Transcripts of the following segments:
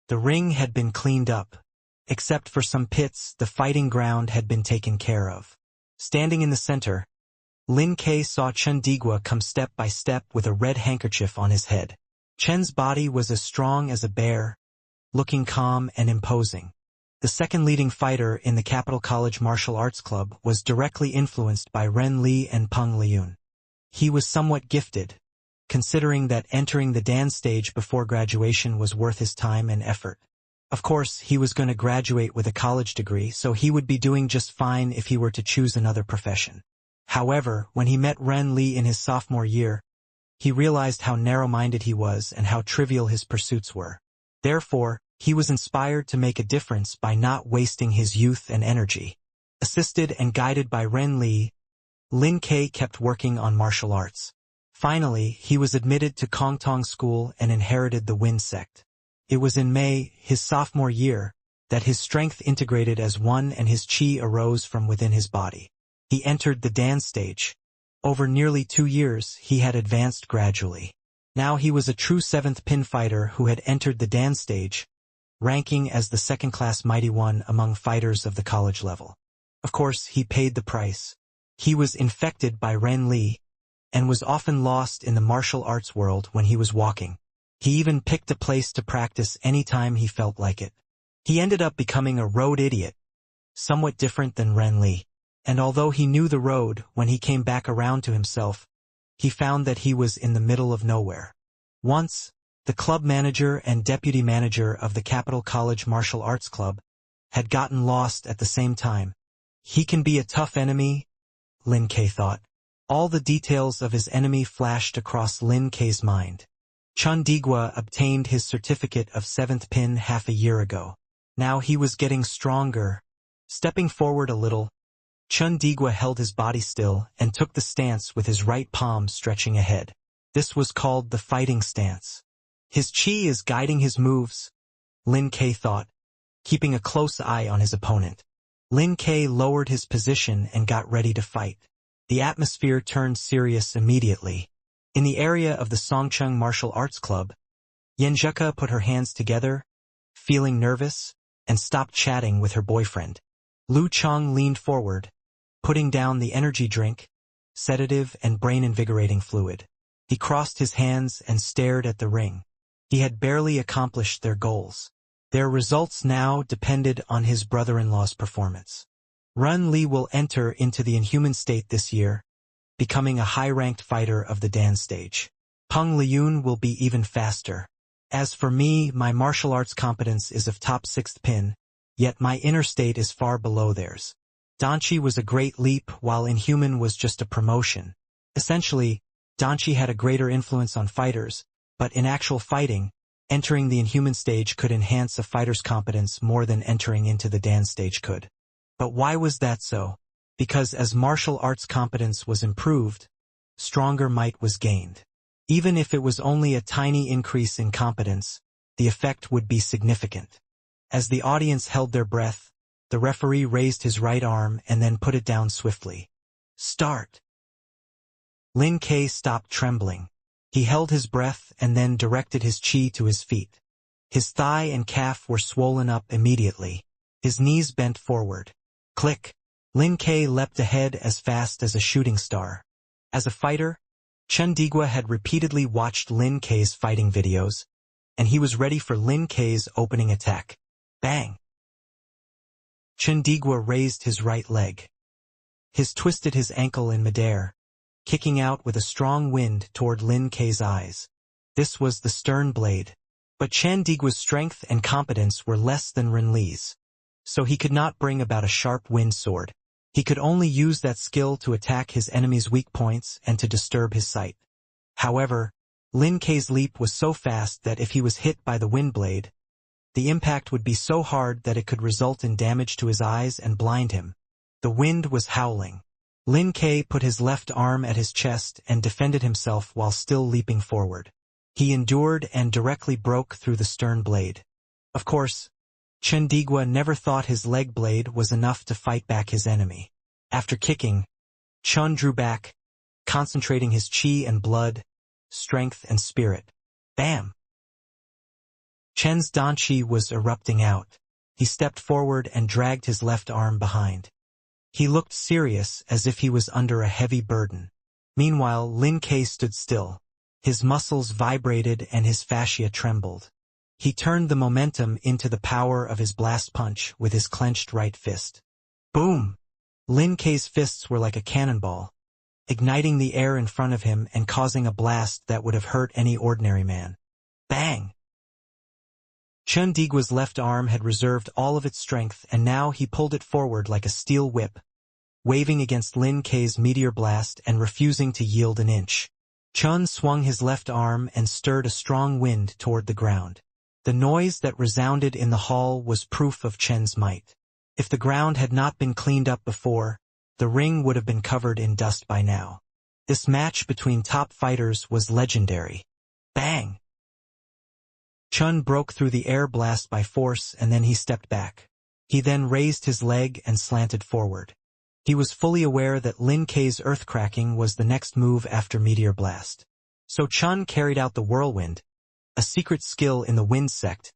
The ring had been cleaned up. Except for some pits, the fighting ground had been taken care of. Standing in the center, Lin Ke saw Chen Digua come step by step with a red handkerchief on his head. Chen's body was as strong as a bear, looking calm and imposing. The second leading fighter in the Capital College Martial Arts Club was directly influenced by Ren Li and Peng Liyun. He was somewhat gifted, considering that entering the Dan stage before graduation was worth his time and effort. Of course, he was going to graduate with a college degree, so he would be doing just fine if he were to choose another profession. However, when he met Ren Li in his sophomore year, he realized how narrow-minded he was and how trivial his pursuits were. Therefore, he was inspired to make a difference by not wasting his youth and energy. Assisted and guided by Ren Li, Lin Ke kept working on martial arts. Finally, he was admitted to Kongtong School and inherited the Wind sect. It was in May, his sophomore year, that his strength integrated as one and his chi arose from within his body. He entered the Dan stage. Over nearly 2 years, he had advanced gradually. Now he was a true 7th pin fighter who had entered the Dan stage, ranking as the second-class mighty one among fighters of the college level. Of course, he paid the price. He was infected by Ren Li, and was often lost in the martial arts world when he was walking. He even picked a place to practice any time he felt like it. He ended up becoming a road idiot, somewhat different than Ren Li. And although he knew the road, when he came back around to himself, he found that he was in the middle of nowhere. Once, the club manager and deputy manager of the Capital College Martial Arts Club had gotten lost at the same time. He can be a tough enemy, Lin Ke thought. All the details of his enemy flashed across Lin Ke's mind. Chen Digua obtained his certificate of 7th pin half a year ago. Now he was getting stronger. Stepping forward a little, Chen Digua held his body still and took the stance with his right palm stretching ahead. This was called the fighting stance. His chi is guiding his moves, Lin Ke thought, keeping a close eye on his opponent. Lin Ke lowered his position and got ready to fight. The atmosphere turned serious immediately. In the area of the Songcheng Martial Arts Club, Yanzheka put her hands together, feeling nervous, and stopped chatting with her boyfriend. Lu Cheng leaned forward, putting down the energy drink, sedative and brain-invigorating fluid. He crossed his hands and stared at the ring. He had barely accomplished their goals. Their results now depended on his brother-in-law's performance. Ren Li will enter into the inhuman state this year, becoming a high-ranked fighter of the Dan stage. Peng Liyun will be even faster. As for me, my martial arts competence is of top 6th pin, yet my inner state is far below theirs. Danchi was a great leap, while Inhuman was just a promotion. Essentially, Danchi had a greater influence on fighters, but in actual fighting, entering the Inhuman stage could enhance a fighter's competence more than entering into the Dan stage could. But why was that so? Because as martial arts competence was improved, stronger might was gained. Even if it was only a tiny increase in competence, the effect would be significant. As the audience held their breath, the referee raised his right arm and then put it down swiftly. Start! Lin Ke stopped trembling. He held his breath and then directed his chi to his feet. His thigh and calf were swollen up immediately. His knees bent forward. Click! Lin Ke leapt ahead as fast as a shooting star. As a fighter, Chen Digua had repeatedly watched Lin Ke's fighting videos, and he was ready for Lin Ke's opening attack. Bang! Chen Digua raised his right leg. His twisted his ankle in midair, kicking out with a strong wind toward Lin Ke's eyes. This was the stern blade. But Chen Digua's strength and competence were less than Ren Li's, so he could not bring about a sharp wind sword. He could only use that skill to attack his enemy's weak points and to disturb his sight. However, Lin Ke's leap was so fast that if he was hit by the wind blade, the impact would be so hard that it could result in damage to his eyes and blind him. The wind was howling. Lin Ke put his left arm at his chest and defended himself while still leaping forward. He endured and directly broke through the stern blade. Of course, Chen Digua never thought his leg blade was enough to fight back his enemy. After kicking, Chen drew back, concentrating his chi and blood, strength and spirit. Bam! Chen's danqi was erupting out. He stepped forward and dragged his left arm behind. He looked serious, as if he was under a heavy burden. Meanwhile, Lin Ke stood still. His muscles vibrated and his fascia trembled. He turned the momentum into the power of his blast punch with his clenched right fist. Boom! Lin Ke's fists were like a cannonball, igniting the air in front of him and causing a blast that would have hurt any ordinary man. Bang! Chen Digua's left arm had reserved all of its strength, and now he pulled it forward like a steel whip, waving against Lin Ke's meteor blast and refusing to yield an inch. Chen swung his left arm and stirred a strong wind toward the ground. The noise that resounded in the hall was proof of Chen's might. If the ground had not been cleaned up before, the ring would have been covered in dust by now. This match between top fighters was legendary. Bang! Chen broke through the air blast by force, and then he stepped back. He then raised his leg and slanted forward. He was fully aware that Lin Ke's earth-cracking was the next move after Meteor Blast. So Chen carried out the Whirlwind, a secret skill in the Wind sect,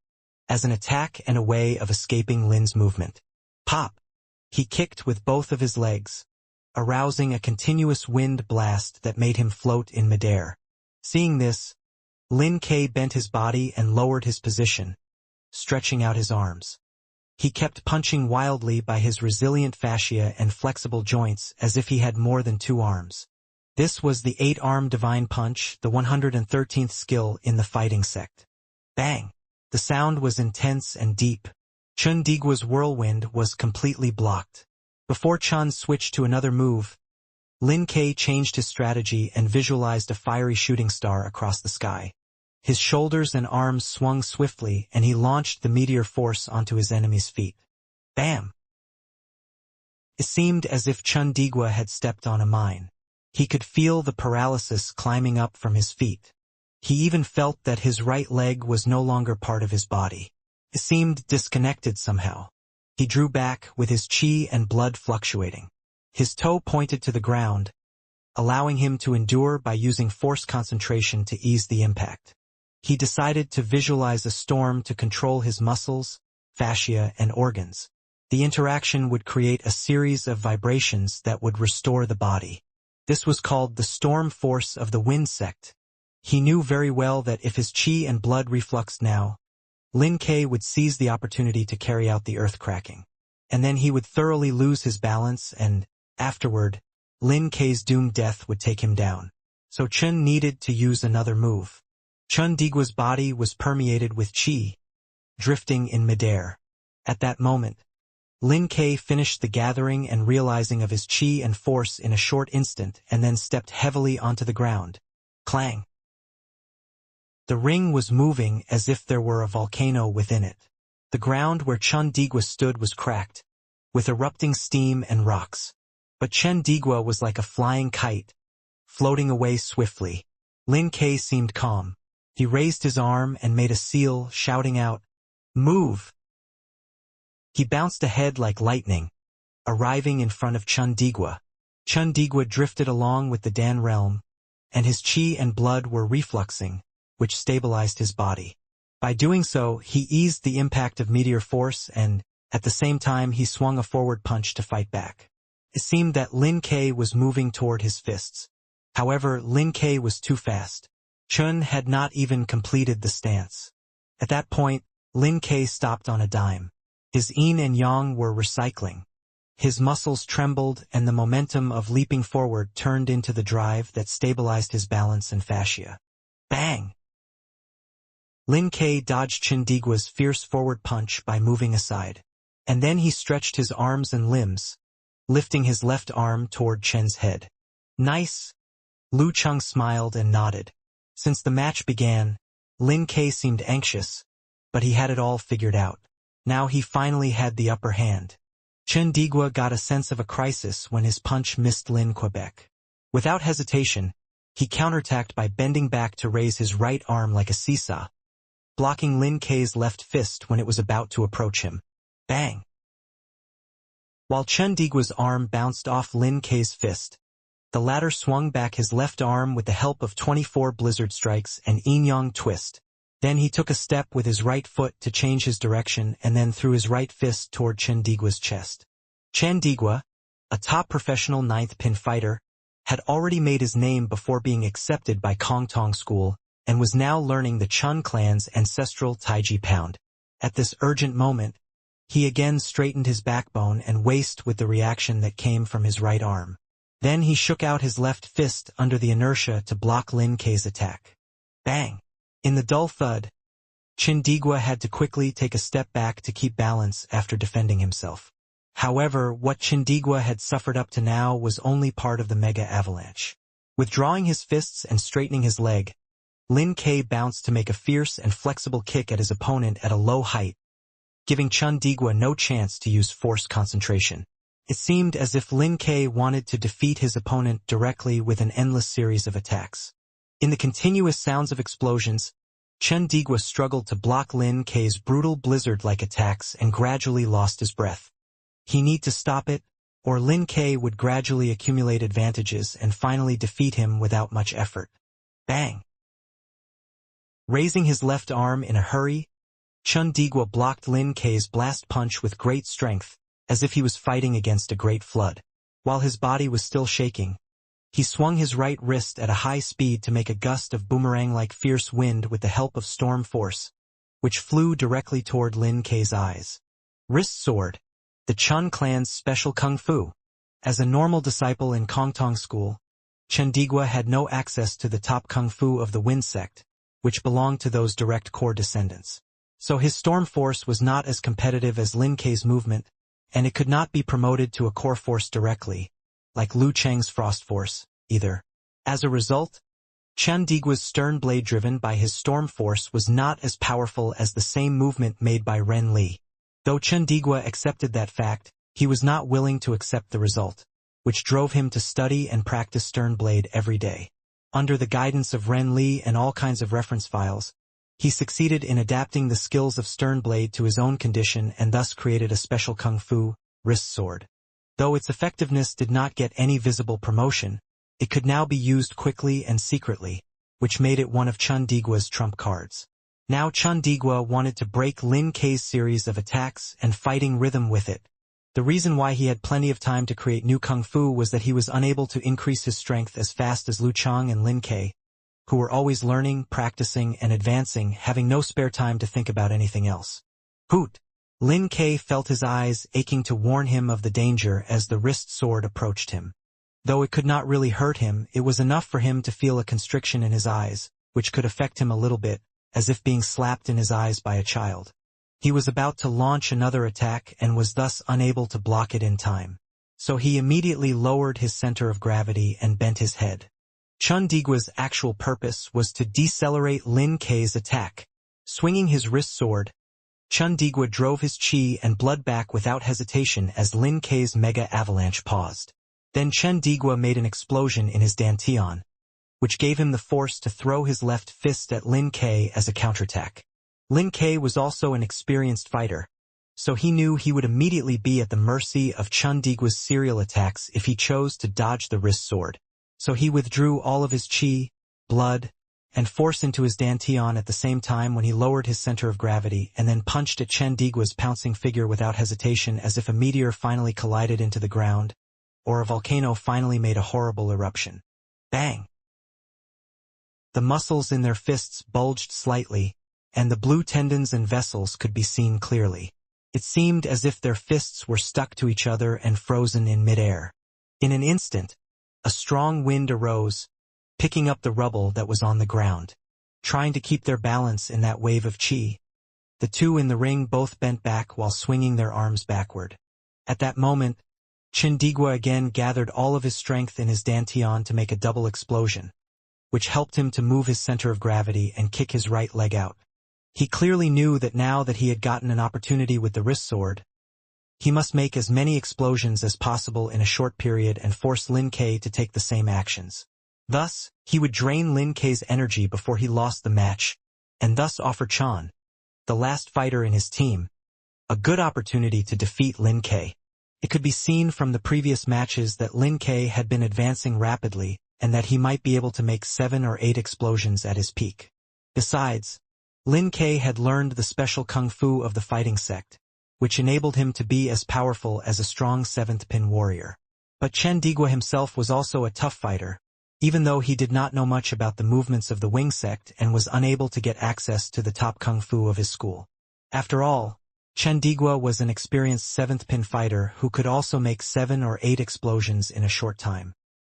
as an attack and a way of escaping Lin's movement. Pop! He kicked with both of his legs, arousing a continuous wind blast that made him float in midair. Seeing this, Lin Ke bent his body and lowered his position, stretching out his arms. He kept punching wildly by his resilient fascia and flexible joints as if he had more than 2 arms. This was the 8-arm Divine Punch, the 113th skill in the fighting sect. Bang! The sound was intense and deep. Chen Digua's whirlwind was completely blocked. Before Chen switched to another move, Lin Ke changed his strategy and visualized a fiery shooting star across the sky. His shoulders and arms swung swiftly, and he launched the meteor force onto his enemy's feet. Bam! It seemed as if Chen Digua had stepped on a mine. He could feel the paralysis climbing up from his feet. He even felt that his right leg was no longer part of his body. It seemed disconnected somehow. He drew back, with his qi and blood fluctuating. His toe pointed to the ground, allowing him to endure by using force concentration to ease the impact. He decided to visualize a storm to control his muscles, fascia, and organs. The interaction would create a series of vibrations that would restore the body. This was called the storm force of the Wind sect. He knew very well that if his qi and blood refluxed now, Lin Ke would seize the opportunity to carry out the earth-cracking. And then he would thoroughly lose his balance, and, afterward, Lin Ke's doomed death would take him down. So Chen needed to use another move. Chen Digua's body was permeated with qi, drifting in midair. At that moment, Lin Ke finished the gathering and realizing of his qi and force in a short instant, and then stepped heavily onto the ground. Clang! The ring was moving as if there were a volcano within it. The ground where Chen Digua stood was cracked, with erupting steam and rocks. But Chen Digua was like a flying kite, floating away swiftly. Lin Ke seemed calm. He raised his arm and made a seal, shouting out, "Move!" He bounced ahead like lightning, arriving in front of Chen Digua. Chen Digua drifted along with the Dan realm, and his qi and blood were refluxing, which stabilized his body. By doing so, he eased the impact of meteor force and, at the same time, he swung a forward punch to fight back. It seemed that Lin Ke was moving toward his fists. However, Lin Ke was too fast. Chen had not even completed the stance. At that point, Lin Ke stopped on a dime. His yin and yang were recycling. His muscles trembled, and the momentum of leaping forward turned into the drive that stabilized his balance and fascia. Bang! Lin Ke dodged Chen Digua's fierce forward punch by moving aside. And then he stretched his arms and limbs, lifting his left arm toward Chen's head. Nice! Lu Cheng smiled and nodded. Since the match began, Lin Ke seemed anxious, but he had it all figured out. Now he finally had the upper hand. Chen Digua got a sense of a crisis when his punch missed Lin Quebec. Without hesitation, he counterattacked by bending back to raise his right arm like a seesaw, blocking Lin Ke's left fist when it was about to approach him. Bang! While Chen Digua's arm bounced off Lin Ke's fist, the latter swung back his left arm with the help of 24 blizzard strikes and yin-yang twist, Then he took a step with his right foot to change his direction and then threw his right fist toward Chendigwa's chest. Chendigwa, a top professional ninth pin fighter, had already made his name before being accepted by Kongtong School and was now learning the Chun clan's ancestral Taiji pound. At this urgent moment, he again straightened his backbone and waist with the reaction that came from his right arm. Then he shook out his left fist under the inertia to block Lin Kei's attack. Bang! In the dull thud, Chendigwa had to quickly take a step back to keep balance after defending himself. However, what Chendigwa had suffered up to now was only part of the mega avalanche. Withdrawing his fists and straightening his leg, Lin Kei bounced to make a fierce and flexible kick at his opponent at a low height, giving Chendigwa no chance to use forced concentration. It seemed as if Lin Kei wanted to defeat his opponent directly with an endless series of attacks. In the continuous sounds of explosions, Chendigwa struggled to block Lin Kei's brutal blizzard-like attacks and gradually lost his breath. He needed to stop it, or Lin Kei would gradually accumulate advantages and finally defeat him without much effort. Bang! Raising his left arm in a hurry, Chendigwa blocked Lin Kei's blast punch with great strength, as if he was fighting against a great flood. While his body was still shaking, he swung his right wrist at a high speed to make a gust of boomerang-like fierce wind with the help of storm force, which flew directly toward Lin Kei's eyes. Wrist sword, the Chun clan's special kung fu. As a normal disciple in Kongtong School, Chendigwa had no access to the top kung fu of the Wind sect, which belonged to those direct core descendants. So his storm force was not as competitive as Lin Kei's movement, and it could not be promoted to a core force directly, like Lu Cheng's frost force, either. As a result, Chendigwa's stern blade driven by his storm force was not as powerful as the same movement made by Ren Li. Though Chendigwa accepted that fact, he was not willing to accept the result, which drove him to study and practice stern blade every day. Under the guidance of Ren Li and all kinds of reference files, he succeeded in adapting the skills of stern blade to his own condition and thus created a special kung fu, wrist sword. Though its effectiveness did not get any visible promotion, it could now be used quickly and secretly, which made it one of Chendigwa's trump cards. Now Chendigwa wanted to break Lin Kei's series of attacks and fighting rhythm with it. The reason why he had plenty of time to create new kung fu was that he was unable to increase his strength as fast as Lu Cheng and Lin Kei, who were always learning, practicing, and advancing, having no spare time to think about anything else. Hoot! Lin Kei felt his eyes aching to warn him of the danger as the wrist sword approached him. Though it could not really hurt him, it was enough for him to feel a constriction in his eyes, which could affect him a little bit, as if being slapped in his eyes by a child. He was about to launch another attack and was thus unable to block it in time. So he immediately lowered his center of gravity and bent his head. Chendigwa's actual purpose was to decelerate Lin Kei's attack. Swinging his wrist sword, Chendigwa drove his chi and blood back without hesitation as Lin Kei's mega avalanche paused. Then Chendigwa made an explosion in his dantian, which gave him the force to throw his left fist at Lin Kei as a counterattack. Lin Kei was also an experienced fighter, so he knew he would immediately be at the mercy of Chendigwa's serial attacks if he chose to dodge the wrist sword. So he withdrew all of his chi, blood, and force into his dantian at the same time when he lowered his center of gravity and then punched at Chendigwa's pouncing figure without hesitation, as if a meteor finally collided into the ground, or a volcano finally made a horrible eruption. Bang! The muscles in their fists bulged slightly, and the blue tendons and vessels could be seen clearly. It seemed as if their fists were stuck to each other and frozen in midair. In an instant, a strong wind arose, picking up the rubble that was on the ground. Trying to keep their balance in that wave of chi, the two in the ring both bent back while swinging their arms backward. At that moment, Chendigwa again gathered all of his strength in his dantian to make a double explosion, which helped him to move his center of gravity and kick his right leg out. He clearly knew that now that he had gotten an opportunity with the wrist sword, he must make as many explosions as possible in a short period and force Lin Kei to take the same actions. Thus, he would drain Lin Kei's energy before he lost the match, and thus offer Chan, the last fighter in his team, a good opportunity to defeat Lin Kei. It could be seen from the previous matches that Lin Kei had been advancing rapidly and that he might be able to make 7 or 8 explosions at his peak. Besides, Lin Ke had learned the special kung fu of the fighting sect, which enabled him to be as powerful as a strong seventh pin warrior. But Chen Digua himself was also a tough fighter, even though he did not know much about the movements of the Wing sect and was unable to get access to the top kung fu of his school. After all, Chen Digua was an experienced seventh pin fighter who could also make 7 or 8 explosions in a short time.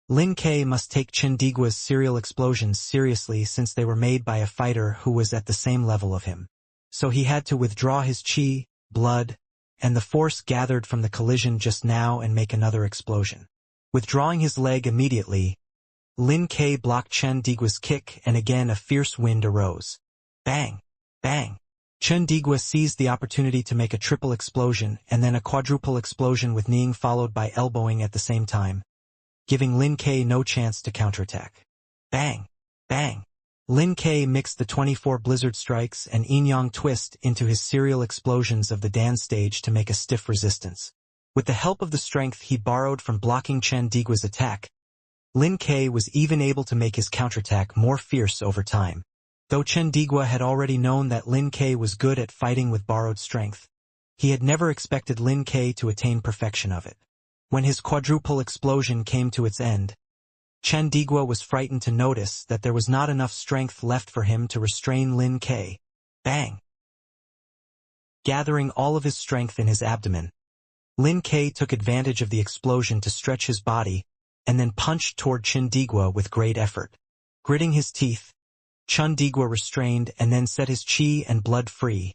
Lin Ke must take Chen Digua's serial explosions seriously since they were made by a fighter who was at the same level of him. So he had to withdraw his chi, blood, and the force gathered from the collision just now and make another explosion. Withdrawing his leg immediately, Lin Ke blocked Chen Digua's kick and again a fierce wind arose. Bang! Bang! Chen Digua seized the opportunity to make a triple explosion and then a quadruple explosion with kneeing followed by elbowing at the same time, giving Lin Ke no chance to counterattack. Bang! Bang! Lin Ke mixed the 24 blizzard strikes and yin-yang twist into his serial explosions of the Dan stage to make a stiff resistance. With the help of the strength he borrowed from blocking Chen Digua's attack, Lin Ke was even able to make his counterattack more fierce over time. Though Chen Digua had already known that Lin Ke was good at fighting with borrowed strength, he had never expected Lin Ke to attain perfection of it. When his quadruple explosion came to its end, Chen Digua was frightened to notice that there was not enough strength left for him to restrain Lin Ke. Bang! Gathering all of his strength in his abdomen, Lin Ke took advantage of the explosion to stretch his body and then punched toward Chen Digua with great effort. Gritting his teeth, Chen Digua restrained and then set his chi and blood free,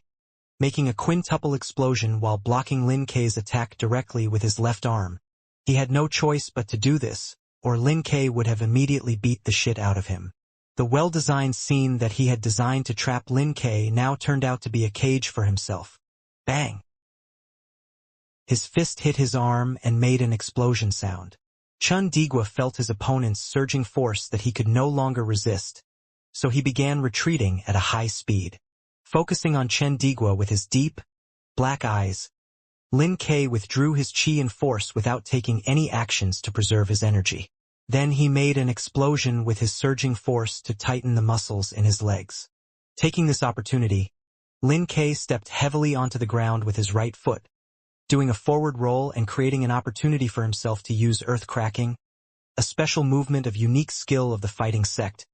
making a quintuple explosion while blocking Lin Ke's attack directly with his left arm. He had no choice but to do this, or Lin Ke would have immediately beat the shit out of him. The well-designed scene that he had designed to trap Lin Ke now turned out to be a cage for himself. Bang! His fist hit his arm and made an explosion sound. Chen Digua felt his opponent's surging force that he could no longer resist, so he began retreating at a high speed. Focusing on Chen Digua with his deep, black eyes, Lin Ke withdrew his chi and force without taking any actions to preserve his energy. Then he made an explosion with his surging force to tighten the muscles in his legs. Taking this opportunity, Lin Ke stepped heavily onto the ground with his right foot, doing a forward roll and creating an opportunity for himself to use earth cracking, a special movement of unique skill of the fighting sect,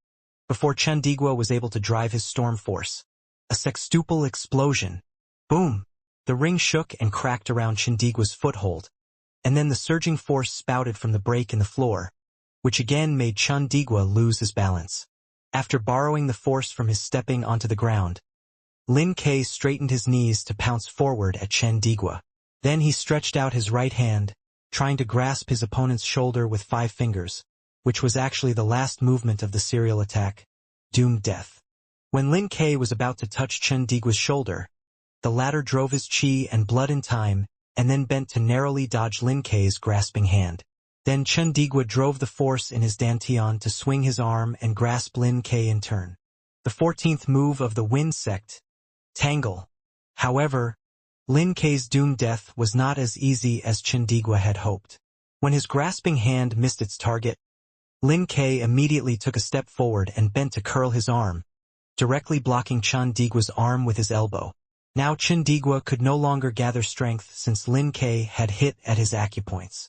before Chen Digua was able to drive his storm force. A sextuple explosion. Boom! The ring shook and cracked around Chen Digua's foothold, and then the surging force spouted from the break in the floor, which again made Chen Digua lose his balance. After borrowing the force from his stepping onto the ground, Lin Ke straightened his knees to pounce forward at Chen Digua. Then he stretched out his right hand, trying to grasp his opponent's shoulder with 5 fingers, which was actually the last movement of the serial attack, doomed death. When Lin Ke was about to touch Chen Digua's shoulder, the latter drove his chi and blood in time and then bent to narrowly dodge Lin Ke's grasping hand. Then Chen Digua drove the force in his dantian to swing his arm and grasp Lin Ke in turn. The 14th move of the Wind sect, Tangle. However, Lin Ke's doomed death was not as easy as Chen Digua had hoped. When his grasping hand missed its target, Lin Ke immediately took a step forward and bent to curl his arm, directly blocking Chen Digua's arm with his elbow. Now Chen Digua could no longer gather strength since Lin Ke had hit at his acupoints.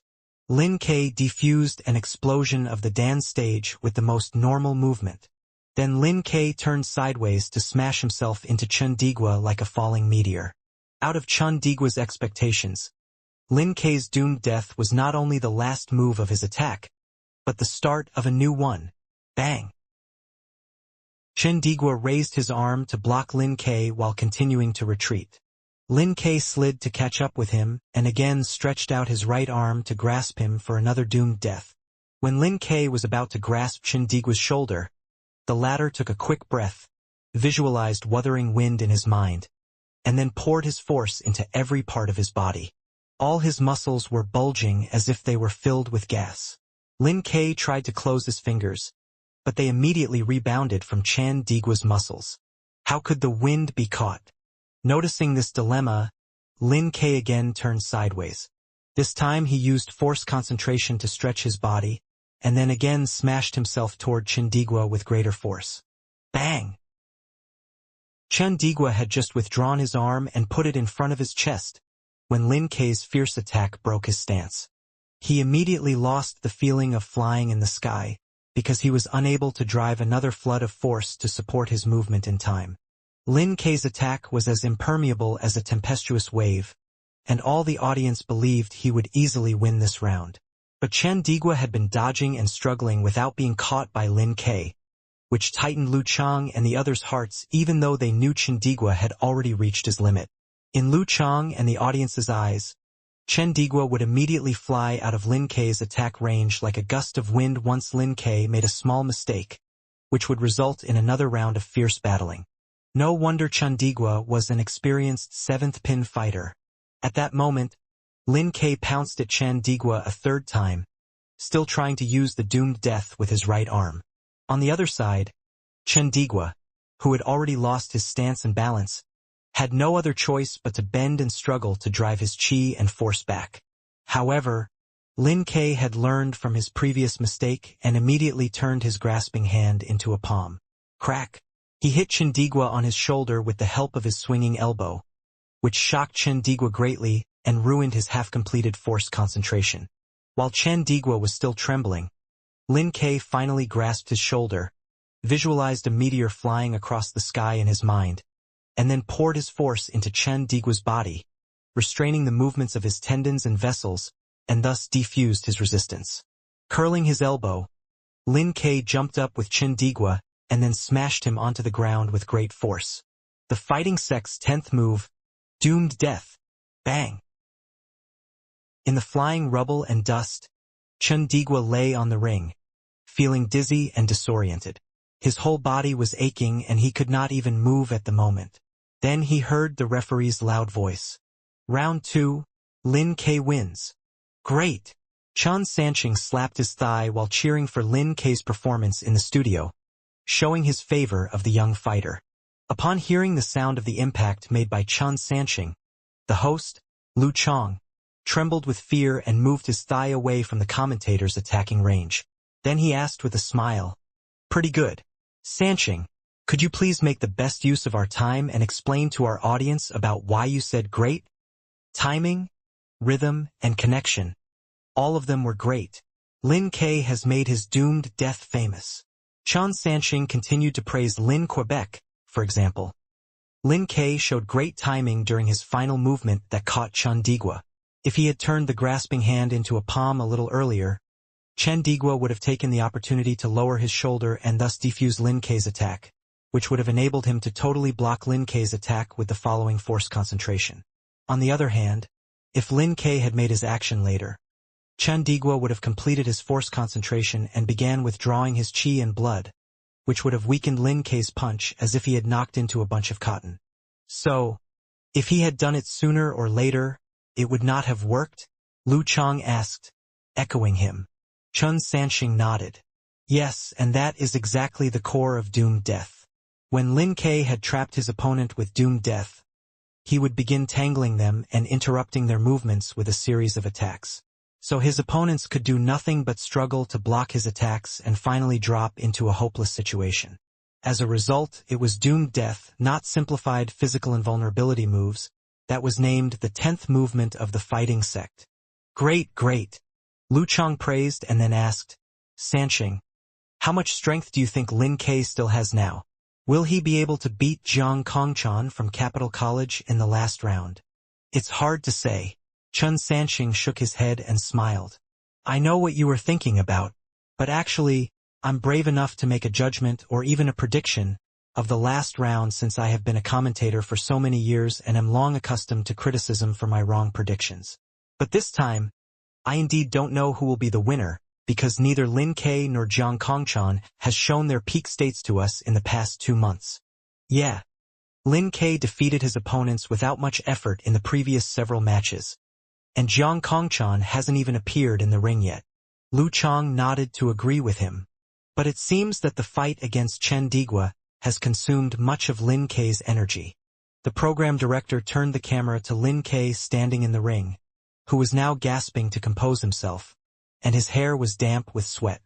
Lin Ke defused an explosion of the Dan stage with the most normal movement. Then Lin Ke turned sideways to smash himself into Chen Digua like a falling meteor. Out of Chen Digua's expectations, Lin Ke's doomed death was not only the last move of his attack, but the start of a new one. Bang! Chen Digua raised his arm to block Lin Ke while continuing to retreat. Lin Ke slid to catch up with him and again stretched out his right arm to grasp him for another doomed death. When Lin Ke was about to grasp Chen Digua's shoulder, the latter took a quick breath, visualized wuthering wind in his mind, and then poured his force into every part of his body. All his muscles were bulging as if they were filled with gas. Lin Ke tried to close his fingers, but they immediately rebounded from Chen Digua's muscles. How could the wind be caught? Noticing this dilemma, Lin Ke again turned sideways. This time he used force concentration to stretch his body, and then again smashed himself toward Chen Digua with greater force. Bang! Chen Digua had just withdrawn his arm and put it in front of his chest, when Lin Kei's fierce attack broke his stance. He immediately lost the feeling of flying in the sky, because he was unable to drive another flood of force to support his movement in time. Lin Kei's attack was as impermeable as a tempestuous wave, and all the audience believed he would easily win this round. But Chen Digua had been dodging and struggling without being caught by Lin Kei, which tightened Lu Chang and the others' hearts even though they knew Chen Digua had already reached his limit. In Lu Chang and the audience's eyes, Chen Digua would immediately fly out of Lin Kei's attack range like a gust of wind once Lin Kei made a small mistake, which would result in another round of fierce battling. No wonder Chen Digua was an experienced 7th pin fighter. At that moment, Lin Kei pounced at Chen Digua a third time, still trying to use the doomed death with his right arm. On the other side, Chen Digua, who had already lost his stance and balance, had no other choice but to bend and struggle to drive his chi and force back. However, Lin Kei had learned from his previous mistake and immediately turned his grasping hand into a palm. Crack! He hit Chen Digua on his shoulder with the help of his swinging elbow, which shocked Chen Digua greatly and ruined his half-completed force concentration. While Chen Digua was still trembling, Lin Kei finally grasped his shoulder, visualized a meteor flying across the sky in his mind, and then poured his force into Chen Digua's body, restraining the movements of his tendons and vessels, and thus defused his resistance. Curling his elbow, Lin Kei jumped up with Chen Digua and then smashed him onto the ground with great force. The fighting sect's 10th move, Doomed Death. Bang! In the flying rubble and dust, Chen Digua lay on the ring, feeling dizzy and disoriented. His whole body was aching and he could not even move at the moment. Then he heard the referee's loud voice. Round 2, Lin Kei wins. Great! Chen Sanqing slapped his thigh while cheering for Lin Kei's performance in the studio, showing his favor of the young fighter. Upon hearing the sound of the impact made by Chen Sanqing, the host, Lu Chang, trembled with fear and moved his thigh away from the commentator's attacking range. Then he asked with a smile, Pretty good. Sanqing, could you please make the best use of our time and explain to our audience about why you said great? Timing, rhythm, and connection. All of them were great. Lin Kei has made his doomed death famous. Chen Sanqing continued to praise Lin Quebec, for example. Lin Kei showed great timing during his final movement that caught Chen Digua. If he had turned the grasping hand into a palm a little earlier, Chen Digua would have taken the opportunity to lower his shoulder and thus defuse Lin Kei's attack, which would have enabled him to totally block Lin Kei's attack with the following force concentration. On the other hand, if Lin Kei had made his action later, Chen Digua would have completed his force concentration and began withdrawing his chi and blood, which would have weakened Lin Kei's punch as if he had knocked into a bunch of cotton. So, if he had done it sooner or later, it would not have worked? Lu Chang asked, echoing him. Chen Sanqing nodded. Yes, and that is exactly the core of doomed death. When Lin Kei had trapped his opponent with doomed death, he would begin tangling them and interrupting their movements with a series of attacks. So his opponents could do nothing but struggle to block his attacks and finally drop into a hopeless situation. As a result, it was doomed death, not simplified physical invulnerability moves, that was named the 10th movement of the fighting sect. Great, great! Lu Chang praised and then asked, Sanqing, how much strength do you think Lin Kei still has now? Will he be able to beat Jiang Kongchan from Capital College in the last round? It's hard to say. Chen Sanqing shook his head and smiled. I know what you were thinking about, but actually, I'm brave enough to make a judgment or even a prediction of the last round since I have been a commentator for so many years and am long accustomed to criticism for my wrong predictions. But this time, I indeed don't know who will be the winner, because neither Lin Kei nor Jiang Kongchan has shown their peak states to us in the past 2 months. Yeah. Lin Kei defeated his opponents without much effort in the previous several matches, and Jiang Kongchan hasn't even appeared in the ring yet. Lu Chang nodded to agree with him. But it seems that the fight against Chen Digua has consumed much of Lin Kei's energy. The program director turned the camera to Lin Kei standing in the ring, who was now gasping to compose himself, and his hair was damp with sweat.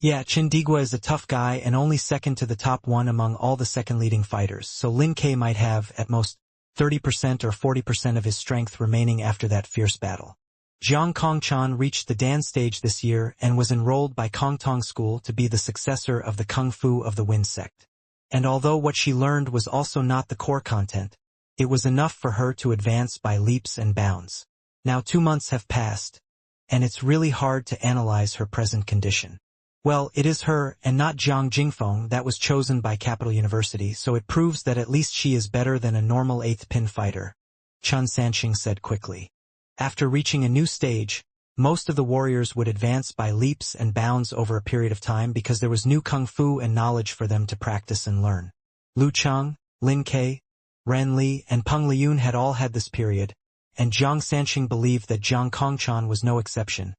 Yeah, Chindigua is a tough guy and only second to the top one among all the second leading fighters, so Lin K might have, at most, 30% or 40% of his strength remaining after that fierce battle. Jiang Kongchan reached the Dan stage this year and was enrolled by Kongtong School to be the successor of the Kung Fu of the Wind sect. And although what she learned was also not the core content, it was enough for her to advance by leaps and bounds. Now 2 months have passed, and it's really hard to analyze her present condition. Well, it is her, and not Jiang Jingfeng, that was chosen by Capital University, so it proves that at least she is better than a normal 8th pin fighter, Chun Sanqing said quickly. After reaching a new stage, most of the warriors would advance by leaps and bounds over a period of time because there was new kung fu and knowledge for them to practice and learn. Lu Cheng, Lin Ke, Ren Li, and Peng Liyun had all had this period, and Jiang Sanqing believed that Jiang Kongchan was no exception,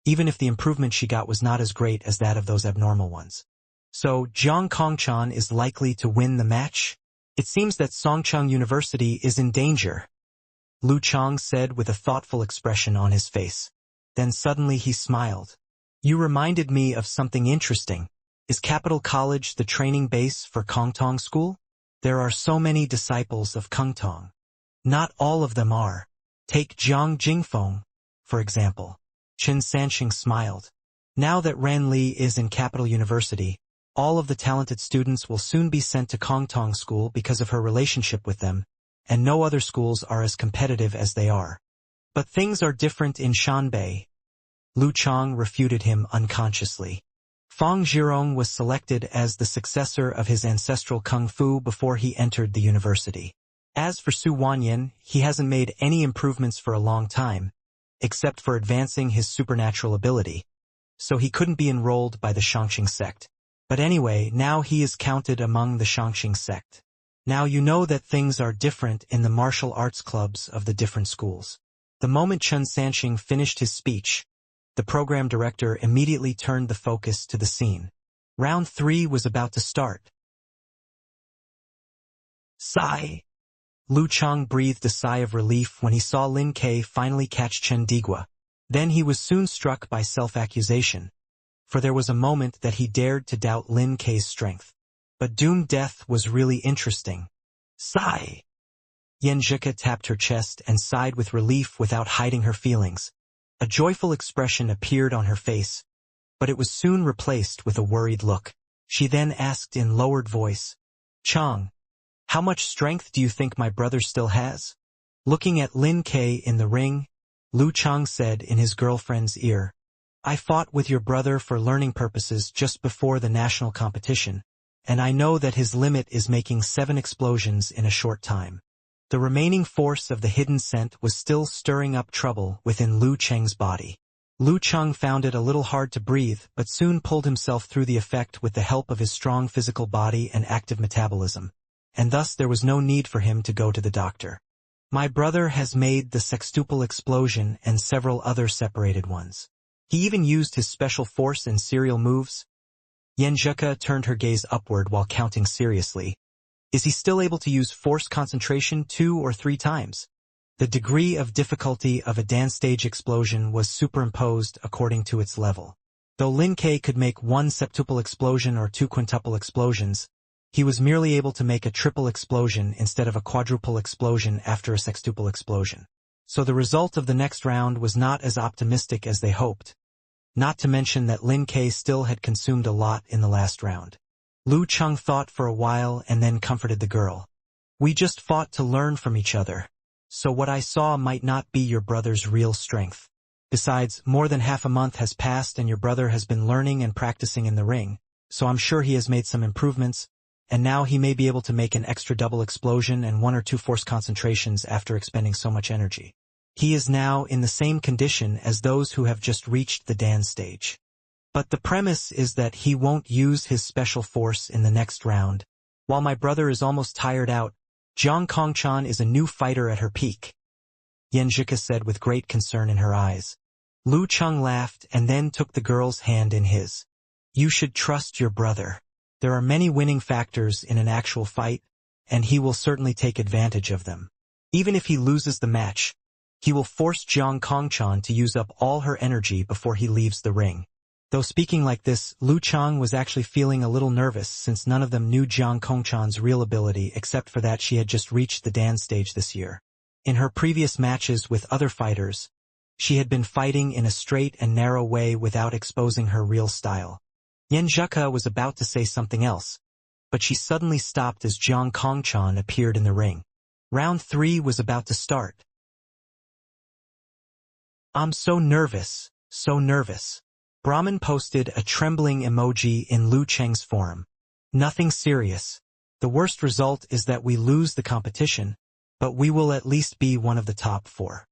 even if the improvement she got was not as great as that of those abnormal ones. So, Jiang Kongchan is likely to win the match? It seems that Songcheng University is in danger, Lu Chang said with a thoughtful expression on his face. Then suddenly he smiled. You reminded me of something interesting. Is Capital College the training base for Kongtong School? There are so many disciples of Kongtong. Not all of them are. Take Jiang Jingfeng, for example. Qin Sanqing smiled. Now that Ran Li is in Capital University, all of the talented students will soon be sent to Kongtong School because of her relationship with them, and no other schools are as competitive as they are. But things are different in Shanbei. Lu Chang refuted him unconsciously. Fang Zhirong was selected as the successor of his ancestral kung fu before he entered the university. As for Su Wanyan, he hasn't made any improvements for a long time, except for advancing his supernatural ability, so he couldn't be enrolled by the Shangqing sect. But anyway, now he is counted among the Shangqing sect. Now you know that things are different in the martial arts clubs of the different schools. The moment Chun Sanqing finished his speech, the program director immediately turned the focus to the scene. Round 3 was about to start. Sigh. Lu Chang breathed a sigh of relief when he saw Lin Ke finally catch Chen Digua. Then he was soon struck by self-accusation, for there was a moment that he dared to doubt Lin Ke's strength. But doomed death was really interesting. Sigh. Yen Zhika tapped her chest and sighed with relief without hiding her feelings. A joyful expression appeared on her face, but it was soon replaced with a worried look. She then asked in lowered voice, Chang, how much strength do you think my brother still has? Looking at Lin Ke in the ring, Lu Chang said in his girlfriend's ear, I fought with your brother for learning purposes just before the national competition, and I know that his limit is making 7 explosions in a short time. The remaining force of the hidden scent was still stirring up trouble within Lu Cheng's body. Lu Cheng found it a little hard to breathe, but soon pulled himself through the effect with the help of his strong physical body and active metabolism, and thus there was no need for him to go to the doctor. My brother has made the sextuple explosion and several other separated ones. He even used his special force and serial moves. Yen Zhika turned her gaze upward while counting seriously. Is he still able to use force concentration 2 or 3 times? The degree of difficulty of a dance stage explosion was superimposed according to its level. Though Lin Ke could make 1 septuple explosion or 2 quintuple explosions, he was merely able to make a triple explosion instead of a quadruple explosion after a sextuple explosion. So the result of the next round was not as optimistic as they hoped. Not to mention that Lin Ke still had consumed a lot in the last round. Lu Cheng thought for a while and then comforted the girl. We just fought to learn from each other, so what I saw might not be your brother's real strength. Besides, more than half a month has passed and your brother has been learning and practicing in the ring, so I'm sure he has made some improvements, and now he may be able to make an extra double explosion and 1 or 2 force concentrations after expending so much energy. He is now in the same condition as those who have just reached the Dan stage. But the premise is that he won't use his special force in the next round. While my brother is almost tired out, Jiang Kongchan is a new fighter at her peak, Yen Zhika said with great concern in her eyes. Lu Cheng laughed and then took the girl's hand in his. You should trust your brother. There are many winning factors in an actual fight, and he will certainly take advantage of them. Even if he loses the match, he will force Jiang Kongchan to use up all her energy before he leaves the ring. Though speaking like this, Lu Chang was actually feeling a little nervous since none of them knew Jiang Kongchan's real ability except for that she had just reached the Dan stage this year. In her previous matches with other fighters, she had been fighting in a straight and narrow way without exposing her real style. Yan Zheka was about to say something else, but she suddenly stopped as Jiang Kongchan appeared in the ring. Round 3 was about to start. "I'm so nervous, so nervous." Brahman posted a trembling emoji in Lu Cheng's forum. "Nothing serious. The worst result is that we lose the competition, but we will at least be one of the top 4.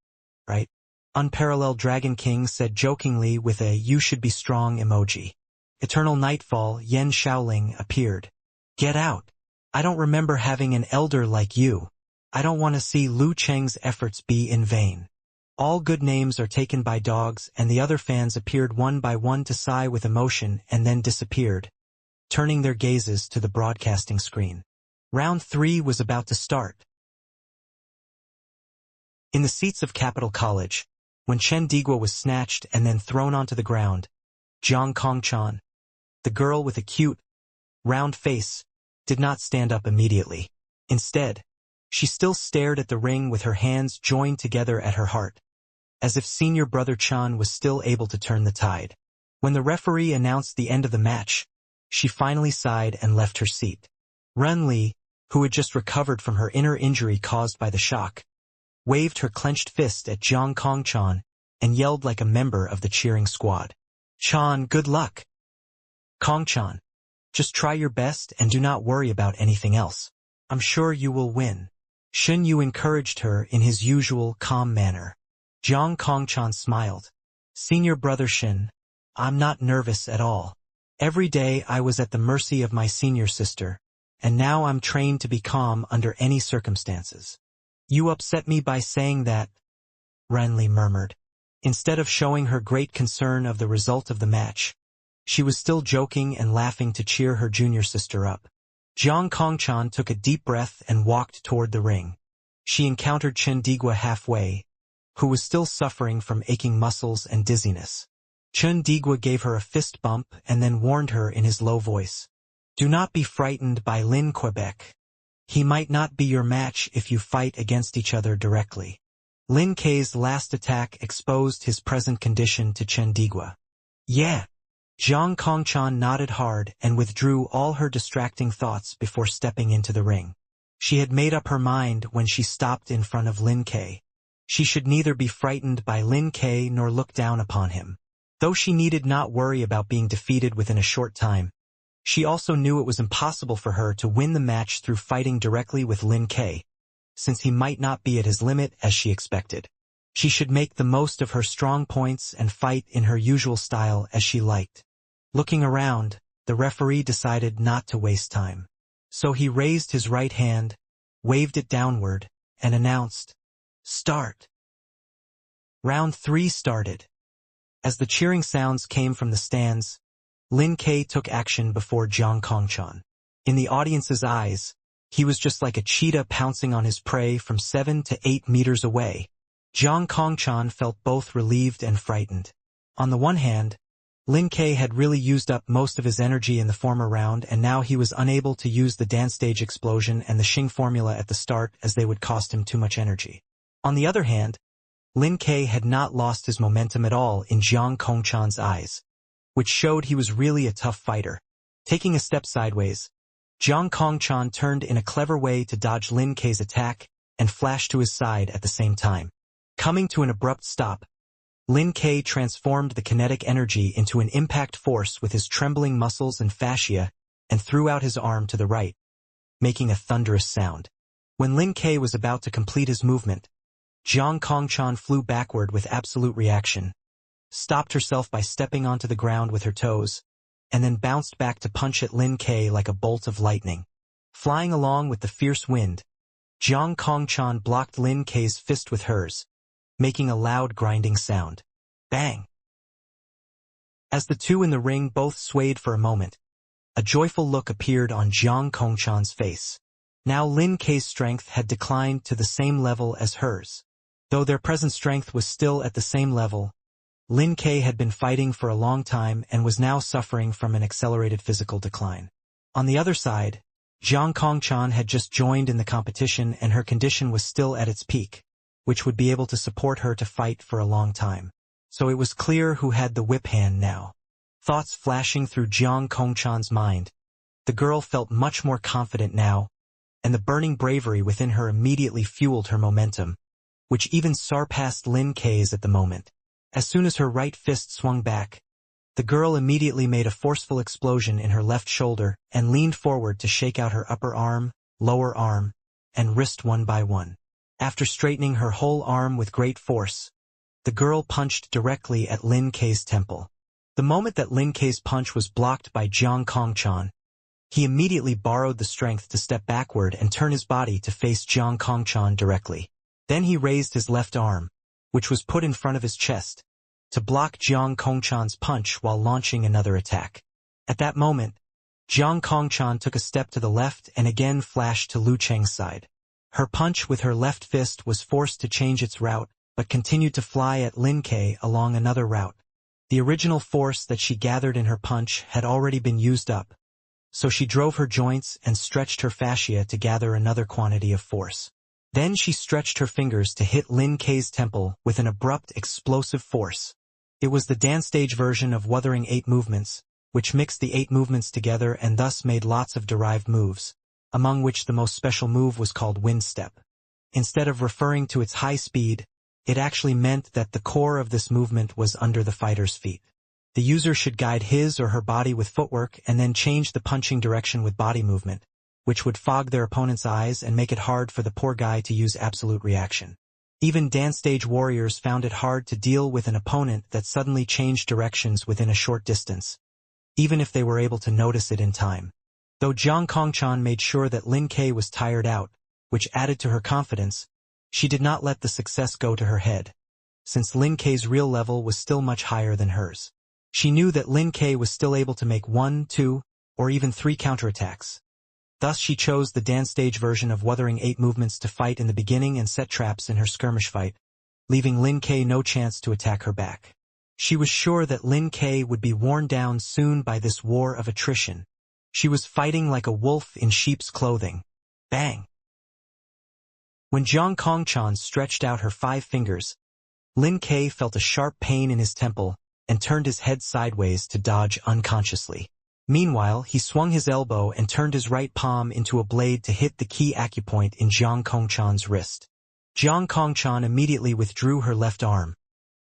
Right?" Unparalleled Dragon King said jokingly with a "you should be strong" emoji. Eternal Nightfall Yen Shaoling appeared. "Get out. I don't remember having an elder like you. I don't want to see Lu Cheng's efforts be in vain." All good names are taken by dogs, and the other fans appeared one by one to sigh with emotion and then disappeared, turning their gazes to the broadcasting screen. Round 3 was about to start. In the seats of Capital College, when Chen Digua was snatched and then thrown onto the ground, Jiang Kongchan, the girl with a cute, round face, did not stand up immediately. Instead, she still stared at the ring with her hands joined together at her heart, as if senior brother Chan was still able to turn the tide. When the referee announced the end of the match, she finally sighed and left her seat. Ren Li, who had just recovered from her inner injury caused by the shock, waved her clenched fist at Jiang Kongchan and yelled like a member of the cheering squad. "Chan, good luck. Kongchan, just try your best and do not worry about anything else. I'm sure you will win." Shen Yu encouraged her in his usual calm manner. Jiang Kongchan smiled. "Senior brother Shen, I'm not nervous at all. Every day I was at the mercy of my senior sister, and now I'm trained to be calm under any circumstances." "You upset me by saying that," Renli murmured. Instead of showing her great concern of the result of the match, she was still joking and laughing to cheer her junior sister up. Jiang Kongchan took a deep breath and walked toward the ring. She encountered Chen Digua halfway, who was still suffering from aching muscles and dizziness. Chen Digua gave her a fist bump and then warned her in his low voice. "Do not be frightened by Lin Quebec. He might not be your match if you fight against each other directly." Lin Kei's last attack exposed his present condition to Chen Digua. "Yeah." Jiang Kongchan nodded hard and withdrew all her distracting thoughts before stepping into the ring. She had made up her mind when she stopped in front of Lin Kei. She should neither be frightened by Lin Kei nor look down upon him. Though she needed not worry about being defeated within a short time, she also knew it was impossible for her to win the match through fighting directly with Lin Kei, since he might not be at his limit as she expected. She should make the most of her strong points and fight in her usual style as she liked. Looking around, the referee decided not to waste time. So he raised his right hand, waved it downward, and announced, "Start." Round 3 started. As the cheering sounds came from the stands, Lin Kei took action before Jiang Kongchan. In the audience's eyes, he was just like a cheetah pouncing on his prey from 7 to 8 meters away. Jiang Kongchan felt both relieved and frightened. On the one hand, Lin Kei had really used up most of his energy in the former round, and now he was unable to use the dance stage explosion and the Xing formula at the start as they would cost him too much energy. On the other hand, Lin Kei had not lost his momentum at all in Jiang Kongchan's eyes, which showed he was really a tough fighter. Taking a step sideways, Jiang Kongchan turned in a clever way to dodge Lin Kei's attack and flashed to his side at the same time. Coming to an abrupt stop, Lin Kei transformed the kinetic energy into an impact force with his trembling muscles and fascia and threw out his arm to the right, making a thunderous sound. When Lin Kei was about to complete his movement, Jiang Kongchan flew backward with absolute reaction, stopped herself by stepping onto the ground with her toes, and then bounced back to punch at Lin Kei like a bolt of lightning. Flying along with the fierce wind, Jiang Kongchan blocked Lin Kei's fist with hers, making a loud grinding sound. Bang! As the two in the ring both swayed for a moment, a joyful look appeared on Jiang Kongchan's face. Now Lin Kei's strength had declined to the same level as hers. Though their present strength was still at the same level, Lin Ke had been fighting for a long time and was now suffering from an accelerated physical decline. On the other side, Jiang Kongchan had just joined in the competition and her condition was still at its peak, which would be able to support her to fight for a long time. So it was clear who had the whip hand now. Thoughts flashing through Jiang Kongchan's mind, the girl felt much more confident now, and the burning bravery within her immediately fueled her momentum, which even surpassed Lin Ke's at the moment. As soon as her right fist swung back, the girl immediately made a forceful explosion in her left shoulder and leaned forward to shake out her upper arm, lower arm, and wrist one by one. After straightening her whole arm with great force, the girl punched directly at Lin Ke's temple. The moment that Lin Ke's punch was blocked by Jiang Kongchan, he immediately borrowed the strength to step backward and turn his body to face Jiang Kongchan directly. Then he raised his left arm, which was put in front of his chest, to block Jiang Kongchan's punch while launching another attack. At that moment, Jiang Kongchan took a step to the left and again flashed to Lu Cheng's side. Her punch with her left fist was forced to change its route, but continued to fly at Lin Ke along another route. The original force that she gathered in her punch had already been used up, so she drove her joints and stretched her fascia to gather another quantity of force. Then she stretched her fingers to hit Lin Ke's temple with an abrupt, explosive force. It was the dance stage version of Wuthering 8 movements, which mixed the 8 movements together and thus made lots of derived moves, among which the most special move was called wind step. Instead of referring to its high speed, it actually meant that the core of this movement was under the fighter's feet. The user should guide his or her body with footwork and then change the punching direction with body movement, which would fog their opponent's eyes and make it hard for the poor guy to use absolute reaction. Even dance stage warriors found it hard to deal with an opponent that suddenly changed directions within a short distance, even if they were able to notice it in time. Though Jiang Kongchan made sure that Lin Ke was tired out, which added to her confidence, she did not let the success go to her head, since Lin Ke's real level was still much higher than hers. She knew that Lin Ke was still able to make 1, 2, or even 3 counterattacks. Thus she chose the dance stage version of Wuthering 8 movements to fight in the beginning and set traps in her skirmish fight, leaving Lin Ke no chance to attack her back. She was sure that Lin Ke would be worn down soon by this war of attrition. She was fighting like a wolf in sheep's clothing. Bang! When Jiang Kongchan stretched out her 5 fingers, Lin Ke felt a sharp pain in his temple and turned his head sideways to dodge unconsciously. Meanwhile, he swung his elbow and turned his right palm into a blade to hit the key acupoint in Jiang Kongchan's wrist. Jiang Kongchan immediately withdrew her left arm,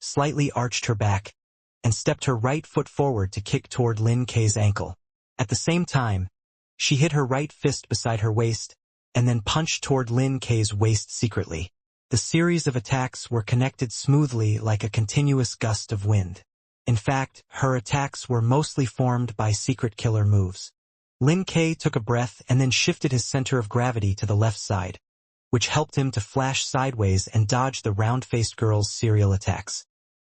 slightly arched her back, and stepped her right foot forward to kick toward Lin Ke's ankle. At the same time, she hit her right fist beside her waist, and then punched toward Lin Ke's waist secretly. The series of attacks were connected smoothly like a continuous gust of wind. In fact, her attacks were mostly formed by secret killer moves. Lin Ke took a breath and then shifted his center of gravity to the left side, which helped him to flash sideways and dodge the round-faced girl's serial attacks.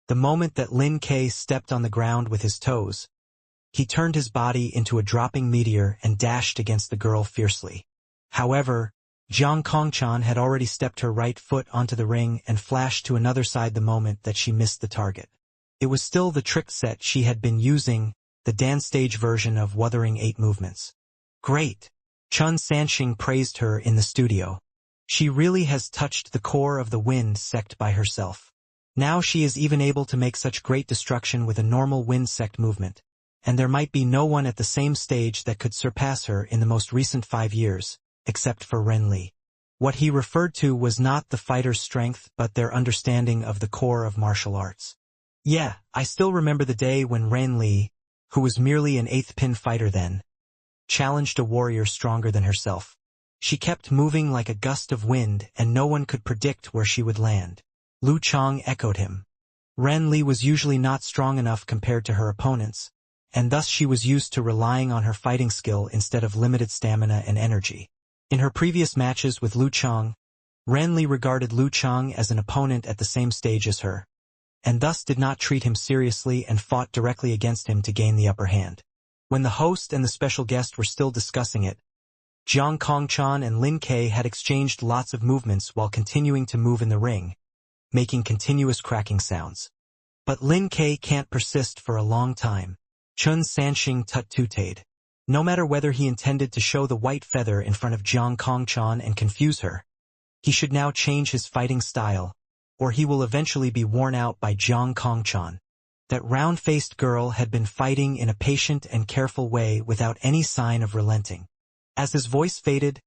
The moment that Lin Ke stepped on the ground with his toes, he turned his body into a dropping meteor and dashed against the girl fiercely. However, Jiang Kongchan had already stepped her right foot onto the ring and flashed to another side the moment that she missed the target. It was still the trick set she had been using, the dance stage version of Wuthering 8 movements. Great! Chun Sanxing praised her in the studio. She really has touched the core of the wind sect by herself. Now she is even able to make such great destruction with a normal wind sect movement, and there might be no one at the same stage that could surpass her in the most recent 5 years, except for Ren Li. What he referred to was not the fighter's strength but their understanding of the core of martial arts. Yeah, I still remember the day when Ren Li, who was merely an 8th pin fighter then, challenged a warrior stronger than herself. She kept moving like a gust of wind and no one could predict where she would land. Lu Chang echoed him. Ren Li was usually not strong enough compared to her opponents, and thus she was used to relying on her fighting skill instead of limited stamina and energy. In her previous matches with Lu Chang, Ren Li regarded Lu Chang as an opponent at the same stage as her, and thus did not treat him seriously and fought directly against him to gain the upper hand. When the host and the special guest were still discussing it, Jiang Kongchan and Lin Ke had exchanged lots of movements while continuing to move in the ring, making continuous cracking sounds. But Lin Ke can't persist for a long time. Chun Sanxing tut tutade. No matter whether he intended to show the white feather in front of Jiang Kongchan and confuse her, he should now change his fighting style, or he will eventually be worn out by Jiang Kongchan. That round-faced girl had been fighting in a patient and careful way without any sign of relenting. As his voice faded,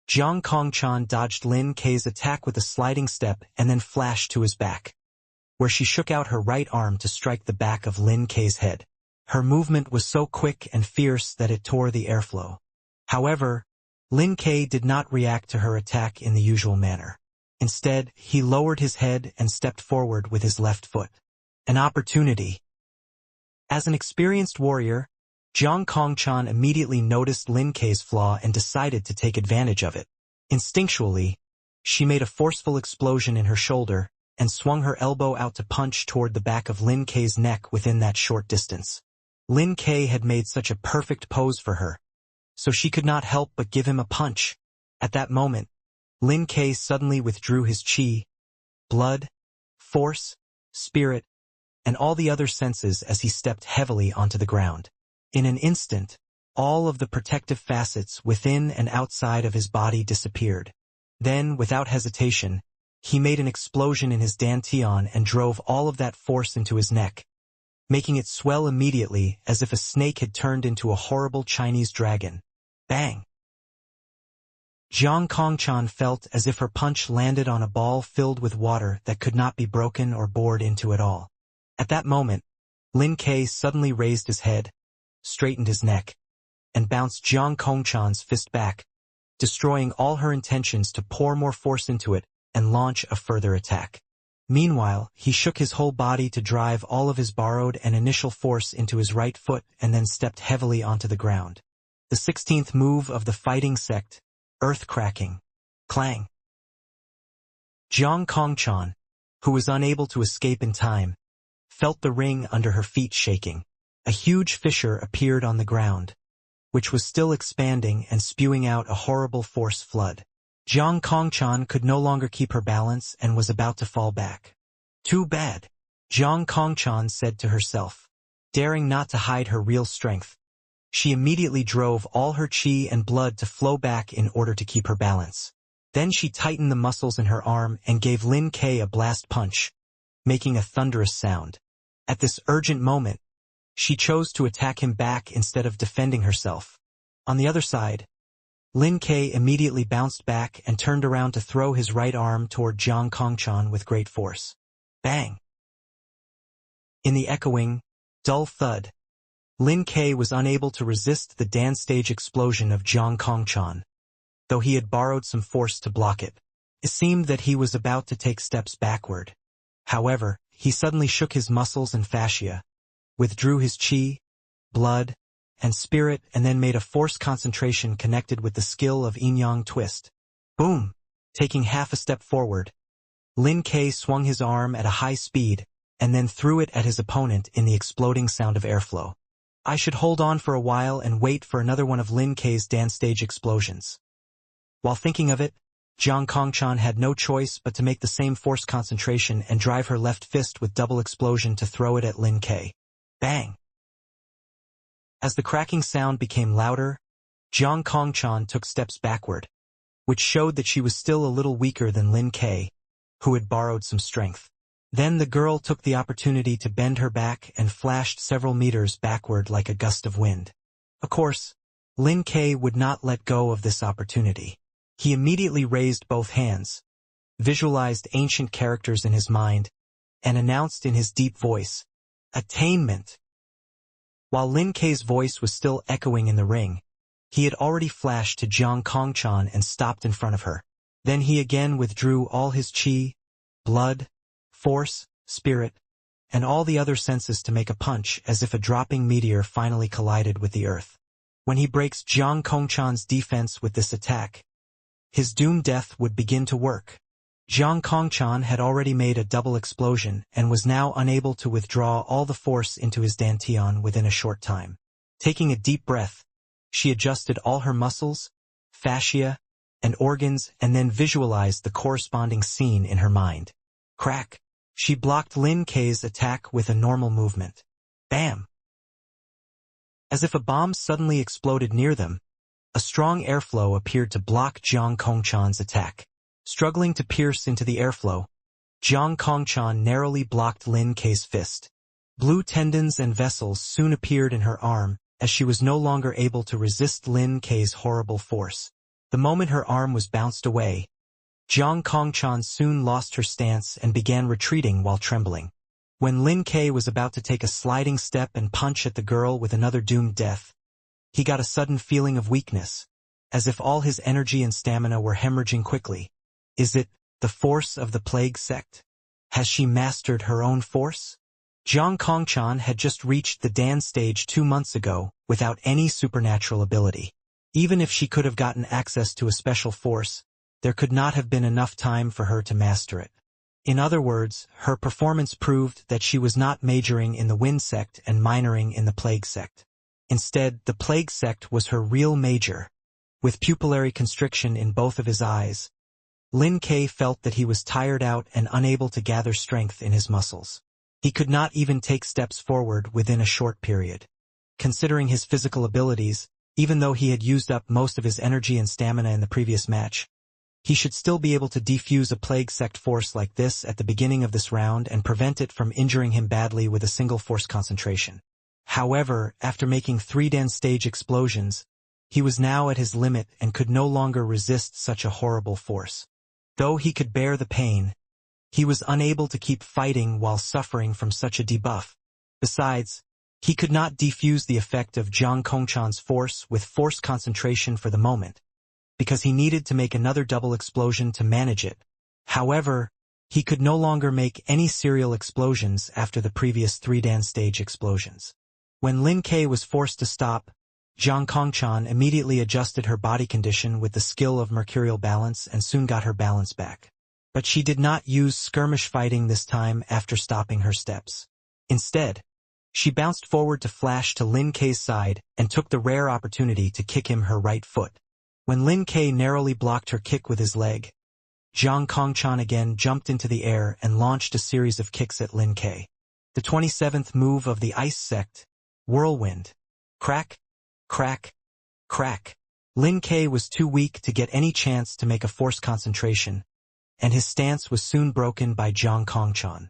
Jiang Kongchan dodged Lin Ke's attack with a sliding step and then flashed to his back, where she shook out her right arm to strike the back of Lin Ke's head. Her movement was so quick and fierce that it tore the airflow. However, Lin Ke did not react to her attack in the usual manner. Instead, he lowered his head and stepped forward with his left foot. An opportunity. As an experienced warrior, Jiang Kongchan immediately noticed Lin Ke's flaw and decided to take advantage of it. Instinctually, she made a forceful explosion in her shoulder and swung her elbow out to punch toward the back of Lin Ke's neck within that short distance. Lin Ke had made such a perfect pose for her, so she could not help but give him a punch. At that moment, Lin Ke suddenly withdrew his chi, blood, force, spirit, and all the other senses as he stepped heavily onto the ground. In an instant, all of the protective facets within and outside of his body disappeared. Then, without hesitation, he made an explosion in his dantian and drove all of that force into his neck, making it swell immediately as if a snake had turned into a horrible Chinese dragon. Bang! Jiang Kongchan felt as if her punch landed on a ball filled with water that could not be broken or bored into at all. At that moment, Lin Ke suddenly raised his head, straightened his neck, and bounced Jiang Kongchan's fist back, destroying all her intentions to pour more force into it and launch a further attack. Meanwhile, he shook his whole body to drive all of his borrowed and initial force into his right foot and then stepped heavily onto the ground. The 16th move of the fighting sect, earth-cracking. Clang. Jiang Kongchan, who was unable to escape in time, felt the ring under her feet shaking. A huge fissure appeared on the ground, which was still expanding and spewing out a horrible force flood. Jiang Kongchan could no longer keep her balance and was about to fall back. Too bad, Jiang Kongchan said to herself, daring not to hide her real strength. She immediately drove all her chi and blood to flow back in order to keep her balance. Then she tightened the muscles in her arm and gave Lin Ke a blast punch, making a thunderous sound. At this urgent moment, she chose to attack him back instead of defending herself. On the other side, Lin Ke immediately bounced back and turned around to throw his right arm toward Jiang Kongchan with great force. Bang! In the echoing, dull thud, Lin Ke was unable to resist the dance stage explosion of Jiang Kongchan, though he had borrowed some force to block it. It seemed that he was about to take steps backward. However, he suddenly shook his muscles and fascia, withdrew his chi, blood, and spirit, and then made a force concentration connected with the skill of yin-yang twist. Boom! Taking half a step forward, Lin Ke swung his arm at a high speed and then threw it at his opponent in the exploding sound of airflow. I should hold on for a while and wait for another one of Lin Ke's dance stage explosions. While thinking of it, Jiang Kongchan had no choice but to make the same force concentration and drive her left fist with double explosion to throw it at Lin Ke. Bang! As the cracking sound became louder, Jiang Kongchan took steps backward, which showed that she was still a little weaker than Lin Ke, who had borrowed some strength. Then the girl took the opportunity to bend her back and flashed several meters backward like a gust of wind. Of course, Lin Ke would not let go of this opportunity. He immediately raised both hands, visualized ancient characters in his mind, and announced in his deep voice, "Attainment!" While Lin Ke's voice was still echoing in the ring, he had already flashed to Jiang Kongchan and stopped in front of her. Then he again withdrew all his chi, blood, force, spirit, and all the other senses to make a punch as if a dropping meteor finally collided with the earth. When he breaks Jiang Kongchan's defense with this attack, his doomed death would begin to work. Jiang Kongchan had already made a double explosion and was now unable to withdraw all the force into his dantian within a short time. Taking a deep breath, she adjusted all her muscles, fascia, and organs and then visualized the corresponding scene in her mind. Crack! She blocked Lin Kei's attack with a normal movement. Bam! As if a bomb suddenly exploded near them, a strong airflow appeared to block Jiang Kongchan's attack. Struggling to pierce into the airflow, Jiang Kongchan narrowly blocked Lin Kei's fist. Blue tendons and vessels soon appeared in her arm, as she was no longer able to resist Lin Kei's horrible force. The moment her arm was bounced away, Jiang Kongchan soon lost her stance and began retreating while trembling. When Lin Kei was about to take a sliding step and punch at the girl with another doomed death, he got a sudden feeling of weakness, as if all his energy and stamina were hemorrhaging quickly. Is it the force of the plague sect? Has she mastered her own force? Jiang Kongchan had just reached the Dan stage 2 months ago without any supernatural ability. Even if she could have gotten access to a special force, there could not have been enough time for her to master it. In other words, her performance proved that she was not majoring in the Wind sect and minoring in the Plague sect. Instead, the Plague sect was her real major. With pupillary constriction in both of his eyes, Lin Kei felt that he was tired out and unable to gather strength in his muscles. He could not even take steps forward within a short period. Considering his physical abilities, even though he had used up most of his energy and stamina in the previous match, he should still be able to defuse a Plague sect force like this at the beginning of this round and prevent it from injuring him badly with a single force concentration. However, after making 3 Dan stage explosions, he was now at his limit and could no longer resist such a horrible force. Though he could bear the pain, he was unable to keep fighting while suffering from such a debuff. Besides, he could not defuse the effect of Jiang Kongchan's force with force concentration for the moment, because he needed to make another double explosion to manage it. However, he could no longer make any serial explosions after the previous 3 Dan stage explosions. When Lin Kei was forced to stop, Jiang Kongchan immediately adjusted her body condition with the skill of mercurial balance and soon got her balance back. But she did not use skirmish fighting this time after stopping her steps. Instead, she bounced forward to flash to Lin Kei's side and took the rare opportunity to kick him her right foot. When Lin Kei narrowly blocked her kick with his leg, Jiang Kongchan again jumped into the air and launched a series of kicks at Lin Kei. The 27th move of the Ice sect, Whirlwind. Crack, crack, crack. Lin Kei was too weak to get any chance to make a force concentration, and his stance was soon broken by Jiang Kongchan.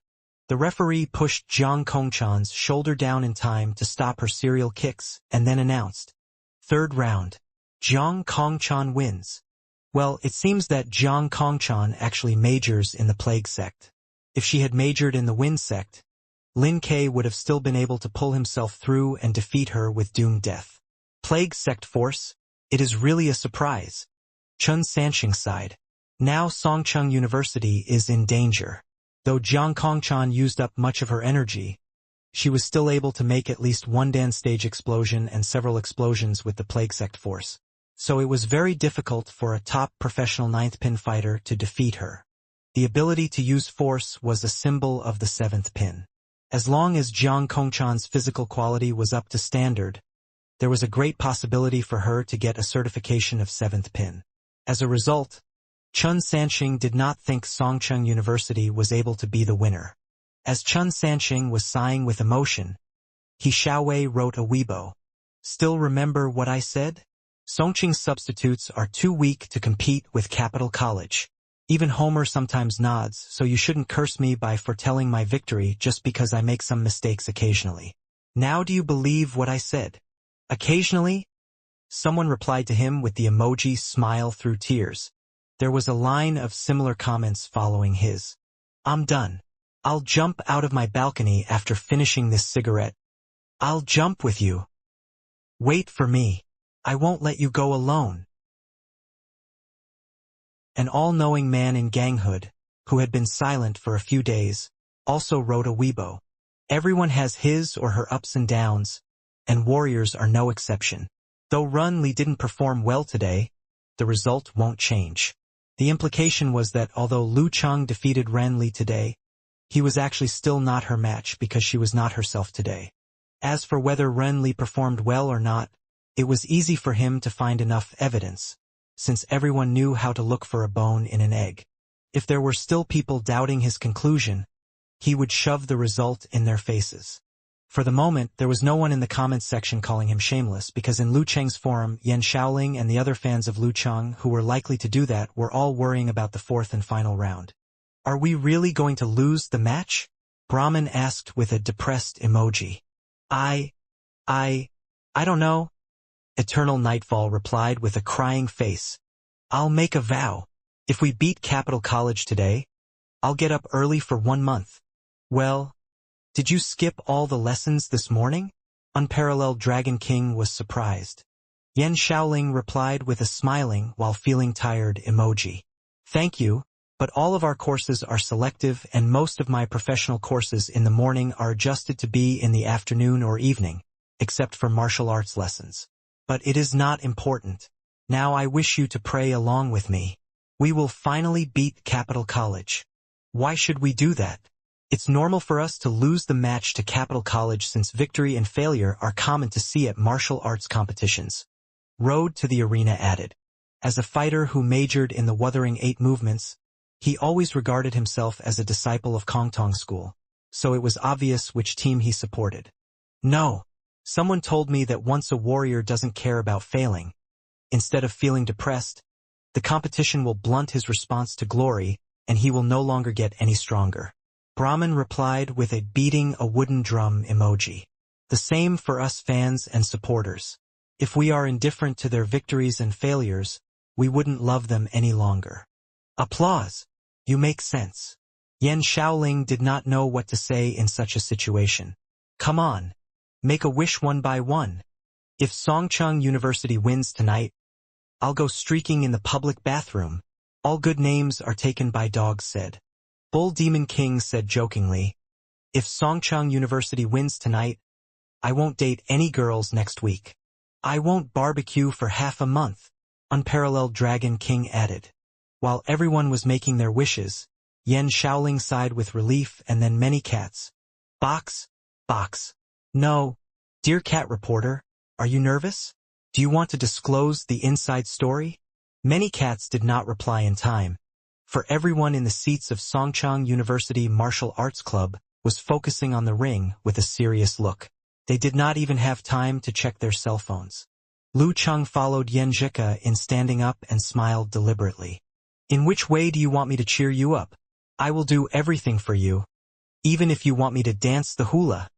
The referee pushed Jiang Kongchan's shoulder down in time to stop her serial kicks and then announced, "Third round. Jiang Kongchan wins." Well, it seems that Jiang Kongchan actually majors in the Plague sect. If she had majored in the Wind sect, Lin Kei would have still been able to pull himself through and defeat her with doomed death. Plague sect force? It is really a surprise. Chun Sanqing sighed. Now Songcheng University is in danger. Though Jiang Kongchan used up much of her energy, she was still able to make at least 1 Dan stage explosion and several explosions with the Plague sect force. So it was very difficult for a top professional 9th pin fighter to defeat her. The ability to use force was a symbol of the 7th pin. As long as Jiang Kongchan's physical quality was up to standard, there was a great possibility for her to get a certification of 7th pin. As a result, Chun Sanqing did not think Songcheng University was able to be the winner. As Chun Sanqing was sighing with emotion, He Xiaowei wrote a Weibo. "Still remember what I said? Songqing's substitutes are too weak to compete with Capital College. Even Homer sometimes nods, so you shouldn't curse me by foretelling my victory just because I make some mistakes occasionally. Now do you believe what I said?" "Occasionally?" Someone replied to him with the emoji smile through tears. There was a line of similar comments following his. "I'm done. I'll jump out of my balcony after finishing this cigarette. I'll jump with you. Wait for me. I won't let you go alone." An all-knowing man in ganghood, who had been silent for a few days, also wrote a Weibo. Everyone has his or her ups and downs, and warriors are no exception. Though Run Li didn't perform well today, the result won't change. The implication was that although Lu Cheng defeated Ren Li today, he was actually still not her match because she was not herself today. As for whether Ren Li performed well or not, it was easy for him to find enough evidence, since everyone knew how to look for a bone in an egg. If there were still people doubting his conclusion, he would shove the result in their faces. For the moment, there was no one in the comments section calling him shameless because in Lu Cheng's forum, Yan Shaoling and the other fans of Lu Cheng who were likely to do that were all worrying about the fourth and final round. Are we really going to lose the match? Brahman asked with a depressed emoji. I don't know. Eternal Nightfall replied with a crying face. I'll make a vow. If we beat Capital College today, I'll get up early for 1 month. Well, did you skip all the lessons this morning? Unparalleled Dragon King was surprised. Yan Shaoling replied with a smiling while feeling tired emoji. Thank you, but all of our courses are selective and most of my professional courses in the morning are adjusted to be in the afternoon or evening, except for martial arts lessons. But it is not important. Now I wish you to pray along with me. We will finally beat Capital College. Why should we do that? It's normal for us to lose the match to Capital College since victory and failure are common to see at martial arts competitions. Road to the Arena added. As a fighter who majored in the Wuthering 8 movements, he always regarded himself as a disciple of Kongtong School, so it was obvious which team he supported. No, someone told me that once a warrior doesn't care about failing, instead of feeling depressed, the competition will blunt his response to glory and he will no longer get any stronger. Brahman replied with a beating a wooden drum emoji. The same for us fans and supporters. If we are indifferent to their victories and failures, we wouldn't love them any longer. Applause. You make sense. Yan Shaoling did not know what to say in such a situation. Come on. Make a wish one by one. If Songcheng University wins tonight, I'll go streaking in the public bathroom. All good names are taken by dogs said. Bull Demon King said jokingly, if Songcheng University wins tonight, I won't date any girls next week. I won't barbecue for half a month, Unparalleled Dragon King added. While everyone was making their wishes, Yan Shaoling sighed with relief and then many cats. Box. No. Dear cat reporter, are you nervous? Do you want to disclose the inside story? Many cats did not reply in time, for everyone in the seats of Songcheng University Martial Arts Club was focusing on the ring with a serious look. They did not even have time to check their cell phones. Lu Cheng followed Yan Zhika in standing up and smiled deliberately. In which way do you want me to cheer you up? I will do everything for you, even if you want me to dance the hula.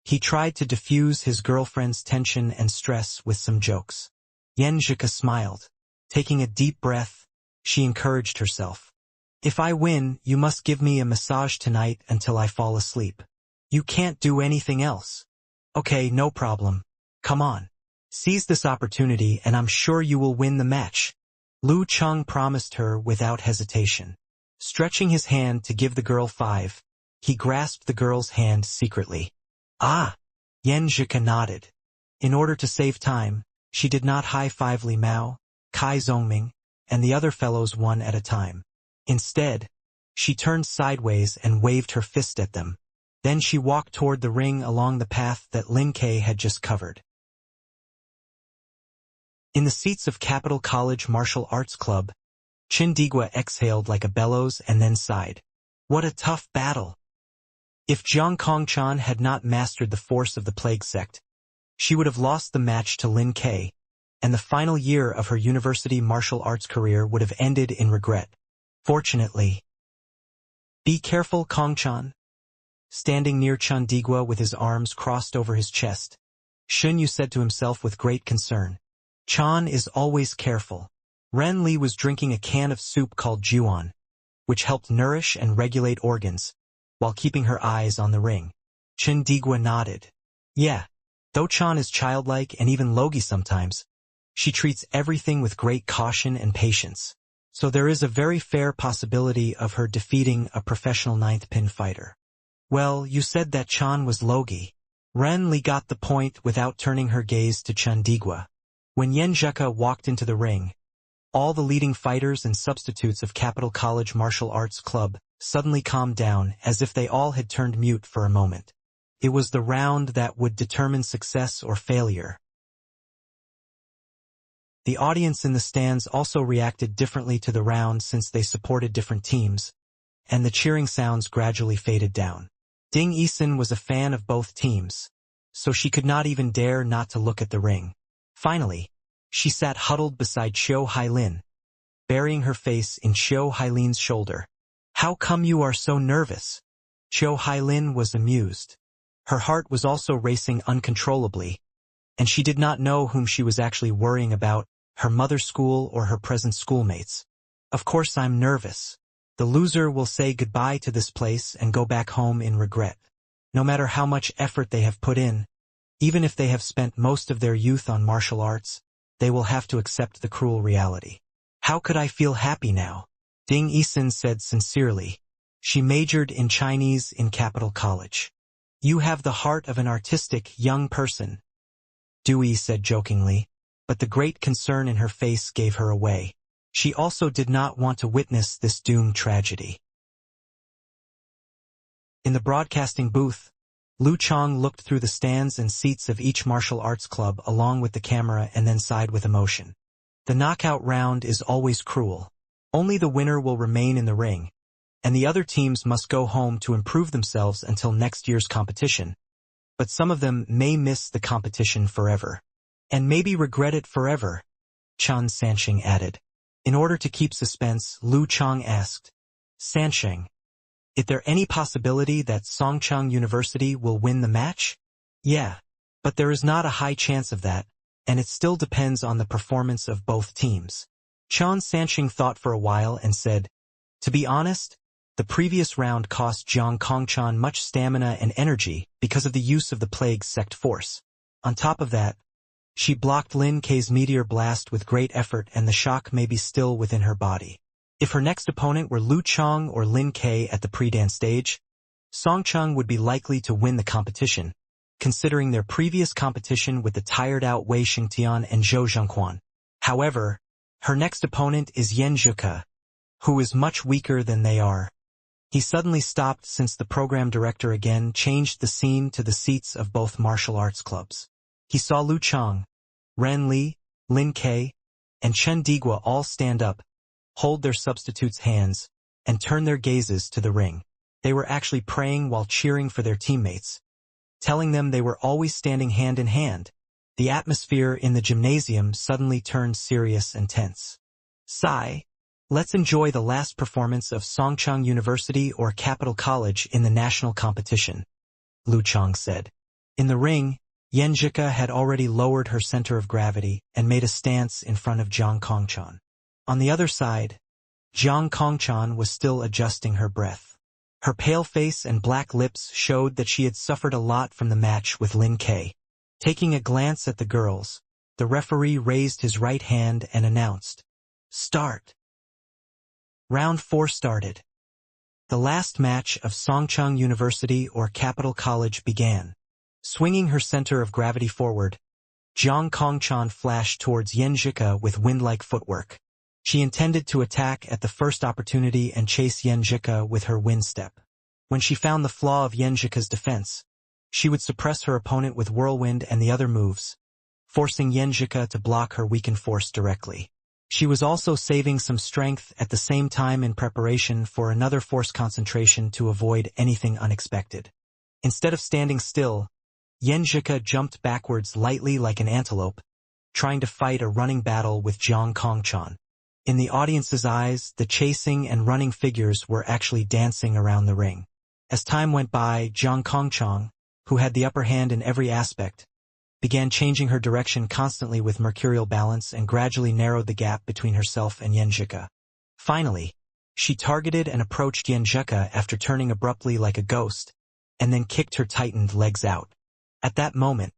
He tried to diffuse his girlfriend's tension and stress with some jokes. Yan Zhika smiled. Taking a deep breath, she encouraged herself. If I win, you must give me a massage tonight until I fall asleep. You can't do anything else. Okay, no problem. Come on. Seize this opportunity and I'm sure you will win the match. Lu Cheng promised her without hesitation. Stretching his hand to give the girl 5, he grasped the girl's hand secretly. Ah! Yan Zhika nodded. In order to save time, she did not high-five Li Mao, Kai Zhongming, and the other fellows one at a time. Instead, she turned sideways and waved her fist at them. Then she walked toward the ring along the path that Lin Kei had just covered. In the seats of Capital College Martial Arts Club, Chin Digua exhaled like a bellows and then sighed. What a tough battle! If Jiang Kongchan had not mastered the force of the plague sect, she would have lost the match to Lin Kei, and the final year of her university martial arts career would have ended in regret. Fortunately. Be careful, Kongchan. Standing near Chandigua with his arms crossed over his chest, Shun Yu said to himself with great concern. Chan is always careful. Ren Li was drinking a can of soup called Juan, which helped nourish and regulate organs, while keeping her eyes on the ring. Chandigua nodded. Yeah, though Chan is childlike and even logy sometimes, she treats everything with great caution and patience. So there is a very fair possibility of her defeating a professional ninth pin fighter. Well, you said that Chan was logy. Ren Li got the point without turning her gaze to Chandigua. When Yan Zheka walked into the ring, all the leading fighters and substitutes of Capital College Martial Arts Club suddenly calmed down as if they all had turned mute for a moment. It was the round that would determine success or failure. The audience in the stands also reacted differently to the round since they supported different teams, and the cheering sounds gradually faded down. Ding Yisun was a fan of both teams, so she could not even dare not to look at the ring. Finally, she sat huddled beside Qiu Hailin, burying her face in Qiu Hailin's shoulder. "How come you are so nervous?" Qiu Hailin was amused. Her heart was also racing uncontrollably, and she did not know whom she was actually worrying about, her mother's school or her present schoolmates. "Of course I'm nervous. The loser will say goodbye to this place and go back home in regret. No matter how much effort they have put in, even if they have spent most of their youth on martial arts, they will have to accept the cruel reality. How could I feel happy now?" Ding Yisun said sincerely. She majored in Chinese in Capital College. "You have the heart of an artistic young person," Dewey said jokingly, but the great concern in her face gave her away. She also did not want to witness this doomed tragedy. In the broadcasting booth, Lu Chong looked through the stands and seats of each martial arts club along with the camera and then sighed with emotion. The knockout round is always cruel. Only the winner will remain in the ring, and the other teams must go home to improve themselves until next year's competition. But some of them may miss the competition forever. And maybe regret it forever, Chan Sansheng added. In order to keep suspense, Lu Chong asked, "Sansheng, is there any possibility that Songcheng University will win the match?" "Yeah, but there is not a high chance of that, and it still depends on the performance of both teams." Chan Sansheng thought for a while and said, "To be honest, the previous round cost Jiang Kongchan much stamina and energy because of the use of the Plague Sect force. On top of that, she blocked Lin Kei's meteor blast with great effort and the shock may be still within her body. If her next opponent were Lu Chong or Lin Kei at the pre-dance stage, Songcheng would be likely to win the competition, considering their previous competition with the tired-out Wei Xingtian and Zhou Zhengquan. However, her next opponent is Yan Zhuke, who is much weaker than they are." He suddenly stopped since the program director again changed the scene to the seats of both martial arts clubs. He saw Lu Chong, Ren Li, Lin Kei, and Chen Digua all stand up, hold their substitutes' hands, and turn their gazes to the ring. They were actually praying while cheering for their teammates, telling them they were always standing hand in hand. The atmosphere in the gymnasium suddenly turned serious and tense. "Sai, let's enjoy the last performance of Songcheng University or Capital College in the national competition," Lu Chong said. In the ring, Yan Zhuke had already lowered her center of gravity and made a stance in front of Jiang Kongchan. On the other side, Jiang Kongchan was still adjusting her breath. Her pale face and black lips showed that she had suffered a lot from the match with Lin Kei. Taking a glance at the girls, the referee raised his right hand and announced, "Start." Round 4 started. The last match of Songcheng University or Capital College began. Swinging her center of gravity forward, Jiang Kongchan flashed towards Yan Zhuke with wind-like footwork. She intended to attack at the first opportunity and chase Yan Zhuke with her wind step. When she found the flaw of Yan Zhuke's defense, she would suppress her opponent with whirlwind and the other moves, forcing Yan Zhuke to block her weakened force directly. She was also saving some strength at the same time in preparation for another force concentration to avoid anything unexpected. Instead of standing still, Yan Zhuke jumped backwards lightly like an antelope, trying to fight a running battle with Jiang Kongchan. In the audience's eyes, the chasing and running figures were actually dancing around the ring. As time went by, Jiang Kongchan, who had the upper hand in every aspect, began changing her direction constantly with mercurial balance and gradually narrowed the gap between herself and Yan Zhuke. Finally, she targeted and approached Yan Zhuke after turning abruptly like a ghost, and then kicked her tightened legs out. At that moment,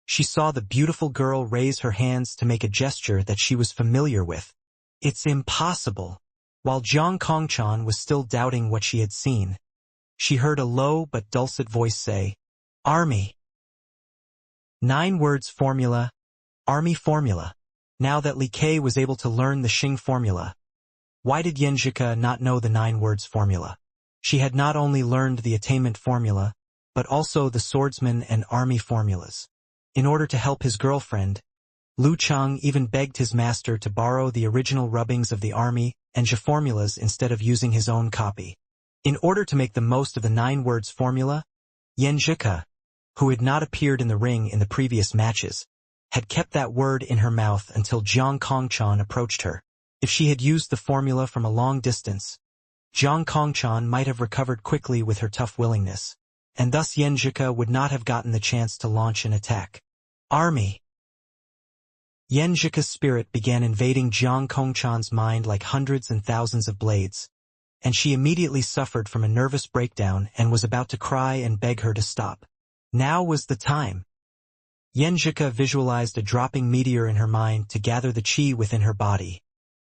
she saw the beautiful girl raise her hands to make a gesture that she was familiar with. "It's impossible." While Jiang Kongchan was still doubting what she had seen, she heard a low but dulcet voice say, "Army." 9 words formula, Army formula. Now that Li Kei was able to learn the Xing formula, why did Yan Zhuke not know the 9 words formula? She had not only learned the attainment formula, but also the swordsman and army formulas. In order to help his girlfriend, Lu Chong even begged his master to borrow the original rubbings of the army and Jia formulas instead of using his own copy. In order to make the most of the 9 words formula, Yan Zhika, who had not appeared in the ring in the previous matches, had kept that word in her mouth until Jiang Kongchan approached her. If she had used the formula from a long distance, Jiang Kongchan might have recovered quickly with her tough willingness, and thus Yan Zhika would not have gotten the chance to launch an attack. Army. Yan Zhika's spirit began invading Jiang Kongchan's mind like hundreds and thousands of blades, and she immediately suffered from a nervous breakdown and was about to cry and beg her to stop. Now was the time. Yan Zhika visualized a dropping meteor in her mind to gather the qi within her body.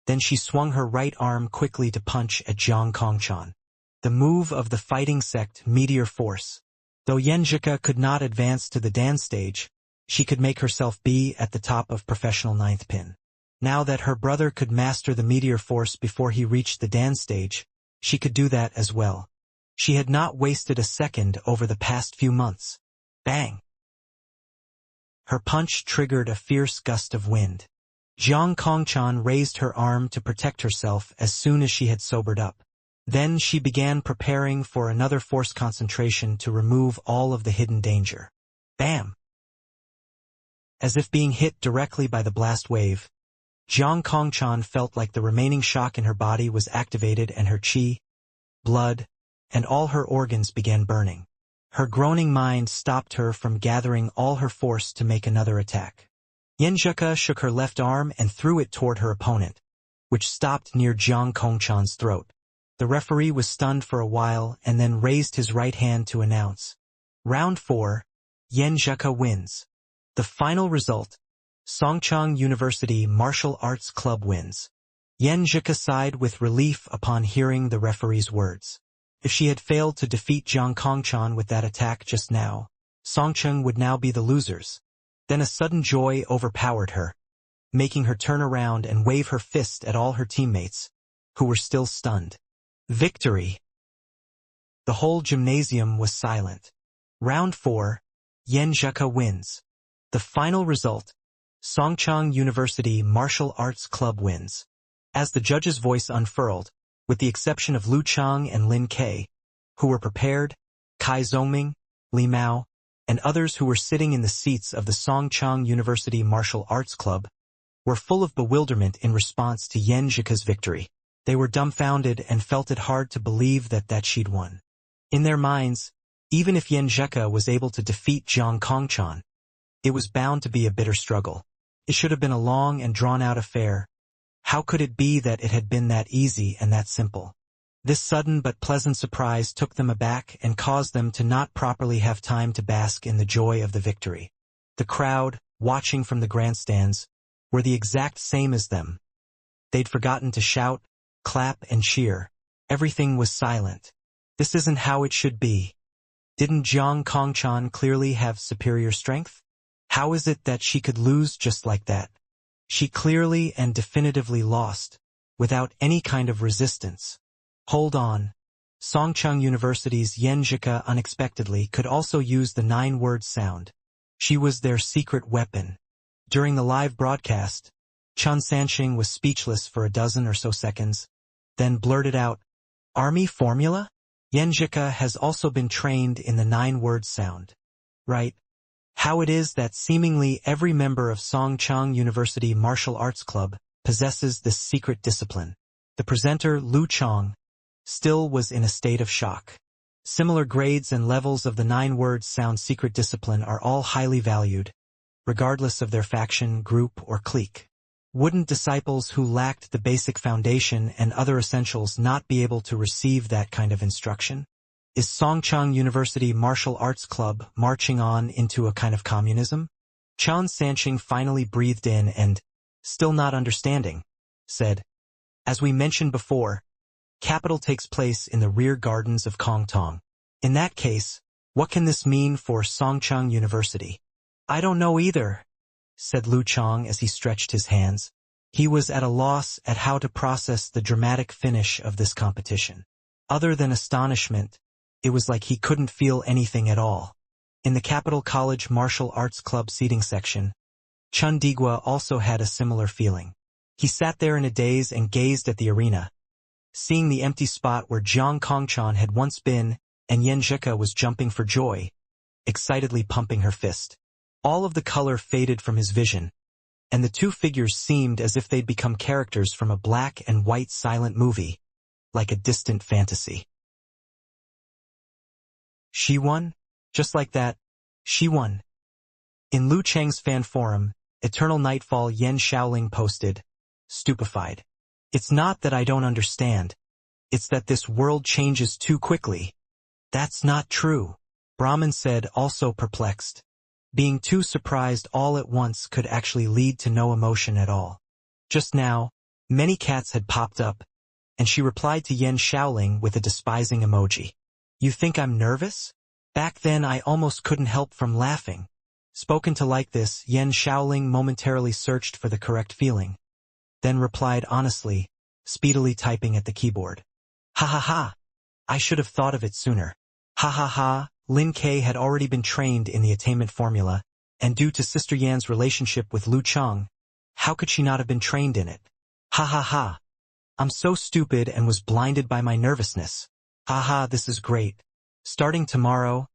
Then she swung her right arm quickly to punch at Jiang Kongchan. The move of the fighting sect Meteor Force. Though Yan Zhika could not advance to the Dan stage, she could make herself be at the top of professional 9th pin. Now that her brother could master the Meteor Force before he reached the Dan stage, she could do that as well. She had not wasted a second over the past few months. Bang! Her punch triggered a fierce gust of wind. Jiang Kongchan raised her arm to protect herself as soon as she had sobered up. Then she began preparing for another force concentration to remove all of the hidden danger. Bam! As if being hit directly by the blast wave, Jiang Kongchan felt like the remaining shock in her body was activated and her qi, blood, and all her organs began burning. Her groaning mind stopped her from gathering all her force to make another attack. Yan Zhika shook her left arm and threw it toward her opponent, which stopped near Jiang Kongchan's throat. The referee was stunned for a while and then raised his right hand to announce. Round 4, Yan Zhika wins. The final result, Songchang University Martial Arts Club wins. Yan Zhika sighed with relief upon hearing the referee's words. If she had failed to defeat Jiang Kongchan with that attack just now, Songchang would now be the losers. Then a sudden joy overpowered her, making her turn around and wave her fist at all her teammates, who were still stunned. Victory! The whole gymnasium was silent. Round 4, Yan Zhika wins. The final result, Songchang University Martial Arts Club wins. As the judge's voice unfurled, with the exception of Lu Chang and Lin Ke, who were prepared, Kai Zongming, Li Mao, and others who were sitting in the seats of the Songchang University Martial Arts Club, were full of bewilderment in response to Yan Zhika's victory. They were dumbfounded and felt it hard to believe that she'd won. In their minds, even if Yan Zhika was able to defeat Jiang Kongchan, it was bound to be a bitter struggle. It should have been a long and drawn-out affair. How could it be that it had been that easy and that simple? This sudden but pleasant surprise took them aback and caused them to not properly have time to bask in the joy of the victory. The crowd, watching from the grandstands, were the exact same as them. They'd forgotten to shout, clap, and cheer. Everything was silent. This isn't how it should be. Didn't Jiang Kongchan clearly have superior strength? How is it that she could lose just like that? She clearly and definitively lost, without any kind of resistance. Hold on. Songchang University's Yan Zhika unexpectedly could also use the 9-word sound. She was their secret weapon. During the live broadcast, Chun Sanxing was speechless for a dozen or so seconds, then blurted out, "Army formula? Yan Zhika has also been trained in the 9-word sound. Right? How it is that seemingly every member of Songchang University Martial Arts Club possesses this secret discipline." The presenter, Lu Chang, still was in a state of shock. Similar grades and levels of the 9-word sound secret discipline are all highly valued, regardless of their faction, group, or clique. Wouldn't disciples who lacked the basic foundation and other essentials not be able to receive that kind of instruction? Is Songchang University Martial Arts Club marching on into a kind of communism? Chun Sanxing finally breathed in and, still not understanding, said, "As we mentioned before, capital takes place in the rear gardens of Kongtong. In that case, what can this mean for Songchang University?" "I don't know either," said Lu Chang as he stretched his hands. He was at a loss at how to process the dramatic finish of this competition. Other than astonishment, it was like he couldn't feel anything at all. In the Capital College Martial Arts Club seating section, Chun Digua also had a similar feeling. He sat there in a daze and gazed at the arena, seeing the empty spot where Jiang Kongchan had once been, and Yan Zhika was jumping for joy, excitedly pumping her fist. All of the color faded from his vision, and the two figures seemed as if they'd become characters from a black and white silent movie, like a distant fantasy. She won? Just like that, she won. In Lu Cheng's fan forum, Eternal Nightfall Yen Xiaoling posted, stupefied. It's not that I don't understand. It's that this world changes too quickly. That's not true. Brahman said, also perplexed. Being too surprised all at once could actually lead to no emotion at all. Just now, many cats had popped up, and she replied to Yen Xiaoling with a despising emoji. You think I'm nervous? Back then I almost couldn't help from laughing. Spoken to like this, Yen Xiaoling momentarily searched for the correct feeling, then replied honestly, speedily typing at the keyboard. Ha ha ha! I should have thought of it sooner. Ha ha ha! Lin Ke had already been trained in the attainment formula, and due to Sister Yan's relationship with Lu Cheng, how could she not have been trained in it? Ha ha ha! I'm so stupid and was blinded by my nervousness. Ha ha, this is great. Starting tomorrow,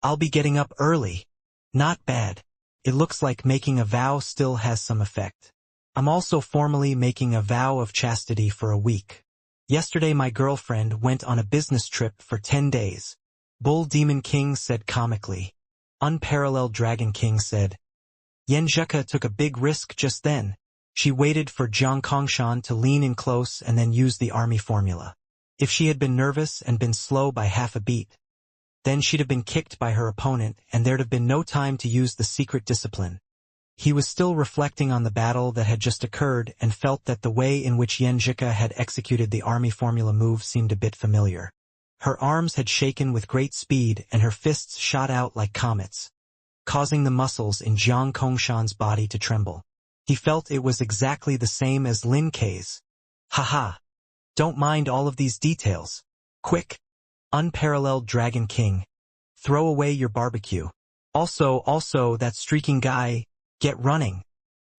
I'll be getting up early. Not bad. It looks like making a vow still has some effect. I'm also formally making a vow of chastity for a week. Yesterday my girlfriend went on a business trip for 10 days. Bull Demon King said comically. Unparalleled Dragon King said. Yen Zhika took a big risk just then. She waited for Jiang Kongshan to lean in close and then use the army formula. If she had been nervous and been slow by half a beat, then she'd have been kicked by her opponent and there'd have been no time to use the secret discipline. He was still reflecting on the battle that had just occurred and felt that the way in which Yen Zhika had executed the army formula move seemed a bit familiar. Her arms had shaken with great speed and her fists shot out like comets, causing the muscles in Jiang Kongshan's body to tremble. He felt it was exactly the same as Lin Ke's. Haha! Don't mind all of these details. Quick! Unparalleled Dragon King. Throw away your barbecue. Also, that streaking guy, get running.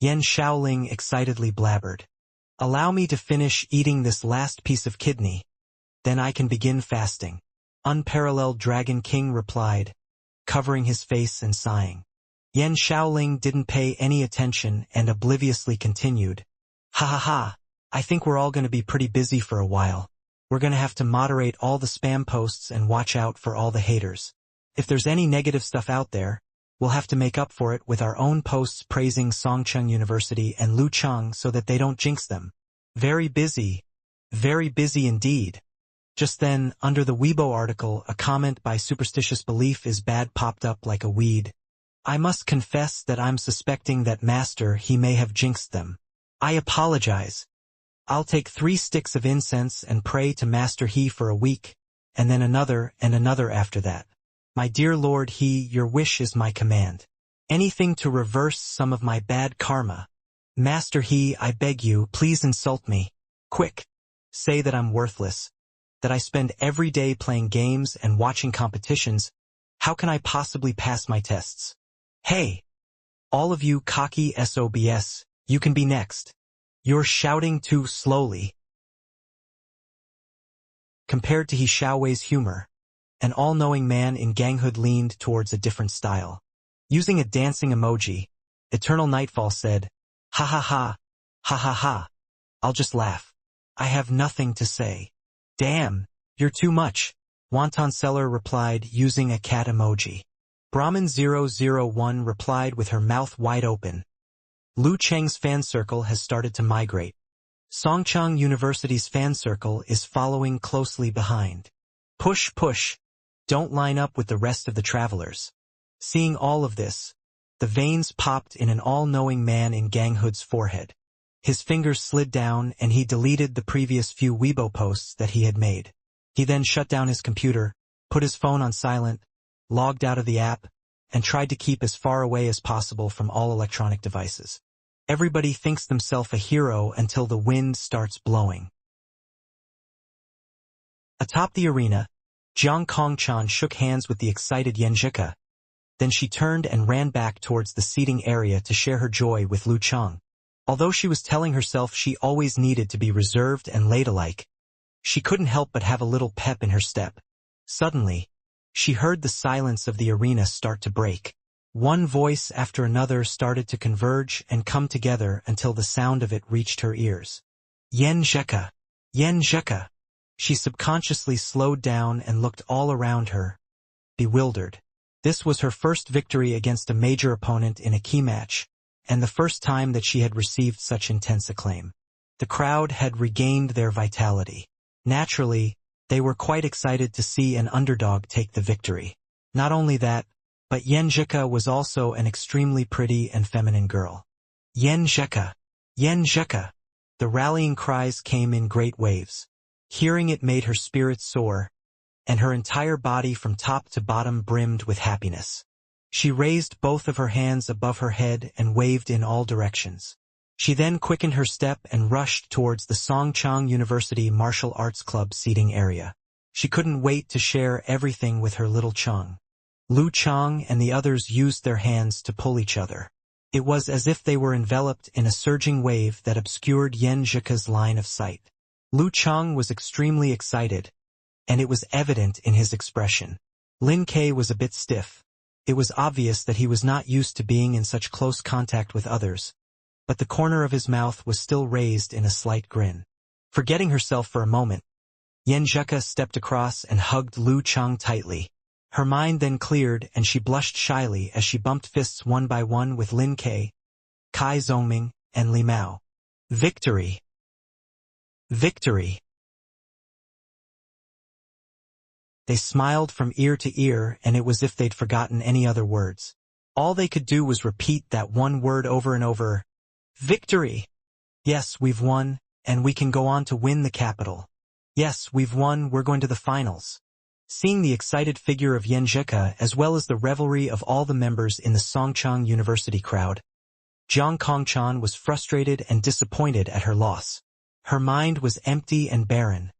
Yen Xiaoling excitedly blabbered. Allow me to finish eating this last piece of kidney. Then I can begin fasting. Unparalleled Dragon King replied, covering his face and sighing. Yen Xiaoling didn't pay any attention and obliviously continued. Ha ha ha, I think we're all going to be pretty busy for a while. We're going to have to moderate all the spam posts and watch out for all the haters. If there's any negative stuff out there, we'll have to make up for it with our own posts praising Songcheng University and Lu Cheng so that they don't jinx them. Very busy indeed. Just then, under the Weibo article, a comment by Superstitious Belief is Bad popped up like a weed. I must confess that I'm suspecting that Master he may have jinxed them. I apologize. I'll take 3 sticks of incense and pray to Master he for a week, and then another and another after that. My dear Lord he, your wish is my command. Anything to reverse some of my bad karma. Master he, I beg you, please insult me. Quick. Say that I'm worthless. That I spend every day playing games and watching competitions. How can I possibly pass my tests? Hey! All of you cocky SOBs, you can be next. You're shouting too slowly. Compared to He Xiaowei's humor, an all-knowing man in ganghood leaned towards a different style. Using a dancing emoji, Eternal Nightfall said, ha ha ha, ha ha ha. I'll just laugh. I have nothing to say. Damn, you're too much, Wonton Seller replied using a cat emoji. Brahmin001 replied with her mouth wide open. Lu Cheng's fan circle has started to migrate. Songcheng University's fan circle is following closely behind. Push, push. Don't line up with the rest of the travelers. Seeing all of this, the veins popped in an all-knowing man in Ganghood's forehead. His fingers slid down and he deleted the previous few Weibo posts that he had made. He then shut down his computer, put his phone on silent, logged out of the app, and tried to keep as far away as possible from all electronic devices. Everybody thinks themselves a hero until the wind starts blowing. Atop the arena, Jiang Kongchan shook hands with the excited Yen Zhika. Then she turned and ran back towards the seating area to share her joy with Lu Cheng. Although she was telling herself she always needed to be reserved and ladylike, She couldn't help but have a little pep in her step. Suddenly, she heard the silence of the arena start to break. One voice after another started to converge and come together until the sound of it reached her ears. Yen Zheka! Yen Zheka! She subconsciously slowed down and looked all around her, bewildered. This was her first victory against a major opponent in a key match, and the first time that she had received such intense acclaim. The crowd had regained their vitality. Naturally, they were quite excited to see an underdog take the victory. Not only that, but Yen Zheka was also an extremely pretty and feminine girl. Yen Zheka! Yen Zheka! The rallying cries came in great waves. Hearing it made her spirits soar, and her entire body from top to bottom brimmed with happiness. She raised both of her hands above her head and waved in all directions. She then quickened her step and rushed towards the Songchang University Martial Arts Club seating area. She couldn't wait to share everything with her little Chang. Lu Chang and the others used their hands to pull each other. It was as if they were enveloped in a surging wave that obscured Yen Zheka's line of sight. Lu Chang was extremely excited, and it was evident in his expression. Lin Ke was a bit stiff. It was obvious that he was not used to being in such close contact with others, but the corner of his mouth was still raised in a slight grin. Forgetting herself for a moment, Yen Zheka stepped across and hugged Lu Chang tightly. Her mind then cleared and she blushed shyly as she bumped fists one by one with Lin Ke, Kai Zhongming, and Li Mao. Victory! Victory! They smiled from ear to ear, and it was as if they'd forgotten any other words. All they could do was repeat that one word over and over. Victory! Yes, we've won, and we can go on to win the capital. Yes, we've won, we're going to the finals. Seeing the excited figure of Yen Zheka as well as the revelry of all the members in the Songchang University crowd, Jiang Kongchan was frustrated and disappointed at her loss. Her mind was empty and barren,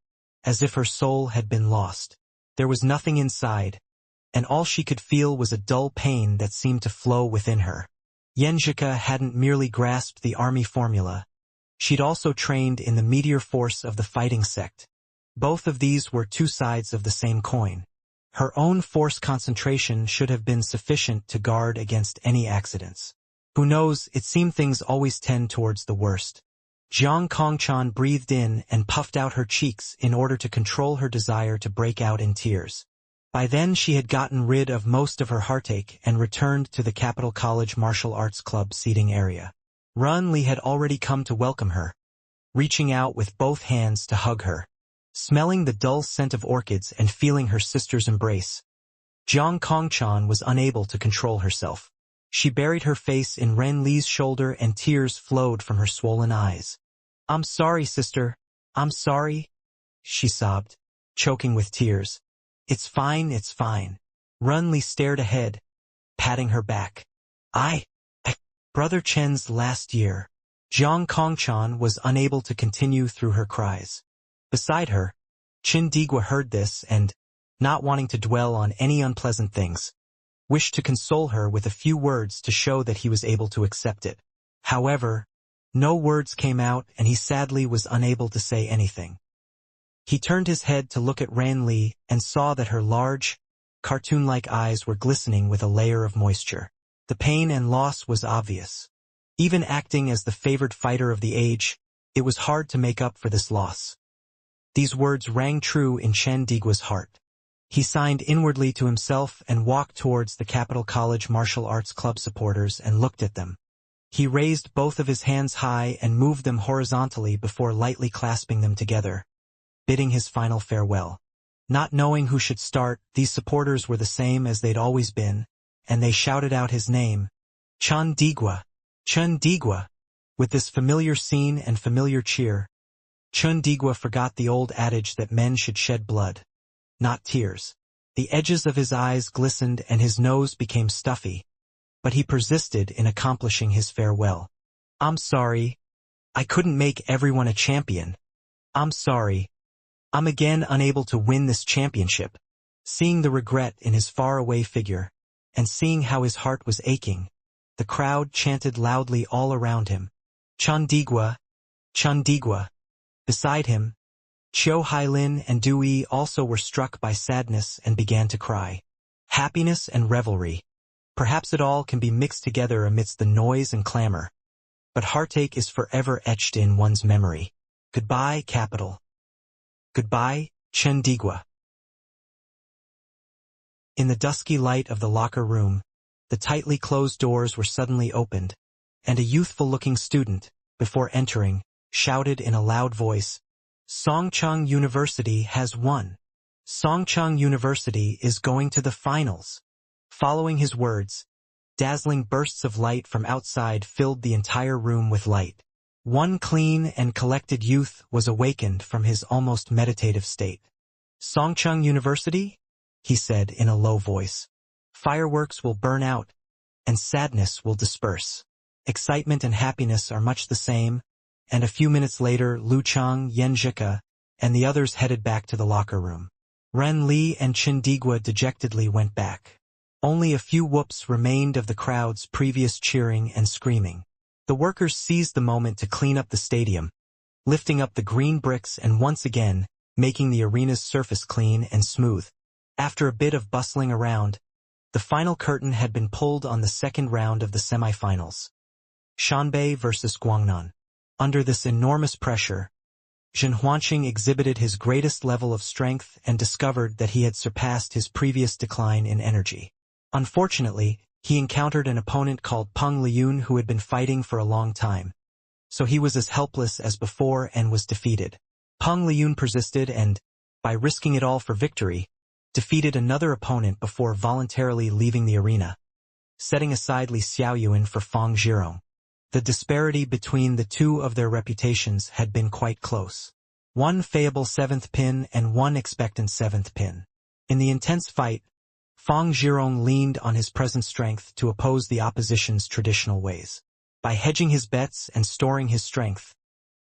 as if her soul had been lost. There was nothing inside, and all she could feel was a dull pain that seemed to flow within her. Yen Zheka hadn't merely grasped the army formula. She'd also trained in the meteor force of the fighting sect. Both of these were two sides of the same coin. Her own force concentration should have been sufficient to guard against any accidents. Who knows, it seemed things always tend towards the worst. Jiang Kongchan breathed in and puffed out her cheeks in order to control her desire to break out in tears. By then she had gotten rid of most of her heartache and returned to the Capital College Martial Arts Club seating area. Run Li had already come to welcome her, reaching out with both hands to hug her. Smelling the dull scent of orchids and feeling her sister's embrace, Jiang Kongchan was unable to control herself. She buried her face in Ren Li's shoulder and tears flowed from her swollen eyes. I'm sorry, sister. I'm sorry, she sobbed, choking with tears. It's fine, it's fine. Ren Li stared ahead, patting her back. Brother Chen's last year. Jiang Kongchan was unable to continue through her cries. Beside her, Qin Digua heard this and, not wanting to dwell on any unpleasant things, wished to console her with a few words to show that he was able to accept it. However, no words came out and he sadly was unable to say anything. He turned his head to look at Ran Li and saw that her large, cartoon-like eyes were glistening with a layer of moisture. The pain and loss was obvious. Even acting as the favored fighter of the age, it was hard to make up for this loss. These words rang true in Chen Digua's heart. He signed inwardly to himself and walked towards the Capital College Martial Arts Club supporters and looked at them. He raised both of his hands high and moved them horizontally before lightly clasping them together, bidding his final farewell. Not knowing who should start, these supporters were the same as they'd always been, and they shouted out his name, Chen Digua, Chen Digua. With this familiar scene and familiar cheer, Chen Digua forgot the old adage that men should shed blood, not tears. The edges of his eyes glistened and his nose became stuffy, but he persisted in accomplishing his farewell. I'm sorry. I couldn't make everyone a champion. I'm sorry. I'm again unable to win this championship. Seeing the regret in his faraway figure, and seeing how his heart was aching, the crowd chanted loudly all around him. Chen Digua, Chen Digua. Beside him, Chiu Hailin and Dewey also were struck by sadness and began to cry. Happiness and revelry. Perhaps it all can be mixed together amidst the noise and clamor. But heartache is forever etched in one's memory. Goodbye, capital. Goodbye, Chendigua. In the dusky light of the locker room, the tightly closed doors were suddenly opened, and a youthful-looking student, before entering, shouted in a loud voice, "Songcheng University has won. Songcheng University is going to the finals." Following his words, dazzling bursts of light from outside filled the entire room with light. One clean and collected youth was awakened from his almost meditative state. "Songcheng University?" he said in a low voice. "Fireworks will burn out, and sadness will disperse. Excitement and happiness are much the same," and a few minutes later Luchang, Yenjika, and the others headed back to the locker room. Ren Li and Chindigua dejectedly went back. Only a few whoops remained of the crowd's previous cheering and screaming. The workers seized the moment to clean up the stadium, lifting up the green bricks and once again making the arena's surface clean and smooth. After a bit of bustling around, the final curtain had been pulled on the second round of the semifinals. Shanbei versus Guangnan. Under this enormous pressure, Zhen Huanqing exhibited his greatest level of strength and discovered that he had surpassed his previous decline in energy. Unfortunately, he encountered an opponent called Peng Liyun who had been fighting for a long time, so he was as helpless as before and was defeated. Peng Liyun persisted and, by risking it all for victory, defeated another opponent before voluntarily leaving the arena, setting aside Li Xiaoyuan for Fang Zhirong. The disparity between the two of their reputations had been quite close. One fayable seventh pin and one expectant seventh pin. In the intense fight, Fang Zhirong leaned on his present strength to oppose the opposition's traditional ways. By hedging his bets and storing his strength,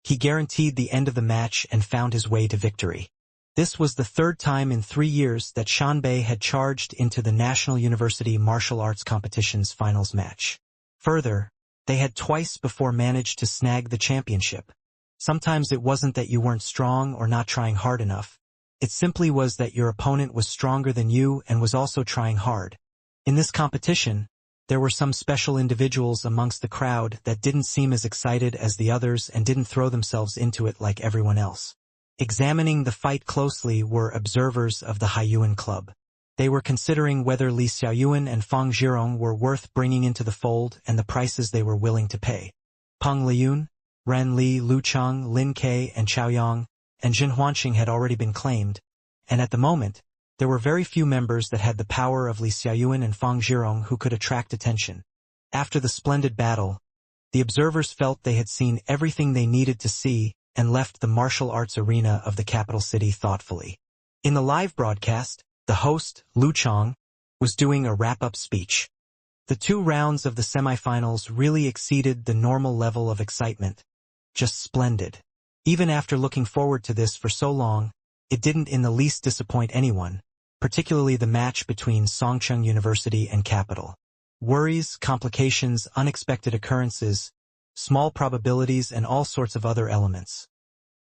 he guaranteed the end of the match and found his way to victory. This was the third time in 3 years that Shanbei had charged into the National University Martial Arts Competition's finals match. Further, they had twice before managed to snag the championship. Sometimes it wasn't that you weren't strong or not trying hard enough. It simply was that your opponent was stronger than you and was also trying hard. In this competition, there were some special individuals amongst the crowd that didn't seem as excited as the others and didn't throw themselves into it like everyone else. Examining the fight closely were observers of the Haiyuan Club. They were considering whether Li Xiaoyuan and Fang Zhirong were worth bringing into the fold and the prices they were willing to pay. Peng Liyun, Ren Li, Lu Chang, Lin Ke, and Chaoyang, and Zhen Huanqing had already been claimed, and at the moment, there were very few members that had the power of Li Xiaoyuan and Fang Zhirong who could attract attention. After the splendid battle, the observers felt they had seen everything they needed to see and left the martial arts arena of the capital city thoughtfully. In the live broadcast, the host, Lu Chang, was doing a wrap-up speech. The 2 rounds of the semifinals really exceeded the normal level of excitement. Just splendid. Even after looking forward to this for so long, it didn't in the least disappoint anyone, particularly the match between Songcheng University and Capital. Worries, complications, unexpected occurrences, small probabilities, and all sorts of other elements.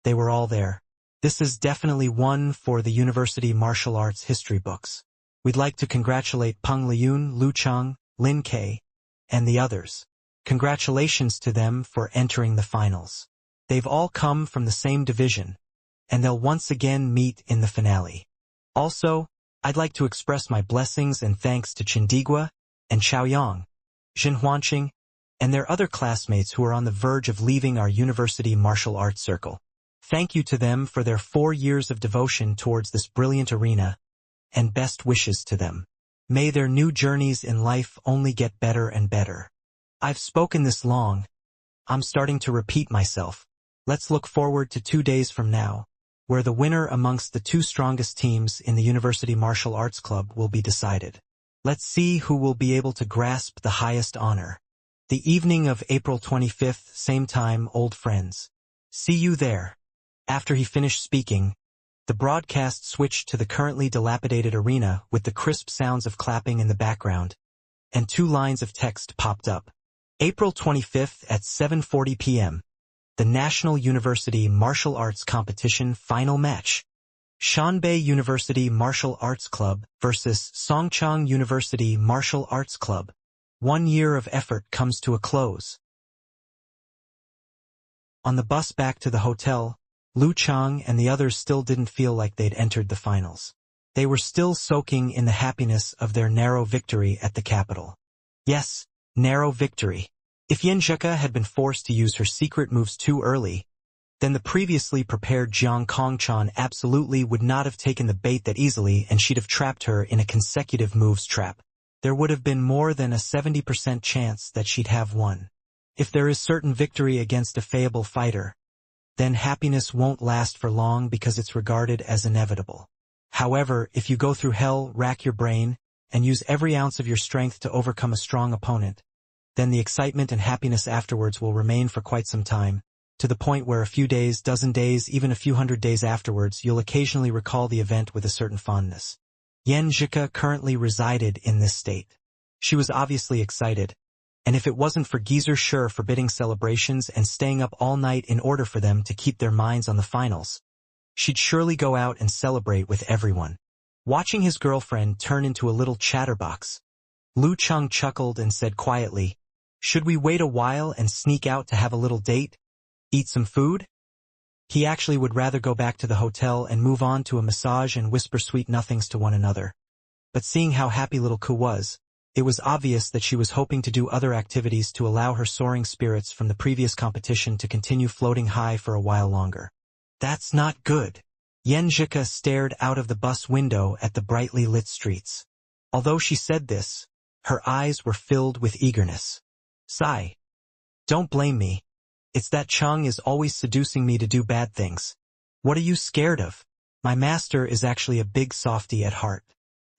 They were all there. This is definitely one for the university martial arts history books. We'd like to congratulate Peng Liyun, Lu Chang, Lin Ke, and the others. Congratulations to them for entering the finals. They've all come from the same division, and they'll once again meet in the finale. Also, I'd like to express my blessings and thanks to Chindigua and Chaoyang, Zhen Huanqing, and their other classmates who are on the verge of leaving our university martial arts circle. Thank you to them for their 4 years of devotion towards this brilliant arena, and best wishes to them. May their new journeys in life only get better and better. I've spoken this long. I'm starting to repeat myself. Let's look forward to 2 days from now, where the winner amongst the 2 strongest teams in the University Martial Arts Club will be decided. Let's see who will be able to grasp the highest honor. The evening of April 25th, same time, old friends. See you there. After he finished speaking, the broadcast switched to the currently dilapidated arena with the crisp sounds of clapping in the background, and 2 lines of text popped up. April 25th at 7:40 p.m. the National University Martial Arts Competition final match. Shanbei University Martial Arts Club versus Songchang University Martial Arts Club. 1 year of effort comes to a close. On the bus back to the hotel, Lu Chang and the others still didn't feel like they'd entered the finals. They were still soaking in the happiness of their narrow victory at the capital. Yes, narrow victory. If Yen Zheke had been forced to use her secret moves too early, then the previously prepared Jiang Kongchan absolutely would not have taken the bait that easily, and she'd have trapped her in a consecutive moves trap. There would have been more than a 70% chance that she'd have won. If there is certain victory against a fallible fighter, then happiness won't last for long because it's regarded as inevitable. However, if you go through hell, rack your brain, and use every ounce of your strength to overcome a strong opponent, then the excitement and happiness afterwards will remain for quite some time, to the point where a few days, dozen days, even a few hundred days afterwards, you'll occasionally recall the event with a certain fondness. Yen Zheke currently resided in this state. She was obviously excited, and if it wasn't for Geezer Sure forbidding celebrations and staying up all night in order for them to keep their minds on the finals, she'd surely go out and celebrate with everyone. Watching his girlfriend turn into a little chatterbox, Lu Chang chuckled and said quietly, "Should we wait a while and sneak out to have a little date? Eat some food?" He actually would rather go back to the hotel and move on to a massage and whisper sweet nothings to one another. But seeing how happy little Ku was, it was obvious that she was hoping to do other activities to allow her soaring spirits from the previous competition to continue floating high for a while longer. That's not good. Yen Zheke stared out of the bus window at the brightly lit streets. Although she said this, her eyes were filled with eagerness. Sigh. Don't blame me. It's that Chung is always seducing me to do bad things. What are you scared of? My master is actually a big softy at heart.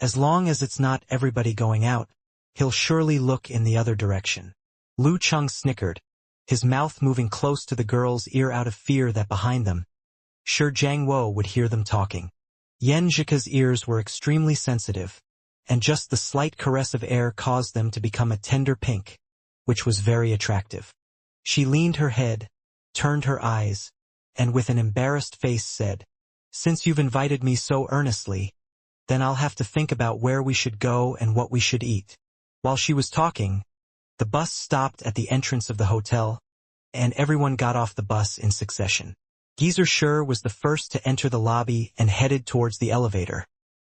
As long as it's not everybody going out, he'll surely look in the other direction. Lu Chang snickered, his mouth moving close to the girl's ear out of fear that behind them, sure Jiang Wo would hear them talking. Yen Zheke's ears were extremely sensitive, and just the slight caress of air caused them to become a tender pink, which was very attractive. She leaned her head, turned her eyes, and with an embarrassed face said, "Since you've invited me so earnestly, then I'll have to think about where we should go and what we should eat." While she was talking, the bus stopped at the entrance of the hotel, and everyone got off the bus in succession. Geezer Sure was the first to enter the lobby and headed towards the elevator,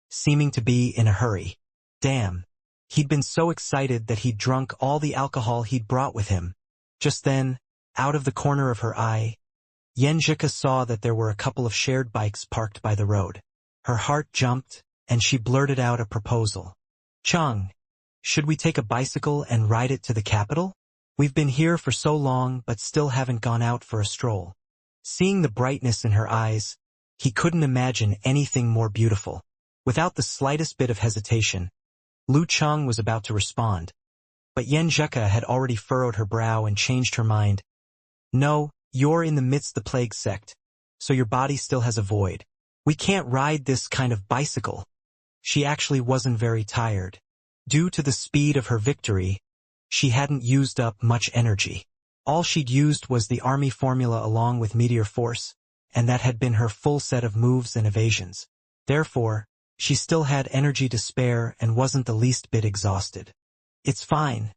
seeming to be in a hurry. Damn. He'd been so excited that he'd drunk all the alcohol he'd brought with him. Just then, out of the corner of her eye, Yen Zheke saw that there were a couple of shared bikes parked by the road. Her heart jumped, and she blurted out a proposal. "Chung, should we take a bicycle and ride it to the capital? We've been here for so long but still haven't gone out for a stroll." Seeing the brightness in her eyes, he couldn't imagine anything more beautiful. Without the slightest bit of hesitation, Lu Chang was about to respond, but Yen Zheke had already furrowed her brow and changed her mind. "No, you're in the midst of the plague sect, so your body still has a void. We can't ride this kind of bicycle." She actually wasn't very tired. Due to the speed of her victory, she hadn't used up much energy. All she'd used was the army formula along with meteor force, and that had been her full set of moves and evasions. Therefore, she still had energy to spare and wasn't the least bit exhausted. "It's fine.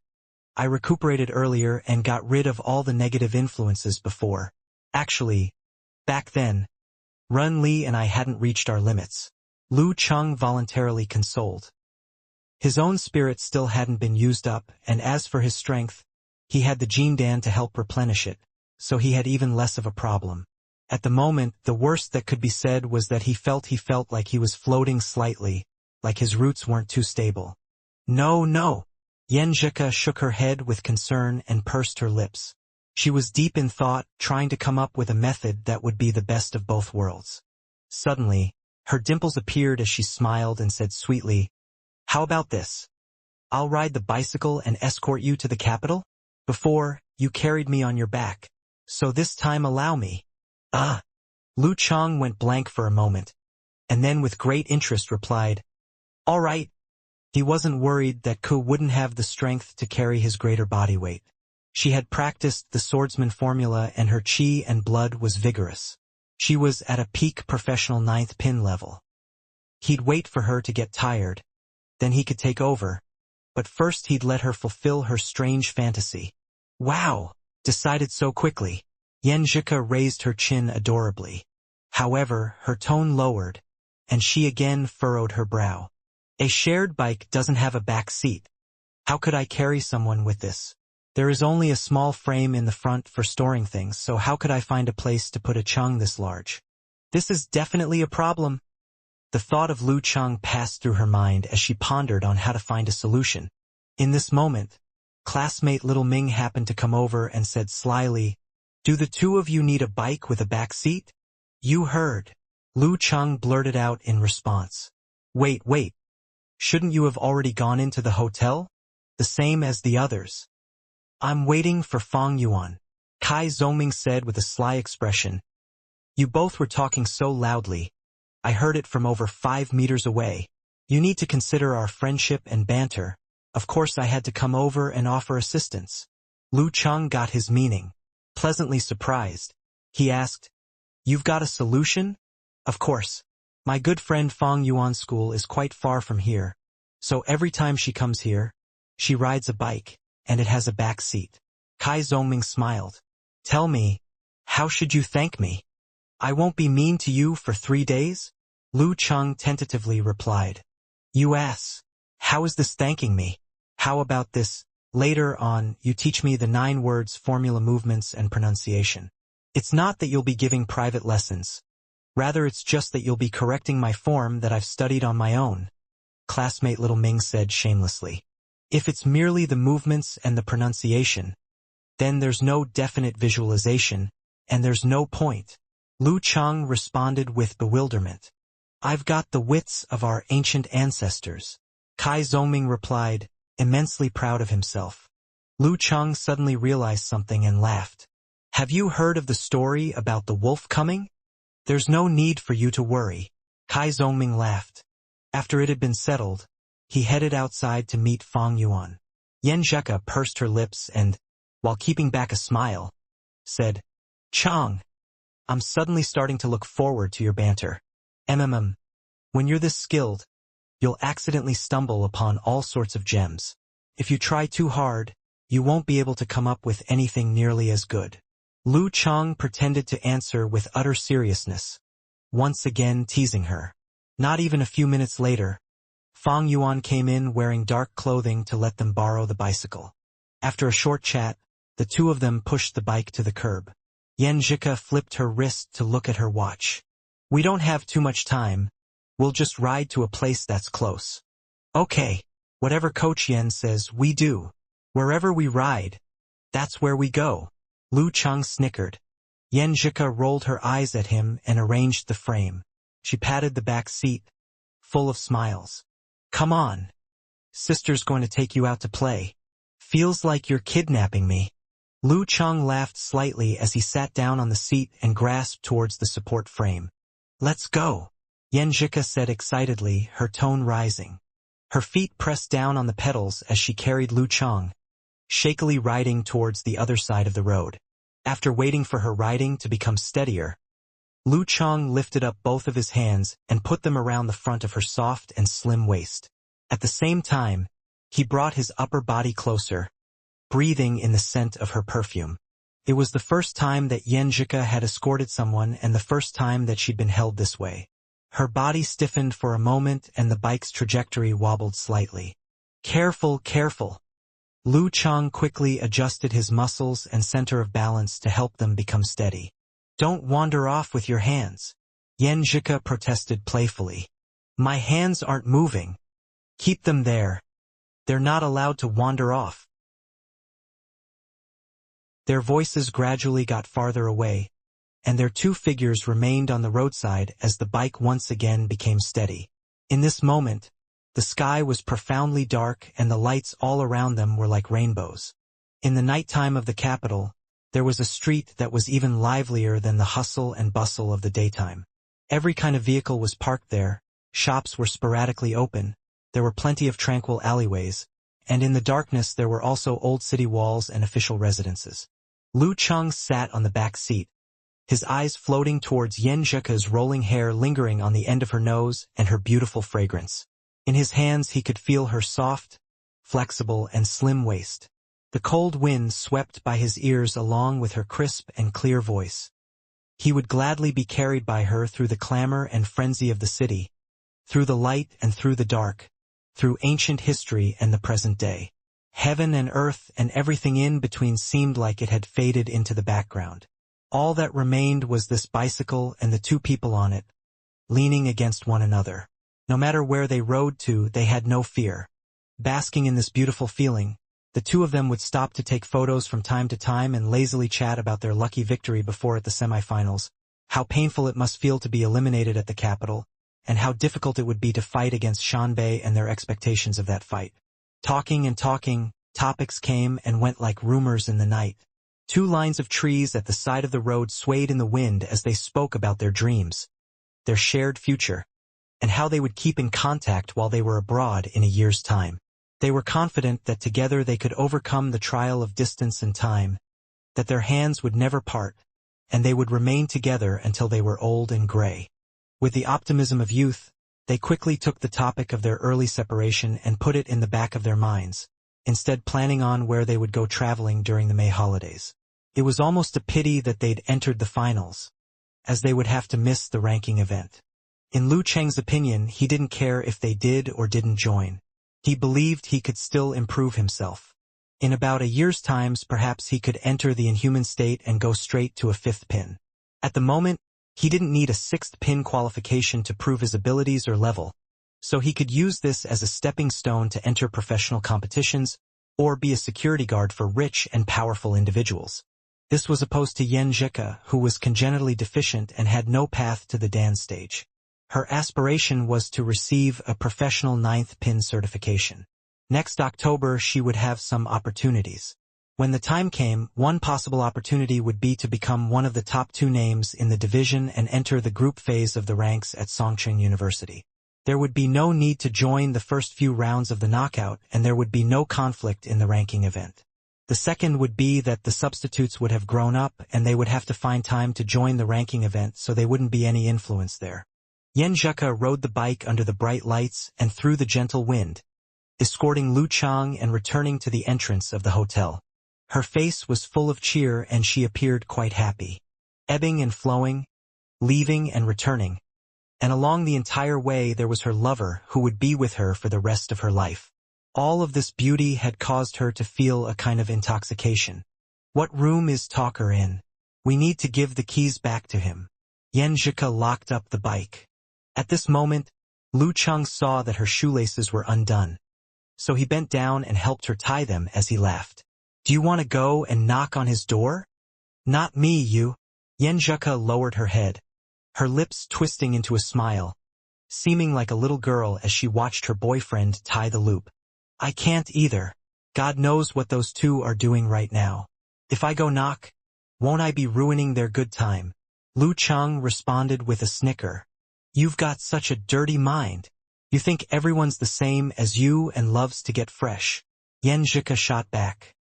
I recuperated earlier and got rid of all the negative influences before. Actually, back then, Run Li and I hadn't reached our limits." Lu Chang voluntarily consoled. His own spirit still hadn't been used up, and as for his strength, he had the Jin Dan to help replenish it, so he had even less of a problem. At the moment, the worst that could be said was that he felt like he was floating slightly, like his roots weren't too stable. No. Yen Zheke shook her head with concern and pursed her lips. She was deep in thought, trying to come up with a method that would be the best of both worlds. Suddenly, her dimples appeared as she smiled and said sweetly, "How about this? I'll ride the bicycle and escort you to the capital? Before, you carried me on your back, so this time allow me." Lu Chang went blank for a moment, and then with great interest replied, "All right." He wasn't worried that Ku wouldn't have the strength to carry his greater body weight. She had practiced the swordsman formula and her chi and blood was vigorous. She was at a peak professional 9th pin level. He'd wait for her to get tired, then he could take over, but first he'd let her fulfill her strange fantasy. Wow! Decided so quickly. Yenjika raised her chin adorably. However, her tone lowered, and she again furrowed her brow. A shared bike doesn't have a back seat. How could I carry someone with this? There is only a small frame in the front for storing things, so how could I find a place to put a chung this large? This is definitely a problem. The thought of Lu Chung passed through her mind as she pondered on how to find a solution. In this moment, classmate Little Ming happened to come over and said slyly, "Do the two of you need a bike with a back seat?" "You heard," Lu Chung blurted out in response. Wait. Shouldn't you have already gone into the hotel? The same as the others." "I'm waiting for Fang Yuan," Kai Zongming said with a sly expression. "You both were talking so loudly. I heard it from over 5 meters away. You need to consider our friendship and banter. Of course I had to come over and offer assistance." Lu Chung got his meaning. Pleasantly surprised, he asked, "You've got a solution?" "Of course. My good friend Fang Yuan's school is quite far from here, so every time she comes here, she rides a bike, and it has a back seat." Kai Zongming smiled. "Tell me, how should you thank me?" "I won't be mean to you for 3 days?" Lu Chung tentatively replied. "You ass. How is this thanking me? How about this? Later on, you teach me the 9 words, formula, movements, and pronunciation. It's not that you'll be giving private lessons. Rather, it's just that you'll be correcting my form that I've studied on my own," classmate Little Ming said shamelessly. "If it's merely the movements and the pronunciation, then there's no definite visualization, and there's no point." Lu Chung responded with bewilderment. "I've got the wits of our ancient ancestors," Kai Zongming replied, immensely proud of himself. Lu Chung suddenly realized something and laughed. "Have you heard of the story about the wolf coming? There's no need for you to worry." Kai Zongming laughed. After it had been settled, he headed outside to meet Fang Yuan. Yenjika pursed her lips and, while keeping back a smile, said, "Chang, I'm suddenly starting to look forward to your banter. When you're this skilled, you'll accidentally stumble upon all sorts of gems. If you try too hard, you won't be able to come up with anything nearly as good." Lu Chang pretended to answer with utter seriousness, once again teasing her. Not even a few minutes later, Fang Yuan came in wearing dark clothing to let them borrow the bicycle. After a short chat, the two of them pushed the bike to the curb. Yenjika flipped her wrist to look at her watch. "We don't have too much time. We'll just ride to a place that's close." "Okay, whatever Coach Yen says, we do. Wherever we ride, that's where we go." Lu Chung snickered. Yenjika rolled her eyes at him and arranged the frame. She patted the back seat, full of smiles. "Come on. Sister's going to take you out to play. Feels like you're kidnapping me." Lu Chung laughed slightly as he sat down on the seat and grasped towards the support frame. "Let's go," Yenjika said excitedly, her tone rising. Her feet pressed down on the pedals as she carried Lu Chung, shakily riding towards the other side of the road. After waiting for her riding to become steadier, Lu Chung lifted up both of his hands and put them around the front of her soft and slim waist. At the same time, he brought his upper body closer, breathing in the scent of her perfume. It was the first time that Yenjika had escorted someone and the first time that she'd been held this way. Her body stiffened for a moment and the bike's trajectory wobbled slightly. "Careful, careful." Lu Chung quickly adjusted his muscles and center of balance to help them become steady. "Don't wander off with your hands," Yenjika protested playfully. "My hands aren't moving. Keep them there. They're not allowed to wander off." Their voices gradually got farther away, and their two figures remained on the roadside as the bike once again became steady. In this moment, the sky was profoundly dark and the lights all around them were like rainbows. In the nighttime of the capital, there was a street that was even livelier than the hustle and bustle of the daytime. Every kind of vehicle was parked there, shops were sporadically open, there were plenty of tranquil alleyways, and in the darkness there were also old city walls and official residences. Lu Cheng sat on the back seat, his eyes floating towards Yen Zheka's rolling hair lingering on the end of her nose and her beautiful fragrance. In his hands he could feel her soft, flexible, and slim waist. The cold wind swept by his ears along with her crisp and clear voice. He would gladly be carried by her through the clamor and frenzy of the city, through the light and through the dark, through ancient history and the present day. Heaven and earth and everything in between seemed like it had faded into the background. All that remained was this bicycle and the two people on it, leaning against one another. No matter where they rode to, they had no fear. Basking in this beautiful feeling, the two of them would stop to take photos from time to time and lazily chat about their lucky victory before at the semifinals, how painful it must feel to be eliminated at the capital, and how difficult it would be to fight against Shanbei and their expectations of that fight. Talking and talking, topics came and went like rumors in the night. 2 lines of trees at the side of the road swayed in the wind as they spoke about their dreams, their shared future, and how they would keep in contact while they were abroad in a year's time. They were confident that together they could overcome the trial of distance and time, that their hands would never part, and they would remain together until they were old and gray. With the optimism of youth, they quickly took the topic of their early separation and put it in the back of their minds, instead planning on where they would go traveling during the May holidays. It was almost a pity that they'd entered the finals, as they would have to miss the ranking event. In Lu Cheng's opinion, he didn't care if they did or didn't join. He believed he could still improve himself. In about a year's time, perhaps he could enter the inhuman state and go straight to a 5th pin. At the moment, he didn't need a 6th pin qualification to prove his abilities or level, so he could use this as a stepping stone to enter professional competitions or be a security guard for rich and powerful individuals. This was opposed to Yen Zheka, who was congenitally deficient and had no path to the Dan stage. Her aspiration was to receive a professional 9th pin certification. Next October she would have some opportunities. When the time came, one possible opportunity would be to become one of the top 2 names in the division and enter the group phase of the ranks at Songcheng University. There would be no need to join the first few rounds of the knockout, and there would be no conflict in the ranking event. The second would be that the substitutes would have grown up and they would have to find time to join the ranking event, so there wouldn't be any influence there. Yen Zheka rode the bike under the bright lights and through the gentle wind, escorting Lu Chang and returning to the entrance of the hotel. Her face was full of cheer and she appeared quite happy. Ebbing and flowing, leaving and returning. And along the entire way there was her lover who would be with her for the rest of her life. All of this beauty had caused her to feel a kind of intoxication. What room is Talker in? We need to give the keys back to him. Yen Zheka locked up the bike. At this moment, Lu Cheng saw that her shoelaces were undone. So he bent down and helped her tie them as he laughed. Do you want to go and knock on his door? Not me, you. Yen Zheka lowered her head, her lips twisting into a smile, seeming like a little girl as she watched her boyfriend tie the loop. I can't either. God knows what those two are doing right now. If I go knock, won't I be ruining their good time? Lu Cheng responded with a snicker. You've got such a dirty mind. You think everyone's the same as you and loves to get fresh. Yen Zheka shot back.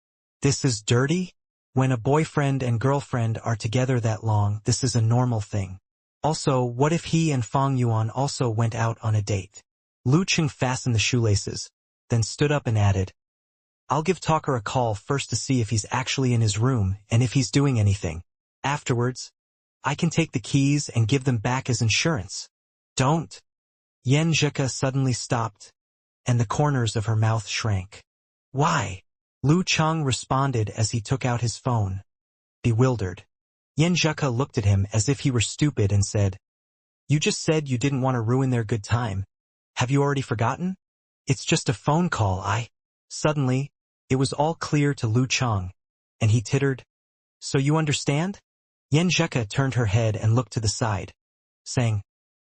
This is dirty? When a boyfriend and girlfriend are together that long, this is a normal thing. Also, what if he and Fang Yuan also went out on a date? Lu Cheng fastened the shoelaces, then stood up and added, I'll give Talker a call first to see if he's actually in his room and if he's doing anything. Afterwards, I can take the keys and give them back as insurance. Don't. Yen Zheka suddenly stopped, and the corners of her mouth shrank. Why? Lu Cheng responded as he took out his phone, bewildered. Yen Zheka looked at him as if he were stupid and said, You just said you didn't want to ruin their good time. Have you already forgotten? It's just a phone call, Suddenly, it was all clear to Lu Cheng, and he tittered. So you understand? Yen Zheka turned her head and looked to the side, saying,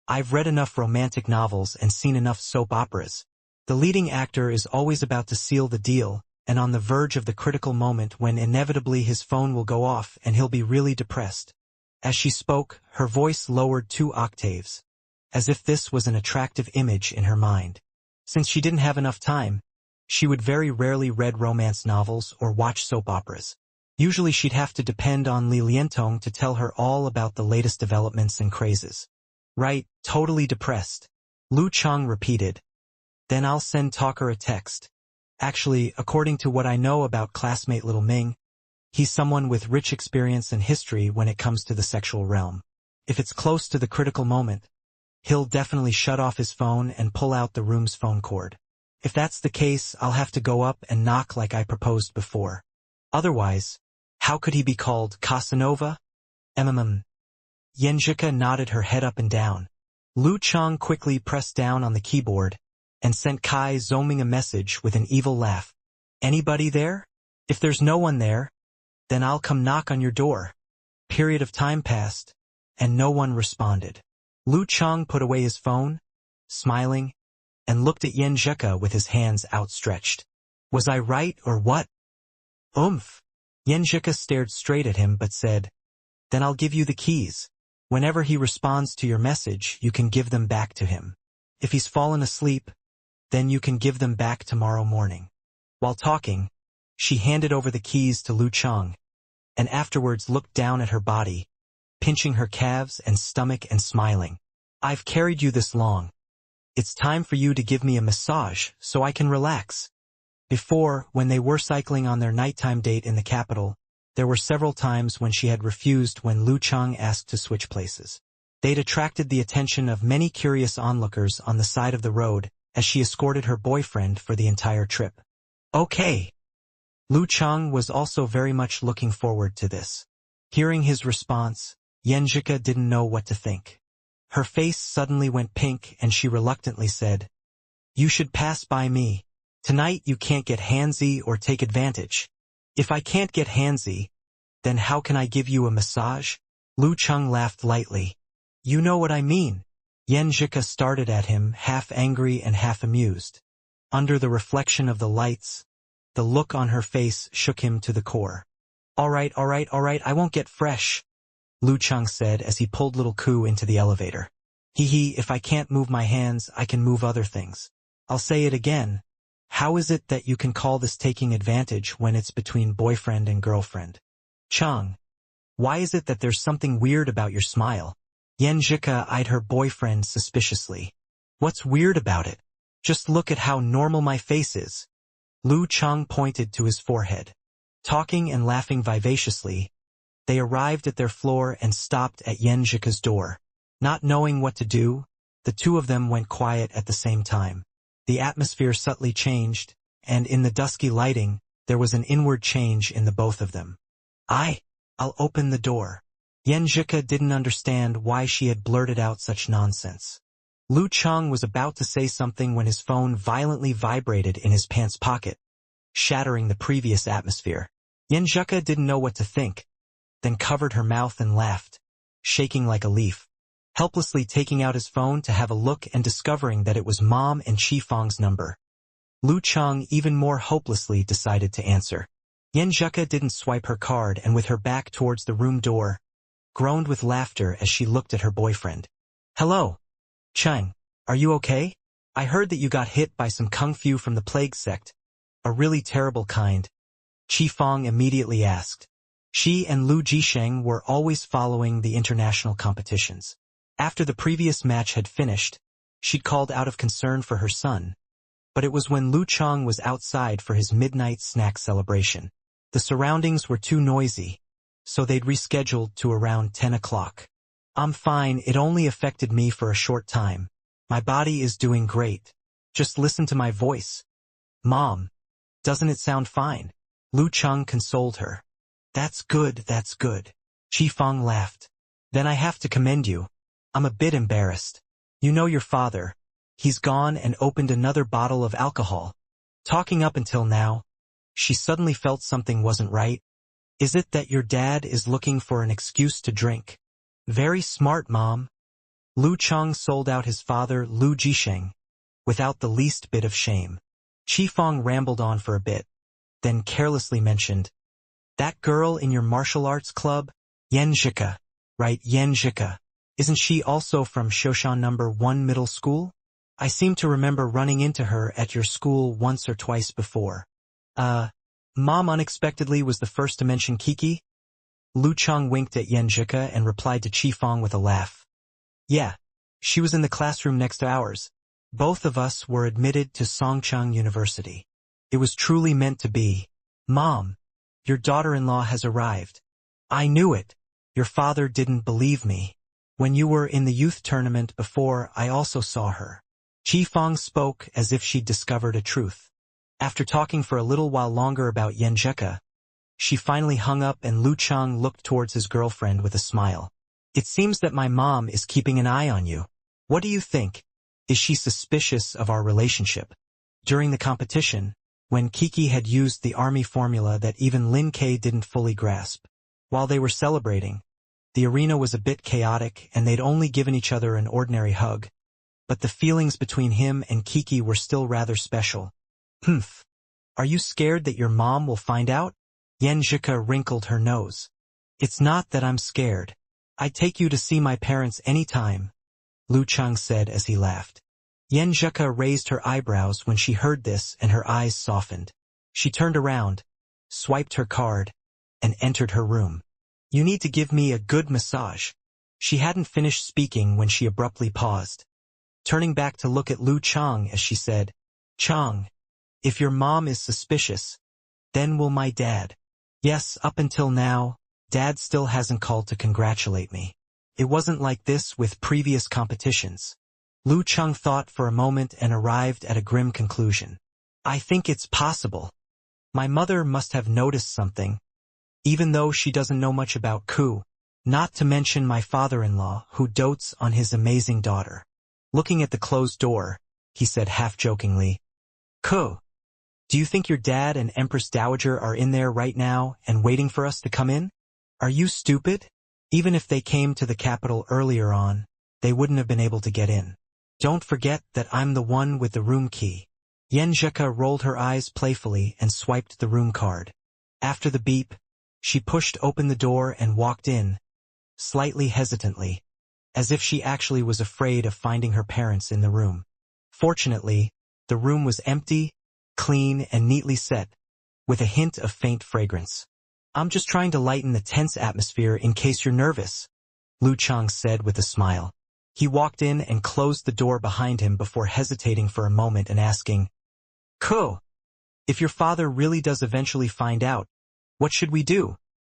I've read enough romantic novels and seen enough soap operas. The leading actor is always about to seal the deal, and on the verge of the critical moment when inevitably his phone will go off and he'll be really depressed. As she spoke, her voice lowered 2 octaves, as if this was an attractive image in her mind. Since she didn't have enough time, She would very rarely read romance novels or watch soap operas. Usually she'd have to depend on Li Liantong to tell her all about the latest developments and crazes. Right, totally depressed. Lu Chang repeated. Then I'll send Talker a text. Actually, according to what I know about classmate Little Ming, he's someone with rich experience and history when it comes to the sexual realm. If it's close to the critical moment, he'll definitely shut off his phone and pull out the room's phone cord. If that's the case, I'll have to go up and knock like I proposed before. Otherwise, how could he be called Casanova? Yenjika nodded her head up and down. Lu Chang quickly pressed down on the keyboard and sent Kai Zoming a message with an evil laugh. Anybody there? If there's no one there, then I'll come knock on your door. Period of time passed, and no one responded. Lu Chang put away his phone, smiling, and looked at Yenjika with his hands outstretched. Was I right or what? Oomph! Yenjika stared straight at him but said, Then I'll give you the keys. Whenever he responds to your message, you can give them back to him. If he's fallen asleep, then you can give them back tomorrow morning. While talking, she handed over the keys to Lu Chang, and afterwards looked down at her body, pinching her calves and stomach and smiling. I've carried you this long. It's time for you to give me a massage so I can relax. Before, when they were cycling on their nighttime date in the capital, there were several times when she had refused when Lu Chang asked to switch places. They'd attracted the attention of many curious onlookers on the side of the road as she escorted her boyfriend for the entire trip. Okay. Lu Chang was also very much looking forward to this. Hearing his response, Yenjika didn't know what to think. Her face suddenly went pink and she reluctantly said, You should pass by me. Tonight you can't get handsy or take advantage. If I can't get handsy, then how can I give you a massage? Lu Chang laughed lightly. You know what I mean. Yenjika started at him, half angry and half amused. Under the reflection of the lights, the look on her face shook him to the core. All right, I won't get fresh, Lu Chang said as he pulled little Ku into the elevator. If I can't move my hands, I can move other things. I'll say it again. How is it that you can call this taking advantage when it's between boyfriend and girlfriend? Chang, why is it that there's something weird about your smile? Yenjika eyed her boyfriend suspiciously. What's weird about it? Just look at how normal my face is. Lu Chang pointed to his forehead. Talking and laughing vivaciously, they arrived at their floor and stopped at Yenjika's door. Not knowing what to do, the two of them went quiet at the same time. The atmosphere subtly changed, and in the dusky lighting, there was an inward change in the both of them. I'll open the door. Yenjika didn't understand why she had blurted out such nonsense. Lu Chang was about to say something when his phone violently vibrated in his pants pocket, shattering the previous atmosphere. Yenjika didn't know what to think, then covered her mouth and laughed, shaking like a leaf. Helplessly taking out his phone to have a look and discovering that it was Mom and Chi Fong's number. Lu Chang even more hopelessly decided to answer. Yenjika didn't swipe her card and with her back towards the room door, groaned with laughter as she looked at her boyfriend. Hello. Chang, are you okay? I heard that you got hit by some kung fu from the plague sect. A really terrible kind. Chi Fong immediately asked. She and Lu Jisheng were always following the international competitions. After the previous match had finished, she'd called out of concern for her son. But it was when Lu Chang was outside for his midnight snack celebration. The surroundings were too noisy, so they'd rescheduled to around 10 o'clock. I'm fine, it only affected me for a short time. My body is doing great. Just listen to my voice. Mom, doesn't it sound fine? Lu Chang consoled her. That's good. Chi Fong laughed. Then I have to commend you. I'm a bit embarrassed. You know your father. He's gone and opened another bottle of alcohol. Talking up until now, she suddenly felt something wasn't right. Is it that your dad is looking for an excuse to drink? Very smart, Mom. Lu Chang sold out his father, Lu Jisheng, without the least bit of shame. Chi Fong rambled on for a bit, then carelessly mentioned, That girl in your martial arts club? Yenjika. Right, Yenjika. Isn't she also from Shoshan No. 1 middle school? I seem to remember running into her at your school once or twice before. Mom unexpectedly was the first to mention Kiki? Lu Cheng winked at Yan Zhika and replied to Qi Fang with a laugh. Yeah, she was in the classroom next to ours. Both of us were admitted to Songcheng University. It was truly meant to be. Mom, your daughter-in-law has arrived. I knew it. Your father didn't believe me. When you were in the youth tournament before, I also saw her. Qi Fang spoke as if she'd discovered a truth. After talking for a little while longer about Yan Zhika, she finally hung up and Lu Cheng looked towards his girlfriend with a smile. It seems that my mom is keeping an eye on you. What do you think? Is she suspicious of our relationship? During the competition, when Kiki had used the army formula that even Lin Ke didn't fully grasp, while they were celebrating, the arena was a bit chaotic and they'd only given each other an ordinary hug. But the feelings between him and Kiki were still rather special. Humph. Are you scared that your mom will find out? Yan Zhika wrinkled her nose. It's not that I'm scared. I'd take you to see my parents any time, Lu Cheng said as he laughed. Yan Zhika raised her eyebrows when she heard this and her eyes softened. She turned around, swiped her card, and entered her room. You need to give me a good massage. She hadn't finished speaking when she abruptly paused. Turning back to look at Lu Cheng as she said, Cheng, if your mom is suspicious, then will my dad? Yes, up until now, Dad still hasn't called to congratulate me. It wasn't like this with previous competitions. Lu Cheng thought for a moment and arrived at a grim conclusion. I think it's possible. My mother must have noticed something, even though she doesn't know much about Ku, not to mention my father-in-law who dotes on his amazing daughter. Looking at the closed door, he said half-jokingly, Ku, do you think your dad and Empress Dowager are in there right now and waiting for us to come in? Are you stupid? Even if they came to the capital earlier on, they wouldn't have been able to get in. Don't forget that I'm the one with the room key. Yan Zhika rolled her eyes playfully and swiped the room card. After the beep, she pushed open the door and walked in, slightly hesitantly, as if she actually was afraid of finding her parents in the room. Fortunately, the room was empty, clean, and neatly set, with a hint of faint fragrance. I'm just trying to lighten the tense atmosphere in case you're nervous, Lu Cheng said with a smile. He walked in and closed the door behind him before hesitating for a moment and asking, Ku, if your father really does eventually find out, what should we do?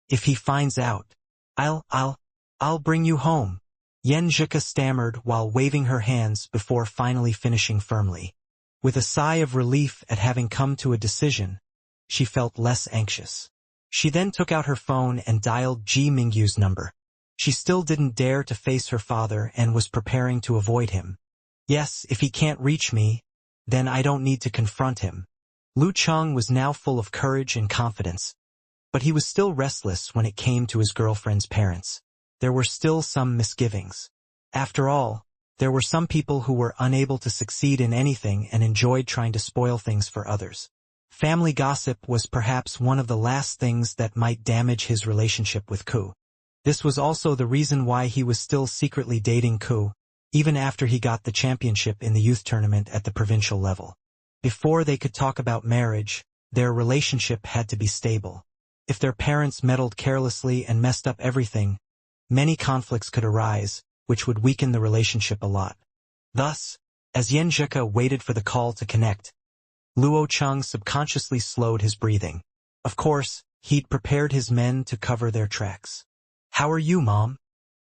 If he finds out, I'll bring you home. Yan Zhika stammered while waving her hands before finally finishing firmly. With a sigh of relief at having come to a decision, she felt less anxious. She then took out her phone and dialed Ji Mingyu's number. She still didn't dare to face her father and was preparing to avoid him. Yes, if he can't reach me, then I don't need to confront him. Lu Cheng was now full of courage and confidence, but he was still restless when it came to his girlfriend's parents. There were still some misgivings. After all, there were some people who were unable to succeed in anything and enjoyed trying to spoil things for others. Family gossip was perhaps one of the last things that might damage his relationship with Ku. This was also the reason why he was still secretly dating Ku, even after he got the championship in the youth tournament at the provincial level. Before they could talk about marriage, their relationship had to be stable. If their parents meddled carelessly and messed up everything, many conflicts could arise, which would weaken the relationship a lot. Thus, as Yan Zhika waited for the call to connect, Luo Cheng subconsciously slowed his breathing. Of course, he'd prepared his men to cover their tracks. How are you, Mom?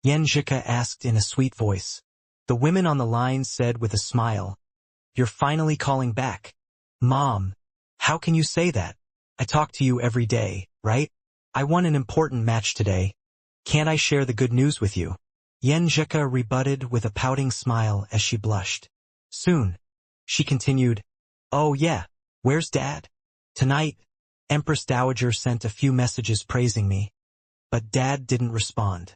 Yan Zhika asked in a sweet voice. The women on the line said with a smile, You're finally calling back. Mom, how can you say that? I talk to you every day, right? I won an important match today. Can't I share the good news with you? Yan Zhika rebutted with a pouting smile as she blushed. Soon, she continued, Oh yeah, where's Dad? Tonight, Empress Dowager sent a few messages praising me, but Dad didn't respond.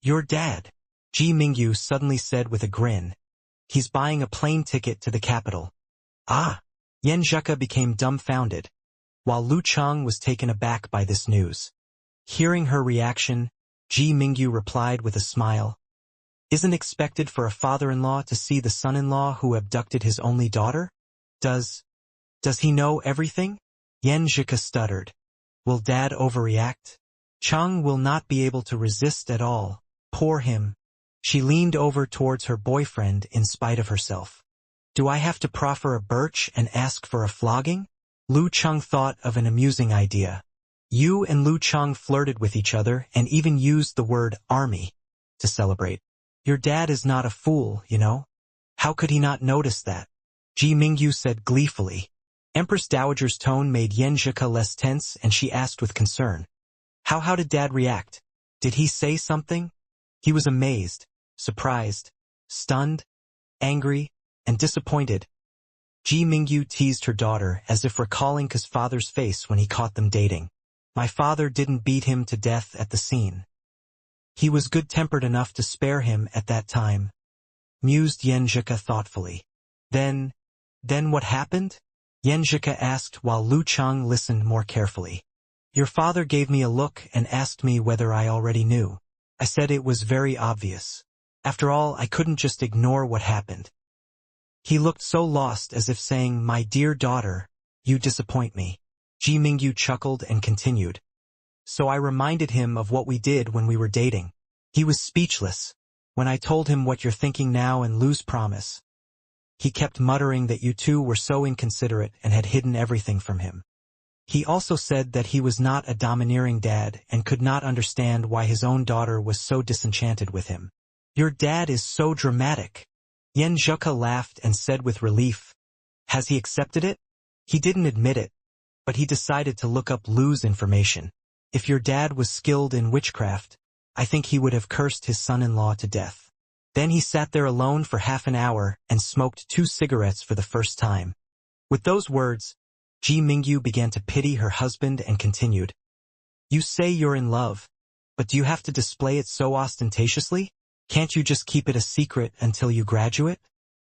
Your dad, Ji Mingyu suddenly said with a grin. He's buying a plane ticket to the capital. Ah! Yan Zhika became dumbfounded, while Lu Cheng was taken aback by this news. Hearing her reaction, Ji Mingyu replied with a smile. Isn't expected for a father-in-law to see the son-in-law who abducted his only daughter? Does he know everything? Yen Zhika stuttered. Will Dad overreact? Chang will not be able to resist at all. Poor him. She leaned over towards her boyfriend in spite of herself. Do I have to proffer a birch and ask for a flogging? Lu Cheng thought of an amusing idea. You and Lu Cheng flirted with each other and even used the word army to celebrate. Your dad is not a fool, you know. How could he not notice that? Ji Mingyu said gleefully. Empress Dowager's tone made Yen Zhika less tense and she asked with concern. How did Dad react? Did he say something? He was amazed, surprised, stunned, angry, and disappointed. Ji Mingyu teased her daughter as if recalling his father's face when he caught them dating. My father didn't beat him to death at the scene. He was good-tempered enough to spare him at that time, mused Yen Zhika thoughtfully. Then what happened? Yen Zhika asked while Lu Cheng listened more carefully. Your father gave me a look and asked me whether I already knew. I said it was very obvious. After all, I couldn't just ignore what happened. He looked so lost as if saying, my dear daughter, you disappoint me. Ji Mingyu chuckled and continued. So I reminded him of what we did when we were dating. He was speechless. When I told him what you're thinking now and Lu's promise, he kept muttering that you two were so inconsiderate and had hidden everything from him. He also said that he was not a domineering dad and could not understand why his own daughter was so disenchanted with him. Your dad is so dramatic. Yen Zhika laughed and said with relief. Has he accepted it? He didn't admit it, but he decided to look up Lu's information. If your dad was skilled in witchcraft, I think he would have cursed his son-in-law to death. Then he sat there alone for half an hour and smoked 2 cigarettes for the first time. With those words, Ji Mingyu began to pity her husband and continued. You say you're in love, but do you have to display it so ostentatiously? Can't you just keep it a secret until you graduate?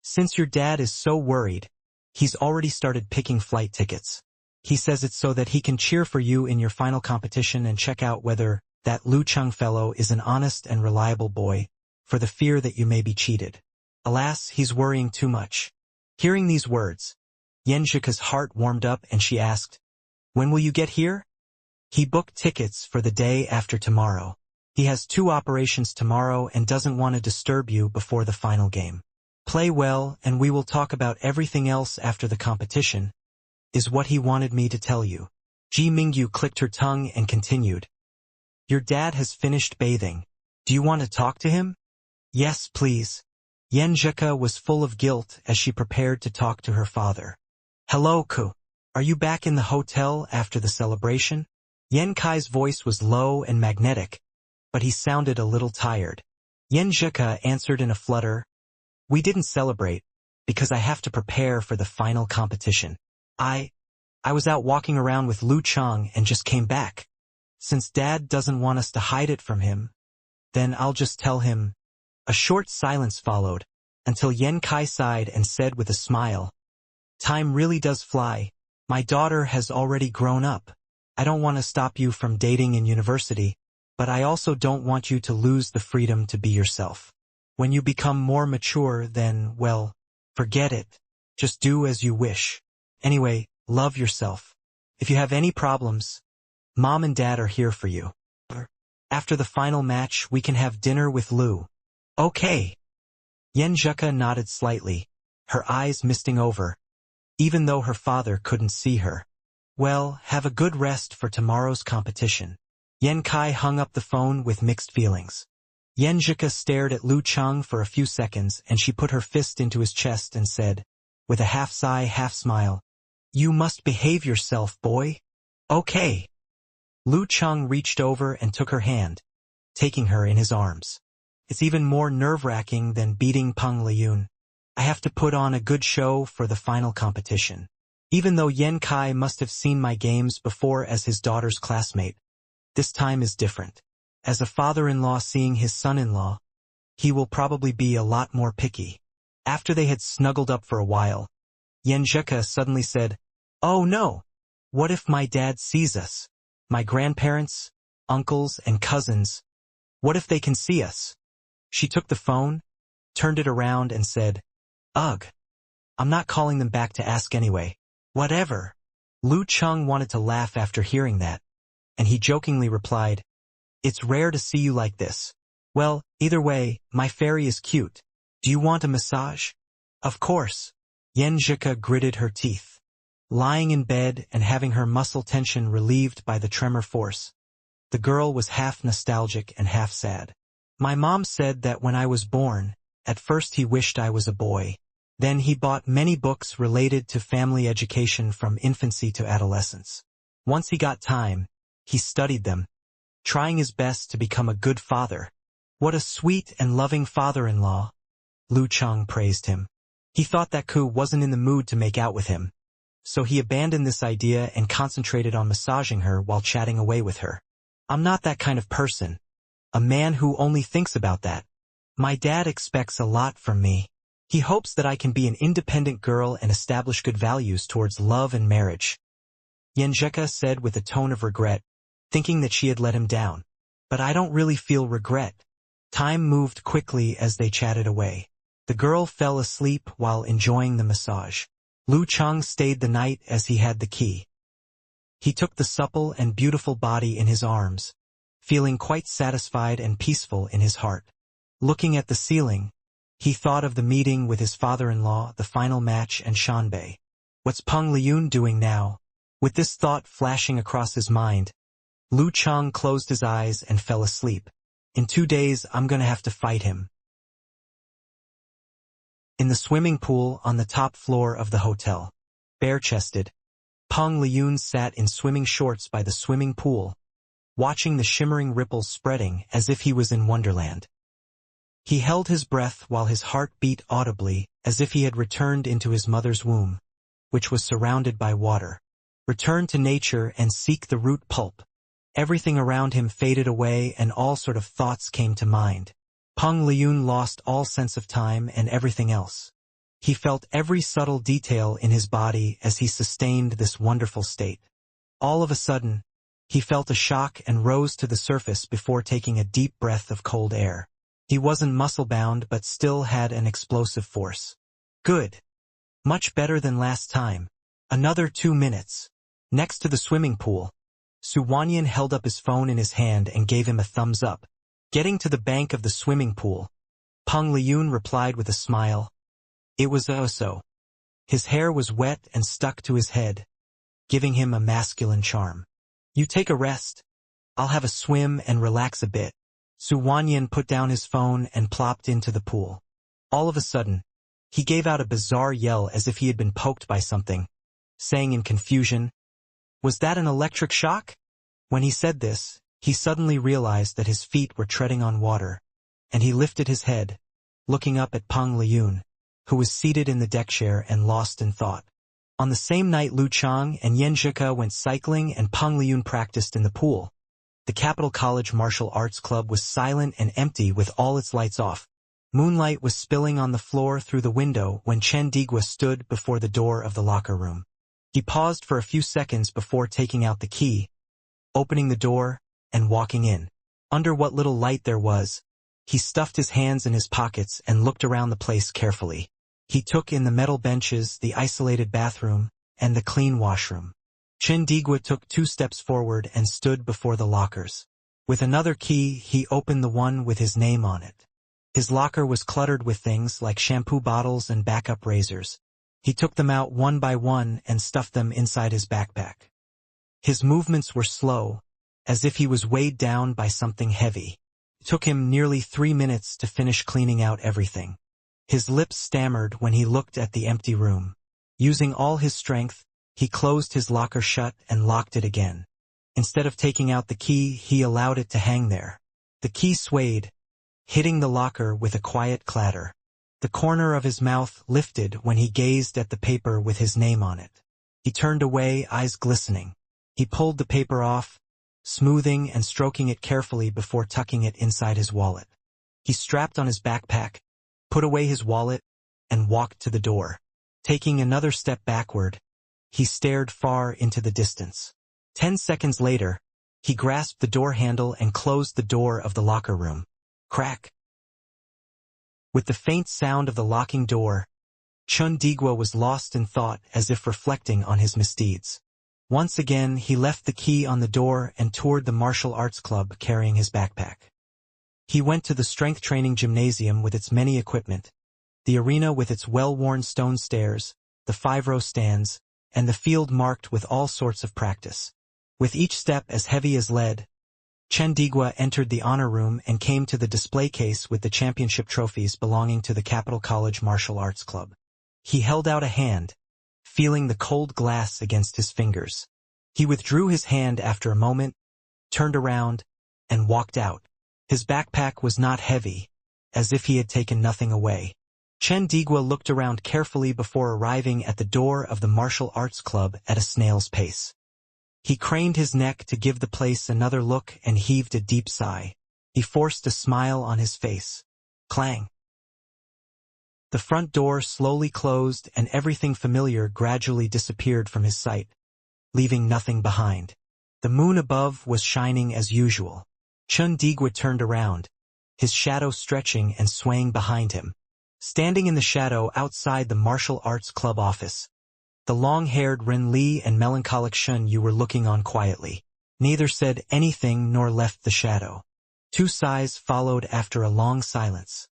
Since your dad is so worried, he's already started picking flight tickets. He says it's so that he can cheer for you in your final competition and check out whether that Lu Cheng fellow is an honest and reliable boy, for the fear that you may be cheated. Alas, he's worrying too much. Hearing these words, Yen Zhika's heart warmed up and she asked, when will you get here? He booked tickets for the day after tomorrow. He has 2 operations tomorrow and doesn't want to disturb you before the final game. Play well and we will talk about everything else after the competition, is what he wanted me to tell you. Ji Mingyu clicked her tongue and continued. Your dad has finished bathing. Do you want to talk to him? Yes, please. Yen Zhika was full of guilt as she prepared to talk to her father. Hello, Ku. Are you back in the hotel after the celebration? Yen Kai's voice was low and magnetic, but he sounded a little tired. Yen Zhika answered in a flutter. We didn't celebrate, because I have to prepare for the final competition. I was out walking around with Lu Cheng and just came back. Since Dad doesn't want us to hide it from him, then I'll just tell him. A short silence followed, until Yen Kai sighed and said with a smile. Time really does fly. My daughter has already grown up. I don't want to stop you from dating in university, but I also don't want you to lose the freedom to be yourself. When you become more mature, then, well, forget it. Just do as you wish. Anyway, love yourself. If you have any problems, Mom and Dad are here for you. After the final match, we can have dinner with Lu. Okay. Yen Zhika nodded slightly, her eyes misting over, even though her father couldn't see her. Well, have a good rest for tomorrow's competition. Yen Kai hung up the phone with mixed feelings. Yen Zhika stared at Lu Cheng for a few seconds and she put her fist into his chest and said, with a half sigh, half smile, You must behave yourself, boy. Okay. Lu Cheng reached over and took her hand, taking her in his arms. It's even more nerve-wracking than beating Peng Liyun. I have to put on a good show for the final competition. Even though Yen Kai must have seen my games before as his daughter's classmate, this time is different. As a father-in-law seeing his son-in-law, he will probably be a lot more picky. After they had snuggled up for a while, Yen Zhika suddenly said, Oh no! What if my dad sees us? My grandparents, uncles, and cousins, what if they can see us? She took the phone, turned it around and said, "Ugh. I'm not calling them back to ask anyway." "Whatever." Lu Cheng wanted to laugh after hearing that, and he jokingly replied, "It's rare to see you like this." "Well, either way, my fairy is cute. Do you want a massage?" "Of course." Yen Zhika gritted her teeth. Lying in bed and having her muscle tension relieved by the tremor force, the girl was half nostalgic and half sad. "My mom said that when I was born, at first he wished I was a boy. Then he bought many books related to family education from infancy to adolescence. Once he got time, he studied them, trying his best to become a good father." "What a sweet and loving father-in-law," Lu Cheng praised him. He thought that Ku wasn't in the mood to make out with him, so he abandoned this idea and concentrated on massaging her while chatting away with her. "I'm not that kind of person. A man who only thinks about that. My dad expects a lot from me. He hopes that I can be an independent girl and establish good values towards love and marriage," Yenjeka said with a tone of regret, thinking that she had let him down. "But I don't really feel regret." Time moved quickly as they chatted away. The girl fell asleep while enjoying the massage. Lu Cheng stayed the night as he had the key. He took the supple and beautiful body in his arms, feeling quite satisfied and peaceful in his heart. Looking at the ceiling, he thought of the meeting with his father-in-law, the final match, and Shanbei. What's Peng Liyun doing now? With this thought flashing across his mind, Lu Cheng closed his eyes and fell asleep. In 2 days, I'm gonna have to fight him. In the swimming pool on the top floor of the hotel, bare-chested, Peng Liyun sat in swimming shorts by the swimming pool, watching the shimmering ripples spreading as if he was in Wonderland. He held his breath while his heart beat audibly as if he had returned into his mother's womb, which was surrounded by water. Return to nature and seek the root pulp. Everything around him faded away and all sort of thoughts came to mind. Peng Liyun lost all sense of time and everything else. He felt every subtle detail in his body as he sustained this wonderful state. All of a sudden, he felt a shock and rose to the surface before taking a deep breath of cold air. He wasn't muscle-bound but still had an explosive force. Good. Much better than last time. Another 2 minutes. Next to the swimming pool, Su Wanyan held up his phone in his hand and gave him a thumbs up. Getting to the bank of the swimming pool, Peng Liyun replied with a smile. It was so. His hair was wet and stuck to his head, giving him a masculine charm. You take a rest. I'll have a swim and relax a bit. Su Wanyan put down his phone and plopped into the pool. All of a sudden, he gave out a bizarre yell as if he had been poked by something, saying in confusion, "Was that an electric shock?" When he said this, he suddenly realized that his feet were treading on water, and he lifted his head, looking up at Peng Liyun, who was seated in the deck chair and lost in thought. On the same night, Lu Cheng and Yen Zhika went cycling and Peng Liyun practiced in the pool. The Capital College Martial Arts Club was silent and empty with all its lights off. Moonlight was spilling on the floor through the window when Chen Digua stood before the door of the locker room. He paused for a few seconds before taking out the key, opening the door, and walking in. Under what little light there was, he stuffed his hands in his pockets and looked around the place carefully. He took in the metal benches, the isolated bathroom, and the clean washroom. Chen Digua took 2 steps forward and stood before the lockers. With another key, he opened the one with his name on it. His locker was cluttered with things like shampoo bottles and backup razors. He took them out one by one and stuffed them inside his backpack. His movements were slow, as if he was weighed down by something heavy. It took him nearly 3 minutes to finish cleaning out everything. His lips stammered when he looked at the empty room. Using all his strength, he closed his locker shut and locked it again. Instead of taking out the key, he allowed it to hang there. The key swayed, hitting the locker with a quiet clatter. The corner of his mouth lifted when he gazed at the paper with his name on it. He turned away, eyes glistening. He pulled the paper off, smoothing and stroking it carefully before tucking it inside his wallet. He strapped on his backpack, put away his wallet, and walked to the door. Taking another step backward, he stared far into the distance. 10 seconds later, he grasped the door handle and closed the door of the locker room. Crack! With the faint sound of the locking door, Chun Digwa was lost in thought as if reflecting on his misdeeds. Once again he left the key on the door and toured the martial arts club carrying his backpack. He went to the strength training gymnasium with its many equipment, the arena with its well-worn stone stairs, the 5-row stands, and the field marked with all sorts of practice. With each step as heavy as lead, Chen Digwa entered the honor room and came to the display case with the championship trophies belonging to the Capital College Martial Arts Club. He held out a hand, feeling the cold glass against his fingers. He withdrew his hand after a moment, turned around, and walked out. His backpack was not heavy, as if he had taken nothing away. Chen Digwa looked around carefully before arriving at the door of the martial arts club at a snail's pace. He craned his neck to give the place another look and heaved a deep sigh. He forced a smile on his face. Clang! The front door slowly closed and everything familiar gradually disappeared from his sight, leaving nothing behind. The moon above was shining as usual. Chun Digwa turned around, his shadow stretching and swaying behind him. Standing in the shadow outside the martial arts club office, the long-haired Ren Li and melancholic Shun Yu were looking on quietly. Neither said anything nor left the shadow. 2 sighs followed after a long silence.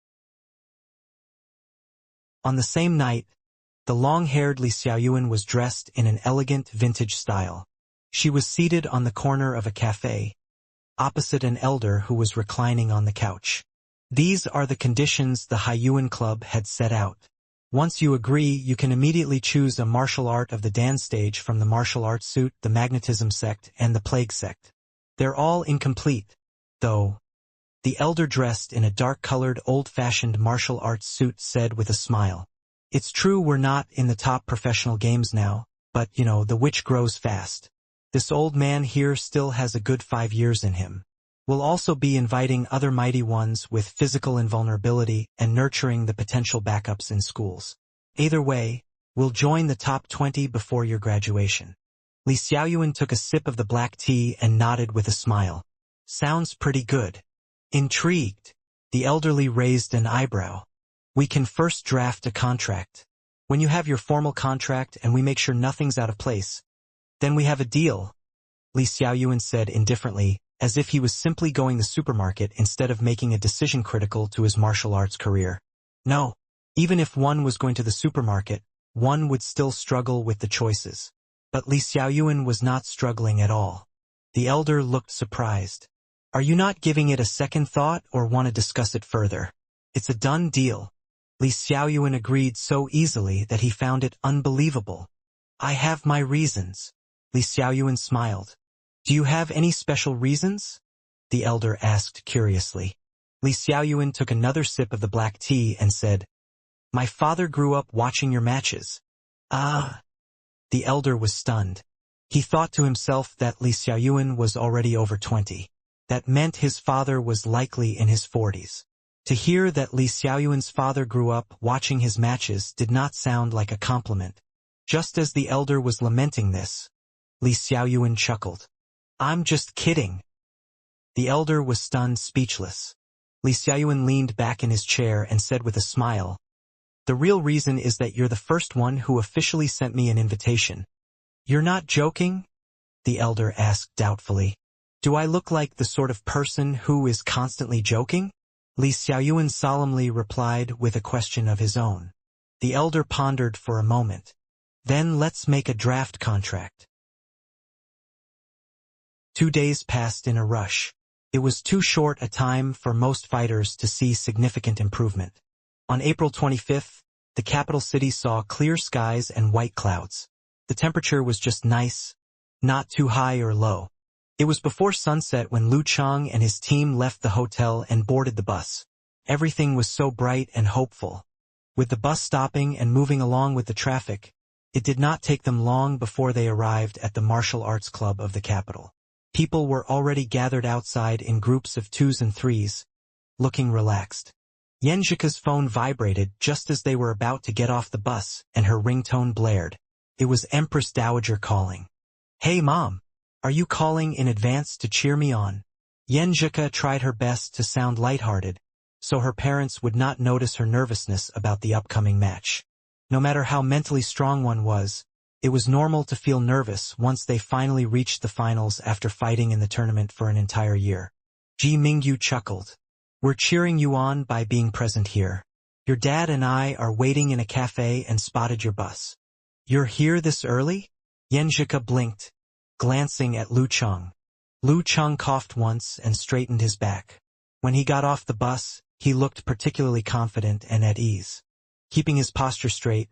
On the same night, the long-haired Li Xiaoyuan was dressed in an elegant vintage style. She was seated on the corner of a cafe, opposite an elder who was reclining on the couch. These are the conditions the Haiyuan Club had set out. Once you agree, you can immediately choose a martial art of the Dan stage from the martial arts suit, the magnetism sect, and the plague sect. They're all incomplete, though. The elder dressed in a dark-colored, old-fashioned martial arts suit said with a smile. It's true we're not in the top professional games now, but, the witch grows fast. This old man here still has a good 5 years in him. We'll also be inviting other mighty ones with physical invulnerability and nurturing the potential backups in schools. Either way, we'll join the top 20 before your graduation. Li Xiaoyuan took a sip of the black tea and nodded with a smile. Sounds pretty good. Intrigued, the elderly raised an eyebrow. We can first draft a contract. When you have your formal contract and we make sure nothing's out of place, then we have a deal, Li Xiaoyuan said indifferently, as if he was simply going to the supermarket instead of making a decision critical to his martial arts career. No, even if one was going to the supermarket, one would still struggle with the choices. But Li Xiaoyuan was not struggling at all. The elder looked surprised. Are you not giving it a second thought or want to discuss it further? It's a done deal. Li Xiaoyuan agreed so easily that he found it unbelievable. I have my reasons. Li Xiaoyuan smiled. Do you have any special reasons? The elder asked curiously. Li Xiaoyuan took another sip of the black tea and said, My father grew up watching your matches. Ah. The elder was stunned. He thought to himself that Li Xiaoyuan was already over 20. That meant his father was likely in his 40s. To hear that Li Xiaoyuan's father grew up watching his matches did not sound like a compliment. Just as the elder was lamenting this, Li Xiaoyuan chuckled. I'm just kidding. The elder was stunned speechless. Li Xiaoyuan leaned back in his chair and said with a smile, The real reason is that you're the first one who officially sent me an invitation. You're not joking? The elder asked doubtfully. Do I look like the sort of person who is constantly joking? Li Xiaoyuan solemnly replied with a question of his own. The elder pondered for a moment. Then let's make a draft contract. 2 days passed in a rush. It was too short a time for most fighters to see significant improvement. On April 25th, the capital city saw clear skies and white clouds. The temperature was just nice, not too high or low. It was before sunset when Lu Chang and his team left the hotel and boarded the bus. Everything was so bright and hopeful. With the bus stopping and moving along with the traffic, it did not take them long before they arrived at the martial arts club of the capital. People were already gathered outside in groups of 2s and 3s, looking relaxed. Yenjika's phone vibrated just as they were about to get off the bus, and her ringtone blared. It was Empress Dowager calling. Hey Mom, are you calling in advance to cheer me on? Yenjika tried her best to sound lighthearted, so her parents would not notice her nervousness about the upcoming match. No matter how mentally strong one was, it was normal to feel nervous once they finally reached the finals after fighting in the tournament for an entire year. Ji Mingyu chuckled. We're cheering you on by being present here. Your dad and I are waiting in a cafe and spotted your bus. You're here this early? Yanjika blinked, glancing at Lu Cheng. Lu Cheng coughed once and straightened his back. When he got off the bus, he looked particularly confident and at ease. Keeping his posture straight,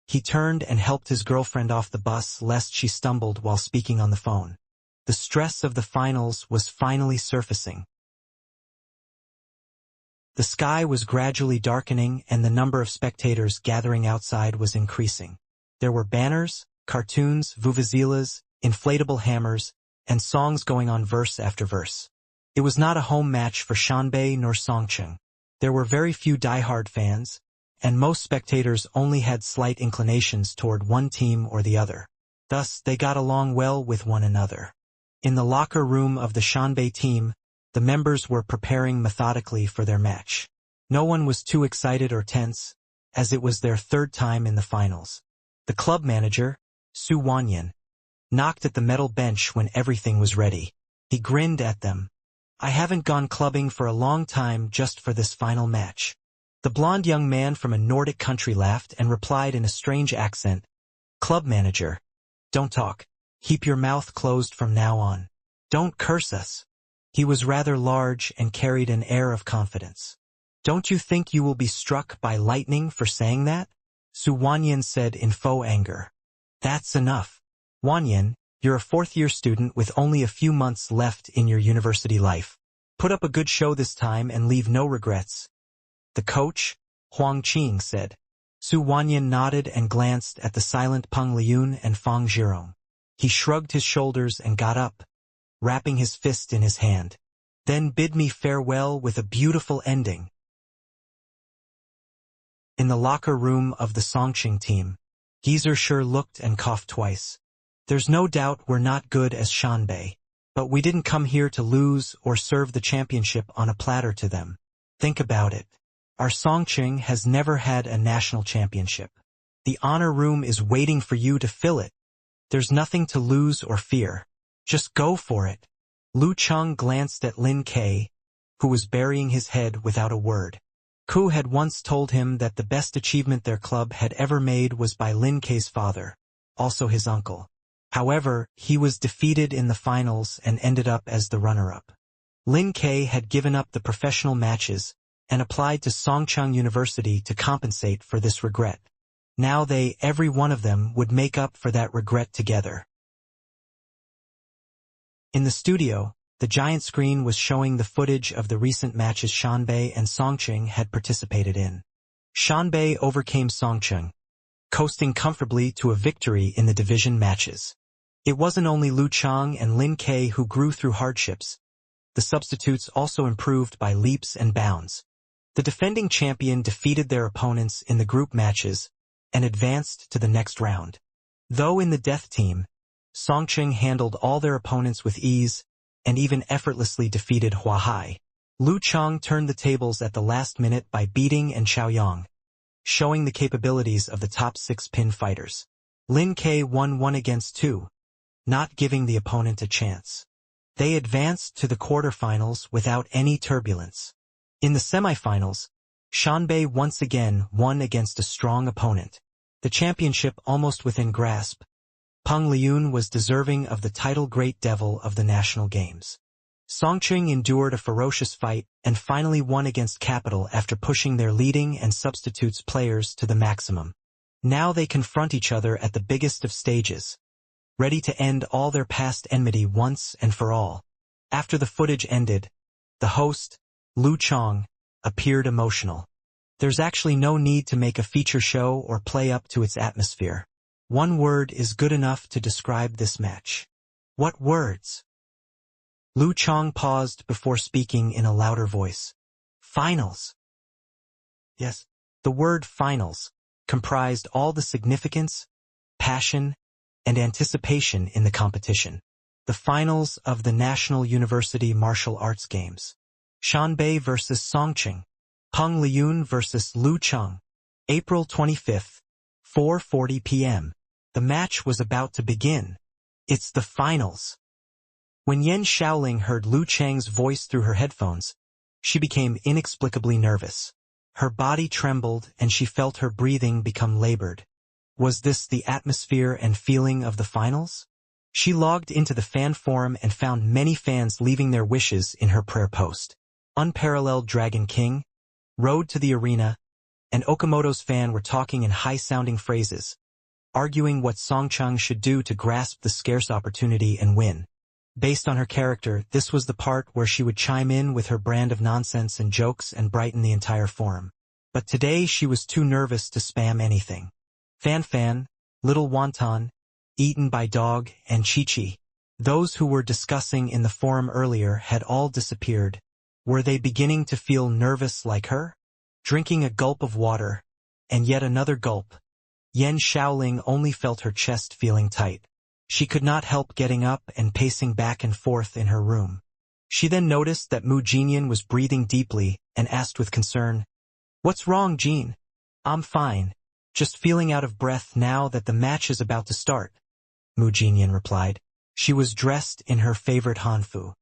he turned and helped his girlfriend off the bus lest she stumbled while speaking on the phone. The stress of the finals was finally surfacing. The sky was gradually darkening and the number of spectators gathering outside was increasing. There were banners, cartoons, vuvuzelas, inflatable hammers, and songs going on verse after verse. It was not a home match for Shanbei nor Songcheng. There were very few diehard fans, and most spectators only had slight inclinations toward one team or the other. Thus, they got along well with one another. In the locker room of the Shanbei team, the members were preparing methodically for their match. No one was too excited or tense, as it was their third time in the finals. The club manager, Su Wanyan, knocked at the metal bench when everything was ready. He grinned at them. I haven't gone clubbing for a long time just for this final match. The blond young man from a Nordic country laughed and replied in a strange accent, Club manager, don't talk. Keep your mouth closed from now on. Don't curse us. He was rather large and carried an air of confidence. Don't you think you will be struck by lightning for saying that? Su Wanyan said in faux anger. That's enough. Wanyan, you're a fourth-year student with only a few months left in your university life. Put up a good show this time and leave no regrets. The coach, Huang Qing, said. Su Wanyan nodded and glanced at the silent Peng Liyun and Fang Zhirong. He shrugged his shoulders and got up, wrapping his fist in his hand. Then bid me farewell with a beautiful ending. In the locker room of the Songqing team, Geezer sure looked and coughed twice. There's no doubt we're not good as Shanbei, but we didn't come here to lose or serve the championship on a platter to them. Think about it. Our Songqing has never had a national championship. The honor room is waiting for you to fill it. There's nothing to lose or fear. Just go for it. Lu Cheng glanced at Lin Kei, who was burying his head without a word. Ku had once told him that the best achievement their club had ever made was by Lin Kei's father, also his uncle. However, he was defeated in the finals and ended up as the runner-up. Lin Kei had given up the professional matches and applied to Songcheng University to compensate for this regret. Now every one of them, would make up for that regret together. In the studio, the giant screen was showing the footage of the recent matches Shanbei and Songqing had participated in. Shanbei overcame Songqing, coasting comfortably to a victory in the division matches. It wasn't only Lu Cheng and Lin Kei who grew through hardships. The substitutes also improved by leaps and bounds. The defending champion defeated their opponents in the group matches and advanced to the next round. Though in the death team, Songqing handled all their opponents with ease and even effortlessly defeated Huahai. Lu Cheng turned the tables at the last minute by beating and Chaoyang, showing the capabilities of the top 6 pin fighters. Lin Kei won 1 against 2, not giving the opponent a chance. They advanced to the quarterfinals without any turbulence. In the semifinals, Shanbei once again won against a strong opponent. The championship almost within grasp, Peng Liyun was deserving of the title Great Devil of the National Games. Songqing endured a ferocious fight and finally won against Capital after pushing their leading and substitutes players to the maximum. Now they confront each other at the biggest of stages, ready to end all their past enmity once and for all. After the footage ended, the host, Lu Cheng, appeared emotional. There's actually no need to make a feature show or play up to its atmosphere. One word is good enough to describe this match. What words? Lu Cheng paused before speaking in a louder voice. Finals. Yes, the word finals comprised all the significance, passion, and anticipation in the competition. The finals of the National University Martial Arts Games. Shanbei versus Songqing. Peng Liyun vs. Lu Cheng. April 25th, 4:40 p.m. The match was about to begin. It's the finals. When Yan Xiaoling heard Lu Cheng's voice through her headphones, she became inexplicably nervous. Her body trembled and she felt her breathing become labored. Was this the atmosphere and feeling of the finals? She logged into the fan forum and found many fans leaving their wishes in her prayer post. Unparalleled Dragon King, Road to the Arena, and Okamoto's fan were talking in high-sounding phrases, arguing what Songcheng should do to grasp the scarce opportunity and win. Based on her character, this was the part where she would chime in with her brand of nonsense and jokes and brighten the entire forum. But today she was too nervous to spam anything. Fan, Little Wonton, Eaten by Dog, and Chi-Chi. Those who were discussing in the forum earlier had all disappeared. Were they beginning to feel nervous like her? Drinking a gulp of water, and yet another gulp. Yan Xiaoling only felt her chest feeling tight. She could not help getting up and pacing back and forth in her room. She then noticed that Mu Jinyan was breathing deeply and asked with concern, "What's wrong, Jean?" "I'm fine. Just feeling out of breath now that the match is about to start," Mu Jinyan replied. She was dressed in her favorite hanfu.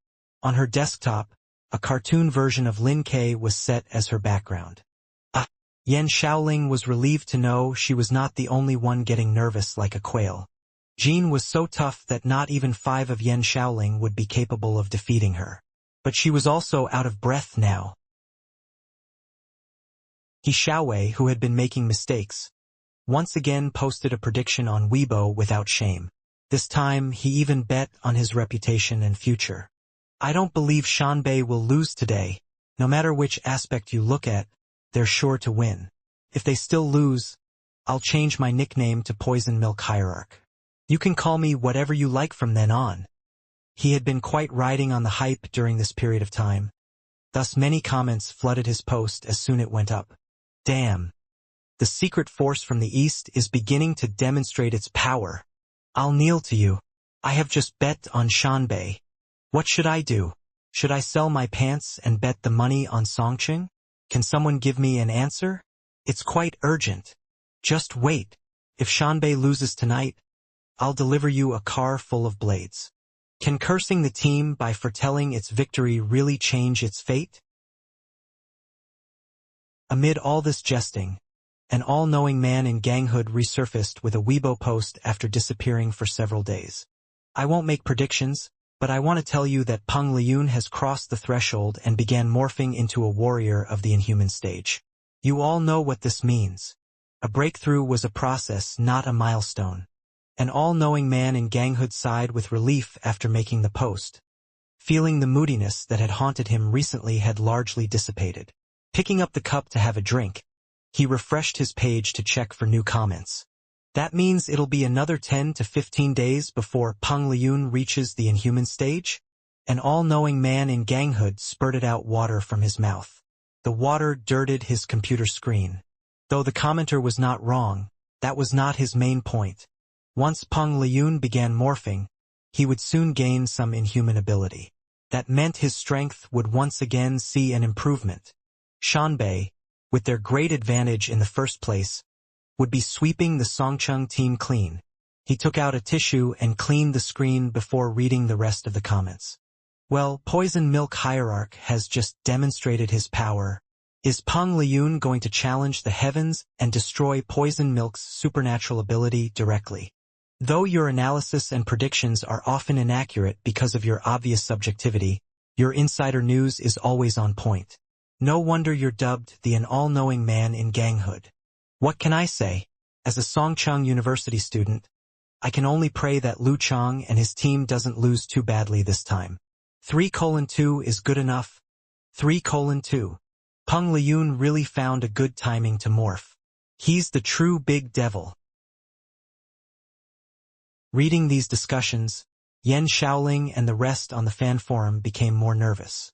On her desktop, a cartoon version of Lin Kei was set as her background. Yan Xiaoling was relieved to know she was not the only one getting nervous like a quail. Jean was so tough that not even 5 of Yan Xiaoling would be capable of defeating her. But she was also out of breath now. He Xiaowei, who had been making mistakes, once again posted a prediction on Weibo without shame. This time, he even bet on his reputation and future. "I don't believe Shanbei will lose today. No matter which aspect you look at, they're sure to win. If they still lose, I'll change my nickname to Poison Milk Hierarch. You can call me whatever you like from then on." He had been quite riding on the hype during this period of time. Thus many comments flooded his post as soon as it went up. "Damn. The secret force from the east is beginning to demonstrate its power. I'll kneel to you. I have just bet on Shanbei. What should I do? Should I sell my pants and bet the money on Songcheng? Can someone give me an answer? It's quite urgent. Just wait. If Shanbei loses tonight, I'll deliver you a car full of blades." Can cursing the team by foretelling its victory really change its fate? Amid all this jesting, an all-knowing man in ganghood resurfaced with a Weibo post after disappearing for several days. "I won't make predictions, but I want to tell you that Peng Liyun has crossed the threshold and began morphing into a warrior of the inhuman stage. You all know what this means. A breakthrough was a process, not a milestone." An all-knowing man in ganghood sighed with relief after making the post. Feeling the moodiness that had haunted him recently had largely dissipated. Picking up the cup to have a drink, he refreshed his page to check for new comments. That means it'll be another 10 to 15 days before Peng Liyun reaches the inhuman stage? An all-knowing man in ganghood spurted out water from his mouth. The water dirted his computer screen. Though the commenter was not wrong, that was not his main point. Once Peng Liyun began morphing, he would soon gain some inhuman ability. That meant his strength would once again see an improvement. Shanbei, with their great advantage in the first place, would be sweeping the Songcheng team clean. He took out a tissue and cleaned the screen before reading the rest of the comments. "Well, Poison Milk Hierarch has just demonstrated his power. Is Peng Liyun going to challenge the heavens and destroy Poison Milk's supernatural ability directly? Though your analysis and predictions are often inaccurate because of your obvious subjectivity, your insider news is always on point. No wonder you're dubbed the an all-knowing man in ganghood. What can I say? As a Songcheng University student, I can only pray that Lu Cheng and his team doesn't lose too badly this time. 3:2 is good enough. 3:2. Peng Liyun really found a good timing to morph. He's the true big devil." Reading these discussions, Yan Xiaoling and the rest on the fan forum became more nervous.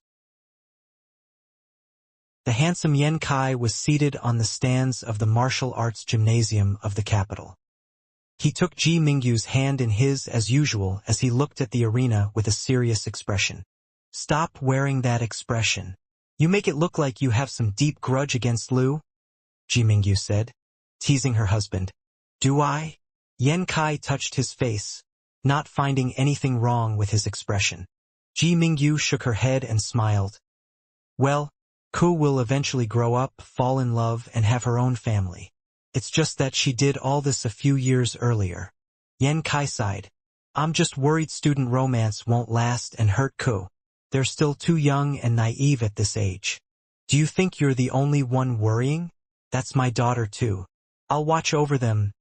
The handsome Yan Kai was seated on the stands of the martial arts gymnasium of the capital. He took Ji Mingyu's hand in his as usual as he looked at the arena with a serious expression. "Stop wearing that expression. You make it look like you have some deep grudge against Lu, Ji Mingyu said, teasing her husband. Do I? Yan Kai touched his face, not finding anything wrong with his expression. Ji Mingyu shook her head and smiled. Well, Ku will eventually grow up, fall in love, and have her own family. It's just that she did all this a few years earlier. Yan Kai sighed. I'm just worried student romance won't last and hurt Ku. They're still too young and naive at this age. Do you think you're the only one worrying? That's my daughter too. I'll watch over them,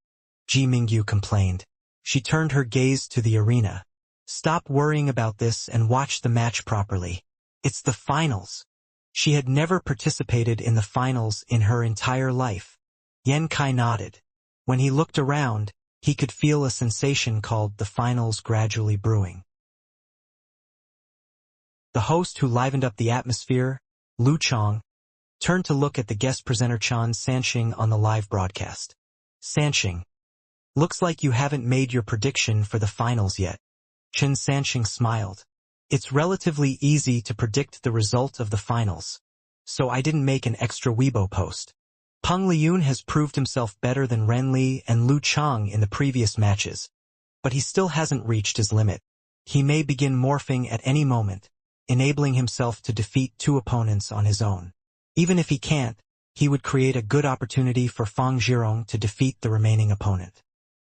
Ji Mingyu complained. She turned her gaze to the arena. Stop worrying about this and watch the match properly. It's the finals. She had never participated in the finals in her entire life. Yan Kai nodded. When he looked around, he could feel a sensation called the finals gradually brewing. The host who livened up the atmosphere, Lu Chong, turned to look at the guest presenter Chen Sanxing on the live broadcast. Sanxing. Looks like you haven't made your prediction for the finals yet. Chen Sanxing smiled. It's relatively easy to predict the result of the finals, so I didn't make an extra Weibo post. Peng Liyun has proved himself better than Ren Li and Lu Chang in the previous matches, but he still hasn't reached his limit. He may begin morphing at any moment, enabling himself to defeat two opponents on his own. Even if he can't, he would create a good opportunity for Fang Zhirong to defeat the remaining opponent.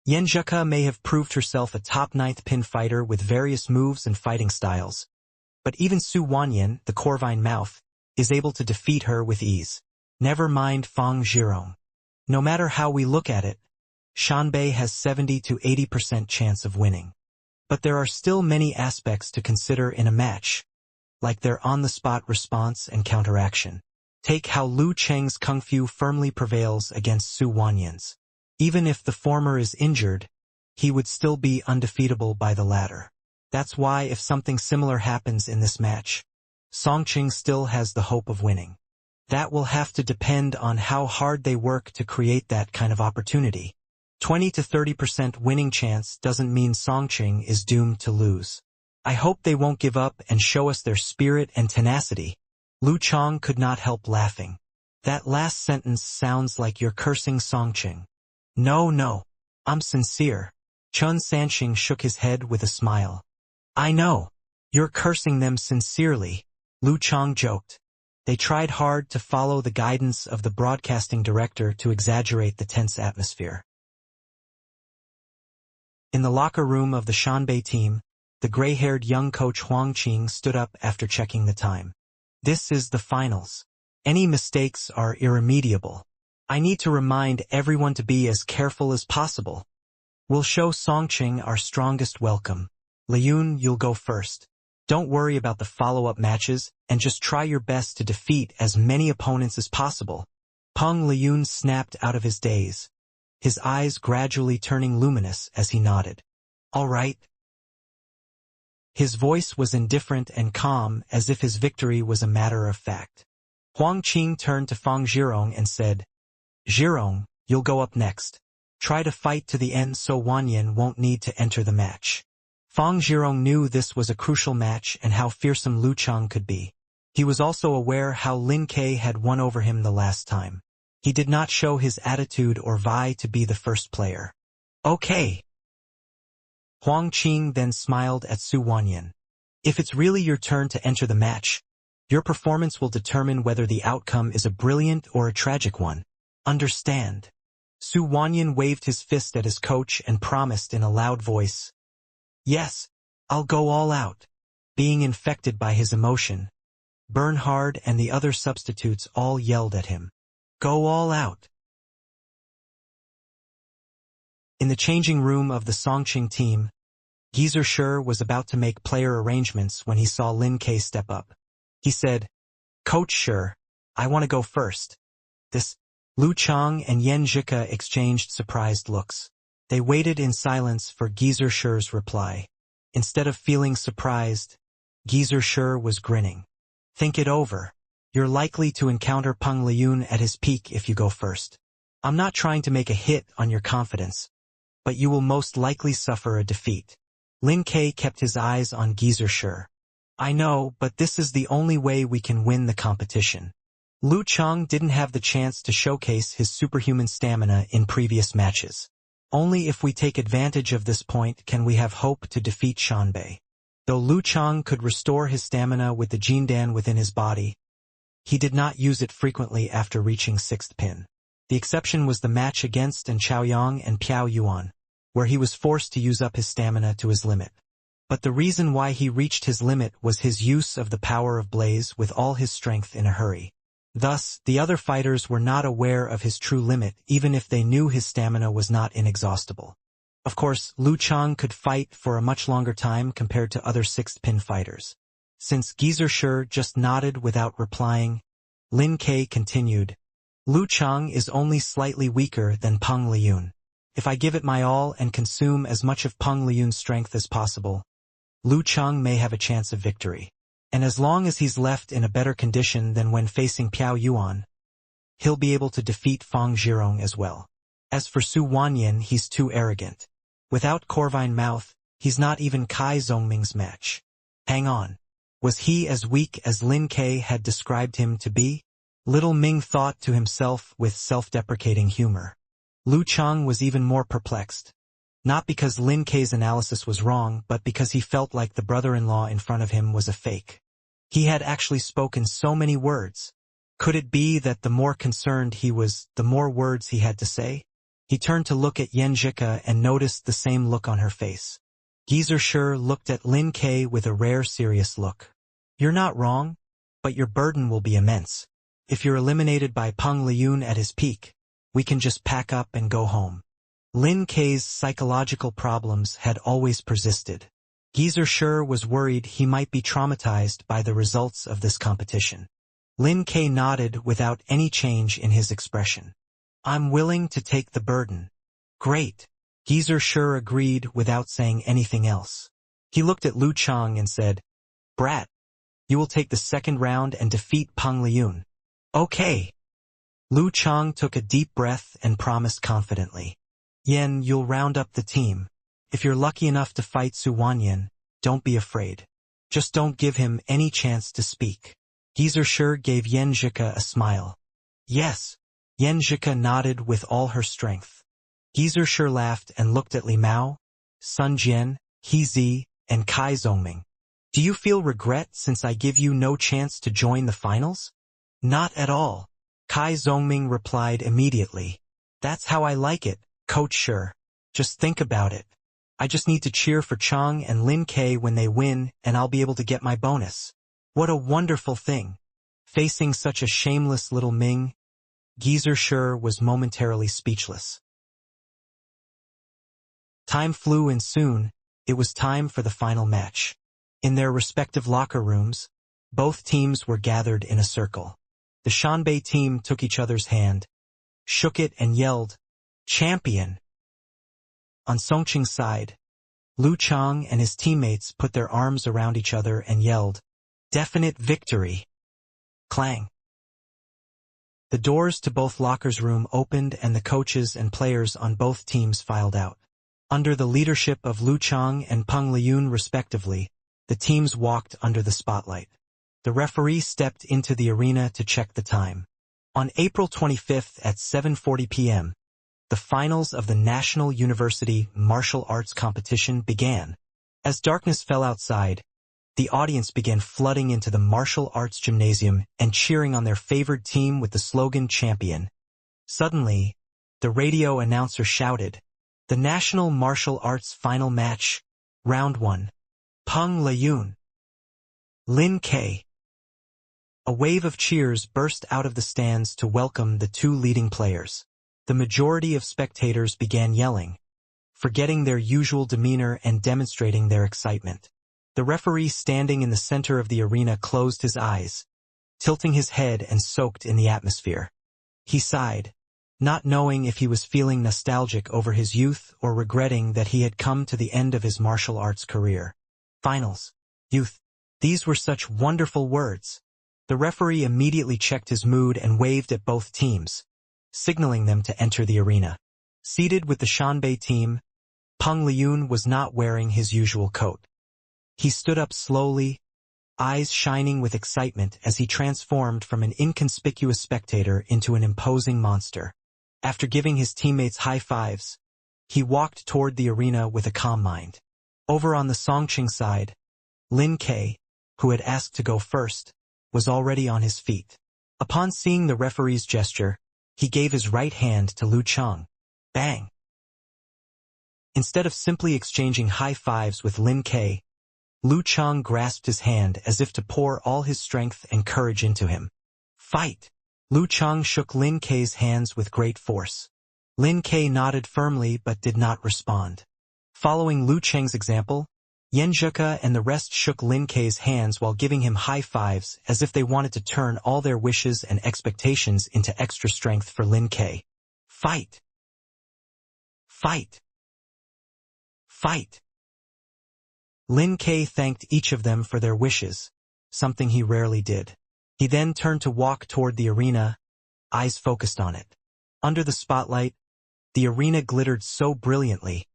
Yan Zheke may have proved herself a top 9th pin fighter with various moves and fighting styles, but even Su Wanyan, the Corvine mouth, is able to defeat her with ease. Never mind Fang Zhirong. No matter how we look at it, Shanbei has 70 to 80% chance of winning. But there are still many aspects to consider in a match, like their on-the-spot response and counteraction. Take how Lu Cheng's Kung Fu firmly prevails against Su Wanyan's. Even if the former is injured, he would still be undefeatable by the latter. That's why if something similar happens in this match, Songqing still has the hope of winning. That will have to depend on how hard they work to create that kind of opportunity. 20 to 30% winning chance doesn't mean Songqing is doomed to lose. I hope they won't give up and show us their spirit and tenacity. Lu Chang could not help laughing. That last sentence sounds like you're cursing Songqing. No, I'm sincere. Chen Sanxing shook his head with a smile. I know. You're cursing them sincerely, Lu Chang joked. They tried hard to follow the guidance of the broadcasting director to exaggerate the tense atmosphere. In the locker room of the Shanbei team, the gray-haired young coach Huang Qing stood up after checking the time. This is the finals. Any mistakes are irremediable. I need to remind everyone to be as careful as possible. We'll show Songqing our strongest welcome. Liyun, you'll go first. Don't worry about the follow-up matches, and just try your best to defeat as many opponents as possible. Peng Liyun snapped out of his daze, his eyes gradually turning luminous as he nodded. All right. His voice was indifferent and calm, as if his victory was a matter of fact. Huang Qing turned to Fang Zhirong and said, Zhirong, you'll go up next. Try to fight to the end so Wanyan won't need to enter the match. Fang Zhirong knew this was a crucial match and how fearsome Lu Chang could be. He was also aware how Lin Ke had won over him the last time. He did not show his attitude or vie to be the first player. Okay. Huang Qing then smiled at Su Wanyan. If it's really your turn to enter the match, your performance will determine whether the outcome is a brilliant or a tragic one. Understand? Su Wanyan waved his fist at his coach and promised in a loud voice. Yes, I'll go all out. Being infected by his emotion, Bernhard and the other substitutes all yelled at him. Go all out. In the changing room of the Songqing team, Geezer Shi was about to make player arrangements when he saw Lin Ke step up. He said, Coach Shi, I want to go first. Lu Chang and Yan Zheke exchanged surprised looks. They waited in silence for Geezer Shi's reply. Instead of feeling surprised, Geezer Shi was grinning. Think it over. You're likely to encounter Peng Liyun at his peak if you go first. I'm not trying to make a hit on your confidence, but you will most likely suffer a defeat. Lin Ke kept his eyes on Geezer Shi. I know, but this is the only way we can win the competition. Lu Chang didn't have the chance to showcase his superhuman stamina in previous matches. Only if we take advantage of this point can we have hope to defeat Shanbei. Though Lu Chang could restore his stamina with the Jindan within his body, he did not use it frequently after reaching 6th pin. The exception was the match against Chaoyang and Piao Yuan, where he was forced to use up his stamina to his limit. But the reason why he reached his limit was his use of the power of Blaze with all his strength in a hurry. Thus, the other fighters were not aware of his true limit even if they knew his stamina was not inexhaustible. Of course, Lu Chang could fight for a much longer time compared to other 6th pin fighters. Since Geezer Shi just nodded without replying, Lin Ke continued, Lu Chang is only slightly weaker than Peng Liyun. If I give it my all and consume as much of Peng Liyun's strength as possible, Lu Chang may have a chance of victory. And as long as he's left in a better condition than when facing Piao Yuan, he'll be able to defeat Fang Zhirong as well. As for Su Wanyan, he's too arrogant. Without Corvine Mouth, he's not even Kai Zhongming's match. Hang on. Was he as weak as Lin Ke had described him to be? Little Ming thought to himself with self-deprecating humor. Lu Chang was even more perplexed. Not because Lin Ke's analysis was wrong, but because he felt like the brother-in-law in front of him was a fake. He had actually spoken so many words. Could it be that the more concerned he was, the more words he had to say? He turned to look at Yan Zhika and noticed the same look on her face. Geezer Shi looked at Lin Ke with a rare serious look. You're not wrong, but your burden will be immense. If you're eliminated by Peng Liyun at his peak, we can just pack up and go home. Lin Ke's psychological problems had always persisted. Geezer Shi was worried he might be traumatized by the results of this competition. Lin Ke nodded without any change in his expression. I'm willing to take the burden. Great. Geezer Shi agreed without saying anything else. He looked at Lu Chang and said, Brat, you will take the second round and defeat Peng Liyun. Okay. Lu Chang took a deep breath and promised confidently. Yen, you'll round up the team. If you're lucky enough to fight Su Wanyan, don't be afraid. Just don't give him any chance to speak. Geezer Shi gave Yan Zhika a smile. Yes. Yan Zhika nodded with all her strength. Geezer Shi laughed and looked at Li Mao, Sun Jian, He Zi, and Kai Zhongming. Do you feel regret since I give you no chance to join the finals? Not at all. Kai Zhongming replied immediately. That's how I like it, Coach Shi. Just think about it. I just need to cheer for Chang and Lin Ke when they win and I'll be able to get my bonus. What a wonderful thing. Facing such a shameless little Ming, Geezer Shi was momentarily speechless. Time flew and soon, it was time for the final match. In their respective locker rooms, both teams were gathered in a circle. The Shanbei team took each other's hand, shook it and yelled, Champion! On Songqing's side, Lu Chang and his teammates put their arms around each other and yelled, Definite victory! Clang! The doors to both lockers' room opened and the coaches and players on both teams filed out. Under the leadership of Lu Chang and Peng Liyun respectively, the teams walked under the spotlight. The referee stepped into the arena to check the time. On April 25th at 7:40 p.m., the finals of the National University Martial Arts Competition began. As darkness fell outside, the audience began flooding into the martial arts gymnasium and cheering on their favored team with the slogan Champion. Suddenly, the radio announcer shouted, The National Martial Arts Final Match, Round 1. Peng Liyun. Lin Ke. A wave of cheers burst out of the stands to welcome the two leading players. The majority of spectators began yelling, forgetting their usual demeanor and demonstrating their excitement. The referee standing in the center of the arena closed his eyes, tilting his head and soaked in the atmosphere. He sighed, not knowing if he was feeling nostalgic over his youth or regretting that he had come to the end of his martial arts career. Finals. Youth. These were such wonderful words. The referee immediately checked his mood and waved at both teams, signaling them to enter the arena. Seated with the Shanbei team, Peng Liyun was not wearing his usual coat. He stood up slowly, eyes shining with excitement as he transformed from an inconspicuous spectator into an imposing monster. After giving his teammates high fives, he walked toward the arena with a calm mind. Over on the Songqing side, Lin Ke, who had asked to go first, was already on his feet. Upon seeing the referee's gesture, he gave his right hand to Lu Chang. Bang! Instead of simply exchanging high fives with Lin Ke, Lu Chang grasped his hand as if to pour all his strength and courage into him. Fight! Lu Chang shook Lin Ke's hands with great force. Lin Ke nodded firmly but did not respond. Following Lu Chang's example, Yan Zheke and the rest shook Lin Ke's hands while giving him high fives as if they wanted to turn all their wishes and expectations into extra strength for Lin Ke. Fight! Fight! Fight! Lin Ke thanked each of them for their wishes, something he rarely did. He then turned to walk toward the arena, eyes focused on it. Under the spotlight, the arena glittered so brilliantly,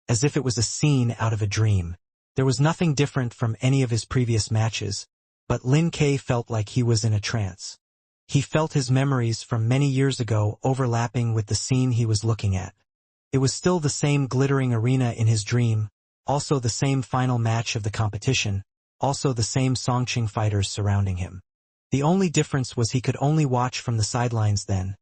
as if it was a scene out of a dream. There was nothing different from any of his previous matches, but Lin Ke felt like he was in a trance. He felt his memories from many years ago overlapping with the scene he was looking at. It was still the same glittering arena in his dream, also the same final match of the competition, also the same Songqing fighters surrounding him. The only difference was he could only watch from the sidelines then,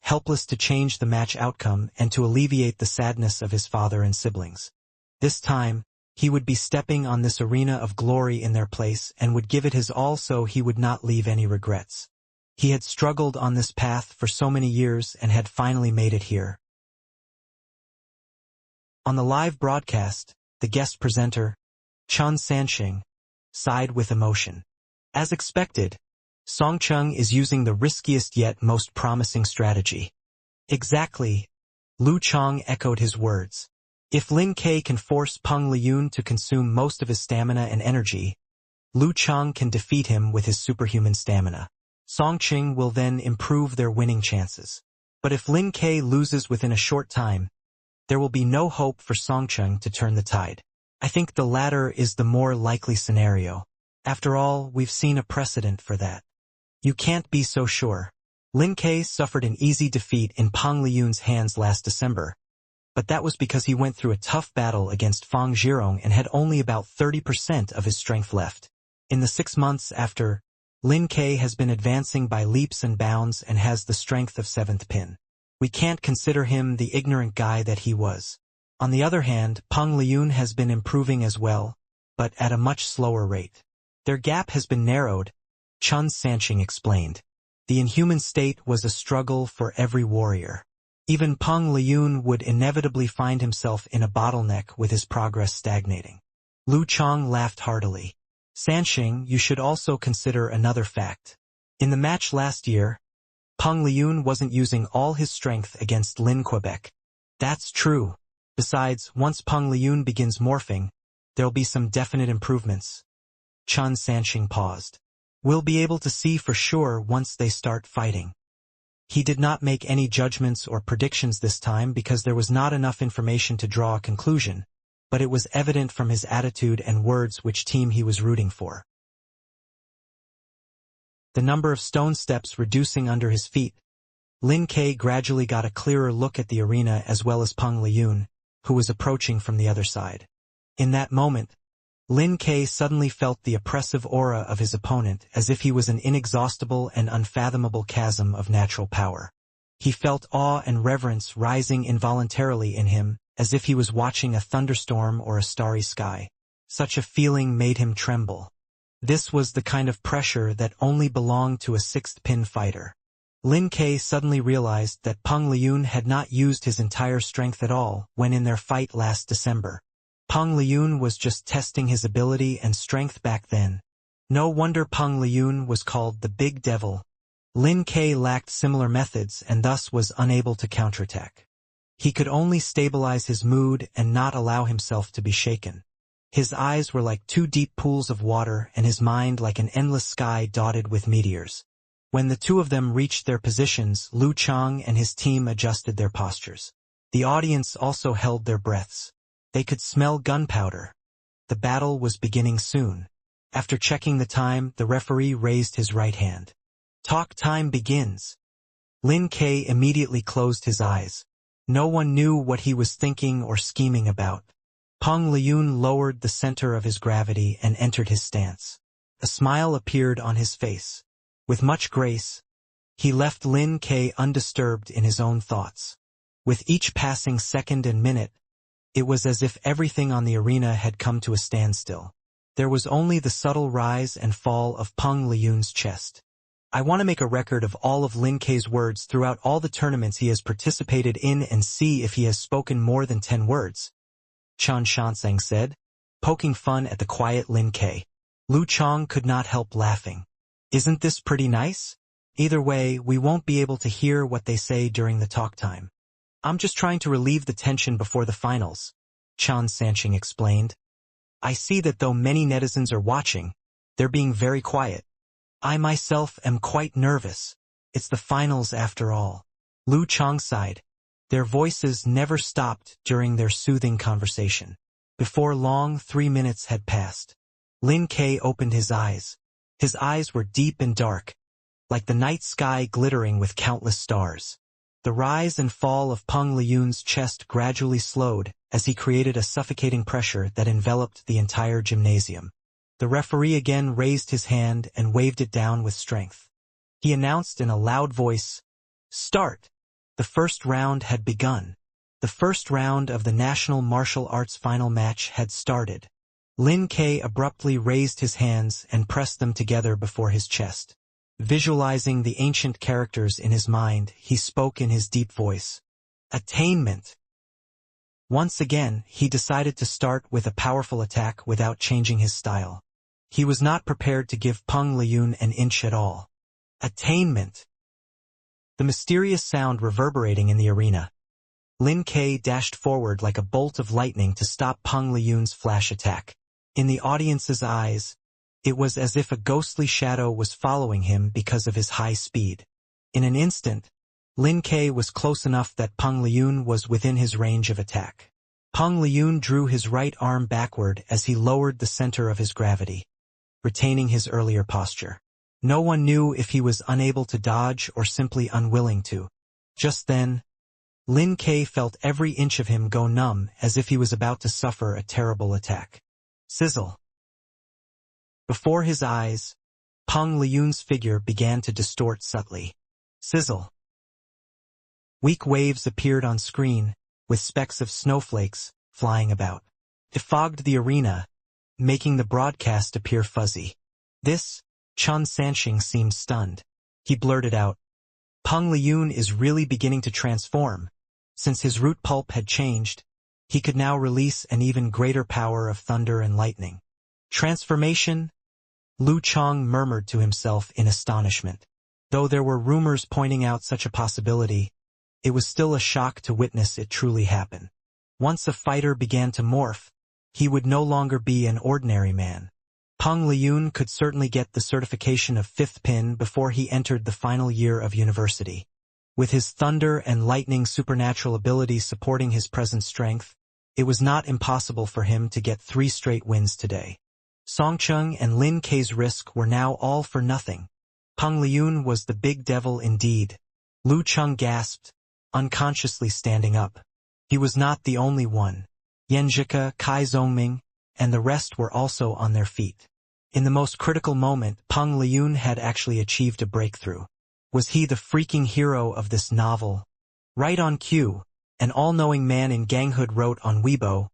helpless to change the match outcome and to alleviate the sadness of his father and siblings. This time, he would be stepping on this arena of glory in their place and would give it his all so he would not leave any regrets. He had struggled on this path for so many years and had finally made it here. On the live broadcast, the guest presenter, Chen Sanxing, sighed with emotion. As expected, Songqing is using the riskiest yet most promising strategy. Exactly, Lu Chang echoed his words. If Lin Ke can force Peng Liyun to consume most of his stamina and energy, Lu Chang can defeat him with his superhuman stamina. Songqing will then improve their winning chances. But if Lin Ke loses within a short time, there will be no hope for Songqing to turn the tide. I think the latter is the more likely scenario. After all, we've seen a precedent for that. You can't be so sure. Lin Ke suffered an easy defeat in Peng Liyun's hands last December, but that was because he went through a tough battle against Fang Zhirong and had only about 30% of his strength left. In the 6 months after, Lin Ke has been advancing by leaps and bounds and has the strength of 7th pin. We can't consider him the ignorant guy that he was. On the other hand, Peng Liyun has been improving as well, but at a much slower rate. Their gap has been narrowed, Chen Sanxing explained. The inhuman state was a struggle for every warrior. Even Peng Liyun would inevitably find himself in a bottleneck with his progress stagnating. Lu Chang laughed heartily. Sanxing, you should also consider another fact. In the match last year, Peng Liyun wasn't using all his strength against Lin Quebec. That's true. Besides, once Peng Liyun begins morphing, there'll be some definite improvements. Chen Sanxing paused. We'll be able to see for sure once they start fighting. He did not make any judgments or predictions this time because there was not enough information to draw a conclusion, but it was evident from his attitude and words which team he was rooting for. The number of stone steps reducing under his feet, Lin Ke gradually got a clearer look at the arena as well as Peng Liyun, who was approaching from the other side. In that moment, Lin Ke suddenly felt the oppressive aura of his opponent as if he was an inexhaustible and unfathomable chasm of natural power. He felt awe and reverence rising involuntarily in him, as if he was watching a thunderstorm or a starry sky. Such a feeling made him tremble. This was the kind of pressure that only belonged to a 6th pin fighter. Lin Ke suddenly realized that Peng Liyun had not used his entire strength at all when in their fight last December. Peng Liyun was just testing his ability and strength back then. No wonder Peng Liyun was called the Big Devil. Lin Ke lacked similar methods and thus was unable to counterattack. He could only stabilize his mood and not allow himself to be shaken. His eyes were like 2 deep pools of water and his mind like an endless sky dotted with meteors. When the two of them reached their positions, Lu Chang and his team adjusted their postures. The audience also held their breaths. They could smell gunpowder. The battle was beginning soon. After checking the time, the referee raised his right hand. Talk time begins. Lin K immediately closed his eyes. No one knew what he was thinking or scheming about. Peng Liyun lowered the center of his gravity and entered his stance. A smile appeared on his face. With much grace, he left Lin K undisturbed in his own thoughts. With each passing second and minute, it was as if everything on the arena had come to a standstill. There was only the subtle rise and fall of Peng Liyun's chest. I want to make a record of all of Lin K's words throughout all the tournaments he has participated in and see if he has spoken more than 10 words, Chen Shansang said, poking fun at the quiet Lin K. Lu Chong could not help laughing. Isn't this pretty nice? Either way, we won't be able to hear what they say during the talk time. I'm just trying to relieve the tension before the finals, Chen Sanching explained. I see that though many netizens are watching, they're being very quiet. I myself am quite nervous. It's the finals after all. Lu Chong sighed. Their voices never stopped during their soothing conversation. Before long, 3 minutes had passed. Lin K opened his eyes. His eyes were deep and dark, like the night sky glittering with countless stars. The rise and fall of Peng Liyun's chest gradually slowed as he created a suffocating pressure that enveloped the entire gymnasium. The referee again raised his hand and waved it down with strength. He announced in a loud voice, "Start!" The first round had begun. The first round of the National Martial Arts final match had started. Lin K abruptly raised his hands and pressed them together before his chest. Visualizing the ancient characters in his mind, he spoke in his deep voice. Attainment! Once again, he decided to start with a powerful attack without changing his style. He was not prepared to give Peng Liyun an inch at all. Attainment! The mysterious sound reverberating in the arena. Lin K dashed forward like a bolt of lightning to stop Peng Liyun's flash attack. In the audience's eyes, it was as if a ghostly shadow was following him because of his high speed. In an instant, Lin K was close enough that Peng Liyun was within his range of attack. Peng Liyun drew his right arm backward as he lowered the center of his gravity, retaining his earlier posture. No one knew if he was unable to dodge or simply unwilling to. Just then, Lin K felt every inch of him go numb as if he was about to suffer a terrible attack. Sizzle! Before his eyes, Peng Liyun's figure began to distort subtly. Sizzle! Weak waves appeared on screen, with specks of snowflakes flying about. It fogged the arena, making the broadcast appear fuzzy. This, Chen Sanching seemed stunned. He blurted out, Peng Liyun is really beginning to transform. Since his root pulp had changed, he could now release an even greater power of thunder and lightning. Transformation? Lu Chong murmured to himself in astonishment. Though there were rumors pointing out such a possibility, it was still a shock to witness it truly happen. Once a fighter began to morph, he would no longer be an ordinary man. Peng Liyun could certainly get the certification of 5th pin before he entered the final year of university. With his thunder and lightning supernatural abilities supporting his present strength, it was not impossible for him to get 3 straight wins today. Songcheng and Lin K's risk were now all for nothing. Peng Liyun was the big devil indeed. Lu Cheng gasped, unconsciously standing up. He was not the only one. Yanzhika, Kai Zongming, and the rest were also on their feet. In the most critical moment, Peng Liyun had actually achieved a breakthrough. Was he the freaking hero of this novel? Right on cue, an all-knowing man in ganghood wrote on Weibo,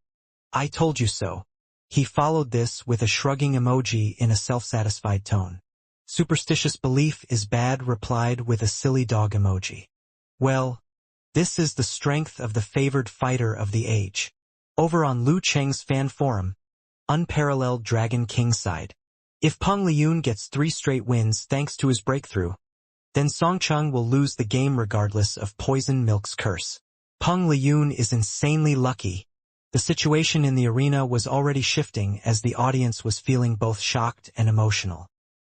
"I told you so." He followed this with a shrugging emoji in a self-satisfied tone. "Superstitious belief is bad," replied with a silly dog emoji. Well, this is the strength of the favored fighter of the age. Over on Lu Cheng's fan forum, Unparalleled Dragon King sighed. If Peng Liyun gets 3 straight wins thanks to his breakthrough, then Songcheng will lose the game regardless of Poison Milk's curse. Peng Liyun is insanely lucky. The situation in the arena was already shifting as the audience was feeling both shocked and emotional.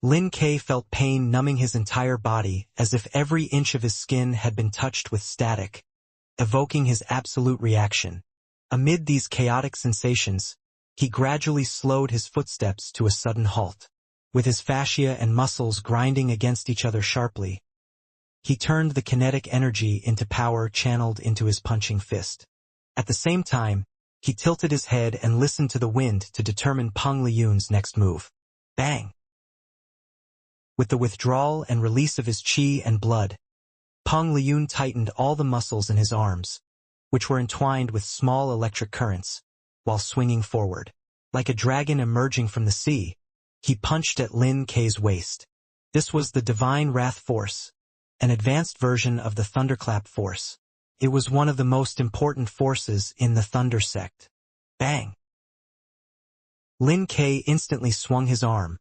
Lin K felt pain numbing his entire body as if every inch of his skin had been touched with static, evoking his absolute reaction. Amid these chaotic sensations, He gradually slowed his footsteps to a sudden halt. With his fascia and muscles grinding against each other sharply, he turned the kinetic energy into power channeled into his punching fist. At the same time, he tilted his head and listened to the wind to determine Peng Liyun's next move. Bang! With the withdrawal and release of his qi and blood, Peng Liyun tightened all the muscles in his arms, which were entwined with small electric currents, while swinging forward. Like a dragon emerging from the sea, he punched at Lin Kei's waist. This was the Divine Wrath Force, an advanced version of the Thunderclap Force. It was one of the most important forces in the Thunder sect. Bang! Lin Kei instantly swung his arm,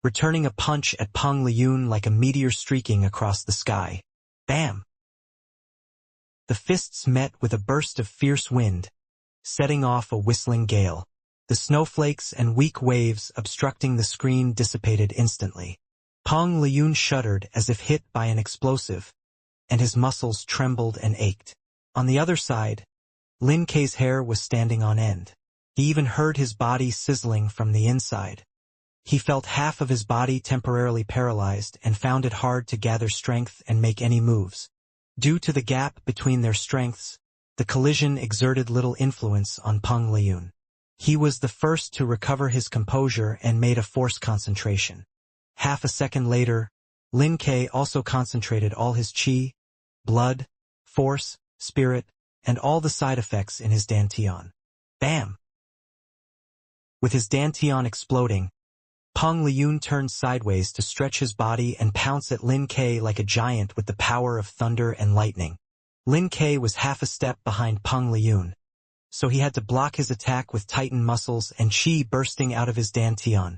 returning a punch at Peng Liyun like a meteor streaking across the sky. Bam! The fists met with a burst of fierce wind, setting off a whistling gale. The snowflakes and weak waves obstructing the screen dissipated instantly. Peng Liyun shuddered as if hit by an explosive, and his muscles trembled and ached. On the other side, Lin Kei's hair was standing on end. He even heard his body sizzling from the inside. He felt half of his body temporarily paralyzed and found it hard to gather strength and make any moves. Due to the gap between their strengths, the collision exerted little influence on Peng Liyun. He was the first to recover his composure and made a forced concentration. Half a second later, Lin Kei also concentrated all his qi, blood, force, spirit, and all the side effects in his dantian. Bam! With his dantian exploding, Peng Liyun turned sideways to stretch his body and pounce at Lin Kei like a giant with the power of thunder and lightning. Lin Kei was half a step behind Peng Liyun, so he had to block his attack with tightened muscles and qi bursting out of his dantian.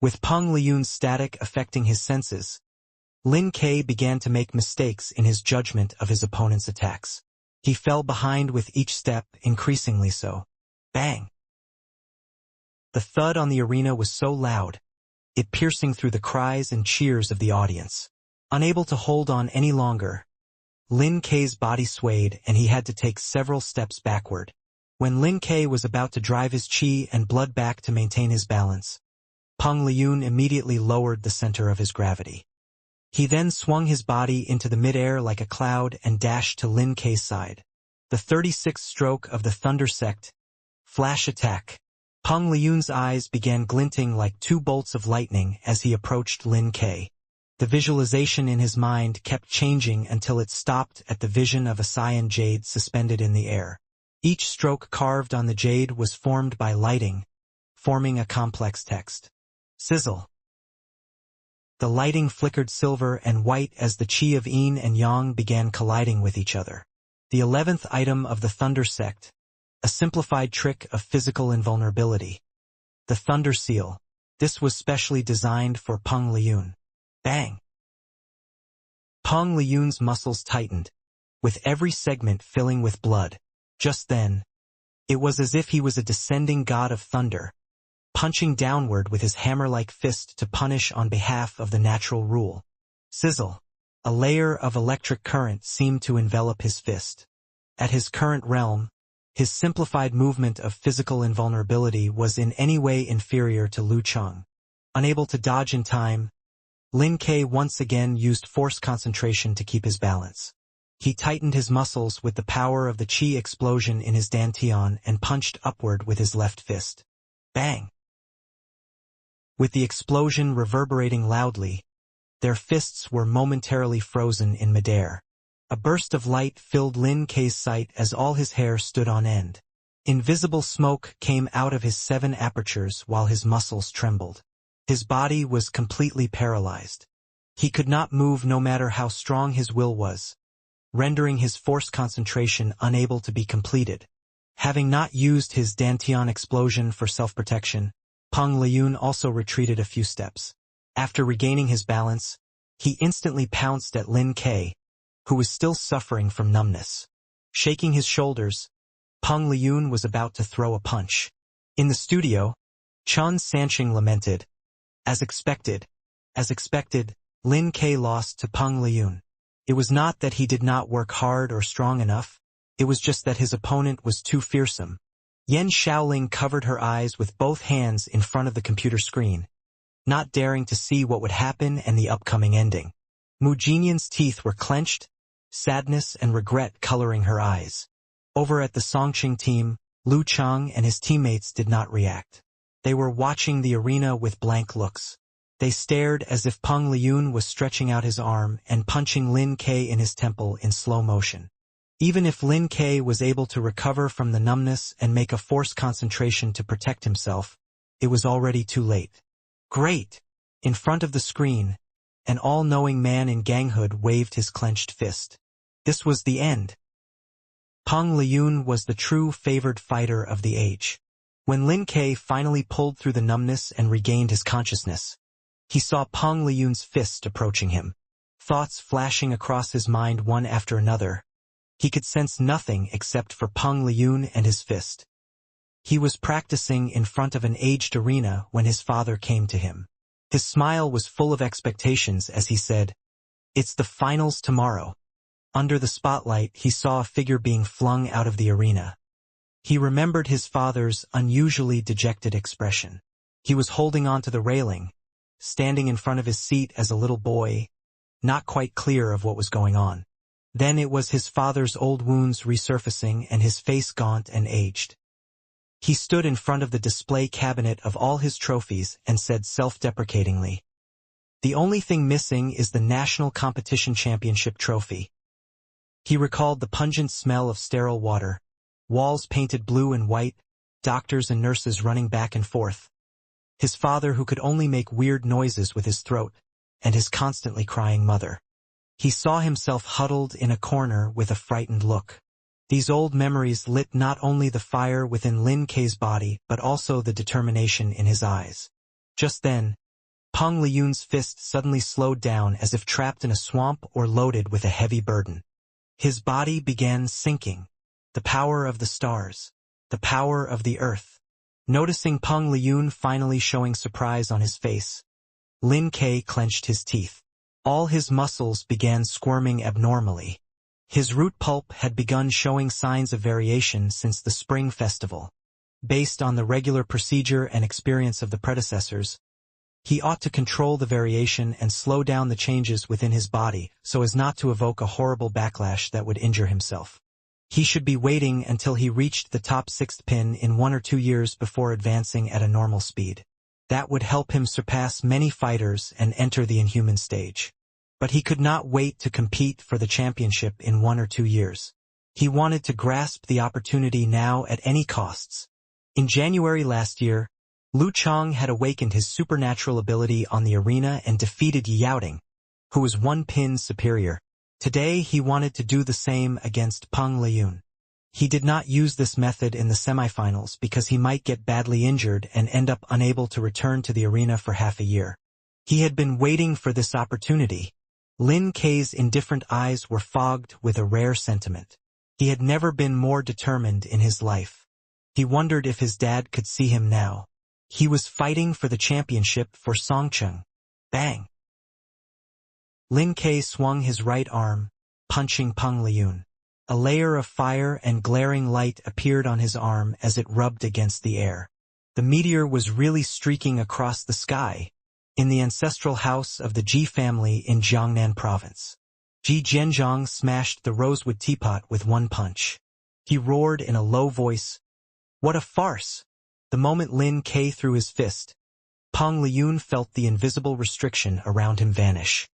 With Peng Liyun's static affecting his senses, Lin Kei began to make mistakes in his judgment of his opponent's attacks. He fell behind with each step, increasingly so. Bang! The thud on the arena was so loud, it piercing through the cries and cheers of the audience. Unable to hold on any longer, Lin Kei's body swayed and he had to take several steps backward. When Lin Kei was about to drive his qi and blood back to maintain his balance, Peng Liyun immediately lowered the center of his gravity. He then swung his body into the midair like a cloud and dashed to Lin Kei's side. The 36th stroke of the Thunder Sect, Flash Attack. Peng Liyun's eyes began glinting like two bolts of lightning as he approached Lin Kei. The visualization in his mind kept changing until it stopped at the vision of a cyan jade suspended in the air. Each stroke carved on the jade was formed by lighting, forming a complex text. Sizzle. The lighting flickered silver and white as the qi of yin and yang began colliding with each other. The 11th item of the Thunder Sect, a simplified trick of physical invulnerability. The Thunder Seal. This was specially designed for Peng Liyun. Bang! Peng Liyun's muscles tightened, with every segment filling with blood. Just then, it was as if he was a descending god of thunder, punching downward with his hammer-like fist to punish on behalf of the natural rule. Sizzle. A layer of electric current seemed to envelop his fist. At his current realm, his simplified movement of physical invulnerability was in any way inferior to Lu Cheng. Unable to dodge in time, Lin Kei once again used force concentration to keep his balance. He tightened his muscles with the power of the qi explosion in his dantian and punched upward with his left fist. Bang! With the explosion reverberating loudly, their fists were momentarily frozen in midair. A burst of light filled Lin Kei's sight as all his hair stood on end. Invisible smoke came out of his 7 apertures while his muscles trembled. His body was completely paralyzed. He could not move no matter how strong his will was, rendering his force concentration unable to be completed. Having not used his dantian explosion for self-protection, Peng Liyun also retreated a few steps. After regaining his balance, he instantly pounced at Lin Kei, who was still suffering from numbness. Shaking his shoulders, Peng Liyun was about to throw a punch. In the studio, Chun Sanqing lamented, As expected, Lin Kei lost to Peng Liyun. It was not that he did not work hard or strong enough, it was just that his opponent was too fearsome. Yan Xiaoling covered her eyes with both hands in front of the computer screen, not daring to see what would happen and the upcoming ending. Mu Jinyan's teeth were clenched, sadness and regret coloring her eyes. Over at the Songqing team, Lu Chang and his teammates did not react. They were watching the arena with blank looks. They stared as if Peng Liyun was stretching out his arm and punching Lin Ke in his temple in slow motion. Even if Lin Ke was able to recover from the numbness and make a forced concentration to protect himself, it was already too late. Great! In front of the screen, an all-knowing man in ganghood waved his clenched fist. This was the end. Peng Liyun was the true favored fighter of the age. When Lin Ke finally pulled through the numbness and regained his consciousness, he saw Peng Liyun's fist approaching him. Thoughts flashing across his mind one after another. He could sense nothing except for Peng Liyun and his fist. He was practicing in front of an aged arena when his father came to him. His smile was full of expectations as he said, "It's the finals tomorrow." Under the spotlight, he saw a figure being flung out of the arena. He remembered his father's unusually dejected expression. He was holding on to the railing, standing in front of his seat as a little boy, not quite clear of what was going on. Then it was his father's old wounds resurfacing and his face gaunt and aged. He stood in front of the display cabinet of all his trophies and said self-deprecatingly, "The only thing missing is the National Competition Championship trophy." He recalled the pungent smell of sterile water, walls painted blue and white, doctors and nurses running back and forth. His father who could only make weird noises with his throat, and his constantly crying mother. He saw himself huddled in a corner with a frightened look. These old memories lit not only the fire within Lin Ke's body but also the determination in his eyes. Just then, Peng Liyun's fist suddenly slowed down as if trapped in a swamp or loaded with a heavy burden. His body began sinking. The power of the stars. The power of the earth. Noticing Peng Liyun finally showing surprise on his face, Lin Ke clenched his teeth. All his muscles began squirming abnormally. His root pulp had begun showing signs of variation since the Spring Festival. Based on the regular procedure and experience of the predecessors, he ought to control the variation and slow down the changes within his body so as not to evoke a horrible backlash that would injure himself. He should be waiting until he reached the top 6th pin in 1 or 2 years before advancing at a normal speed. That would help him surpass many fighters and enter the inhuman stage. But he could not wait to compete for the championship in 1 or 2 years. He wanted to grasp the opportunity now at any costs. In January last year, Lu Chang had awakened his supernatural ability on the arena and defeated Yaoting, who was 1 pin superior. Today he wanted to do the same against Peng Liyun. He did not use this method in the semifinals because he might get badly injured and end up unable to return to the arena for half a year. He had been waiting for this opportunity. Lin Ke's indifferent eyes were fogged with a rare sentiment. He had never been more determined in his life. He wondered if his dad could see him now. He was fighting for the championship for Songqing. Bang! Lin Ke swung his right arm, punching Peng Liyun. A layer of fire and glaring light appeared on his arm as it rubbed against the air. The meteor was really streaking across the sky, in the ancestral house of the Ji family in Jiangnan province. Ji Zhenjiang smashed the rosewood teapot with 1 punch. He roared in a low voice, "What a farce!" The moment Lin Ke threw his fist, Peng Liyun felt the invisible restriction around him vanish.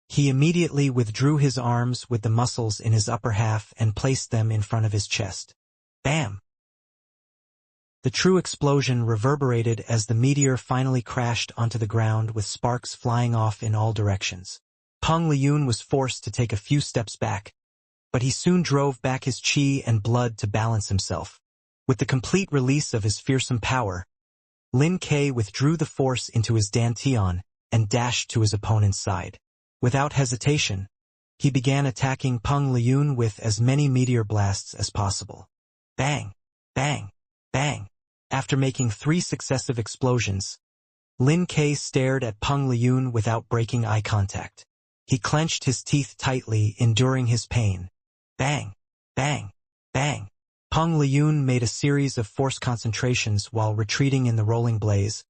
He immediately withdrew his arms with the muscles in his upper half and placed them in front of his chest. Bam! The true explosion reverberated as the meteor finally crashed onto the ground with sparks flying off in all directions. Peng Liyun was forced to take a few steps back, but he soon drove back his qi and blood to balance himself. With the complete release of his fearsome power, Lin Ke withdrew the force into his dantian and dashed to his opponent's side. Without hesitation, he began attacking Peng Liyun with as many meteor blasts as possible. Bang! Bang! Bang! After making 3 successive explosions, Lin Ke stared at Peng Liyun without breaking eye contact. He clenched his teeth tightly, enduring his pain. Bang! Bang! Bang! Peng Liyun made a series of forced concentrations while retreating in the rolling blaze,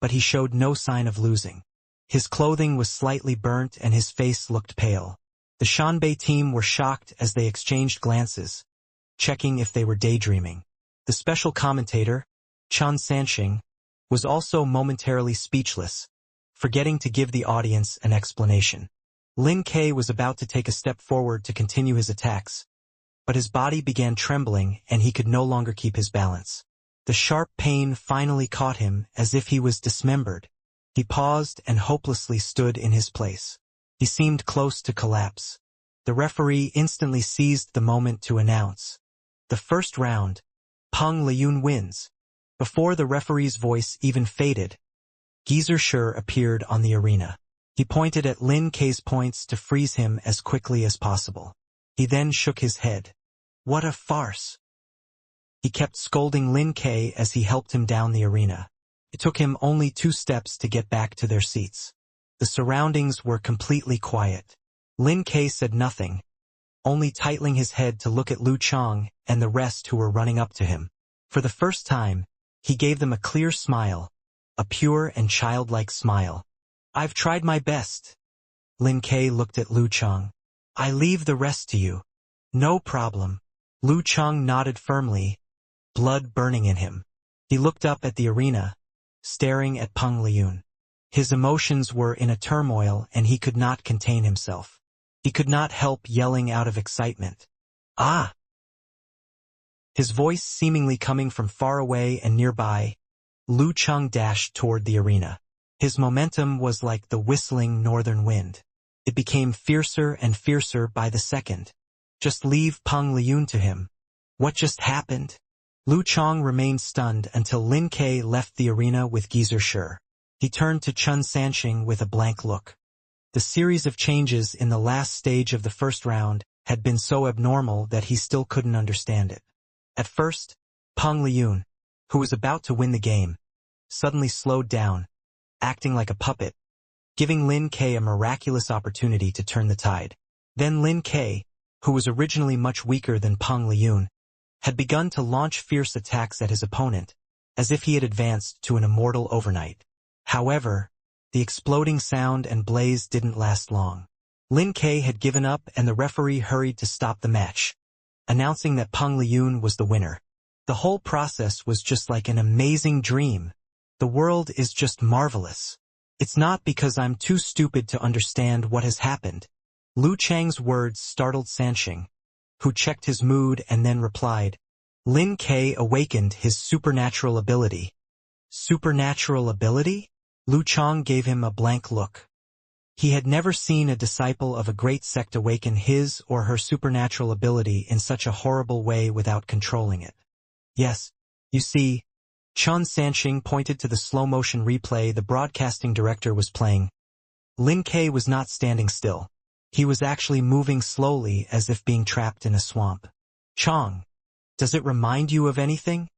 but he showed no sign of losing. His clothing was slightly burnt and his face looked pale. The Shanbei team were shocked as they exchanged glances, checking if they were daydreaming. The special commentator, Chen Sanxing, was also momentarily speechless, forgetting to give the audience an explanation. Lin Ke was about to take a step forward to continue his attacks, but his body began trembling and he could no longer keep his balance. The sharp pain finally caught him as if he was dismembered. He paused and hopelessly stood in his place. He seemed close to collapse. The referee instantly seized the moment to announce, "The first round, Peng Liyun wins." Before the referee's voice even faded, Geezer Shur appeared on the arena. He pointed at Lin Ke's points to freeze him as quickly as possible. He then shook his head. What a farce! He kept scolding Lin Ke as he helped him down the arena. It took him only 2 steps to get back to their seats. The surroundings were completely quiet. Lin Ke said nothing, only tightening his head to look at Lu Chang and the rest who were running up to him. For the first time, he gave them a clear smile, a pure and childlike smile. "I've tried my best." Lin Ke looked at Lu Chang. "I leave the rest to you." "No problem." Lu Chang nodded firmly, blood burning in him. He looked up at the arena, staring at Peng Liyun. His emotions were in a turmoil and he could not contain himself. He could not help yelling out of excitement. "Ah!" His voice seemingly coming from far away and nearby, Lu Chang dashed toward the arena. His momentum was like the whistling northern wind. It became fiercer and fiercer by the second. Just leave Peng Liyun to him. What just happened? Lu Chang remained stunned until Lin Ke left the arena with Geezer Shur. He turned to Chen Sanxing with a blank look. The series of changes in the last stage of the first round had been so abnormal that he still couldn't understand it. At first, Peng Liyun, who was about to win the game, suddenly slowed down, acting like a puppet, giving Lin Ke a miraculous opportunity to turn the tide. Then Lin Ke, who was originally much weaker than Peng Liyun, had begun to launch fierce attacks at his opponent, as if he had advanced to an immortal overnight. However, the exploding sound and blaze didn't last long. Lin Ke had given up and the referee hurried to stop the match, announcing that Peng Liyun was the winner. The whole process was just like an amazing dream. The world is just marvelous. It's not because I'm too stupid to understand what has happened. Lu Chang's words startled Sanxing, who checked his mood and then replied, Lin Ke awakened his supernatural ability. Supernatural ability? Lu Chang gave him a blank look. He had never seen a disciple of a great sect awaken his or her supernatural ability in such a horrible way without controlling it. Yes, you see, Chen Sanxing pointed to the slow-motion replay the broadcasting director was playing. Lin Ke was not standing still. He was actually moving slowly as if being trapped in a swamp. Chang, does it remind you of anything?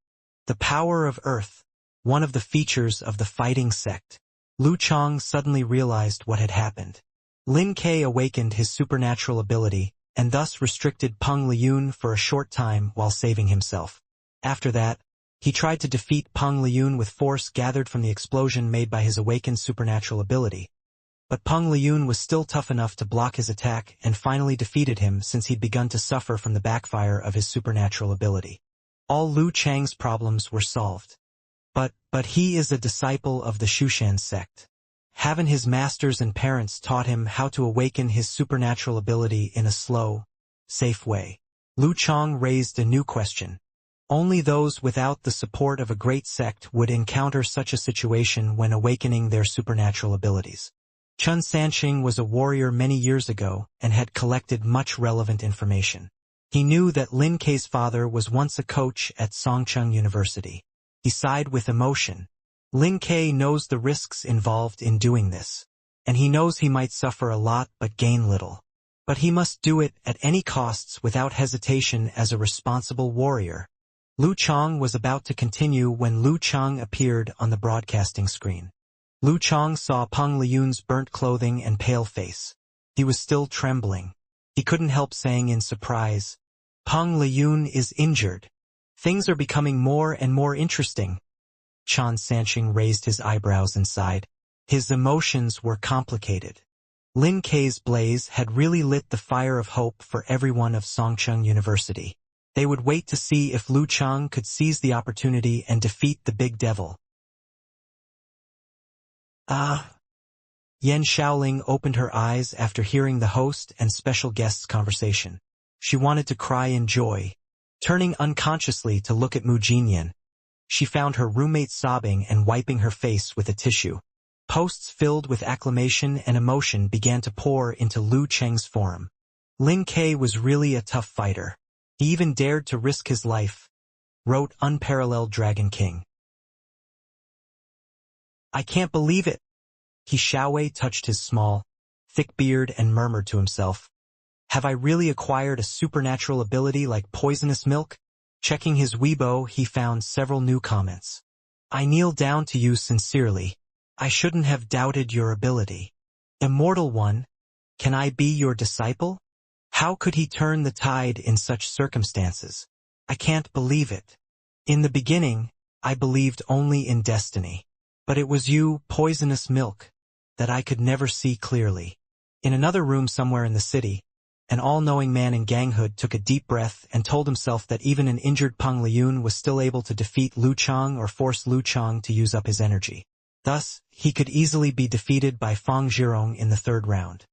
The power of Earth, one of the features of the fighting sect. Lu Chang suddenly realized what had happened. Lin Ke awakened his supernatural ability and thus restricted Peng Liyun for a short time while saving himself. After that, he tried to defeat Peng Liyun with force gathered from the explosion made by his awakened supernatural ability. But Peng Liyun was still tough enough to block his attack and finally defeated him since he'd begun to suffer from the backfire of his supernatural ability. All Lu Chang's problems were solved. But he is a disciple of the Shushan sect. Haven't his masters and parents taught him how to awaken his supernatural ability in a slow, safe way? Lu Chang raised a new question. Only those without the support of a great sect would encounter such a situation when awakening their supernatural abilities. Chen Sanxing was a warrior many years ago and had collected much relevant information. He knew that Lin Ke's father was once a coach at Songcheng University. He sighed with emotion. Lin Ke knows the risks involved in doing this, and he knows he might suffer a lot but gain little. But he must do it at any costs without hesitation as a responsible warrior. Lu Chang was about to continue when Lu Chang appeared on the broadcasting screen. Lu Chang saw Peng Liyun's burnt clothing and pale face. He was still trembling. He couldn't help saying in surprise, Peng Liyun is injured. Things are becoming more and more interesting. Chan Sanqing raised his eyebrows and sighed. His emotions were complicated. Lin Kei's blaze had really lit the fire of hope for everyone of Songcheng University. They would wait to see if Lu Chang could seize the opportunity and defeat the big devil. Yan Shaoling opened her eyes after hearing the host and special guest's conversation. She wanted to cry in joy. Turning unconsciously to look at Mu Jinyan, she found her roommate sobbing and wiping her face with a tissue. Posts filled with acclamation and emotion began to pour into Lu Cheng's forum. Lin Kei was really a tough fighter. He even dared to risk his life, wrote Unparalleled Dragon King. I can't believe it. He Xiaowei touched his small, thick beard and murmured to himself. Have I really acquired a supernatural ability like poisonous milk? Checking his Weibo, he found several new comments. I kneel down to you sincerely. I shouldn't have doubted your ability. Immortal One, can I be your disciple? How could he turn the tide in such circumstances? I can't believe it. In the beginning, I believed only in destiny. But it was you, poisonous milk, that I could never see clearly. In another room somewhere in the city, an all-knowing man in ganghood took a deep breath and told himself that even an injured Peng Liyun was still able to defeat Lu Chang or force Lu Chang to use up his energy. Thus, he could easily be defeated by Fang Zhirong in the third round.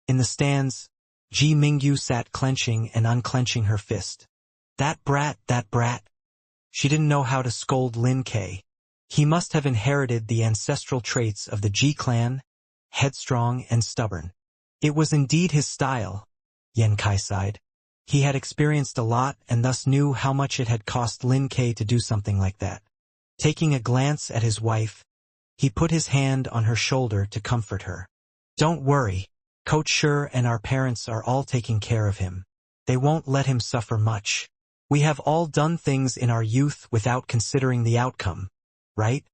In the stands, Ji Mingyu sat clenching and unclenching her fist. That brat, that brat. She didn't know how to scold Lin Kei. He must have inherited the ancestral traits of the Ji clan, headstrong and stubborn. It was indeed his style, Yan Kai sighed. He had experienced a lot and thus knew how much it had cost Lin Kei to do something like that. Taking a glance at his wife, he put his hand on her shoulder to comfort her. Don't worry, Coach Shi and our parents are all taking care of him. They won't let him suffer much. We have all done things in our youth without considering the outcome, right?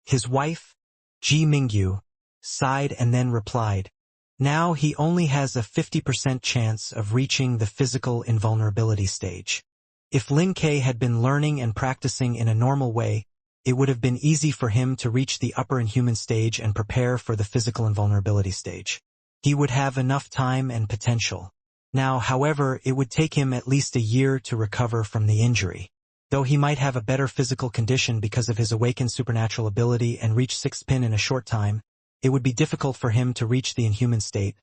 His wife, Ji Mingyu, sighed and then replied, now he only has a 50% chance of reaching the physical invulnerability stage. If Lin Kei had been learning and practicing in a normal way, it would have been easy for him to reach the upper inhuman stage and prepare for the physical invulnerability stage. He would have enough time and potential. Now, however, it would take him at least a year to recover from the injury. Though he might have a better physical condition because of his awakened supernatural ability and reach 6th pin in a short time, it would be difficult for him to reach the inhuman state,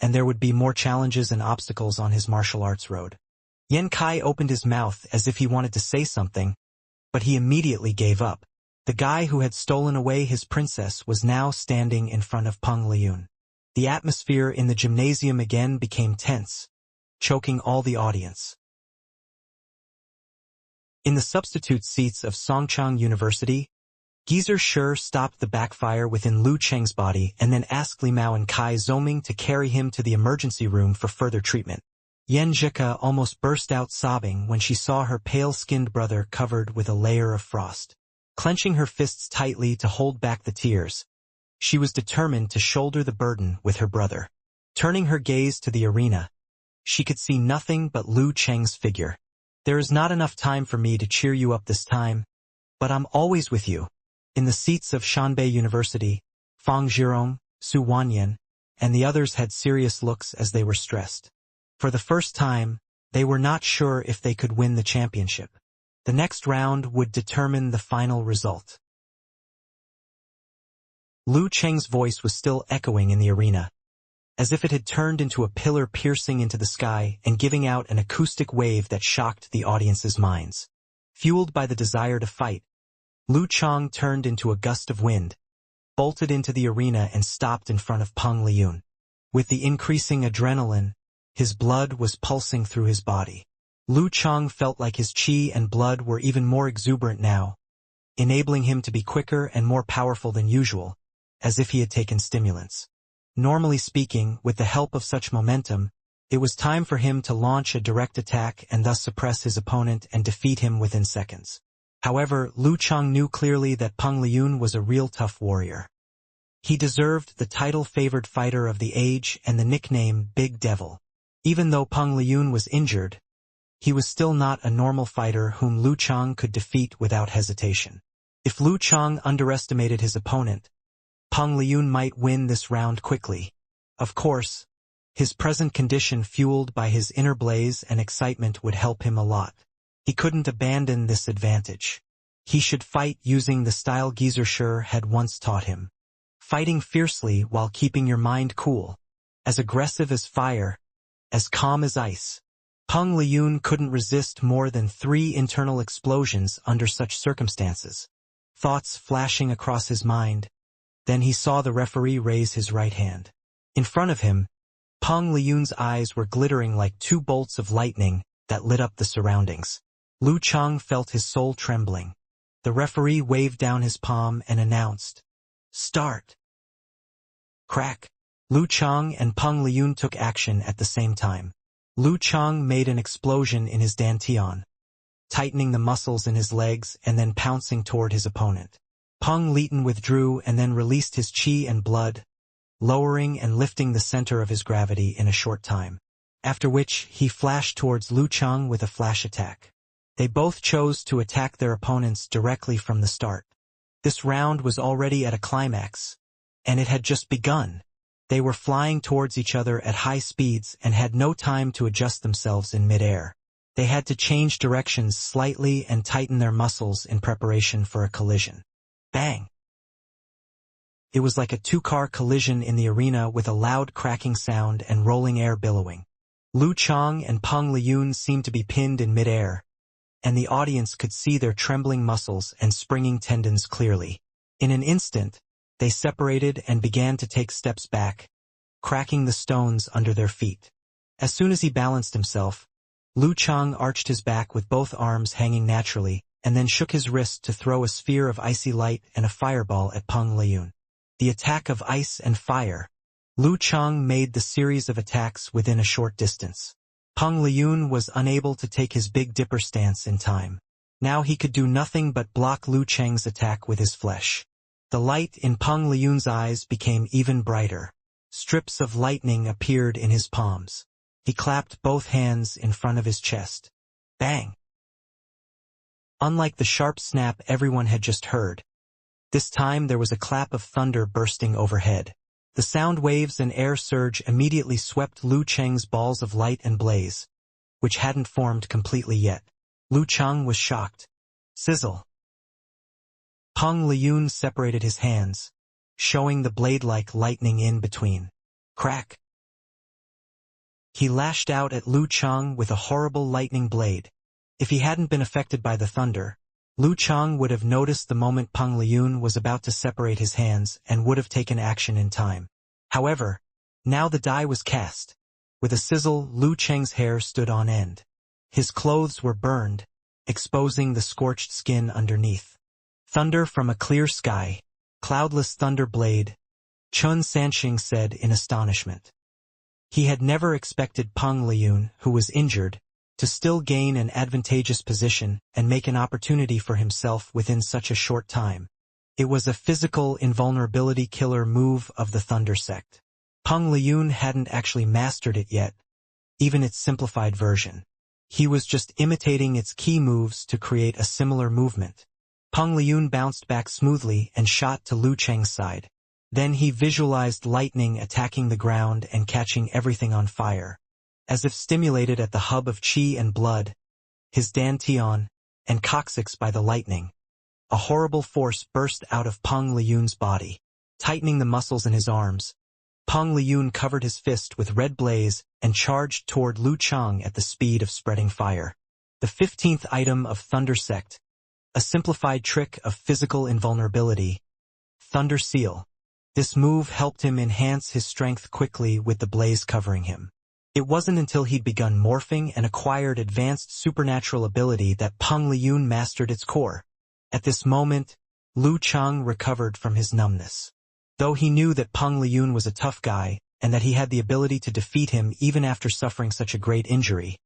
and there would be more challenges and obstacles on his martial arts road. Yan Kai opened his mouth as if he wanted to say something, but he immediately gave up. The guy who had stolen away his princess was now standing in front of Peng Liyun. The atmosphere in the gymnasium again became tense, choking all the audience. In the substitute seats of Songcheng University, Geezer Shi stopped the backfire within Lu Cheng's body and then asked Li Mao and Kai Zoming to carry him to the emergency room for further treatment. Yan Zhika almost burst out sobbing when she saw her pale-skinned brother covered with a layer of frost. Clenching her fists tightly to hold back the tears, she was determined to shoulder the burden with her brother. Turning her gaze to the arena, she could see nothing but Lu Cheng's figure. There is not enough time for me to cheer you up this time, but I'm always with you. In the seats of Shanbei University, Fang Zhirong, Su Wanyan, and the others had serious looks as they were stressed. For the first time, they were not sure if they could win the championship. The next round would determine the final result. Lu Cheng's voice was still echoing in the arena, as if it had turned into a pillar piercing into the sky and giving out an acoustic wave that shocked the audience's minds. Fueled by the desire to fight, Lu Chang turned into a gust of wind, bolted into the arena and stopped in front of Peng Liyun. With the increasing adrenaline, his blood was pulsing through his body. Lu Chang felt like his qi and blood were even more exuberant now, enabling him to be quicker and more powerful than usual, as if he had taken stimulants. Normally speaking, with the help of such momentum, it was time for him to launch a direct attack and thus suppress his opponent and defeat him within seconds. However, Lu Chang knew clearly that Peng Liyun was a real tough warrior. He deserved the title favored fighter of the age and the nickname Big Devil. Even though Peng Liyun was injured, he was still not a normal fighter whom Lu Chang could defeat without hesitation. If Lu Chang underestimated his opponent, Peng Liyun might win this round quickly. Of course, his present condition fueled by his inner blaze and excitement would help him a lot. He couldn't abandon this advantage. He should fight using the style Geezer had once taught him. Fighting fiercely while keeping your mind cool. As aggressive as fire, as calm as ice. Peng Liyun couldn't resist more than 3 internal explosions under such circumstances. Thoughts flashing across his mind. Then he saw the referee raise his right hand. In front of him, Peng Liyun's eyes were glittering like 2 bolts of lightning that lit up the surroundings. Lu Chang felt his soul trembling. The referee waved down his palm and announced, "Start." Crack. Lu Chang and Peng Liyun took action at the same time. Lu Chang made an explosion in his dantian, tightening the muscles in his legs and then pouncing toward his opponent. Peng Liyun withdrew and then released his qi and blood, lowering and lifting the center of his gravity in a short time. After which, he flashed towards Lu Chang with a flash attack. They both chose to attack their opponents directly from the start. This round was already at a climax, and it had just begun. They were flying towards each other at high speeds and had no time to adjust themselves in midair. They had to change directions slightly and tighten their muscles in preparation for a collision. Bang! It was like a 2-car collision in the arena with a loud cracking sound and rolling air billowing. Lu Chang and Peng Liyun seemed to be pinned in midair, and the audience could see their trembling muscles and springing tendons clearly. In an instant, they separated and began to take steps back, cracking the stones under their feet. As soon as he balanced himself, Lu Chang arched his back with both arms hanging naturally, and then shook his wrist to throw a sphere of icy light and a fireball at Peng Liyun. The attack of ice and fire. Lu Chang made the series of attacks within a short distance. Peng Liyun was unable to take his Big Dipper stance in time. Now he could do nothing but block Lu Chang's attack with his flesh. The light in Peng Liyun's eyes became even brighter. Strips of lightning appeared in his palms. He clapped both hands in front of his chest. Bang! Unlike the sharp snap everyone had just heard, this time there was a clap of thunder bursting overhead. The sound waves and air surge immediately swept Lu Chang's balls of light and blaze, which hadn't formed completely yet. Lu Chang was shocked. Sizzle. Peng Liyun separated his hands, showing the blade-like lightning in between. Crack. He lashed out at Lu Chang with a horrible lightning blade. If he hadn't been affected by the thunder, Lu Chang would have noticed the moment Peng Liyun was about to separate his hands and would have taken action in time. However, now the die was cast. With a sizzle, Lu Chang's hair stood on end. His clothes were burned, exposing the scorched skin underneath. Thunder from a clear sky. Cloudless thunder blade, Chun Sanxing said in astonishment. He had never expected Peng Liyun, who was injured, to still gain an advantageous position and make an opportunity for himself within such a short time. It was a physical invulnerability killer move of the Thunder sect. Peng Liyun hadn't actually mastered it yet, even its simplified version. He was just imitating its key moves to create a similar movement. Peng Liyun bounced back smoothly and shot to Lu Chang's side. Then he visualized lightning attacking the ground and catching everything on fire. As if stimulated at the hub of qi and blood, his dantian, and coccyx by the lightning, a horrible force burst out of Peng Liyun's body. Tightening the muscles in his arms, Peng Liyun covered his fist with red blaze and charged toward Lu Chang at the speed of spreading fire. The 15th item of Thunder Sect, a simplified trick of physical invulnerability, Thunder Seal. This move helped him enhance his strength quickly with the blaze covering him. It wasn't until he'd begun morphing and acquired advanced supernatural ability that Peng Liyun mastered its core. At this moment, Lu Chang recovered from his numbness. Though he knew that Peng Liyun was a tough guy, and that he had the ability to defeat him even after suffering such a great injury,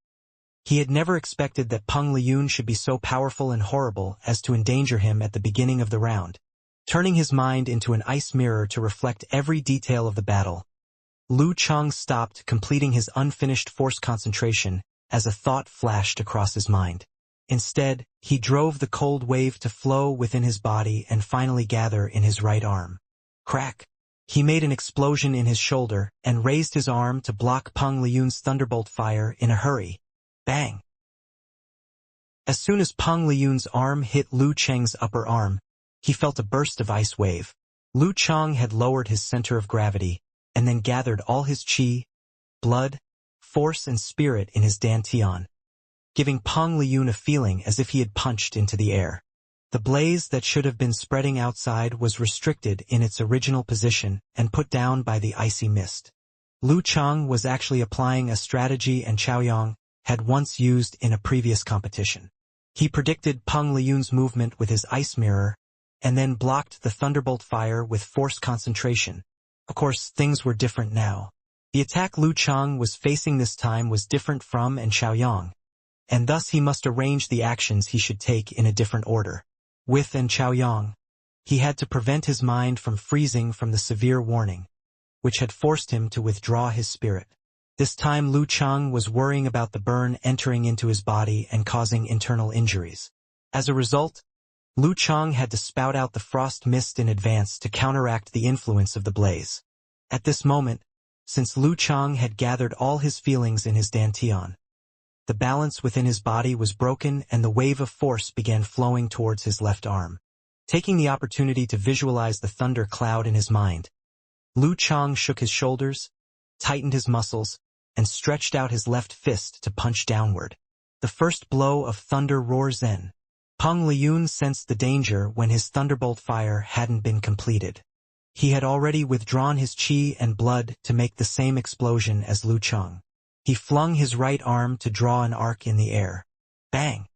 he had never expected that Peng Liyun should be so powerful and horrible as to endanger him at the beginning of the round. Turning his mind into an ice mirror to reflect every detail of the battle, Lu Chang stopped, completing his unfinished force concentration, as a thought flashed across his mind. Instead, he drove the cold wave to flow within his body and finally gather in his right arm. Crack! He made an explosion in his shoulder and raised his arm to block Peng Liyun's thunderbolt fire in a hurry. Bang! As soon as Peng Liyun's arm hit Lu Cheng's upper arm, he felt a burst of ice wave. Lu Cheng had lowered his center of gravity and then gathered all his qi, blood, force and spirit in his dantian, giving Peng Liyun a feeling as if he had punched into the air. The blaze that should have been spreading outside was restricted in its original position and put down by the icy mist. Lu Cheng was actually applying a strategy and Chaoyang had once used in a previous competition. He predicted Peng Liyun's movement with his ice mirror and then blocked the thunderbolt fire with force concentration. Of course, things were different now. The attack Lu Cheng was facing this time was different from and Chaoyang, and thus he must arrange the actions he should take in a different order. With and Chaoyang, he had to prevent his mind from freezing from the severe warning, which had forced him to withdraw his spirit. This time Lu Cheng was worrying about the burn entering into his body and causing internal injuries. As a result, Lu Cheng had to spout out the frost mist in advance to counteract the influence of the blaze. At this moment, since Lu Cheng had gathered all his feelings in his dantian, the balance within his body was broken and the wave of force began flowing towards his left arm. Taking the opportunity to visualize the thunder cloud in his mind, Lu Cheng shook his shoulders, tightened his muscles, and stretched out his left fist to punch downward. The first blow of thunder roar zen. Peng Liyun sensed the danger when his thunderbolt fire hadn't been completed. He had already withdrawn his qi and blood to make the same explosion as Lu Cheng. He flung his right arm to draw an arc in the air. Bang!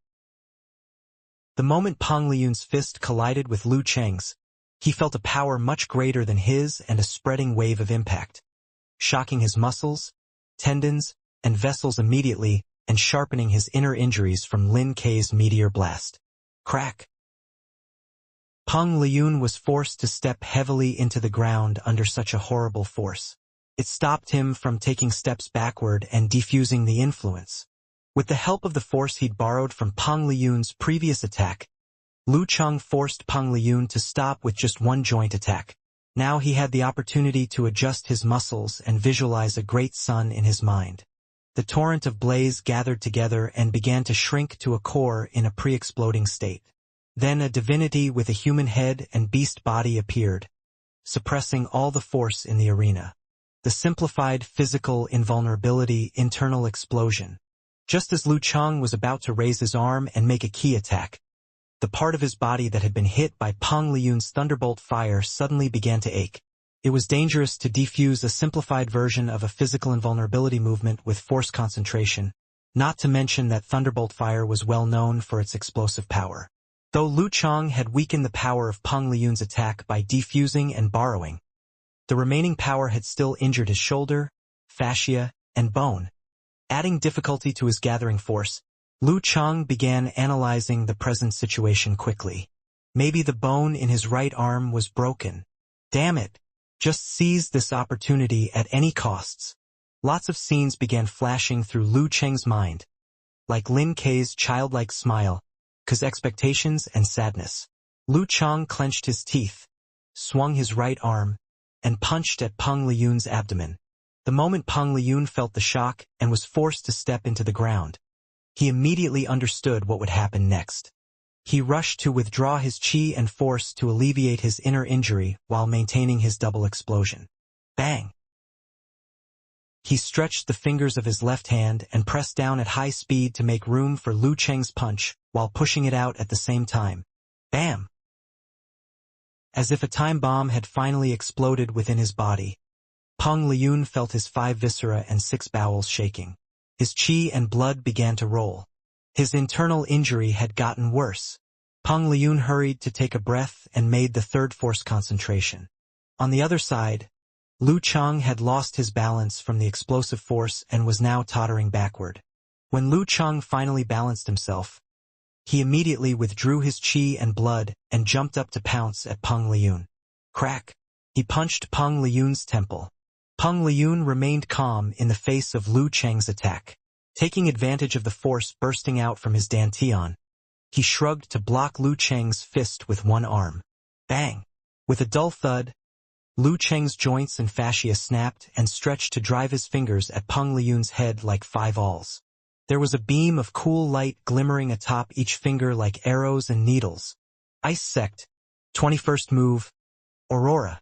The moment Peng Liyun's fist collided with Lu Cheng's, he felt a power much greater than his and a spreading wave of impact, shocking his muscles, tendons, and vessels immediately and sharpening his inner injuries from Lin Kei's meteor blast. Crack! Peng Liyun was forced to step heavily into the ground under such a horrible force. It stopped him from taking steps backward and defusing the influence. With the help of the force he'd borrowed from Peng Liyun's previous attack, Lu Cheng forced Peng Liyun to stop with just one joint attack. Now he had the opportunity to adjust his muscles and visualize a great sun in his mind. The torrent of blaze gathered together and began to shrink to a core in a pre-exploding state. Then a divinity with a human head and beast body appeared, suppressing all the force in the arena. The simplified physical invulnerability internal explosion. Just as Lu Cheng was about to raise his arm and make a key attack, the part of his body that had been hit by Peng Liyun's thunderbolt fire suddenly began to ache. It was dangerous to defuse a simplified version of a physical invulnerability movement with force concentration, not to mention that thunderbolt fire was well known for its explosive power. Though Lu Cheng had weakened the power of Peng Liyun's attack by defusing and borrowing, the remaining power had still injured his shoulder, fascia, and bone. Adding difficulty to his gathering force, Lu Cheng began analyzing the present situation quickly. Maybe the bone in his right arm was broken. Damn it! Just seize this opportunity at any costs. Lots of scenes began flashing through Lu Cheng's mind, like Lin Kei's childlike smile, cause expectations and sadness. Lu Cheng clenched his teeth, swung his right arm, and punched at Peng Liyun's abdomen. The moment Peng Liyun felt the shock and was forced to step into the ground, he immediately understood what would happen next. He rushed to withdraw his qi and force to alleviate his inner injury while maintaining his double explosion. Bang! He stretched the fingers of his left hand and pressed down at high speed to make room for Lu Cheng's punch while pushing it out at the same time. Bam! As if a time bomb had finally exploded within his body, Peng Liyun felt his 5 viscera and 6 bowels shaking. His qi and blood began to roll. His internal injury had gotten worse. Peng Liyun hurried to take a breath and made the third force concentration. On the other side, Lu Cheng had lost his balance from the explosive force and was now tottering backward. When Lu Cheng finally balanced himself, he immediately withdrew his qi and blood and jumped up to pounce at Peng Liyun. Crack! He punched Peng Liyun's temple. Peng Liyun remained calm in the face of Lu Cheng's attack. Taking advantage of the force bursting out from his dantian, he shrugged to block Lu Cheng's fist with one arm. Bang! With a dull thud, Lu Cheng's joints and fascia snapped and stretched to drive his fingers at Peng Liyun's head like 5 awls. There was a beam of cool light glimmering atop each finger like arrows and needles. Ice Sect, 21st move, Aurora.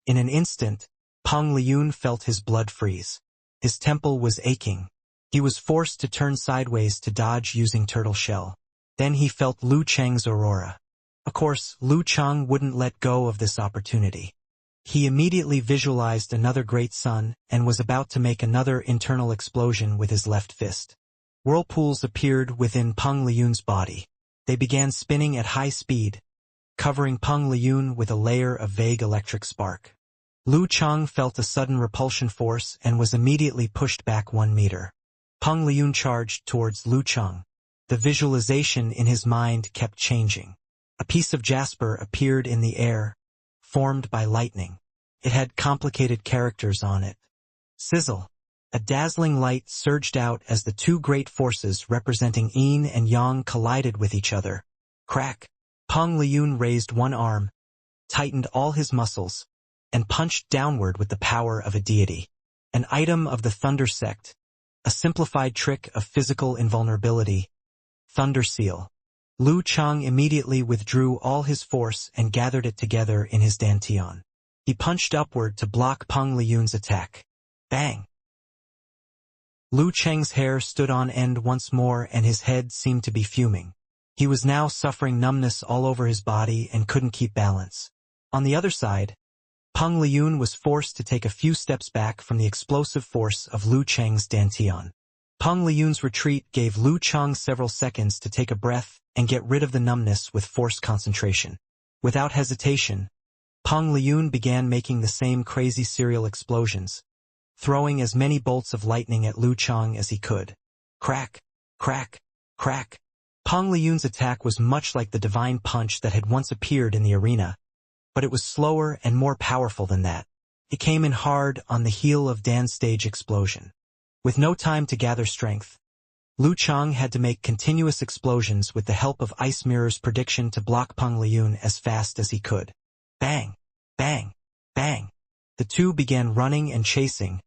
In an instant, Peng Liyun felt his blood freeze. His temple was aching. He was forced to turn sideways to dodge using turtle shell. Then he felt Lu Cheng's Aurora. Of course, Lu Cheng wouldn't let go of this opportunity. He immediately visualized another great sun and was about to make another internal explosion with his left fist. Whirlpools appeared within Peng Liyun's body. They began spinning at high speed, covering Peng Liyun with a layer of vague electric spark. Lu Cheng felt a sudden repulsion force and was immediately pushed back 1 meter. Peng Liyun charged towards Lu Cheng. The visualization in his mind kept changing. A piece of jasper appeared in the air, formed by lightning. It had complicated characters on it. Sizzle. A dazzling light surged out as the two great forces representing yin and yang collided with each other. Crack. Peng Liyun raised one arm, tightened all his muscles, and punched downward with the power of a deity. An item of the Thunder Sect. A simplified trick of physical invulnerability. Thunder Seal. Lu Cheng immediately withdrew all his force and gathered it together in his dantian. He punched upward to block Peng Liyun's attack. Bang! Lu Cheng's hair stood on end once more and his head seemed to be fuming. He was now suffering numbness all over his body and couldn't keep balance. On the other side, Peng Liyun was forced to take a few steps back from the explosive force of Lu Cheng's dantian. Peng Liyun's retreat gave Lu Cheng several seconds to take a breath and get rid of the numbness with forced concentration. Without hesitation, Peng Liyun began making the same crazy serial explosions, throwing as many bolts of lightning at Lu Cheng as he could. Crack, crack, crack. Peng Liyun's attack was much like the divine punch that had once appeared in the arena, but it was slower and more powerful than that. It came in hard on the heel of Dan's stage explosion. With no time to gather strength, Lu Cheng had to make continuous explosions with the help of Ice Mirror's prediction to block Peng Liyun as fast as he could. Bang! Bang! Bang! The two began running and chasing,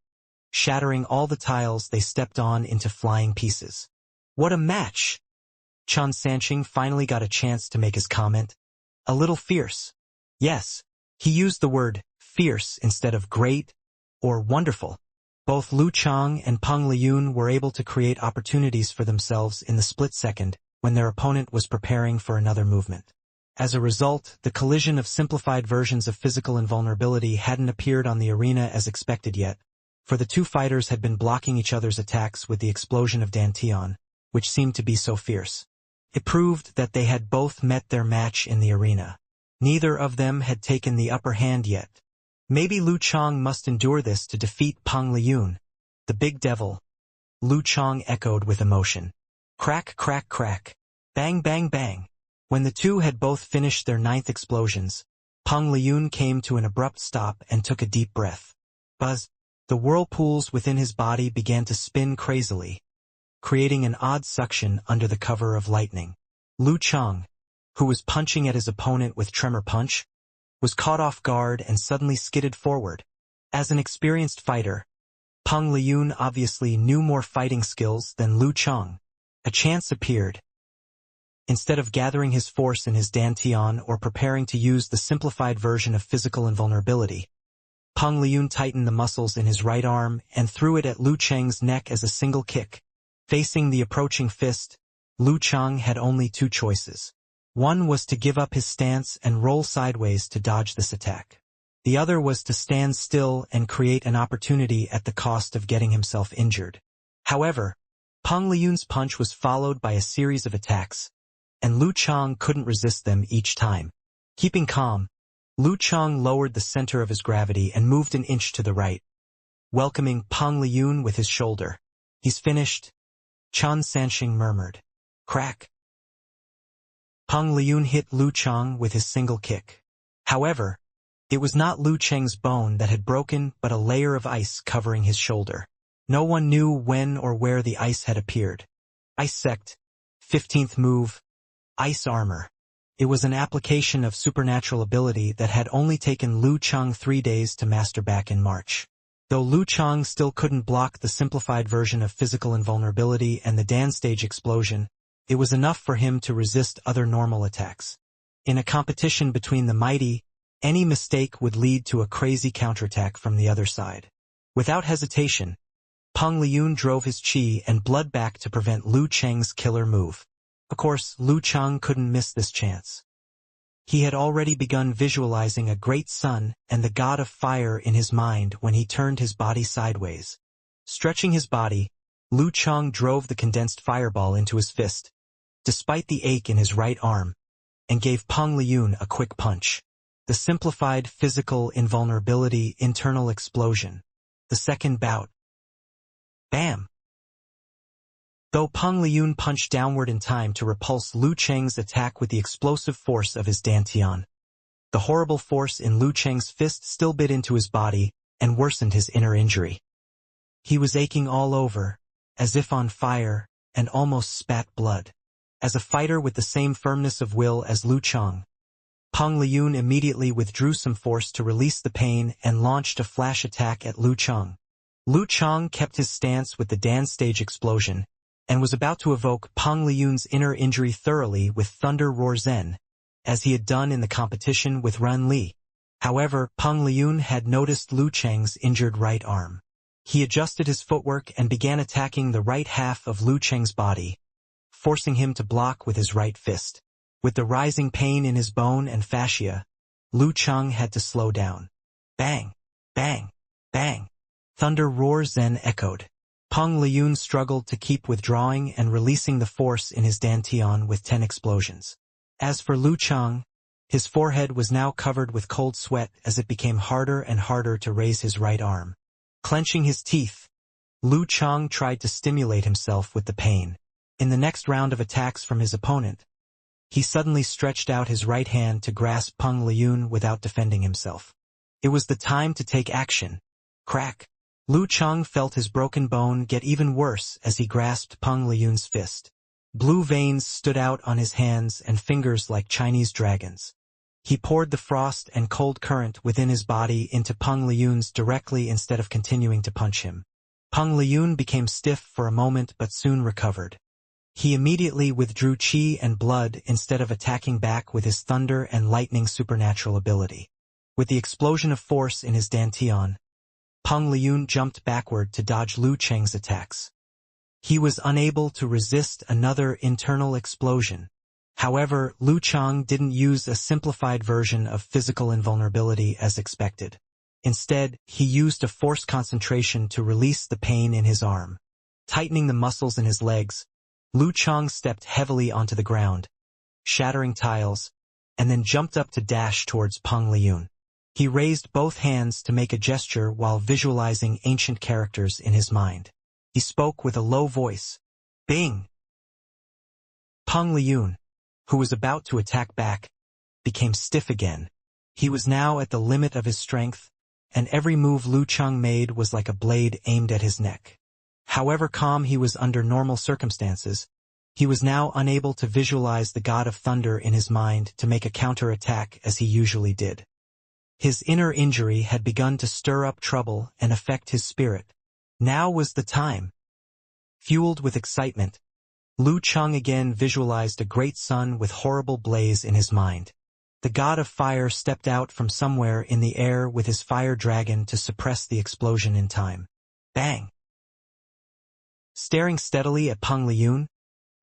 shattering all the tiles they stepped on into flying pieces. What a match! Chen Sanqing finally got a chance to make his comment. A little fierce. Yes, he used the word fierce instead of great or wonderful. Both Lu Cheng and Peng Liyun were able to create opportunities for themselves in the split second when their opponent was preparing for another movement. As a result, the collision of simplified versions of physical invulnerability hadn't appeared on the arena as expected yet, for the two fighters had been blocking each other's attacks with the explosion of dantian, which seemed to be so fierce. It proved that they had both met their match in the arena. Neither of them had taken the upper hand yet. Maybe Lu Cheng must endure this to defeat Peng Liyun. The big devil. Lu Cheng echoed with emotion. Crack, crack, crack. Bang, bang, bang. When the two had both finished their 9th explosions, Peng Liyun came to an abrupt stop and took a deep breath. Buzz. The whirlpools within his body began to spin crazily, creating an odd suction under the cover of lightning. Lu Cheng, who was punching at his opponent with tremor punch, was caught off guard and suddenly skidded forward. As an experienced fighter, Peng Liyun obviously knew more fighting skills than Lu Cheng. A chance appeared. Instead of gathering his force in his dantian or preparing to use the simplified version of physical invulnerability, Peng Liyun tightened the muscles in his right arm and threw it at Lu Cheng's neck as a single kick. Facing the approaching fist, Lu Cheng had only 2 choices. One was to give up his stance and roll sideways to dodge this attack. The other was to stand still and create an opportunity at the cost of getting himself injured. However, Peng Liyun's punch was followed by a series of attacks, and Lu Cheng couldn't resist them each time. Keeping calm, Lu Cheng lowered the center of his gravity and moved an inch to the right, welcoming Peng Liyun with his shoulder. He's finished, Chen Sanqing murmured. Crack. Peng Liyun hit Lu Cheng with his single kick. However, it was not Lu Cheng's bone that had broken but a layer of ice covering his shoulder. No one knew when or where the ice had appeared. Ice Sect, 15th move, Ice Armor. It was an application of supernatural ability that had only taken Liu Chang 3 days to master back in March. Though Liu Chang still couldn't block the simplified version of physical invulnerability and the Dan stage explosion, it was enough for him to resist other normal attacks. In a competition between the mighty, any mistake would lead to a crazy counterattack from the other side. Without hesitation, Peng Liyun drove his qi and blood back to prevent Liu Chang's killer move. Of course, Liu Chang couldn't miss this chance. He had already begun visualizing a great sun and the god of fire in his mind when he turned his body sideways. Stretching his body, Liu Chang drove the condensed fireball into his fist, despite the ache in his right arm, and gave Peng Liyun a quick punch. The simplified physical invulnerability internal explosion. The second bout. Bam! Though Peng Liyun punched downward in time to repulse Liu Chang's attack with the explosive force of his dantian, the horrible force in Liu Chang's fist still bit into his body and worsened his inner injury. He was aching all over, as if on fire, and almost spat blood. As a fighter with the same firmness of will as Liu Chang, Peng Liyun immediately withdrew some force to release the pain and launched a flash attack at Liu Chang. Liu Chang kept his stance with the Dan stage explosion, and was about to evoke Peng Liyun's inner injury thoroughly with Thunder Roar Zen, as he had done in the competition with Ren Li. However, Peng Liyun had noticed Liu Chang's injured right arm. He adjusted his footwork and began attacking the right half of Liu Chang's body, forcing him to block with his right fist. With the rising pain in his bone and fascia, Liu Chang had to slow down. Bang! Bang! Bang! Thunder Roar Zen echoed. Peng Liyun struggled to keep withdrawing and releasing the force in his dantian with 10 explosions. As for Liu Chang, his forehead was now covered with cold sweat as it became harder and harder to raise his right arm. Clenching his teeth, Liu Chang tried to stimulate himself with the pain. In the next round of attacks from his opponent, he suddenly stretched out his right hand to grasp Peng Liyun without defending himself. It was the time to take action. Crack! Liu Chang felt his broken bone get even worse as he grasped Peng Liyun's fist. Blue veins stood out on his hands and fingers like Chinese dragons. He poured the frost and cold current within his body into Peng Liyun's directly instead of continuing to punch him. Peng Liyun became stiff for a moment but soon recovered. He immediately withdrew qi and blood instead of attacking back with his thunder and lightning supernatural ability. With the explosion of force in his dantian, Peng Liyun jumped backward to dodge Liu Chang's attacks. He was unable to resist another internal explosion. However, Liu Chang didn't use a simplified version of physical invulnerability as expected. Instead, he used a force concentration to release the pain in his arm. Tightening the muscles in his legs, Liu Chang stepped heavily onto the ground, shattering tiles, and then jumped up to dash towards Peng Liyun. He raised both hands to make a gesture while visualizing ancient characters in his mind. He spoke with a low voice. Bing! Peng Liyun, who was about to attack back, became stiff again. He was now at the limit of his strength, and every move Liu Chang made was like a blade aimed at his neck. However calm he was under normal circumstances, he was now unable to visualize the god of thunder in his mind to make a counter-attack as he usually did. His inner injury had begun to stir up trouble and affect his spirit. Now was the time. Fueled with excitement, Liu Chang again visualized a great sun with horrible blaze in his mind. The god of fire stepped out from somewhere in the air with his fire dragon to suppress the explosion in time. Bang! Staring steadily at Peng Liyun,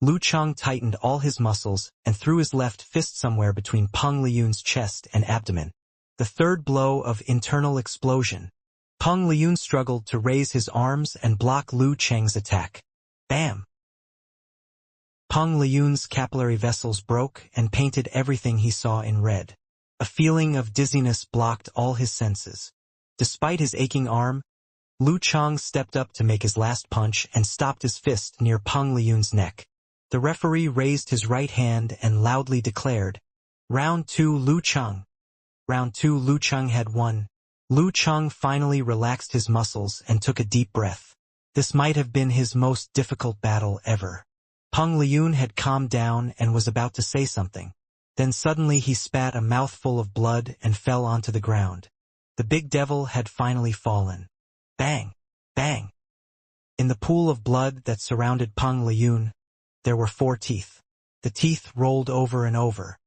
Liu Chang tightened all his muscles and threw his left fist somewhere between Peng Liyun's chest and abdomen. The third blow of internal explosion. Peng Liyun struggled to raise his arms and block Liu Chang's attack. Bam! Peng Liyun's capillary vessels broke and painted everything he saw in red. A feeling of dizziness blocked all his senses. Despite his aching arm, Liu Chang stepped up to make his last punch and stopped his fist near Peng Liyun's neck. The referee raised his right hand and loudly declared, Round 2 Liu Chang. Round 2 Liu Chang had won. Liu Chang finally relaxed his muscles and took a deep breath. This might have been his most difficult battle ever. Peng Liyun had calmed down and was about to say something. Then suddenly he spat a mouthful of blood and fell onto the ground. The big devil had finally fallen. Bang! Bang! In the pool of blood that surrounded Peng Liyun, there were 4 teeth. The teeth rolled over and over.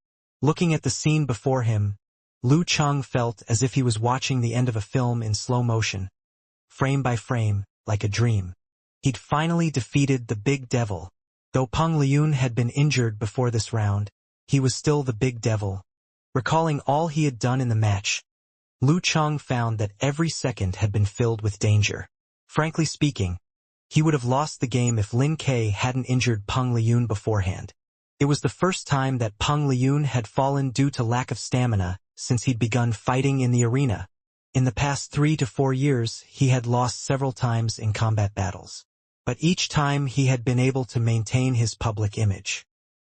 Looking at the scene before him, Lu Cheng felt as if he was watching the end of a film in slow motion, frame by frame, like a dream. He'd finally defeated the big devil. Though Peng Liyun had been injured before this round, he was still the big devil. Recalling all he had done in the match, Lu Cheng found that every second had been filled with danger. Frankly speaking, he would have lost the game if Lin Ke hadn't injured Peng Liyun beforehand. It was the first time that Peng Liyun had fallen due to lack of stamina since he'd begun fighting in the arena. In the past 3 to 4 years, he had lost several times in combat battles. But each time he had been able to maintain his public image.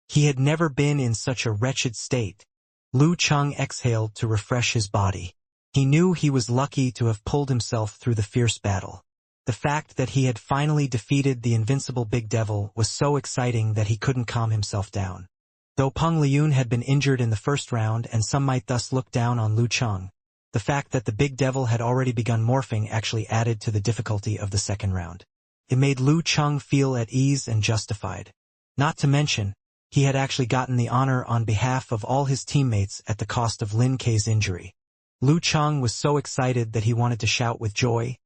He had never been in such a wretched state. Lu Cheng exhaled to refresh his body. He knew he was lucky to have pulled himself through the fierce battle. The fact that he had finally defeated the invincible big devil was so exciting that he couldn't calm himself down. Though Peng Liyun had been injured in the first round and some might thus look down on Lu Cheng, the fact that the big devil had already begun morphing actually added to the difficulty of the second round. It made Lu Cheng feel at ease and justified. Not to mention, he had actually gotten the honor on behalf of all his teammates at the cost of Lin Ke's injury. Lu Cheng was so excited that he wanted to shout with joy,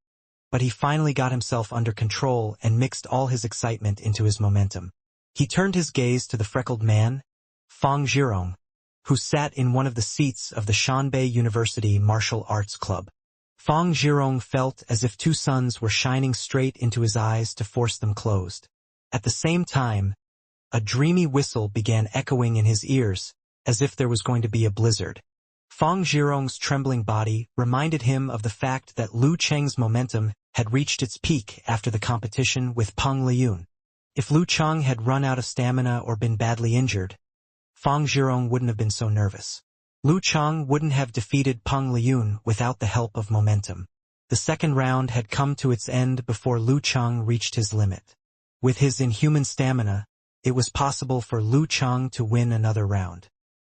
but he finally got himself under control and mixed all his excitement into his momentum. He turned his gaze to the freckled man, Fang Zhirong, who sat in one of the seats of the Shanbei University Martial Arts Club. Fang Zhirong felt as if 2 suns were shining straight into his eyes to force them closed. At the same time, a dreamy whistle began echoing in his ears, as if there was going to be a blizzard. Fang Zhirong's trembling body reminded him of the fact that Lu Cheng's momentum had reached its peak after the competition with Peng Liyun. If Lu Cheng had run out of stamina or been badly injured, Fang Zhirong wouldn't have been so nervous. Lu Cheng wouldn't have defeated Peng Liyun without the help of momentum. The second round had come to its end before Lu Cheng reached his limit. With his inhuman stamina, it was possible for Lu Cheng to win another round.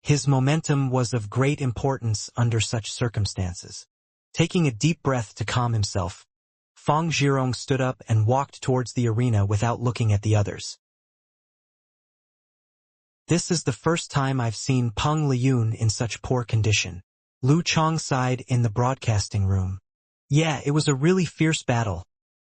His momentum was of great importance under such circumstances. Taking a deep breath to calm himself, Fang Zhirong stood up and walked towards the arena without looking at the others. This is the first time I've seen Peng Liyun in such poor condition. Lu Cheng sighed in the broadcasting room. Yeah, it was a really fierce battle,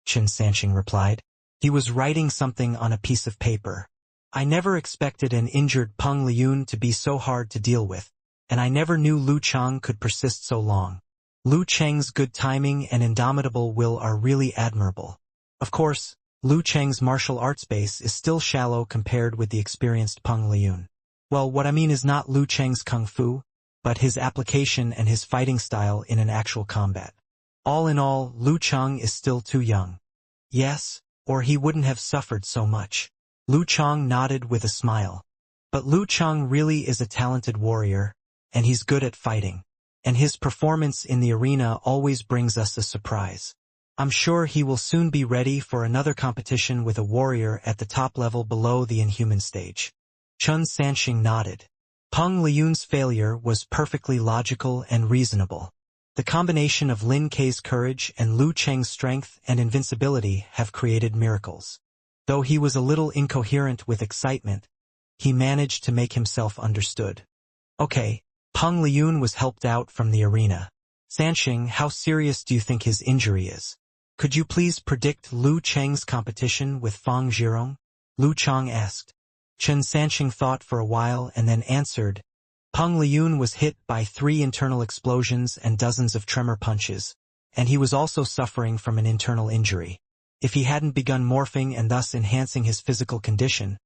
Chen Sanqing replied. He was writing something on a piece of paper. I never expected an injured Peng Liyun to be so hard to deal with, and I never knew Lu Cheng could persist so long. Lu Cheng's good timing and indomitable will are really admirable. Of course, Lu Cheng's martial arts base is still shallow compared with the experienced Peng Liyun. Well, what I mean is not Lu Cheng's kung fu, but his application and his fighting style in an actual combat. All in all, Lu Cheng is still too young. Yes, or he wouldn't have suffered so much. Lu Cheng nodded with a smile. But Lu Cheng really is a talented warrior, and he's good at fighting. And his performance in the arena always brings us a surprise. I'm sure he will soon be ready for another competition with a warrior at the top level below the inhuman stage. Chen Sanqing nodded. Peng Liyun's failure was perfectly logical and reasonable. The combination of Lin Ke's courage and Lu Cheng's strength and invincibility have created miracles. Though he was a little incoherent with excitement, he managed to make himself understood. Okay, Peng Liyun was helped out from the arena. Sanqing, how serious do you think his injury is? Could you please predict Lu Cheng's competition with Fang Zhirong? Lu Cheng asked. Chen Sanqing thought for a while and then answered. Peng Liyun was hit by 3 internal explosions and dozens of tremor punches, and he was also suffering from an internal injury. If he hadn't begun morphing and thus enhancing his physical condition,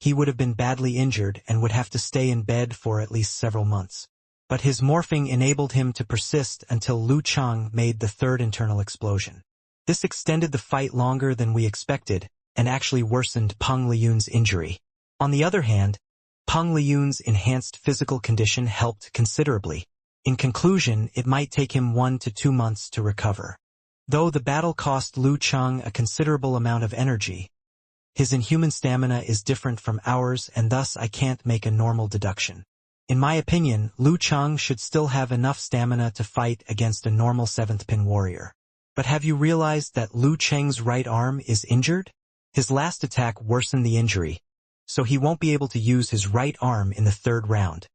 he would have been badly injured and would have to stay in bed for at least several months. But his morphing enabled him to persist until Lu Cheng made the 3rd internal explosion. This extended the fight longer than we expected, and actually worsened Peng Liyun's injury. On the other hand, Peng Liyun's enhanced physical condition helped considerably. In conclusion, it might take him 1 to 2 months to recover. Though the battle cost Lu Chang a considerable amount of energy, his inhuman stamina is different from ours and thus I can't make a normal deduction. In my opinion, Lu Chang should still have enough stamina to fight against a normal 7th pin warrior. But have you realized that Lu Chang's right arm is injured? His last attack worsened the injury, so he won't be able to use his right arm in the 3rd round.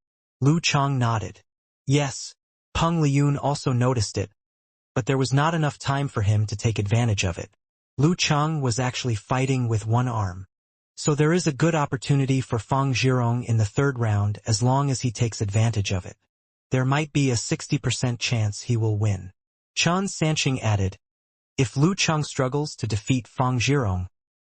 Lu Chang nodded. Yes, Peng Liyun also noticed it, but there was not enough time for him to take advantage of it. Lu Chang was actually fighting with one arm. So there is a good opportunity for Fang Zhirong in the 3rd round as long as he takes advantage of it. There might be a 60% chance he will win. Chan Sanqing added, if Lu Chang struggles to defeat Fang Zhirong,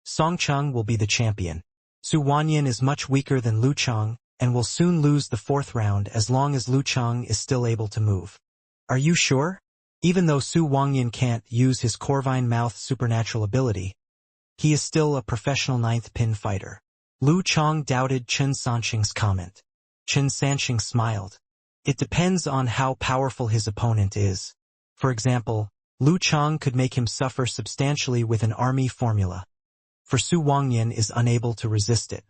Song Chang will be the champion. Su Wanyan is much weaker than Lu Chang and will soon lose the 4th round as long as Lu Chang is still able to move. Are you sure? Even though Su Wanyan can't use his Corvine Mouth supernatural ability, he is still a professional 9th pin fighter. Lu Chang doubted Chen Sanqing's comment. Chen Sanqing smiled. It depends on how powerful his opponent is. For example, Lu Chang could make him suffer substantially with an army formula. For Su Wanyan is unable to resist it.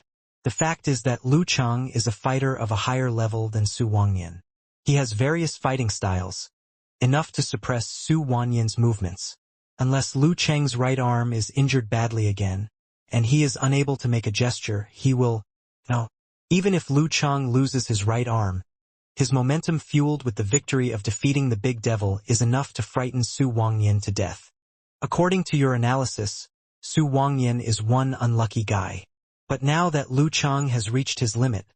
The fact is that Lu Chang is a fighter of a higher level than Su Wanyan. He has various fighting styles, enough to suppress Su Wanyan's movements. Unless Lu Chang's right arm is injured badly again, and he is unable to make a gesture, he will... No. Even if Lu Chang loses his right arm, his momentum fueled with the victory of defeating the Big Devil is enough to frighten Su Wanyan to death. According to your analysis, Su Wanyan is one unlucky guy. But now that Lu Chang has reached his limit,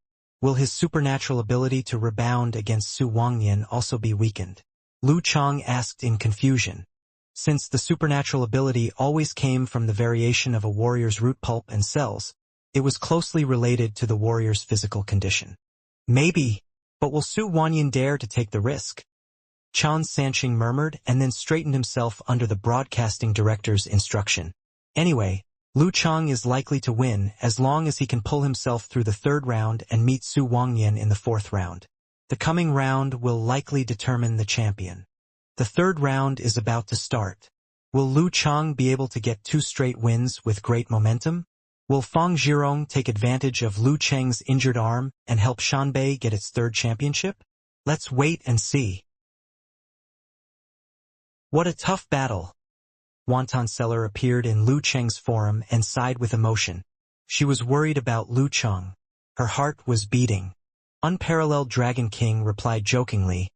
will his supernatural ability to rebound against Su Wanyan also be weakened? Lu Chang asked in confusion. Since the supernatural ability always came from the variation of a warrior's root pulp and cells, it was closely related to the warrior's physical condition. Maybe, but will Su Wanyan dare to take the risk? Chan Sanqing murmured and then straightened himself under the broadcasting director's instruction. Anyway, Lu Chang is likely to win as long as he can pull himself through the 3rd round and meet Su Wanyan in the 4th round. The coming round will likely determine the champion. The 3rd round is about to start. Will Lu Chang be able to get 2 straight wins with great momentum? Will Fang Zhirong take advantage of Lu Chang's injured arm and help Shanbei get its 3rd championship? Let's wait and see. What a tough battle. Wonton Seller appeared in Lu Chang's forum and sighed with emotion. She was worried about Lu Chang. Her heart was beating. Unparalleled Dragon King replied jokingly,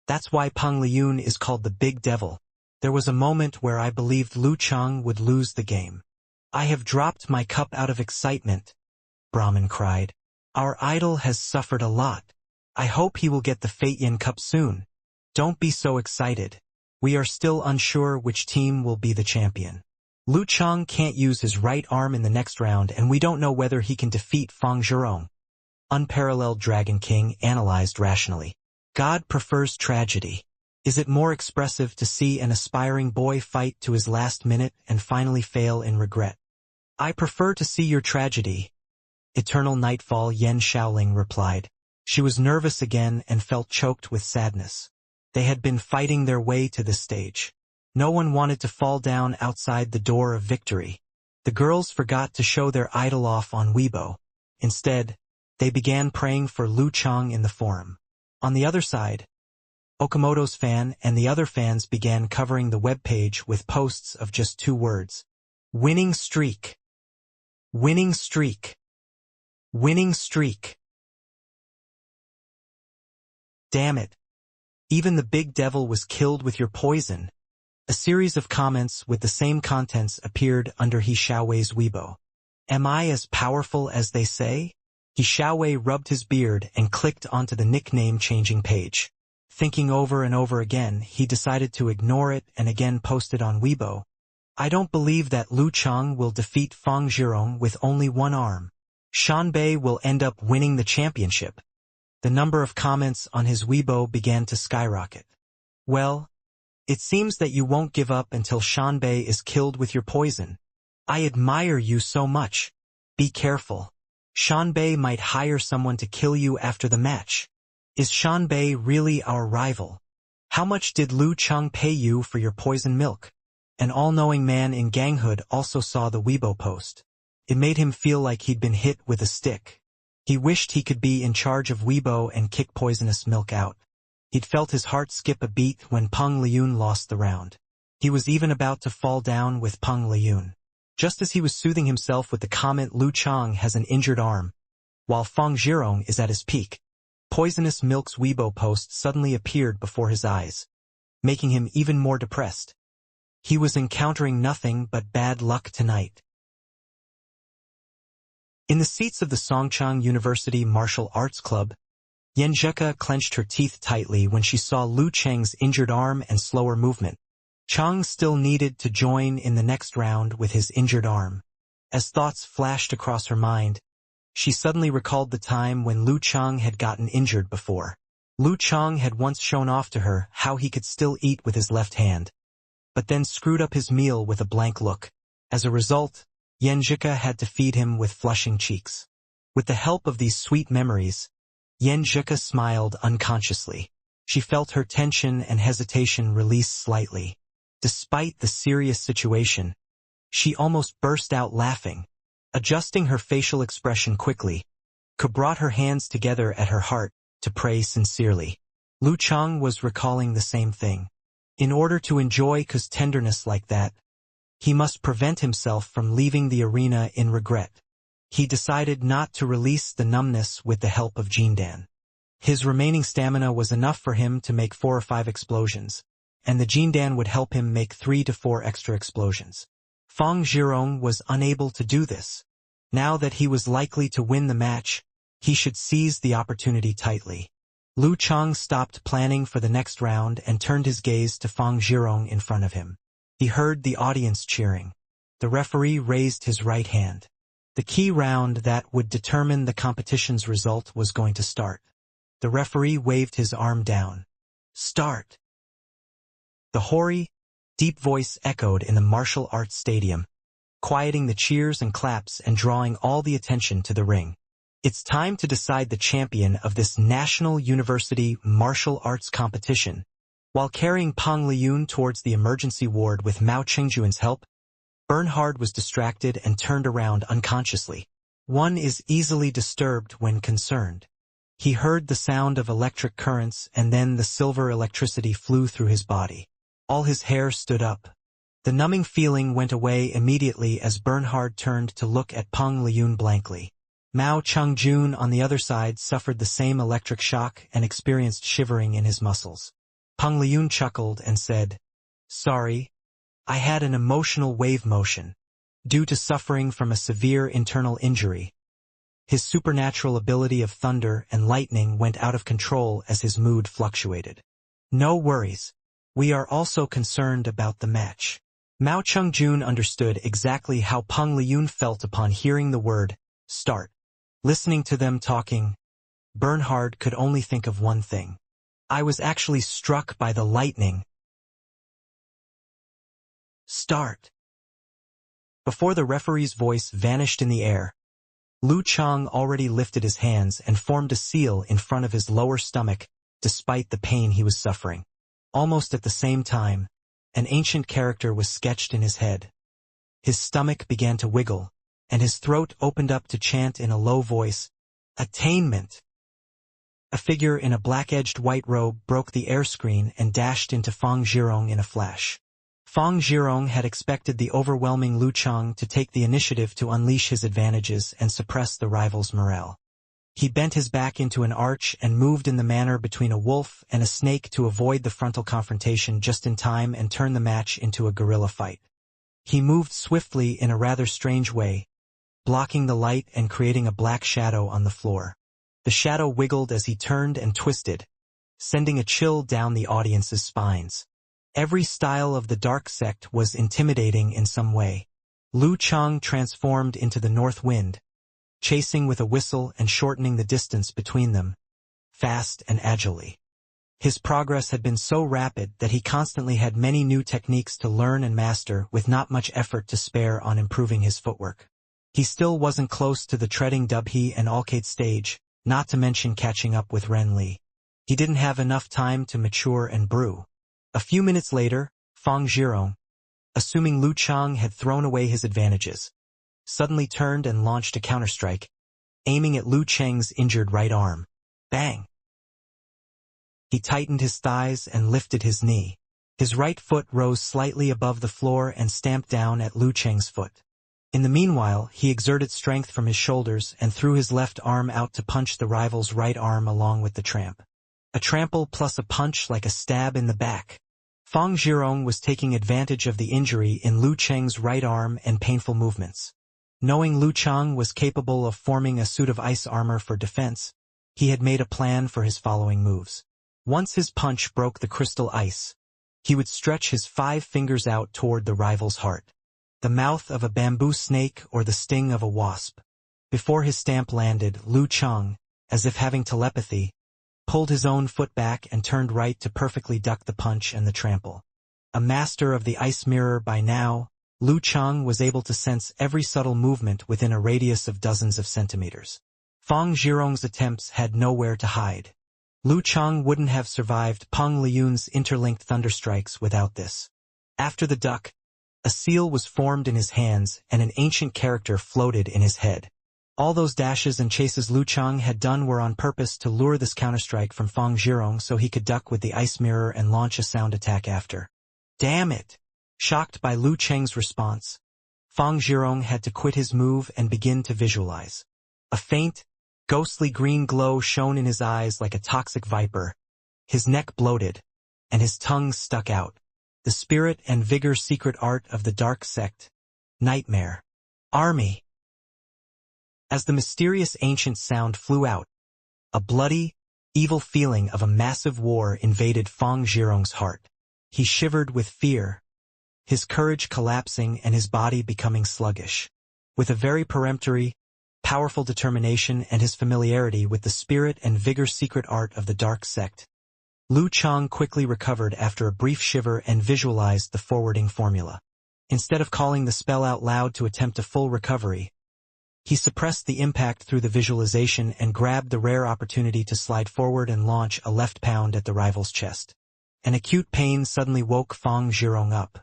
"That's why Peng Liyun is called the Big Devil. There was a moment where I believed Lu Chang would lose the game. I have dropped my cup out of excitement," Brahmin cried. "Our idol has suffered a lot. I hope he will get the Fate Yin Cup soon. Don't be so excited. We are still unsure which team will be the champion. Lu Chang can't use his right arm in the next round and we don't know whether he can defeat Fang Zhirong." Unparalleled Dragon King analyzed rationally. God prefers tragedy. Is it more expressive to see an aspiring boy fight to his last minute and finally fail in regret? I prefer to see your tragedy. Eternal Nightfall Yen Shaoling replied. She was nervous again and felt choked with sadness. They had been fighting their way to this stage. No one wanted to fall down outside the door of victory. The girls forgot to show their idol off on Weibo. Instead, they began praying for Lu Chang in the forum. On the other side, Okamoto's fan and the other fans began covering the webpage with posts of just 2 words. Winning streak. Winning streak. Winning streak. Damn it. Even the Big Devil was killed with your poison. A series of comments with the same contents appeared under He Xiaowei's Weibo. Am I as powerful as they say? He Xiaowei rubbed his beard and clicked onto the nickname-changing page. Thinking over and over again, he decided to ignore it and again post it on Weibo. I don't believe that Lu Chang will defeat Fang Zhirong with only one arm. Shanbei will end up winning the championship. The number of comments on his Weibo began to skyrocket. Well, it seems that you won't give up until Shanbei is killed with your poison. I admire you so much. Be careful. Shanbei might hire someone to kill you after the match. Is Shanbei really our rival? How much did Lu Chang pay you for your poison milk? An all-knowing man in ganghood also saw the Weibo post. It made him feel like he'd been hit with a stick. He wished he could be in charge of Weibo and kick poisonous milk out. He'd felt his heart skip a beat when Peng Liyun lost the round. He was even about to fall down with Peng Liyun. Just as he was soothing himself with the comment Lu Chang has an injured arm, while Fang Zhirong is at his peak, Poisonous Milk's Weibo post suddenly appeared before his eyes, making him even more depressed. He was encountering nothing but bad luck tonight. In the seats of the Songchang University Martial Arts Club, Yan Zheka clenched her teeth tightly when she saw Lu Cheng's injured arm and slower movement. Chang still needed to join in the next round with his injured arm. As thoughts flashed across her mind, she suddenly recalled the time when Lu Chang had gotten injured before. Lu Chang had once shown off to her how he could still eat with his left hand, but then screwed up his meal with a blank look. As a result, Yan Zheka had to feed him with flushing cheeks. With the help of these sweet memories, Yan Zheka smiled unconsciously. She felt her tension and hesitation release slightly. Despite the serious situation, she almost burst out laughing. Adjusting her facial expression quickly, Ke brought her hands together at her heart to pray sincerely. Lu Chang was recalling the same thing. In order to enjoy Ke's tenderness like that, he must prevent himself from leaving the arena in regret. He decided not to release the numbness with the help of Jindan. His remaining stamina was enough for him to make 4 or 5 explosions, and the Jindan would help him make 3 to 4 extra explosions. Fang Zhirong was unable to do this. Now that he was likely to win the match, he should seize the opportunity tightly. Lu Chang stopped planning for the next round and turned his gaze to Fang Zhirong in front of him. He heard the audience cheering. The referee raised his right hand. The key round that would determine the competition's result was going to start. The referee waved his arm down. Start! The hoary, deep voice echoed in the martial arts stadium, quieting the cheers and claps and drawing all the attention to the ring. It's time to decide the champion of this National University Martial Arts competition. While carrying Peng Liyun towards the emergency ward with Mao Chengjuan's help, Bernhard was distracted and turned around unconsciously. One is easily disturbed when concerned. He heard the sound of electric currents and then the silver electricity flew through his body. All his hair stood up. The numbing feeling went away immediately as Bernhard turned to look at Peng Liyun blankly. Mao Chengjun on the other side suffered the same electric shock and experienced shivering in his muscles. Peng Liyun chuckled and said, "Sorry, I had an emotional wave motion. Due to suffering from a severe internal injury, his supernatural ability of thunder and lightning went out of control as his mood fluctuated. No worries. We are also concerned about the match." Mao Chengjun understood exactly how Peng Liyun felt upon hearing the word, start. Listening to them talking, Bernhard could only think of one thing. I was actually struck by the lightning. Start. Before the referee's voice vanished in the air, Lu Chang already lifted his hands and formed a seal in front of his lower stomach, despite the pain he was suffering. Almost at the same time, an ancient character was sketched in his head. His stomach began to wiggle, and his throat opened up to chant in a low voice, "Attainment!" A figure in a black-edged white robe broke the air screen and dashed into Fang Zhirong in a flash. Fang Zhirong had expected the overwhelming Lu Chang to take the initiative to unleash his advantages and suppress the rival's morale. He bent his back into an arch and moved in the manner between a wolf and a snake to avoid the frontal confrontation just in time and turn the match into a guerrilla fight. He moved swiftly in a rather strange way, blocking the light and creating a black shadow on the floor. The shadow wiggled as he turned and twisted, sending a chill down the audience's spines. Every style of the dark sect was intimidating in some way. Lu Chang transformed into the north wind, chasing with a whistle and shortening the distance between them, fast and agilely. His progress had been so rapid that he constantly had many new techniques to learn and master with not much effort to spare on improving his footwork. He still wasn't close to the treading Dubhe and Alcate stage, not to mention catching up with Ren Li. He didn't have enough time to mature and brew. A few minutes later, Fang Zhirong, assuming Lu Chang had thrown away his advantages, suddenly turned and launched a counterstrike, aiming at Lu Cheng's injured right arm. Bang! He tightened his thighs and lifted his knee. His right foot rose slightly above the floor and stamped down at Lu Cheng's foot. In the meanwhile, he exerted strength from his shoulders and threw his left arm out to punch the rival's right arm along with the tramp. A trample plus a punch like a stab in the back. Fang Zhirong was taking advantage of the injury in Lu Cheng's right arm and painful movements. Knowing Lu Chang was capable of forming a suit of ice armor for defense, he had made a plan for his following moves. Once his punch broke the crystal ice, he would stretch his 5 fingers out toward the rival's heart. The mouth of a bamboo snake or the sting of a wasp. Before his stamp landed, Lu Chang, as if having telepathy, pulled his own foot back and turned right to perfectly duck the punch and the trample. A master of the ice mirror by now, Lu Chang was able to sense every subtle movement within a radius of dozens of centimeters. Fang Zhirong's attempts had nowhere to hide. Lu Chang wouldn't have survived Peng Liyun's interlinked thunderstrikes without this. After the duck, a seal was formed in his hands and an ancient character floated in his head. All those dashes and chases Lu Chang had done were on purpose to lure this counterstrike from Fang Zhirong so he could duck with the ice mirror and launch a sound attack after. Damn it! Shocked by Lu Cheng's response, Fang Zhirong had to quit his move and begin to visualize. A faint, ghostly green glow shone in his eyes like a toxic viper. His neck bloated, and his tongue stuck out. The spirit and vigor secret art of the dark sect. Nightmare. Army. As the mysterious ancient sound flew out, a bloody, evil feeling of a massive war invaded Fang Zhirong's heart. He shivered with fear, his courage collapsing and his body becoming sluggish. With a very peremptory, powerful determination and his familiarity with the spirit and vigor secret art of the dark sect, Lu Chang quickly recovered after a brief shiver and visualized the forwarding formula. Instead of calling the spell out loud to attempt a full recovery, he suppressed the impact through the visualization and grabbed the rare opportunity to slide forward and launch a left pound at the rival's chest. An acute pain suddenly woke Fang Zhirong up.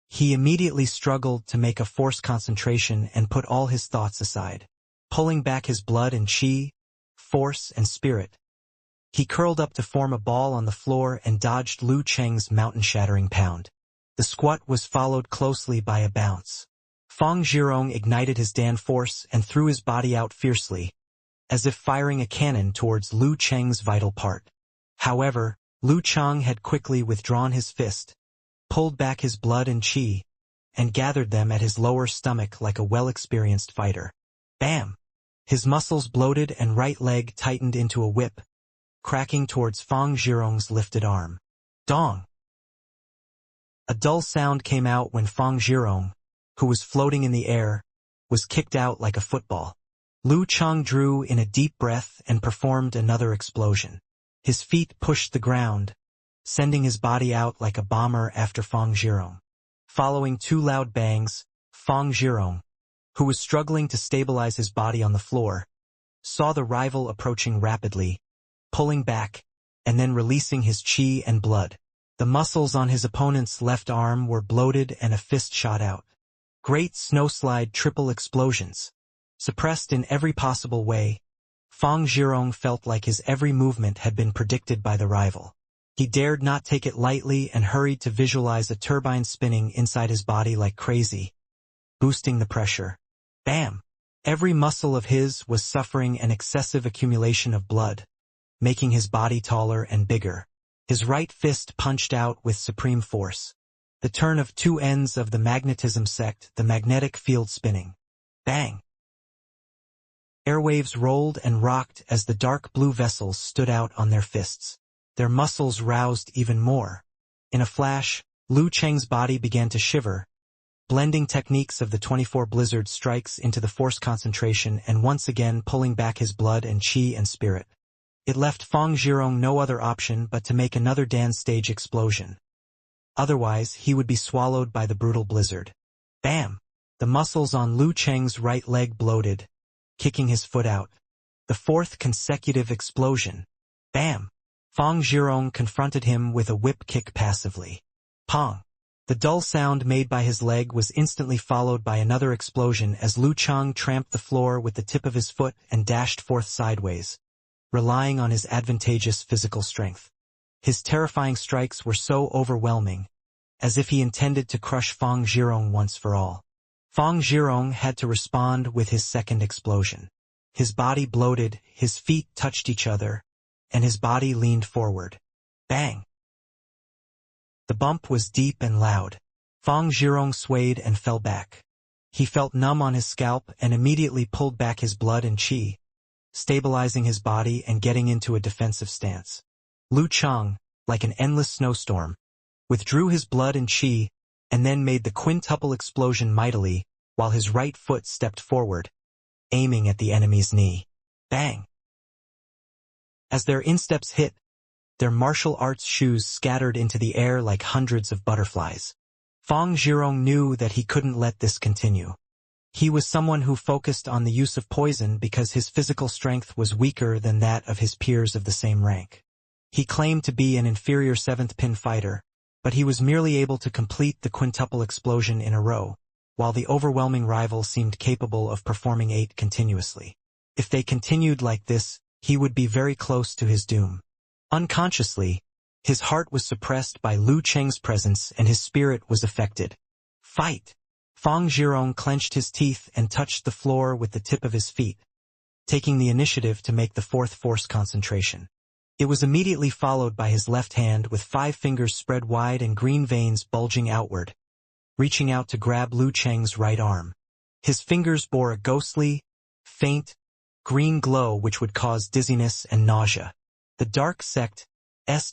He immediately struggled to make a forced concentration and put all his thoughts aside. Pulling back his blood and chi, force and spirit, he curled up to form a ball on the floor and dodged Lu Cheng's mountain-shattering pound. The squat was followed closely by a bounce. Fang Zhirong ignited his Dan force and threw his body out fiercely, as if firing a cannon towards Lu Cheng's vital part. However, Lu Chang had quickly withdrawn his fist, pulled back his blood and chi, and gathered them at his lower stomach like a well-experienced fighter. Bam! His muscles bloated and right leg tightened into a whip, cracking towards Fang Zhirong's lifted arm. Dong! A dull sound came out when Fang Zhirong, who was floating in the air, was kicked out like a football. Lu Chang drew in a deep breath and performed another explosion. His feet pushed the ground, sending his body out like a bomber after Fang Zhirong. Following 2 loud bangs, Fang Zhirong, who was struggling to stabilize his body on the floor, saw the rival approaching rapidly, pulling back, and then releasing his chi and blood. The muscles on his opponent's left arm were bloated and a fist shot out. Great snowslide triple explosions. Suppressed in every possible way, Fang Zhirong felt like his every movement had been predicted by the rival. He dared not take it lightly and hurried to visualize a turbine spinning inside his body like crazy, boosting the pressure. Bam! Every muscle of his was suffering an excessive accumulation of blood, making his body taller and bigger. His right fist punched out with supreme force. The turn of 2 ends of the magnetism sect, the magnetic field spinning. Bang! Airwaves rolled and rocked as the dark blue vessels stood out on their fists. Their muscles roused even more. In a flash, Lu Cheng's body began to shiver, blending techniques of the 24 blizzard strikes into the force concentration and once again pulling back his blood and chi and spirit. It left Fang Zhirong no other option but to make another Dan stage explosion. Otherwise, he would be swallowed by the brutal blizzard. Bam! The muscles on Lu Cheng's right leg bloated, kicking his foot out. The 4th consecutive explosion. Bam! Fang Zhirong confronted him with a whip kick passively. Pong! The dull sound made by his leg was instantly followed by another explosion as Lu Chang tramped the floor with the tip of his foot and dashed forth sideways, relying on his advantageous physical strength. His terrifying strikes were so overwhelming, as if he intended to crush Fang Zhirong once for all. Fang Zhirong had to respond with his second explosion. His body bloated, his feet touched each other, and his body leaned forward. Bang! The bump was deep and loud. Fang Zhirong swayed and fell back. He felt numb on his scalp and immediately pulled back his blood and qi, stabilizing his body and getting into a defensive stance. Lu Chang, like an endless snowstorm, withdrew his blood and qi, and then made the quintuple explosion mightily, while his right foot stepped forward, aiming at the enemy's knee. Bang! As their insteps hit, their martial arts shoes scattered into the air like hundreds of butterflies. Fang Zhirong knew that he couldn't let this continue. He was someone who focused on the use of poison because his physical strength was weaker than that of his peers of the same rank. He claimed to be an inferior 7th pin fighter, but he was merely able to complete the quintuple explosion in a row, while the overwhelming rival seemed capable of performing 8 continuously. If they continued like this, he would be very close to his doom. Unconsciously, his heart was suppressed by Lu Cheng's presence and his spirit was affected. Fight! Fang Zhirong clenched his teeth and touched the floor with the tip of his feet, taking the initiative to make the fourth force concentration. It was immediately followed by his left hand with 5 fingers spread wide and green veins bulging outward, reaching out to grab Lu Cheng's right arm. His fingers bore a ghostly, faint, green glow which would cause dizziness and nausea. The Dark Sect's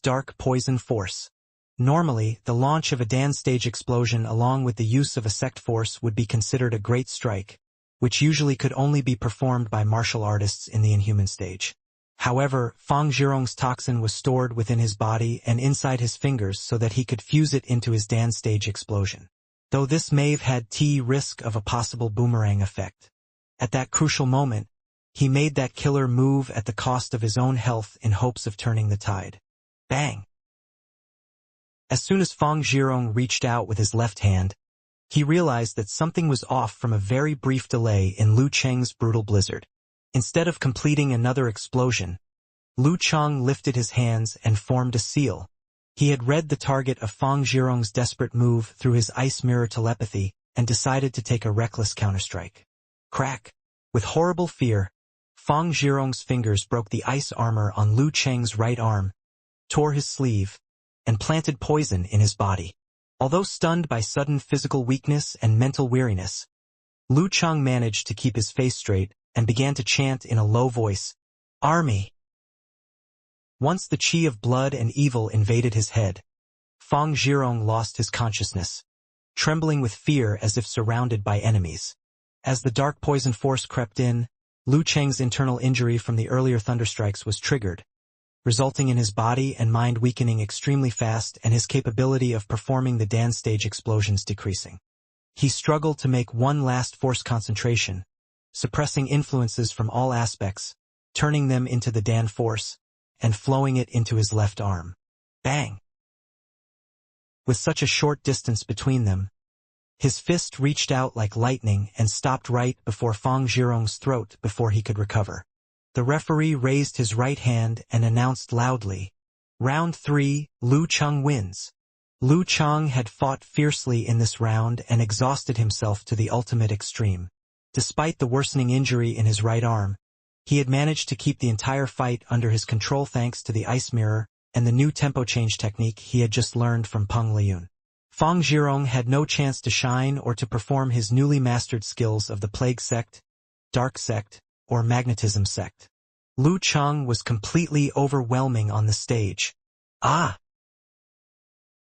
dark poison force. Normally, the launch of a Dan stage explosion along with the use of a sect force would be considered a great strike, which usually could only be performed by martial artists in the inhuman stage. However, Fang Zhirong's toxin was stored within his body and inside his fingers so that he could fuse it into his Dan stage explosion. Though this may have had risk of a possible boomerang effect. At that crucial moment, he made that killer move at the cost of his own health in hopes of turning the tide. Bang! As soon as Fang Zhirong reached out with his left hand, he realized that something was off from a very brief delay in Lu Cheng's brutal blizzard. Instead of completing another explosion, Lu Chang lifted his hands and formed a seal. He had read the target of Fang Zhirong's desperate move through his ice mirror telepathy and decided to take a reckless counterstrike. Crack! With horrible fear, Fang Zhirong's fingers broke the ice armor on Lu Cheng's right arm, tore his sleeve, and planted poison in his body. Although stunned by sudden physical weakness and mental weariness, Lu Chang managed to keep his face straight and began to chant in a low voice, "Army!" Once the qi of blood and evil invaded his head, Fang Zhirong lost his consciousness, trembling with fear as if surrounded by enemies. As the dark poison force crept in, Lu Cheng's internal injury from the earlier thunderstrikes was triggered, resulting in his body and mind weakening extremely fast and his capability of performing the Dan stage explosions decreasing. He struggled to make one last force concentration, suppressing influences from all aspects, turning them into the Dan force, and flowing it into his left arm. Bang! With such a short distance between them, his fist reached out like lightning and stopped right before Fang Zhirong's throat before he could recover. The referee raised his right hand and announced loudly, "Round 3, Lu Chang wins." Lu Chang had fought fiercely in this round and exhausted himself to the ultimate extreme. Despite the worsening injury in his right arm, he had managed to keep the entire fight under his control thanks to the ice mirror and the new tempo change technique he had just learned from Peng Liyun. Fang Zhirong had no chance to shine or to perform his newly mastered skills of the Plague Sect, Dark Sect, or Magnetism Sect. Lu Chang was completely overwhelming on the stage.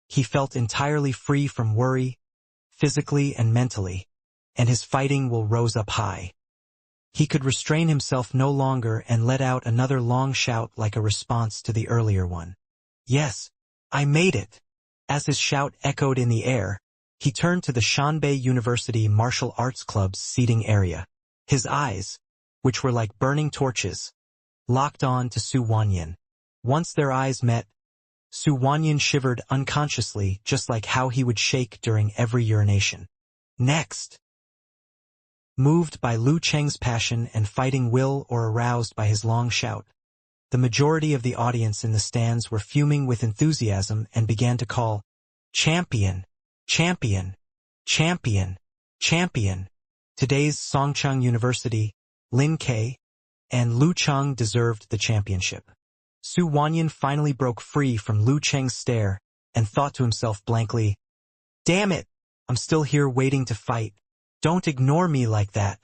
He felt entirely free from worry, physically and mentally, and his fighting will rose up high. He could restrain himself no longer and let out another long shout like a response to the earlier one. "Yes, I made it!" As his shout echoed in the air, he turned to the Shanbei University Martial Arts Club's seating area. His eyes, which were like burning torches, locked on to Su Wanyan. Once their eyes met, Su Wanyan shivered unconsciously, just like how he would shake during every urination. Next! Moved by Lu Cheng's passion and fighting will or aroused by his long shout, the majority of the audience in the stands were fuming with enthusiasm and began to call, "Champion! Champion! Champion! Champion!" Today's Songcheng University, Lin Ke, and Lu Cheng deserved the championship. Su Wanyan finally broke free from Lu Cheng's stare and thought to himself blankly, "Damn it! I'm still here waiting to fight. Don't ignore me like that."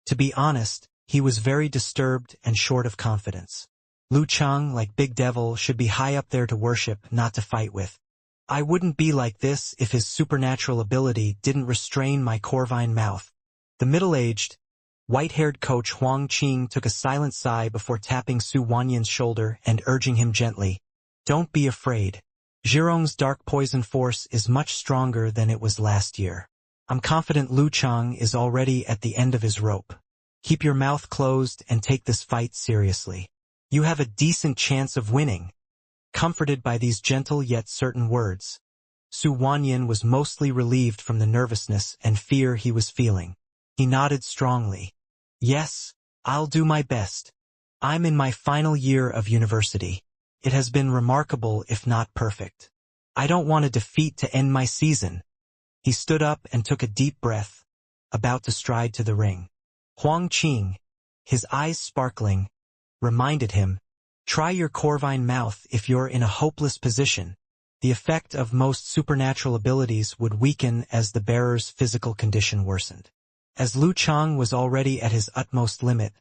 To be honest, he was very disturbed and short of confidence. Lu Cheng, like Big Devil, should be high up there to worship, not to fight with. I wouldn't be like this if his supernatural ability didn't restrain my corvine mouth. The middle-aged, white-haired coach Huang Qing took a silent sigh before tapping Su Wanyan's shoulder and urging him gently, "Don't be afraid. Zhirong's dark poison force is much stronger than it was last year. I'm confident Lu Cheng is already at the end of his rope. Keep your mouth closed and take this fight seriously. You have a decent chance of winning." Comforted by these gentle yet certain words, Su Wanyan was mostly relieved from the nervousness and fear he was feeling. He nodded strongly. "Yes, I'll do my best. I'm in my final year of university. It has been remarkable if not perfect. I don't want a defeat to end my season." He stood up and took a deep breath, about to stride to the ring. Huang Qing, his eyes sparkling, reminded him, "Try your corvine mouth if you're in a hopeless position." The effect of most supernatural abilities would weaken as the bearer's physical condition worsened. As Lu Cheng was already at his utmost limit,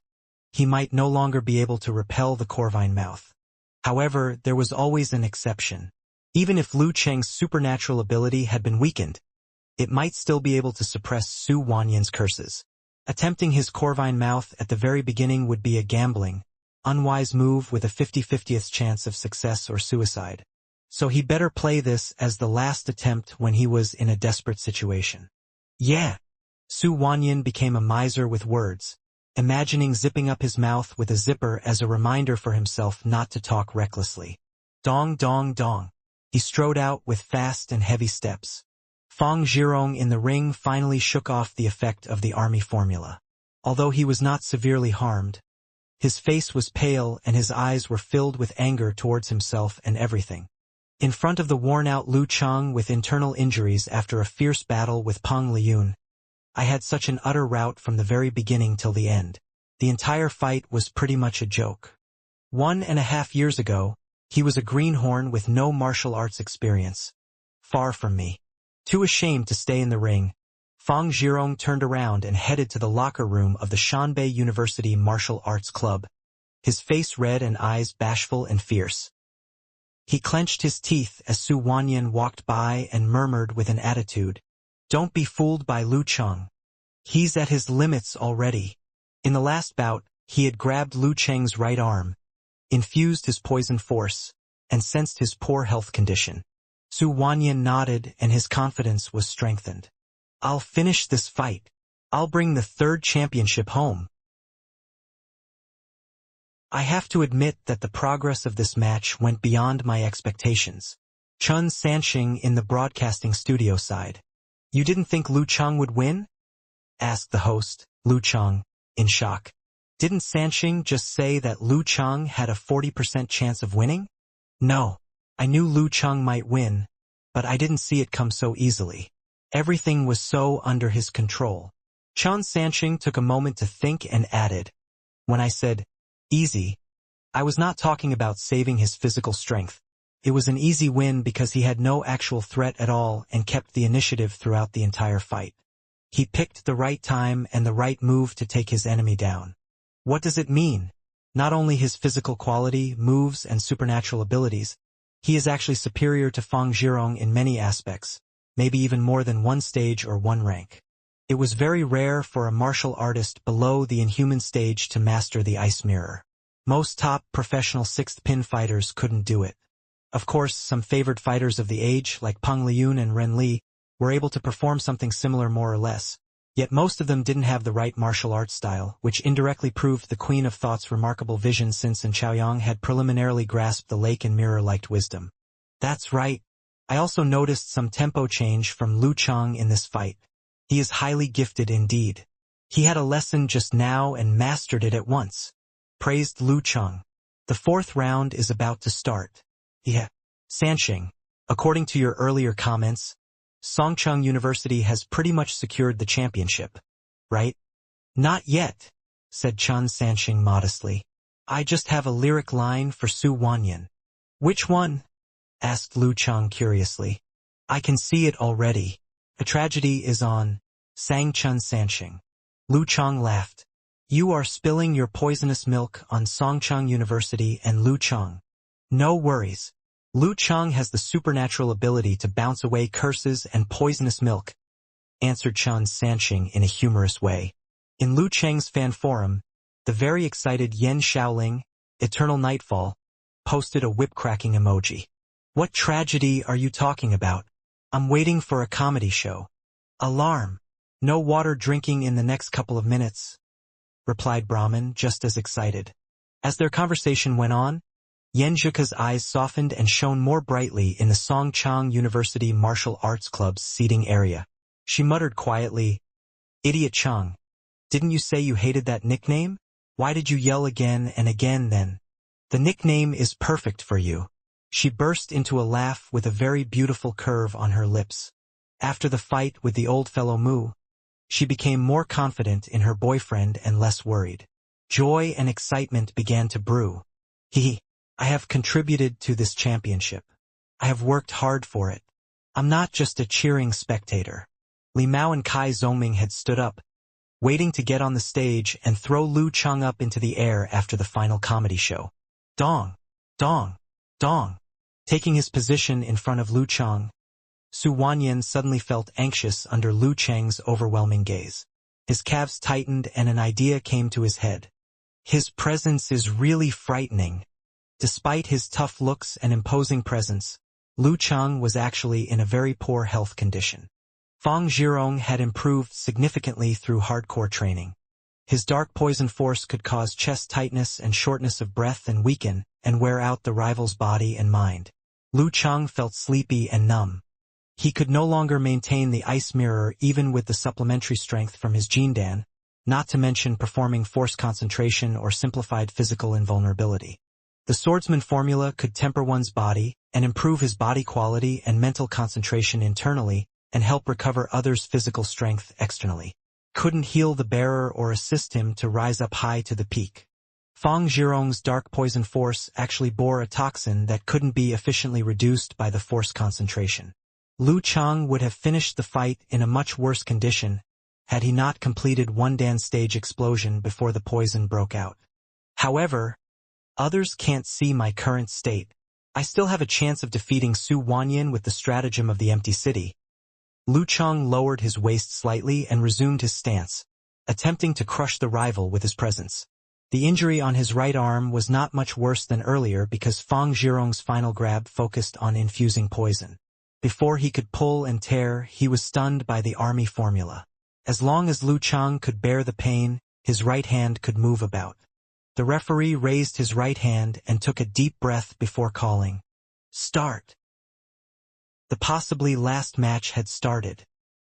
he might no longer be able to repel the corvine mouth. However, there was always an exception. Even if Lu Cheng's supernatural ability had been weakened, it might still be able to suppress Su Wanyan's curses. Attempting his corvine mouth at the very beginning would be a gambling, unwise move with a 50-50th chance of success or suicide. So he better play this as the last attempt when he was in a desperate situation. "Yeah." Su Wanyan became a miser with words, imagining zipping up his mouth with a zipper as a reminder for himself not to talk recklessly. Dong dong dong. He strode out with fast and heavy steps. Fang Zhirong in the ring finally shook off the effect of the army formula. Although he was not severely harmed, his face was pale and his eyes were filled with anger towards himself and everything. In front of the worn-out Lu Cheng with internal injuries after a fierce battle with Peng Liyun, I had such an utter rout from the very beginning till the end. The entire fight was pretty much a joke. 1.5 years ago, he was a greenhorn with no martial arts experience. Far from me. Too ashamed to stay in the ring, Fang Zhirong turned around and headed to the locker room of the Shanbei University Martial Arts Club, his face red and eyes bashful and fierce. He clenched his teeth as Su Wanyan walked by and murmured with an attitude, "Don't be fooled by Lu Cheng. He's at his limits already." In the last bout, he had grabbed Lu Cheng's right arm, infused his poison force, and sensed his poor health condition. Su Wanyan nodded and his confidence was strengthened. "I'll finish this fight. I'll bring the 3rd championship home." I have to admit that the progress of this match went beyond my expectations. Chun Sanxing in the broadcasting studio sighed. "You didn't think Lu Cheng would win?" asked the host, Lu Cheng, in shock. "Didn't Sanxing just say that Lu Cheng had a 40% chance of winning?" "No, I knew Lu Cheng might win, but I didn't see it come so easily. Everything was so under his control." Chun Sanxing took a moment to think and added, "When I said, easy, I was not talking about saving his physical strength. It was an easy win because he had no actual threat at all and kept the initiative throughout the entire fight. He picked the right time and the right move to take his enemy down." What does it mean? Not only his physical quality, moves, and supernatural abilities, he is actually superior to Fang Zhirong in many aspects, maybe even more than one stage or one rank. It was very rare for a martial artist below the inhuman stage to master the ice mirror. Most top professional 6th pin fighters couldn't do it. Of course, some favored fighters of the age, like Peng Liyun and Ren Li, were able to perform something similar more or less, yet most of them didn't have the right martial arts style, which indirectly proved the Queen of Thought's remarkable vision since Chaoyang had preliminarily grasped the lake and mirror-like wisdom. That's right. I also noticed some tempo change from Lu Chang in this fight. He is highly gifted indeed. He had a lesson just now and mastered it at once. Praised Lu Chang. The fourth round is about to start. Yeah. Sansheng, according to your earlier comments, Songcheng University has pretty much secured the championship, right? Not yet, said Chun Sansheng modestly. I just have a lyric line for Su Wanyan. Which one? Asked Lu Chang curiously. I can see it already. A tragedy is on, sang Chun Sansheng. Lu Chang laughed. You are spilling your poisonous milk on Songcheng University and Lu Chang. No worries. Lu Chang has the supernatural ability to bounce away curses and poisonous milk, answered Chun Sansheng in a humorous way. In Lu Chang's fan forum, the very excited Yen Xiaoling, Eternal Nightfall, posted a whip-cracking emoji. What tragedy are you talking about? I'm waiting for a comedy show. Alarm. No water drinking in the next couple of minutes, replied Brahman just as excited. As their conversation went on, Yen Zhika's eyes softened and shone more brightly in the Songcheng University Martial Arts Club's seating area. She muttered quietly, Idiot Chang, didn't you say you hated that nickname? Why did you yell again and again then? The nickname is perfect for you. She burst into a laugh with a very beautiful curve on her lips. After the fight with the old fellow Mu, she became more confident in her boyfriend and less worried. Joy and excitement began to brew. I have contributed to this championship. I have worked hard for it. I'm not just a cheering spectator. Li Mao and Kai Zongming had stood up, waiting to get on the stage and throw Lu Chang up into the air after the final comedy show. Dong! Dong! Dong! Taking his position in front of Lu Chang, Su Wanyan suddenly felt anxious under Lu Chang's overwhelming gaze. His calves tightened and an idea came to his head. His presence is really frightening. Despite his tough looks and imposing presence, Lu Chang was actually in a very poor health condition. Fang Zhirong had improved significantly through hardcore training. His dark poison force could cause chest tightness and shortness of breath and weaken and wear out the rival's body and mind. Lu Chang felt sleepy and numb. He could no longer maintain the ice mirror even with the supplementary strength from his Jindan, not to mention performing force concentration or simplified physical invulnerability. The swordsman formula could temper one's body and improve his body quality and mental concentration internally and help recover others' physical strength externally. Couldn't heal the bearer or assist him to rise up high to the peak. Fang Zhirong's dark poison force actually bore a toxin that couldn't be efficiently reduced by the force concentration. Lu Chang would have finished the fight in a much worse condition had he not completed one dance stage explosion before the poison broke out. However, others can't see my current state. I still have a chance of defeating Su Wanyan with the stratagem of the empty city. Lu Chang lowered his waist slightly and resumed his stance, attempting to crush the rival with his presence. The injury on his right arm was not much worse than earlier because Fang Zhirong's final grab focused on infusing poison. Before he could pull and tear, he was stunned by the army formula. As long as Lu Chang could bear the pain, his right hand could move about. The referee raised his right hand and took a deep breath before calling, "Start." The possibly last match had started.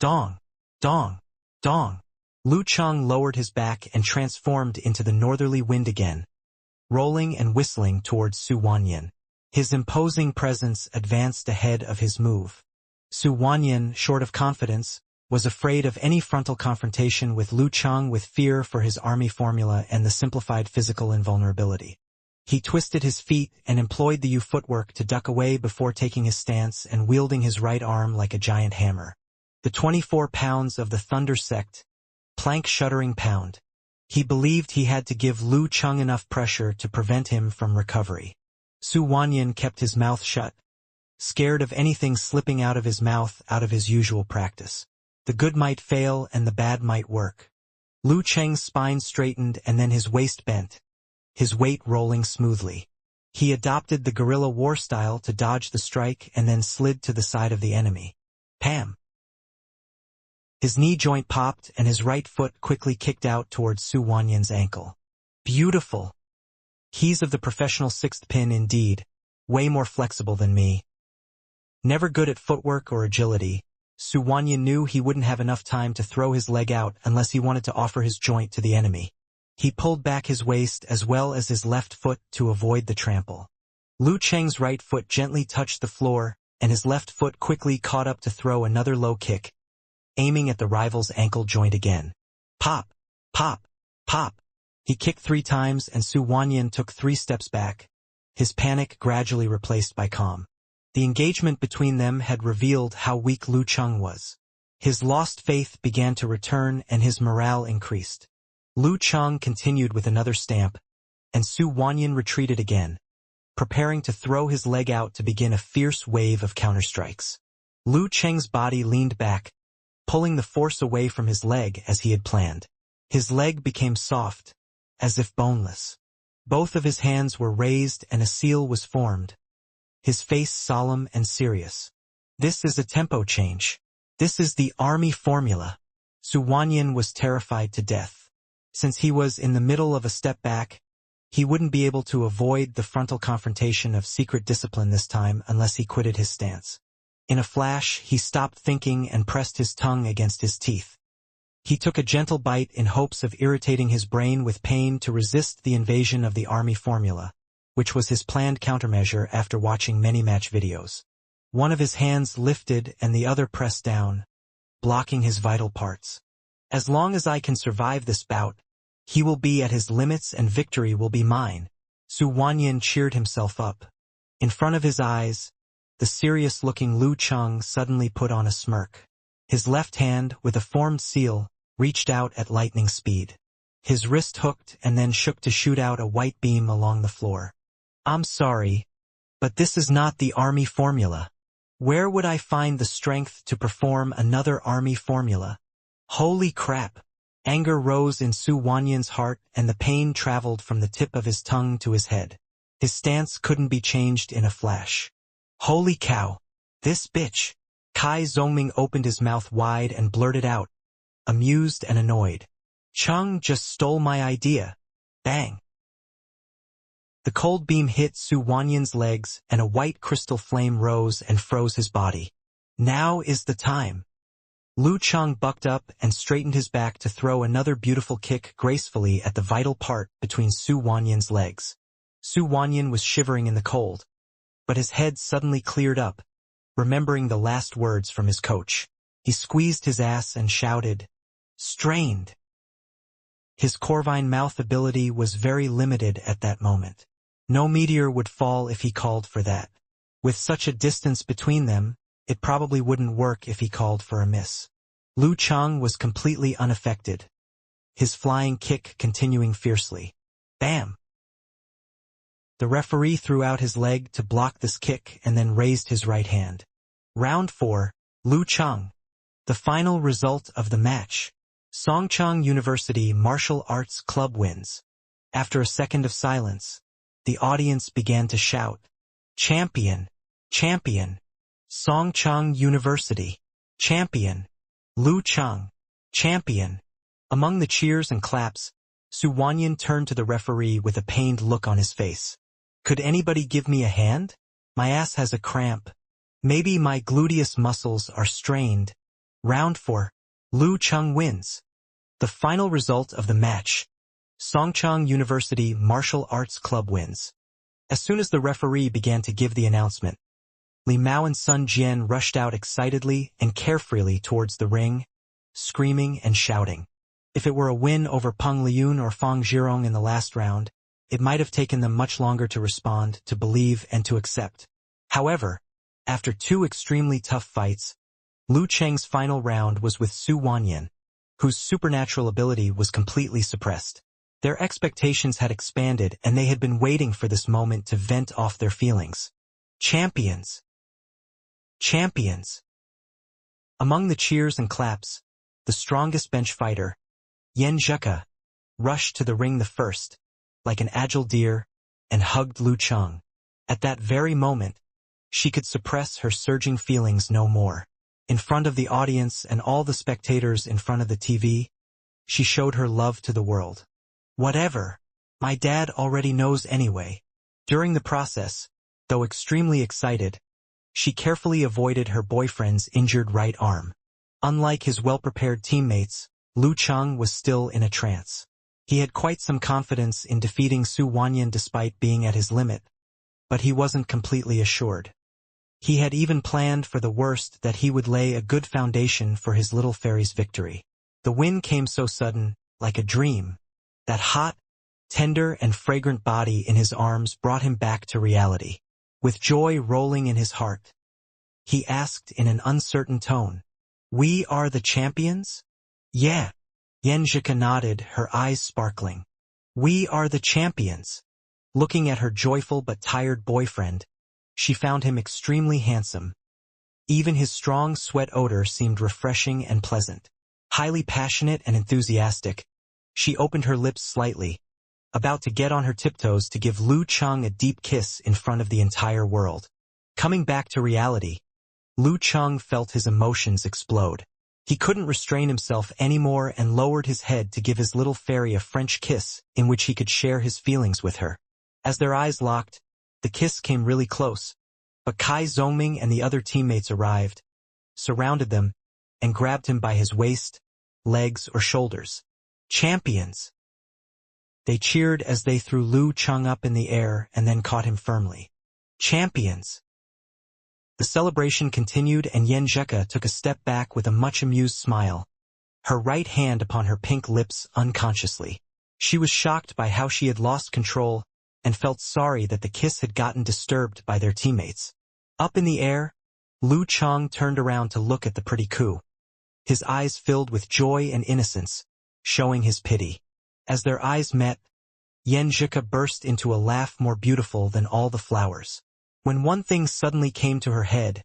Dong! Dong! Dong! Lu Chang lowered his back and transformed into the northerly wind again, rolling and whistling towards Su Wanyan. His imposing presence advanced ahead of his move. Su Wanyan, short of confidence, was afraid of any frontal confrontation with Lu Chang with fear for his army formula and the simplified physical invulnerability. He twisted his feet and employed the U-footwork to duck away before taking his stance and wielding his right arm like a giant hammer. The 24 pounds of the Thunder Sect, plank shuddering pound. He believed he had to give Lu Chang enough pressure to prevent him from recovery. Su Wanyan kept his mouth shut, scared of anything slipping out of his mouth out of his usual practice. The good might fail and the bad might work. Lu Chang's spine straightened and then his waist bent, his weight rolling smoothly. He adopted the guerrilla war style to dodge the strike and then slid to the side of the enemy. Pam! His knee joint popped and his right foot quickly kicked out towards Su Wanyan's ankle. Beautiful! He's of the professional sixth pin indeed, way more flexible than me. Never good at footwork or agility, Su Wanyan knew he wouldn't have enough time to throw his leg out unless he wanted to offer his joint to the enemy. He pulled back his waist as well as his left foot to avoid the trample. Lu Cheng's right foot gently touched the floor, and his left foot quickly caught up to throw another low kick, aiming at the rival's ankle joint again. Pop! Pop! Pop! He kicked 3 times and Su Wanyan took 3 steps back, his panic gradually replaced by calm. The engagement between them had revealed how weak Lu Cheng was. His lost faith began to return and his morale increased. Lu Cheng continued with another stamp, and Su Wanyan retreated again, preparing to throw his leg out to begin a fierce wave of counterstrikes. Lu Cheng's body leaned back, pulling the force away from his leg as he had planned. His leg became soft, as if boneless. Both of his hands were raised and a seal was formed, his face solemn and serious. This is a tempo change. This is the army formula. Su Wanyan was terrified to death. Since he was in the middle of a step back, he wouldn't be able to avoid the frontal confrontation of secret discipline this time unless he quitted his stance. In a flash, he stopped thinking and pressed his tongue against his teeth. He took a gentle bite in hopes of irritating his brain with pain to resist the invasion of the army formula, which was his planned countermeasure after watching many match videos. One of his hands lifted and the other pressed down, blocking his vital parts. As long as I can survive this bout, he will be at his limits and victory will be mine. Su Wanyan cheered himself up. In front of his eyes, the serious-looking Lu Cheng suddenly put on a smirk. His left hand, with a formed seal, reached out at lightning speed. His wrist hooked and then shook to shoot out a white beam along the floor. I'm sorry, but this is not the army formula. Where would I find the strength to perform another army formula? Holy crap! Anger rose in Su Wanyan's heart and the pain traveled from the tip of his tongue to his head. His stance couldn't be changed in a flash. Holy cow! This bitch! Kai Zongming opened his mouth wide and blurted out, amused and annoyed. Cheng just stole my idea. Bang! The cold beam hit Su Wanyan's legs and a white crystal flame rose and froze his body. Now is the time. Lu Cheng bucked up and straightened his back to throw another beautiful kick gracefully at the vital part between Su Wanyan's legs. Su Wanyan was shivering in the cold, but his head suddenly cleared up, remembering the last words from his coach. He squeezed his ass and shouted, "Strained!" His Corvine mouth ability was very limited at that moment. No meteor would fall if he called for that. With such a distance between them, it probably wouldn't work if he called for a miss. Lu Cheng was completely unaffected, his flying kick continuing fiercely. Bam! The referee threw out his leg to block this kick and then raised his right hand. Round 4, Lu Cheng. The final result of the match. Songcheng University Martial Arts Club wins. After a second of silence, the audience began to shout, "Champion! Champion! Songcheng University! Champion! Lu Cheng! Champion!" Among the cheers and claps, Su Wanyan turned to the referee with a pained look on his face. "Could anybody give me a hand? My ass has a cramp. Maybe my gluteus muscles are strained." Round 4. Lu Cheng wins. The final result of the match. Songcheng University Martial Arts Club wins. As soon as the referee began to give the announcement, Li Mao and Sun Jian rushed out excitedly and carefreely towards the ring, screaming and shouting. If it were a win over Peng Liyun or Fang Zhirong in the last round, it might have taken them much longer to respond, to believe, and to accept. However, after 2 extremely tough fights, Lu Cheng's final round was with Su Wanyan, whose supernatural ability was completely suppressed. Their expectations had expanded and they had been waiting for this moment to vent off their feelings. Champions! Champions! Among the cheers and claps, the strongest bench fighter, Yan Zheka, rushed to the ring the first, like an agile deer, and hugged Lu Cheng. At that very moment, she could suppress her surging feelings no more. In front of the audience and all the spectators in front of the TV, she showed her love to the world. "Whatever. My dad already knows anyway." During the process, though extremely excited, She carefully avoided her boyfriend's injured right arm. Unlike his well-prepared teammates, Lu Cheng was still in a trance. He had quite some confidence in defeating Su Wanyan despite being at his limit, but he wasn't completely assured. He had even planned for the worst, that he would lay a good foundation for his little fairy's victory. The win came so sudden, like a dream. That hot, tender and fragrant body in his arms brought him back to reality. With joy rolling in his heart, he asked in an uncertain tone, "We are the champions?" "Yeah." Yenjika nodded, her eyes sparkling. "We are the champions." Looking at her joyful but tired boyfriend, she found him extremely handsome. Even his strong sweat odor seemed refreshing and pleasant. Highly passionate and enthusiastic, she opened her lips slightly, about to get on her tiptoes to give Lu Cheng a deep kiss in front of the entire world. Coming back to reality, Lu Cheng felt his emotions explode. He couldn't restrain himself anymore and lowered his head to give his little fairy a French kiss in which he could share his feelings with her. As their eyes locked, the kiss came really close, but Kai Zongming and the other teammates arrived, surrounded them, and grabbed him by his waist, legs, or shoulders. "Champions!" They cheered as they threw Lu Cheng up in the air and then caught him firmly. "Champions!" The celebration continued, and Yenjika took a step back with a much amused smile, her right hand upon her pink lips unconsciously. She was shocked by how she had lost control and felt sorry that the kiss had gotten disturbed by their teammates. Up in the air, Lu Cheng turned around to look at the pretty coup. His eyes filled with joy and innocence, showing his pity. As their eyes met, Yenjika burst into a laugh more beautiful than all the flowers. When one thing suddenly came to her head,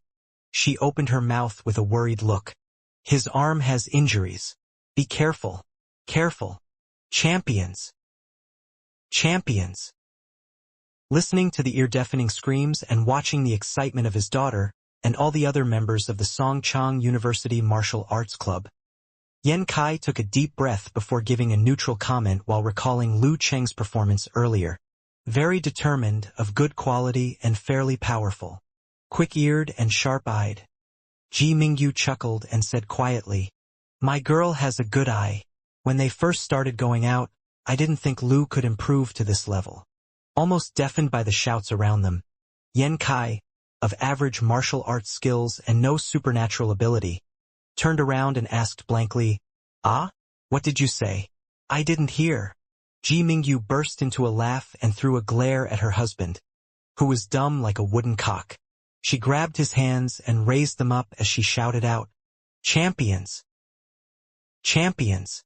she opened her mouth with a worried look. "His arm has injuries. Be careful. Careful. Champions. Champions." Listening to the ear-deafening screams and watching the excitement of his daughter and all the other members of the Songchang University Martial Arts Club, Yen Kai took a deep breath before giving a neutral comment while recalling Lu Cheng's performance earlier. Very determined, of good quality, and fairly powerful. Quick-eared and sharp-eyed. Ji Mingyu chuckled and said quietly, "My girl has a good eye. When they first started going out, I didn't think Lu could improve to this level." Almost deafened by the shouts around them, Yen Kai, of average martial arts skills and no supernatural ability, turned around and asked blankly, "Ah? What did you say? I didn't hear." Ji Mingyu burst into a laugh and threw a glare at her husband, who was dumb like a wooden cock. She grabbed his hands and raised them up as she shouted out, "Champions! Champions!"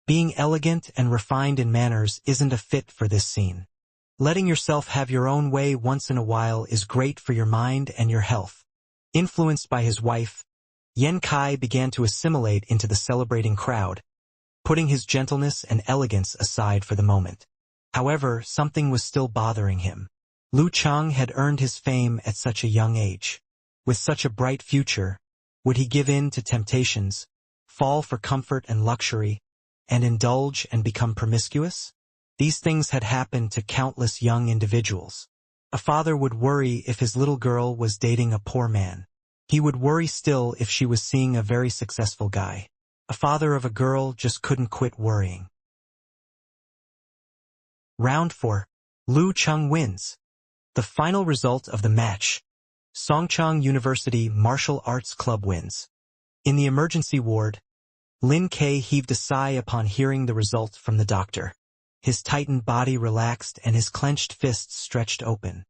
Being elegant and refined in manners isn't a fit for this scene. Letting yourself have your own way once in a while is great for your mind and your health. Influenced by his wife, Yen Kai began to assimilate into the celebrating crowd, putting his gentleness and elegance aside for the moment. However, something was still bothering him. Lu Cheng had earned his fame at such a young age. With such a bright future, would he give in to temptations, fall for comfort and luxury, and indulge and become promiscuous? These things had happened to countless young individuals. A father would worry if his little girl was dating a poor man. He would worry still if she was seeing a very successful guy. A father of a girl just couldn't quit worrying. Round 4. Lu Cheng wins. The final result of the match. Songchang University Martial Arts Club wins. In the emergency ward, Lin Kei heaved a sigh upon hearing the result from the doctor. His tightened body relaxed and his clenched fists stretched open.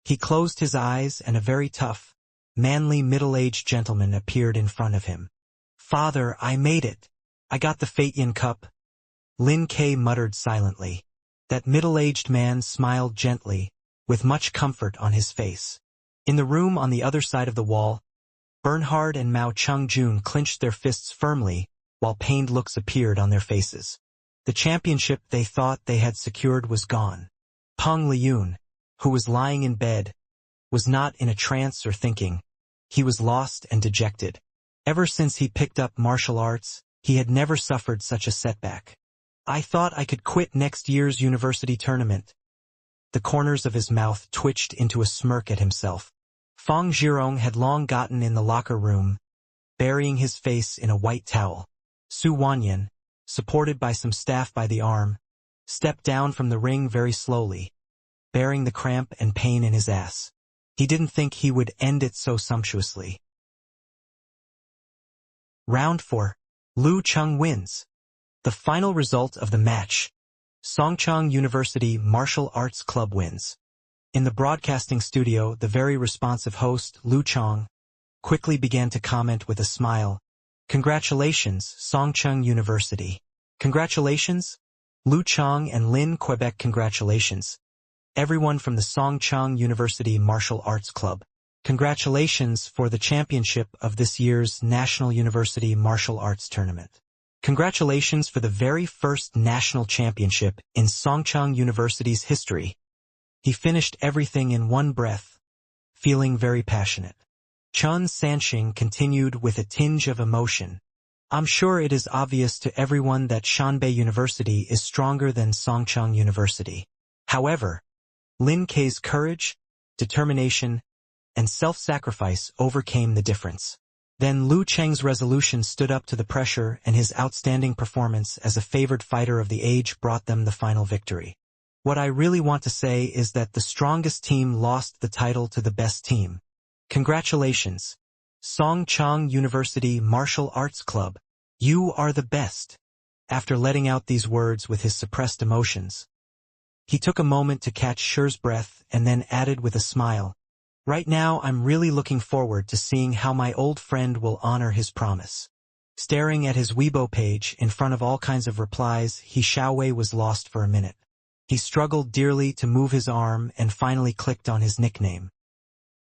He closed his eyes and a very tough, manly middle-aged gentleman appeared in front of him. "Father, I made it. I got the Fate-Yin Cup." Lin Kei muttered silently. That middle-aged man smiled gently, with much comfort on his face. In the room on the other side of the wall, Bernhard and Mao Cheng-jun clenched their fists firmly, while pained looks appeared on their faces. The championship they thought they had secured was gone. Peng Liyun, who was lying in bed, was not in a trance or thinking. He was lost and dejected. Ever since he picked up martial arts, he had never suffered such a setback. "I thought I could quit next year's university tournament." The corners of his mouth twitched into a smirk at himself. Fang Zhirong had long gotten in the locker room, burying his face in a white towel. Su Wanyan, supported by some staff by the arm, stepped down from the ring very slowly, bearing the cramp and pain in his ass. He didn't think he would end it so sumptuously. Round 4. Lu Cheng wins. The final result of the match. Songcheng University Martial Arts Club wins. In the broadcasting studio, the very responsive host, Lu Cheng, quickly began to comment with a smile. Congratulations, Songcheng University. Congratulations? Lu Cheng and Lin Quebec. Congratulations. Everyone from the Songcheng University Martial Arts Club. Congratulations for the championship of this year's National University Martial Arts Tournament. Congratulations for the very first national championship in Songcheng University's history. He finished everything in one breath, feeling very passionate. Chun Sanxing continued with a tinge of emotion. I'm sure it is obvious to everyone that Shanbei University is stronger than Songcheng University. However, Lin Kei's courage, determination, and self-sacrifice overcame the difference. Then Lu Cheng's resolution stood up to the pressure, and his outstanding performance as a favored fighter of the age brought them the final victory. What I really want to say is that the strongest team lost the title to the best team. Congratulations, Songcheng University Martial Arts Club. You are the best. After letting out these words with his suppressed emotions, he took a moment to catch Shi's breath and then added with a smile, "Right now I'm really looking forward to seeing how my old friend will honor his promise." Staring at his Weibo page in front of all kinds of replies, He Xiaowei was lost for a minute. He struggled dearly to move his arm and finally clicked on his nickname.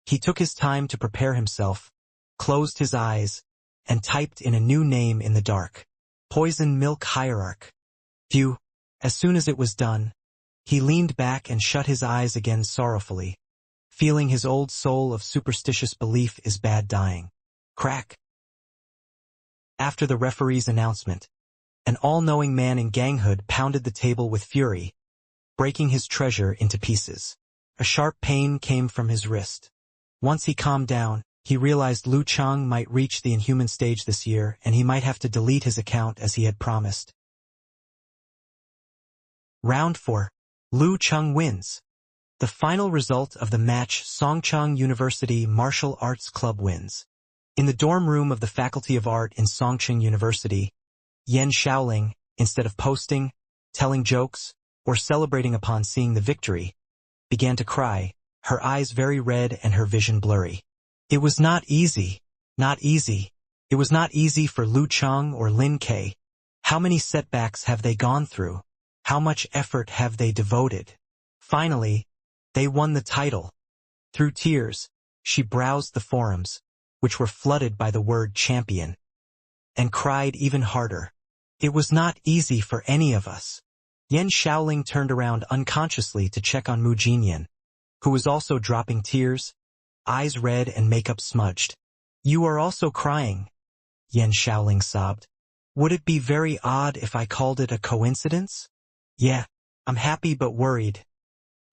He took his time to prepare himself, closed his eyes, and typed in a new name in the dark. Poison Milk Hierarch. Phew. As soon as it was done, he leaned back and shut his eyes again sorrowfully, feeling his old soul of superstitious belief is bad dying. Crack. After the referee's announcement, an all-knowing man in ganghood pounded the table with fury, breaking his treasure into pieces. A sharp pain came from his wrist. Once he calmed down, he realized Lu Cheng might reach the inhuman stage this year, and he might have to delete his account as he had promised. Round 4. Lu Cheng wins. The final result of the match, Songcheng University Martial Arts Club wins. In the dorm room of the Faculty of Art in Songcheng University, Yan Shaoling, instead of posting, telling jokes, or celebrating upon seeing the victory, began to cry, her eyes very red and her vision blurry. It was not easy. Not easy. It was not easy for Lu Cheng or Lin Kei. How many setbacks have they gone through? How much effort have they devoted? Finally, they won the title. Through tears, she browsed the forums, which were flooded by the word champion, and cried even harder. It was not easy for any of us. Yan Shaoling turned around unconsciously to check on Mu Jinyan, who was also dropping tears, eyes red and makeup smudged. You are also crying, Yan Shaoling sobbed. Would it be very odd if I called it a coincidence? Yeah, I'm happy but worried.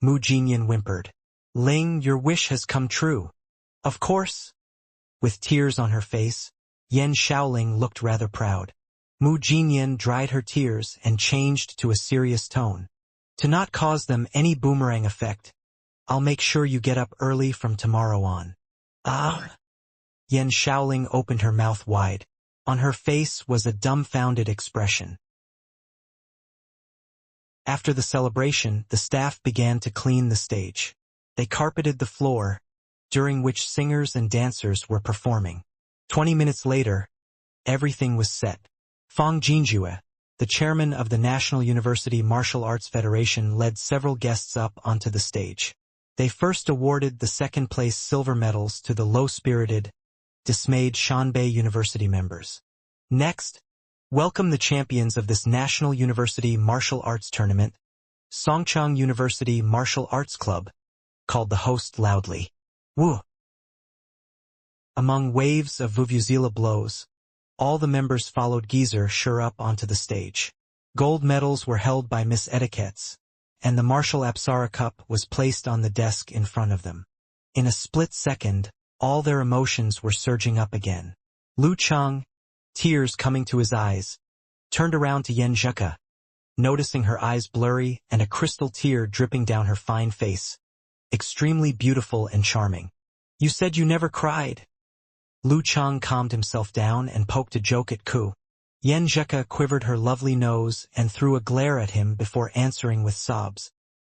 Mu Jinyan whimpered. Ling, your wish has come true. Of course. With tears on her face, Yan Shaoling looked rather proud. Mu Jinyan dried her tears and changed to a serious tone. To not cause them any boomerang effect, I'll make sure you get up early from tomorrow on. Ah! Yan Shaoling opened her mouth wide. On her face was a dumbfounded expression. After the celebration, the staff began to clean the stage. They carpeted the floor, during which singers and dancers were performing. 20 minutes later, everything was set. Fang Jinjue, the chairman of the National University Martial Arts Federation, led several guests up onto the stage. They first awarded the second-place silver medals to the low-spirited, dismayed Shanbei University members. Next, welcome the champions of this National University Martial Arts Tournament, Songcheng University Martial Arts Club, called the host loudly. Woo! Among waves of vuvuzela blows, all the members followed Geezer Sure up onto the stage. Gold medals were held by Miss Etiquettes, and the Martial Apsara Cup was placed on the desk in front of them. In a split second, all their emotions were surging up again. Lu Chang, tears coming to his eyes, turned around to Yen Zheka, noticing her eyes blurry and a crystal tear dripping down her fine face. Extremely beautiful and charming. You said you never cried. Lu Chang calmed himself down and poked a joke at Ku. Yen Zheka quivered her lovely nose and threw a glare at him before answering with sobs.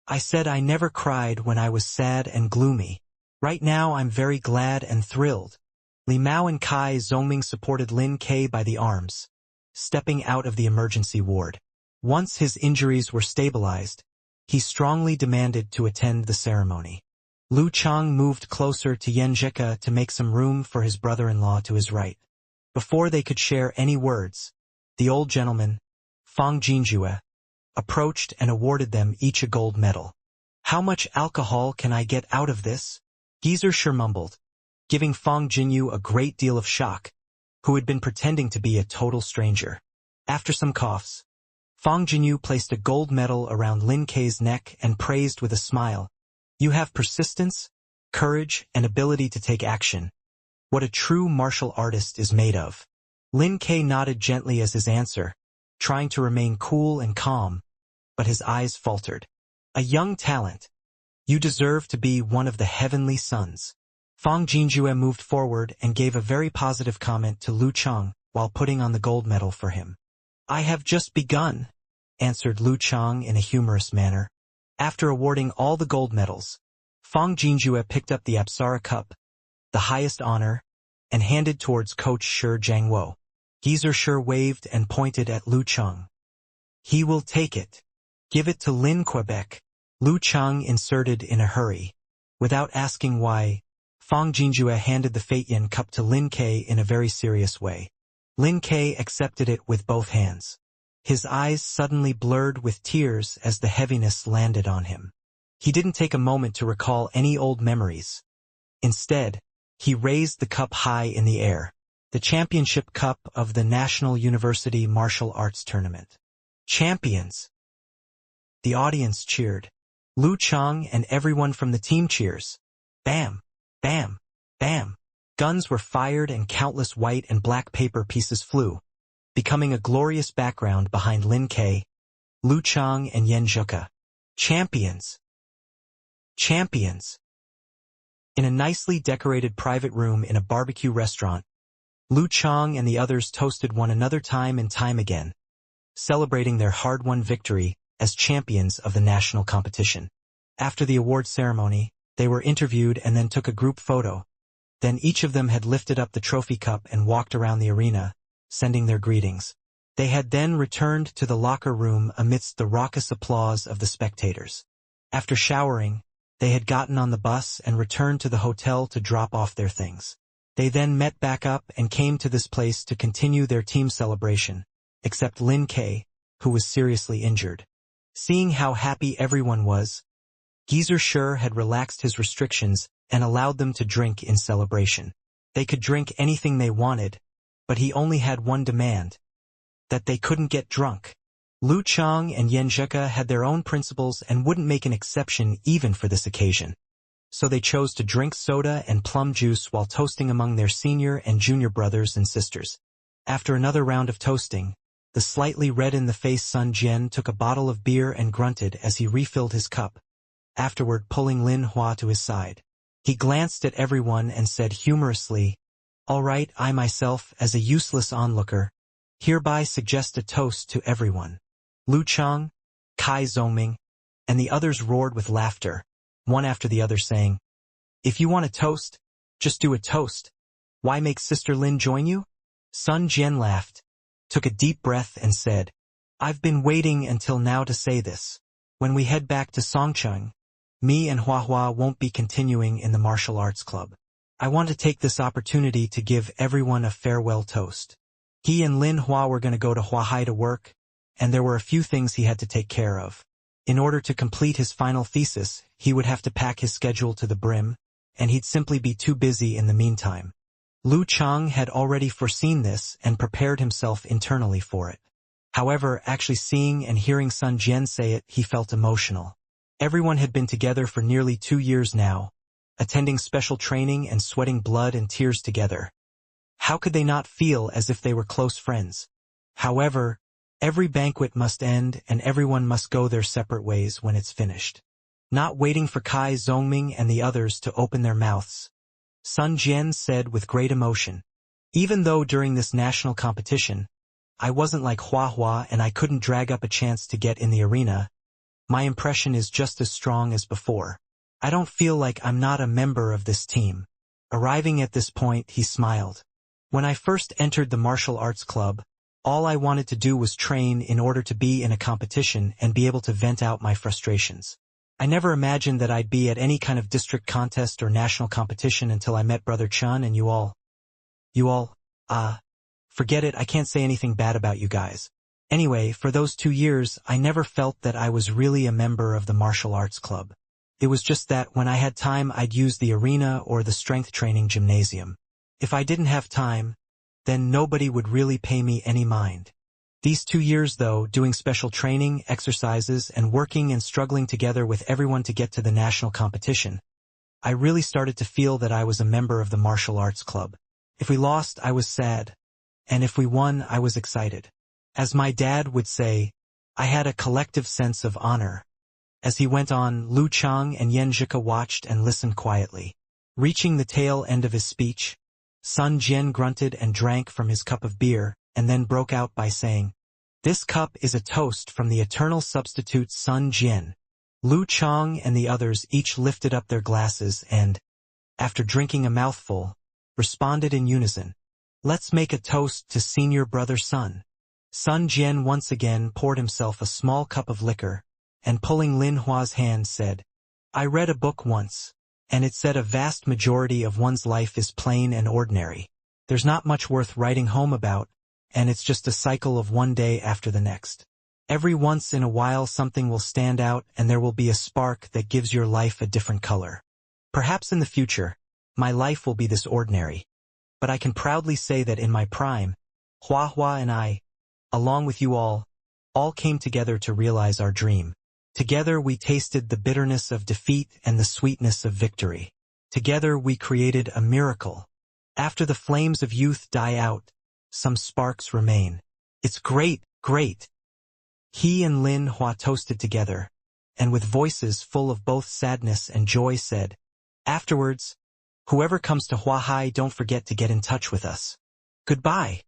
I said I never cried when I was sad and gloomy. Right now I'm very glad and thrilled. Li Mao and Kai Zongming supported Lin Ke by the arms, stepping out of the emergency ward. Once his injuries were stabilized, he strongly demanded to attend the ceremony. Lu Chang moved closer to Yen Zheka to make some room for his brother-in-law to his right. Before they could share any words, the old gentleman, Fang Jinjue, approached and awarded them each a gold medal. How much alcohol can I get out of this? Geezer sure mumbled, giving Fang Jinyu a great deal of shock, who had been pretending to be a total stranger. After some coughs, Fang Jinyu placed a gold medal around Lin Ke's neck and praised with a smile. You have persistence, courage, and ability to take action. What a true martial artist is made of. Lin Ke nodded gently as his answer, trying to remain cool and calm, but his eyes faltered. A young talent. You deserve to be one of the heavenly sons. Fang Jinjue moved forward and gave a very positive comment to Lu Chang while putting on the gold medal for him. I have just begun, answered Lu Chang in a humorous manner. After awarding all the gold medals, Fang Jinjue picked up the Apsara Cup, the highest honor, and handed towards Coach Shi Jiangwo. Geezer Shi waved and pointed at Lu Chang. He will take it. Give it to Lin Quebec. Lu Chang inserted in a hurry. Without asking why, Fang Jinjue handed the Feitian Cup to Lin Ke in a very serious way. Lin Ke accepted it with both hands. His eyes suddenly blurred with tears as the heaviness landed on him. He didn't take a moment to recall any old memories. Instead, he raised the cup high in the air, the championship cup of the National University Martial Arts Tournament. Champions! The audience cheered. Lu Chang and everyone from the team cheers. Bam! Bam! Bam! Guns were fired and countless white and black paper pieces flew, becoming a glorious background behind Lin Ke, Lu Chang and Yen Zheka. Champions! Champions! In a nicely decorated private room in a barbecue restaurant, Lu Chang and the others toasted one another time and time again, celebrating their hard-won victory as champions of the national competition. After the award ceremony, they were interviewed and then took a group photo. Then each of them had lifted up the trophy cup and walked around the arena, sending their greetings. They had then returned to the locker room amidst the raucous applause of the spectators. After showering, they had gotten on the bus and returned to the hotel to drop off their things. They then met back up and came to this place to continue their team celebration, except Lin Ke, who was seriously injured. Seeing how happy everyone was, Geezer Shi had relaxed his restrictions and allowed them to drink in celebration. They could drink anything they wanted, but he only had one demand: that they couldn't get drunk. Lu Chang and Yen Zheka had their own principles and wouldn't make an exception even for this occasion. So they chose to drink soda and plum juice while toasting among their senior and junior brothers and sisters. After another round of toasting, the slightly red-in-the-face Sun Jian took a bottle of beer and grunted as he refilled his cup, afterward pulling Lin Hua to his side. He glanced at everyone and said humorously, "All right, I myself, as a useless onlooker, hereby suggest a toast to everyone." Lu Chang, Kai Zongming, and the others roared with laughter, one after the other saying, "If you want a toast, just do a toast. Why make Sister Lin join you?" Sun Jian laughed, took a deep breath and said, "I've been waiting until now to say this. When we head back to Songcheng, me and Hua Hua won't be continuing in the martial arts club. I want to take this opportunity to give everyone a farewell toast." He and Lin Hua were going to go to Huahai to work, and there were a few things he had to take care of. In order to complete his final thesis, he would have to pack his schedule to the brim, and he'd simply be too busy in the meantime. Lu Chang had already foreseen this and prepared himself internally for it. However, actually seeing and hearing Sun Jian say it, he felt emotional. Everyone had been together for nearly 2 years now, attending special training and sweating blood and tears together. How could they not feel as if they were close friends? However, every banquet must end and everyone must go their separate ways when it's finished. Not waiting for Kai Zhongming and the others to open their mouths, Sun Jian said with great emotion, "Even though during this national competition, I wasn't like Hua Hua and I couldn't drag up a chance to get in the arena, my impression is just as strong as before. I don't feel like I'm not a member of this team." Arriving at this point, he smiled. "When I first entered the martial arts club, all I wanted to do was train in order to be in a competition and be able to vent out my frustrations. I never imagined that I'd be at any kind of district contest or national competition until I met Brother Chun and you all, forget it, I can't say anything bad about you guys. Anyway, for those 2 years, I never felt that I was really a member of the martial arts club. It was just that when I had time, I'd use the arena or the strength training gymnasium. If I didn't have time, then nobody would really pay me any mind. These 2 years, though, doing special training, exercises, and working and struggling together with everyone to get to the national competition, I really started to feel that I was a member of the martial arts club. If we lost, I was sad. And if we won, I was excited. As my dad would say, I had a collective sense of honor." As he went on, Lu Chang and Yen Zhika watched and listened quietly. Reaching the tail end of his speech, Sun Jian grunted and drank from his cup of beer, and then broke out by saying, "This cup is a toast from the eternal substitute Sun Jian." Lu Chang and the others each lifted up their glasses and, after drinking a mouthful, responded in unison, "Let's make a toast to senior brother Sun." Sun Jian once again poured himself a small cup of liquor, and pulling Lin Hua's hand said, "I read a book once, and it said a vast majority of one's life is plain and ordinary. There's not much worth writing home about, and it's just a cycle of one day after the next. Every once in a while something will stand out and there will be a spark that gives your life a different color. Perhaps in the future, my life will be this ordinary. But I can proudly say that in my prime, Hua Hua and I, along with you all came together to realize our dream. Together we tasted the bitterness of defeat and the sweetness of victory. Together we created a miracle. After the flames of youth die out, some sparks remain. It's great, great." He and Lin Hua toasted together, and with voices full of both sadness and joy said, "Afterwards, whoever comes to Huahai, don't forget to get in touch with us. Goodbye.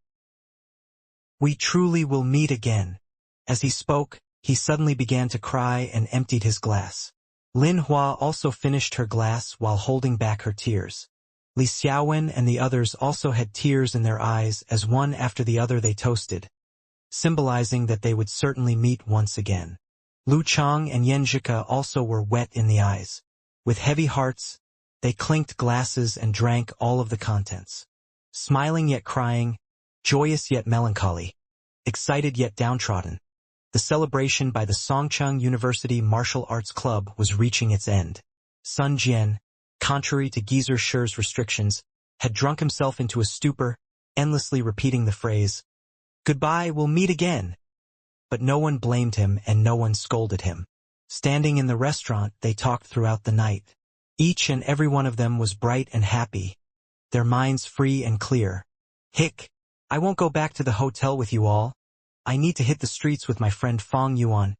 We truly will meet again." As he spoke, he suddenly began to cry and emptied his glass. Lin Hua also finished her glass while holding back her tears. Li Xiaowen and the others also had tears in their eyes as one after the other they toasted, symbolizing that they would certainly meet once again. Lu Chang and Yen Zhika also were wet in the eyes. With heavy hearts, they clinked glasses and drank all of the contents. Smiling yet crying, joyous yet melancholy, excited yet downtrodden, the celebration by the Songcheng University Martial Arts Club was reaching its end. Sun Jian, contrary to Geezer Shir's restrictions, had drunk himself into a stupor, endlessly repeating the phrase, "Goodbye, we'll meet again." But no one blamed him and no one scolded him. Standing in the restaurant, they talked throughout the night. Each and every one of them was bright and happy, their minds free and clear. "Hick, I won't go back to the hotel with you all. I need to hit the streets with my friend Fong Yuan,"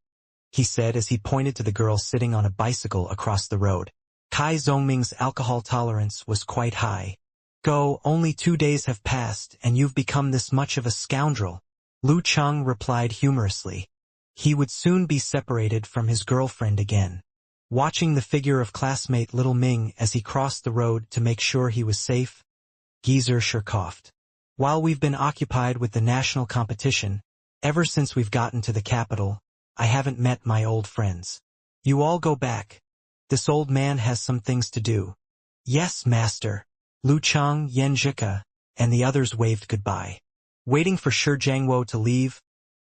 he said as he pointed to the girl sitting on a bicycle across the road. Kai Zhongming's alcohol tolerance was quite high. "Go, only 2 days have passed and you've become this much of a scoundrel," Lu Cheng replied humorously. He would soon be separated from his girlfriend again. Watching the figure of classmate Little Ming as he crossed the road to make sure he was safe, Geezer Shir coughed. "While we've been occupied with the national competition, ever since we've gotten to the capital, I haven't met my old friends. You all go back. This old man has some things to do." "Yes, master." Lu Chang, Yen Zhika, and the others waved goodbye. Waiting for Shi Jiangwo to leave,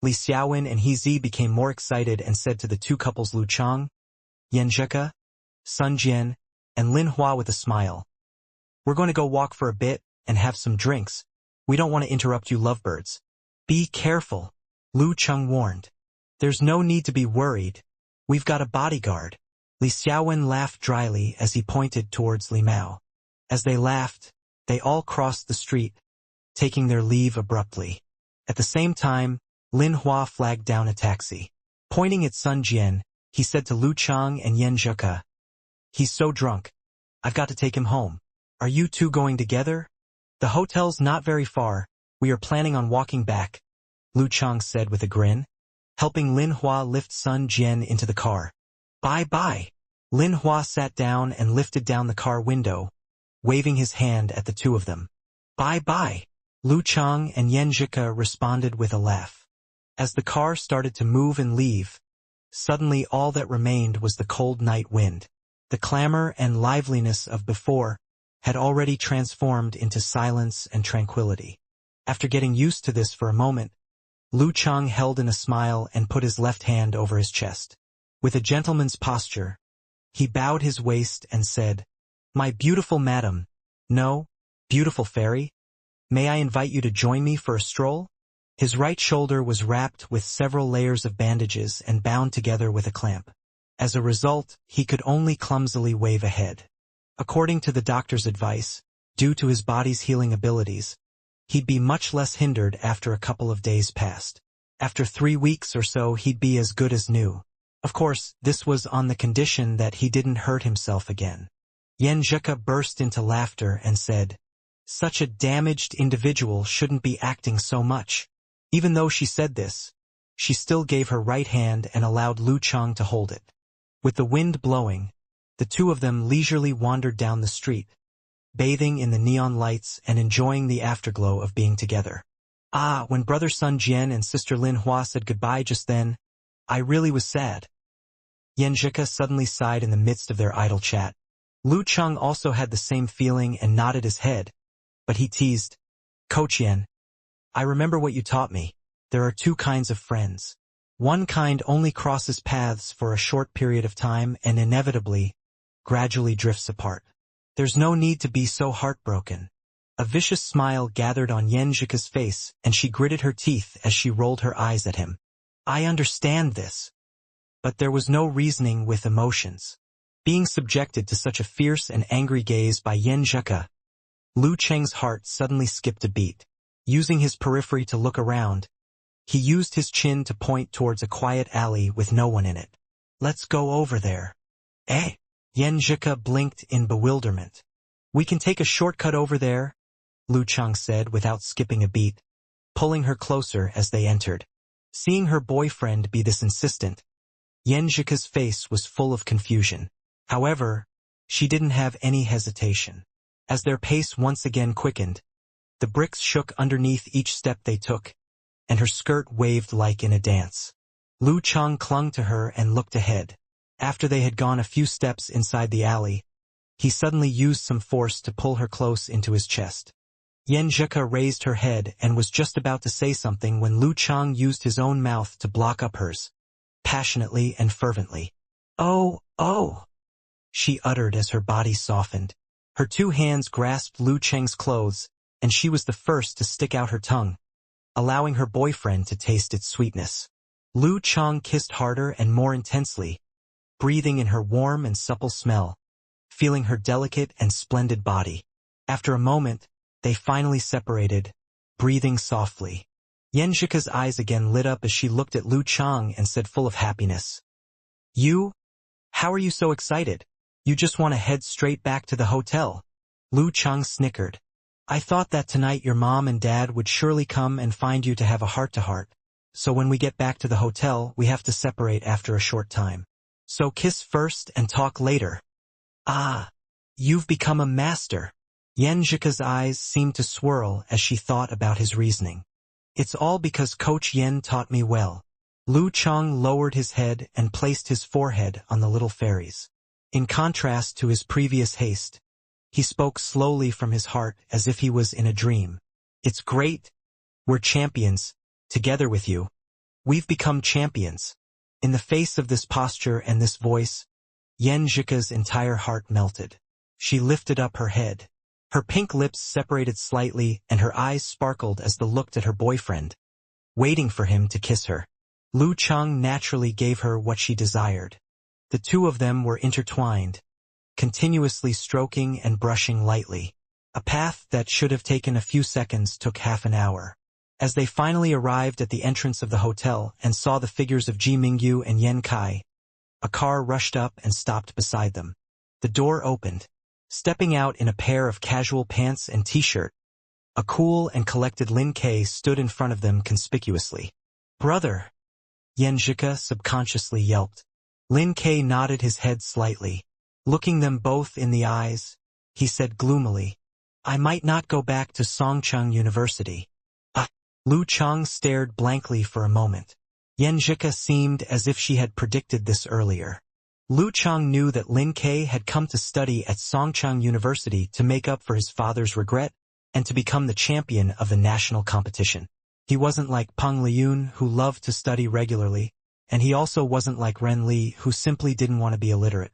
Li Xiaowen and He Zi became more excited and said to the two couples Lu Chang, Yen Zhika, Sun Jian, and Lin Hua with a smile, "We're going to go walk for a bit and have some drinks. We don't want to interrupt you lovebirds." "Be careful," Lu Cheng warned. "There's no need to be worried. We've got a bodyguard." Li Xiaowen laughed dryly as he pointed towards Li Mao. As they laughed, they all crossed the street, taking their leave abruptly. At the same time, Lin Hua flagged down a taxi. Pointing at Sun Jian, he said to Lu Chang and Yan Zheke, "He's so drunk. I've got to take him home. Are you two going together?" "The hotel's not very far. We are planning on walking back," Lu Chang said with a grin, helping Lin Hua lift Sun Jian into the car. "Bye-bye." Lin Hua sat down and lifted down the car window, waving his hand at the two of them. "Bye-bye." Lu Chang and Yan Zheke responded with a laugh. As the car started to move and leave, suddenly all that remained was the cold night wind. The clamor and liveliness of before had already transformed into silence and tranquility. After getting used to this for a moment, Lu Chang held in a smile and put his left hand over his chest. With a gentleman's posture, he bowed his waist and said, "My beautiful madam, no, beautiful fairy, may I invite you to join me for a stroll?" His right shoulder was wrapped with several layers of bandages and bound together with a clamp. As a result, he could only clumsily wave ahead. According to the doctor's advice, due to his body's healing abilities, he'd be much less hindered after a couple of days passed. After 3 weeks or so, he'd be as good as new. Of course, this was on the condition that he didn't hurt himself again. Yan Zheke burst into laughter and said, "Such a damaged individual shouldn't be acting so much." Even though she said this, she still gave her right hand and allowed Lu Chang to hold it. With the wind blowing, the two of them leisurely wandered down the street, bathing in the neon lights and enjoying the afterglow of being together. When brother Sun Jian and sister Lin Hua said goodbye just then, I really was sad. Yan Zheke suddenly sighed in the midst of their idle chat. Lu Chang also had the same feeling and nodded his head, but he teased, "Coach Yan, I remember what you taught me. There are 2 kinds of friends. One kind only crosses paths for a short period of time and inevitably, gradually drifts apart. There's no need to be so heartbroken." A vicious smile gathered on Yan Zheke's face, and she gritted her teeth as she rolled her eyes at him. "I understand this." But there was no reasoning with emotions. Being subjected to such a fierce and angry gaze by Yan Zheke, Lu Cheng's heart suddenly skipped a beat. Using his periphery to look around, he used his chin to point towards a quiet alley with no one in it. "Let's go over there." "Eh?" Yan Zheke blinked in bewilderment. "We can take a shortcut over there," Lu Chang said without skipping a beat, pulling her closer as they entered. Seeing her boyfriend be this insistent, Yan Zheke's face was full of confusion. However, she didn't have any hesitation. As their pace once again quickened, the bricks shook underneath each step they took, and her skirt waved like in a dance. Lu Chang clung to her and looked ahead. After they had gone a few steps inside the alley, he suddenly used some force to pull her close into his chest. Yan Zheke raised her head and was just about to say something when Lu Chang used his own mouth to block up hers, passionately and fervently. "Oh, oh," she uttered as her body softened. Her 2 hands grasped Lu Cheng's clothes, and she was the first to stick out her tongue, allowing her boyfriend to taste its sweetness. Lu Chang kissed harder and more intensely, breathing in her warm and supple smell, feeling her delicate and splendid body. After a moment, they finally separated, breathing softly. Yan Zheke's eyes again lit up as she looked at Lu Chang and said full of happiness, How are you so excited? You just want to head straight back to the hotel." Lu Chang snickered. "I thought that tonight your mom and dad would surely come and find you to have a heart-to-heart. So when we get back to the hotel, we have to separate after a short time. So kiss first and talk later." You've become a master." Yan Zheke's eyes seemed to swirl as she thought about his reasoning. "It's all because Coach Yan taught me well." Lu Chang lowered his head and placed his forehead on the little fairy's. In contrast to his previous haste, he spoke slowly from his heart as if he was in a dream. "It's great. We're champions, together with you. We've become champions." In the face of this posture and this voice, Yan Zheke's entire heart melted. She lifted up her head. Her pink lips separated slightly and her eyes sparkled as they looked at her boyfriend, waiting for him to kiss her. Lu Chang naturally gave her what she desired. The two of them were intertwined, continuously stroking and brushing lightly. A path that should have taken a few seconds took half an hour. As they finally arrived at the entrance of the hotel and saw the figures of Ji Mingyu and Yen Kai, a car rushed up and stopped beside them. The door opened. Stepping out in a pair of casual pants and t-shirt, a cool and collected Lin Kai stood in front of them conspicuously. "Brother!" Yen Zhika subconsciously yelped. Lin Kai nodded his head slightly. Looking them both in the eyes, he said gloomily, "I might not go back to Songcheng University." Lu Chang stared blankly for a moment. Yen Zhika seemed as if she had predicted this earlier. Lu Chang knew that Lin Kai had come to study at Songcheng University to make up for his father's regret and to become the champion of the national competition. He wasn't like Peng Liyun, who loved to study regularly, and he also wasn't like Ren Li, who simply didn't want to be illiterate.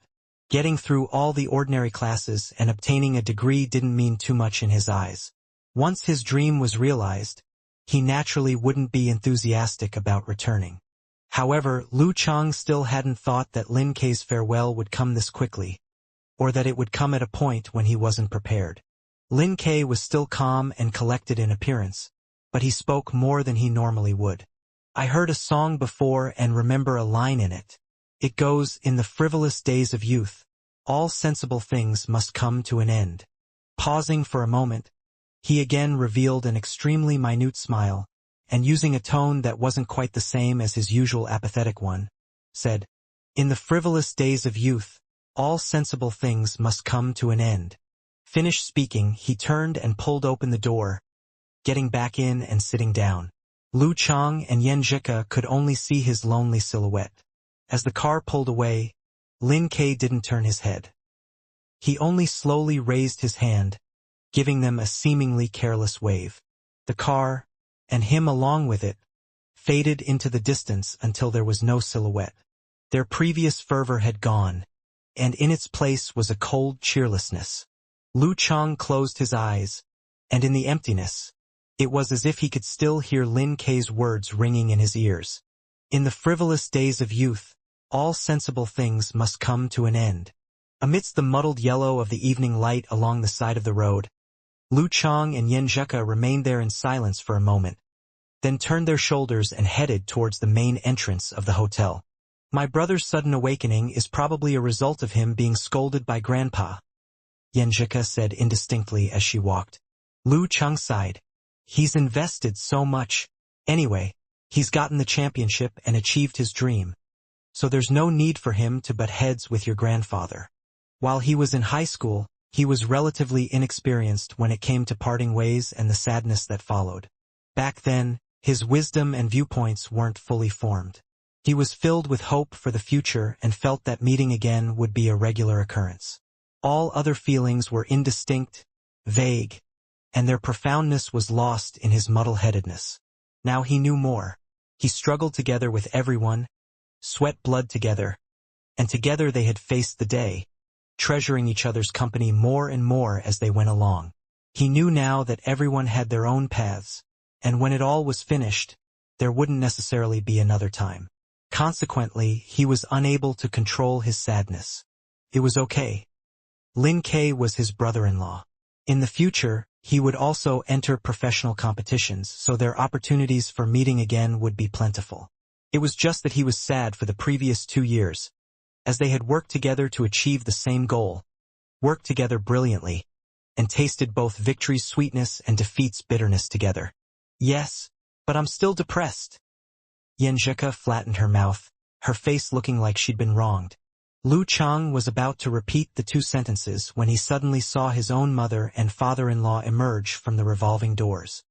Getting through all the ordinary classes and obtaining a degree didn't mean too much in his eyes. Once his dream was realized, he naturally wouldn't be enthusiastic about returning. However, Lu Chang still hadn't thought that Lin Kai's farewell would come this quickly, or that it would come at a point when he wasn't prepared. Lin Kai was still calm and collected in appearance, but he spoke more than he normally would. "I heard a song before and remember a line in it. It goes, 'In the frivolous days of youth, all sensible things must come to an end.'" Pausing for a moment, he again revealed an extremely minute smile, and using a tone that wasn't quite the same as his usual apathetic one, said, "In the frivolous days of youth, all sensible things must come to an end." Finished speaking, he turned and pulled open the door, getting back in and sitting down. Lu Chang and Yen Zhika could only see his lonely silhouette. As the car pulled away, Lin Kai didn't turn his head. He only slowly raised his hand, giving them a seemingly careless wave. The car, and him along with it, faded into the distance until there was no silhouette. Their previous fervor had gone, and in its place was a cold cheerlessness. Lu Chang closed his eyes, and in the emptiness, it was as if he could still hear Lin Kai's words ringing in his ears. "In the frivolous days of youth, all sensible things must come to an end." Amidst the muddled yellow of the evening light along the side of the road, Lu Chang and Yen Zhika remained there in silence for a moment, then turned their shoulders and headed towards the main entrance of the hotel. "My brother's sudden awakening is probably a result of him being scolded by Grandpa," Yen Zhika said indistinctly as she walked. Lu Chang sighed. "He's invested so much. Anyway, he's gotten the championship and achieved his dream, so there's no need for him to butt heads with your grandfather. While he was in high school, he was relatively inexperienced when it came to parting ways and the sadness that followed. Back then, his wisdom and viewpoints weren't fully formed. He was filled with hope for the future and felt that meeting again would be a regular occurrence. All other feelings were indistinct, vague, and their profoundness was lost in his muddle-headedness. Now he knew more. He struggled together with everyone, sweat blood together, and together they had faced the day, treasuring each other's company more and more as they went along. He knew now that everyone had their own paths, and when it all was finished, there wouldn't necessarily be another time. Consequently, he was unable to control his sadness. It was okay. Lin Kai was his brother-in-law. In the future, he would also enter professional competitions, so their opportunities for meeting again would be plentiful. It was just that he was sad for the previous 2 years, as they had worked together to achieve the same goal, worked together brilliantly, and tasted both victory's sweetness and defeat's bitterness together. "Yes, but I'm still depressed." Yen Zhika flattened her mouth, her face looking like she'd been wronged. Lu Chang was about to repeat the 2 sentences when he suddenly saw his own mother and father-in-law emerge from the revolving doors.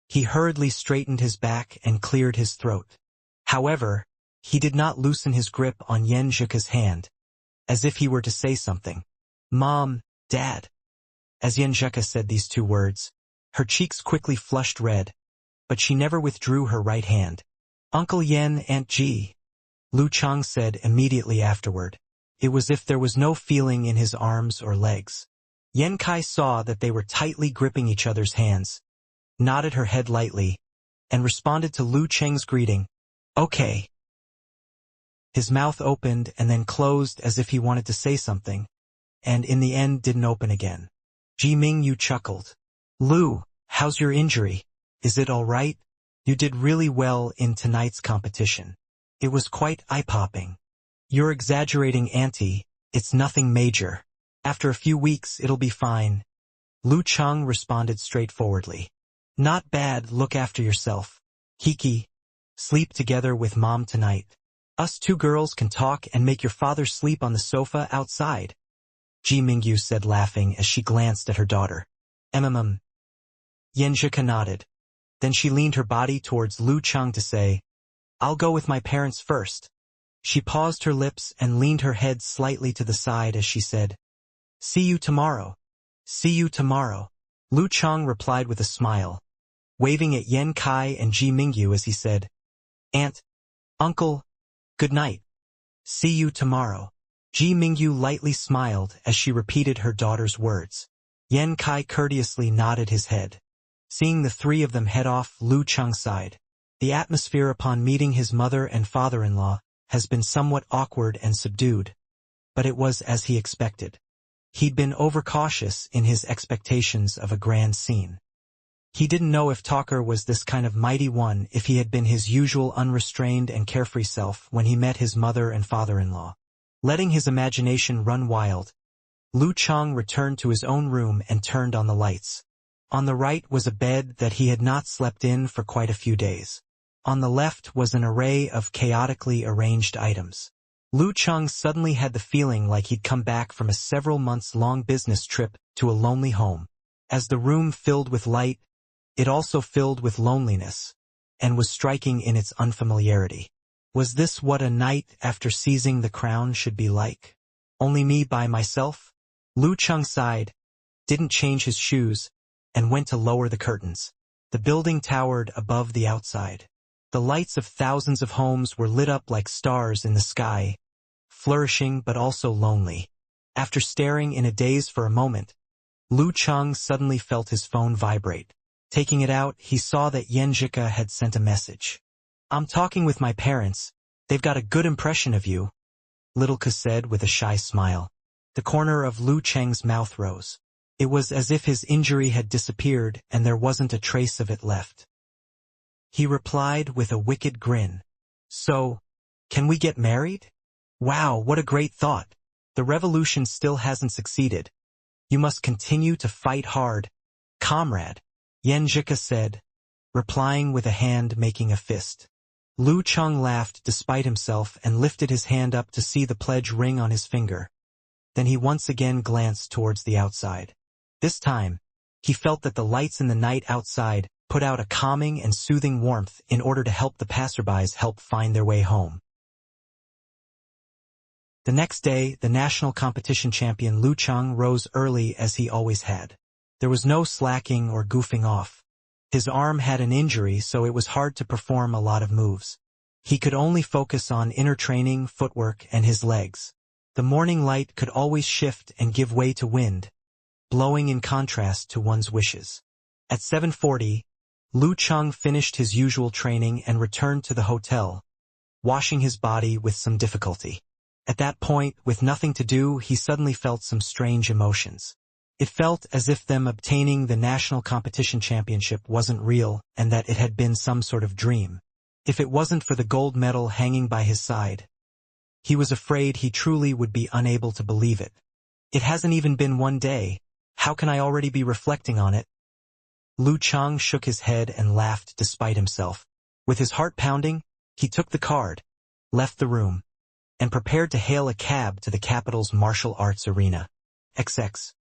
He hurriedly straightened his back and cleared his throat. However, he did not loosen his grip on Yen Zhika's hand, as if he were to say something. "Mom, Dad." As Yen Zhika said these 2 words, her cheeks quickly flushed red, but she never withdrew her right hand. "Uncle Yen, Aunt Ji," Lu Chang said immediately afterward. It was as if there was no feeling in his arms or legs. Yen Kai saw that they were tightly gripping each other's hands, nodded her head lightly, and responded to Lu Chang's greeting, "Okay." His mouth opened and then closed as if he wanted to say something, and in the end didn't open again. Ji Mingyu chuckled. Lu, how's your injury? Is it all right? You did really well in tonight's competition. It was quite eye-popping. You're exaggerating, Auntie. It's nothing major. After a few weeks, it'll be fine. Lu Cheng responded straightforwardly. Not bad, look after yourself. Kiki, sleep together with Mom tonight. Us two girls can talk and make your father sleep on the sofa outside. Ji Mingyu said, laughing as she glanced at her daughter. Yenjika nodded. Then she leaned her body towards Lu Cheng to say, I'll go with my parents first. She paused her lips and leaned her head slightly to the side as she said, See you tomorrow. See you tomorrow. Lu Cheng replied with a smile, waving at Yen Kai and Ji Mingyu as he said, Aunt, Uncle, good night. See you tomorrow. Ji Mingyu lightly smiled as she repeated her daughter's words. Yen Kai courteously nodded his head. Seeing the three of them head off, Lu Cheng sighed. The atmosphere upon meeting his mother and father-in-law has been somewhat awkward and subdued, but it was as he expected. He'd been overcautious in his expectations of a grand scene. He didn't know if Talker was this kind of mighty one if he had been his usual unrestrained and carefree self when he met his mother and father-in-law. Letting his imagination run wild, Lu Cheng returned to his own room and turned on the lights. On the right was a bed that he had not slept in for quite a few days. On the left was an array of chaotically arranged items. Lu Cheng suddenly had the feeling like he'd come back from a several-months-long business trip to a lonely home. As the room filled with light, it also filled with loneliness, and was striking in its unfamiliarity. Was this what a night after seizing the crown should be like? Only me by myself? Lu Cheng sighed, didn't change his shoes, and went to lower the curtains. The building towered above the outside. The lights of thousands of homes were lit up like stars in the sky, flourishing but also lonely. After staring in a daze for a moment, Lu Cheng suddenly felt his phone vibrate. Taking it out, he saw that Yenjika had sent a message. I'm talking with my parents. They've got a good impression of you, Littleca said with a shy smile. The corner of Lu Cheng's mouth rose. It was as if his injury had disappeared and there wasn't a trace of it left. He replied with a wicked grin. So, can we get married? Wow, what a great thought. The revolution still hasn't succeeded. You must continue to fight hard, comrade, Yenjika said, replying with a hand making a fist. Lu Cheng laughed despite himself and lifted his hand up to see the pledge ring on his finger. Then he once again glanced towards the outside. This time, he felt that the lights in the night outside put out a calming and soothing warmth in order to help the passerbys help find their way home. The next day, the national competition champion Lu Cheng rose early as he always had. There was no slacking or goofing off. His arm had an injury, so it was hard to perform a lot of moves. He could only focus on inner training, footwork, and his legs. The morning light could always shift and give way to wind, blowing in contrast to one's wishes. At 7:40, Lu Cheng finished his usual training and returned to the hotel, washing his body with some difficulty. At that point, with nothing to do, he suddenly felt some strange emotions. It felt as if them obtaining the national competition championship wasn't real and that it had been some sort of dream. If it wasn't for the gold medal hanging by his side, he was afraid he truly would be unable to believe it. It hasn't even been one day. How can I already be reflecting on it? Lu Cheng shook his head and laughed despite himself. With his heart pounding, he took the card, left the room, and prepared to hail a cab to the capital's martial arts arena. XX.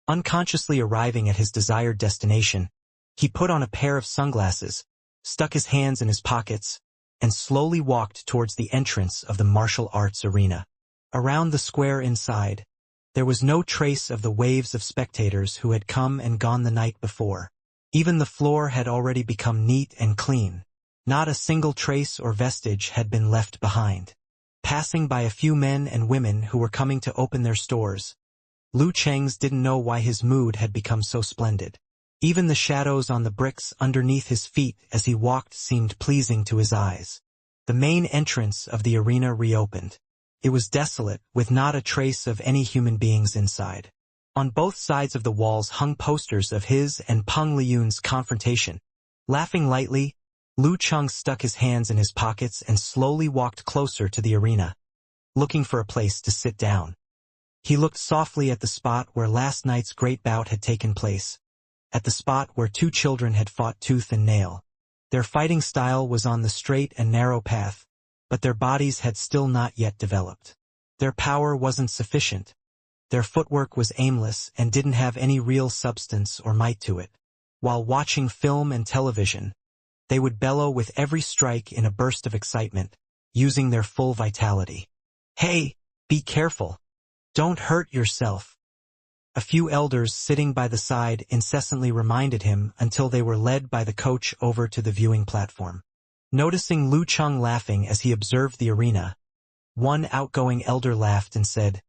Unconsciously arriving at his desired destination, he put on a pair of sunglasses, stuck his hands in his pockets, and slowly walked towards the entrance of the martial arts arena. Around the square inside, there was no trace of the waves of spectators who had come and gone the night before. Even the floor had already become neat and clean. Not a single trace or vestige had been left behind. Passing by a few men and women who were coming to open their stores, Lu Cheng's didn't know why his mood had become so splendid. Even the shadows on the bricks underneath his feet as he walked seemed pleasing to his eyes. The main entrance of the arena reopened. It was desolate, with not a trace of any human beings inside. On both sides of the walls hung posters of his and Peng Liyun's confrontation. Laughing lightly, Lu Cheng stuck his hands in his pockets and slowly walked closer to the arena, looking for a place to sit down. He looked softly at the spot where last night's great bout had taken place, at the spot where two children had fought tooth and nail. Their fighting style was on the straight and narrow path, but their bodies had still not yet developed. Their power wasn't sufficient. Their footwork was aimless and didn't have any real substance or might to it. While watching film and television, they would bellow with every strike in a burst of excitement, using their full vitality. "Hey, be careful. Don't hurt yourself." A few elders sitting by the side incessantly reminded him until they were led by the coach over to the viewing platform. Noticing Lu Cheng laughing as he observed the arena, one outgoing elder laughed and said,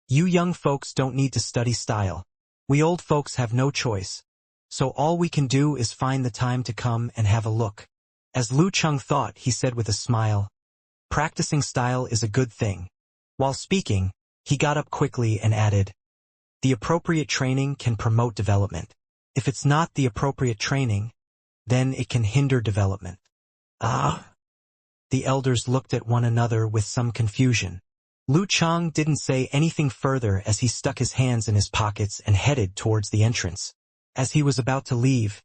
"You young folks don't need to study style. We old folks have no choice. So all we can do is find the time to come and have a look." As Lu Cheng thought, he said with a smile, "Practicing style is a good thing." While speaking, he got up quickly and added, "The appropriate training can promote development. If it's not the appropriate training, then it can hinder development." Ah! The elders looked at one another with some confusion. Lu Cheng didn't say anything further as he stuck his hands in his pockets and headed towards the entrance. As he was about to leave,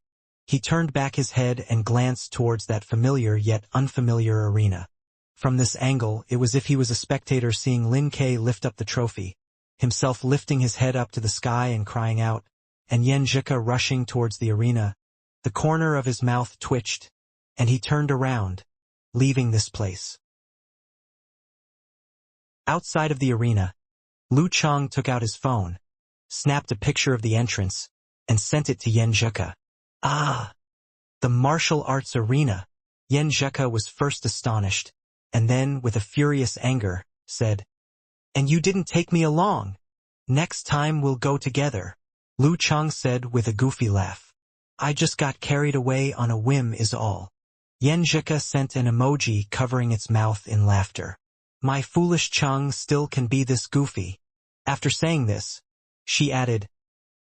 he turned back his head and glanced towards that familiar yet unfamiliar arena. From this angle, it was as if he was a spectator seeing Lin Ke lift up the trophy, himself lifting his head up to the sky and crying out, and Yan Zhika rushing towards the arena. The corner of his mouth twitched, and he turned around, leaving this place. Outside of the arena, Lu Cheng took out his phone, snapped a picture of the entrance, and sent it to Yan Zhika. "Ah! The martial arts arena!" Yan Zhika was first astonished, and then, with a furious anger, said, "And you didn't take me along. Next time we'll go together." Lu Cheng said with a goofy laugh, "I just got carried away on a whim is all." Yan Zhika sent an emoji covering its mouth in laughter. "My foolish Cheng still can be this goofy." After saying this, she added,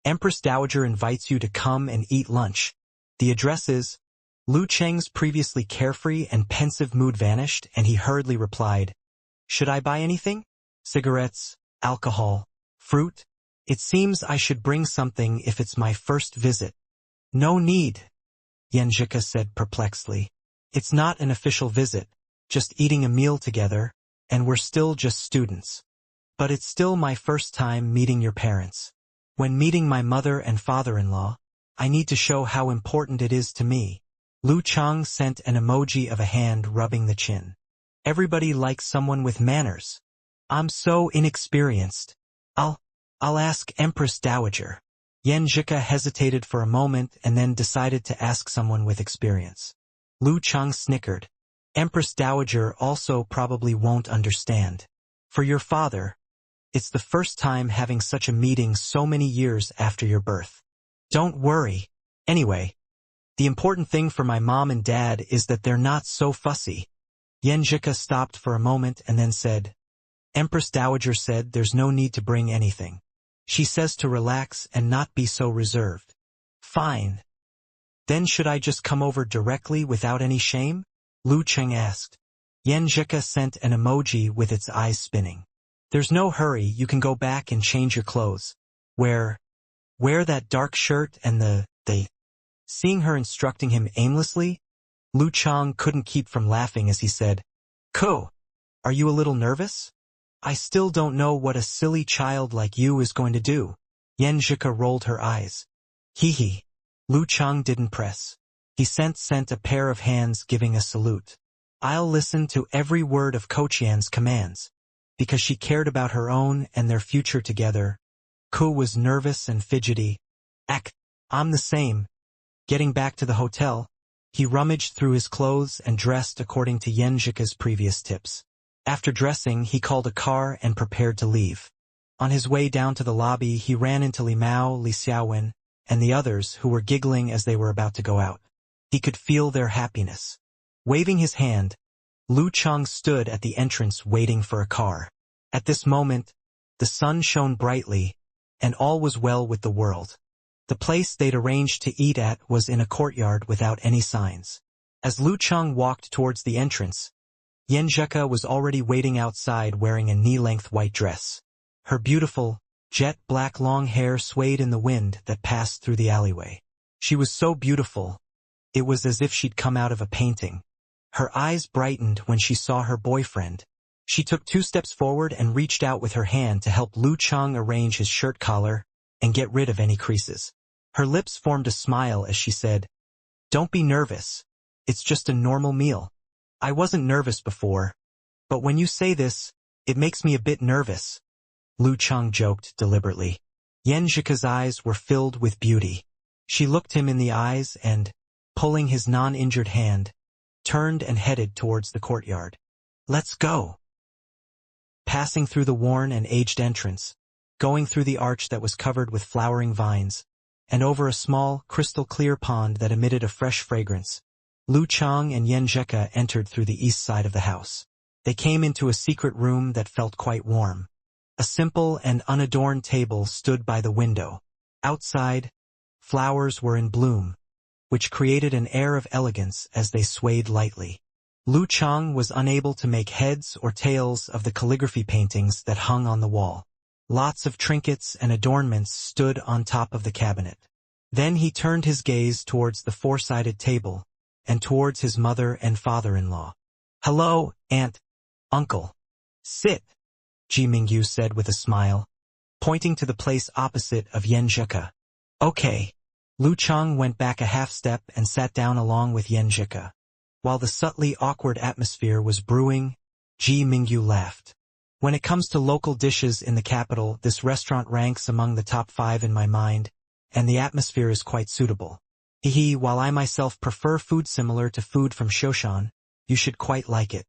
"Empress Dowager invites you to come and eat lunch. The address is..." Lu Cheng's previously carefree and pensive mood vanished, and he hurriedly replied, "Should I buy anything? Cigarettes, alcohol, fruit? It seems I should bring something if it's my first visit." "No need," Yan Zhika said perplexedly. "It's not an official visit, just eating a meal together, and we're still just students. But it's still my first time meeting your parents. When meeting my mother and father-in-law, I need to show how important it is to me." Lu Cheng sent an emoji of a hand rubbing the chin. "Everybody likes someone with manners. I'm so inexperienced. I'll ask Empress Dowager." Yan Zhika hesitated for a moment and then decided to ask someone with experience. Lu Cheng snickered. "Empress Dowager also probably won't understand. For your father, it's the first time having such a meeting so many years after your birth. Don't worry. Anyway, the important thing for my mom and dad is that they're not so fussy." Yan Zhika stopped for a moment and then said, "Empress Dowager said there's no need to bring anything. She says to relax and not be so reserved." "Fine. Then should I just come over directly without any shame?" Lu Cheng asked. Yan Zhika sent an emoji with its eyes spinning. "There's no hurry, you can go back and change your clothes. Wear that dark shirt and the. Seeing her instructing him aimlessly, Lu Cheng couldn't keep from laughing as he said, "Ko, are you a little nervous? I still don't know what a silly child like you is going to do." Yan Zhika rolled her eyes. Hee. Lu Cheng didn't press. He sent a pair of hands giving a salute. "I'll listen to every word of Coach Yan's commands." Because she cared about her own and their future together, Ko was nervous and fidgety. I'm the same." Getting back to the hotel, he rummaged through his clothes and dressed according to Yan Zhika's previous tips. After dressing, he called a car and prepared to leave. On his way down to the lobby, he ran into Li Mao, Li Xiaowen, and the others who were giggling as they were about to go out. He could feel their happiness. Waving his hand, Lu Cheng stood at the entrance waiting for a car. At this moment, the sun shone brightly, and all was well with the world. The place they'd arranged to eat at was in a courtyard without any signs. As Lu Cheng walked towards the entrance, Yan Zheka was already waiting outside wearing a knee-length white dress. Her beautiful, jet-black long hair swayed in the wind that passed through the alleyway. She was so beautiful, it was as if she'd come out of a painting. Her eyes brightened when she saw her boyfriend. She took 2 steps forward and reached out with her hand to help Lu Cheng arrange his shirt collar and get rid of any creases. Her lips formed a smile as she said, "Don't be nervous. It's just a normal meal. I wasn't nervous before, but when you say this, it makes me a bit nervous." Lu Cheng joked deliberately. Yan Zheka's eyes were filled with beauty. She looked him in the eyes and, pulling his non-injured hand, turned and headed towards the courtyard. "Let's go." Passing through the worn and aged entrance, going through the arch that was covered with flowering vines, and over a small, crystal-clear pond that emitted a fresh fragrance, Lu Cheng and Yan Zheka entered through the east side of the house. They came into a secret room that felt quite warm. A simple and unadorned table stood by the window. Outside, flowers were in bloom, which created an air of elegance as they swayed lightly. Lu Cheng was unable to make heads or tails of the calligraphy paintings that hung on the wall. Lots of trinkets and adornments stood on top of the cabinet. Then he turned his gaze towards the 4-sided table, and towards his mother and father-in-law. "Hello, Aunt, Uncle. Sit," Ji Mingyu said with a smile, pointing to the place opposite of Yan Zheka. "Okay." Lu Cheng went back a half-step and sat down along with Yan Zheka. While the subtly awkward atmosphere was brewing, Ji Mingyu laughed. "When it comes to local dishes in the capital, this restaurant ranks among the top 5 in my mind, and the atmosphere is quite suitable. Hehe, while I myself prefer food similar to food from Shoshan, you should quite like it.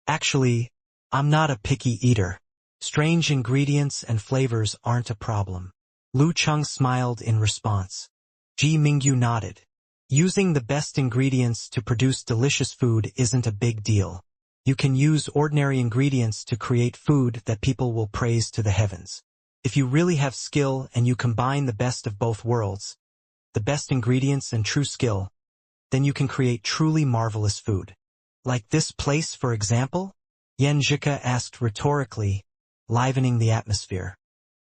Actually, I'm not a picky eater. Strange ingredients and flavors aren't a problem." Lu Cheng smiled in response. Ji Mingyu nodded. Using the best ingredients to produce delicious food isn't a big deal. You can use ordinary ingredients to create food that people will praise to the heavens. If you really have skill and you combine the best of both worlds, the best ingredients and true skill, then you can create truly marvelous food. "Like this place, for example?" Yan Zheka asked rhetorically, livening the atmosphere.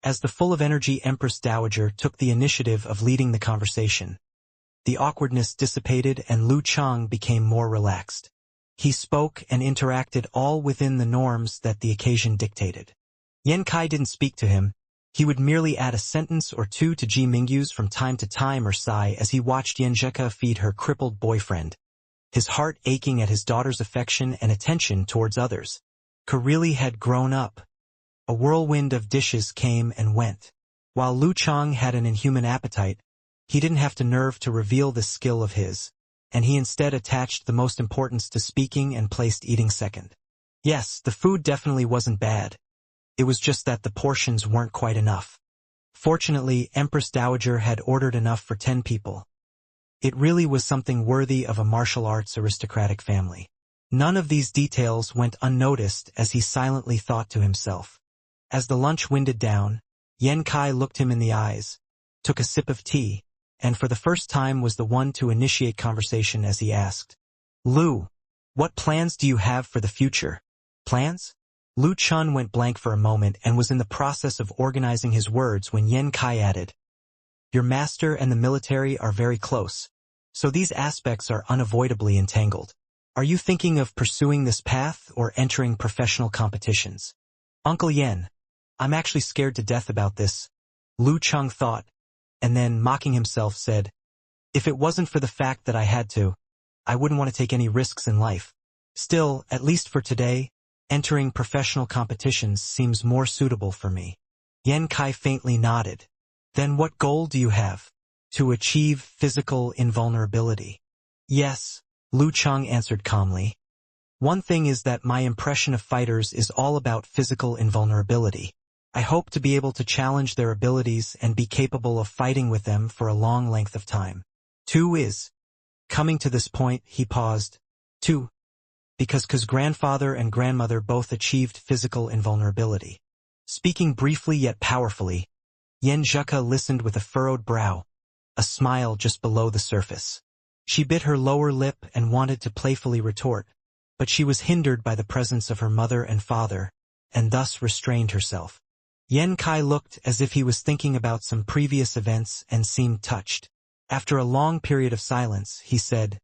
As the full-of-energy Empress Dowager took the initiative of leading the conversation, the awkwardness dissipated and Lu Cheng became more relaxed. He spoke and interacted all within the norms that the occasion dictated. Yan Kai didn't speak to him. He would merely add a sentence or two to Ji Mingyu's from time to time or sigh as he watched Yan Zheka feed her crippled boyfriend, his heart aching at his daughter's affection and attention towards others. Kareli had grown up. A whirlwind of dishes came and went. While Lu Cheng had an inhuman appetite, he didn't have the nerve to reveal this skill of his, and he instead attached the most importance to speaking and placed eating second. Yes, the food definitely wasn't bad. It was just that the portions weren't quite enough. Fortunately, Empress Dowager had ordered enough for 10 people. It really was something worthy of a martial arts aristocratic family. None of these details went unnoticed as he silently thought to himself. As the lunch winded down, Yan Kai looked him in the eyes, took a sip of tea, and for the first time was the one to initiate conversation as he asked, "Lu, what plans do you have for the future?" "Plans?" Lu Chun went blank for a moment and was in the process of organizing his words when Yan Kai added, "Your master and the military are very close, so these aspects are unavoidably entangled. Are you thinking of pursuing this path or entering professional competitions?" "Uncle Yan, I'm actually scared to death about this," Lu Cheng thought, and then, mocking himself, said, "If it wasn't for the fact that I had to, I wouldn't want to take any risks in life. Still, at least for today, entering professional competitions seems more suitable for me." Yan Kai faintly nodded. "Then what goal do you have?" "To achieve physical invulnerability." "Yes," Lu Cheng answered calmly. "One thing is that my impression of fighters is all about physical invulnerability. I hope to be able to challenge their abilities and be capable of fighting with them for a long length of time. Two is..." Coming to this point, he paused. "Two, because grandfather and grandmother both achieved physical invulnerability. Speaking briefly yet powerfully, Yen Zheka listened with a furrowed brow, a smile just below the surface. She bit her lower lip and wanted to playfully retort, but she was hindered by the presence of her mother and father, and thus restrained herself. Yen Kai looked as if he was thinking about some previous events and seemed touched. After a long period of silence, he said,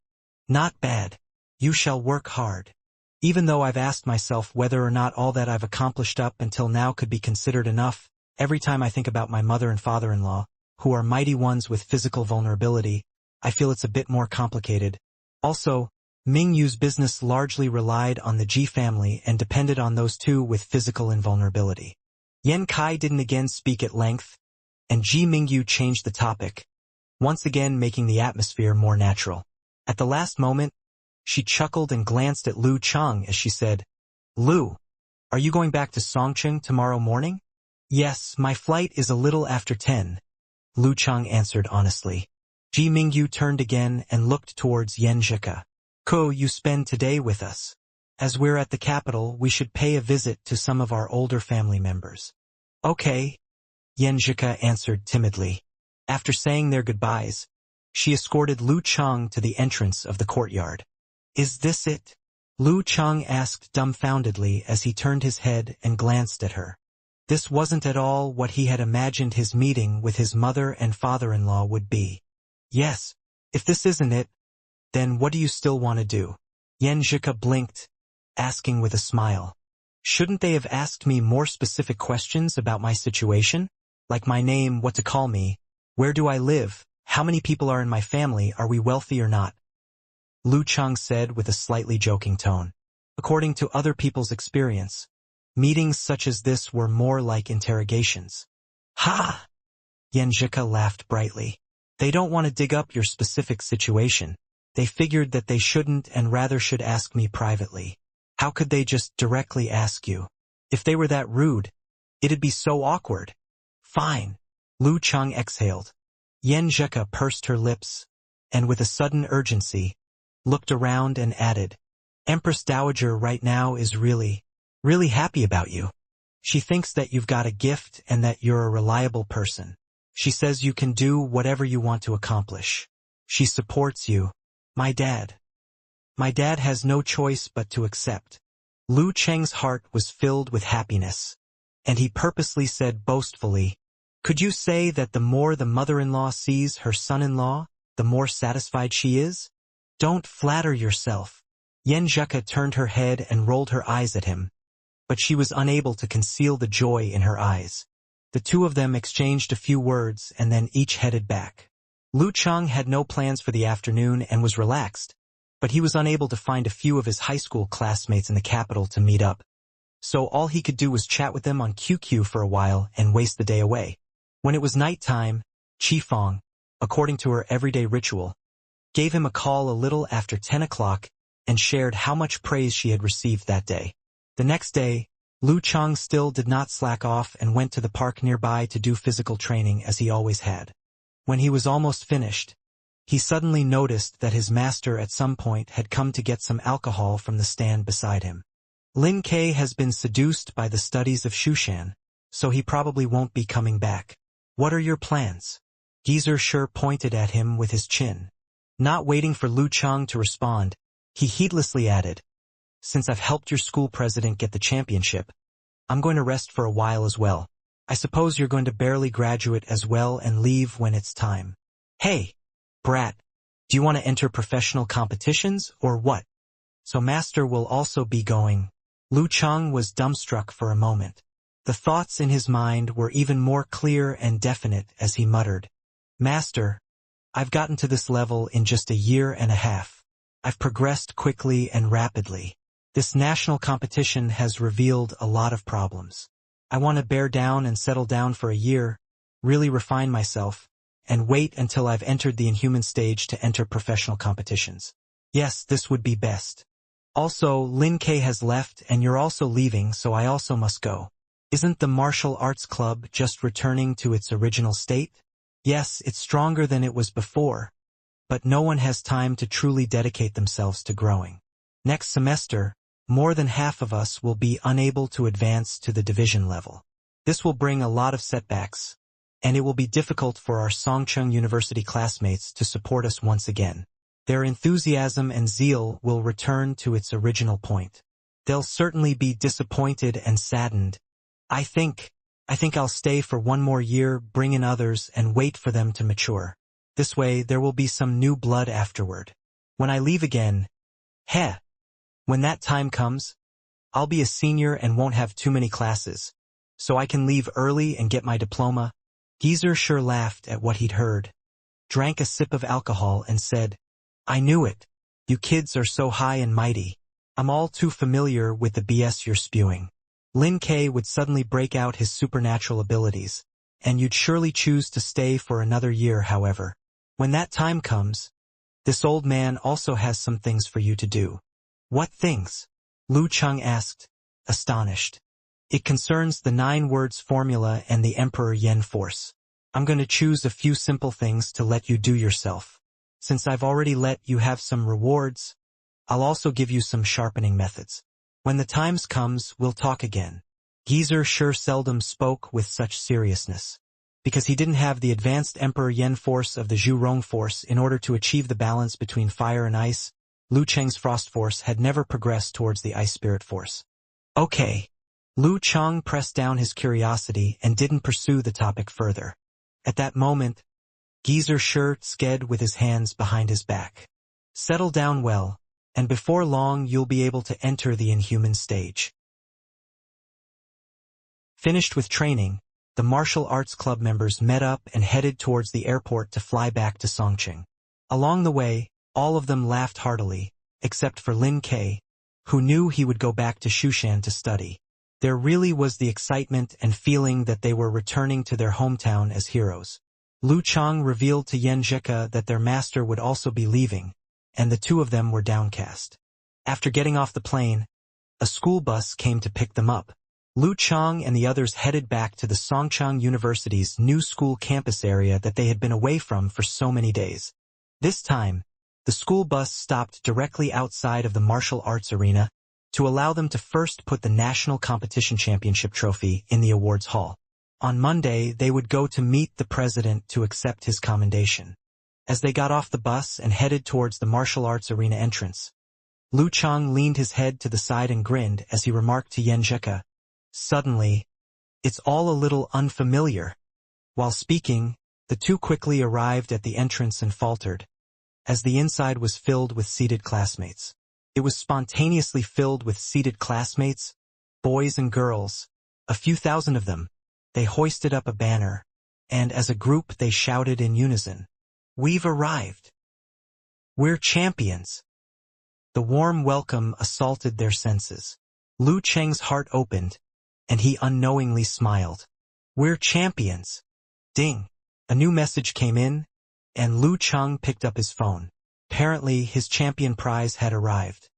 "Not bad. You shall work hard. Even though I've asked myself whether or not all that I've accomplished up until now could be considered enough, every time I think about my mother and father-in-law, who are mighty ones with physical vulnerability, I feel it's a bit more complicated. Also, Mingyu's business largely relied on the Ji family and depended on those two with physical invulnerability." Yen Kai didn't again speak at length, and Ji Mingyu changed the topic, once again making the atmosphere more natural. At the last moment, she chuckled and glanced at Lu Cheng as she said, "Lu, are you going back to Songcheng tomorrow morning?" "Yes, my flight is a little after 10, Lu Cheng answered honestly. Ji Mingyu turned again and looked towards Yen Zheka. "Ko, you spend today with us. As we're at the capital, we should pay a visit to some of our older family members." "Okay," Yen Zheka answered timidly. After saying their goodbyes, she escorted Lu Cheng to the entrance of the courtyard. "Is this it?" Lu Cheng asked dumbfoundedly as he turned his head and glanced at her. This wasn't at all what he had imagined his meeting with his mother and father-in-law would be. "Yes, if this isn't it, then what do you still want to do?" Yen Zheka blinked, asking with a smile. "Shouldn't they have asked me more specific questions about my situation? Like my name, what to call me, where do I live, how many people are in my family, are we wealthy or not?" Lu Cheng said with a slightly joking tone. According to other people's experience, meetings such as this were more like interrogations. "Ha!" Yen Zheka laughed brightly. "They don't want to dig up your specific situation. They figured that they shouldn't and rather should ask me privately. How could they just directly ask you? If they were that rude, it'd be so awkward." "Fine." Lu Cheng exhaled. Yen Zheka pursed her lips, and with a sudden urgency, looked around and added, "Empress Dowager right now is really happy about you. She thinks that you've got a gift and that you're a reliable person. She says you can do whatever you want to accomplish. She supports you. My dad has no choice but to accept." Lu Cheng's heart was filled with happiness, and he purposely said boastfully, "Could you say that the more the mother-in-law sees her son-in-law, the more satisfied she is? Don't flatter yourself." Yen Zheka turned her head and rolled her eyes at him, but she was unable to conceal the joy in her eyes. The two of them exchanged a few words and then each headed back. Lu Cheng had no plans for the afternoon and was relaxed, but he was unable to find a few of his high school classmates in the capital to meet up. So all he could do was chat with them on QQ for a while and waste the day away. When it was nighttime, Qifeng, according to her everyday ritual, gave him a call a little after 10 o'clock and shared how much praise she had received that day. The next day, Lu Cheng still did not slack off and went to the park nearby to do physical training as he always had. When he was almost finished, he suddenly noticed that his master at some point had come to get some alcohol from the stand beside him. Lin Kei has been seduced by the studies of Shushan, so he probably won't be coming back. What are your plans? Geezer sure pointed at him with his chin. Not waiting for Lu Cheng to respond, he heedlessly added, "Since I've helped your school president get the championship, I'm going to rest for a while as well. I suppose you're going to barely graduate as well and leave when it's time. Hey, brat, do you want to enter professional competitions or what?" "So master will also be going." Lu Cheng was dumbstruck for a moment. The thoughts in his mind were even more clear and definite as he muttered, "Master, I've gotten to this level in just a year and a half. I've progressed quickly and rapidly. This national competition has revealed a lot of problems. I want to bear down and settle down for a year, really refine myself, and wait until I've entered the inhuman stage to enter professional competitions. Yes, this would be best. Also, Lin Kei has left and you're also leaving, so I also must go. Isn't the martial arts club just returning to its original state? Yes, it's stronger than it was before, but no one has time to truly dedicate themselves to growing. Next semester, more than half of us will be unable to advance to the division level. This will bring a lot of setbacks, and it will be difficult for our Songcheng University classmates to support us once again. Their enthusiasm and zeal will return to its original point. They'll certainly be disappointed and saddened. I think I'll stay for one more year, bring in others, and wait for them to mature. This way, there will be some new blood afterward. When I leave again, when that time comes, I'll be a senior and won't have too many classes, so I can leave early and get my diploma. Geezer sure laughed at what he'd heard, drank a sip of alcohol and said, I knew it. You kids are so high and mighty. I'm all too familiar with the BS you're spewing. Lin K would suddenly break out his supernatural abilities, and you'd surely choose to stay for another year, however. When that time comes, this old man also has some things for you to do. What things? Lu Cheng asked, astonished. It concerns the 9 words formula and the Emperor Yen force. I'm going to choose a few simple things to let you do yourself. Since I've already let you have some rewards, I'll also give you some sharpening methods. When the times comes, we'll talk again. Geezer sure seldom spoke with such seriousness. Because he didn't have the advanced Emperor Yen force of the Zhu Rong force in order to achieve the balance between fire and ice, Lu Cheng's frost force had never progressed towards the ice spirit force. Okay. Lu Cheng pressed down his curiosity and didn't pursue the topic further. At that moment, Geezer sure sked with his hands behind his back. Settle down well, and before long you'll be able to enter the inhuman stage. Finished with training, the martial arts club members met up and headed towards the airport to fly back to Songcheng. Along the way, all of them laughed heartily, except for Lin K, who knew he would go back to Shushan to study. There really was the excitement and feeling that they were returning to their hometown as heroes. Lu Cheng revealed to Yen Zhika that their master would also be leaving, and the two of them were downcast. After getting off the plane, a school bus came to pick them up. Lu Cheng and the others headed back to the Songcheng University's new school campus area that they had been away from for so many days. This time, the school bus stopped directly outside of the martial arts arena to allow them to first put the National Competition Championship trophy in the awards hall. On Monday, they would go to meet the president to accept his commendation. As they got off the bus and headed towards the martial arts arena entrance, Lu Cheng leaned his head to the side and grinned as he remarked to Yen Zhika, "Suddenly, it's all a little unfamiliar." While speaking, the two quickly arrived at the entrance and faltered, as the inside was filled with seated classmates. It was spontaneously filled with seated classmates, boys and girls, a few thousand of them. They hoisted up a banner, and as a group they shouted in unison, "We've arrived! We're champions!" The warm welcome assaulted their senses. Lu Cheng's heart opened, and he unknowingly smiled. "We're champions!" Ding! A new message came in, and Lu Cheng picked up his phone. Apparently, his champion prize had arrived.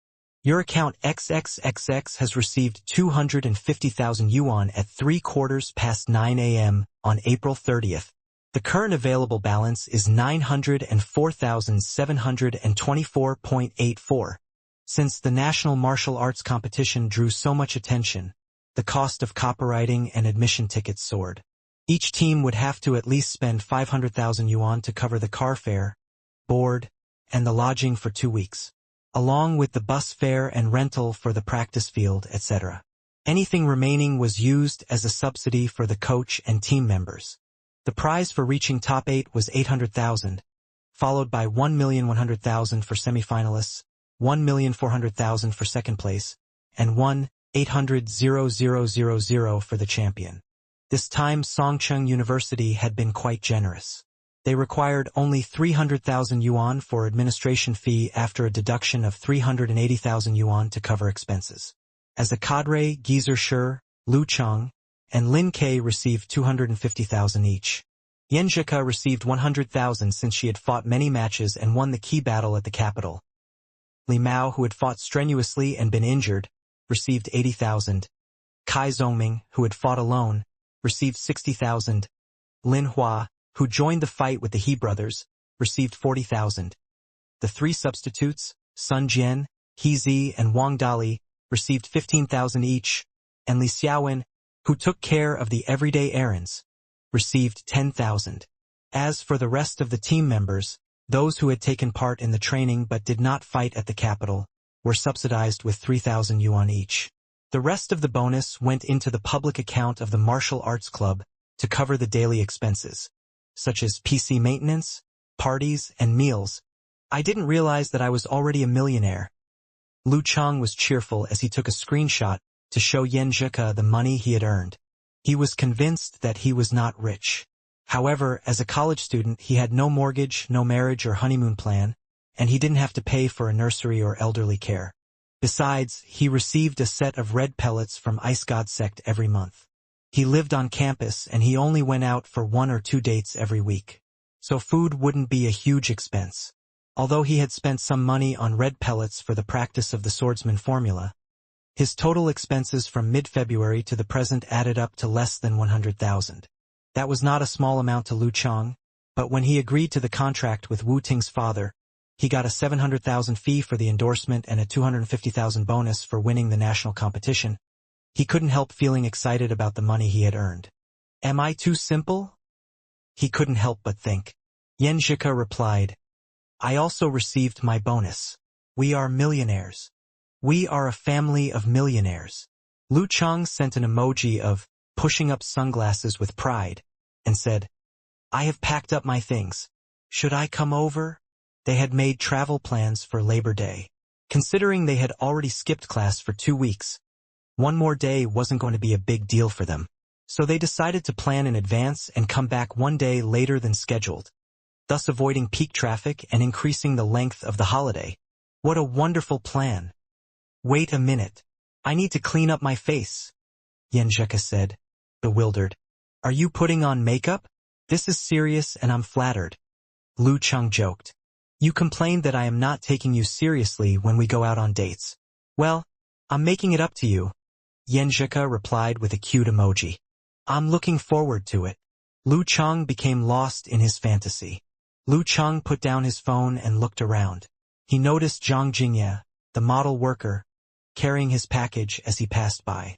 Your account XXXX has received 250,000 yuan at 9:15 a.m. on April 30th. The current available balance is 904,724.84. Since the National Martial Arts Competition drew so much attention, the cost of copywriting and admission tickets soared. Each team would have to at least spend 500,000 yuan to cover the car fare, board, and the lodging for 2 weeks, along with the bus fare and rental for the practice field, etc. Anything remaining was used as a subsidy for the coach and team members. The prize for reaching top 8 was 800,000, followed by 1,100,000 for semifinalists, 1,400,000 for second place, and 1,800,000 for the champion. This time Songcheng University had been quite generous. They required only 300,000 yuan for administration fee after a deduction of 380,000 yuan to cover expenses. As a cadre, Geezer Shi, Lu Cheng, and Lin K received 250,000 each. Yen Zhika received 100,000 since she had fought many matches and won the key battle at the capital. Li Mao, who had fought strenuously and been injured, received 80,000. Kai Zongming, who had fought alone, received 60,000. Lin Hua, who joined the fight with the He brothers, received 40,000. The three substitutes, Sun Jian, He Zi and Wang Dali, received 15,000 each, and Li Xiaowen, who took care of the everyday errands, received 10,000. As for the rest of the team members, those who had taken part in the training but did not fight at the capital, were subsidized with 3,000 yuan each. The rest of the bonus went into the public account of the martial arts club to cover the daily expenses, such as PC maintenance, parties, and meals. I didn't realize that I was already a millionaire. Lu Chang was cheerful as he took a screenshot to show Yan Zhike the money he had earned. He was convinced that he was not rich. However, as a college student, he had no mortgage, no marriage or honeymoon plan, and he didn't have to pay for a nursery or elderly care. Besides, he received a set of red pellets from Ice God Sect every month. He lived on campus and he only went out for 1 or 2 dates every week. So food wouldn't be a huge expense. Although he had spent some money on red pellets for the practice of the swordsman formula, his total expenses from mid-February to the present added up to less than 100,000. That was not a small amount to Lu Chang, but when he agreed to the contract with Wu Ting's father, he got a 700,000 fee for the endorsement and a 250,000 bonus for winning the national competition. He couldn't help feeling excited about the money he had earned. Am I too simple? He couldn't help but think. Yan Zhike replied, I also received my bonus. We are millionaires. We are a family of millionaires. Lu Chang sent an emoji of pushing up sunglasses with pride and said, I have packed up my things. Should I come over? They had made travel plans for Labor Day. Considering they had already skipped class for 2 weeks, one more day wasn't going to be a big deal for them. So they decided to plan in advance and come back 1 day later than scheduled, thus avoiding peak traffic and increasing the length of the holiday. What a wonderful plan. Wait a minute. I need to clean up my face, Yan Zhike said, bewildered. Are you putting on makeup? This is serious and I'm flattered. Lu Chang joked. You complained that I am not taking you seriously when we go out on dates. Well, I'm making it up to you, Yan Zhike replied with a cute emoji. I'm looking forward to it. Lu Chang became lost in his fantasy. Lu Chang put down his phone and looked around. He noticed Zhang Jingye, the model worker, carrying his package as he passed by.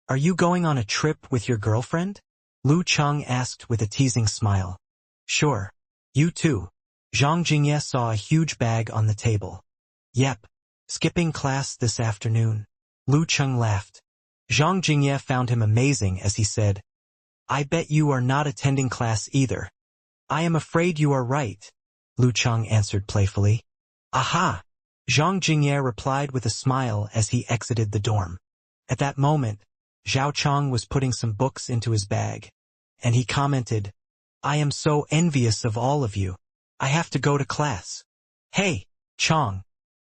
Are you going on a trip with your girlfriend? Lu Chang asked with a teasing smile. Sure. You too. Zhang Jingye saw a huge bag on the table. Yep. Skipping class this afternoon. Lu Chang laughed. Zhang Jingye found him amazing as he said, I bet you are not attending class either. I am afraid you are right, Lu Chang answered playfully. Aha! Zhang Jingye replied with a smile as he exited the dorm. At that moment, Zhao Chang was putting some books into his bag, and he commented, I am so envious of all of you. I have to go to class. Hey, Chang,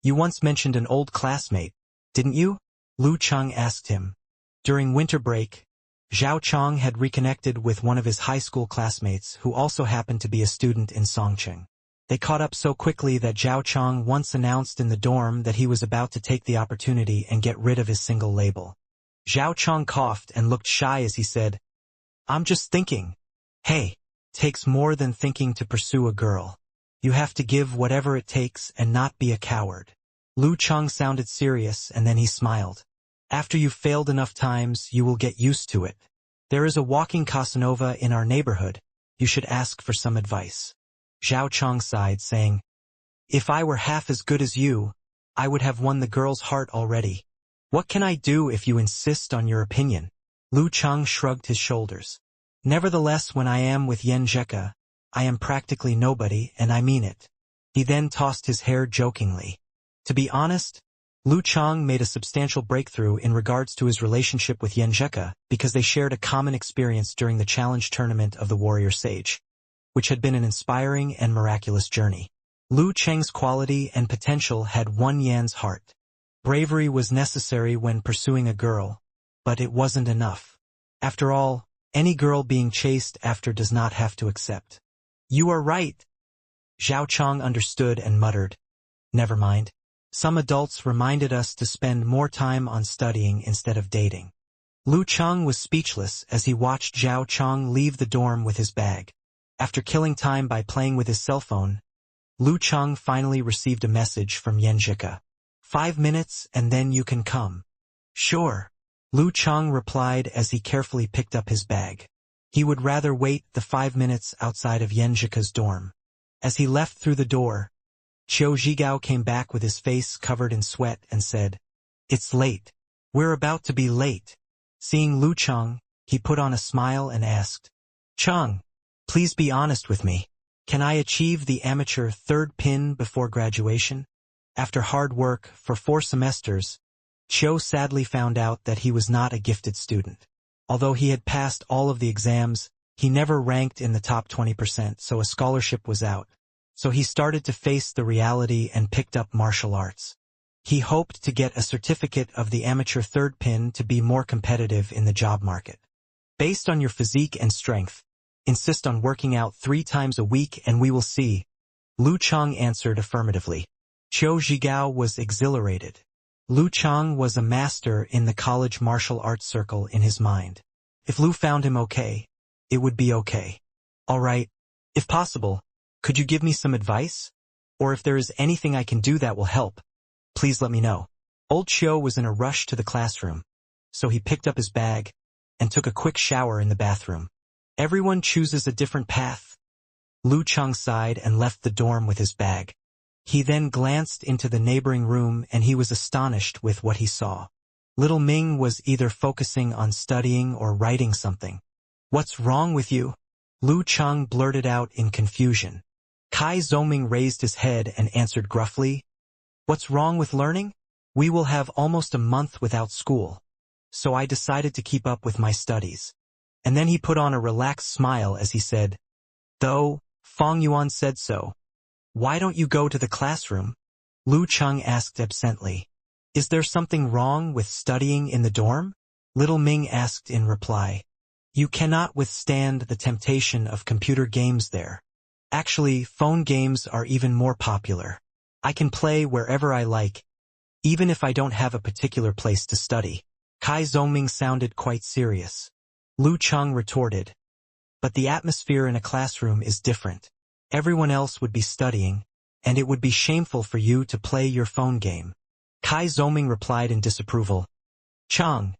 you once mentioned an old classmate, didn't you? Lu Chang asked him. During winter break, Zhao Chang had reconnected with one of his high school classmates who also happened to be a student in Songcheng. They caught up so quickly that Zhao Chang once announced in the dorm that he was about to take the opportunity and get rid of his single label. Zhao Chang coughed and looked shy as he said, I'm just thinking. Hey, takes more than thinking to pursue a girl. You have to give whatever it takes and not be a coward. Lu Chang sounded serious and then he smiled. After you've failed enough times, you will get used to it. There is a walking Casanova in our neighborhood. You should ask for some advice. Zhao Chang sighed, saying, If I were half as good as you, I would have won the girl's heart already. What can I do if you insist on your opinion? Lu Chang shrugged his shoulders. Nevertheless, when I am with Yan Zhike, I am practically nobody, and I mean it. He then tossed his hair jokingly. To be honest, Lu Chang made a substantial breakthrough in regards to his relationship with Yan Zhike because they shared a common experience during the challenge tournament of the Warrior Sage, which had been an inspiring and miraculous journey. Lu Chang's quality and potential had won Yan's heart. Bravery was necessary when pursuing a girl, but it wasn't enough. After all, any girl being chased after does not have to accept. You are right. Zhao Chang understood and muttered, Never mind. Some adults reminded us to spend more time on studying instead of dating. Lu Chang was speechless as he watched Zhao Chang leave the dorm with his bag. After killing time by playing with his cell phone, Lu Chang finally received a message from Yan Zhike. 5 minutes and then you can come. Sure. Lu Chang replied as he carefully picked up his bag. He would rather wait the 5 minutes outside of Yenjika's dorm. As he left through the door, Qiu Zhigao came back with his face covered in sweat and said, "It's late. We're about to be late." Seeing Lu Chang, he put on a smile and asked, "Chang, please be honest with me. Can I achieve the amateur third pin before graduation?" After hard work for 4 semesters, Qiu sadly found out that he was not a gifted student. Although he had passed all of the exams, he never ranked in the top 20%, so a scholarship was out. So he started to face the reality and picked up martial arts. He hoped to get a certificate of the amateur third pin to be more competitive in the job market. Based on your physique and strength, insist on working out 3 times a week and we will see. Lu Chang answered affirmatively. Qiu Zhigao was exhilarated. Lu Chang was a master in the college martial arts circle in his mind. If Lu found him okay, it would be okay. All right. If possible, could you give me some advice? Or if there is anything I can do that will help, please let me know. Old Qiu was in a rush to the classroom, so he picked up his bag and took a quick shower in the bathroom. Everyone chooses a different path. Lu Chang sighed and left the dorm with his bag. He then glanced into the neighboring room and he was astonished with what he saw. Little Ming was either focusing on studying or writing something. "What's wrong with you?" Lu Chang blurted out in confusion. Kai Zoming raised his head and answered gruffly, "What's wrong with learning? We will have almost a month without school. So I decided to keep up with my studies." And then he put on a relaxed smile as he said, "Though, Fong Yuan said so. Why don't you go to the classroom?" Lu Chang asked absently. "Is there something wrong with studying in the dorm?" Little Ming asked in reply. "You cannot withstand the temptation of computer games there. Actually, phone games are even more popular. I can play wherever I like, even if I don't have a particular place to study." Kai Zongming sounded quite serious. Lu Chang retorted, "But the atmosphere in a classroom is different. Everyone else would be studying, and it would be shameful for you to play your phone game." Kai Zoming replied in disapproval, "Chang,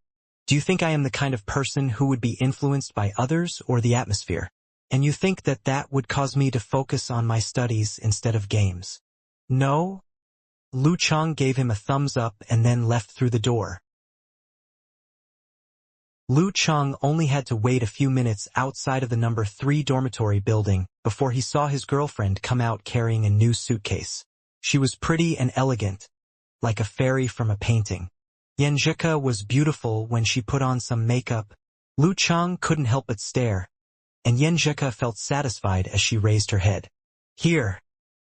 do you think I am the kind of person who would be influenced by others or the atmosphere? And you think that that would cause me to focus on my studies instead of games?" "No?" Lu Chang gave him a thumbs up and then left through the door. Lu Chang only had to wait a few minutes outside of the number 3 dormitory building before he saw his girlfriend come out carrying a new suitcase. She was pretty and elegant, like a fairy from a painting. Yenjika was beautiful when she put on some makeup. Lu Chang couldn't help but stare, and Yenjika felt satisfied as she raised her head. "Here,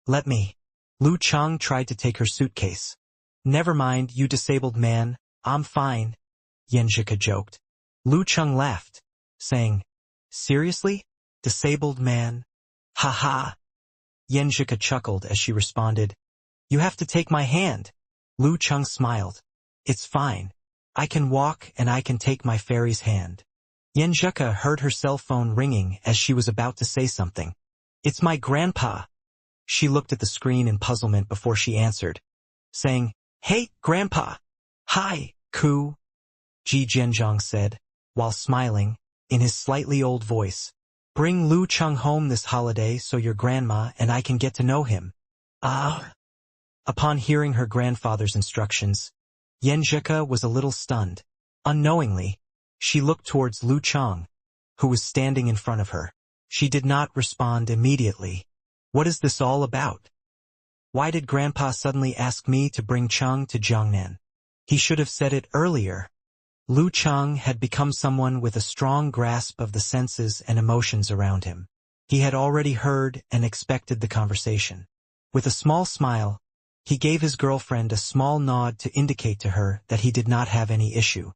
let me." Lu Chang tried to take her suitcase. "Never mind, you disabled man, I'm fine," Yenjika joked. Lu Chang laughed, saying, "Seriously? Disabled man? Ha ha." Yenjika chuckled as she responded, "You have to take my hand." Lu Chang smiled. "It's fine. I can walk and I can take my fairy's hand." Yenjika heard her cell phone ringing as she was about to say something. "It's my grandpa." She looked at the screen in puzzlement before she answered, saying, "Hey, grandpa." "Hi, Ku," Ji Jianzhang said, while smiling, in his slightly old voice. "Bring Lu Chang home this holiday so your grandma and I can get to know him." "Ah." Upon hearing her grandfather's instructions, Yenjika was a little stunned. Unknowingly, she looked towards Lu Chang, who was standing in front of her. She did not respond immediately. "What is this all about? Why did Grandpa suddenly ask me to bring Chang to Jiangnan? He should have said it earlier." Lu Chang had become someone with a strong grasp of the senses and emotions around him. He had already heard and expected the conversation. With a small smile, he gave his girlfriend a small nod to indicate to her that he did not have any issue.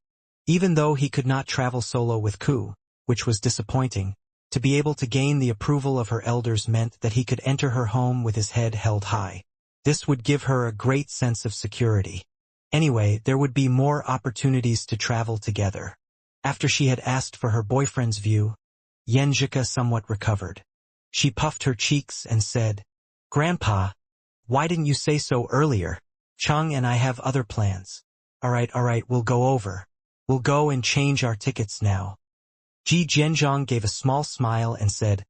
Even though he could not travel solo with Ku, which was disappointing, to be able to gain the approval of her elders meant that he could enter her home with his head held high. This would give her a great sense of security. Anyway, there would be more opportunities to travel together. After she had asked for her boyfriend's view, Yenjika somewhat recovered. She puffed her cheeks and said, "Grandpa, why didn't you say so earlier?" Chung and I have other plans. Alright, we'll go over. We'll go and change our tickets now. Ji Jianzhong gave a small smile and said,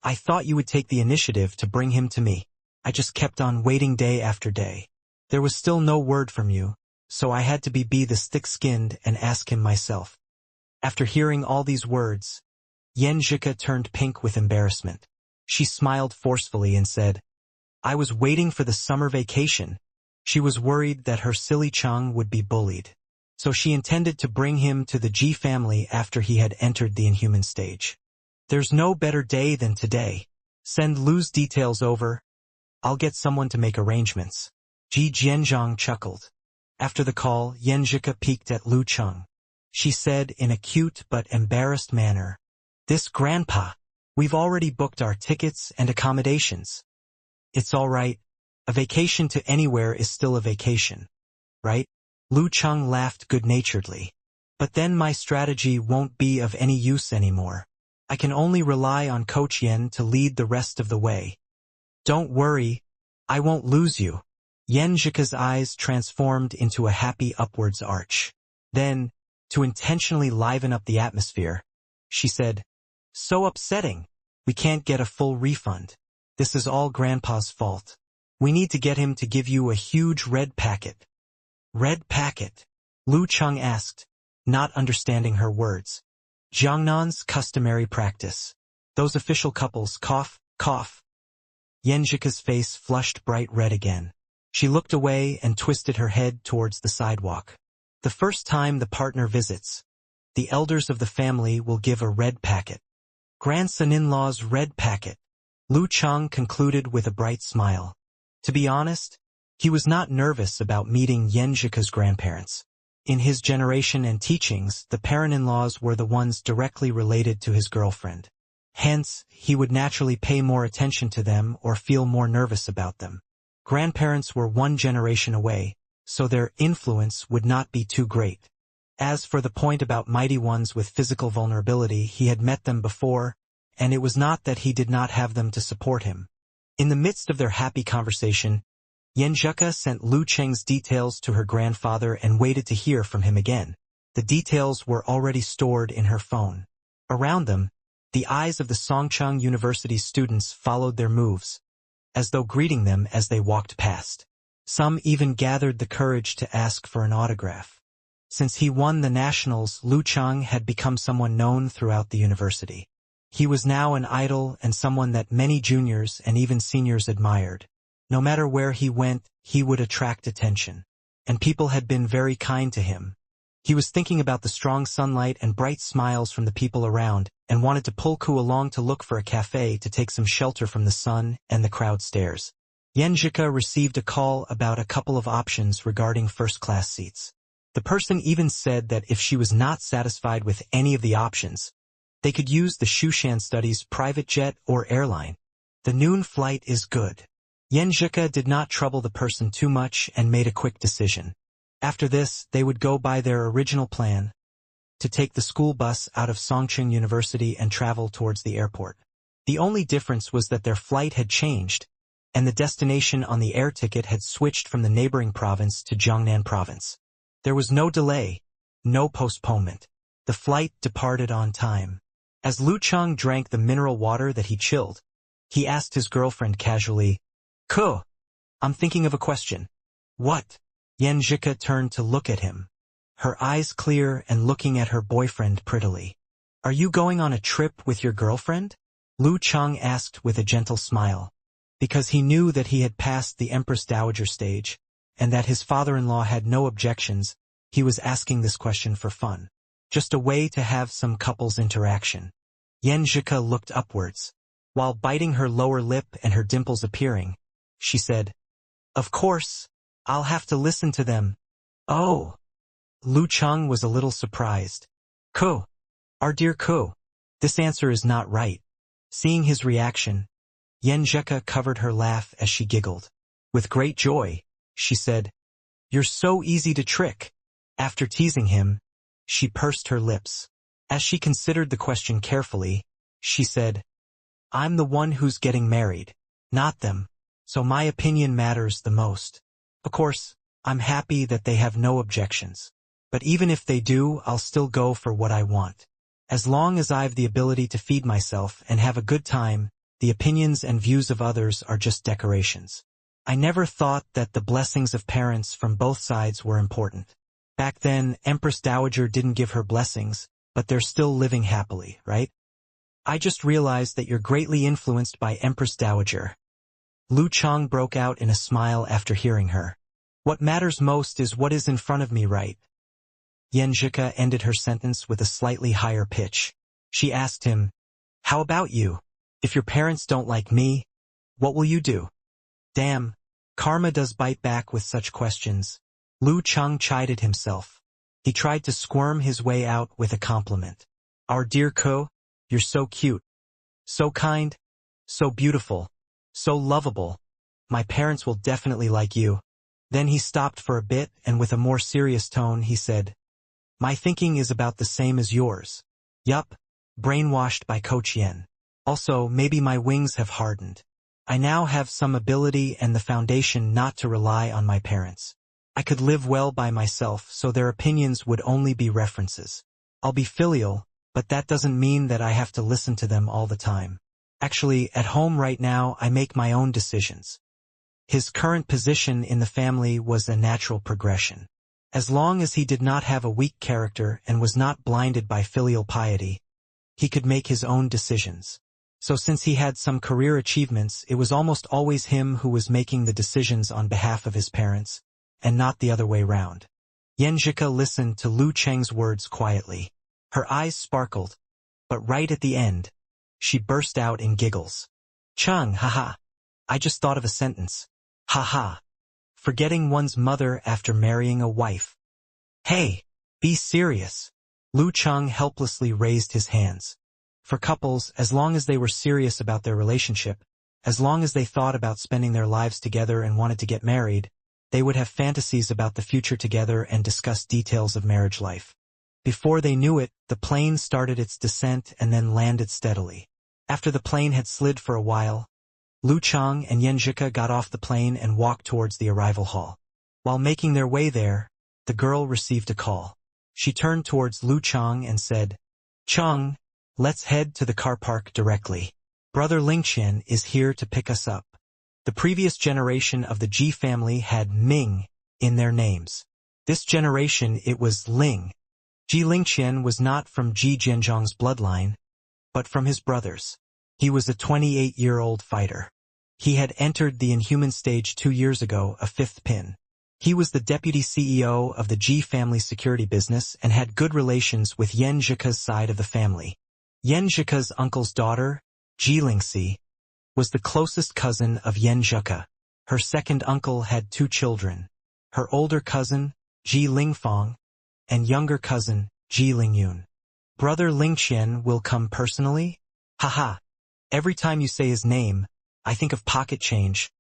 I thought you would take the initiative to bring him to me. I just kept on waiting day after day. There was still no word from you, so I had to be this thick-skinned and ask him myself. After hearing all these words, Yan Zhika turned pink with embarrassment. She smiled forcefully and said, I was waiting for the summer vacation. She was worried that her silly Chung would be bullied. So she intended to bring him to the Ji family after he had entered the inhuman stage. There's no better day than today. Send Lu's details over. I'll get someone to make arrangements. Ji Jianzhong chuckled. After the call, Yan Zhika peeked at Lu Chung. She said in a cute but embarrassed manner, This grandpa, we've already booked our tickets and accommodations. It's all right. A vacation to anywhere is still a vacation, right? Lu Chung laughed good-naturedly. But then my strategy won't be of any use anymore. I can only rely on Coach Yen to lead the rest of the way. Don't worry, I won't lose you. Yan Zhika's eyes transformed into a happy upwards arch. Then, to intentionally liven up the atmosphere, she said, So upsetting. We can't get a full refund. This is all Grandpa's fault. We need to get him to give you a huge red packet. Red packet? Lu Chung asked, not understanding her words. Jiangnan's customary practice. Those official couples cough. Yan Zhika's face flushed bright red again. She looked away and twisted her head towards the sidewalk. The first time the partner visits, the elders of the family will give a red packet. Grandson-in-law's red packet. Lu Chung concluded with a bright smile. To be honest, he was not nervous about meeting Yan Zhika's grandparents. In his generation and teachings, the parent-in-laws were the ones directly related to his girlfriend. Hence, he would naturally pay more attention to them or feel more nervous about them. Grandparents were one generation away, so their influence would not be too great. As for the point about mighty ones with physical vulnerability, he had met them before, and it was not that he did not have them to support him. In the midst of their happy conversation, Yan Zhika sent Lu Cheng's details to her grandfather and waited to hear from him again. The details were already stored in her phone. Around them, the eyes of the Songcheng University students followed their moves, as though greeting them as they walked past. Some even gathered the courage to ask for an autograph. Since he won the nationals, Lu Cheng had become someone known throughout the university. He was now an idol and someone that many juniors and even seniors admired. No matter where he went, he would attract attention. And people had been very kind to him. He was thinking about the strong sunlight and bright smiles from the people around, and wanted to pull Ku along to look for a cafe to take some shelter from the sun and the crowd stares. Yan Zhika received a call about a couple of options regarding first-class seats. The person even said that if she was not satisfied with any of the options, they could use the Shushan Studies private jet or airline. The noon flight is good. Yan Zhika did not trouble the person too much and made a quick decision. After this, they would go by their original plan, to take the school bus out of Songcheng University and travel towards the airport. The only difference was that their flight had changed, and the destination on the air ticket had switched from the neighboring province to Jiangnan province. There was no delay, no postponement. The flight departed on time. As Lu Cheng drank the mineral water that he chilled, he asked his girlfriend casually, "Ko, I'm thinking of a question." "What?" Yan Zhika turned to look at him, her eyes clear and looking at her boyfriend prettily. "Are you going on a trip with your girlfriend?" Lu Cheng asked with a gentle smile, because he knew that he had passed the Empress Dowager stage, and that his father-in-law had no objections. He was asking this question for fun, just a way to have some couples interaction. Yan Zhika looked upwards. While biting her lower lip and her dimples appearing, she said, "Of course, I'll have to listen to them." "Oh." Lu Cheng was a little surprised. "Ko, our dear Ko, this answer is not right." Seeing his reaction, Yan Zhika covered her laugh as she giggled. With great joy, she said, "You're so easy to trick." After teasing him, she pursed her lips. As she considered the question carefully, she said, "I'm the one who's getting married, not them, so my opinion matters the most. Of course, I'm happy that they have no objections. But even if they do, I'll still go for what I want. As long as I've the ability to feed myself and have a good time, the opinions and views of others are just decorations. I never thought that the blessings of parents from both sides were important. Back then, Empress Dowager didn't give her blessings, but they're still living happily, right? I just realized that you're greatly influenced by Empress Dowager. Lu Chang broke out in a smile after hearing her. What matters most is what is in front of me, right? Yen Zhika ended her sentence with a slightly higher pitch. She asked him, how about you? If your parents don't like me, what will you do? Damn, karma does bite back with such questions. Lu Chang chided himself. He tried to squirm his way out with a compliment. Our dear Ko, you're so cute. So kind. So beautiful. So lovable. My parents will definitely like you. Then he stopped for a bit and with a more serious tone he said, my thinking is about the same as yours. Yup, brainwashed by Coach Yen. Also, maybe my wings have hardened. I now have some ability and the foundation not to rely on my parents. I could live well by myself, so their opinions would only be references. I'll be filial, but that doesn't mean that I have to listen to them all the time. Actually, at home right now, I make my own decisions. His current position in the family was a natural progression. As long as he did not have a weak character and was not blinded by filial piety, he could make his own decisions. So since he had some career achievements, it was almost always him who was making the decisions on behalf of his parents, and not the other way round. Yen Zhika listened to Lu Cheng's words quietly. Her eyes sparkled, but right at the end, she burst out in giggles. Cheng, haha. I just thought of a sentence. Haha. Forgetting one's mother after marrying a wife. Hey, be serious. Lu Cheng helplessly raised his hands. For couples, as long as they were serious about their relationship, as long as they thought about spending their lives together and wanted to get married, they would have fantasies about the future together and discuss details of marriage life. Before they knew it, the plane started its descent and then landed steadily. After the plane had slid for a while, Lu Chang and Yen Zhika got off the plane and walked towards the arrival hall. While making their way there, the girl received a call. She turned towards Lu Chang and said, Chang, let's head to the car park directly. Brother Lingqian is here to pick us up. The previous generation of the Ji family had Ming in their names. This generation it was Ling. Ji Lingqian was not from Ji Jianzhang's bloodline, but from his brothers. He was a 28-year-old fighter. He had entered the inhuman stage 2 years ago, a fifth pin. He was the deputy CEO of the Ji family security business and had good relations with Yen Zhika's side of the family. Yen Zhika's uncle's daughter, Ji Lingxi, was the closest cousin of Yen Zhika. Her second uncle had 2 children. Her older cousin, Ji Lingfang, and younger cousin, Ji Lingyun. Brother Lingqian will come personally? Haha. Every time you say his name, I think of pocket change.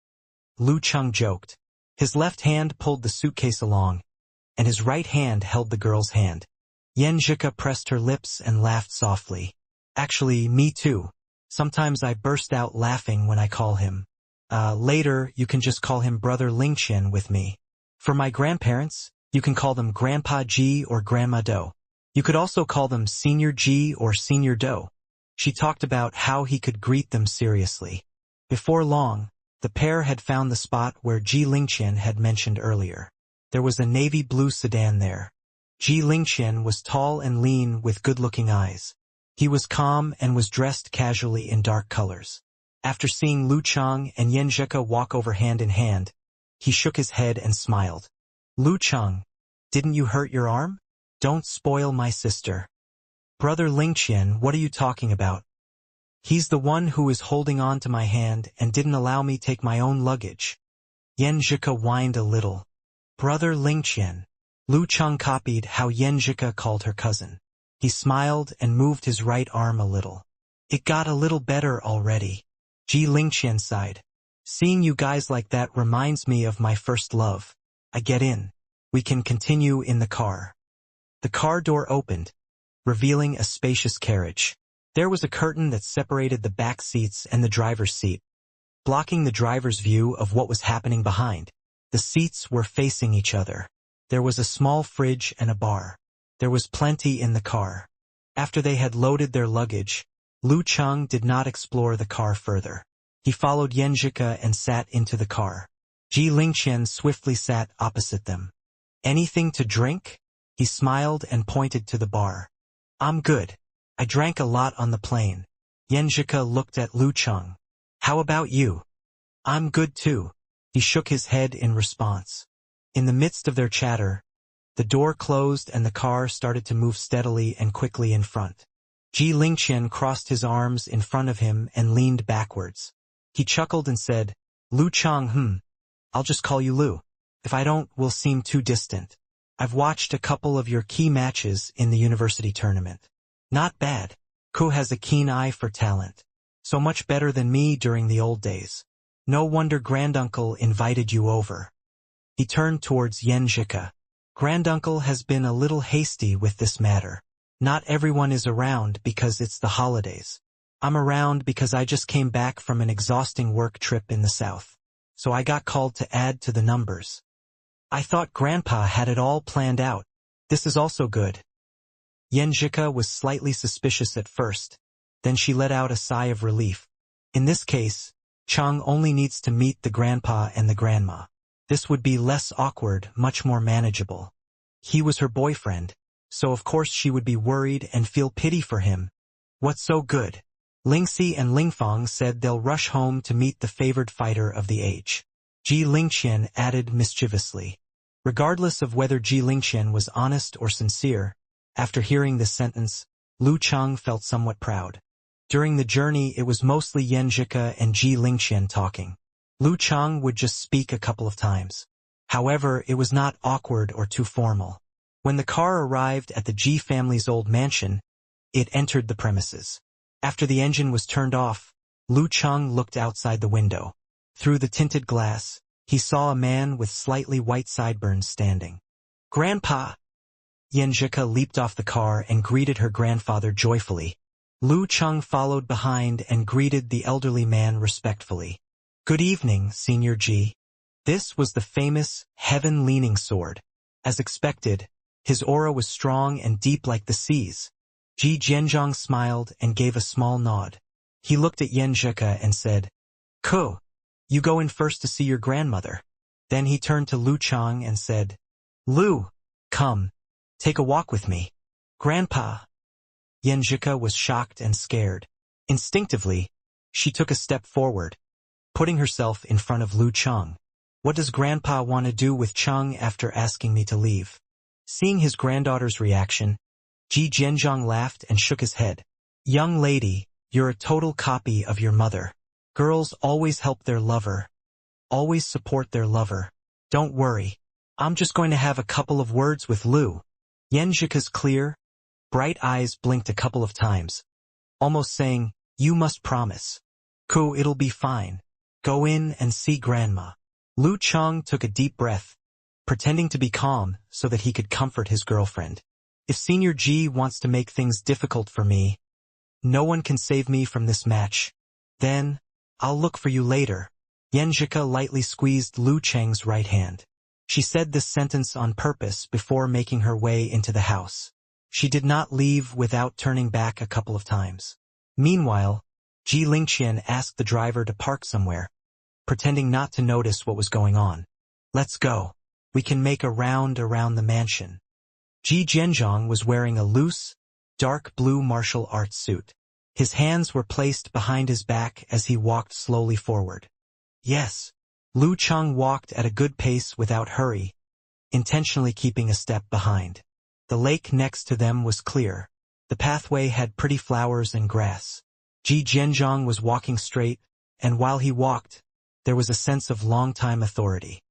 Lu Cheng joked. His left hand pulled the suitcase along, and his right hand held the girl's hand. Yen Zhika pressed her lips and laughed softly. Actually, me too. Sometimes I burst out laughing when I call him. Later, you can just call him Brother Lingqian with me. For my grandparents, you can call them Grandpa Ji or Grandma Do. You could also call them Senior Ji or Senior Do. She talked about how he could greet them seriously. Before long, the pair had found the spot where Ji Lingqian had mentioned earlier. There was a navy blue sedan there. Ji Lingqian was tall and lean with good-looking eyes. He was calm and was dressed casually in dark colors. After seeing Lu Chang and Yen Zhika walk over hand in hand, he shook his head and smiled. Lu Chang, didn't you hurt your arm? Don't spoil my sister. Brother Lingqian, what are you talking about? He's the one who is holding on to my hand and didn't allow me take my own luggage. Yen Zhika whined a little. Brother Lingqian. Lu Chang copied how Yen Zhika called her cousin. He smiled and moved his right arm a little. It got a little better already. Ji Lingqian sighed. Seeing you guys like that reminds me of my first love. I get in. We can continue in the car. The car door opened, revealing a spacious carriage. There was a curtain that separated the back seats and the driver's seat, blocking the driver's view of what was happening behind. The seats were facing each other. There was a small fridge and a bar. There was plenty in the car. After they had loaded their luggage, Lu Cheng did not explore the car further. He followed Yanjika and sat into the car. Ji Lingqian swiftly sat opposite them. "Anything to drink?" He smiled and pointed to the bar. "I'm good. I drank a lot on the plane." Yanjika looked at Lu Cheng. "How about you?" "I'm good too." He shook his head in response. In the midst of their chatter, the door closed and the car started to move steadily and quickly in front. Ji Lingqian crossed his arms in front of him and leaned backwards. He chuckled and said, "Lu Cheng, I'll just call you Lu. If I don't, we'll seem too distant. I've watched a couple of your key matches in the university tournament. Not bad. Ku has a keen eye for talent. So much better than me during the old days. No wonder Granduncle invited you over." He turned towards Yanjika. "Granduncle has been a little hasty with this matter. Not everyone is around because it's the holidays. I'm around because I just came back from an exhausting work trip in the south. So I got called to add to the numbers. I thought Grandpa had it all planned out. This is also good." Yanjika was slightly suspicious at first. Then she let out a sigh of relief. In this case, Cheng only needs to meet the grandpa and the grandma. This would be less awkward, much more manageable. He was her boyfriend, so of course she would be worried and feel pity for him. What's so good? Lingxi and Lingfang said they'll rush home to meet the favored fighter of the age. Ji Lingqian added mischievously. Regardless of whether Ji Lingqian was honest or sincere, after hearing this sentence, Lu Cheng felt somewhat proud. During the journey it was mostly Yanjika and Ji Lingqian talking. Lu Cheng would just speak a couple of times. However, it was not awkward or too formal. When the car arrived at the Ji family's old mansion, it entered the premises. After the engine was turned off, Lu Cheng looked outside the window. Through the tinted glass, he saw a man with slightly white sideburns standing. "Grandpa!" Yanjika leaped off the car and greeted her grandfather joyfully. Lu Cheng followed behind and greeted the elderly man respectfully. "Good evening, Senior Ji." This was the famous heaven-leaning sword. As expected, his aura was strong and deep like the seas. Ji Jianzhong smiled and gave a small nod. He looked at Yanjika and said, "Ko, you go in first to see your grandmother." Then he turned to Lu Cheng and said, "Lu, come, take a walk with me." "Grandpa." Yanjika was shocked and scared. Instinctively, she took a step forward, putting herself in front of Lu Cheng. "What does Grandpa want to do with Cheng after asking me to leave?" Seeing his granddaughter's reaction, Ji Jianzhong laughed and shook his head. "Young lady, you're a total copy of your mother. Girls always help their lover, always support their lover. Don't worry, I'm just going to have a couple of words with Lu." Yanjika's clear, bright eyes blinked a couple of times, almost saying, "You must promise." "Ku, it'll be fine. Go in and see Grandma." Lu Cheng took a deep breath, pretending to be calm so that he could comfort his girlfriend. "If Senior Ji wants to make things difficult for me, no one can save me from this match. Then, I'll look for you later." Yanjika lightly squeezed Lu Cheng's right hand. She said this sentence on purpose before making her way into the house. She did not leave without turning back a couple of times. Meanwhile, Ji Lingqian asked the driver to park somewhere, pretending not to notice what was going on. "Let's go. We can make a round around the mansion." Ji Jianzhong was wearing a loose, dark blue martial arts suit. His hands were placed behind his back as he walked slowly forward. Yes, Lu Cheng walked at a good pace without hurry, intentionally keeping a step behind. The lake next to them was clear. The pathway had pretty flowers and grass. Ji Jianzhong was walking straight, and while he walked, there was a sense of long-time authority.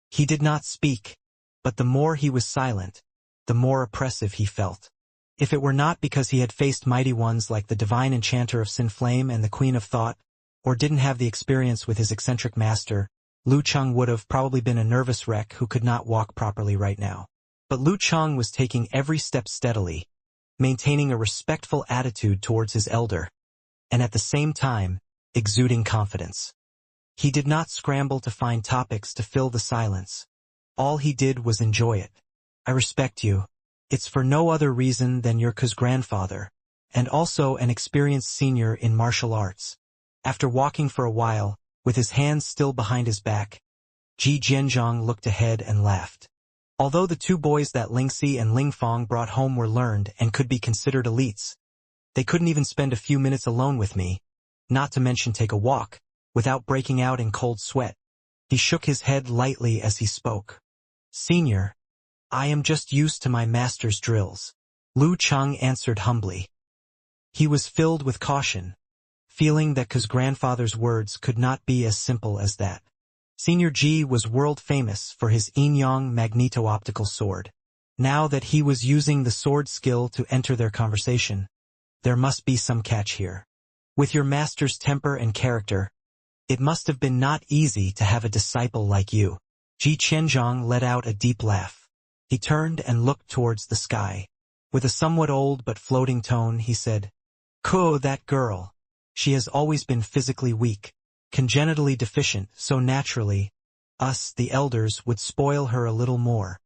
He did not speak, but the more he was silent, the more oppressive he felt. If it were not because he had faced mighty ones like the divine enchanter of Sin Flame and the Queen of Thought, or didn't have the experience with his eccentric master, Lu Cheng would have probably been a nervous wreck who could not walk properly right now. But Lu Cheng was taking every step steadily, maintaining a respectful attitude towards his elder, and at the same time, exuding confidence. He did not scramble to find topics to fill the silence. All he did was enjoy it. I respect you. It's for no other reason than you're Ku's grandfather, and also an experienced senior in martial arts. After walking for a while, with his hands still behind his back, Ji Jianzhong looked ahead and laughed. Although the two boys that Lingxi and Lingfang brought home were learned and could be considered elites, they couldn't even spend a few minutes alone with me, not to mention take a walk, without breaking out in cold sweat. He shook his head lightly as he spoke. Senior, I am just used to my master's drills. Lu Cheng answered humbly. He was filled with caution, feeling that Ku's grandfather's words could not be as simple as that. Senior Ji was world famous for his yin-yang magneto-optical sword. Now that he was using the sword skill to enter their conversation, there must be some catch here. With your master's temper and character, it must have been not easy to have a disciple like you. Ji Qianzhong let out a deep laugh. He turned and looked towards the sky. With a somewhat old but floating tone, he said, Ko, that girl. She has always been physically weak, congenitally deficient, so naturally, us, the elders, would spoil her a little more.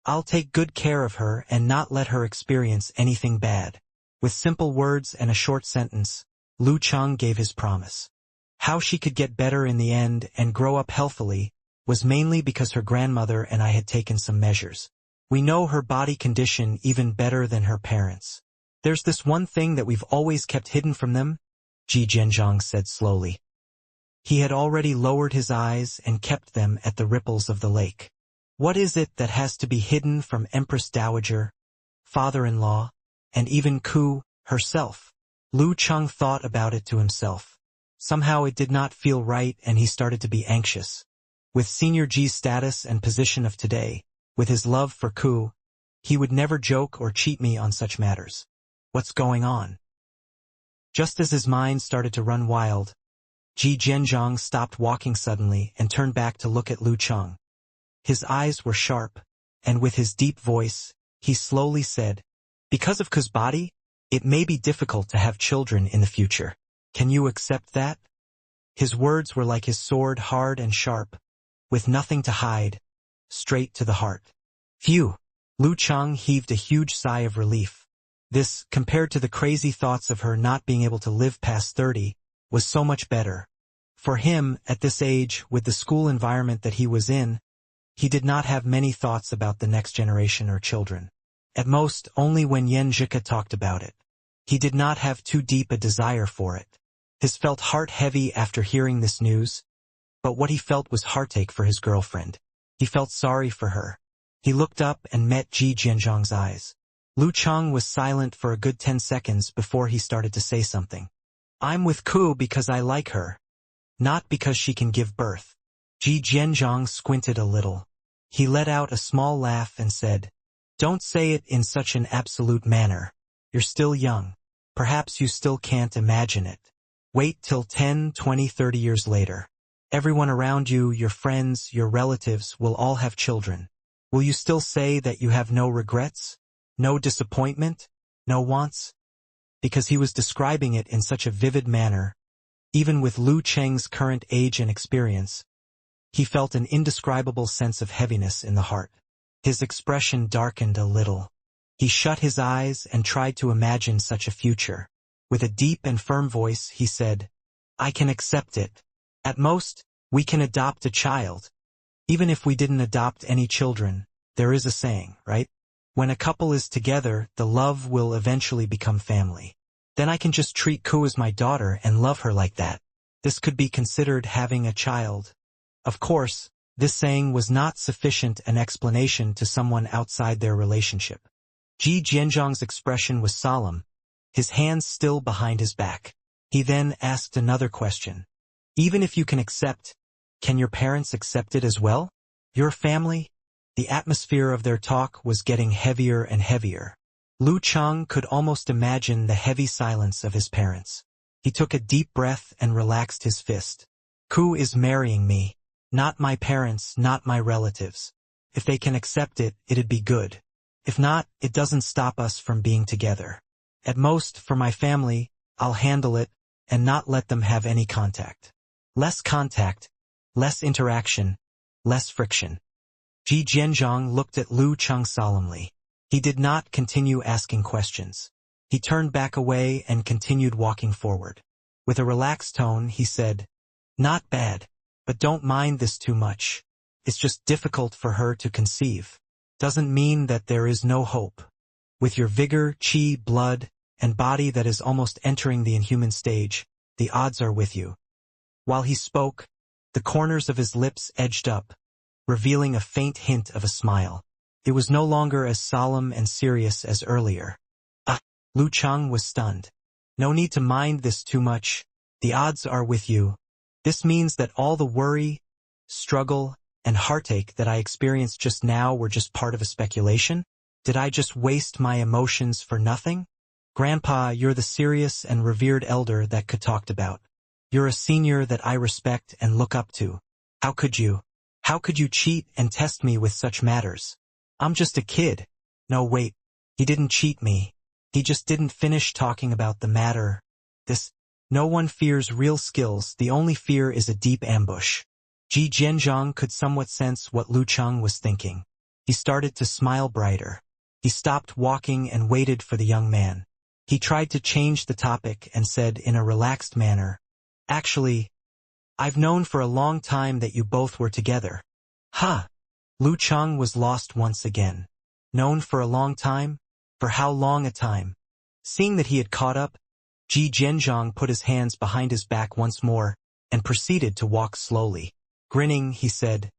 I'll take good care of her and not let her experience anything bad. With simple words and a short sentence, Lu Cheng gave his promise. How she could get better in the end and grow up healthily was mainly because her grandmother and I had taken some measures. We know her body condition even better than her parents. There's this one thing that we've always kept hidden from them, Ji Jianzhong said slowly. He had already lowered his eyes and kept them at the ripples of the lake. What is it that has to be hidden from Empress Dowager, father-in-law, and even Ku herself? Lu Cheng thought about it to himself. Somehow it did not feel right and he started to be anxious. With Senior Ji's status and position of today, with his love for Ku, he would never joke or cheat me on such matters. What's going on? Just as his mind started to run wild, Ji Jianzhong stopped walking suddenly and turned back to look at Lu Cheng. His eyes were sharp, and with his deep voice, he slowly said, Because of Ku's body, it may be difficult to have children in the future. Can you accept that? His words were like his sword, hard and sharp, with nothing to hide, straight to the heart. Phew! Lu Cheng heaved a huge sigh of relief. This, compared to the crazy thoughts of her not being able to live past 30, was so much better. For him, at this age, with the school environment that he was in, he did not have many thoughts about the next generation or children. At most, only when Yan Zhika talked about it. He did not have too deep a desire for it. His felt heart heavy after hearing this news, but what he felt was heartache for his girlfriend. He felt sorry for her. He looked up and met Ji Jianzhong's eyes. Lu Cheng was silent for a good 10 seconds before he started to say something. I'm with Ku because I like her, not because she can give birth. Ji Jianzhong squinted a little. He let out a small laugh and said, Don't say it in such an absolute manner. You're still young. Perhaps you still can't imagine it. Wait till 10, 20, 30 years later. Everyone around you, your friends, your relatives, will all have children. Will you still say that you have no regrets? No disappointment? No wants? Because he was describing it in such a vivid manner, even with Lu Cheng's current age and experience, he felt an indescribable sense of heaviness in the heart. His expression darkened a little. He shut his eyes and tried to imagine such a future. With a deep and firm voice, he said, I can accept it. At most, we can adopt a child. Even if we didn't adopt any children, there is a saying, right? When a couple is together, the love will eventually become family. Then I can just treat Ku as my daughter and love her like that. This could be considered having a child. Of course, this saying was not sufficient an explanation to someone outside their relationship. Ji Jianzhong's expression was solemn, his hands still behind his back. He then asked another question. Even if you can accept, can your parents accept it as well? Your family? The atmosphere of their talk was getting heavier and heavier. Lu Cheng could almost imagine the heavy silence of his parents. He took a deep breath and relaxed his fist. Ku is marrying me. Not my parents, not my relatives. If they can accept it, it'd be good. If not, it doesn't stop us from being together. At most, for my family, I'll handle it and not let them have any contact. Less contact, less interaction, less friction. Ji Jianzhang looked at Lu Cheng solemnly. He did not continue asking questions. He turned back away and continued walking forward. With a relaxed tone, he said, "Not bad, but don't mind this too much. It's just difficult for her to conceive. Doesn't mean that there is no hope. With your vigor, qi, blood, and body that is almost entering the inhuman stage, the odds are with you." While he spoke, the corners of his lips edged up, revealing a faint hint of a smile. It was no longer as solemn and serious as earlier. Lu Cheng was stunned. "No need to mind this too much. The odds are with you. This means that all the worry, struggle, and heartache that I experienced just now were just part of a speculation? Did I just waste my emotions for nothing? Grandpa, you're the serious and revered elder that could talked about. You're a senior that I respect and look up to. How could you? How could you cheat and test me with such matters? I'm just a kid." "No, wait. He didn't cheat me. He just didn't finish talking about the matter. No one fears real skills, the only fear is a deep ambush." Ji Jianzhang could somewhat sense what Lu Cheng was thinking. He started to smile brighter. He stopped walking and waited for the young man. He tried to change the topic and said in a relaxed manner, "Actually, I've known for a long time that you both were together." "Huh?" Lu Cheng was lost once again. Known for a long time? For how long a time? Seeing that he had caught up, Ji Jianzhang put his hands behind his back once more and proceeded to walk slowly. Grinning, he said,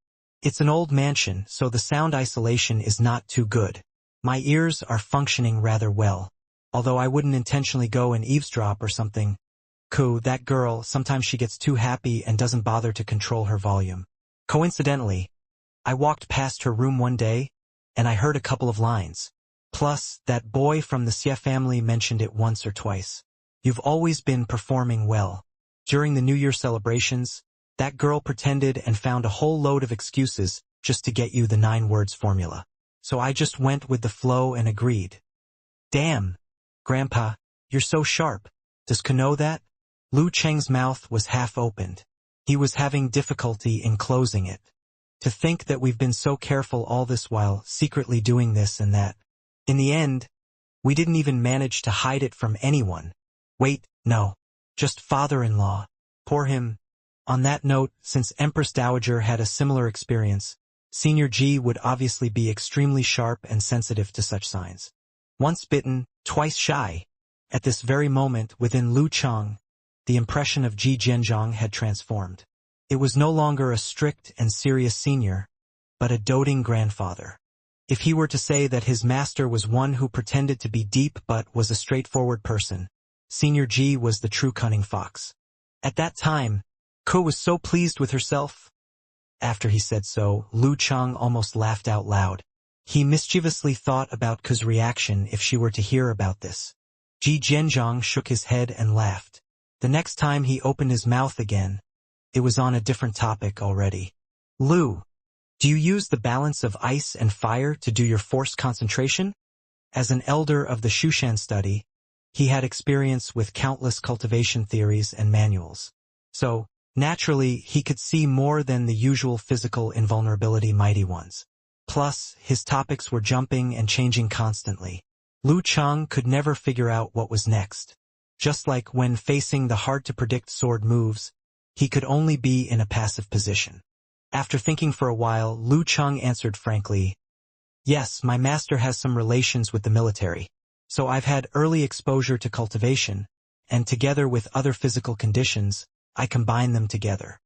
"It's an old mansion, so the sound isolation is not too good. My ears are functioning rather well, although I wouldn't intentionally go and eavesdrop or something. That girl, sometimes she gets too happy and doesn't bother to control her volume. Coincidentally, I walked past her room one day, and I heard a couple of lines. Plus, that boy from the Xie family mentioned it once or twice. You've always been performing well. During the New Year celebrations, that girl pretended and found a whole load of excuses just to get you the 9 words formula. So I just went with the flow and agreed." "Damn, Grandpa, you're so sharp. Does Ka know that?" Lu Cheng's mouth was half opened. He was having difficulty in closing it. To think that we've been so careful all this while, secretly doing this and that. In the end, we didn't even manage to hide it from anyone. Wait, no. Just father-in-law. Poor him. On that note, since Empress Dowager had a similar experience, Senior Ji would obviously be extremely sharp and sensitive to such signs. Once bitten, twice shy. At this very moment, within Lu Cheng, the impression of Ji Jianzhang had transformed. It was no longer a strict and serious senior, but a doting grandfather. If he were to say that his master was one who pretended to be deep but was a straightforward person, Senior Ji was the true cunning fox. At that time, Ko was so pleased with herself. After he said so, Lu Cheng almost laughed out loud. He mischievously thought about Ko's reaction if she were to hear about this. Ji Jianzhang shook his head and laughed. The next time he opened his mouth again, it was on a different topic already. "Lu, do you use the balance of ice and fire to do your forced concentration?" As an elder of the Shushan study, he had experience with countless cultivation theories and manuals. So, naturally, he could see more than the usual physical invulnerability mighty ones. Plus, his topics were jumping and changing constantly. Lu Cheng could never figure out what was next. Just like when facing the hard-to-predict sword moves, he could only be in a passive position. After thinking for a while, Lu Cheng answered frankly, "Yes, my master has some relations with the military, so I've had early exposure to cultivation, and together with other physical conditions, I combine them together."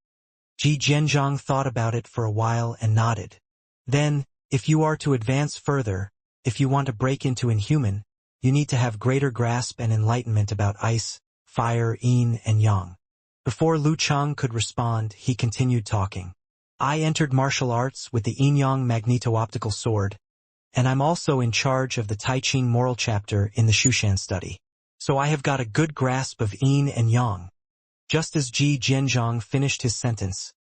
Ji Jianzhang thought about it for a while and nodded. "Then, if you are to advance further, if you want to break into inhuman, you need to have greater grasp and enlightenment about ice, fire, yin, and yang." Before Lu Cheng could respond, he continued talking. "I entered martial arts with the yin-yang magneto-optical sword, and I'm also in charge of the Tai Ching moral chapter in the Shushan study. So I have got a good grasp of yin and yang." Just as Ji Jianzhang finished his sentence,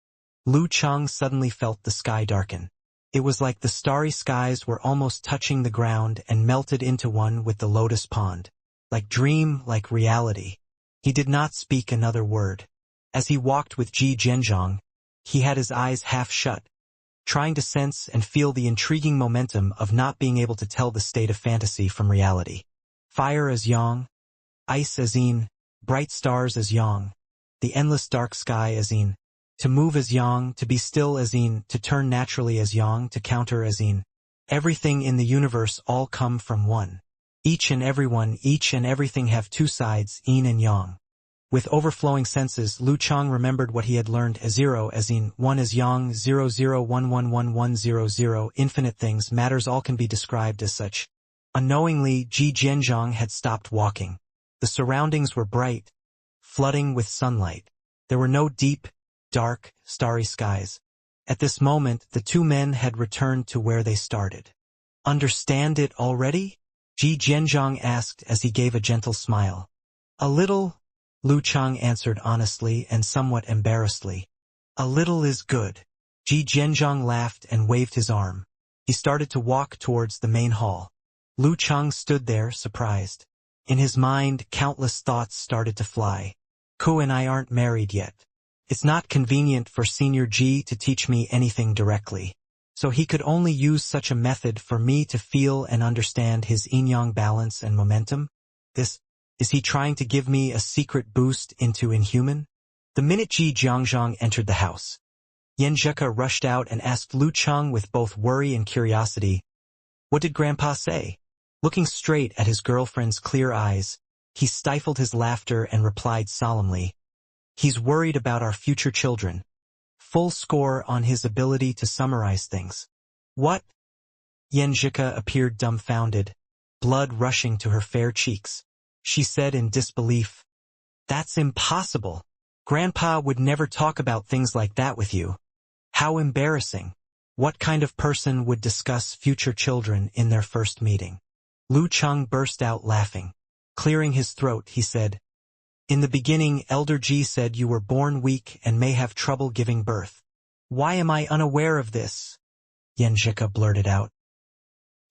Lu Cheng suddenly felt the sky darken. It was like the starry skies were almost touching the ground and melted into one with the lotus pond. Like dream, like reality. He did not speak another word. As he walked with Ji Jianzhong, he had his eyes half shut, trying to sense and feel the intriguing momentum of not being able to tell the state of fantasy from reality. Fire as yang, ice as yin, bright stars as yang, the endless dark sky as yin, to move as yang, to be still as yin, to turn naturally as yang, to counter as yin. Everything in the universe all come from one. Each and everyone, each and everything have two sides, yin and yang. With overflowing senses, Lu Chang remembered what he had learned as 0 as yin, 1 as yang, 00111100, infinite things, matters all can be described as such. Unknowingly, Ji Jianzhong had stopped walking. The surroundings were bright, flooding with sunlight. There were no deep, dark, starry skies. At this moment, the two men had returned to where they started. Understand it already? Ji Jianzhong asked as he gave a gentle smile. A little, Lu Chang answered honestly and somewhat embarrassedly. A little is good. Ji Jianzhong laughed and waved his arm. He started to walk towards the main hall. Lu Chang stood there, surprised. In his mind, countless thoughts started to fly. Ku and I aren't married yet. It's not convenient for Senior Ji to teach me anything directly. So he could only use such a method for me to feel and understand his yin-yang balance and momentum. Is he trying to give me a secret boost into inhuman? The minute Ji Jianzhong entered the house, Yan Zheka rushed out and asked Lu Chang with both worry and curiosity, "What did Grandpa say?" Looking straight at his girlfriend's clear eyes, he stifled his laughter and replied solemnly, "He's worried about our future children. Full score on his ability to summarize things." "What?" Yan Zheka appeared dumbfounded, blood rushing to her fair cheeks. She said in disbelief, "That's impossible. Grandpa would never talk about things like that with you. How embarrassing. What kind of person would discuss future children in their first meeting?" Lu Chang burst out laughing. Clearing his throat, he said, "In the beginning, Elder Ji said you were born weak and may have trouble giving birth. Why am I unaware of this?" Yan Zheka blurted out.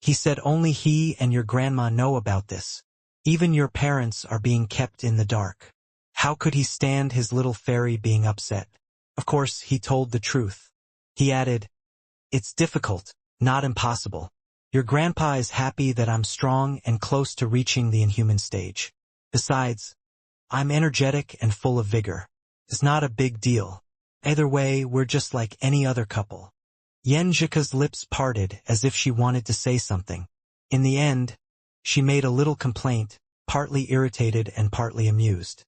"He said only he and your grandma know about this. Even your parents are being kept in the dark. How could he stand his little fairy being upset? Of course, he told the truth." He added, "It's difficult, not impossible. Your grandpa is happy that I'm strong and close to reaching the inhuman stage. Besides, I'm energetic and full of vigor. It's not a big deal. Either way, we're just like any other couple." Yan Zheka's lips parted as if she wanted to say something. In the end, she made a little complaint, partly irritated and partly amused.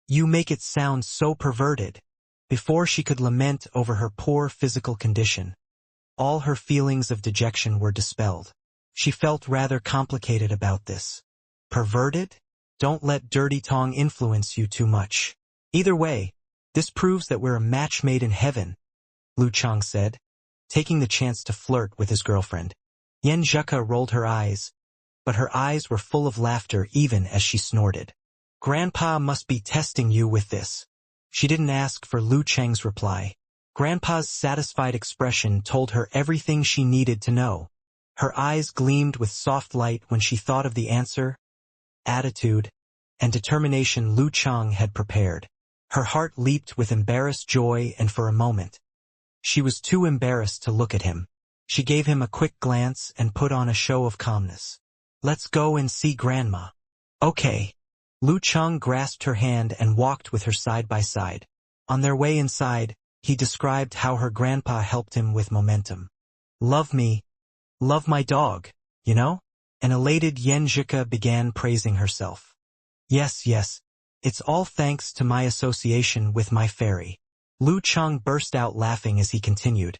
"You make it sound so perverted." Before she could lament over her poor physical condition, all her feelings of dejection were dispelled. She felt rather complicated about this. Perverted? Don't let dirty tongue influence you too much. Either way, this proves that we're a match made in heaven, Lu Chang said, taking the chance to flirt with his girlfriend. Yan Zheka rolled her eyes, but her eyes were full of laughter even as she snorted. "Grandpa must be testing you with this." She didn't ask for Lu Chang's reply. Grandpa's satisfied expression told her everything she needed to know. Her eyes gleamed with soft light when she thought of the answer, attitude, and determination Lu Chang had prepared. Her heart leaped with embarrassed joy, and for a moment, she was too embarrassed to look at him. She gave him a quick glance and put on a show of calmness. "Let's go and see Grandma." "Okay." Lu Chang grasped her hand and walked with her side by side. On their way inside, he described how her grandpa helped him with momentum. "Love me. Love my dog, you know?" An elated Yan Zheka began praising herself. Yes, it's all thanks to my association with my fairy." Lu Chang burst out laughing as he continued.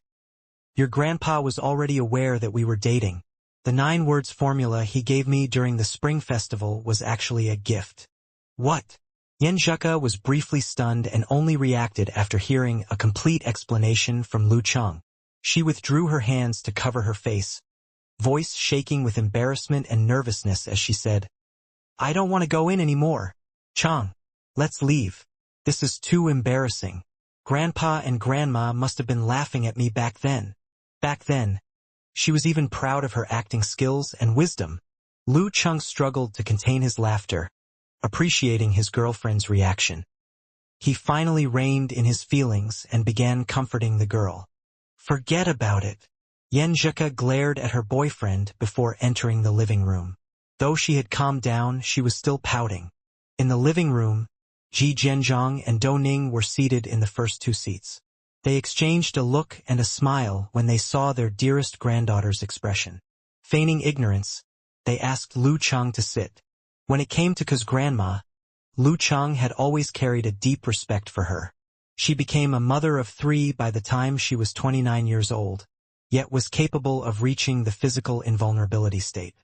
"Your grandpa was already aware that we were dating. The 9 words formula he gave me during the Spring Festival was actually a gift." "What?" Yan Zheka was briefly stunned and only reacted after hearing a complete explanation from Lu Chang. She withdrew her hands to cover her face, voice shaking with embarrassment and nervousness as she said, "I don't want to go in anymore. Chang, let's leave. This is too embarrassing. Grandpa and Grandma must have been laughing at me back then." Back then, she was even proud of her acting skills and wisdom. Lu Chang struggled to contain his laughter, appreciating his girlfriend's reaction. He finally reined in his feelings and began comforting the girl. "Forget about it." Yenjika glared at her boyfriend before entering the living room. Though she had calmed down, she was still pouting. In the living room, Ji Jianzhong and Dou Ning were seated in the first two seats. They exchanged a look and a smile when they saw their dearest granddaughter's expression. Feigning ignorance, they asked Lu Cheng to sit. When it came to Ke's grandma, Lu Cheng had always carried a deep respect for her. She became a mother of 3 by the time she was 29 years old, yet was capable of reaching the physical invulnerability state.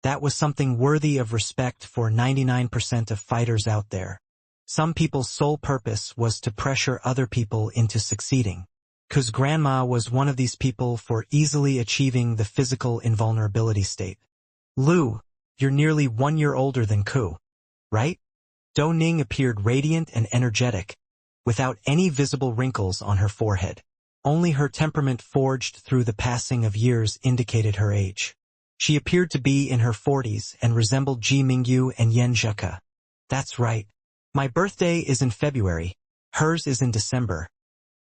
That was something worthy of respect for 99% of fighters out there. Some people's sole purpose was to pressure other people into succeeding. Ke's grandma was one of these people for easily achieving the physical invulnerability state. "Lu, you're nearly 1 year older than Ke, right?" Dou Ning appeared radiant and energetic, without any visible wrinkles on her forehead. Only her temperament forged through the passing of years indicated her age. She appeared to be in her 40s and resembled Ji Mingyu and Yan Zheke. "That's right. My birthday is in February. Hers is in December."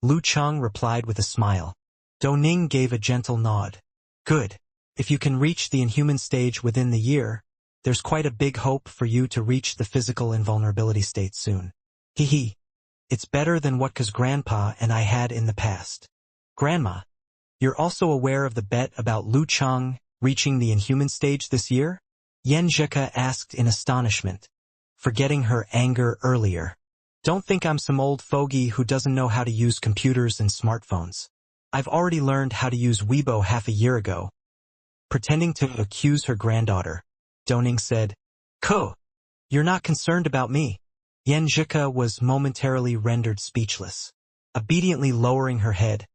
Lu Cheng replied with a smile. Dou Ning gave a gentle nod. "Good. If you can reach the inhuman stage within the year, there's quite a big hope for you to reach the physical invulnerability state soon. Hee. It's better than what Ke's grandpa and I had in the past." "Grandma, you're also aware of the bet about Lu Cheng reaching the inhuman stage this year?" Yan Zheke asked in astonishment, forgetting her anger earlier. "Don't think I'm some old fogey who doesn't know how to use computers and smartphones. I've already learned how to use Weibo half a year ago." Pretending to accuse her granddaughter, Dou Ning said, "Ke, you're not concerned about me." Yan Zheke was momentarily rendered speechless. Obediently lowering her head,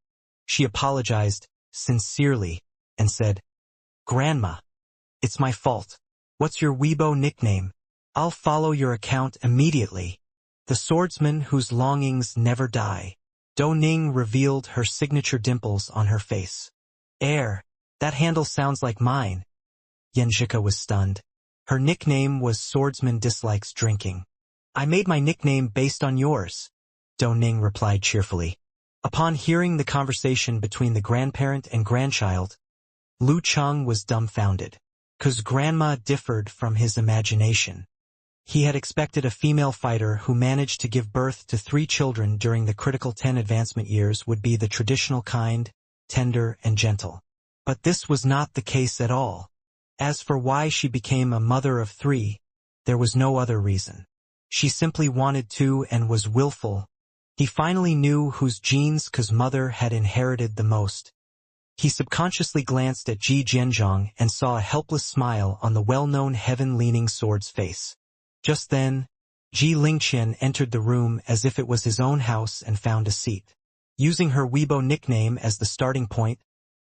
she apologized, sincerely, and said, "Grandma, it's my fault. What's your Weibo nickname? I'll follow your account immediately." "The swordsman whose longings never die." Dou Ning revealed her signature dimples on her face. That handle sounds like mine." Yan Zheke was stunned. Her nickname was "Swordsman Dislikes Drinking." "I made my nickname based on yours," Dou Ning replied cheerfully. Upon hearing the conversation between the grandparent and grandchild, Lu Cheng was dumbfounded. Ke's grandma differed from his imagination. He had expected a female fighter who managed to give birth to 3 children during the critical 10 advancement years would be the traditional kind, tender, and gentle. But this was not the case at all. As for why she became a mother of 3, there was no other reason. She simply wanted to and was willful. He finally knew whose genes Ke's mother had inherited the most. He subconsciously glanced at Ji Jianzhong and saw a helpless smile on the well-known heaven-leaning sword's face. Just then, Ji Lingqian entered the room as if it was his own house and found a seat. Using her Weibo nickname as the starting point,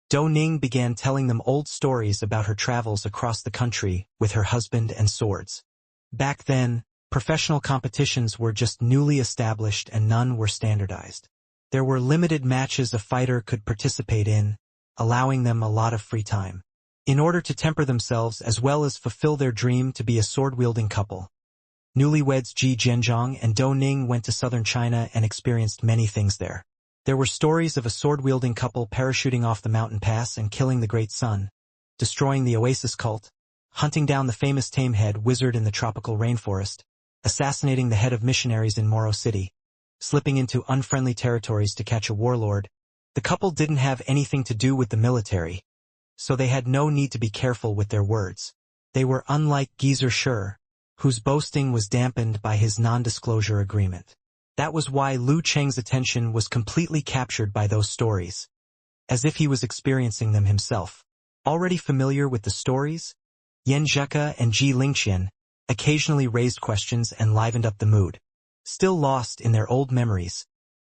Dou Ning began telling them old stories about her travels across the country with her husband and swords. Back then, professional competitions were just newly established and none were standardized. There were limited matches a fighter could participate in, allowing them a lot of free time. In order to temper themselves as well as fulfill their dream to be a sword-wielding couple, newlyweds Ji Jianzhong and Dou Ning went to southern China and experienced many things there. There were stories of a sword-wielding couple parachuting off the mountain pass and killing the Great Sun, destroying the Oasis cult, hunting down the famous tame-head wizard in the tropical rainforest, assassinating the head of missionaries in Moro City, slipping into unfriendly territories to catch a warlord. The couple didn't have anything to do with the military, so they had no need to be careful with their words. They were unlike Geezer Schur, whose boasting was dampened by his non-disclosure agreement. That was why Lu Cheng's attention was completely captured by those stories, as if he was experiencing them himself. Already familiar with the stories, Yan Zheke and Ji Lingqian occasionally raised questions and livened up the mood. Still lost in their old memories,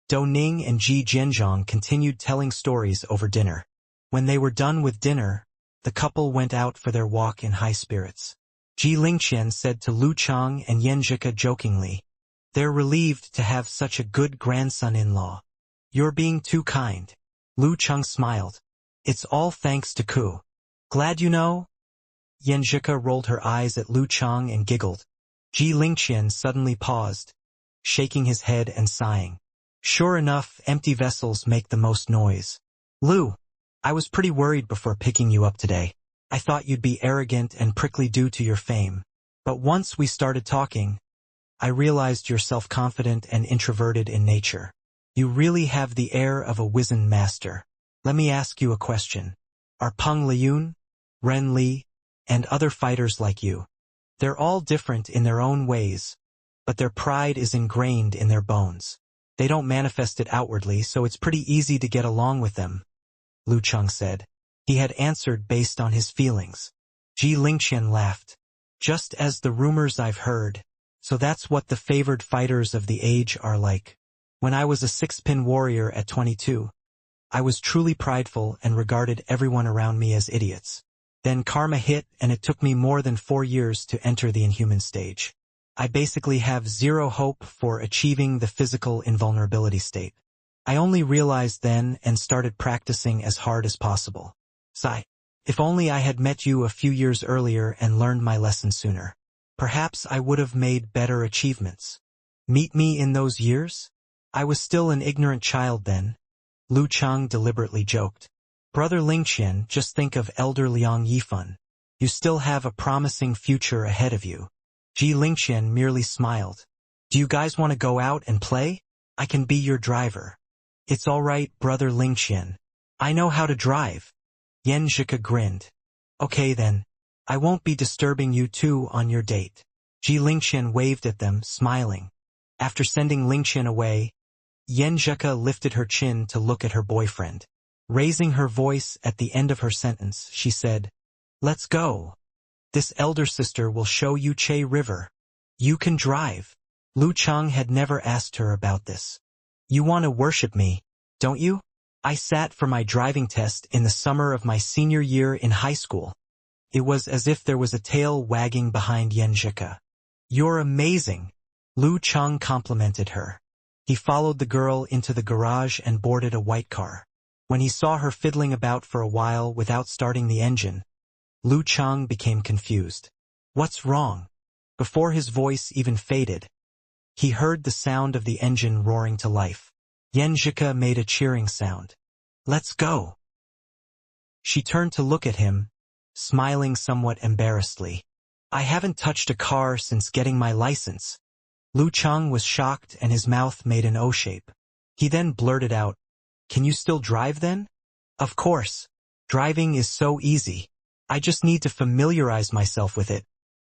Dou Ning and Ji Jianzhong continued telling stories over dinner. When they were done with dinner, the couple went out for their walk in high spirits. Ji Lingqian said to Lu Cheng and Yan Zheke jokingly, "They're relieved to have such a good grandson-in-law." "You're being too kind." Lu Cheng smiled. "It's all thanks to Ke. Glad you know?" Yan Zheke rolled her eyes at Lu Cheng and giggled. Ji Lingqian suddenly paused, shaking his head and sighing. Sure enough, empty vessels make the most noise. Lu, I was pretty worried before picking you up today. I thought you'd be arrogant and prickly due to your fame. But once we started talking, I realized you're self-confident and introverted in nature. You really have the air of a wizened master. Let me ask you a question. Are Peng Liyun, Ren Li, and other fighters like you? They're all different in their own ways, but their pride is ingrained in their bones. They don't manifest it outwardly, so it's pretty easy to get along with them, Lu Cheng said. He had answered based on his feelings. Ji Lingqian laughed. Just as the rumors I've heard. So that's what the favored fighters of the age are like. When I was a six-pin warrior at 22, I was truly prideful and regarded everyone around me as idiots. Then karma hit and it took me more than 4 years to enter the inhuman stage. I basically have zero hope for achieving the physical invulnerability state. I only realized then and started practicing as hard as possible. Sigh. If only I had met you a few years earlier and learned my lesson sooner. Perhaps I would have made better achievements. Meet me in those years? I was still an ignorant child then. Lu Cheng deliberately joked. Brother Lingqian, just think of elder Liang Yifan. You still have a promising future ahead of you. Ji Lingqian merely smiled. Do you guys want to go out and play? I can be your driver. It's all right, Brother Lingqian. I know how to drive. Yan Zhika grinned. Okay then. I won't be disturbing you two on your date. Ji Lingqian waved at them, smiling. After sending Lingqian away, Yan Zhika lifted her chin to look at her boyfriend. Raising her voice at the end of her sentence, she said, Let's go. This elder sister will show you Che River. You can drive. Lu Cheng had never asked her about this. You want to worship me, don't you? I sat for my driving test in the summer of my senior year in high school. It was as if there was a tail wagging behind Yan Zhika. You're amazing. Lu Cheng complimented her. He followed the girl into the garage and boarded a white car. When he saw her fiddling about for a while without starting the engine, Lu Cheng became confused. What's wrong? Before his voice even faded, he heard the sound of the engine roaring to life. Yan Zhika made a cheering sound. Let's go. She turned to look at him, smiling somewhat embarrassedly. I haven't touched a car since getting my license. Lu Cheng was shocked and his mouth made an O shape. He then blurted out, Can you still drive then? Of course. Driving is so easy. I just need to familiarize myself with it.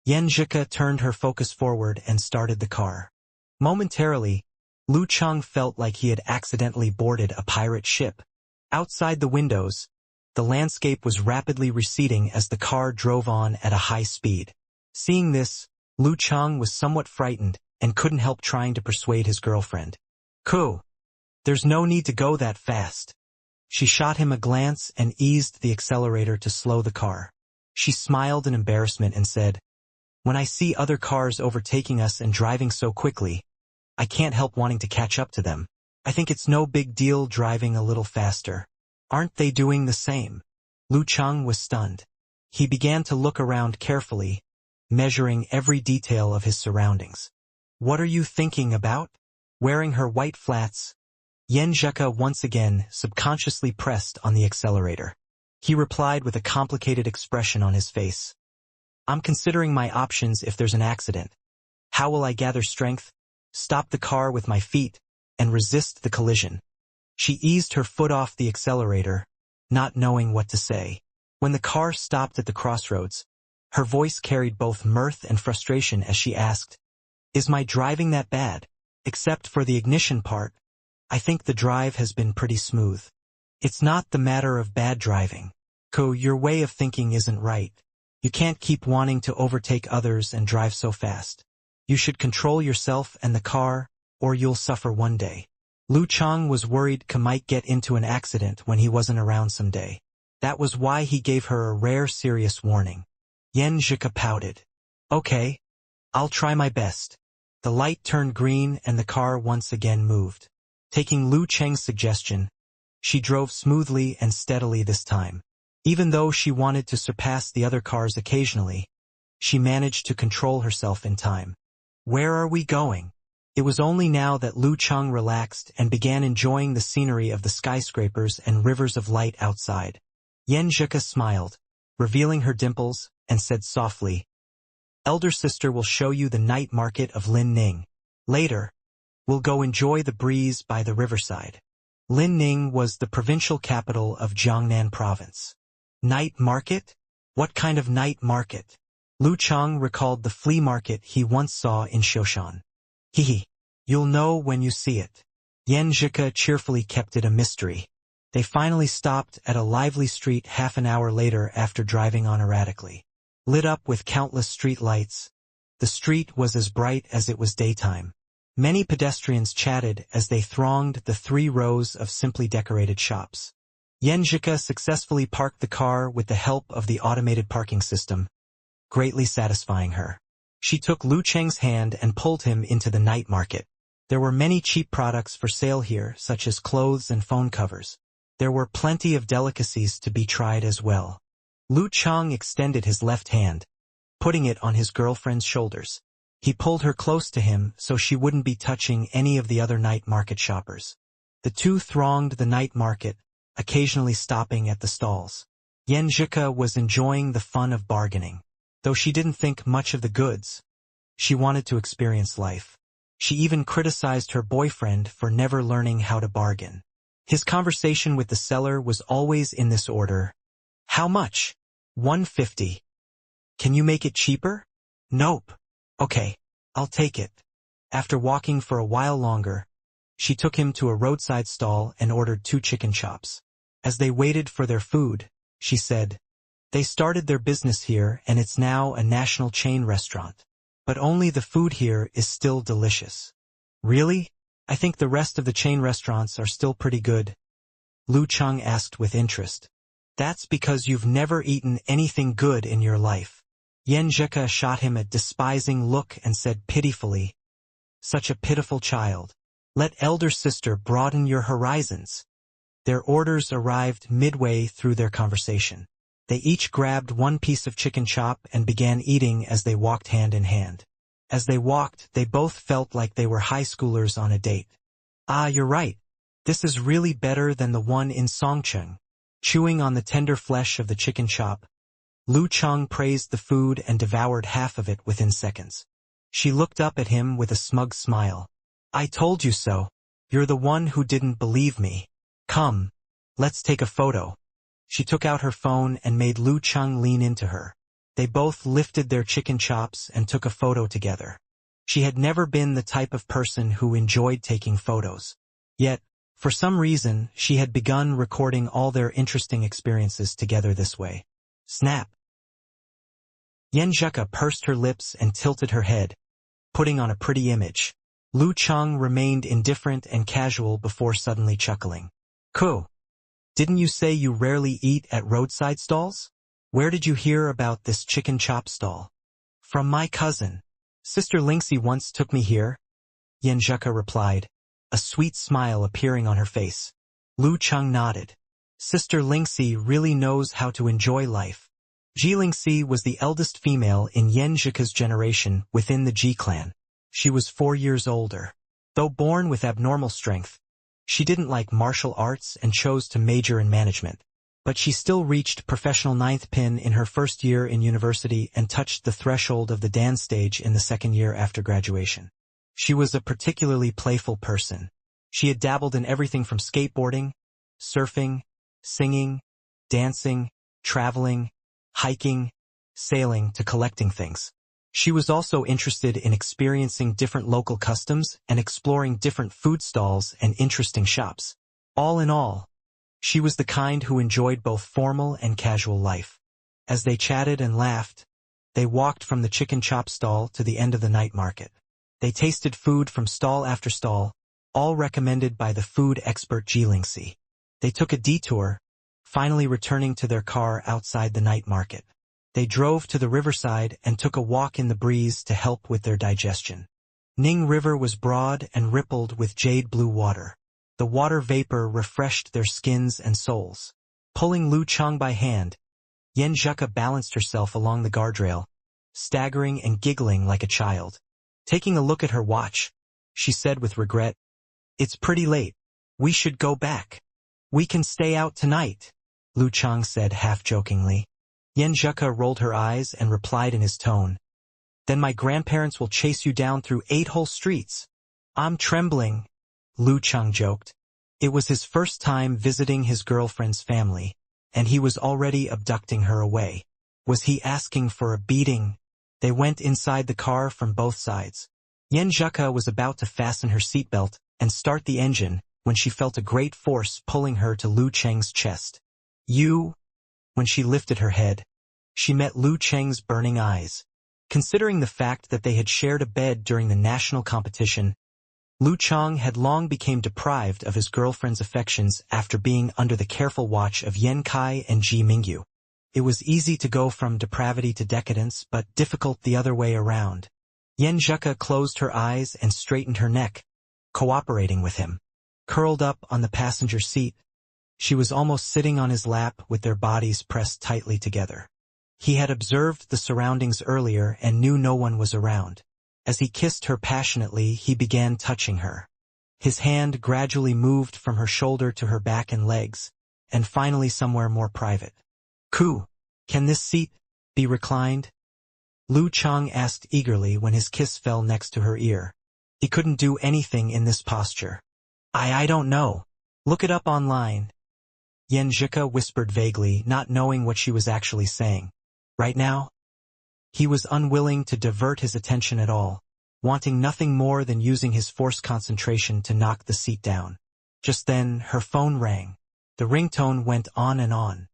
Yan Zhika turned her focus forward and started the car. Momentarily, Lu Cheng felt like he had accidentally boarded a pirate ship. Outside the windows, the landscape was rapidly receding as the car drove on at a high speed. Seeing this, Lu Cheng was somewhat frightened and couldn't help trying to persuade his girlfriend. Cool. There's no need to go that fast. She shot him a glance and eased the accelerator to slow the car. She smiled in embarrassment and said, When I see other cars overtaking us and driving so quickly, I can't help wanting to catch up to them. I think it's no big deal driving a little faster. Aren't they doing the same? Lu Cheng was stunned. He began to look around carefully, measuring every detail of his surroundings. What are you thinking about? Wearing her white flats, Yan Zhika once again subconsciously pressed on the accelerator. He replied with a complicated expression on his face. I'm considering my options if there's an accident. How will I gather strength, stop the car with my feet, and resist the collision? She eased her foot off the accelerator, not knowing what to say. When the car stopped at the crossroads, her voice carried both mirth and frustration as she asked, Is my driving that bad? Except for the ignition part, I think the drive has been pretty smooth. It's not the matter of bad driving. Your way of thinking isn't right. You can't keep wanting to overtake others and drive so fast. You should control yourself and the car, or you'll suffer one day. Lu Cheng was worried Ka might get into an accident when he wasn't around someday. That was why he gave her a rare serious warning. Yan Zhika pouted. Okay, I'll try my best. The light turned green and the car once again moved. Taking Lu Cheng's suggestion, she drove smoothly and steadily this time. Even though she wanted to surpass the other cars occasionally, she managed to control herself in time. Where are we going? It was only now that Lu Cheng relaxed and began enjoying the scenery of the skyscrapers and rivers of light outside. Yan Zhika smiled, revealing her dimples, and said softly, "Elder sister will show you the night market of Lin Ning. Later, we'll go enjoy the breeze by the riverside." Lin Ning was the provincial capital of Jiangnan province. Night market? What kind of night market? Lu Cheng recalled the flea market he once saw in Shoshan. Hehe. You'll know when you see it. Yan Zhika cheerfully kept it a mystery. They finally stopped at a lively street half an hour later after driving on erratically. Lit up with countless street lights, the street was as bright as it was daytime. Many pedestrians chatted as they thronged the 3 rows of simply decorated shops. Yan Zhika successfully parked the car with the help of the automated parking system, greatly satisfying her. She took Lu Cheng's hand and pulled him into the night market. There were many cheap products for sale here, such as clothes and phone covers. There were plenty of delicacies to be tried as well. Lu Cheng extended his left hand, putting it on his girlfriend's shoulders. He pulled her close to him so she wouldn't be touching any of the other night market shoppers. The two thronged the night market, occasionally stopping at the stalls. Yan Zhika was enjoying the fun of bargaining. Though she didn't think much of the goods, she wanted to experience life. She even criticized her boyfriend for never learning how to bargain. His conversation with the seller was always in this order. "How much?" "150. "Can you make it cheaper?" "Nope." "Okay, I'll take it." After walking for a while longer, she took him to a roadside stall and ordered 2 chicken chops. As they waited for their food, she said, "They started their business here and it's now a national chain restaurant. But only the food here is still delicious." "Really? I think the rest of the chain restaurants are still pretty good," Lu Cheng asked with interest. "That's because you've never eaten anything good in your life." Yan Zhika shot him a despising look and said pitifully, "Such a pitiful child. Let elder sister broaden your horizons." Their orders arrived midway through their conversation. They each grabbed 1 piece of chicken chop and began eating as they walked hand in hand. As they walked, they both felt like they were high schoolers on a date. "Ah, you're right. This is really better than the one in Songcheng." Chewing on the tender flesh of the chicken chop, Lu Cheng praised the food and devoured half of it within seconds. She looked up at him with a smug smile. "I told you so. You're the one who didn't believe me. Come, let's take a photo." She took out her phone and made Lu Cheng lean into her. They both lifted their chicken chops and took a photo together. She had never been the type of person who enjoyed taking photos. Yet, for some reason, she had begun recording all their interesting experiences together this way. Snap! Yan Zhika pursed her lips and tilted her head, putting on a pretty image. Lu Cheng remained indifferent and casual before suddenly chuckling. "Cool. Didn't you say you rarely eat at roadside stalls? Where did you hear about this chicken chop stall?" "From my cousin. Sister Lingxi once took me here," Yan Zhika replied, a sweet smile appearing on her face. Lu Cheng nodded. Sister Lingxi really knows how to enjoy life. Ji Lingxi was the eldest female in Yan Zhika's generation within the Ji clan. She was 4 years older. Though born with abnormal strength, she didn't like martial arts and chose to major in management. But she still reached professional 9th pin in her first year in university and touched the threshold of the Dan stage in the 2nd year after graduation. She was a particularly playful person. She had dabbled in everything from skateboarding, surfing, singing, dancing, traveling, hiking, sailing to collecting things. She was also interested in experiencing different local customs and exploring different food stalls and interesting shops. All in all, she was the kind who enjoyed both formal and casual life. As they chatted and laughed, they walked from the chicken chop stall to the end of the night market. They tasted food from stall after stall, all recommended by the food expert Ji Lingxi. They took a detour, finally returning to their car outside the night market. They drove to the riverside and took a walk in the breeze to help with their digestion. Ning River was broad and rippled with jade-blue water. The water vapor refreshed their skins and souls. Pulling Lu Cheng by hand, Yan Zhika balanced herself along the guardrail, staggering and giggling like a child. Taking a look at her watch, she said with regret. It's pretty late. We should go back. We can stay out tonight, Lu Chang said half-jokingly. Yen Zheka rolled her eyes and replied in his tone. Then my grandparents will chase you down through 8 whole streets. I'm trembling, Lu Chang joked. It was his first time visiting his girlfriend's family, and he was already abducting her away. Was he asking for a beating? They went inside the car from both sides. Yen Zheka was about to fasten her seatbelt and start the engine when she felt a great force pulling her to Lu Cheng's chest. You? When she lifted her head, she met Lu Cheng's burning eyes. Considering the fact that they had shared a bed during the national competition, Lu Chang had long become deprived of his girlfriend's affections after being under the careful watch of Yen Kai and Ji Mingyu. It was easy to go from depravity to decadence, but difficult the other way around. Yen Zheka closed her eyes and straightened her neck, cooperating with him. Curled up on the passenger seat, she was almost sitting on his lap with their bodies pressed tightly together. He had observed the surroundings earlier and knew no one was around. As he kissed her passionately, he began touching her. His hand gradually moved from her shoulder to her back and legs, and finally somewhere more private. Can this seat be reclined? Lu Chang asked eagerly when his kiss fell next to her ear. He couldn't do anything in this posture. I don't know. Look it up online. Yen Zheka whispered vaguely, not knowing what she was actually saying. Right now? He was unwilling to divert his attention at all, wanting nothing more than using his forced concentration to knock the seat down. Just then, her phone rang. The ringtone went on and on.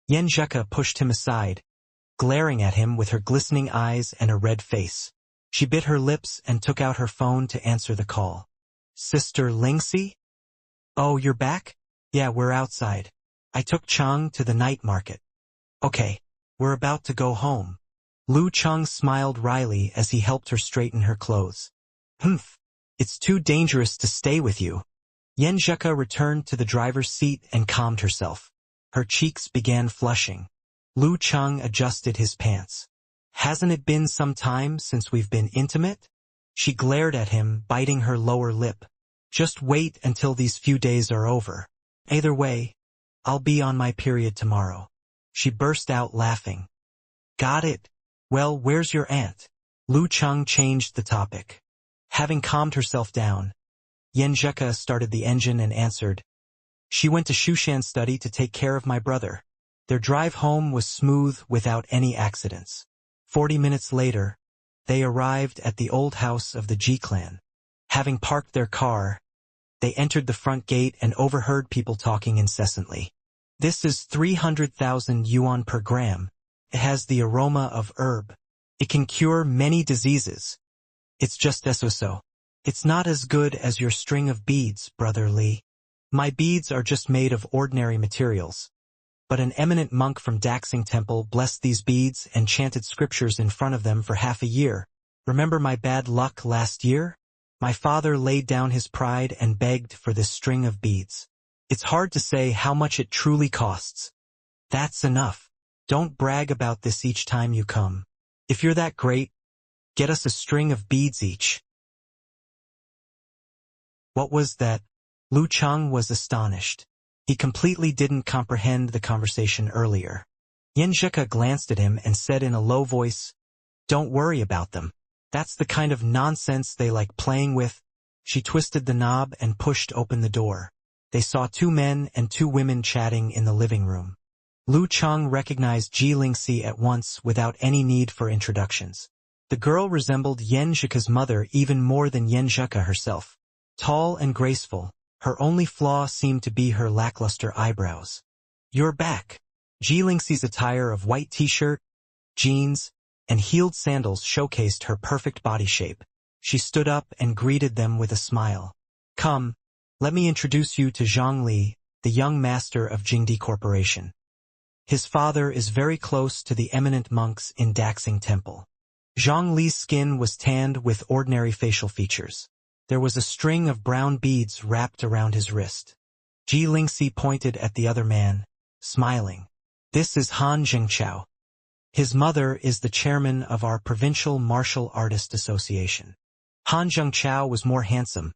Yen Zheka pushed him aside, glaring at him with her glistening eyes and a red face. She bit her lips and took out her phone to answer the call. Sister Lingxi? Oh, you're back? Yeah, we're outside. I took Chang to the night market. Okay, we're about to go home. Lu Chang smiled wryly as he helped her straighten her clothes. It's too dangerous to stay with you. Yen Zheka returned to the driver's seat and calmed herself. Her cheeks began flushing. Lu Chang adjusted his pants. Hasn't it been some time since we've been intimate? She glared at him, biting her lower lip. Just wait until these few days are over. Either way, I'll be on my period tomorrow. She burst out laughing. Got it. Well, where's your aunt? Lu Chang changed the topic. Having calmed herself down, Yen Zheka started the engine and answered. She went to Shushan study to take care of my brother. Their drive home was smooth without any accidents. 40 minutes later, they arrived at the old house of the Ji clan. Having parked their car, they entered the front gate and overheard people talking incessantly. This is 300,000 yuan per gram. It has the aroma of herb. It can cure many diseases. It's just so. It's not as good as your string of beads, Brother Li. My beads are just made of ordinary materials. But an eminent monk from Daxing Temple blessed these beads and chanted scriptures in front of them for half a year. Remember my bad luck last year? My father laid down his pride and begged for this string of beads. It's hard to say how much it truly costs. That's enough. Don't brag about this each time you come. If you're that great, get us a string of beads each. What was that? Lu Chang was astonished. He completely didn't comprehend the conversation earlier. Yen Zheka glanced at him and said in a low voice, Don't worry about them. That's the kind of nonsense they like playing with. She twisted the knob and pushed open the door. They saw 2 men and 2 women chatting in the living room. Lu Chang recognized Ji Lingxi at once without any need for introductions. The girl resembled Yen Zheka's mother even more than Yen Zheka herself. Tall and graceful, her only flaw seemed to be her lackluster eyebrows. You're back. Ji Lingxi's attire of white t-shirt, jeans, and heeled sandals showcased her perfect body shape. She stood up and greeted them with a smile. Come, let me introduce you to Zhang Li, the young master of Jingdi Corporation. His father is very close to the eminent monks in Daxing Temple. Zhang Li's skin was tanned with ordinary facial features. There was a string of brown beads wrapped around his wrist. Ji Lingxi pointed at the other man, smiling. This is Han Jingchao. His mother is the chairman of our Provincial Martial Artist Association. Han Zhengchao was more handsome,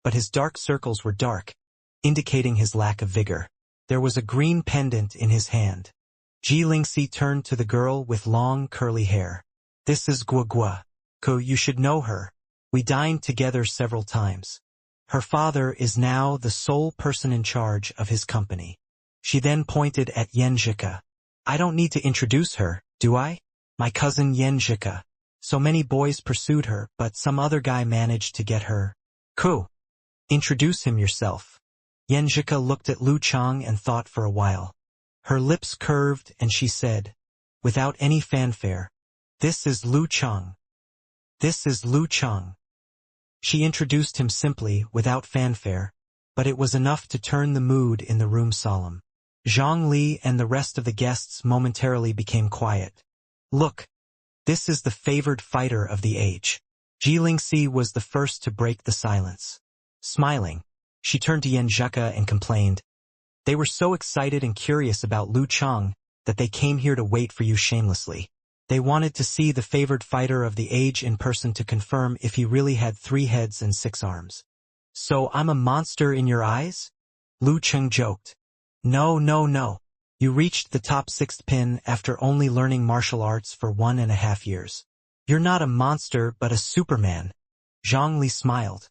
but his dark circles were dark, indicating his lack of vigor. There was a green pendant in his hand. Ji Lingxi turned to the girl with long, curly hair. This is Guo. Ko, you should know her. We dined together several times. Her father is now the sole person in charge of his company. She then pointed at Yan Zhika. I don't need to introduce her, do I? My cousin Yan Zhika. So many boys pursued her, but some other guy managed to get her. Ko. Introduce him yourself. Yan Zhika looked at Lu Chang and thought for a while. Her lips curved and she said, without any fanfare, "This is Lu Chang. This is Lu Chang." She introduced him simply, without fanfare, but it was enough to turn the mood in the room solemn. Zhang Li and the rest of the guests momentarily became quiet. Look, this is the favored fighter of the age. Ji Lingxi was the first to break the silence. Smiling, she turned to Yan Zhika and complained. They were so excited and curious about Lu Chang that they came here to wait for you shamelessly. They wanted to see the favored fighter of the age in person to confirm if he really had 3 heads and 6 arms. So I'm a monster in your eyes? Lu Cheng joked. No. You reached the top 6th pin after only learning martial arts for 1.5 years. You're not a monster but a Superman. Zhang Li smiled.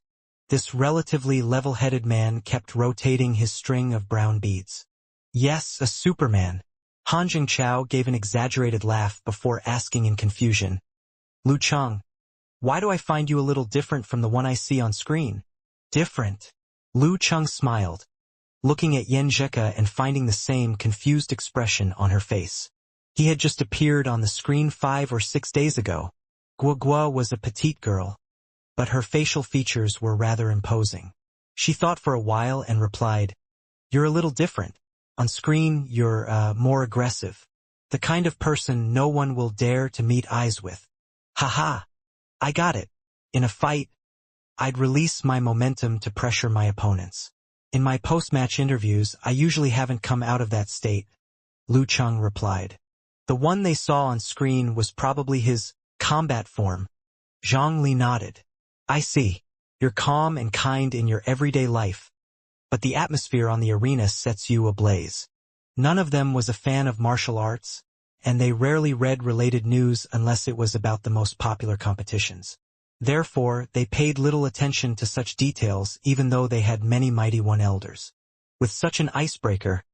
This relatively level-headed man kept rotating his string of brown beads. Yes, a Superman. Han Zhengchao gave an exaggerated laugh before asking in confusion. Lu Chang, why do I find you a little different from the one I see on screen? Different? Lu Chang smiled, looking at Yan Zhika and finding the same confused expression on her face. He had just appeared on the screen 5 or 6 days ago. Guo was a petite girl, but her facial features were rather imposing. She thought for a while and replied, You're a little different. On screen, you're, more aggressive. The kind of person no one will dare to meet eyes with. Haha. I got it. In a fight, I'd release my momentum to pressure my opponents. In my post-match interviews, I usually haven't come out of that state, Lu Cheng replied. The one they saw on screen was probably his combat form. Zhang Li nodded. I see. You're calm and kind in your everyday life, but the atmosphere on the arena sets you ablaze. None of them was a fan of martial arts, and they rarely read related news unless it was about the most popular competitions. Therefore, they paid little attention to such details even though they had many mighty one elders. With such an icebreaker,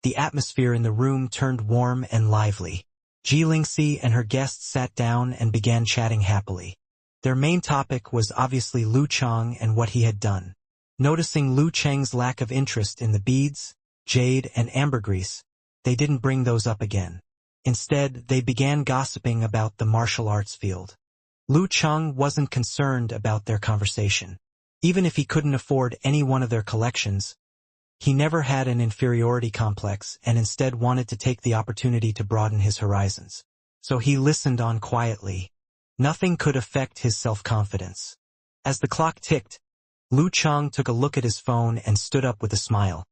the atmosphere in the room turned warm and lively. Ji Lingxi and her guests sat down and began chatting happily. Their main topic was obviously Lu Chang and what he had done. Noticing Lu Cheng's lack of interest in the beads, jade, and ambergris, they didn't bring those up again. Instead, they began gossiping about the martial arts field. Lu Cheng wasn't concerned about their conversation. Even if he couldn't afford any one of their collections, he never had an inferiority complex and instead wanted to take the opportunity to broaden his horizons. So he listened on quietly. Nothing could affect his self-confidence. As the clock ticked, Lu Cheng took a look at his phone and stood up with a smile.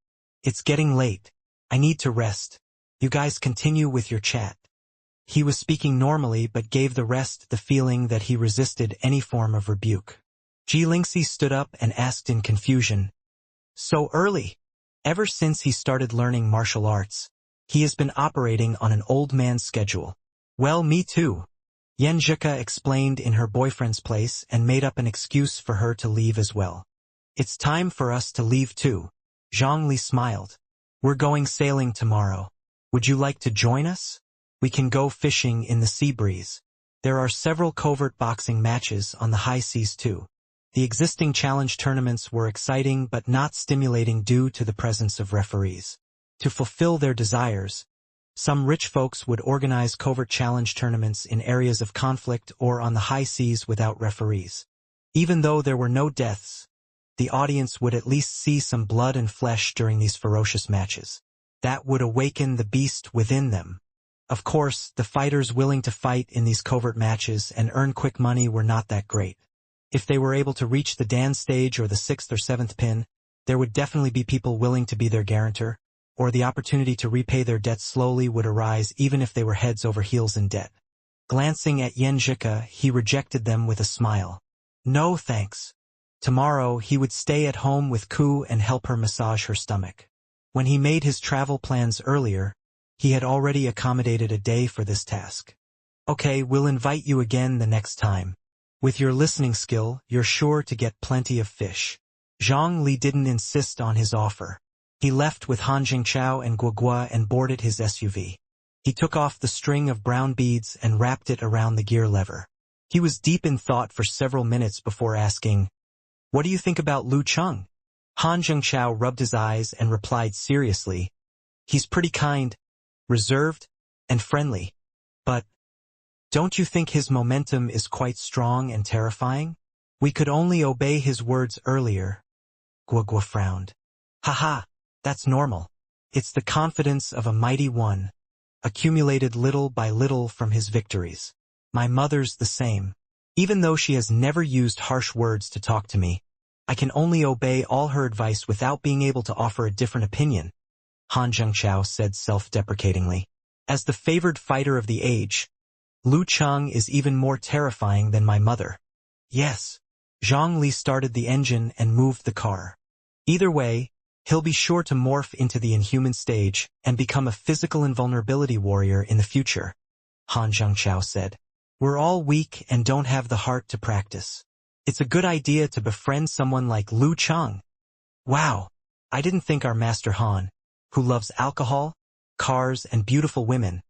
It's getting late. I need to rest. You guys continue with your chat. He was speaking normally but gave the rest the feeling that he resisted any form of rebuke. Ji Lingxi stood up and asked in confusion. So early? Ever since he started learning martial arts, he has been operating on an old man's schedule. Well, me too. Yan Zhika explained in her boyfriend's place and made up an excuse for her to leave as well. It's time for us to leave too. Zhang Li smiled. We're going sailing tomorrow. Would you like to join us? We can go fishing in the sea breeze. There are several covert boxing matches on the high seas too. The existing challenge tournaments were exciting but not stimulating due to the presence of referees. To fulfill their desires, some rich folks would organize covert challenge tournaments in areas of conflict or on the high seas without referees. Even though there were no deaths, the audience would at least see some blood and flesh during these ferocious matches. That would awaken the beast within them. Of course, the fighters willing to fight in these covert matches and earn quick money were not that great. If they were able to reach the Dan stage or the 6th or 7th pin, there would definitely be people willing to be their guarantor, or the opportunity to repay their debts slowly would arise even if they were heads over heels in debt. Glancing at Yan Zhika, he rejected them with a smile. No thanks. Tomorrow he would stay at home with Ku and help her massage her stomach. When he made his travel plans earlier, he had already accommodated a day for this task. Okay, we'll invite you again the next time. With your listening skill, you're sure to get plenty of fish. Zhang Li didn't insist on his offer. He left with Han Jingchao and Guogua and boarded his SUV. He took off the string of brown beads and wrapped it around the gear lever. He was deep in thought for several minutes before asking, "What do you think about Lu Cheng?" Han Jingchao rubbed his eyes and replied seriously, "He's pretty kind, reserved, and friendly. But don't you think his momentum is quite strong and terrifying? We could only obey his words earlier." Guogua frowned. "Haha, that's normal. It's the confidence of a mighty one, accumulated little by little from his victories. My mother's the same. Even though she has never used harsh words to talk to me, I can only obey all her advice without being able to offer a different opinion," Han Zhengchao said self-deprecatingly. "As the favored fighter of the age, Lu Cheng is even more terrifying than my mother." Yes. Zhang Li started the engine and moved the car. Either way, he'll be sure to morph into the inhuman stage and become a physical invulnerability warrior in the future, Han Zhengchao said. We're all weak and don't have the heart to practice. It's a good idea to befriend someone like Lu Cheng. Wow, I didn't think our Master Han, who loves alcohol, cars, and beautiful women,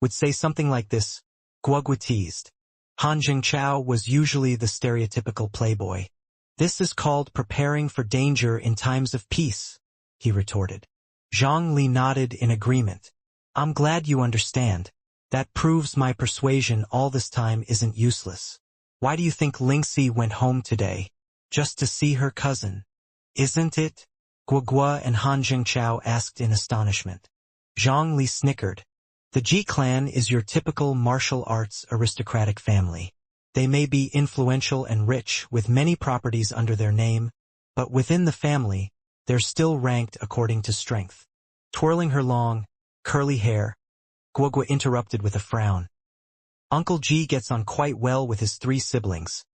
would say something like this, Guogua teased. Han Jingchao was usually the stereotypical playboy. This is called preparing for danger in times of peace, he retorted. Zhang Li nodded in agreement. I'm glad you understand. That proves my persuasion all this time isn't useless. Why do you think Lingxi went home today? Just to see her cousin, isn't it? Guogua and Han Jingchao asked in astonishment. Zhang Li snickered. The Ji clan is your typical martial arts aristocratic family. They may be influential and rich with many properties under their name, but within the family, they're still ranked according to strength. Twirling her long, curly hair, Guogua interrupted with a frown. Uncle Ji gets on quite well with his 3 siblings.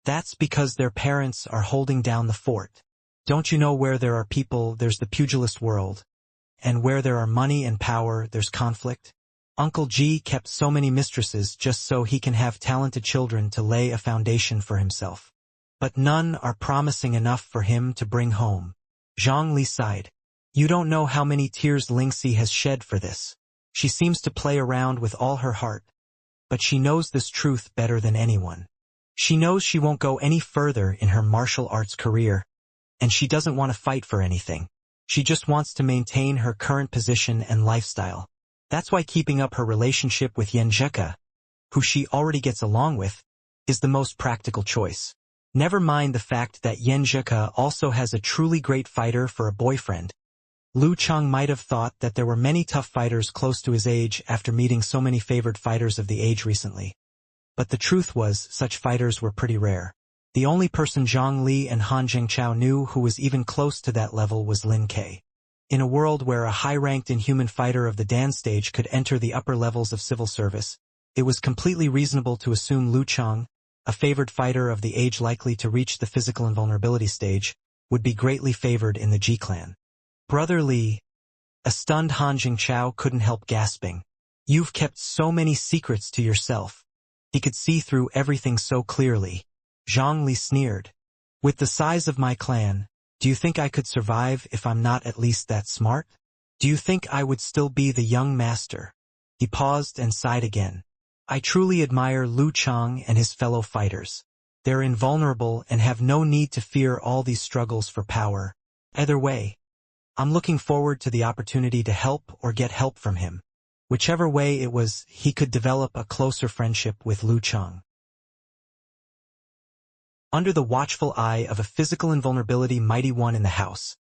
That's because their parents are holding down the fort. Don't you know where there are people, there's the pugilist world, and where there are money and power, there's conflict? Uncle Ji kept so many mistresses just so he can have talented children to lay a foundation for himself. But none are promising enough for him to bring home. Zhang Li sighed. You don't know how many tears Lingxi has shed for this. She seems to play around with all her heart. But she knows this truth better than anyone. She knows she won't go any further in her martial arts career, and she doesn't want to fight for anything. She just wants to maintain her current position and lifestyle. That's why keeping up her relationship with Yan Zheka, who she already gets along with, is the most practical choice. Never mind the fact that Yan Zheka also has a truly great fighter for a boyfriend. Lu Cheng might have thought that there were many tough fighters close to his age after meeting so many favored fighters of the age recently. But the truth was, such fighters were pretty rare. The only person Zhang Li and Han Jingchao knew who was even close to that level was Lin Ke. In a world where a high-ranked inhuman fighter of the Dan stage could enter the upper levels of civil service, it was completely reasonable to assume Lu Cheng, a favored fighter of the age likely to reach the physical invulnerability stage, would be greatly favored in the Ji clan. Brother Li, a stunned Han Jingchao couldn't help gasping. You've kept so many secrets to yourself. He could see through everything so clearly. Zhang Li sneered. With the size of my clan, do you think I could survive if I'm not at least that smart? Do you think I would still be the young master? He paused and sighed again. I truly admire Lu Cheng and his fellow fighters. They're invulnerable and have no need to fear all these struggles for power. Either way, I'm looking forward to the opportunity to help or get help from him. Whichever way it was, he could develop a closer friendship with Lu Cheng. Under the watchful eye of a physical invulnerability mighty one in the house,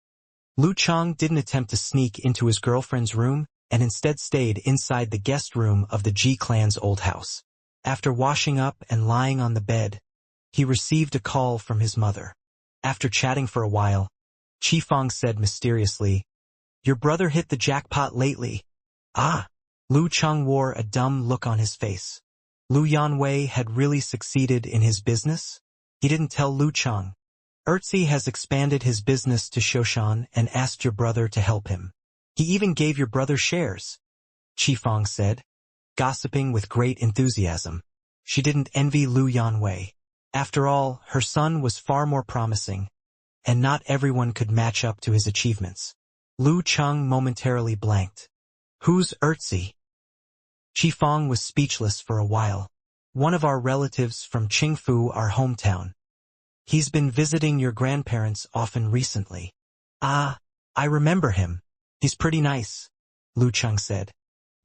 Lu Cheng didn't attempt to sneak into his girlfriend's room and instead stayed inside the guest room of the Ji clan's old house. After washing up and lying on the bed, he received a call from his mother. After chatting for a while, Qifeng said mysteriously, Your brother hit the jackpot lately. Ah! Lu Cheng wore a dumb look on his face. Lu Yanwei had really succeeded in his business? He didn't tell Lu Chang. Erzi has expanded his business to Shoshan and asked your brother to help him. He even gave your brother shares, Qifeng said, gossiping with great enthusiasm. She didn't envy Lu Yanwei. After all, her son was far more promising, and not everyone could match up to his achievements. Lu Chang momentarily blanked. Who's Erzi? Qifeng was speechless for a while. One of our relatives from Qingfu, our hometown. He's been visiting your grandparents often recently. Ah, I remember him. He's pretty nice, Lu Chang said.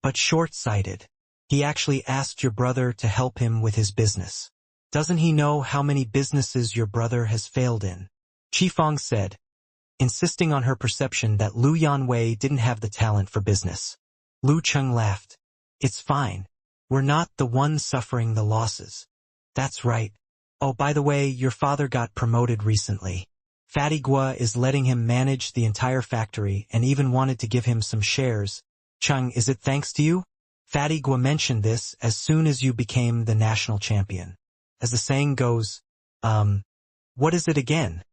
But short-sighted. He actually asked your brother to help him with his business. Doesn't he know how many businesses your brother has failed in? Qifeng said, insisting on her perception that Lu Yanwei didn't have the talent for business. Lu Chang laughed. It's fine. We're not the ones suffering the losses. That's right. Oh, by the way, your father got promoted recently. Fatty Gua is letting him manage the entire factory and even wanted to give him some shares. Chang, is it thanks to you? Fatty Gua mentioned this as soon as you became the national champion. As the saying goes, what is it again?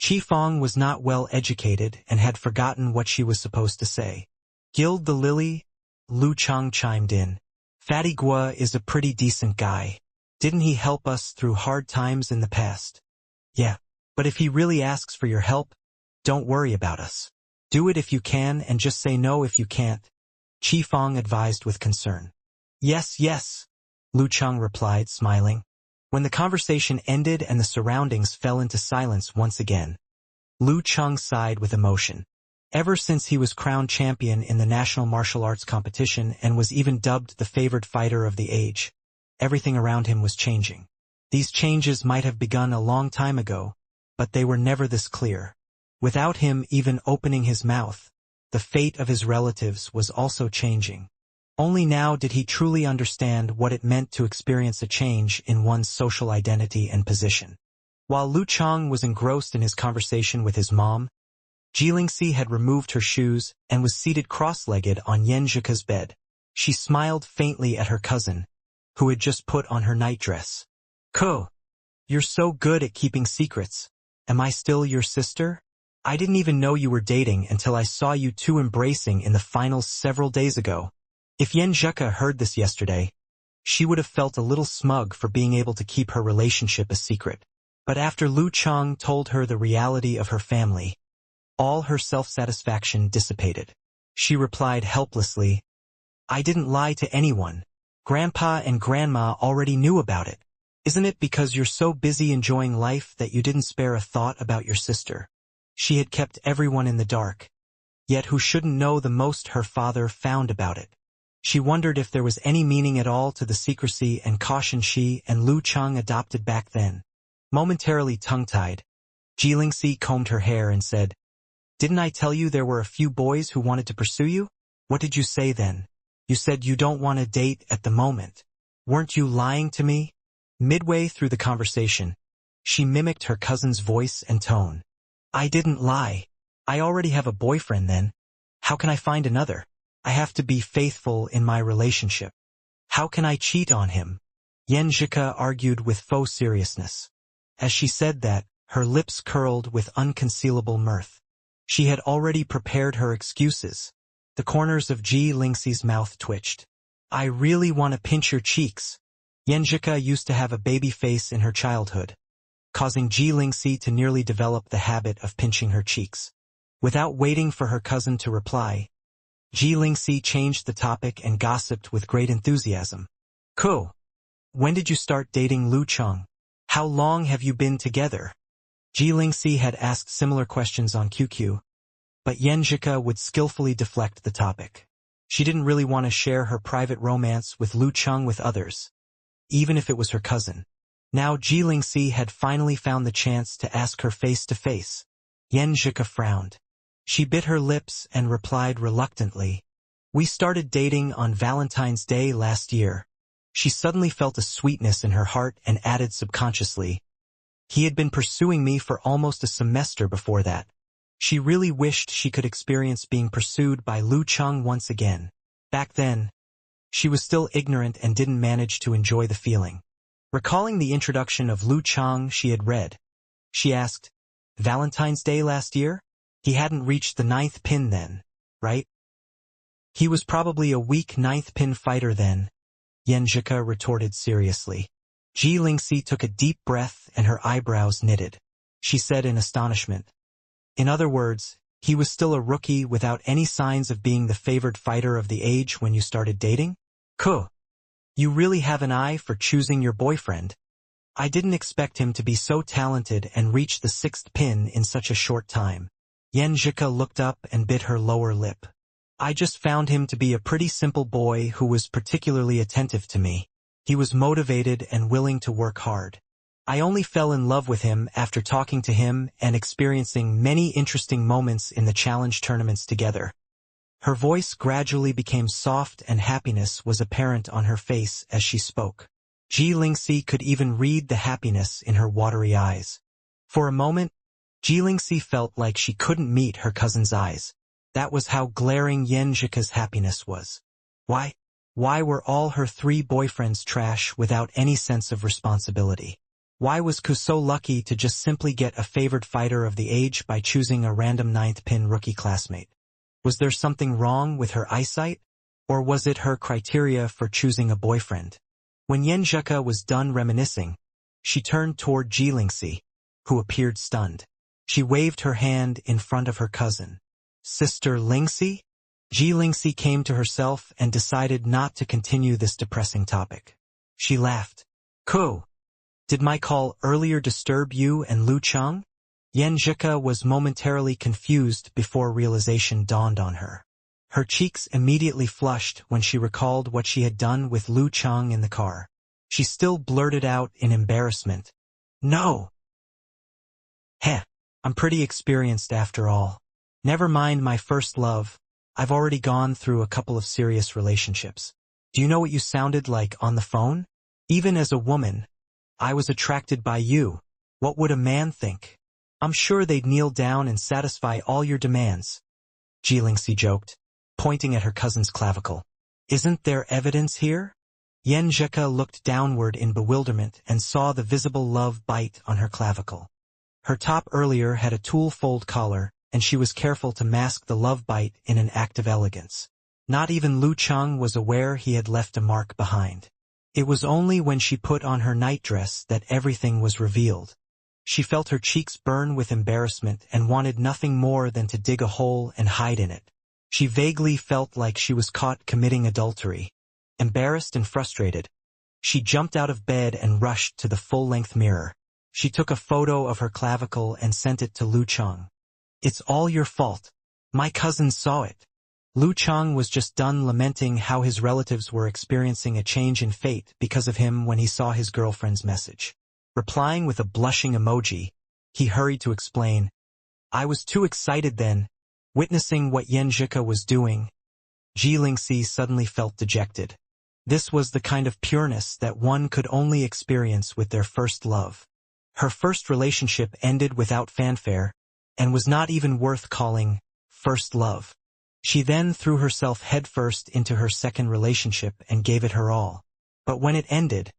Qifeng was not well educated and had forgotten what she was supposed to say. Gild the Lily? Lu Chang chimed in. Fatty Gua is a pretty decent guy. Didn't he help us through hard times in the past? Yeah, but if he really asks for your help, don't worry about us. Do it if you can and just say no if you can't, Qifeng advised with concern. Yes, yes, Lu Chang replied, smiling. When the conversation ended and the surroundings fell into silence once again, Lu Chang sighed with emotion. Ever since he was crowned champion in the national martial arts competition and was even dubbed the favored fighter of the age, everything around him was changing. These changes might have begun a long time ago, but they were never this clear. Without him even opening his mouth, the fate of his relatives was also changing. Only now did he truly understand what it meant to experience a change in one's social identity and position. While Lu Chang was engrossed in his conversation with his mom, Jilingxi had removed her shoes and was seated cross-legged on Yanzhika's bed. She smiled faintly at her cousin, who had just put on her nightdress. Ko, you're so good at keeping secrets. Am I still your sister? I didn't even know you were dating until I saw you two embracing in the finals several days ago. If Yanzhika heard this yesterday, she would have felt a little smug for being able to keep her relationship a secret. But after Lu Chang told her the reality of her family, all her self-satisfaction dissipated. She replied helplessly, I didn't lie to anyone. Grandpa and Grandma already knew about it. Isn't it because you're so busy enjoying life that you didn't spare a thought about your sister? She had kept everyone in the dark. Yet who shouldn't know the most her father found about it? She wondered if there was any meaning at all to the secrecy and caution she and Lu Chang adopted back then. Momentarily tongue-tied, Jilingxi combed her hair and said, Didn't I tell you there were a few boys who wanted to pursue you? What did you say then? You said you don't want to date at the moment. Weren't you lying to me? Midway through the conversation, she mimicked her cousin's voice and tone. I didn't lie. I already have a boyfriend then. How can I find another? I have to be faithful in my relationship. How can I cheat on him? Yanzhika argued with faux seriousness. As she said that, her lips curled with unconcealable mirth. She had already prepared her excuses. The corners of Jilingxi's mouth twitched. I really want to pinch your cheeks. Yanzhika used to have a baby face in her childhood, causing Jilingxi to nearly develop the habit of pinching her cheeks. Without waiting for her cousin to reply, Jilingxi changed the topic and gossiped with great enthusiasm. Ko, when did you start dating Lu Chang? How long have you been together? Jilingxi had asked similar questions on QQ, but Yanzhika would skillfully deflect the topic. She didn't really want to share her private romance with Lu Chang with others, even if it was her cousin. Now Jilingxi had finally found the chance to ask her face to face. Yanzhika frowned. She bit her lips and replied reluctantly, We started dating on Valentine's Day last year. She suddenly felt a sweetness in her heart and added subconsciously, He had been pursuing me for almost a semester before that. She really wished she could experience being pursued by Lu Chang once again. Back then, she was still ignorant and didn't manage to enjoy the feeling. Recalling the introduction of Lu Chang she had read, she asked, Valentine's Day last year? He hadn't reached the 9th pin then, right? He was probably a weak 9th pin fighter then, Yan Zhika retorted seriously. Ji Lingxi took a deep breath and her eyebrows knitted. She said in astonishment. In other words, he was still a rookie without any signs of being the favored fighter of the age when you started dating? Cool. You really have an eye for choosing your boyfriend. I didn't expect him to be so talented and reach the 6th pin in such a short time. Yan Zhika looked up and bit her lower lip. I just found him to be a pretty simple boy who was particularly attentive to me. He was motivated and willing to work hard. I only fell in love with him after talking to him and experiencing many interesting moments in the challenge tournaments together. Her voice gradually became soft and happiness was apparent on her face as she spoke. Ji Lingxi could even read the happiness in her watery eyes. For a moment, Ji Lingxi felt like she couldn't meet her cousin's eyes. That was how glaring Yan Zhika's happiness was. Why were all her 3 boyfriends trash without any sense of responsibility? Why was Ku so lucky to just simply get a favored fighter of the age by choosing a random 9th pin rookie classmate? Was there something wrong with her eyesight? Or was it her criteria for choosing a boyfriend? When Yan Zhika was done reminiscing, she turned toward Ji Lingxi, who appeared stunned. She waved her hand in front of her cousin. Sister Lingxi? Ji Lingxi came to herself and decided not to continue this depressing topic. She laughed. Ko, did my call earlier disturb you and Lu Chang? Yan Zhika was momentarily confused before realization dawned on her. Her cheeks immediately flushed when she recalled what she had done with Lu Chang in the car. She still blurted out in embarrassment. No! Heh, I'm pretty experienced after all. Never mind my first love. I've already gone through a couple of serious relationships. Do you know what you sounded like on the phone? Even as a woman, I was attracted by you. What would a man think? I'm sure they'd kneel down and satisfy all your demands. Ji Lingxi joked, pointing at her cousin's clavicle. Isn't there evidence here? Yan Zhika looked downward in bewilderment and saw the visible love bite on her clavicle. Her top earlier had a tulle fold collar, and she was careful to mask the love bite in an act of elegance. Not even Lu Chang was aware he had left a mark behind. It was only when she put on her nightdress that everything was revealed. She felt her cheeks burn with embarrassment and wanted nothing more than to dig a hole and hide in it. She vaguely felt like she was caught committing adultery. Embarrassed and frustrated, she jumped out of bed and rushed to the full-length mirror. She took a photo of her clavicle and sent it to Lu Chang. It's all your fault. My cousin saw it. Lu Chang was just done lamenting how his relatives were experiencing a change in fate because of him when he saw his girlfriend's message. Replying with a blushing emoji, he hurried to explain, I was too excited then, witnessing what Yan Zhika was doing. Ji Lingxi suddenly felt dejected. This was the kind of pureness that one could only experience with their first love. Her first relationship ended without fanfare, and was not even worth calling first love. She then threw herself headfirst into her second relationship and gave it her all. But when it ended,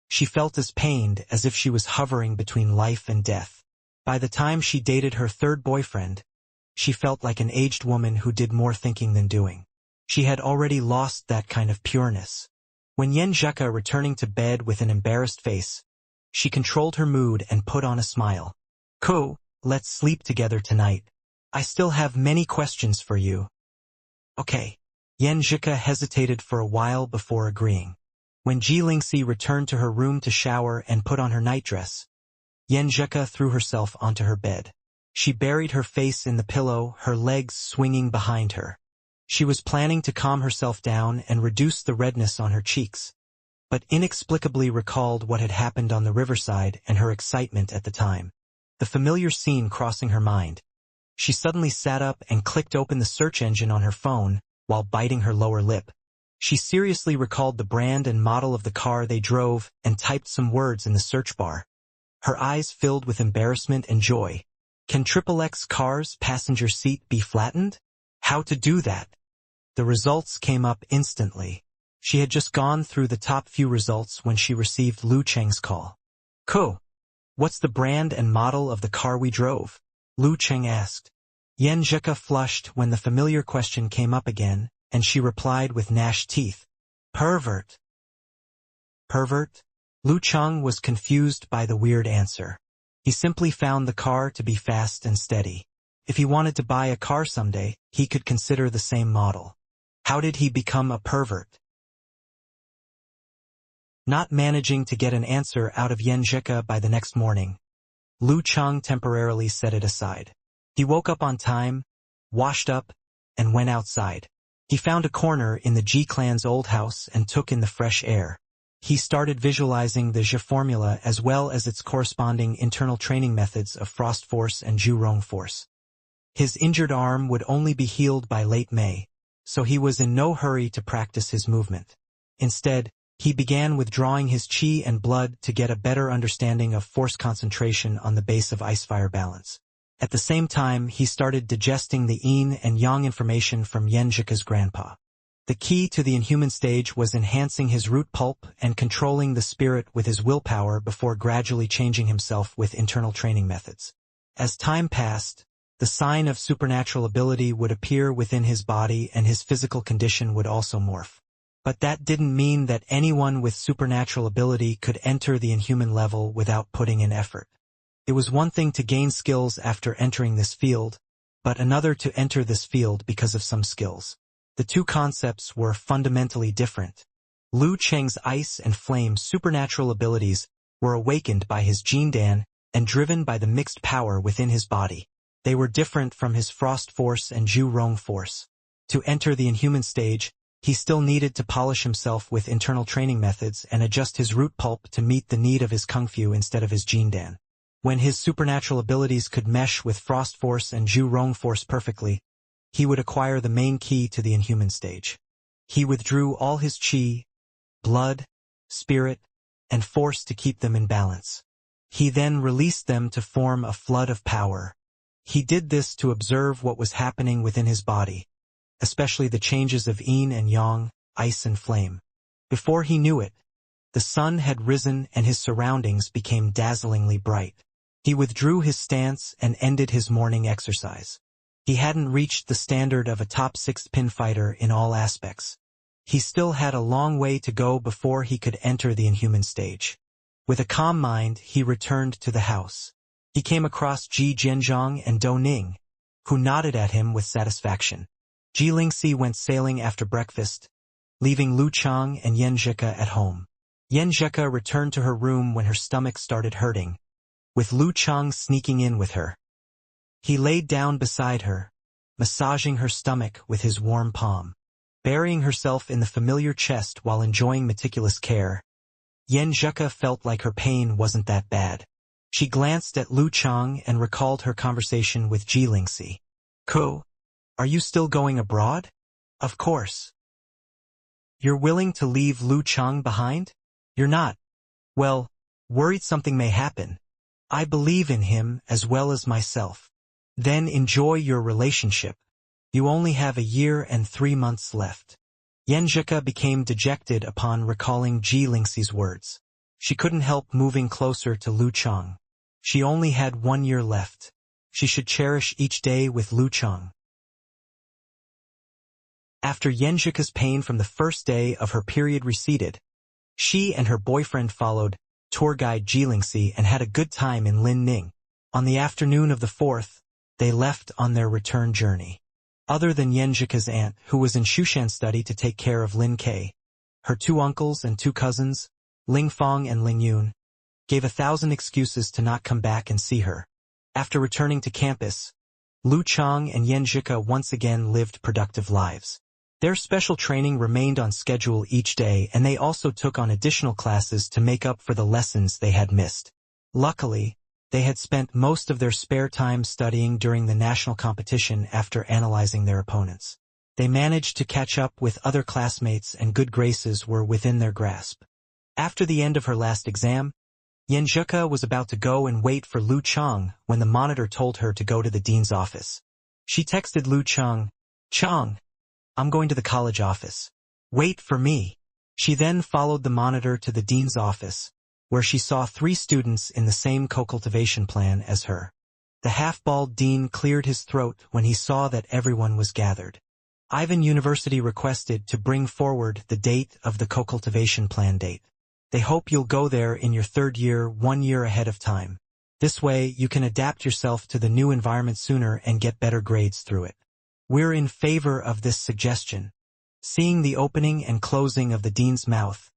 she felt as pained as if she was hovering between life and death. By the time she dated her 3rd boyfriend, she felt like an aged woman who did more thinking than doing. She had already lost that kind of pureness. When Yan Zhika returning to bed with an embarrassed face, she controlled her mood and put on a smile. Ko, let's sleep together tonight. I still have many questions for you. Okay. Yan Zhika hesitated for a while before agreeing. When Ji Lingxi returned to her room to shower and put on her nightdress, Yan Zhika threw herself onto her bed. She buried her face in the pillow, her legs swinging behind her. She was planning to calm herself down and reduce the redness on her cheeks, but inexplicably recalled what had happened on the riverside and her excitement at the time. The familiar scene crossing her mind. She suddenly sat up and clicked open the search engine on her phone while biting her lower lip. She seriously recalled the brand and model of the car they drove and typed some words in the search bar. Her eyes filled with embarrassment and joy. Can XXX car's passenger seat be flattened? How to do that? The results came up instantly. She had just gone through the top few results when she received Lu Cheng's call. "Ko, what's the brand and model of the car we drove?" Lu Cheng asked. Yan Zhika flushed when the familiar question came up again, and she replied with gnashed teeth. "Pervert." "Pervert?" Lu Cheng was confused by the weird answer. He simply found the car to be fast and steady. If he wanted to buy a car someday, he could consider the same model. How did he become a pervert? Not managing to get an answer out of Yan Zhika by the next morning, Lu Cheng temporarily set it aside. He woke up on time, washed up, and went outside. He found a corner in the Ji clan's old house and took in the fresh air. He started visualizing the Zhi formula as well as its corresponding internal training methods of Frost Force and Zhu Rong Force. His injured arm would only be healed by late May, so he was in no hurry to practice his movement. Instead, he began withdrawing his qi and blood to get a better understanding of force concentration on the base of ice-fire balance. At the same time, he started digesting the yin and yang information from Yan Zhika's grandpa. The key to the inhuman stage was enhancing his root pulp and controlling the spirit with his willpower before gradually changing himself with internal training methods. As time passed, the sign of supernatural ability would appear within his body and his physical condition would also morph. But that didn't mean that anyone with supernatural ability could enter the inhuman level without putting in effort. It was one thing to gain skills after entering this field, but another to enter this field because of some skills. The two concepts were fundamentally different. Lu Cheng's ice and flame supernatural abilities were awakened by his Jindan and driven by the mixed power within his body. They were different from his Frost Force and Zhu Rong Force. To enter the inhuman stage, he still needed to polish himself with internal training methods and adjust his root pulp to meet the need of his Kung Fu instead of his Jindan. When his supernatural abilities could mesh with Frost Force and Zhu Rong Force perfectly, he would acquire the main key to the inhuman stage. He withdrew all his qi, blood, spirit, and force to keep them in balance. He then released them to form a flood of power. He did this to observe what was happening within his body, especially the changes of yin and yang, ice and flame. Before he knew it, the sun had risen and his surroundings became dazzlingly bright. He withdrew his stance and ended his morning exercise. He hadn't reached the standard of a top 6-pin fighter in all aspects. He still had a long way to go before he could enter the inhuman stage. With a calm mind, he returned to the house. He came across Ji Jianzhang and Dou Ning, who nodded at him with satisfaction. Ji Lingxi went sailing after breakfast, leaving Lu Cheng and Yan Zhika at home. Yan Zhika returned to her room when her stomach started hurting, with Lu Cheng sneaking in with her. He laid down beside her, massaging her stomach with his warm palm. Burying herself in the familiar chest while enjoying meticulous care, Yan Zhika felt like her pain wasn't that bad. She glanced at Lu Cheng and recalled her conversation with Ji Lingxi. "Ko, are you still going abroad?" "Of course." "You're willing to leave Lu Cheng behind?" "You're not." "Well, worried something may happen. I believe in him as well as myself." "Then enjoy your relationship. You only have a year and 3 months left." Yan Zhika became dejected upon recalling Ji Lingxi's words. She couldn't help moving closer to Lu Cheng. She only had 1 year left. She should cherish each day with Lu Cheng. After Yan Zhika's pain from the first day of her period receded, she and her boyfriend followed tour guide Ji Lingxi and had a good time in Linning. On the afternoon of the 4th, they left on their return journey. Other than Yan Zhika's aunt, who was in Shushan study to take care of Lin Kei, her 2 uncles and 2 cousins, Ling Fong and Ling Yun, gave 1,000 excuses to not come back and see her. After returning to campus, Lu Cheng and Yan Zhika once again lived productive lives. Their special training remained on schedule each day, and they also took on additional classes to make up for the lessons they had missed. Luckily, they had spent most of their spare time studying during the national competition after analyzing their opponents. They managed to catch up with other classmates and good graces were within their grasp. After the end of her last exam, Yan Zhika was about to go and wait for Lu Cheng when the monitor told her to go to the dean's office. She texted Lu Cheng, "Cheng, I'm going to the college office. Wait for me." She then followed the monitor to the dean's office, where she saw 3 students in the same co-cultivation plan as her. The half-bald dean cleared his throat when he saw that everyone was gathered. Ivan University requested to bring forward the date of the co-cultivation plan date. They hope you'll go there in your 3rd year 1 year ahead of time. This way, you can adapt yourself to the new environment sooner and get better grades through it. We're in favor of this suggestion. Seeing the opening and closing of the dean's mouth,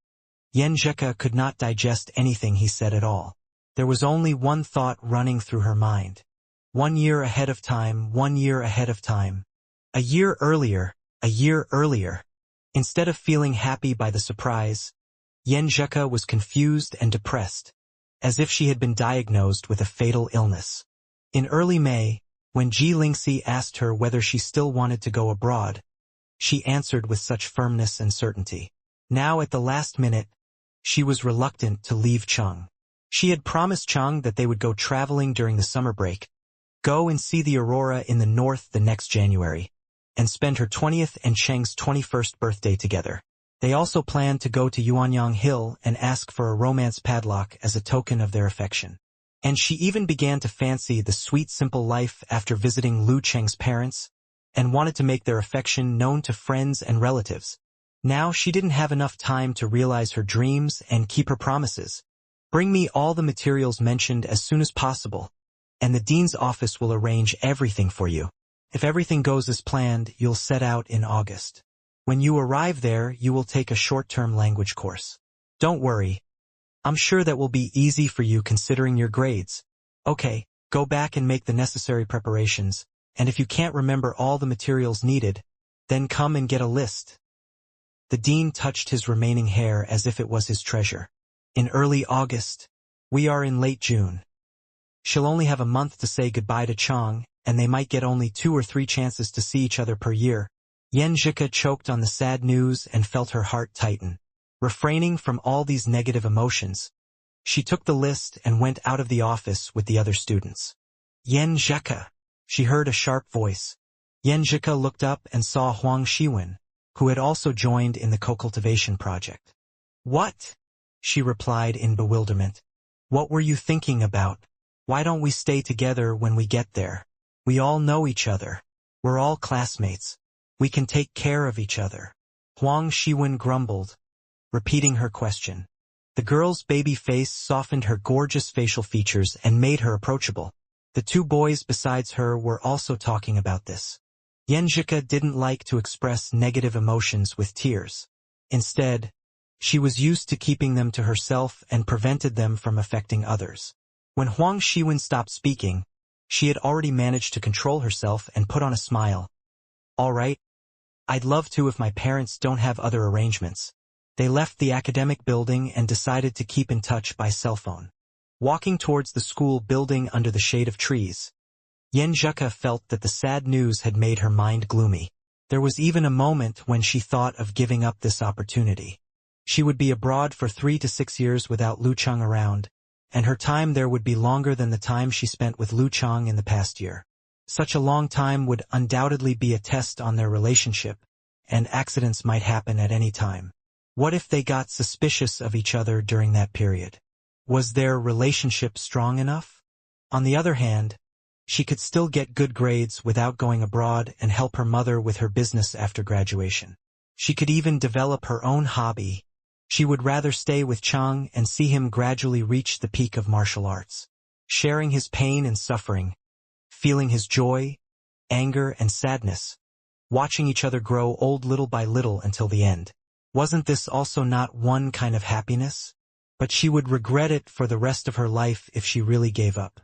Yenjika could not digest anything he said at all. There was only one thought running through her mind. 1 year ahead of time, 1 year ahead of time. A year earlier, a year earlier. Instead of feeling happy by the surprise, Yenjika was confused and depressed, as if she had been diagnosed with a fatal illness. In early May, when Ji Lingxi asked her whether she still wanted to go abroad, she answered with such firmness and certainty. Now at the last minute, she was reluctant to leave Cheng. She had promised Cheng that they would go traveling during the summer break, go and see the aurora in the north the next January, and spend her 20th and Cheng's 21st birthday together. They also planned to go to Yuanyang Hill and ask for a romance padlock as a token of their affection. And she even began to fancy the sweet simple life after visiting Lu Cheng's parents, and wanted to make their affection known to friends and relatives. Now she didn't have enough time to realize her dreams and keep her promises. Bring me all the materials mentioned as soon as possible, and the dean's office will arrange everything for you. If everything goes as planned, you'll set out in August. When you arrive there, you will take a short-term language course. Don't worry. I'm sure that will be easy for you considering your grades. Okay, go back and make the necessary preparations, and if you can't remember all the materials needed, then come and get a list. The dean touched his remaining hair as if it was his treasure. In early August, we are in late June. She'll only have a month to say goodbye to Chang, and they might get only 2 or 3 chances to see each other per year. Yenjika choked on the sad news and felt her heart tighten. Refraining from all these negative emotions, she took the list and went out of the office with the other students. Yenjika, she heard a sharp voice. Yenjika looked up and saw Huang Shiwen, who had also joined in the co-cultivation project. What? She replied in bewilderment. What were you thinking about? Why don't we stay together when we get there? We all know each other. We're all classmates. We can take care of each other. Huang Shiwen grumbled, repeating her question. The girl's baby face softened her gorgeous facial features and made her approachable. The 2 boys besides her were also talking about this. Yenjika didn't like to express negative emotions with tears. Instead, she was used to keeping them to herself and prevented them from affecting others. When Huang Shiwen stopped speaking, she had already managed to control herself and put on a smile. All right. I'd love to if my parents don't have other arrangements. They left the academic building and decided to keep in touch by cell phone. Walking towards the school building under the shade of trees, Yenjika felt that the sad news had made her mind gloomy. There was even a moment when she thought of giving up this opportunity. She would be abroad for 3 to 6 years without Lu Chang around, and her time there would be longer than the time she spent with Lu Chang in the past year. Such a long time would undoubtedly be a test on their relationship, and accidents might happen at any time. What if they got suspicious of each other during that period? Was their relationship strong enough? On the other hand, she could still get good grades without going abroad and help her mother with her business after graduation. She could even develop her own hobby. She would rather stay with Chang and see him gradually reach the peak of martial arts, sharing his pain and suffering, feeling his joy, anger, and sadness, watching each other grow old little by little until the end. Wasn't this also not one kind of happiness? But she would regret it for the rest of her life if she really gave up.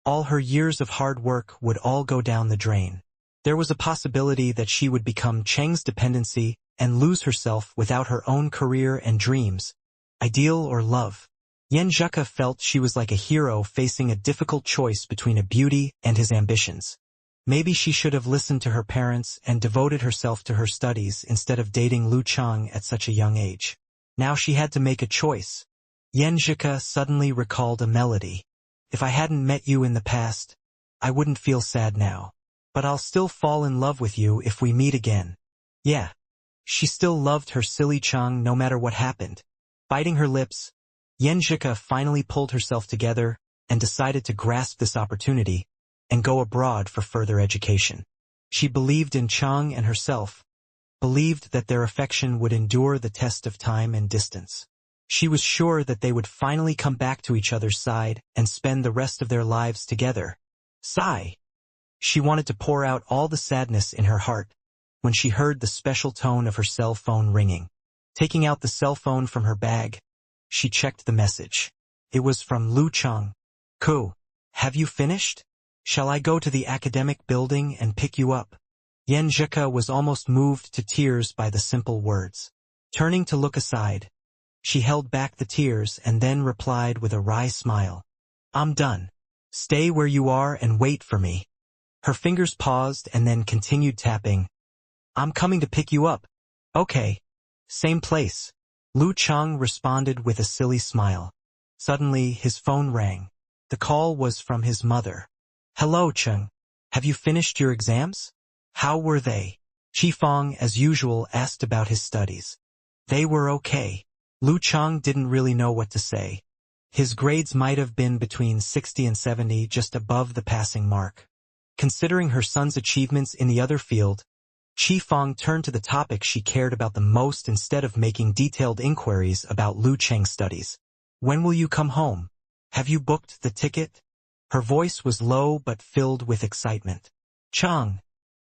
All her years of hard work would all go down the drain. There was a possibility that she would become Cheng's dependency and lose herself without her own career and dreams, ideal or love. Yenjika felt she was like a hero facing a difficult choice between a beauty and his ambitions. Maybe she should have listened to her parents and devoted herself to her studies instead of dating Lu Chang at such a young age. Now she had to make a choice. Yenjika suddenly recalled a melody. If I hadn't met you in the past, I wouldn't feel sad now. But I'll still fall in love with you if we meet again. Yeah. She still loved her silly Chang no matter what happened. Biting her lips, Yenjika finally pulled herself together and decided to grasp this opportunity and go abroad for further education. She believed in Chang and herself, believed that their affection would endure the test of time and distance. She was sure that they would finally come back to each other's side and spend the rest of their lives together. Sigh. She wanted to pour out all the sadness in her heart when she heard the special tone of her cell phone ringing. Taking out the cell phone from her bag, she checked the message. It was from Lu Chang. "Ku, have you finished? Shall I go to the academic building and pick you up?" Yenjika was almost moved to tears by the simple words. Turning to look aside, she held back the tears and then replied with a wry smile. "I'm done. Stay where you are and wait for me." Her fingers paused and then continued tapping. "I'm coming to pick you up." "Okay. Same place." Lu Chang responded with a silly smile. Suddenly, his phone rang. The call was from his mother. "Hello, Chang. Have you finished your exams? How were they?" Qifeng, as usual, asked about his studies. "They were okay." Lu Chang didn't really know what to say. His grades might have been between 60 and 70, just above the passing mark. Considering her son's achievements in the other field, Qifeng turned to the topic she cared about the most instead of making detailed inquiries about Lu Cheng's studies. "When will you come home? Have you booked the ticket?" Her voice was low but filled with excitement. "Chang,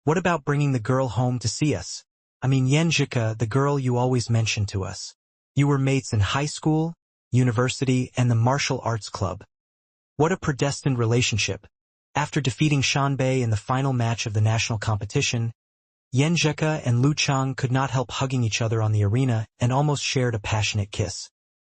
what about bringing the girl home to see us? I mean Yenjika, the girl you always mention to us. You were mates in high school, university, and the martial arts club. What a predestined relationship." After defeating Shanbei in the final match of the national competition, Yenjika and Lu Chang could not help hugging each other on the arena and almost shared a passionate kiss,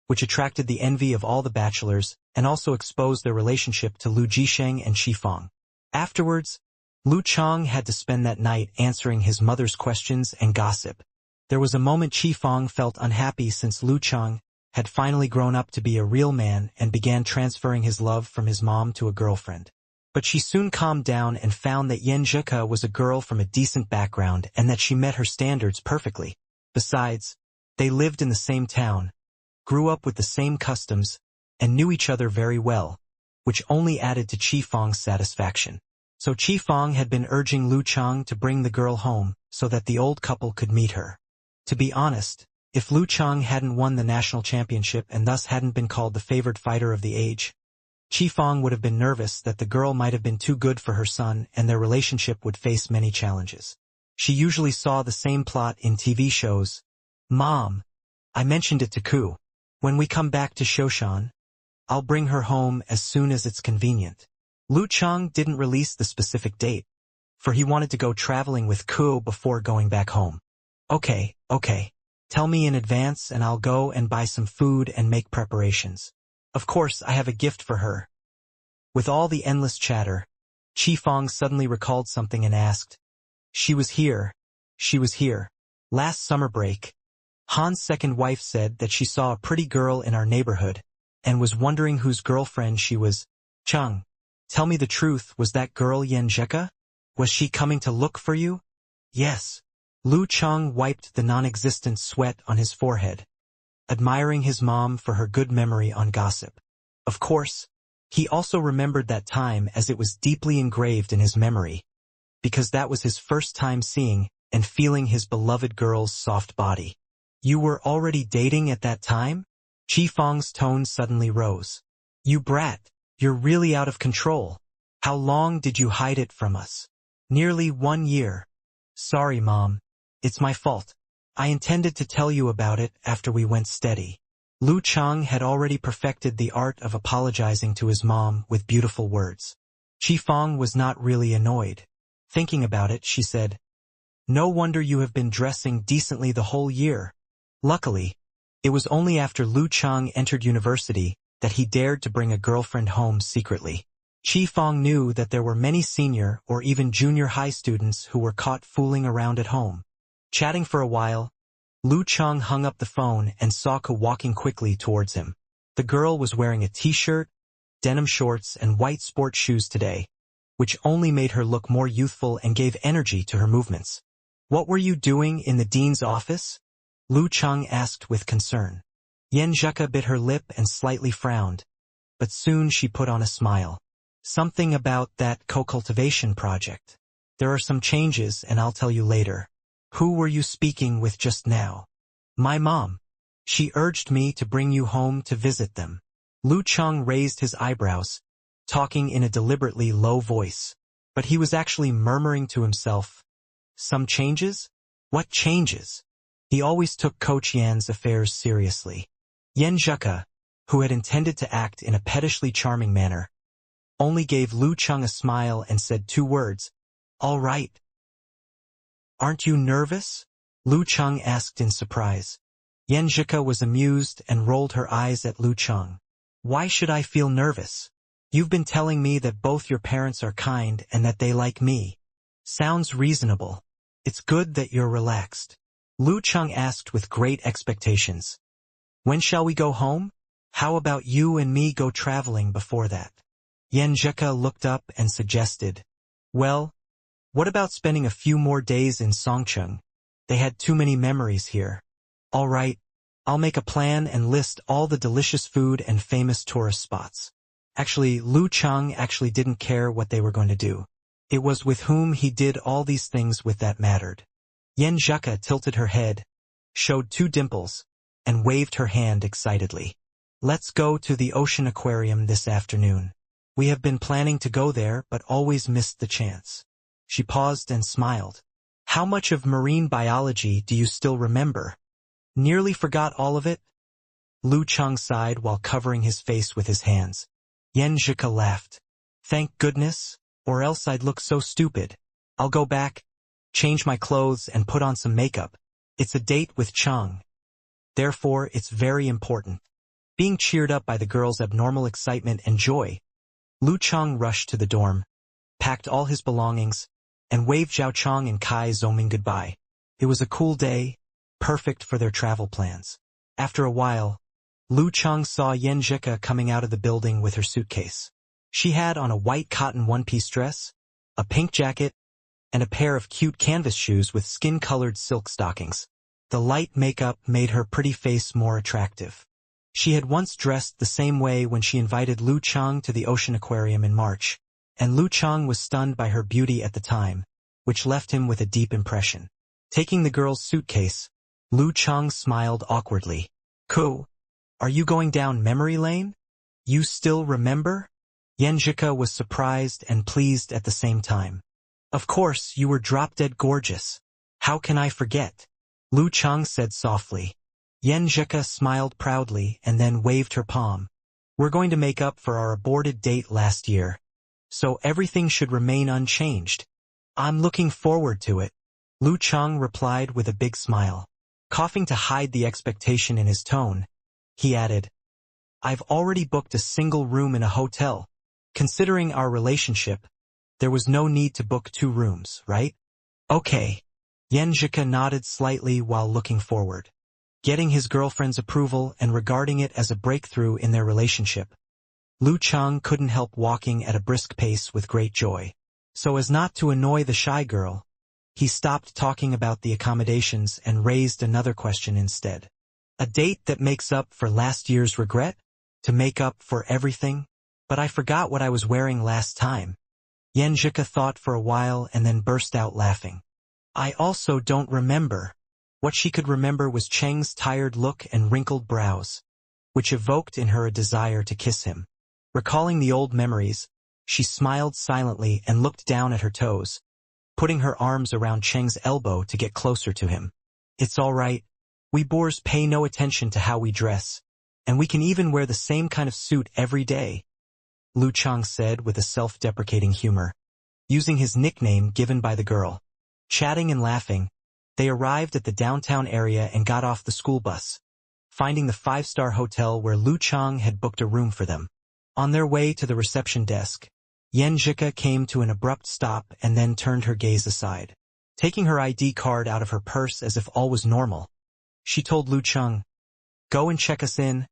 which attracted the envy of all the bachelors and also exposed their relationship to Lu Jisheng and Qifeng. Afterwards, Lu Chang had to spend that night answering his mother's questions and gossip. There was a moment Qifeng felt unhappy since Lu Chang had finally grown up to be a real man and began transferring his love from his mom to a girlfriend. But she soon calmed down and found that Yenjika was a girl from a decent background and that she met her standards perfectly. Besides, they lived in the same town, grew up with the same customs, and knew each other very well, which only added to Qifeng's satisfaction. So Qifeng had been urging Lu Chang to bring the girl home so that the old couple could meet her. To be honest, if Lu Chang hadn't won the national championship and thus hadn't been called the favored fighter of the age, Qifeng would have been nervous that the girl might have been too good for her son and their relationship would face many challenges. She usually saw the same plot in TV shows. "Mom, I mentioned it to Ku. When we come back to Shoshan, I'll bring her home as soon as it's convenient." Lu Chang didn't release the specific date, for he wanted to go traveling with Ku before going back home. Okay. Tell me in advance and I'll go and buy some food and make preparations. Of course, I have a gift for her." With all the endless chatter, Qifeng suddenly recalled something and asked, She was here. Last summer break, Han's second wife said that she saw a pretty girl in our neighborhood and was wondering whose girlfriend she was." "Chang, tell me the truth, was that girl Yenjika? Was she coming to look for you?" "Yes." Lu Chang wiped the non-existent sweat on his forehead, admiring his mom for her good memory on gossip. Of course, he also remembered that time as it was deeply engraved in his memory, because that was his first time seeing and feeling his beloved girl's soft body. "You were already dating at that time?" Qifeng's tone suddenly rose. "You brat, you're really out of control. How long did you hide it from us?" "Nearly 1 year. Sorry, Mom. It's my fault. I intended to tell you about it after we went steady." Lu Chang had already perfected the art of apologizing to his mom with beautiful words. Qifeng was not really annoyed. Thinking about it, she said, "No wonder you have been dressing decently the whole year." Luckily, it was only after Lu Chang entered university that he dared to bring a girlfriend home secretly. Qifeng knew that there were many senior or even junior high students who were caught fooling around at home. Chatting for a while, Lu Chang hung up the phone and saw Ku walking quickly towards him. The girl was wearing a t-shirt, denim shorts, and white sport shoes today, which only made her look more youthful and gave energy to her movements. What were you doing in the dean's office? Lu Cheng asked with concern. Yen Zheka bit her lip and slightly frowned, but soon she put on a smile. Something about that co-cultivation project. There are some changes and I'll tell you later. Who were you speaking with just now? My mom. She urged me to bring you home to visit them. Lu Cheng raised his eyebrows, talking in a deliberately low voice. But he was actually murmuring to himself. Some changes? What changes? He always took Coach Yan's affairs seriously. Yen Zheka, who had intended to act in a pettishly charming manner, only gave Lu Cheng a smile and said 2 words, "All right." Aren't you nervous? Lu Cheng asked in surprise. Yen Zheka was amused and rolled her eyes at Lu Cheng. Why should I feel nervous? You've been telling me that both your parents are kind and that they like me. Sounds reasonable. It's good that you're relaxed. Lu Cheng asked with great expectations. When shall we go home? How about you and me go traveling before that? Yen Zheka looked up and suggested. Well, what about spending a few more days in Songcheng? They had too many memories here. All right, I'll make a plan and list all the delicious food and famous tourist spots. Actually, Lu Cheng actually didn't care what they were going to do. It was with whom he did all these things with that mattered. Yen Zheka tilted her head, showed 2 dimples, and waved her hand excitedly. Let's go to the ocean aquarium this afternoon. We have been planning to go there but always missed the chance. She paused and smiled. How much of marine biology do you still remember? Nearly forgot all of it? Lu Cheng sighed while covering his face with his hands. Yen Zheka laughed. Thank goodness, or else I'd look so stupid. I'll go back, change my clothes and put on some makeup. It's a date with Cheng. Therefore, it's very important. Being cheered up by the girl's abnormal excitement and joy, Lu Cheng rushed to the dorm, packed all his belongings, and waved Zhao Cheng and Kai Zoming goodbye. It was a cool day, perfect for their travel plans. After a while, Lu Cheng saw Yen Zheka coming out of the building with her suitcase. She had on a white cotton one-piece dress, a pink jacket, and a pair of cute canvas shoes with skin-colored silk stockings. The light makeup made her pretty face more attractive. She had once dressed the same way when she invited Lu Cheng to the ocean aquarium in March, and Lu Cheng was stunned by her beauty at the time, which left him with a deep impression. Taking the girl's suitcase, Lu Cheng smiled awkwardly. Ko, are you going down memory lane? You still remember? Yen Zheka was surprised and pleased at the same time. Of course, you were drop-dead gorgeous. How can I forget? Lu Cheng said softly. Yen Zheka smiled proudly and then waved her palm. We're going to make up for our aborted date last year, so everything should remain unchanged. I'm looking forward to it. Lu Cheng replied with a big smile. Coughing to hide the expectation in his tone, he added, I've already booked a single room in a hotel. Considering our relationship, there was no need to book 2 rooms, right? Okay. Yen Zheka nodded slightly while looking forward. Getting his girlfriend's approval and regarding it as a breakthrough in their relationship, Lu Cheng couldn't help walking at a brisk pace with great joy. So as not to annoy the shy girl, he stopped talking about the accommodations and raised another question instead. A date that makes up for last year's regret? To make up for everything? But I forgot what I was wearing last time. Yen Zheka thought for a while and then burst out laughing. I also don't remember. What she could remember was Cheng's tired look and wrinkled brows, which evoked in her a desire to kiss him. Recalling the old memories, she smiled silently and looked down at her toes, putting her arms around Cheng's elbow to get closer to him. It's all right. We boors pay no attention to how we dress, and we can even wear the same kind of suit every day, Lu Cheng said with a self-deprecating humor, using his nickname given by the girl. Chatting and laughing, they arrived at the downtown area and got off the school bus, finding the 5-star hotel where Lu Cheng had booked a room for them. On their way to the reception desk, Yen Zheka came to an abrupt stop and then turned her gaze aside. Taking her ID card out of her purse as if all was normal, she told Lu Cheng, Go and check us in.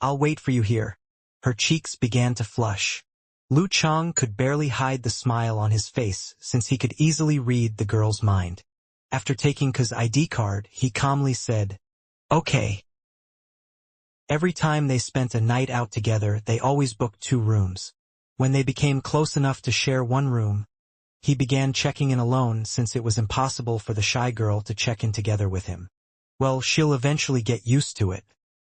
I'll wait for you here. Her cheeks began to flush. Lu Cheng could barely hide the smile on his face since he could easily read the girl's mind. After taking Ka's ID card, he calmly said, "Okay." Every time they spent a night out together, they always booked 2 rooms. When they became close enough to share one room, he began checking in alone since it was impossible for the shy girl to check in together with him. Well, she'll eventually get used to it.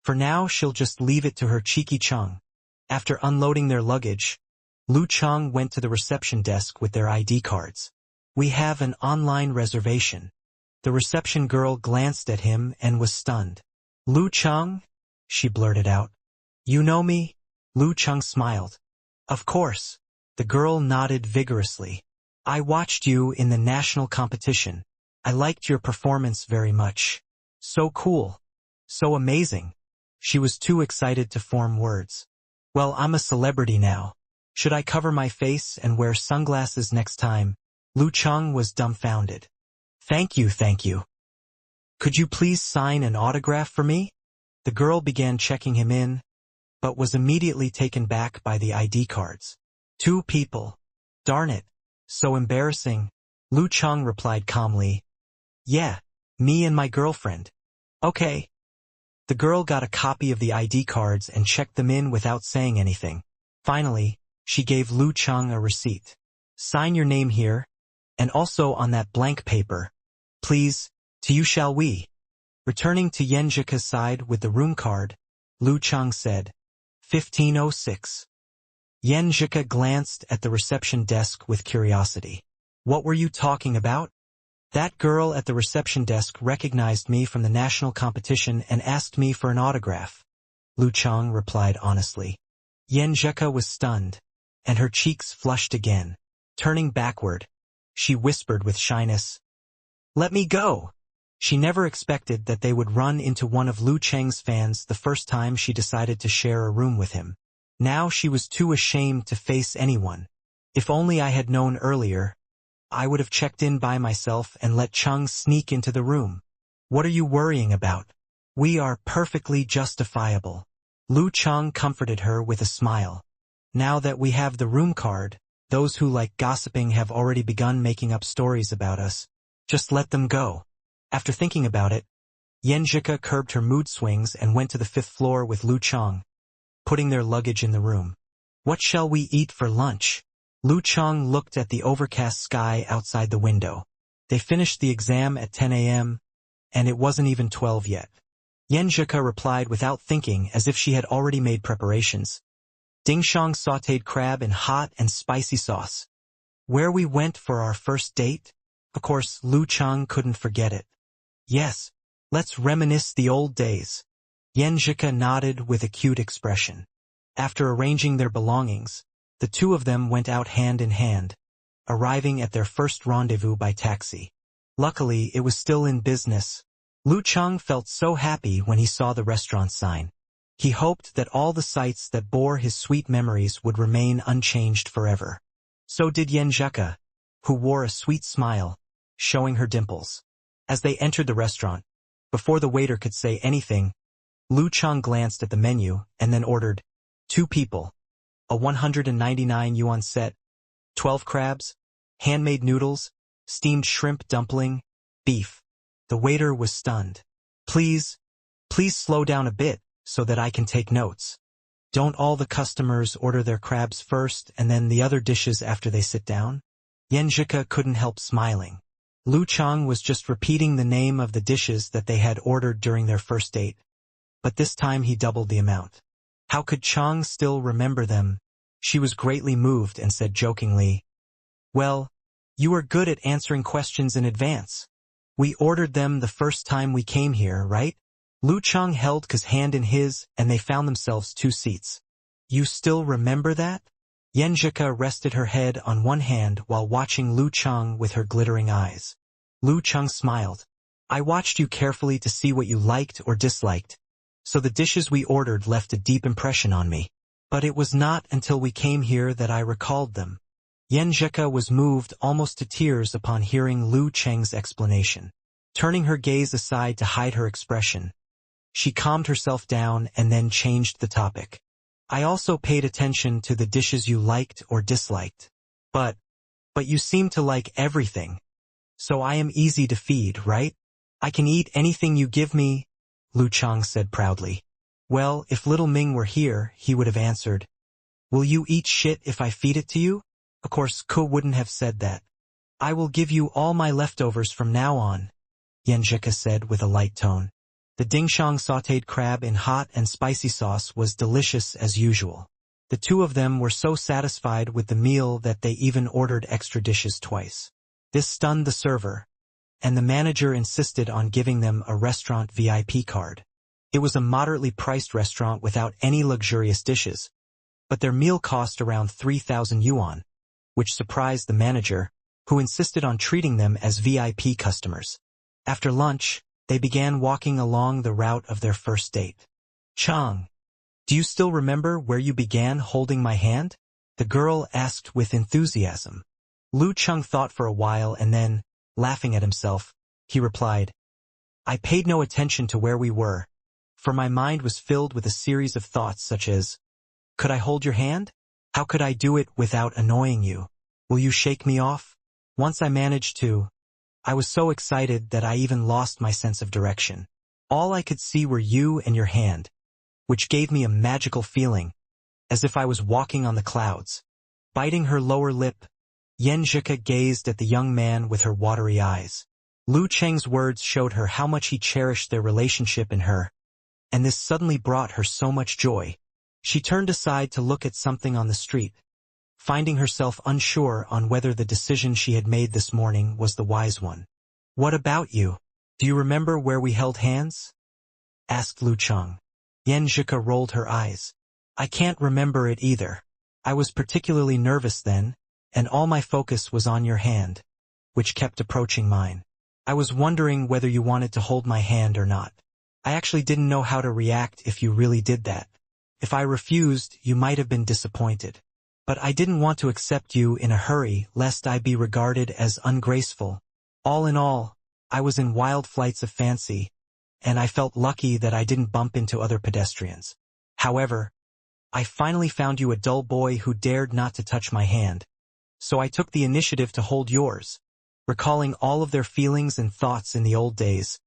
For now, she'll just leave it to her cheeky Chung. After unloading their luggage, Lu Chang went to the reception desk with their ID cards. "We have an online reservation." The reception girl glanced at him and was stunned. "Lu Chang?" she blurted out. "You know me?" Lu Chang smiled. "Of course." The girl nodded vigorously. "I watched you in the national competition. I liked your performance very much. So cool. So amazing." She was too excited to form words. "Well, I'm a celebrity now. Should I cover my face and wear sunglasses next time?" Lu Chang was dumbfounded. Thank you. Could you please sign an autograph for me?" The girl began checking him in, but was immediately taken back by the ID cards. 2 people. Darn it. So embarrassing. Lu Chang replied calmly. "Yeah, me and my girlfriend." "Okay." The girl got a copy of the ID cards and checked them in without saying anything. Finally, she gave Lu Chang a receipt. "Sign your name here, and also on that blank paper. Please, to you shall we." Returning to Yenjika's side with the room card, Lu Chang said, 1506. Yenjika glanced at the reception desk with curiosity. "What were you talking about?" "That girl at the reception desk recognized me from the national competition and asked me for an autograph," Lu Chang replied honestly. Yenjika was stunned, and her cheeks flushed again. Turning backward, she whispered with shyness, "Let me go." She never expected that they would run into one of Lu Chang's fans the first time she decided to share a room with him. Now she was too ashamed to face anyone. "If only I had known earlier, I would have checked in by myself and let Chung sneak into the room." "What are you worrying about? We are perfectly justifiable." Lu Chang comforted her with a smile. "Now that we have the room card, those who like gossiping have already begun making up stories about us. Just let them go." After thinking about it, Yenjika curbed her mood swings and went to the 5th floor with Lu Chang, putting their luggage in the room. "What shall we eat for lunch?" Lu Chang looked at the overcast sky outside the window. They finished the exam at 10 a.m., and it wasn't even 12 yet. Yenjika replied without thinking, as if she had already made preparations. "Dingshang sautéed crab in hot and spicy sauce." "Where we went for our first date?" Of course, Lu Chang couldn't forget it. "Yes, let's reminisce the old days." Yenjika nodded with a cute expression. After arranging their belongings, the 2 of them went out hand in hand, arriving at their first rendezvous by taxi. Luckily, it was still in business. Lu Chang felt so happy when he saw the restaurant sign. He hoped that all the sights that bore his sweet memories would remain unchanged forever. So did Yenjika, who wore a sweet smile, showing her dimples. As they entered the restaurant, before the waiter could say anything, Lu Chang glanced at the menu and then ordered 2 people, a 199 yuan set, 12 crabs, handmade noodles, steamed shrimp dumpling, beef. The waiter was stunned. Please slow down a bit so that I can take notes. Don't all the customers order their crabs first and then the other dishes after they sit down?" Yenjika couldn't help smiling. Lu Chang was just repeating the name of the dishes that they had ordered during their first date. But this time he doubled the amount. How could Chang still remember them? She was greatly moved and said jokingly, "Well, you are good at answering questions in advance. We ordered them the first time we came here, right?" Lu Chang held Ka's hand in his, and they found themselves 2 seats. "You still remember that?" Yenjika rested her head on one hand while watching Lu Chang with her glittering eyes. Lu Chang smiled. "I watched you carefully to see what you liked or disliked, so the dishes we ordered left a deep impression on me. But it was not until we came here that I recalled them." Yenjika was moved almost to tears upon hearing Lu Chang's explanation. Turning her gaze aside to hide her expression, she calmed herself down and then changed the topic. "I also paid attention to the dishes you liked or disliked. But you seem to like everything. So I am easy to feed, right? I can eat anything you give me, Lu Chang said proudly. Well, if little Ming were here, he would have answered, will you eat shit if I feed it to you? Of course, Ko wouldn't have said that. I will give you all my leftovers from now on, Yanjika said with a light tone. The Dingshang sautéed crab in hot and spicy sauce was delicious as usual. The two of them were so satisfied with the meal that they even ordered extra dishes twice. This stunned the server, and the manager insisted on giving them a restaurant VIP card. It was a moderately priced restaurant without any luxurious dishes, but their meal cost around 3,000 yuan, which surprised the manager, who insisted on treating them as VIP customers. After lunch, they began walking along the route of their first date. Chang, do you still remember where you began holding my hand? The girl asked with enthusiasm. Lu Chang thought for a while and then, laughing at himself, he replied, I paid no attention to where we were, for my mind was filled with a series of thoughts such as, could I hold your hand? How could I do it without annoying you? Will you shake me off? Once I managed to, I was so excited that I even lost my sense of direction. All I could see were you and your hand, which gave me a magical feeling, as if I was walking on the clouds. Biting her lower lip, Yanjika gazed at the young man with her watery eyes. Lu Cheng's words showed her how much he cherished their relationship in her, and this suddenly brought her so much joy. She turned aside to look at something on the street, finding herself unsure on whether the decision she had made this morning was the wise one. What about you? Do you remember where we held hands? Asked Lu Cheng. Yanjika rolled her eyes. I can't remember it either. I was particularly nervous then, and all my focus was on your hand, which kept approaching mine. I was wondering whether you wanted to hold my hand or not. I actually didn't know how to react if you really did that. If I refused, you might have been disappointed. But I didn't want to accept you in a hurry lest I be regarded as ungraceful. All in all, I was in wild flights of fancy, and I felt lucky that I didn't bump into other pedestrians. However, I finally found you a dull boy who dared not to touch my hand, so I took the initiative to hold yours. Recalling all of their feelings and thoughts in the old days,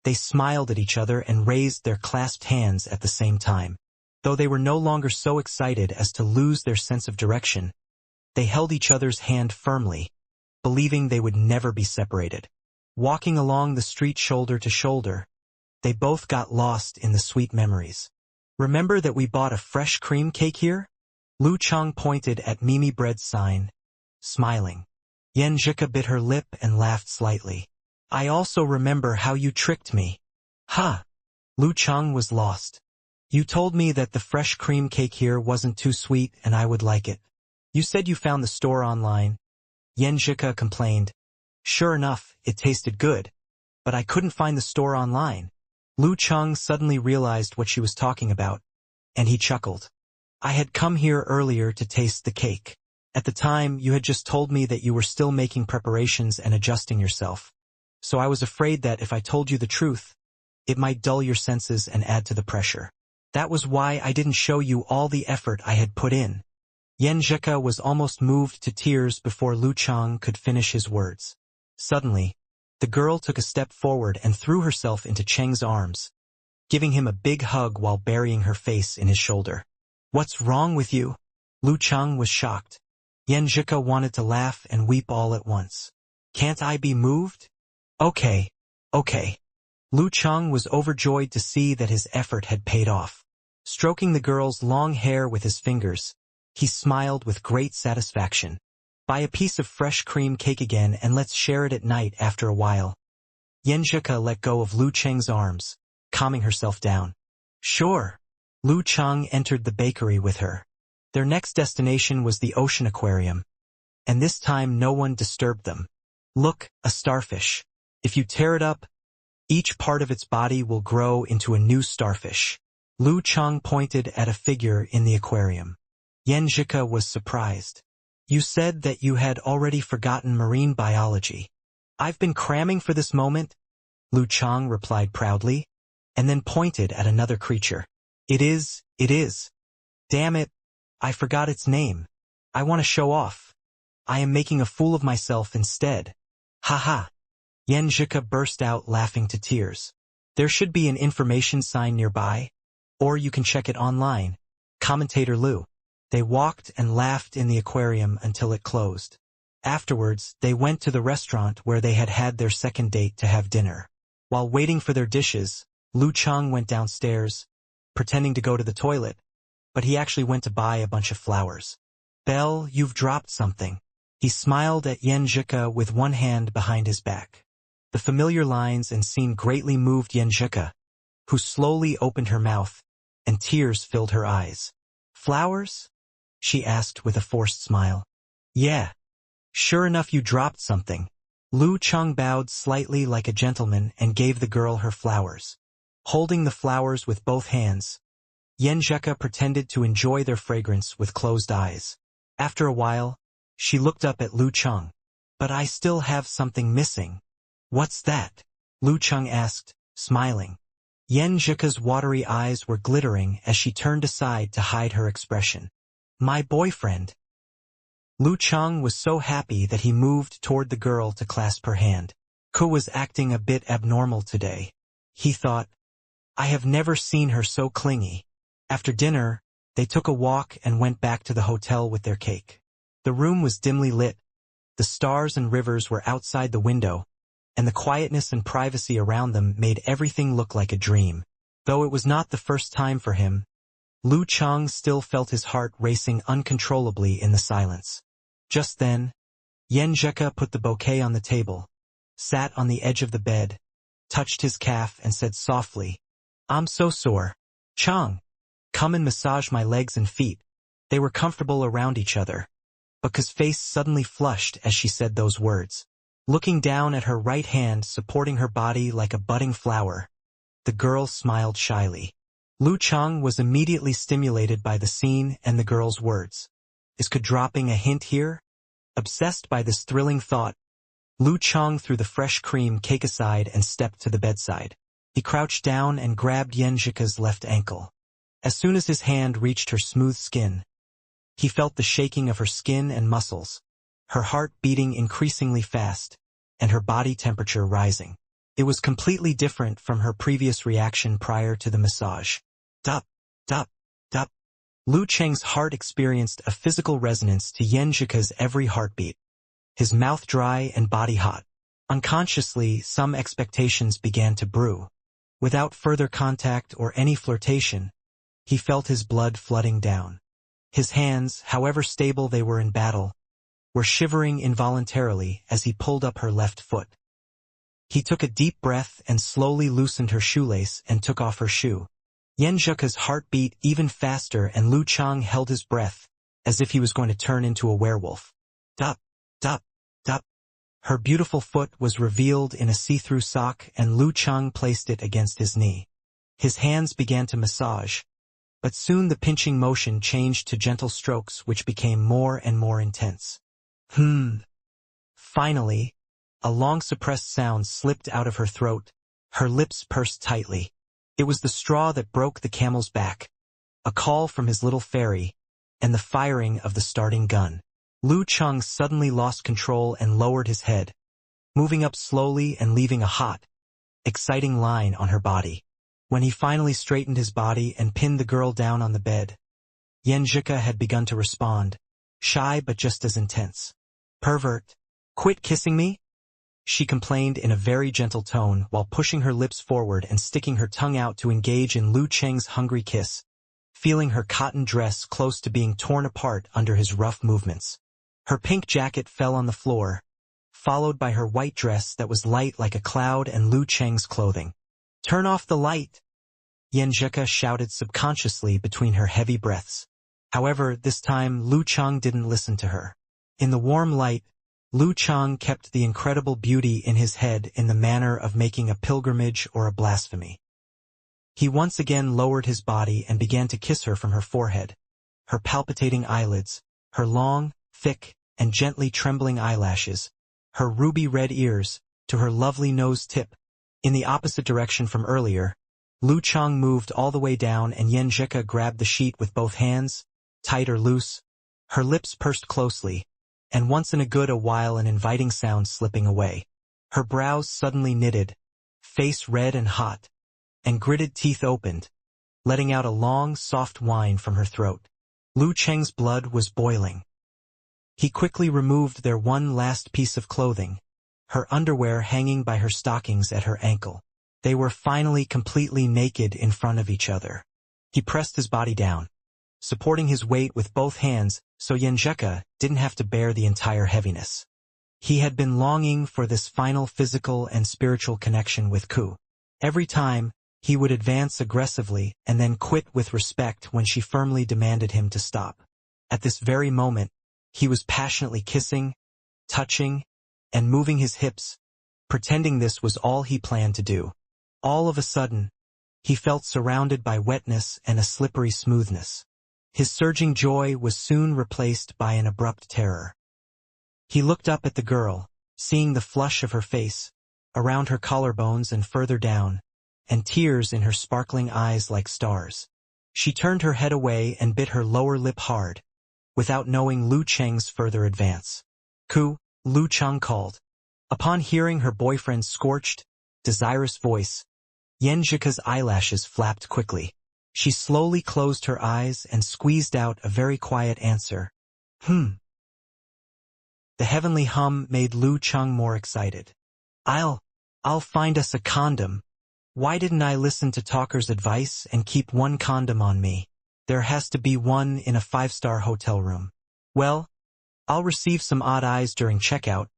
they smiled at each other and raised their clasped hands at the same time. Though they were no longer so excited as to lose their sense of direction, they held each other's hand firmly, believing they would never be separated. Walking along the street shoulder to shoulder, they both got lost in the sweet memories. Remember that we bought a fresh cream cake here? Lu Cheng pointed at Mimi Bread's sign, smiling. Yanjika bit her lip and laughed slightly. I also remember how you tricked me. Ha! Lu Cheng was lost. You told me that the fresh cream cake here wasn't too sweet and I would like it. You said you found the store online. Yanjika complained. Sure enough, it tasted good. But I couldn't find the store online. Lu Cheng suddenly realized what she was talking about, and he chuckled. I had come here earlier to taste the cake. At the time, you had just told me that you were still making preparations and adjusting yourself. So I was afraid that if I told you the truth, it might dull your senses and add to the pressure. That was why I didn't show you all the effort I had put in. Yanjika was almost moved to tears before Lu Cheng could finish his words. Suddenly, the girl took a step forward and threw herself into Cheng's arms, giving him a big hug while burying her face in his shoulder. What's wrong with you? Lu Cheng was shocked. Yanjika wanted to laugh and weep all at once. Can't I be moved? Okay. Lu Cheng was overjoyed to see that his effort had paid off. Stroking the girl's long hair with his fingers, he smiled with great satisfaction. Buy a piece of fresh cream cake again and let's share it at night after a while. Yanjika let go of Lu Cheng's arms, calming herself down. Sure. Lu Cheng entered the bakery with her. Their next destination was the ocean aquarium, and this time no one disturbed them. Look, a starfish. If you tear it up, each part of its body will grow into a new starfish. Lu Cheng pointed at a figure in the aquarium. Yanjika was surprised. You said that you had already forgotten marine biology. I've been cramming for this moment, Lu Cheng replied proudly, and then pointed at another creature. It is. Damn it, I forgot its name. I want to show off. I am making a fool of myself instead. Ha ha. Yan Zhika burst out laughing to tears. There should be an information sign nearby, or you can check it online. Commentator Lu. They walked and laughed in the aquarium until it closed. Afterwards, they went to the restaurant where they had had their second date to have dinner. While waiting for their dishes, Lu Cheng went downstairs, pretending to go to the toilet, but he actually went to buy a bunch of flowers. Belle, you've dropped something. He smiled at Yan Zhika with one hand behind his back. The familiar lines and scene greatly moved Yan Zhika, who slowly opened her mouth, and tears filled her eyes. Flowers? She asked with a forced smile. Yeah. Sure enough, you dropped something. Lu Cheng bowed slightly like a gentleman and gave the girl her flowers. Holding the flowers with both hands, Yan Zhika pretended to enjoy their fragrance with closed eyes. After a while, she looked up at Lu Cheng. But I still have something missing. What's that? Lu Cheng asked, smiling. Yan Zhika's watery eyes were glittering as she turned aside to hide her expression. My boyfriend. Lu Cheng was so happy that he moved toward the girl to clasp her hand. Ku was acting a bit abnormal today. He thought, I have never seen her so clingy. After dinner, they took a walk and went back to the hotel with their cake. The room was dimly lit. The stars and rivers were outside the window, and the quietness and privacy around them made everything look like a dream. Though it was not the first time for him, Lu Cheng still felt his heart racing uncontrollably in the silence. Just then, Yan Zhika put the bouquet on the table, sat on the edge of the bed, touched his calf and said softly, I'm so sore. Cheng, come and massage my legs and feet. They were comfortable around each other. But Ku's face suddenly flushed as she said those words. Looking down at her right hand supporting her body like a budding flower, the girl smiled shyly. Lu Cheng was immediately stimulated by the scene and the girl's words. Is Ku dropping a hint here? Obsessed by this thrilling thought, Lu Cheng threw the fresh cream cake aside and stepped to the bedside. He crouched down and grabbed Yan Zhika's left ankle. As soon as his hand reached her smooth skin, he felt the shaking of her skin and muscles, her heart beating increasingly fast, and her body temperature rising. It was completely different from her previous reaction prior to the massage. Dup, dup, dup. Lu Cheng's heart experienced a physical resonance to Yan Zhika's every heartbeat. His mouth dry and body hot. Unconsciously, some expectations began to brew. Without further contact or any flirtation, he felt his blood flooding down. His hands, however stable they were in battle, were shivering involuntarily as he pulled up her left foot. He took a deep breath and slowly loosened her shoelace and took off her shoe. Yan Zhika's heart beat even faster and Lu Cheng held his breath, as if he was going to turn into a werewolf. Dup, dup, dup. Her beautiful foot was revealed in a see-through sock and Lu Cheng placed it against his knee. His hands began to massage, but soon the pinching motion changed to gentle strokes which became more and more intense. Finally, a long-suppressed sound slipped out of her throat, her lips pursed tightly. It was the straw that broke the camel's back, a call from his little fairy, and the firing of the starting gun. Lu Cheng suddenly lost control and lowered his head, moving up slowly and leaving a hot, exciting line on her body. When he finally straightened his body and pinned the girl down on the bed, Yan Zhika had begun to respond, shy but just as intense. Pervert, quit kissing me? She complained in a very gentle tone while pushing her lips forward and sticking her tongue out to engage in Lu Cheng's hungry kiss, feeling her cotton dress close to being torn apart under his rough movements. Her pink jacket fell on the floor, followed by her white dress that was light like a cloud and Lu Cheng's clothing. Turn off the light! Yan Zhika shouted subconsciously between her heavy breaths. However, this time Lu Cheng didn't listen to her. In the warm light, Lu Cheng kept the incredible beauty in his head in the manner of making a pilgrimage or a blasphemy. He once again lowered his body and began to kiss her from her forehead, her palpitating eyelids, her long, thick, and gently trembling eyelashes, her ruby-red ears, to her lovely nose tip. In the opposite direction from earlier, Lu Cheng moved all the way down and Yan Zhika grabbed the sheet with both hands, tight or loose, her lips pursed closely, and once in a good while an inviting sound slipping away. Her brows suddenly knitted, face red and hot, and gritted teeth opened, letting out a long, soft whine from her throat. Lu Cheng's blood was boiling. He quickly removed their one last piece of clothing, her underwear hanging by her stockings at her ankle. They were finally completely naked in front of each other. He pressed his body down, supporting his weight with both hands so Yenjika didn't have to bear the entire heaviness. He had been longing for this final physical and spiritual connection with Ku. Every time, he would advance aggressively and then quit with respect when she firmly demanded him to stop. At this very moment, he was passionately kissing, touching, and moving his hips, pretending this was all he planned to do. All of a sudden, he felt surrounded by wetness and a slippery smoothness. His surging joy was soon replaced by an abrupt terror. He looked up at the girl, seeing the flush of her face, around her collarbones and further down, and tears in her sparkling eyes like stars. She turned her head away and bit her lower lip hard, without knowing Lu Cheng's further advance. Ku, Lu Cheng called. Upon hearing her boyfriend's scorched, desirous voice, Yenjika's eyelashes flapped quickly. She slowly closed her eyes and squeezed out a very quiet answer. The heavenly hum made Lu Cheng more excited. I'll find us a condom. Why didn't I listen to Talker's advice and keep one condom on me? There has to be one in a 5-star hotel room. Well, I'll receive some odd eyes during checkout,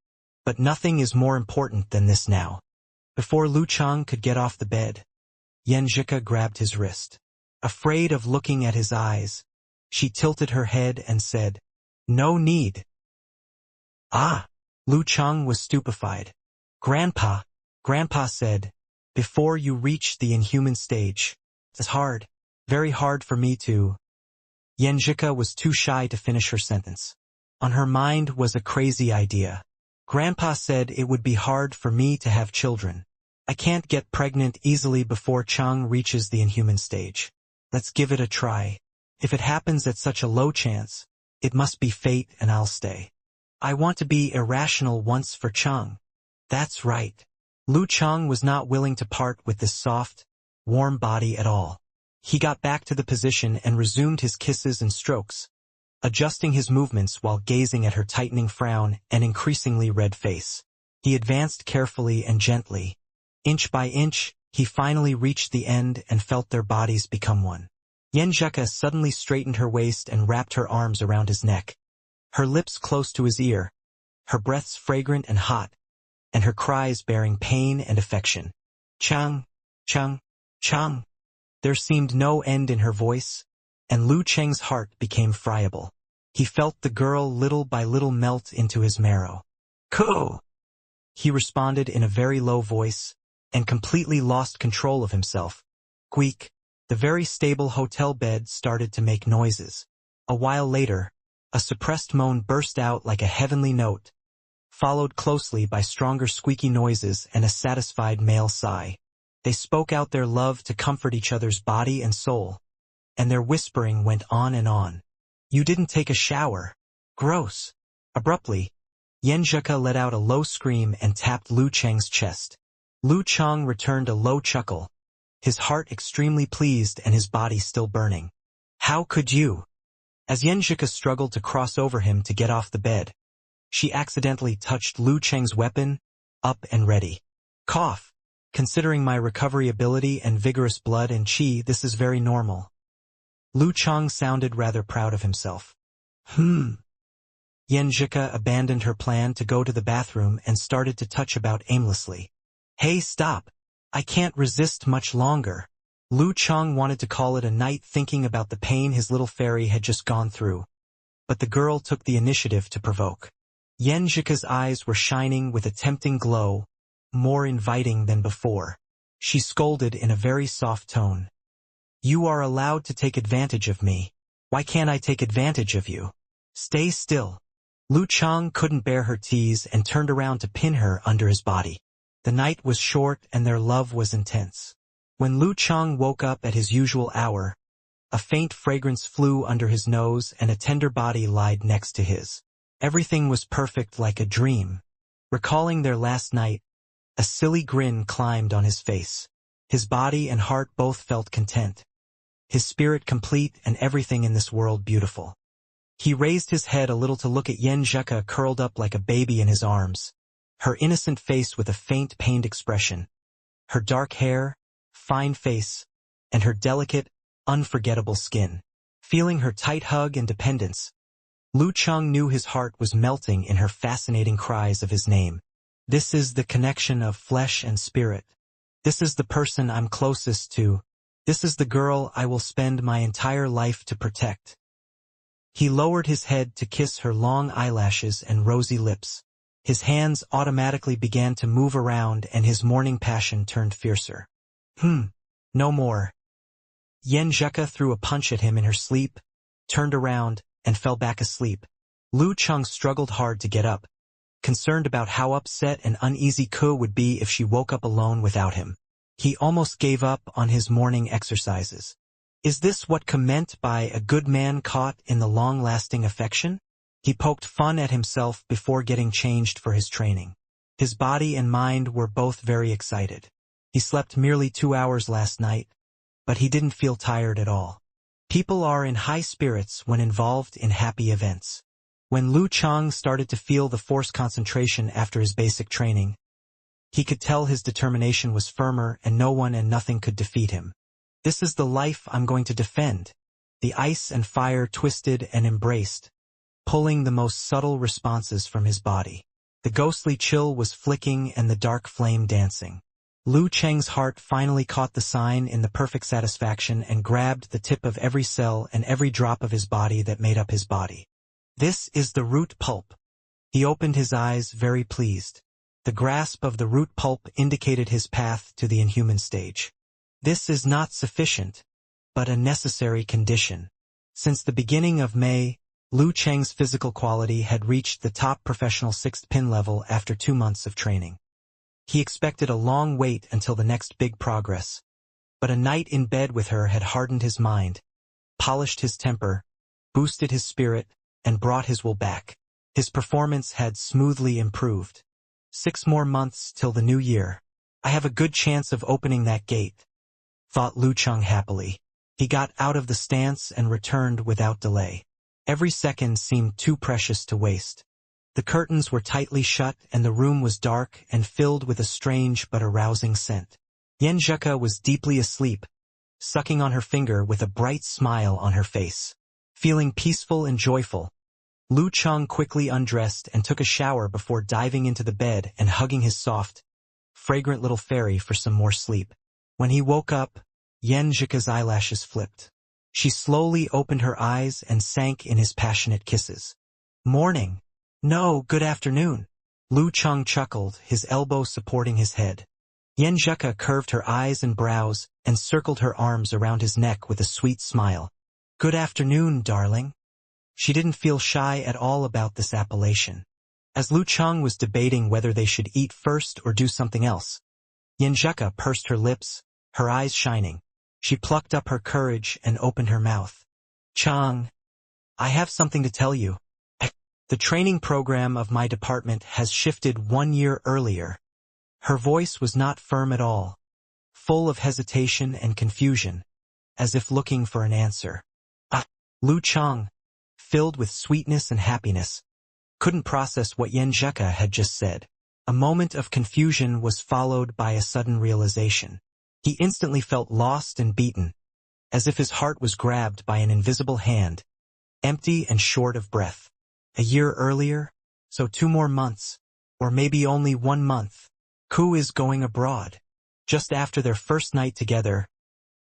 but nothing is more important than this now. Before Lu Cheng could get off the bed, Yenjika grabbed his wrist. Afraid of looking at his eyes, she tilted her head and said, "No need." Ah! Lu Cheng was stupefied. Grandpa said, "Before you reach the inhuman stage, it's hard, very hard for me to." Yenjika was too shy to finish her sentence. On her mind was a crazy idea. Grandpa said it would be hard for me to have children. I can't get pregnant easily before Chang reaches the inhuman stage. Let's give it a try. If it happens at such a low chance, it must be fate and I'll stay. I want to be irrational once for Chang. That's right. Lu Cheng was not willing to part with this soft, warm body at all. He got back to the position and resumed his kisses and strokes, adjusting his movements while gazing at her tightening frown and increasingly red face. He advanced carefully and gently. Inch by inch, he finally reached the end and felt their bodies become one. Yenjika suddenly straightened her waist and wrapped her arms around his neck. Her lips close to his ear, her breaths fragrant and hot, and her cries bearing pain and affection. Chang, Chang, Chang. There seemed no end in her voice, and Lu Cheng's heart became friable. He felt the girl little by little melt into his marrow. Ko! He responded in a very low voice, and completely lost control of himself. Squeak! The very stable hotel bed started to make noises. A while later, a suppressed moan burst out like a heavenly note, followed closely by stronger squeaky noises and a satisfied male sigh. They spoke out their love to comfort each other's body and soul, and their whispering went on and on. You didn't take a shower. Gross. Abruptly, Yenjika let out a low scream and tapped Lu Cheng's chest. Lu Cheng returned a low chuckle, his heart extremely pleased and his body still burning. How could you? As Yenjika struggled to cross over him to get off the bed, she accidentally touched Lu Cheng's weapon, up and ready. Cough. Considering my recovery ability and vigorous blood and chi, this is very normal. Lu Cheng sounded rather proud of himself. Yenjika abandoned her plan to go to the bathroom and started to touch about aimlessly. Hey, stop. I can't resist much longer. Lu Cheng wanted to call it a night thinking about the pain his little fairy had just gone through. But the girl took the initiative to provoke. Yenjika's eyes were shining with a tempting glow, more inviting than before. She scolded in a very soft tone. You are allowed to take advantage of me. Why can't I take advantage of you? Stay still. Lu Cheng couldn't bear her tease and turned around to pin her under his body. The night was short and their love was intense. When Lu Cheng woke up at his usual hour, a faint fragrance flew under his nose and a tender body lied next to his. Everything was perfect like a dream. Recalling their last night, A silly grin climbed on his face. His body and heart both felt content. His spirit complete and everything in this world beautiful. He raised his head a little to look at Yen Zheka curled up like a baby in his arms, her innocent face with a faint pained expression, her dark hair, fine face, and her delicate, unforgettable skin. Feeling her tight hug and dependence, Lu Cheng knew his heart was melting in her fascinating cries of his name. This is the connection of flesh and spirit. This is the person I'm closest to. This is the girl I will spend my entire life to protect. He lowered his head to kiss her long eyelashes and rosy lips. His hands automatically began to move around and his morning passion turned fiercer. No more. Yen Zheka threw a punch at him in her sleep, turned around, and fell back asleep. Lu Cheng struggled hard to get up, concerned about how upset and uneasy Ke would be if she woke up alone without him. He almost gave up on his morning exercises. Is this what Ke meant by a good man caught in the long-lasting affection? He poked fun at himself before getting changed for his training. His body and mind were both very excited. He slept merely 2 hours last night, but he didn't feel tired at all. People are in high spirits when involved in happy events. When Lu Cheng started to feel the forced concentration after his basic training, he could tell his determination was firmer and no one and nothing could defeat him. This is the life I'm going to defend. The ice and fire twisted and embraced, pulling the most subtle responses from his body. The ghostly chill was flicking and the dark flame dancing. Lu Cheng's heart finally caught the sign in the perfect satisfaction and grabbed the tip of every cell and every drop of his body that made up his body. This is the root pulp. He opened his eyes very pleased. The grasp of the root pulp indicated his path to the inhuman stage. This is not sufficient, but a necessary condition. Since the beginning of May, Lu Cheng's physical quality had reached the top professional 6th pin level after 2 months of training. He expected a long wait until the next big progress, but a night in bed with her had hardened his mind, polished his temper, boosted his spirit, and brought his will back. His performance had smoothly improved. 6 more months till the new year. I have a good chance of opening that gate, thought Lu Cheng happily. He got out of the stance and returned without delay. Every second seemed too precious to waste. The curtains were tightly shut and the room was dark and filled with a strange but arousing scent. Yen Zheka was deeply asleep, sucking on her finger with a bright smile on her face. Feeling peaceful and joyful, Lu Cheng quickly undressed and took a shower before diving into the bed and hugging his soft, fragrant little fairy for some more sleep. When he woke up, Yen Zheka's eyelashes flipped. She slowly opened her eyes and sank in his passionate kisses. Morning. No, good afternoon. Lu Cheng chuckled, his elbow supporting his head. Yen Zheka curved her eyes and brows and circled her arms around his neck with a sweet smile. Good afternoon, darling. She didn't feel shy at all about this appellation. As Lu Cheng was debating whether they should eat first or do something else, Yen Zheka pursed her lips, her eyes shining. She plucked up her courage and opened her mouth. Cheng, I have something to tell you. The training program of my department has shifted 1 year earlier. Her voice was not firm at all, full of hesitation and confusion, as if looking for an answer. Lu Cheng, filled with sweetness and happiness, couldn't process what Yen Zheka had just said. A moment of confusion was followed by a sudden realization. He instantly felt lost and beaten, as if his heart was grabbed by an invisible hand, empty and short of breath. A year earlier, so 2 more months, or maybe only 1 month. Ku is going abroad. Just after their first night together,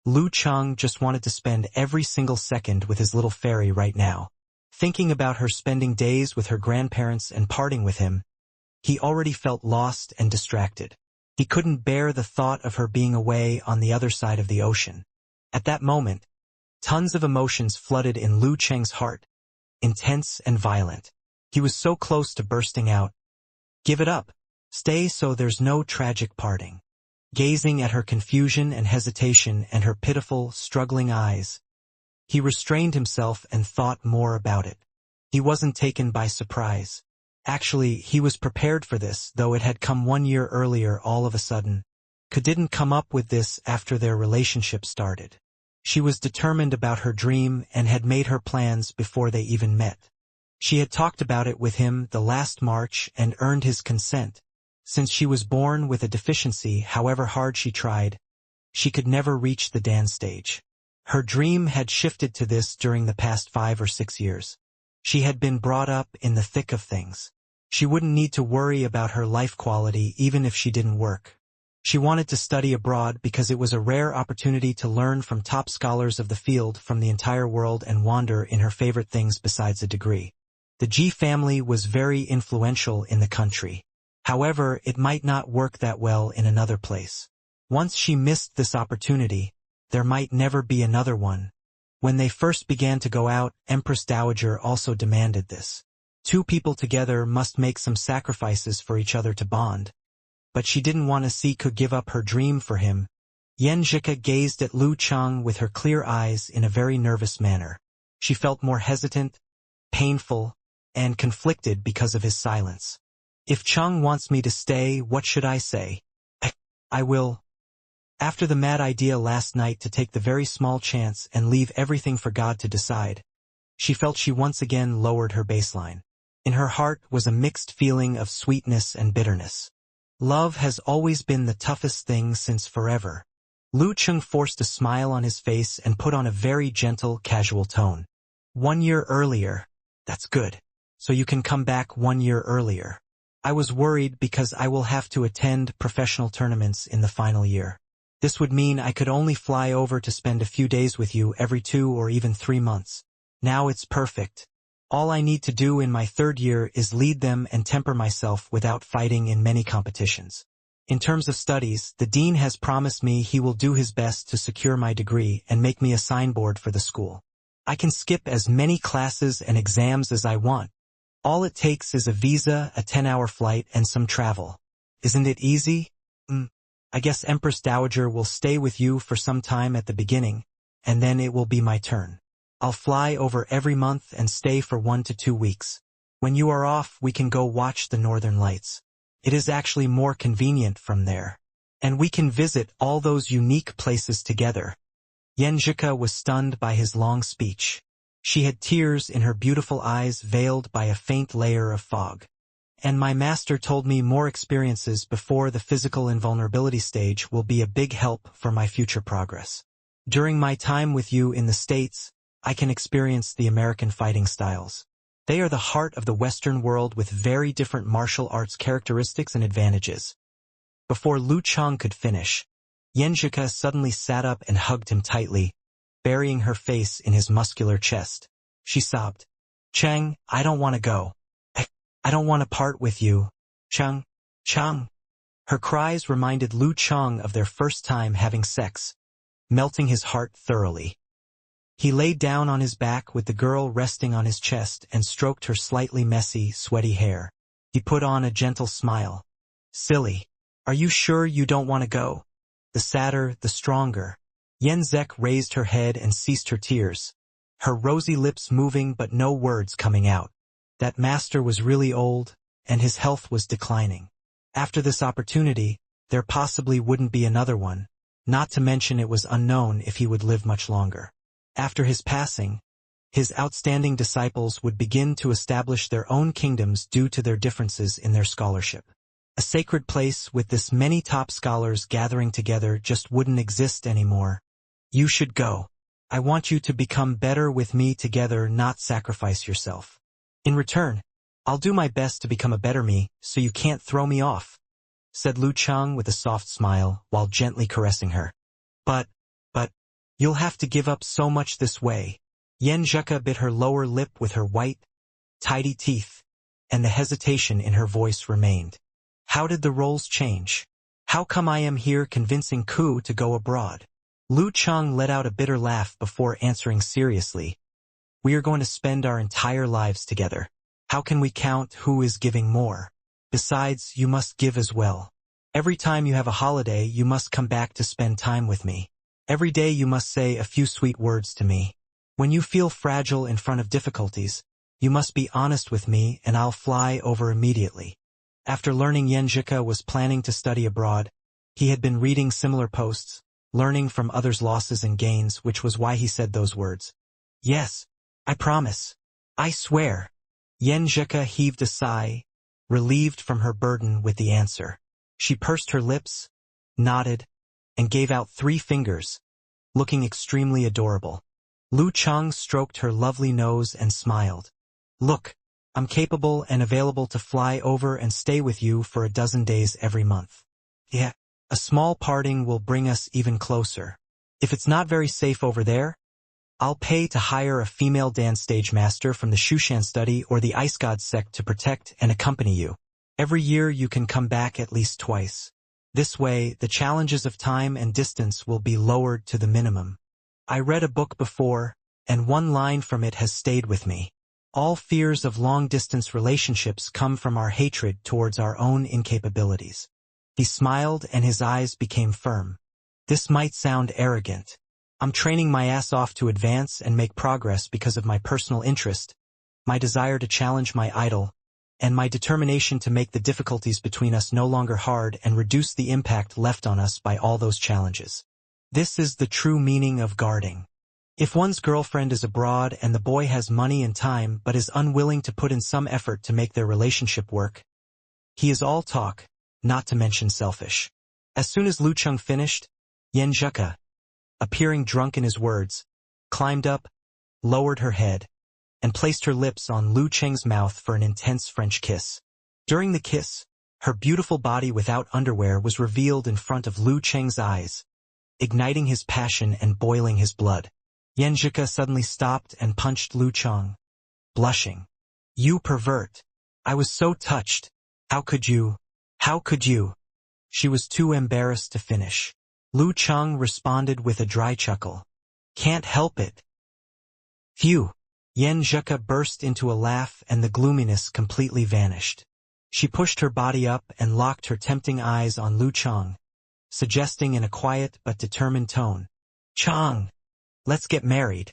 Lu Cheng just wanted to spend every single second with his little fairy right now. Thinking about her spending days with her grandparents and parting with him, he already felt lost and distracted. He couldn't bear the thought of her being away on the other side of the ocean. At that moment, tons of emotions flooded in Lu Cheng's heart, intense and violent. He was so close to bursting out. Give it up. Stay so there's no tragic parting. Gazing at her confusion and hesitation and her pitiful, struggling eyes, he restrained himself and thought more about it. He wasn't taken by surprise. Actually, he was prepared for this, though it had come 1 year earlier all of a sudden. Ka didn't come up with this after their relationship started. She was determined about her dream and had made her plans before they even met. She had talked about it with him the last March and earned his consent. Since she was born with a deficiency, however hard she tried, she could never reach the Dan stage. Her dream had shifted to this during the past 5 or 6 years. She had been brought up in the thick of things. She wouldn't need to worry about her life quality even if she didn't work. She wanted to study abroad because it was a rare opportunity to learn from top scholars of the field from the entire world and wander in her favorite things besides a degree. The G family was very influential in the country. However, it might not work that well in another place. Once she missed this opportunity, there might never be another one. When they first began to go out, Empress Dowager also demanded this. 2 people together must make some sacrifices for each other to bond. But she didn't want to see Ku give up her dream for him. Yen Zhika gazed at Lu Cheng with her clear eyes in a very nervous manner. She felt more hesitant, painful, and conflicted because of his silence. If Cheng wants me to stay, what should I say? I will. After the mad idea last night to take the very small chance and leave everything for God to decide, she felt she once again lowered her baseline. In her heart was a mixed feeling of sweetness and bitterness. Love has always been the toughest thing since forever. Lu Cheng forced a smile on his face and put on a very gentle, casual tone. 1 year earlier. That's good. So you can come back 1 year earlier. I was worried because I will have to attend professional tournaments in the final year. This would mean I could only fly over to spend a few days with you every 2 or even 3 months. Now it's perfect. All I need to do in my 3rd year is lead them and temper myself without fighting in many competitions. In terms of studies, the dean has promised me he will do his best to secure my degree and make me a signboard for the school. I can skip as many classes and exams as I want. All it takes is a visa, a 10-hour flight, and some travel. Isn't it easy? I guess Empress Dowager will stay with you for some time at the beginning, and then it will be my turn. I'll fly over every month and stay for 1 to 2 weeks. When you are off, we can go watch the Northern Lights. It is actually more convenient from there. And we can visit all those unique places together. Yen Zhika was stunned by his long speech. She had tears in her beautiful eyes veiled by a faint layer of fog. And my master told me more experiences before the physical invulnerability stage will be a big help for my future progress. During my time with you in the States, I can experience the American fighting styles. They are the heart of the Western world with very different martial arts characteristics and advantages. Before Lu Cheng could finish, Yen Zhika suddenly sat up and hugged him tightly, burying her face in his muscular chest. She sobbed, "Cheng, I don't want to go. I don't want to part with you. Cheng, Cheng." Her cries reminded Lu Cheng of their first time having sex, melting his heart thoroughly. He lay down on his back with the girl resting on his chest and stroked her slightly messy, sweaty hair. He put on a gentle smile. "Silly. Are you sure you don't want to go?" The sadder, the stronger. Yen Zek raised her head and ceased her tears, her rosy lips moving but no words coming out. That master was really old, and his health was declining. After this opportunity, there possibly wouldn't be another one, not to mention it was unknown if he would live much longer. After his passing, his outstanding disciples would begin to establish their own kingdoms due to their differences in their scholarship. A sacred place with this many top scholars gathering together just wouldn't exist anymore. You should go. I want you to become better with me together, not sacrifice yourself. In return, I'll do my best to become a better me, so you can't throw me off," said Lu Cheng with a soft smile while gently caressing her. But, you'll have to give up so much this way." Yen Zhika bit her lower lip with her white, tidy teeth, and the hesitation in her voice remained. "How did the roles change? How come I am here convincing Ku to go abroad?" Lu Cheng let out a bitter laugh before answering seriously. "We are going to spend our entire lives together. How can we count who is giving more? Besides, you must give as well. Every time you have a holiday, you must come back to spend time with me. Every day you must say a few sweet words to me. When you feel fragile in front of difficulties, You must be honest with me and I'll fly over immediately. After learning Yenjika was planning to study abroad, he had been reading similar posts, learning from others' losses and gains, which was why he said those words. Yes, I promise. I swear. Yenjika heaved a sigh, relieved from her burden with the answer. She pursed her lips, nodded, and gave out 3 fingers, looking extremely adorable. Lu Cheng stroked her lovely nose and smiled. Look, I'm capable and available to fly over and stay with you for a dozen days every month. Yeah, a small parting will bring us even closer. If it's not very safe over there, I'll pay to hire a female dance stage master from the Shushan study or the Ice God sect to protect and accompany you. Every year you can come back at least twice. This way, the challenges of time and distance will be lowered to the minimum. I read a book before, and one line from it has stayed with me. All fears of long-distance relationships come from our hatred towards our own incapabilities. He smiled and his eyes became firm. This might sound arrogant. I'm training my ass off to advance and make progress because of my personal interest, my desire to challenge my idol, and my determination to make the difficulties between us no longer hard and reduce the impact left on us by all those challenges. This is the true meaning of guarding. If one's girlfriend is abroad and the boy has money and time but is unwilling to put in some effort to make their relationship work, he is all talk, not to mention selfish. As soon as Lu Cheng finished, Yenjika, appearing drunk in his words, climbed up, lowered her head, and placed her lips on Lu Cheng's mouth for an intense French kiss. During the kiss, her beautiful body without underwear was revealed in front of Lu Cheng's eyes, igniting his passion and boiling his blood. Yenjika suddenly stopped and punched Lu Cheng, blushing. You pervert. I was so touched. How could you? How could you? She was too embarrassed to finish. Lu Cheng responded with a dry chuckle. Can't help it. Phew. Yenjika burst into a laugh and the gloominess completely vanished. She pushed her body up and locked her tempting eyes on Lu Cheng, suggesting in a quiet but determined tone, Cheng, let's get married.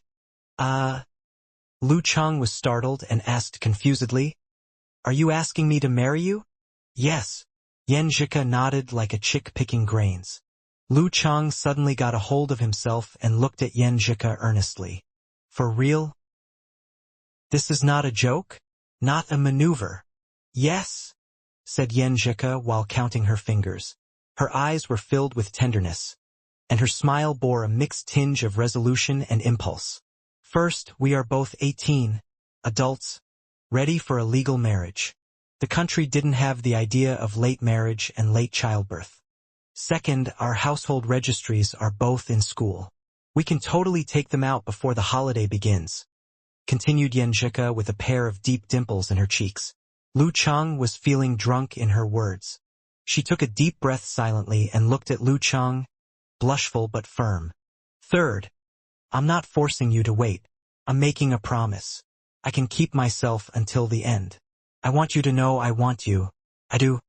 Lu Cheng was startled and asked confusedly, Are you asking me to marry you? Yes. Yenjika nodded like a chick picking grains. Lu Cheng suddenly got a hold of himself and looked at Yenjika earnestly. For real? This is not a joke? Not a maneuver? Yes, said Yenjika while counting her fingers. Her eyes were filled with tenderness, and her smile bore a mixed tinge of resolution and impulse. First, we are both 18, adults, ready for a legal marriage. The country didn't have the idea of late marriage and late childbirth. Second, our household registries are both in school. We can totally take them out before the holiday begins, continued Yenjika with a pair of deep dimples in her cheeks. Lu Cheng was feeling drunk in her words. She took a deep breath silently and looked at Lu Cheng, blushful but firm. Third, I'm not forcing you to wait. I'm making a promise. I can keep myself until the end. I want you to know I want you. I do.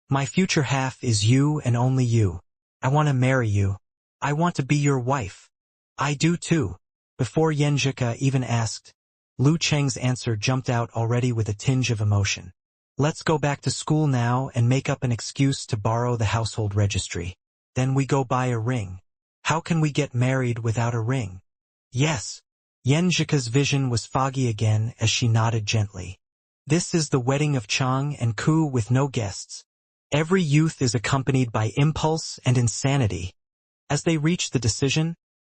My future half is you and only you. I want to marry you. I want to be your wife. I do too. Before Yenjika even asked, Lu Cheng's answer jumped out already with a tinge of emotion. Let's go back to school now and make up an excuse to borrow the household registry. Then we go buy a ring. How can we get married without a ring? Yes. Yenjika's vision was foggy again as she nodded gently. This is the wedding of Chang and Ku with no guests. Every youth is accompanied by impulse and insanity. As they reached the decision,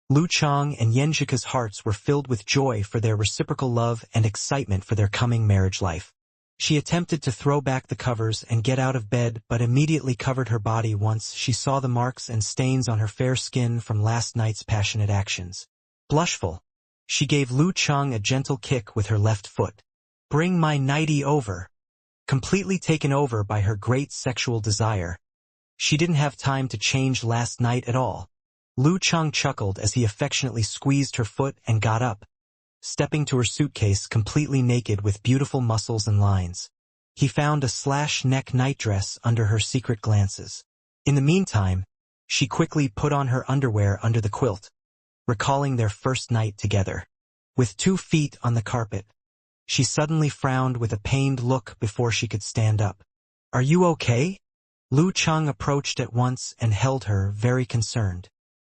Lu Cheng and Yenjika's hearts were filled with joy for their reciprocal love and excitement for their coming marriage life. She attempted to throw back the covers and get out of bed but immediately covered her body once she saw the marks and stains on her fair skin from last night's passionate actions. Blushful, she gave Lu Cheng a gentle kick with her left foot. Bring my nightie over. Completely taken over by her great sexual desire, she didn't have time to change last night at all. Lu Cheng chuckled as he affectionately squeezed her foot and got up, stepping to her suitcase completely naked with beautiful muscles and lines. He found a slash-neck nightdress under her secret glances. In the meantime, she quickly put on her underwear under the quilt, recalling their first night together. With 2 feet on the carpet, She suddenly frowned with a pained look before she could stand up. "Are you okay?" Lu Chang approached at once and held her, very concerned.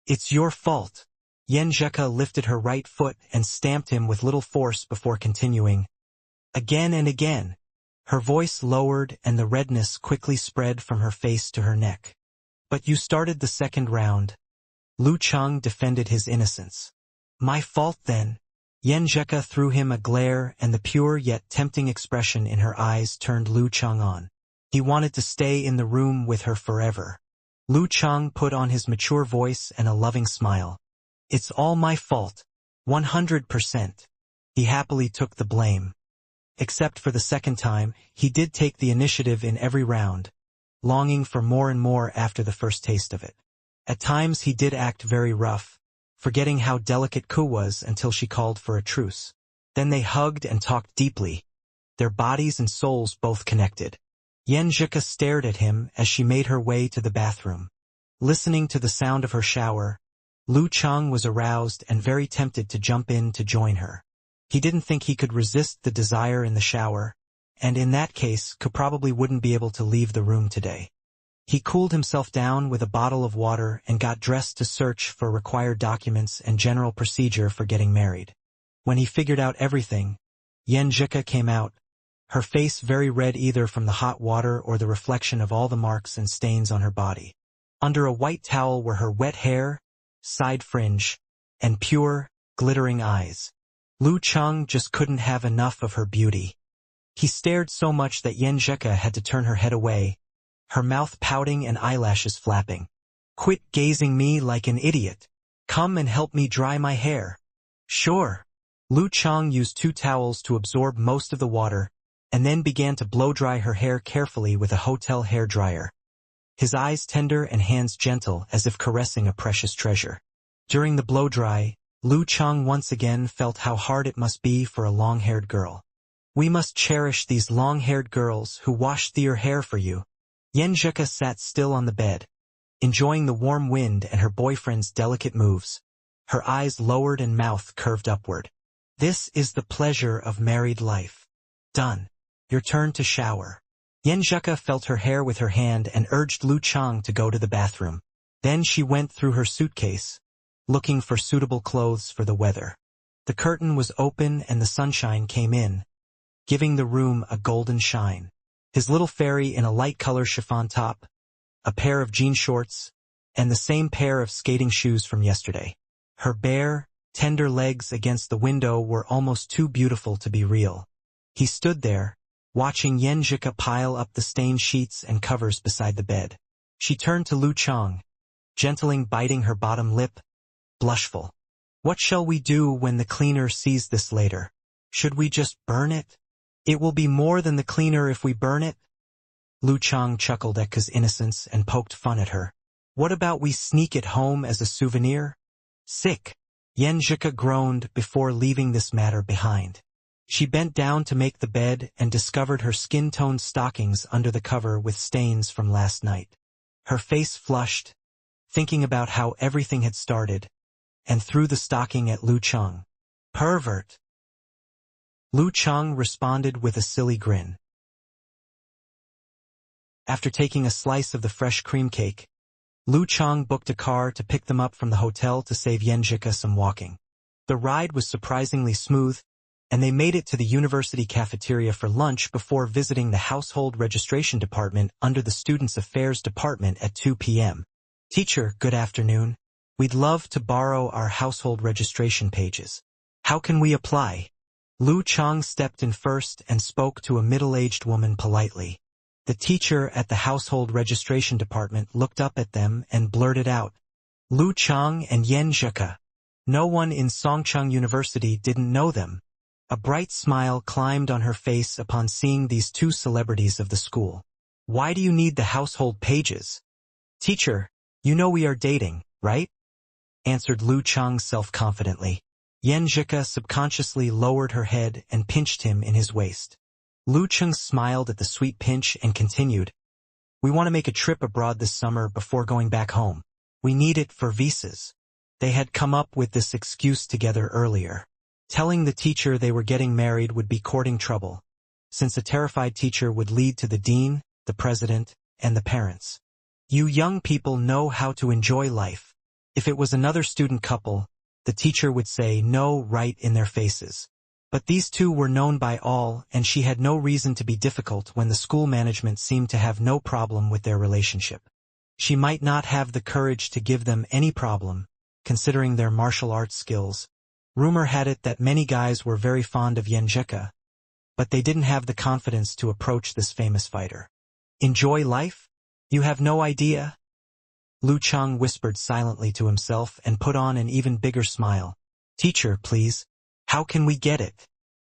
"It's your fault." Yen Zheka lifted her right foot and stamped him with little force before continuing. Again and again. Her voice lowered and the redness quickly spread from her face to her neck. "But you started the second round." Lu Chang defended his innocence. "My fault then." Yen Zheka threw him a glare and the pure yet tempting expression in her eyes turned Lu Chang on. He wanted to stay in the room with her forever. Lu Chang put on his mature voice and a loving smile. "It's all my fault. 100%. He happily took the blame. Except for the second time, he did take the initiative in every round, longing for more and more after the first taste of it. At times he did act very rough, forgetting how delicate Ku was until she called for a truce. Then they hugged and talked deeply, their bodies and souls both connected. Yen Zheka stared at him as she made her way to the bathroom. Listening to the sound of her shower, Lu Chang was aroused and very tempted to jump in to join her. He didn't think he could resist the desire in the shower, and in that case Ku probably wouldn't be able to leave the room today. He cooled himself down with a bottle of water and got dressed to search for required documents and general procedure for getting married. When he figured out everything, Yen Zheka came out, her face very red either from the hot water or the reflection of all the marks and stains on her body. Under a white towel were her wet hair, side fringe, and pure, glittering eyes. Lu Chang just couldn't have enough of her beauty. He stared so much that Yen Zheka had to turn her head away, her mouth pouting and eyelashes flapping. "Quit gazing me like an idiot. Come and help me dry my hair." "Sure." Lu Chang used 2 towels to absorb most of the water, and then began to blow-dry her hair carefully with a hotel hair dryer. His eyes tender and hands gentle as if caressing a precious treasure. During the blow-dry, Lu Chang once again felt how hard it must be for a long-haired girl. "We must cherish these long-haired girls who wash their hair for you." Yen Zheka sat still on the bed, enjoying the warm wind and her boyfriend's delicate moves, her eyes lowered and mouth curved upward. "This is the pleasure of married life. Done. Your turn to shower." Yen Zheka felt her hair with her hand and urged Lu Chang to go to the bathroom. Then she went through her suitcase, looking for suitable clothes for the weather. The curtain was open and the sunshine came in, giving the room a golden shine. His little fairy in a light color chiffon top, a pair of jean shorts, and the same pair of skating shoes from yesterday. Her bare, tender legs against the window were almost too beautiful to be real. He stood there, watching Yen Zheka pile up the stained sheets and covers beside the bed. She turned to Lu Chang, gently biting her bottom lip, blushful. "What shall we do when the cleaner sees this later? Should we just burn it? It will be more than the cleaner if we burn it." Lu Chang chuckled at Ku's innocence and poked fun at her. "What about we sneak it home as a souvenir?" "Sick." Yen Zheka groaned before leaving this matter behind. She bent down to make the bed and discovered her skin-toned stockings under the cover with stains from last night. Her face flushed, thinking about how everything had started, and threw the stocking at Lu Chang. "Pervert." Lu Chang responded with a silly grin. After taking a slice of the fresh cream cake, Lu Chang booked a car to pick them up from the hotel to save Yen Zheka some walking. The ride was surprisingly smooth, and they made it to the university cafeteria for lunch before visiting the household registration department under the Students' Affairs Department at 2 p.m. "Teacher, good afternoon. We'd love to borrow our household registration pages. How can we apply?" Lu Chang stepped in first and spoke to a middle-aged woman politely. The teacher at the household registration department looked up at them and blurted out, "Lu Chang and Yen Zheka." No one in Songcheng University didn't know them. A bright smile climbed on her face upon seeing these 2 celebrities of the school. "Why do you need the household pages?" "Teacher, you know we are dating, right?" answered Lu Chang self-confidently. Yen Zheka subconsciously lowered her head and pinched him in his waist. Lu Chang smiled at the sweet pinch and continued, "We want to make a trip abroad this summer before going back home. We need it for visas." They had come up with this excuse together earlier. Telling the teacher they were getting married would be courting trouble, since a terrified teacher would lead to the dean, the president, and the parents. You young people know how to enjoy life. If it was another student couple, the teacher would say no right in their faces. But these two were known by all, and she had no reason to be difficult when the school management seemed to have no problem with their relationship. She might not have the courage to give them any problem, considering their martial arts skills. Rumor had it that many guys were very fond of Yenjika, but they didn't have the confidence to approach this famous fighter. Enjoy life? You have no idea? Lu Chang whispered silently to himself and put on an even bigger smile. Teacher, please. How can we get it?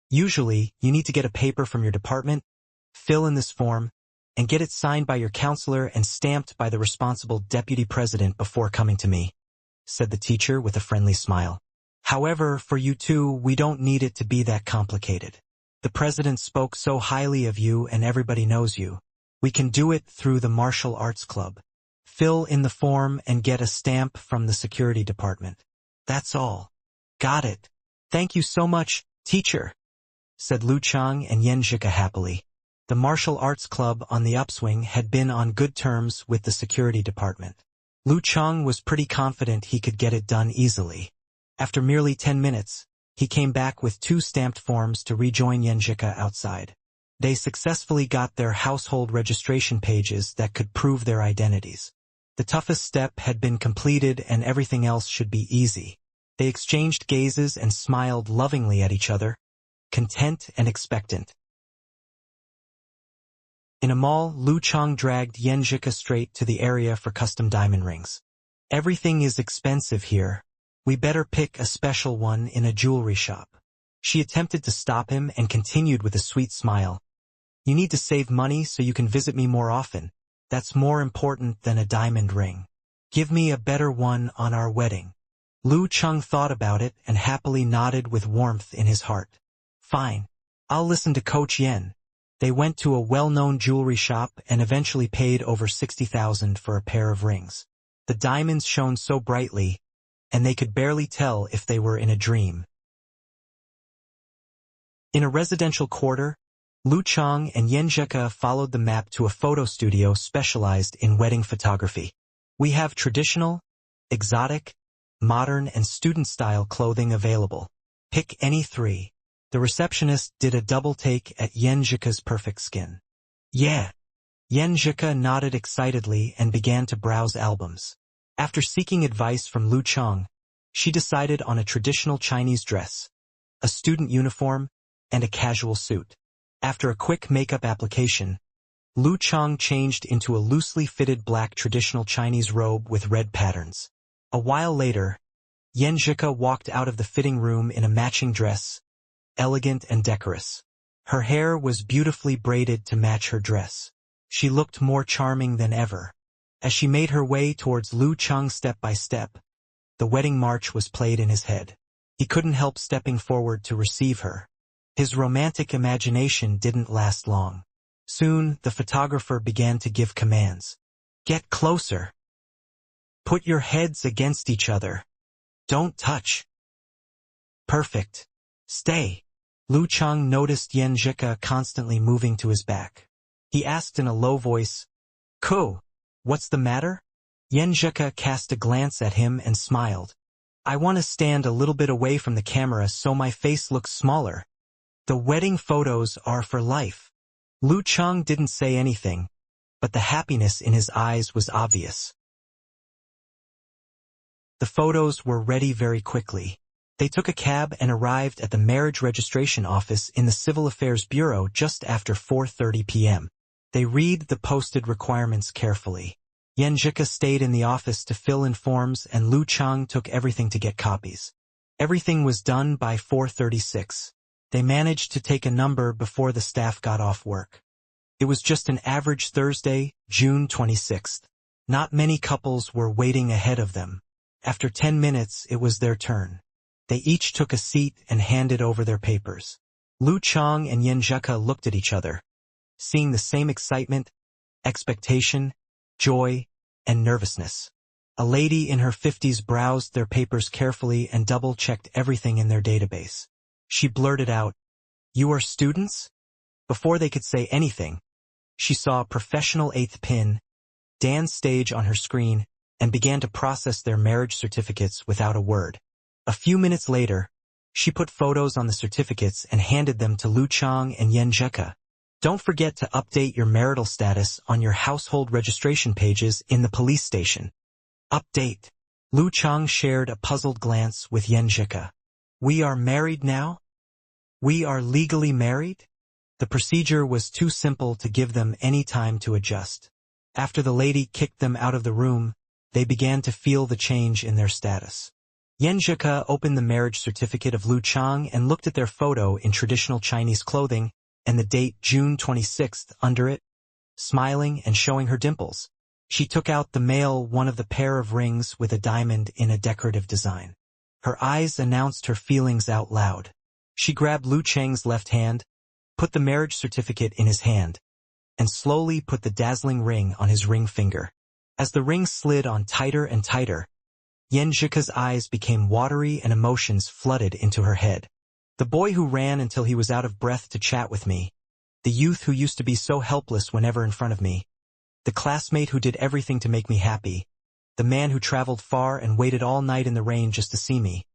Usually, you need to get a paper from your department, fill in this form, and get it signed by your counselor and stamped by the responsible deputy president before coming to me, said the teacher with a friendly smile. However, for you two, we don't need it to be that complicated. The president spoke so highly of you and everybody knows you. We can do it through the martial arts club. Fill in the form and get a stamp from the security department. That's all. Got it. Thank you so much, teacher, said Lu Chang and Yenjika happily. The martial arts club on the upswing had been on good terms with the security department. Lu Chang was pretty confident he could get it done easily. After merely 10 minutes, he came back with 2 stamped forms to rejoin Yenjika outside. They successfully got their household registration pages that could prove their identities. The toughest step had been completed and everything else should be easy. They exchanged gazes and smiled lovingly at each other, content and expectant. In a mall, Lu Chang dragged Yenjika straight to the area for custom diamond rings. Everything is expensive here. We better pick a special one in a jewelry shop. She attempted to stop him and continued with a sweet smile. You need to save money so you can visit me more often. That's more important than a diamond ring. Give me a better one on our wedding. Lu Chang thought about it and happily nodded with warmth in his heart. Fine. I'll listen to Coach Yen. They went to a well-known jewelry shop and eventually paid over 60,000 for a pair of rings. The diamonds shone so brightly, and they could barely tell if they were in a dream. In a residential quarter, Lu Chang and Yenjika followed the map to a photo studio specialized in wedding photography. We have traditional, exotic, modern, and student-style clothing available. Pick any 3. The receptionist did a double take at Yenjika's perfect skin. Yeah. Yenjika nodded excitedly and began to browse albums. After seeking advice from Lu Chang, she decided on a traditional Chinese dress, a student uniform, and a casual suit. After a quick makeup application, Lu Chang changed into a loosely fitted black traditional Chinese robe with red patterns. A while later, Yenjika walked out of the fitting room in a matching dress, elegant and decorous. Her hair was beautifully braided to match her dress. She looked more charming than ever. As she made her way towards Lu Chang step by step, the wedding march was played in his head. He couldn't help stepping forward to receive her. His romantic imagination didn't last long. Soon, the photographer began to give commands. Get closer. Put your heads against each other. Don't touch. Perfect. Stay. Lu Chang noticed Yenjika constantly moving to his back. He asked in a low voice, Ko, what's the matter? Yenjika cast a glance at him and smiled. I want to stand a little bit away from the camera so my face looks smaller. The wedding photos are for life. Lu Chang didn't say anything, but the happiness in his eyes was obvious. The photos were ready very quickly. They took a cab and arrived at the marriage registration office in the Civil Affairs Bureau just after 4:30 p.m. They read the posted requirements carefully. Yenjika stayed in the office to fill in forms and Lu Chang took everything to get copies. Everything was done by 4:36. They managed to take a number before the staff got off work. It was just an average Thursday, June 26th. Not many couples were waiting ahead of them. After 10 minutes, it was their turn. They each took a seat and handed over their papers. Lu Chang and Yenjika looked at each other, seeing the same excitement, expectation, joy, and nervousness. A lady in her 50s browsed their papers carefully and double-checked everything in their database. She blurted out, "You are students?" Before they could say anything, she saw a professional eighth pin, Dan's stage on her screen, and began to process their marriage certificates without a word. A few minutes later, she put photos on the certificates and handed them to Lu Chang and Yen Jika. "Don't forget to update your marital status on your household registration pages in the police station." Update. Lu Chang shared a puzzled glance with Yen Jika. "We are married now? We are legally married?" The procedure was too simple to give them any time to adjust. After the lady kicked them out of the room, they began to feel the change in their status. Yen Jika opened the marriage certificate of Lu Chang and looked at their photo in traditional Chinese clothing and the date June 26th under it, smiling and showing her dimples. She took out the male one of the pair of rings with a diamond in a decorative design. Her eyes announced her feelings out loud. She grabbed Lu Chang's left hand, put the marriage certificate in his hand, and slowly put the dazzling ring on his ring finger. As the ring slid on tighter and tighter, Yen Jika's eyes became watery and emotions flooded into her head. The boy who ran until he was out of breath to chat with me, the youth who used to be so helpless whenever in front of me, the classmate who did everything to make me happy, the man who traveled far and waited all night in the rain just to see me,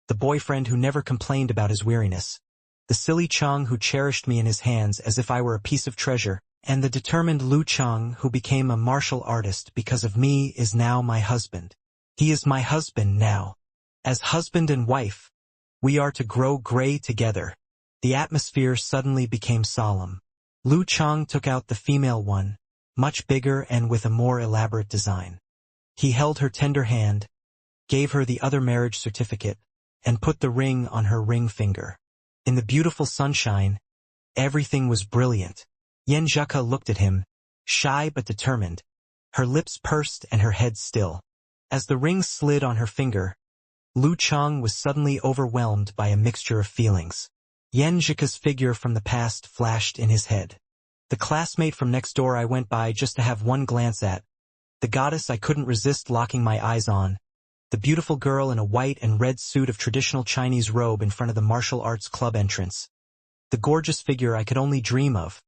the boyfriend who never complained about his weariness, the silly Chang who cherished me in his hands as if I were a piece of treasure, and the determined Lu Chang who became a martial artist because of me is now my husband. He is my husband now. As husband and wife, we are to grow gray together. The atmosphere suddenly became solemn. Lu Chang took out the female one, much bigger and with a more elaborate design. He held her tender hand, gave her the other marriage certificate, and put the ring on her ring finger. In the beautiful sunshine, everything was brilliant. Yen Jika looked at him, shy but determined, her lips pursed and her head still. As the ring slid on her finger, Lu Chang was suddenly overwhelmed by a mixture of feelings. Yen Jika's figure from the past flashed in his head. The classmate from next door I went by just to have one glance at, the goddess I couldn't resist locking my eyes on, the beautiful girl in a white and red suit of traditional Chinese robe in front of the martial arts club entrance, the gorgeous figure I could only dream of,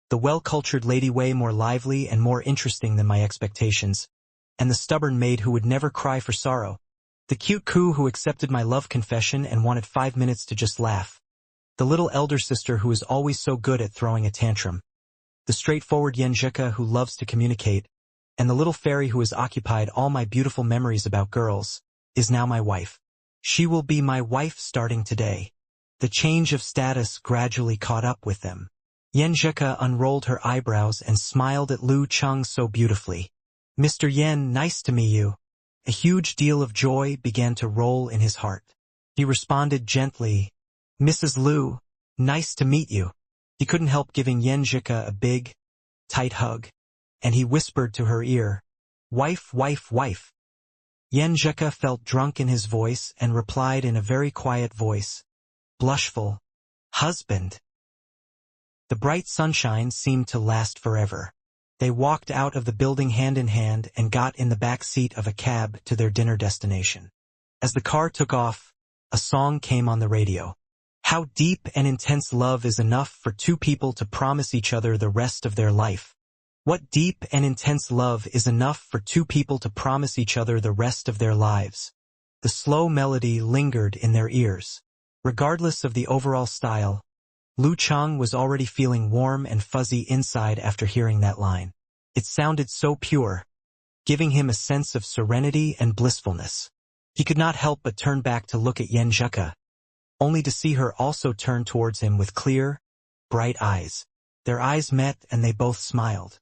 the well-cultured lady way more lively and more interesting than my expectations, and the stubborn maid who would never cry for sorrow, the cute coo who accepted my love confession and wanted 5 minutes to just laugh, the little elder sister who is always so good at throwing a tantrum, the straightforward Yen Jika who loves to communicate, and the little fairy who has occupied all my beautiful memories about girls, is now my wife. She will be my wife starting today. The change of status gradually caught up with them. Yen Jika unrolled her eyebrows and smiled at Lu Chang so beautifully. "Mr. Yen, nice to meet you." A huge deal of joy began to roll in his heart. He responded gently, "Mrs. Lu, nice to meet you." He couldn't help giving Yen Jika a big, tight hug, and he whispered to her ear, "Wife, wife, wife." Yen Jika felt drunk in his voice and replied in a very quiet voice, blushful, "Husband." The bright sunshine seemed to last forever. They walked out of the building hand in hand and got in the back seat of a cab to their dinner destination. As the car took off, a song came on the radio. How deep and intense love is enough for two people to promise each other the rest of their life. What deep and intense love is enough for two people to promise each other the rest of their lives. The slow melody lingered in their ears. Regardless of the overall style, Lu Chang was already feeling warm and fuzzy inside after hearing that line. It sounded so pure, giving him a sense of serenity and blissfulness. He could not help but turn back to look at Yen Jika, only to see her also turn towards him with clear, bright eyes. Their eyes met and they both smiled.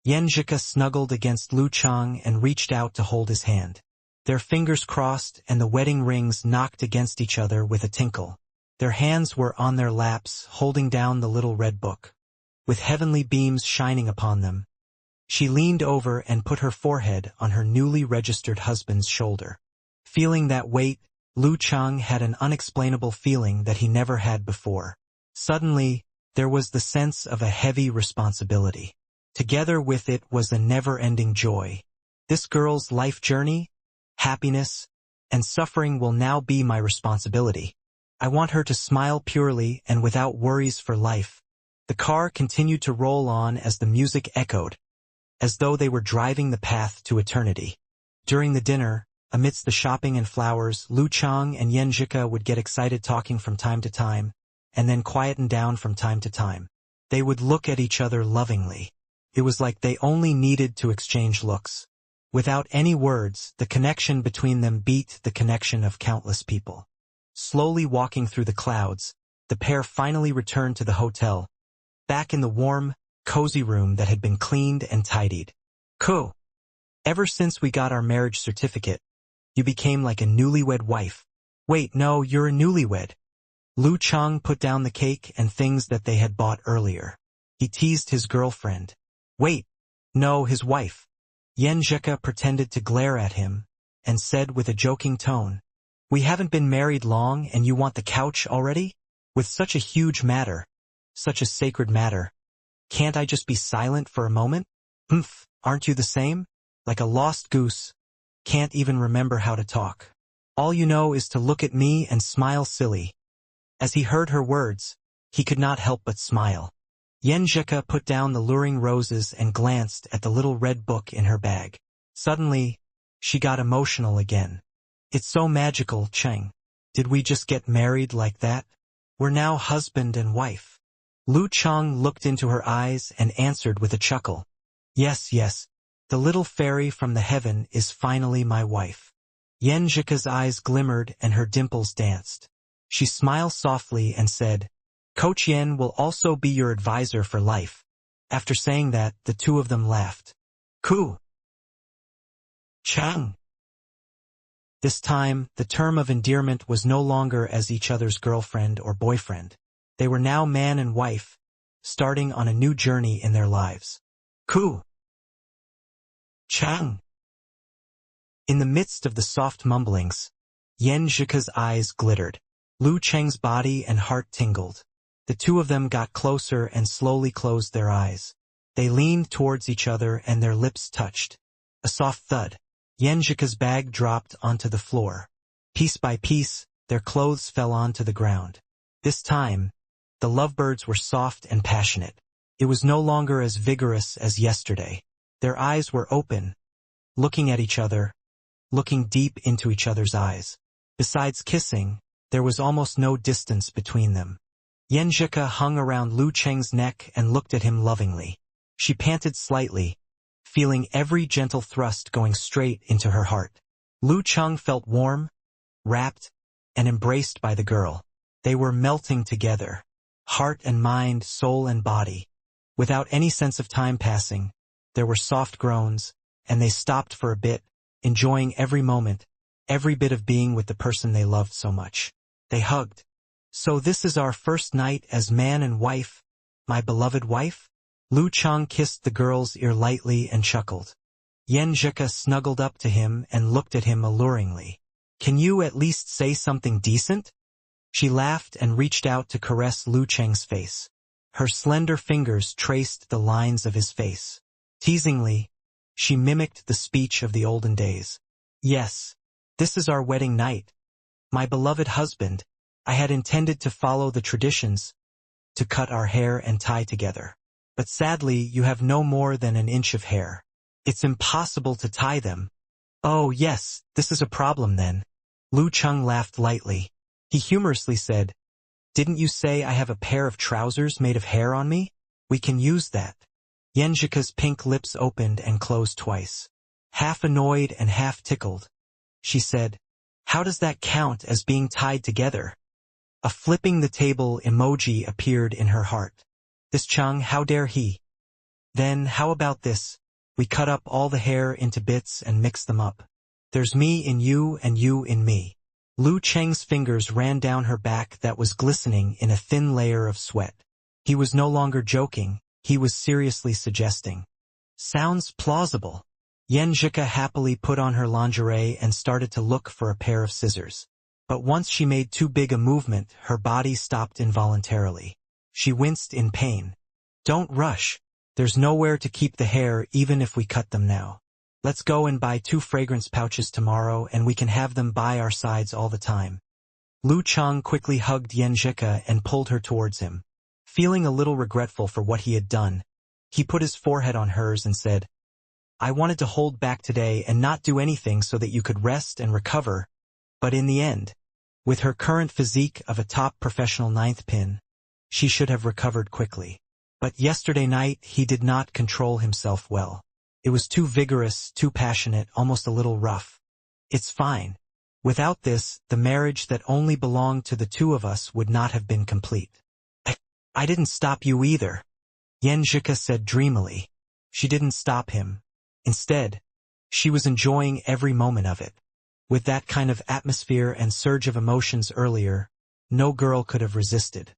Yen Jika snuggled against Lu Chang and reached out to hold his hand. Their fingers crossed and the wedding rings knocked against each other with a tinkle. Their hands were on their laps, holding down the little red book. With heavenly beams shining upon them, she leaned over and put her forehead on her newly registered husband's shoulder. Feeling that weight, Lu Chang had an unexplainable feeling that he never had before. Suddenly, there was the sense of a heavy responsibility. Together with it was a never-ending joy. This girl's life journey, happiness, and suffering will now be my responsibility. I want her to smile purely and without worries for life. The car continued to roll on as the music echoed, as though they were driving the path to eternity. During the dinner, amidst the shopping and flowers, Lu Chang and Yen Zhika would get excited talking from time to time, and then quieten down from time to time. They would look at each other lovingly. It was like they only needed to exchange looks. Without any words, the connection between them beat the connection of countless people. Slowly walking through the clouds, the pair finally returned to the hotel, back in the warm, cozy room that had been cleaned and tidied. Cool. Ever since we got our marriage certificate, you became like a newlywed wife. Wait, no, you're a newlywed. Lu Chang put down the cake and things that they had bought earlier. He teased his girlfriend. Wait, no, his wife. Yen Zhika pretended to glare at him and said with a joking tone, "We haven't been married long and you want the couch already? With such a huge matter, such a sacred matter. Can't I just be silent for a moment? Aren't you the same? Like a lost goose. Can't even remember how to talk. All you know is to look at me and smile silly." As he heard her words, he could not help but smile. Yen Zhika put down the luring roses and glanced at the little red book in her bag. Suddenly, she got emotional again. It's so magical, Cheng. Did we just get married like that? We're now husband and wife. Lu Chang looked into her eyes and answered with a chuckle. Yes, yes, the little fairy from the heaven is finally my wife. Yen Zhika's eyes glimmered and her dimples danced. She smiled softly and said, Coach Yen will also be your advisor for life. After saying that, the two of them laughed. Cool. Chang. This time, the term of endearment was no longer as each other's girlfriend or boyfriend. They were now man and wife, starting on a new journey in their lives. Cool. Chang. In the midst of the soft mumblings, Yen Zhika's eyes glittered. Lu Cheng's body and heart tingled. The two of them got closer and slowly closed their eyes. They leaned towards each other and their lips touched. A soft thud. Yen Zhika's bag dropped onto the floor. Piece by piece, their clothes fell onto the ground. This time, the lovebirds were soft and passionate. It was no longer as vigorous as yesterday. Their eyes were open, looking at each other, looking deep into each other's eyes. Besides kissing, there was almost no distance between them. Yen Zhika hung around Lu Cheng's neck and looked at him lovingly. She panted slightly, feeling every gentle thrust going straight into her heart. Lu Cheng felt warm, wrapped, and embraced by the girl. They were melting together, heart and mind, soul and body. Without any sense of time passing, there were soft groans, and they stopped for a bit, enjoying every moment, every bit of being with the person they loved so much. They hugged. So this is our first night as man and wife, my beloved wife? Lu Cheng kissed the girl's ear lightly and chuckled. Yen Zhika snuggled up to him and looked at him alluringly. Can you at least say something decent? She laughed and reached out to caress Lu Cheng's face. Her slender fingers traced the lines of his face. Teasingly, she mimicked the speech of the olden days. Yes, this is our wedding night. My beloved husband, I had intended to follow the traditions, to cut our hair and tie together. But sadly, you have no more than an inch of hair. It's impossible to tie them. Oh yes, this is a problem then. Lu Cheng laughed lightly. He humorously said, Didn't you say I have a pair of trousers made of hair on me? We can use that. Yen Zhika's pink lips opened and closed twice. Half annoyed and half tickled, she said, How does that count as being tied together? A flipping the table emoji appeared in her heart. This Cheng, how dare he? Then, how about this? We cut up all the hair into bits and mix them up. There's me in you and you in me. Lu Cheng's fingers ran down her back that was glistening in a thin layer of sweat. He was no longer joking, he was seriously suggesting. Sounds plausible. Yen Zhika happily put on her lingerie and started to look for a pair of scissors. But once she made too big a movement, her body stopped involuntarily. She winced in pain. Don't rush. There's nowhere to keep the hair even if we cut them now. Let's go and buy 2 fragrance pouches tomorrow and we can have them by our sides all the time. Lu Chang quickly hugged Yan Zhika and pulled her towards him. Feeling a little regretful for what he had done, he put his forehead on hers and said, "I wanted to hold back today and not do anything so that you could rest and recover, but in the end, with her current physique of a top professional ninth pin, she should have recovered quickly. But yesterday night he did not control himself well. It was too vigorous, too passionate, almost a little rough. It's fine. Without this, the marriage that only belonged to the two of us would not have been complete." I didn't stop you either," Yan Zhika said dreamily. She didn't stop him. Instead, she was enjoying every moment of it. With that kind of atmosphere and surge of emotions earlier, no girl could have resisted.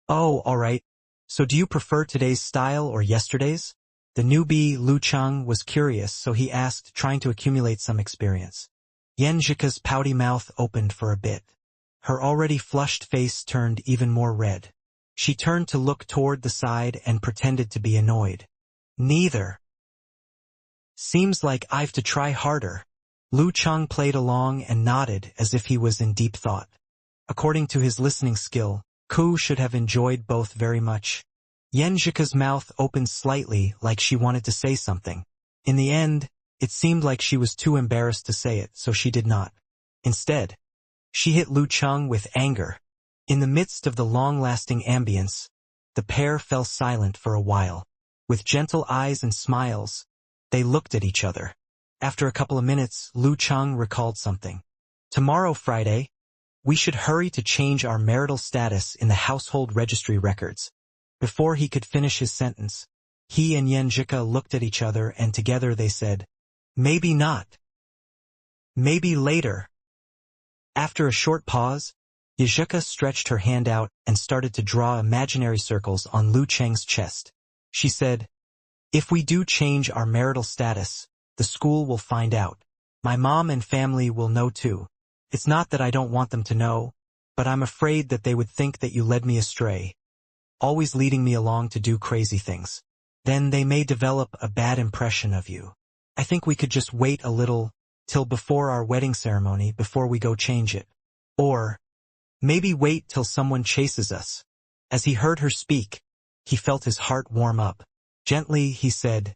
"Oh, all right. So do you prefer today's style or yesterday's?" The newbie Lu Chang was curious, so he asked, trying to accumulate some experience. Yan Zhika's pouty mouth opened for a bit. Her already flushed face turned even more red. She turned to look toward the side and pretended to be annoyed. "Neither. Seems like I've to try harder." Lu Chang played along and nodded as if he was in deep thought. According to his listening skill, Ku should have enjoyed both very much. Yan Zhika's mouth opened slightly like she wanted to say something. In the end, it seemed like she was too embarrassed to say it, so she did not. Instead, she hit Lu Chang with anger. In the midst of the long-lasting ambience, the pair fell silent for a while. With gentle eyes and smiles, they looked at each other. After a couple of minutes, Lu Chang recalled something. "Tomorrow, Friday, we should hurry to change our marital status in the household registry records." Before he could finish his sentence, he and Yan Zhika looked at each other and together they said, "Maybe not. Maybe later." After a short pause, Yan stretched her hand out and started to draw imaginary circles on Lu Chang's chest. She said, "If we do change our marital status, the school will find out. My mom and family will know too. It's not that I don't want them to know, but I'm afraid that they would think that you led me astray, always leading me along to do crazy things. Then they may develop a bad impression of you. I think we could just wait a little, till before our wedding ceremony, before we go change it. Or maybe wait till someone chases us." As he heard her speak, he felt his heart warm up. Gently, he said,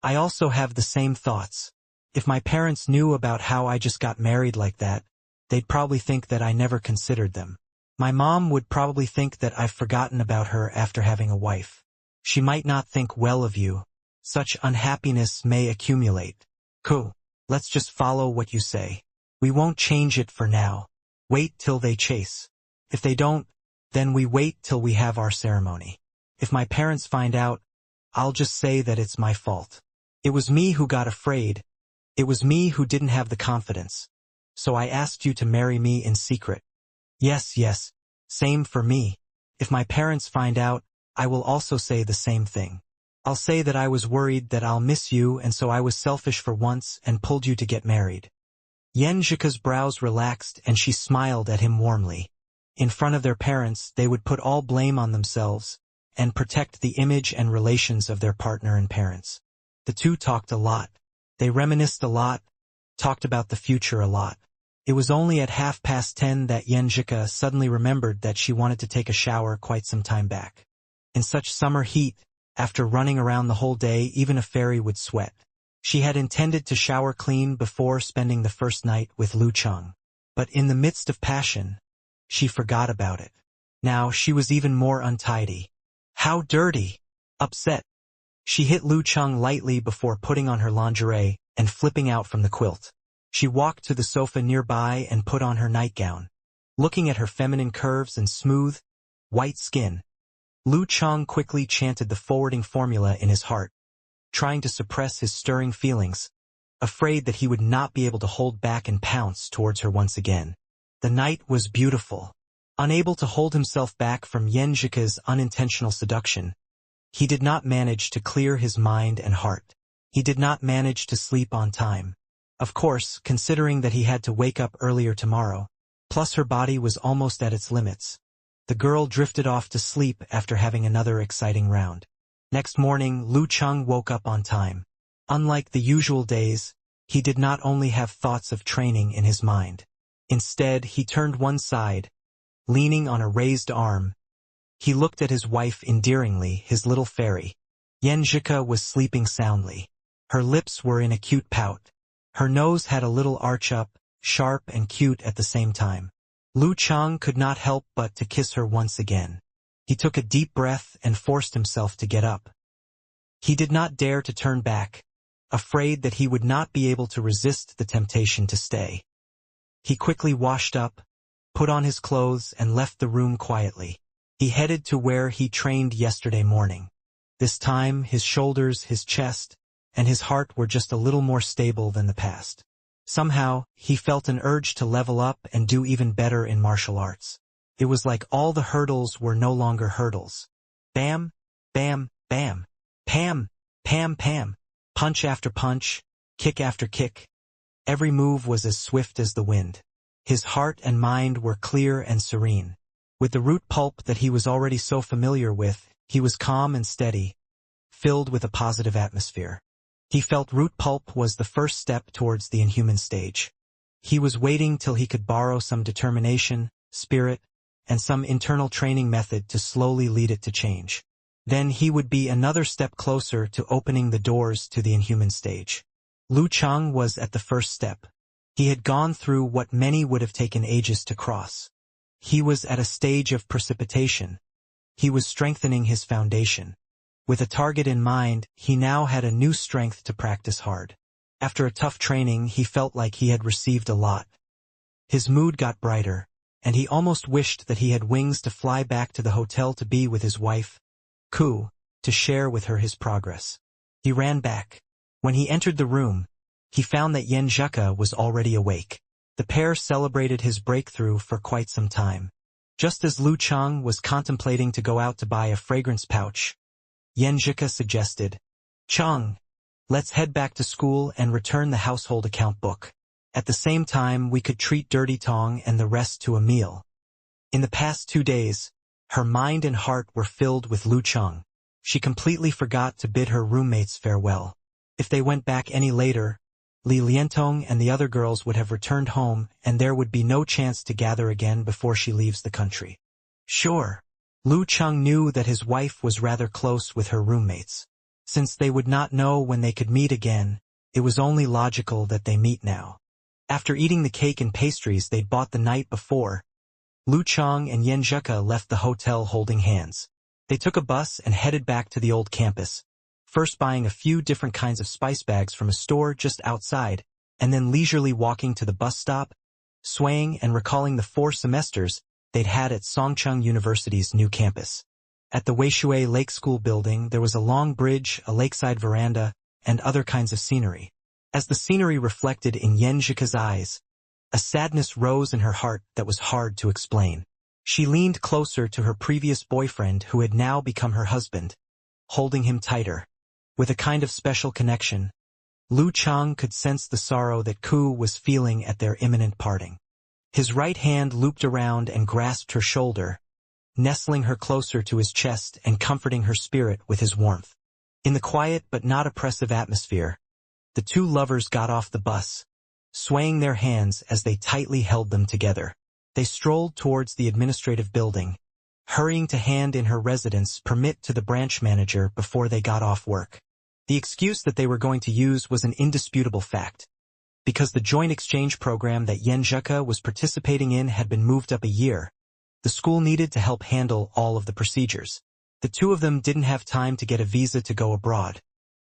"I also have the same thoughts. If my parents knew about how I just got married like that, they'd probably think that I never considered them. My mom would probably think that I've forgotten about her after having a wife. She might not think well of you. Such unhappiness may accumulate. Cool. Let's just follow what you say. We won't change it for now. Wait till they chase. If they don't, then we wait till we have our ceremony. If my parents find out, I'll just say that it's my fault. It was me who got afraid. It was me who didn't have the confidence. So I asked you to marry me in secret." Yes, same for me. If my parents find out, I will also say the same thing. I'll say that I was worried that I'll miss you and so I was selfish for once and pulled you to get married." Yan Zhika's brows relaxed and she smiled at him warmly. In front of their parents, they would put all blame on themselves and protect the image and relations of their partner and parents. The two talked a lot. They reminisced a lot, talked about the future a lot. It was only at 10:30 that Yan Zhika suddenly remembered that she wanted to take a shower quite some time back. In such summer heat, after running around the whole day, even a fairy would sweat. She had intended to shower clean before spending the first night with Lu Chang. But in the midst of passion, she forgot about it. Now she was even more untidy. How dirty! Upset. She hit Lu Chang lightly before putting on her lingerie and flipping out from the quilt. She walked to the sofa nearby and put on her nightgown. Looking at her feminine curves and smooth, white skin, Lu Chang quickly chanted the forwarding formula in his heart, trying to suppress his stirring feelings, afraid that he would not be able to hold back and pounce towards her once again. The night was beautiful. Unable to hold himself back from Yan Zhika's unintentional seduction, he did not manage to clear his mind and heart. He did not manage to sleep on time. Of course, considering that he had to wake up earlier tomorrow, plus her body was almost at its limits. The girl drifted off to sleep after having another exciting round. Next morning, Lu Chang woke up on time. Unlike the usual days, he did not only have thoughts of training in his mind. Instead, he turned one side, leaning on a raised arm. He looked at his wife endearingly, his little fairy. Yenjika was sleeping soundly. Her lips were in a cute pout. Her nose had a little arch up, sharp and cute at the same time. Lu Chang could not help but to kiss her once again. He took a deep breath and forced himself to get up. He did not dare to turn back, afraid that he would not be able to resist the temptation to stay. He quickly washed up, put on his clothes and left the room quietly. He headed to where he trained yesterday morning. This time, his shoulders, his chest, and his heart were just a little more stable than the past. Somehow, he felt an urge to level up and do even better in martial arts. It was like all the hurdles were no longer hurdles. Bam, bam, bam, pam, pam, pam, punch after punch, kick after kick. Every move was as swift as the wind. His heart and mind were clear and serene. With the root pulp that he was already so familiar with, he was calm and steady, filled with a positive atmosphere. He felt root pulp was the first step towards the inhuman stage. He was waiting till he could borrow some determination, spirit, and some internal training method to slowly lead it to change. Then he would be another step closer to opening the doors to the inhuman stage. Lu Chang was at the first step. He had gone through what many would have taken ages to cross. He was at a stage of precipitation. He was strengthening his foundation. With a target in mind, he now had a new strength to practice hard. After a tough training, he felt like he had received a lot. His mood got brighter, and he almost wished that he had wings to fly back to the hotel to be with his wife, Ku, to share with her his progress. He ran back. When he entered the room, he found that Yenjika was already awake. The pair celebrated his breakthrough for quite some time. Just as Lu Chang was contemplating to go out to buy a fragrance pouch, Yenjika suggested, "Chang, let's head back to school and return the household account book. At the same time, we could treat Dirty Tong and the rest to a meal." In the past 2 days, her mind and heart were filled with Lu Chang. She completely forgot to bid her roommates farewell. If they went back any later, Li Liantong and the other girls would have returned home, and there would be no chance to gather again before she leaves the country. Sure, Lu Chang knew that his wife was rather close with her roommates. Since they would not know when they could meet again, it was only logical that they meet now. After eating the cake and pastries they'd bought the night before, Lu Chang and Yenjika left the hotel holding hands. They took a bus and headed back to the old campus, first buying a few different kinds of spice bags from a store just outside, and then leisurely walking to the bus stop, swaying and recalling the 4 semesters they'd had at Songcheng University's new campus. At the Weishui Lake School building there was a long bridge, a lakeside veranda, and other kinds of scenery. As the scenery reflected in Yenjika's eyes, a sadness rose in her heart that was hard to explain. She leaned closer to her previous boyfriend who had now become her husband, holding him tighter. With a kind of special connection, Lu Chang could sense the sorrow that Ku was feeling at their imminent parting. His right hand looped around and grasped her shoulder, nestling her closer to his chest and comforting her spirit with his warmth. In the quiet but not oppressive atmosphere, the 2 lovers got off the bus, swaying their hands as they tightly held them together. They strolled towards the administrative building, hurrying to hand in her residence permit to the branch manager before they got off work. The excuse that they were going to use was an indisputable fact. Because the joint exchange program that Yenjika was participating in had been moved up a year, the school needed to help handle all of the procedures. The 2 of them didn't have time to get a visa to go abroad,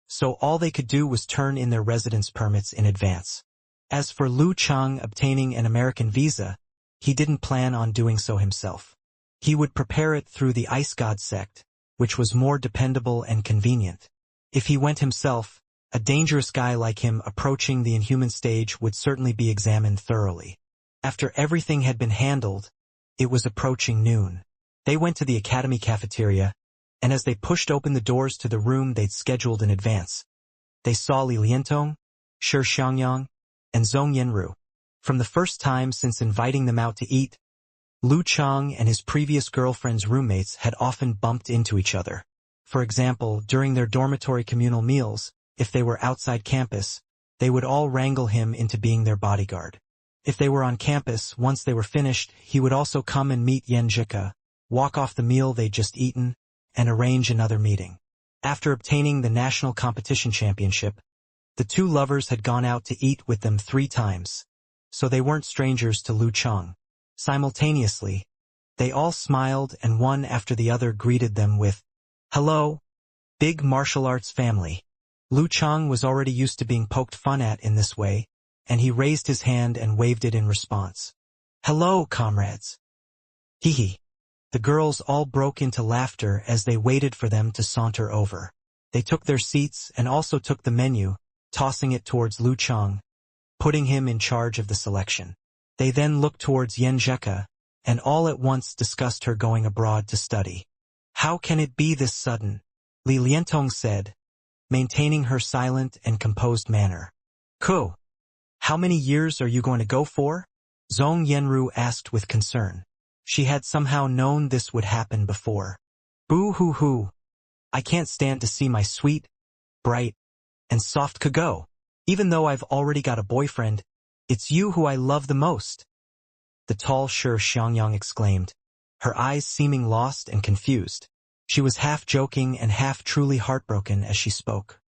so all they could do was turn in their residence permits in advance. As for Lu Chang obtaining an American visa, he didn't plan on doing so himself. He would prepare it through the Ice God sect, which was more dependable and convenient. If he went himself, a dangerous guy like him approaching the inhuman stage would certainly be examined thoroughly. After everything had been handled, it was approaching noon. They went to the academy cafeteria, and as they pushed open the doors to the room they'd scheduled in advance, they saw Li Liantong, Shi Xiangyang, and Zhong Yenru. From the first time since inviting them out to eat, Lu Chang and his previous girlfriend's roommates had often bumped into each other. For example, during their dormitory communal meals, if they were outside campus, they would all wrangle him into being their bodyguard. If they were on campus, once they were finished, he would also come and meet Yen Jika, walk off the meal they'd just eaten, and arrange another meeting. After obtaining the national competition championship, the two lovers had gone out to eat with them 3 times, so they weren't strangers to Lu Chang. Simultaneously, they all smiled and one after the other greeted them with, "Hello, big martial arts family." Lu Chang was already used to being poked fun at in this way, and he raised his hand and waved it in response. "Hello, comrades." Hee hee. The girls all broke into laughter as they waited for them to saunter over. They took their seats and also took the menu, tossing it towards Lu Chang, putting him in charge of the selection. They then looked towards Yen Jeka, and all at once discussed her going abroad to study. "How can it be this sudden?" Li Liantong said, maintaining her silent and composed manner. "Ko, how many years are you going to go for?" Zhong Yenru asked with concern. She had somehow known this would happen before. "Boo-hoo-hoo. I can't stand to see my sweet, bright, and soft go. Even though I've already got a boyfriend, it's you who I love the most." The tall Shi Xiangyang exclaimed, her eyes seeming lost and confused. She was half joking and half truly heartbroken as she spoke.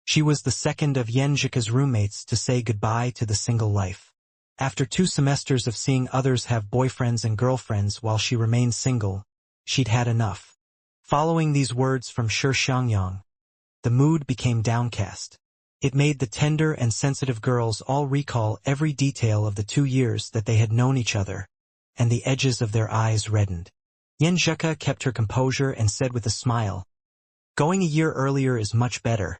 She was the second of Yen Jika's roommates to say goodbye to the single life. After 2 semesters of seeing others have boyfriends and girlfriends while she remained single, she'd had enough. Following these words from Shi Xiangyang, the mood became downcast. It made the tender and sensitive girls all recall every detail of the 2 years that they had known each other, and the edges of their eyes reddened. Yen Jeka kept her composure and said with a smile, "Going a year earlier is much better.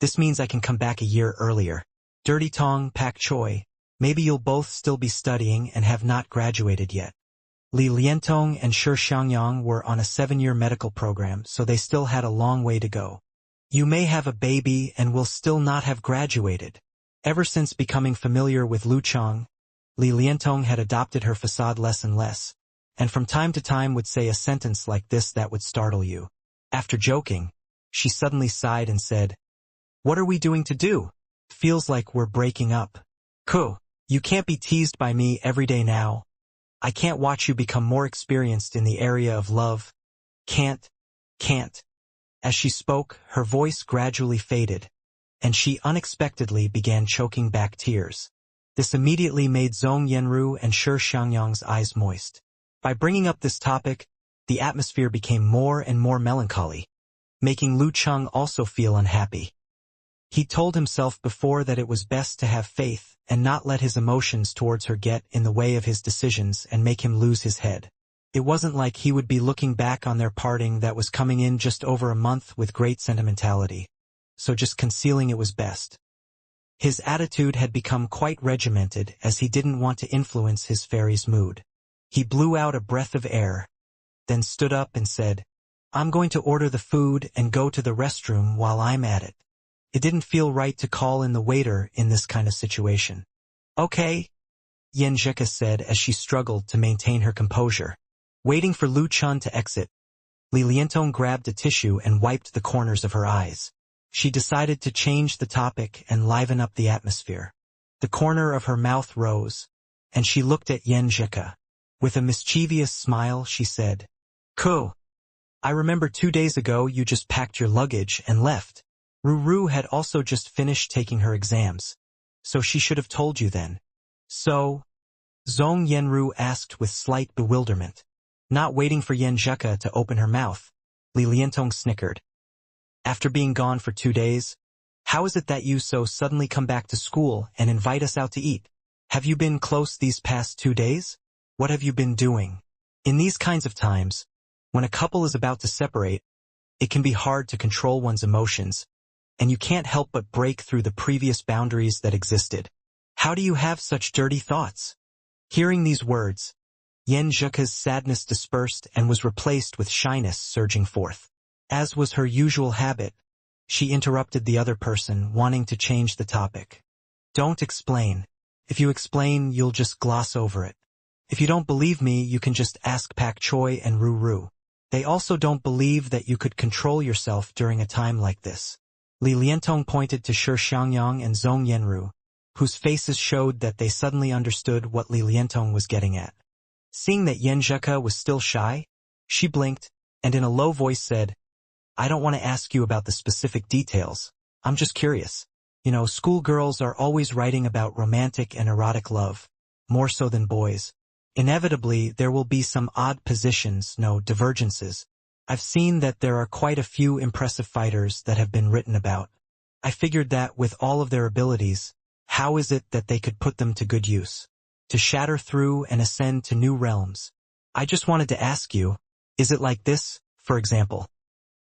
This means I can come back a year earlier. Dirty Tong, Pak Choi, maybe you'll both still be studying and have not graduated yet." Li Liantong and Shi Xiangyang were on a 7-year medical program, so they still had a long way to go. "You may have a baby and will still not have graduated." Ever since becoming familiar with Lu Chang, Li Liantong had adopted her facade less and less, and from time to time would say a sentence like this that would startle you. After joking, she suddenly sighed and said, "What are we doing to do? Feels like we're breaking up. Ko, you can't be teased by me every day now. I can't watch you become more experienced in the area of love. Can't. As she spoke, her voice gradually faded, and she unexpectedly began choking back tears. This immediately made Zhong Yenru and Shi Xiangyang's eyes moist. By bringing up this topic, the atmosphere became more and more melancholy, making Lu Chang also feel unhappy. He told himself before that it was best to have faith and not let his emotions towards her get in the way of his decisions and make him lose his head. It wasn't like he would be looking back on their parting that was coming in just over a month with great sentimentality, so just concealing it was best. His attitude had become quite regimented as he didn't want to influence his fairy's mood. He blew out a breath of air, then stood up and said, "I'm going to order the food and go to the restroom while I'm at it." It didn't feel right to call in the waiter in this kind of situation. "Okay," Yen Jeka said as she struggled to maintain her composure. Waiting for Lu Chun to exit, Li Liantong grabbed a tissue and wiped the corners of her eyes. She decided to change the topic and liven up the atmosphere. The corner of her mouth rose, and she looked at Yen Jeka. With a mischievous smile, she said, "Ko, I remember 2 days ago you just packed your luggage and left." Ruru had also just finished taking her exams, so she should have told you then. "So?" Zhong Yenru asked with slight bewilderment. Not waiting for Yen Jeka to open her mouth, Li Liantong snickered. "After being gone for 2 days, how is it that you so suddenly come back to school and invite us out to eat? Have you been close these past 2 days? What have you been doing?" In these kinds of times, when a couple is about to separate, it can be hard to control one's emotions, and you can't help but break through the previous boundaries that existed. "How do you have such dirty thoughts?" Hearing these words, Yen Jeka's sadness dispersed and was replaced with shyness surging forth. As was her usual habit, she interrupted the other person, wanting to change the topic. "Don't explain. If you explain, you'll just gloss over it. If you don't believe me, you can just ask Pak Choi and Ruru. They also don't believe that you could control yourself during a time like this." Li Liantong pointed to Shi Xiangyang and Zhong Yenru, whose faces showed that they suddenly understood what Li Liantong was getting at. Seeing that Yan Zheka was still shy, she blinked, and in a low voice said, "I don't want to ask you about the specific details. I'm just curious. You know, schoolgirls are always writing about romantic and erotic love, more so than boys. Inevitably, there will be some odd positions, no divergences. I've seen that there are quite a few impressive fighters that have been written about. I figured that with all of their abilities, how is it that they could put them to good use? To shatter through and ascend to new realms. I just wanted to ask you, is it like this, for example?"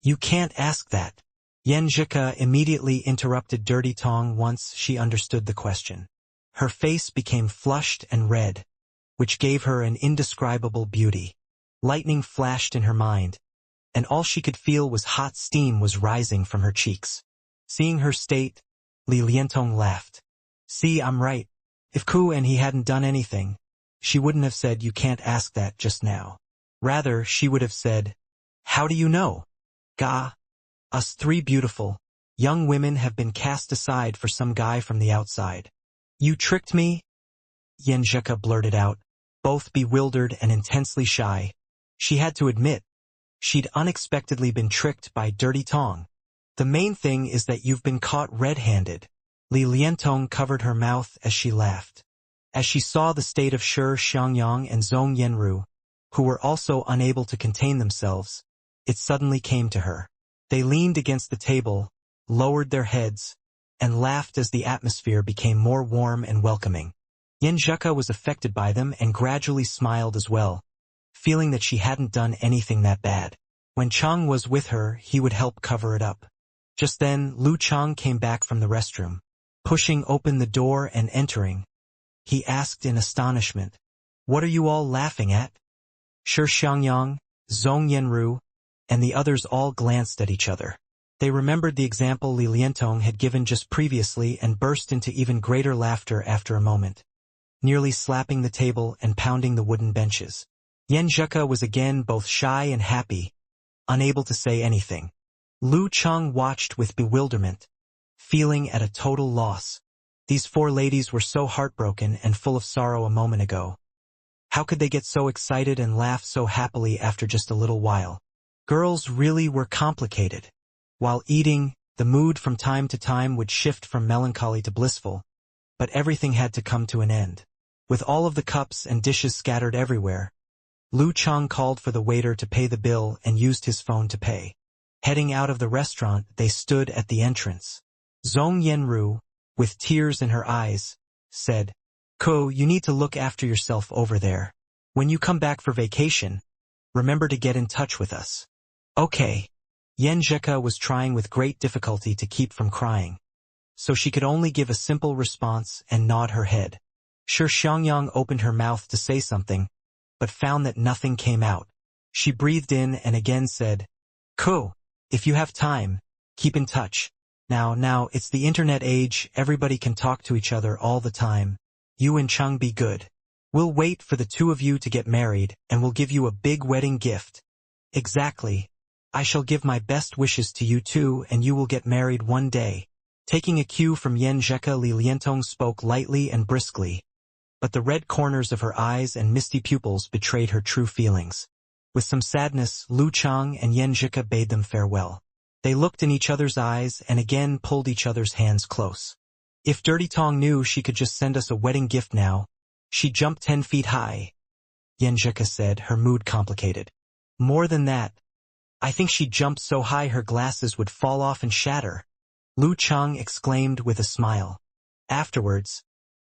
"You can't ask that." Yan Zheka immediately interrupted Dirty Tong once she understood the question. Her face became flushed and red, which gave her an indescribable beauty. Lightning flashed in her mind, and all she could feel was hot steam was rising from her cheeks. Seeing her state, Li Liantong laughed. "See, I'm right. If Ku and he hadn't done anything, she wouldn't have said you can't ask that just now. Rather, she would have said, how do you know? Ga, us three beautiful, young women have been cast aside for some guy from the outside." "You tricked me?" Yan Zheka blurted out, both bewildered and intensely shy. She had to admit, she'd unexpectedly been tricked by Dirty Tong. "The main thing is that you've been caught red-handed." Li Liantong covered her mouth as she laughed. As she saw the state of Shi Xiangyang and Zhong Yenru, who were also unable to contain themselves, it suddenly came to her. They leaned against the table, lowered their heads, and laughed as the atmosphere became more warm and welcoming. Yan Zheka was affected by them and gradually smiled as well, feeling that she hadn't done anything that bad. When Chang was with her, he would help cover it up. Just then, Lu Chang came back from the restroom. Pushing open the door and entering, he asked in astonishment, "What are you all laughing at?" Shi Xiangyang, Zhong Yenru, and the others all glanced at each other. They remembered the example Li Liantong had given just previously and burst into even greater laughter after a moment, nearly slapping the table and pounding the wooden benches. Yan Zheka was again both shy and happy, unable to say anything. Lu Chang watched with bewilderment, feeling at a total loss. These four ladies were so heartbroken and full of sorrow a moment ago. How could they get so excited and laugh so happily after just a little while? Girls really were complicated. While eating, the mood from time to time would shift from melancholy to blissful, but everything had to come to an end. With all of the cups and dishes scattered everywhere, Lu Chang called for the waiter to pay the bill and used his phone to pay. Heading out of the restaurant, they stood at the entrance. Zhong Yenru, with tears in her eyes, said, "Ko, you need to look after yourself over there. When you come back for vacation, remember to get in touch with us." "Okay." Yan Zheka was trying with great difficulty to keep from crying, so she could only give a simple response and nod her head. Shi Xiangyang opened her mouth to say something, but found that nothing came out. She breathed in and again said, "Ko, if you have time, keep in touch. Now, it's the internet age, everybody can talk to each other all the time. You and Chang be good. We'll wait for the two of you to get married, and we'll give you a big wedding gift." "Exactly. I shall give my best wishes to you too, and you will get married one day." Taking a cue from Yan Zheka, Li Liantong spoke lightly and briskly, but the red corners of her eyes and misty pupils betrayed her true feelings. With some sadness, Lu Chang and Yan Zheka bade them farewell. They looked in each other's eyes and again pulled each other's hands close. "If Dirty Tong knew she could just send us a wedding gift now, she'd jump 10 feet high," Yan Zheka said, her mood complicated. "More than that, I think she'd jump so high her glasses would fall off and shatter," Lu Chang exclaimed with a smile. Afterwards,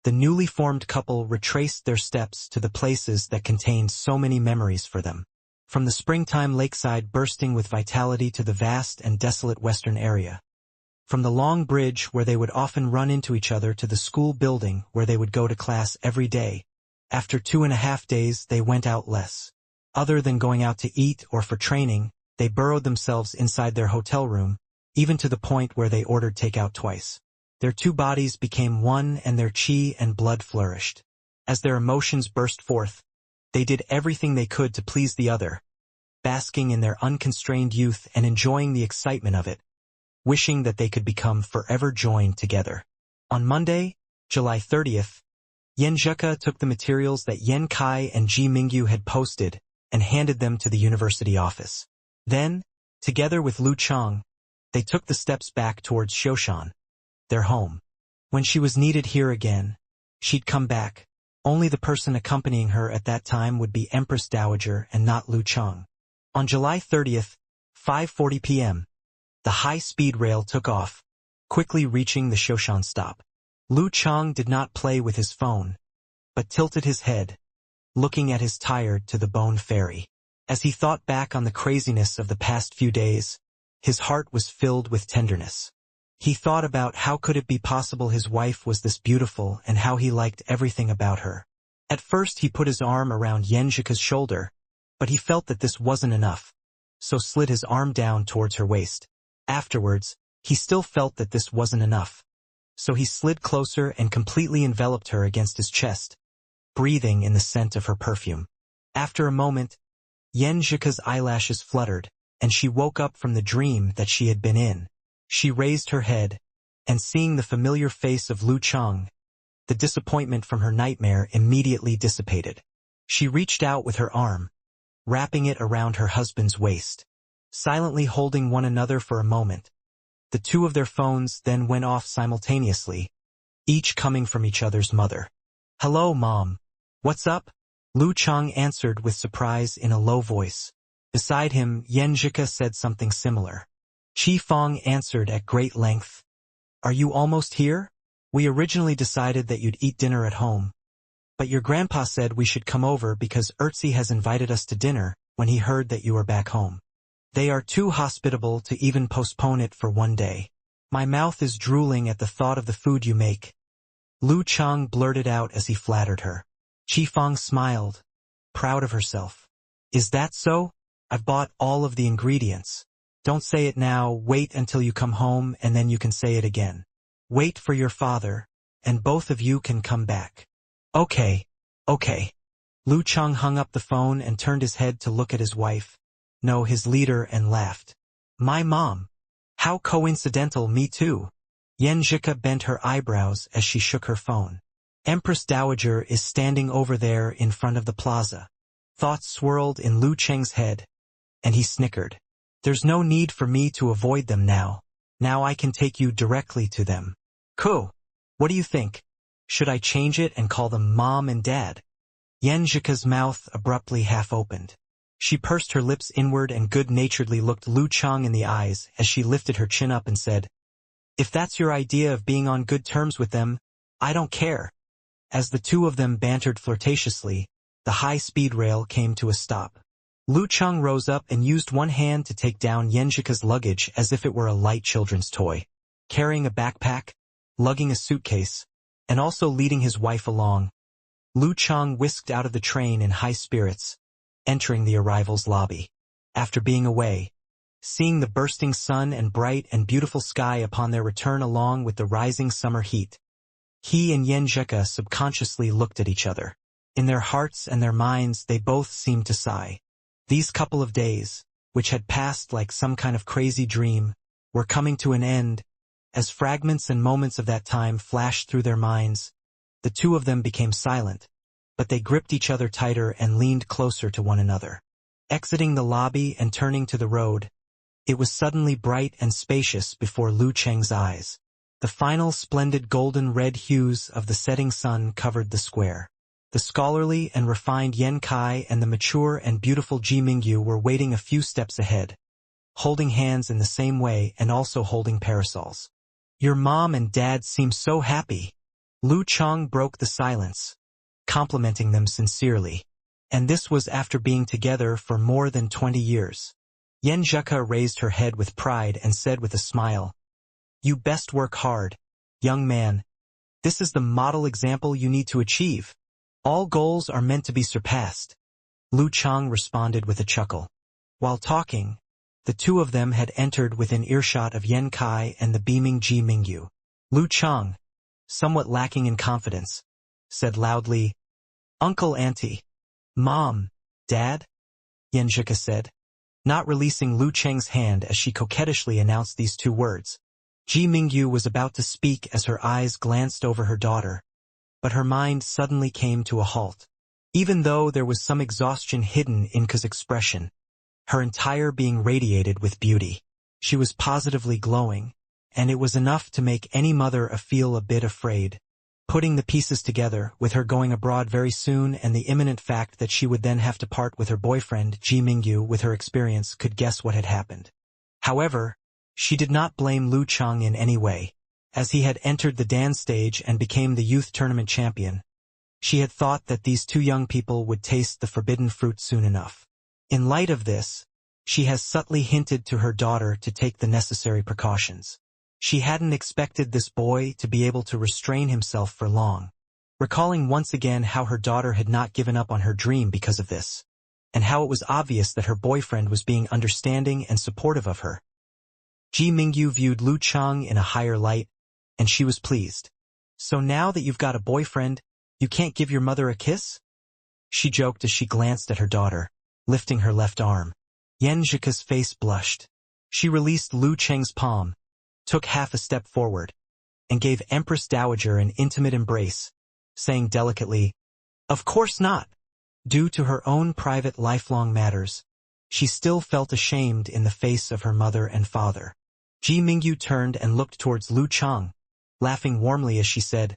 the newly formed couple retraced their steps to the places that contained so many memories for them. From the springtime lakeside bursting with vitality to the vast and desolate western area. From the long bridge where they would often run into each other to the school building where they would go to class every day. After 2.5 days, they went out less. Other than going out to eat or for training, they burrowed themselves inside their hotel room, even to the point where they ordered takeout twice. Their two bodies became one and their chi and blood flourished. As their emotions burst forth, they did everything they could to please the other, basking in their unconstrained youth and enjoying the excitement of it, wishing that they could become forever joined together. On Monday, July 30th, Yan Zheke took the materials that Yan Kai and Ji Mingyu had posted and handed them to the university office. Then, together with Lu Chang, they took the steps back towards Shoshan, their home. When she was needed here again, she'd come back. Only the person accompanying her at that time would be Empress Dowager and not Lu Chang. On July 30th, 5:40 p.m., the high-speed rail took off, quickly reaching the Shoshan stop. Lu Chang did not play with his phone, but tilted his head, looking at his tired-to-the-bone ferry. As he thought back on the craziness of the past few days, his heart was filled with tenderness. He thought about how could it be possible his wife was this beautiful and how he liked everything about her. At first he put his arm around Yan Zheke's shoulder, but he felt that this wasn't enough, so slid his arm down towards her waist. Afterwards, he still felt that this wasn't enough, so he slid closer and completely enveloped her against his chest, breathing in the scent of her perfume. After a moment, Yan Zheke's eyelashes fluttered, and she woke up from the dream that she had been in. She raised her head, and seeing the familiar face of Lu Chang, the disappointment from her nightmare immediately dissipated. She reached out with her arm, wrapping it around her husband's waist. Silently holding one another for a moment, the two of their phones then went off simultaneously, each coming from each other's mother. "Hello, Mom. What's up?" Lu Chang answered with surprise in a low voice. Beside him, Yan Zheke said something similar. Chi Fong answered at great length. "Are you almost here? We originally decided that you'd eat dinner at home, but your grandpa said we should come over because Ertzi has invited us to dinner when he heard that you were back home. They are too hospitable to even postpone it for one day. My mouth is drooling at the thought of the food you make." Lu Chang blurted out as he flattered her. Chi Fong smiled, proud of herself. "Is that so? I've bought all of the ingredients. Don't say it now, wait until you come home and then you can say it again. Wait for your father, and both of you can come back." Okay. Lu Chang hung up the phone and turned his head to look at his wife, no, his leader, and laughed. "My mom. How coincidental, me too." Yan Zheke bent her eyebrows as she shook her phone. Empress Dowager is standing over there in front of the plaza. Thoughts swirled in Lu Chang's head, and he snickered. "There's no need for me to avoid them now. Now I can take you directly to them." "Cool. What do you think? Should I change it and call them Mom and Dad?" Yan Zheke's mouth abruptly half opened. She pursed her lips inward and good-naturedly looked Lu Chang in the eyes as she lifted her chin up and said, "If that's your idea of being on good terms with them, I don't care." As the two of them bantered flirtatiously, the high-speed rail came to a stop. Lu Chang rose up and used one hand to take down Yan Zheke's luggage as if it were a light children's toy. Carrying a backpack, lugging a suitcase, and also leading his wife along, Lu Chang whisked out of the train in high spirits, entering the arrival's lobby. After being away, seeing the bursting sun and bright and beautiful sky upon their return along with the rising summer heat, he and Yan Zheke subconsciously looked at each other. In their hearts and their minds they both seemed to sigh. These couple of days, which had passed like some kind of crazy dream, were coming to an end. As fragments and moments of that time flashed through their minds, the two of them became silent, but they gripped each other tighter and leaned closer to one another. Exiting the lobby and turning to the road, it was suddenly bright and spacious before Lu Chang's eyes. The final splendid golden red hues of the setting sun covered the square. The scholarly and refined Yan Kai and the mature and beautiful Ji Mingyu were waiting a few steps ahead, holding hands in the same way and also holding parasols. "Your mom and dad seem so happy." Lu Chang broke the silence, complimenting them sincerely. And this was after being together for more than 20 years. Yan Zheke raised her head with pride and said with a smile, "You best work hard, young man. This is the model example you need to achieve. All goals are meant to be surpassed." Lu Chang responded with a chuckle. While talking, the two of them had entered within earshot of Yan Kai and the beaming Ji Mingyu. Lu Chang, somewhat lacking in confidence, said loudly, "Uncle, Auntie." "Mom, Dad?" Yan Zheke said, not releasing Lu Chang's hand as she coquettishly announced these two words. Ji Mingyu was about to speak as her eyes glanced over her daughter, but her mind suddenly came to a halt. Even though there was some exhaustion hidden in Ka's expression, her entire being radiated with beauty. She was positively glowing, and it was enough to make any mother feel a bit afraid. Putting the pieces together, with her going abroad very soon and the imminent fact that she would then have to part with her boyfriend, Ji Mingyu, with her experience, could guess what had happened. However, she did not blame Lu Cheng in any way, as he had entered the dance stage and became the youth tournament champion. She had thought that these two young people would taste the forbidden fruit soon enough. In light of this, she has subtly hinted to her daughter to take the necessary precautions. She hadn't expected this boy to be able to restrain himself for long, recalling once again how her daughter had not given up on her dream because of this, and how it was obvious that her boyfriend was being understanding and supportive of her. Ji Mingyu viewed Lu Cheng in a higher light, and she was pleased. "So now that you've got a boyfriend, you can't give your mother a kiss?" she joked as she glanced at her daughter, lifting her left arm. Yan Zhika's face blushed. She released Lu Cheng's palm, took half a step forward, and gave Empress Dowager an intimate embrace, saying delicately, "Of course not." Due to her own private lifelong matters, she still felt ashamed in the face of her mother and father. Ji Mingyu turned and looked towards Lu Cheng, laughing warmly as she said,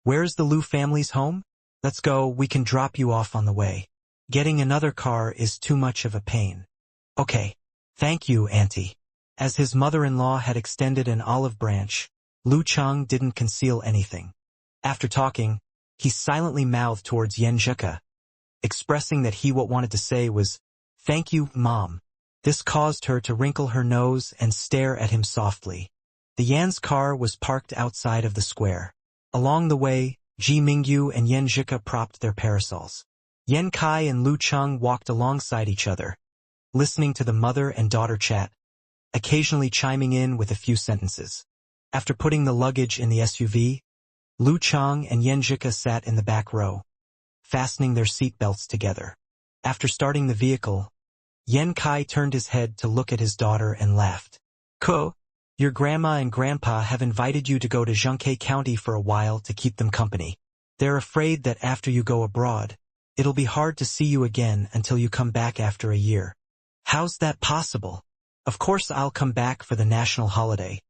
"Where's the Lu family's home? Let's go, we can drop you off on the way. Getting another car is too much of a pain." "Okay. Thank you, Auntie." As his mother-in-law had extended an olive branch, Lu Cheng didn't conceal anything. After talking, he silently mouthed towards Yan Zhika, expressing that what wanted to say was, "Thank you, Mom." This caused her to wrinkle her nose and stare at him softly. The Yan's car was parked outside of the square. Along the way, Ji Mingyu and Yan Zhika propped their parasols. Yan Kai and Lu Cheng walked alongside each other, listening to the mother and daughter chat, occasionally chiming in with a few sentences. After putting the luggage in the SUV, Lu Cheng and Yan Zhika sat in the back row, fastening their seat belts together. After starting the vehicle, Yan Kai turned his head to look at his daughter and laughed. "Ko, your grandma and grandpa have invited you to go to Zhengke County for a while to keep them company. They're afraid that after you go abroad, it'll be hard to see you again until you come back after a year." "How's that possible? Of course I'll come back for the national holiday.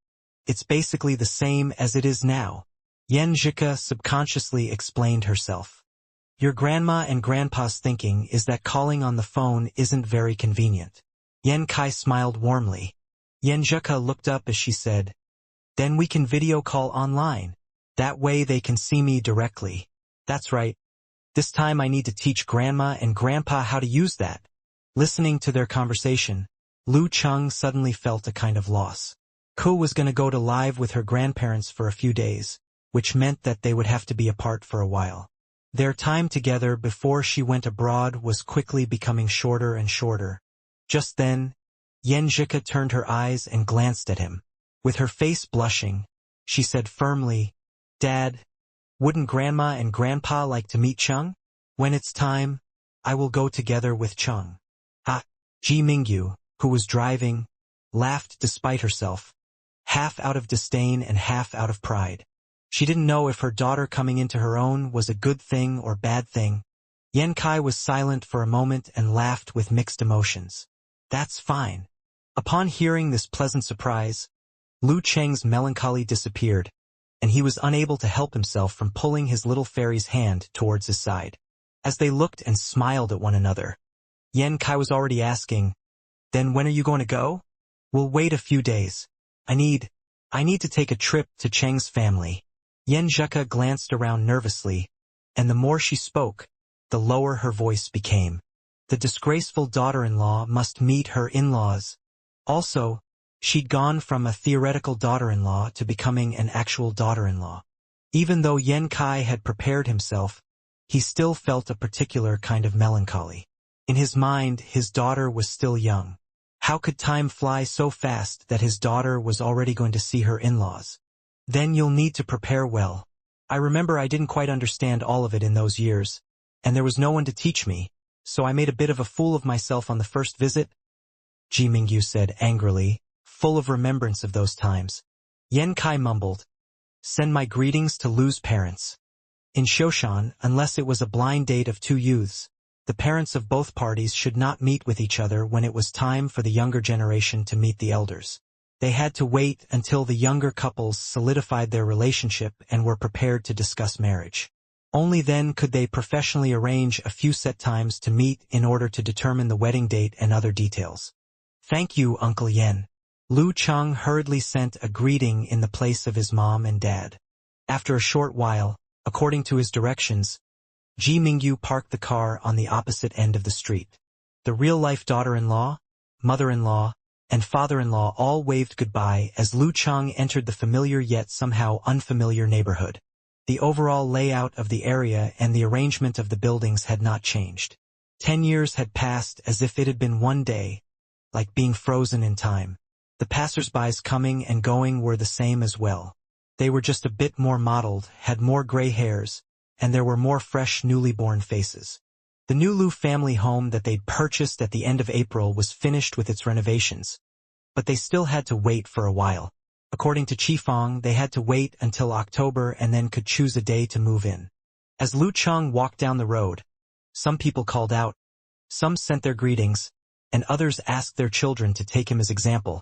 It's basically the same as it is now." Yan Zhika subconsciously explained herself. "Your grandma and grandpa's thinking is that calling on the phone isn't very convenient." Yan Kai smiled warmly. Yan Zhika looked up as she said, "Then we can video call online. That way they can see me directly." "That's right. This time I need to teach grandma and grandpa how to use that." Listening to their conversation, Lu Cheng suddenly felt a kind of loss. Ko was going to go to live with her grandparents for a few days, which meant that they would have to be apart for a while. Their time together before she went abroad was quickly becoming shorter and shorter. Just then, Yan Zhika turned her eyes and glanced at him. With her face blushing, she said firmly, "Dad, wouldn't Grandma and Grandpa like to meet Cheng? When it's time, I will go together with Cheng." Ji Mingyu, who was driving, laughed despite herself, half out of disdain and half out of pride. She didn't know if her daughter coming into her own was a good thing or bad thing. Yan Kai was silent for a moment and laughed with mixed emotions. "That's fine." Upon hearing this pleasant surprise, Lu Cheng's melancholy disappeared, and he was unable to help himself from pulling his little fairy's hand towards his side. As they looked and smiled at one another, Yan Kai was already asking, "Then when are you going to go?" "We'll wait a few days. I need to take a trip to Cheng's family." Yan Zhika glanced around nervously, and the more she spoke, the lower her voice became. The disgraceful daughter-in-law must meet her in-laws. Also, she'd gone from a theoretical daughter-in-law to becoming an actual daughter-in-law. Even though Yan Kai had prepared himself, he still felt a particular kind of melancholy. In his mind, his daughter was still young. How could time fly so fast that his daughter was already going to see her in-laws? "Then you'll need to prepare well. I remember I didn't quite understand all of it in those years, and there was no one to teach me, so I made a bit of a fool of myself on the first visit," Ji Mingyu said angrily, full of remembrance of those times. Yan Kai mumbled. Send my greetings to Lu's parents. In Shoshan, unless it was a blind date of two youths, the parents of both parties should not meet with each other when it was time for the younger generation to meet the elders. They had to wait until the younger couples solidified their relationship and were prepared to discuss marriage. Only then could they professionally arrange a few set times to meet in order to determine the wedding date and other details. Thank you, Uncle Yen. Lu Cheng hurriedly sent a greeting in the place of his mom and dad. After a short while, according to his directions, Ji Mingyu parked the car on the opposite end of the street. The real-life daughter-in-law, mother-in-law, and father-in-law all waved goodbye as Lu Cheng entered the familiar yet somehow unfamiliar neighborhood. The overall layout of the area and the arrangement of the buildings had not changed. 10 years had passed as if it had been one day, like being frozen in time. The passers-by's coming and going were the same as well. They were just a bit more mottled, had more gray hairs, and there were more fresh newly born faces. The new Lu family home that they'd purchased at the end of April was finished with its renovations. But they still had to wait for a while. According to Qifeng, they had to wait until October and then could choose a day to move in. As Lu Cheng walked down the road, some people called out, some sent their greetings, and others asked their children to take him as example,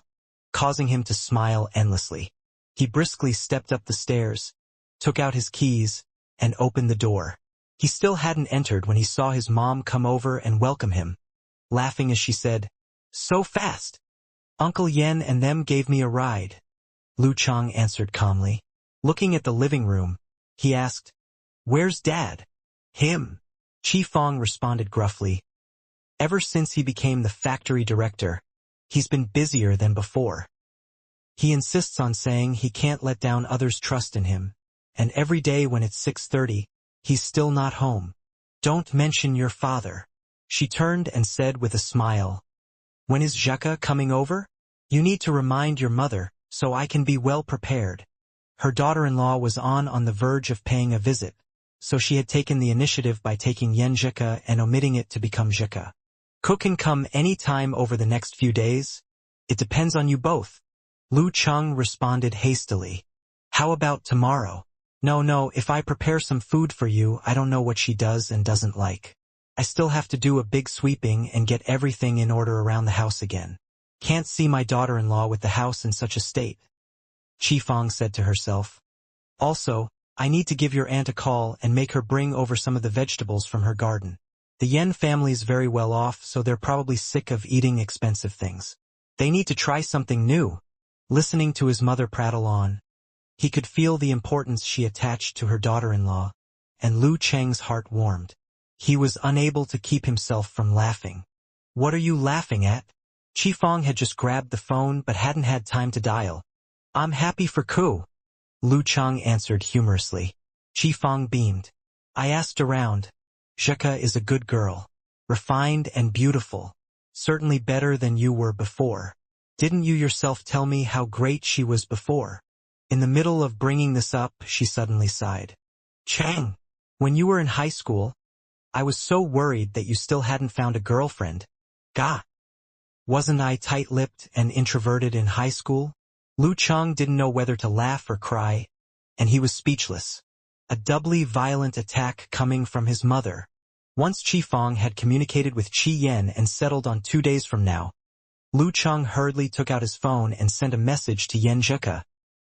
causing him to smile endlessly. He briskly stepped up the stairs, took out his keys, and opened the door. He still hadn't entered when he saw his mom come over and welcome him, laughing as she said, "So fast! Uncle Yen and them gave me a ride." Lu Cheng answered calmly. Looking at the living room, he asked, "Where's Dad?" "Him," Qifeng responded gruffly. "Ever since he became the factory director, he's been busier than before. He insists on saying he can't let down others' trust in him, and every day when it's 6:30, he's still not home. Don't mention your father." She turned and said with a smile, "When is Jekka coming over? You need to remind your mother, so I can be well prepared." Her daughter-in-law was on the verge of paying a visit, so she had taken the initiative by taking Yen Jekka and omitting it to become Jekka. "Cook can come any time over the next few days. It depends on you both." Lu Cheng responded hastily. "How about tomorrow?" No, if I prepare some food for you, I don't know what she does and doesn't like. I still have to do a big sweeping and get everything in order around the house again. Can't see my daughter-in-law with the house in such a state," Qifeng said to herself. "Also, I need to give your aunt a call and make her bring over some of the vegetables from her garden. The Yen family's very well off, so they're probably sick of eating expensive things. They need to try something new." Listening to his mother prattle on, he could feel the importance she attached to her daughter-in-law, and Lu Cheng's heart warmed. He was unable to keep himself from laughing. "What are you laughing at?" Qifeng had just grabbed the phone but hadn't had time to dial. "I'm happy for Ku," Lu Cheng answered humorously. Qifeng beamed. "I asked around. Jekka is a good girl. Refined and beautiful. Certainly better than you were before. Didn't you yourself tell me how great she was before?" In the middle of bringing this up, she suddenly sighed. "Chang, when you were in high school, I was so worried that you still hadn't found a girlfriend. Gah! Wasn't I tight-lipped and introverted in high school?" Lu Cheng didn't know whether to laugh or cry, and he was speechless. A doubly violent attack coming from his mother. Once Qifeng had communicated with Qi Yen and settled on 2 days from now, Lu Cheng hurriedly took out his phone and sent a message to Yen Jekka,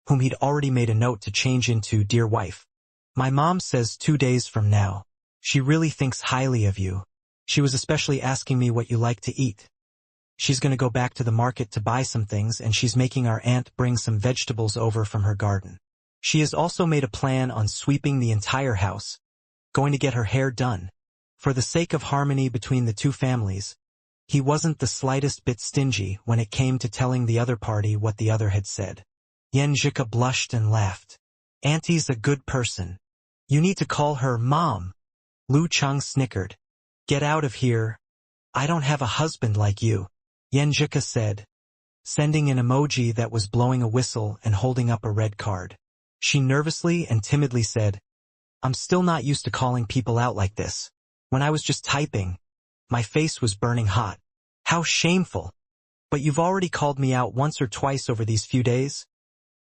whom he'd already made a note to change into "Dear wife. My mom says 2 days from now. She really thinks highly of you. She was especially asking me what you like to eat. She's going to go back to the market to buy some things, and she's making our aunt bring some vegetables over from her garden. She has also made a plan on sweeping the entire house, going to get her hair done. For the sake of harmony between the two families, he wasn't the slightest bit stingy when it came to telling the other party what the other had said. Yen Jekka blushed and laughed. "Auntie's a good person. You need to call her Mom." Lu Cheng snickered. "Get out of here. I don't have a husband like you," Yen Jekka said, sending an emoji that was blowing a whistle and holding up a red card. She nervously and timidly said, "I'm still not used to calling people out like this. When I was just typing, my face was burning hot. How shameful. But you've already called me out once or twice over these few days."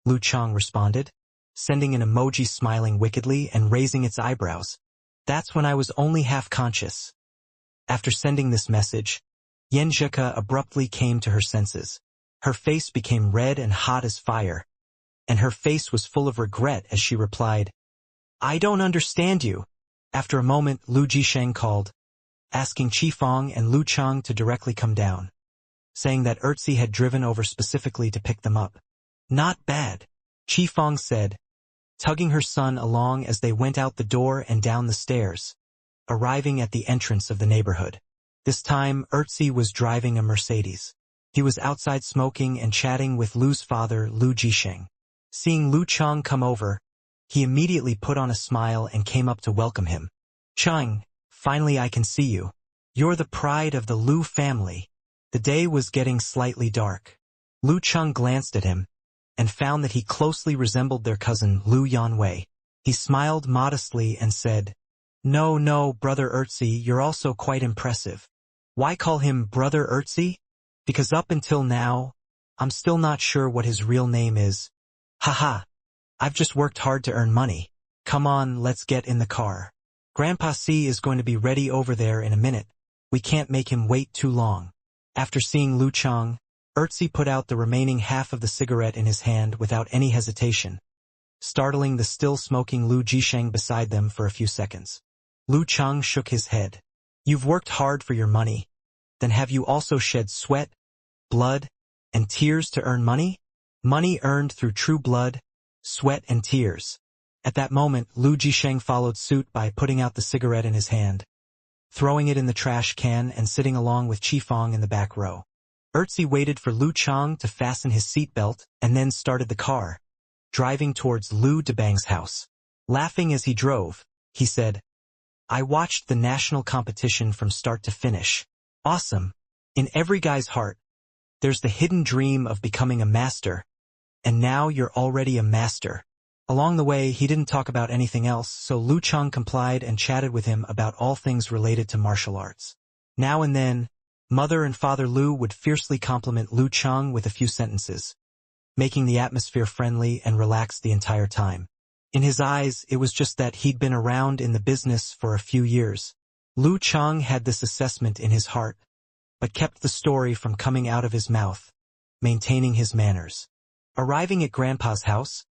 Lu Chang responded, sending an emoji smiling wickedly and raising its eyebrows. That's when I was only half conscious. After sending this message, Yenjika abruptly came to her senses. Her face became red and hot as fire, and her face was full of regret as she replied, I don't understand you. After a moment, Lu Jisheng called, asking Qifeng and Lu Chang to directly come down, saying that Erzi had driven over specifically to pick them up. Not bad, Qifeng said, tugging her son along as they went out the door and down the stairs, arriving at the entrance of the neighborhood. This time, Erzi was driving a Mercedes. He was outside smoking and chatting with Lu's father, Lu Jisheng. Seeing Lu Chang come over, he immediately put on a smile and came up to welcome him. Chang, finally I can see you. You're the pride of the Lu family. The day was getting slightly dark. Lu Chang glanced at him and found that he closely resembled their cousin Lu Yanwei. He smiled modestly and said, No, Brother Erzi, you're also quite impressive. Why call him Brother Erzi? Because up until now, I'm still not sure what his real name is. Haha, I've just worked hard to earn money. Come on, let's get in the car. Grandpa C is going to be ready over there in a minute. We can't make him wait too long. After seeing Lu Chang, Erzi put out the remaining half of the cigarette in his hand without any hesitation, startling the still-smoking Lu Jisheng beside them for a few seconds. Lu Chang shook his head. You've worked hard for your money. Then have you also shed sweat, blood, and tears to earn money? Money earned through true blood, sweat and tears. At that moment, Lu Jisheng followed suit by putting out the cigarette in his hand, throwing it in the trash can and sitting along with Qifeng in the back row. Erzi waited for Lu Chang to fasten his seatbelt and then started the car, driving towards Lu Debang's house. Laughing as he drove, he said, I watched the national competition from start to finish. Awesome. In every guy's heart, there's the hidden dream of becoming a master, and now you're already a master. Along the way, he didn't talk about anything else, so Lu Chang complied and chatted with him about all things related to martial arts. Now and then, Mother and Father Lu would fiercely compliment Lu Chang with a few sentences, making the atmosphere friendly and relaxed the entire time. In his eyes, it was just that he'd been around in the business for a few years. Lu Chang had this assessment in his heart, but kept the story from coming out of his mouth, maintaining his manners. Arriving at Grandpa's house,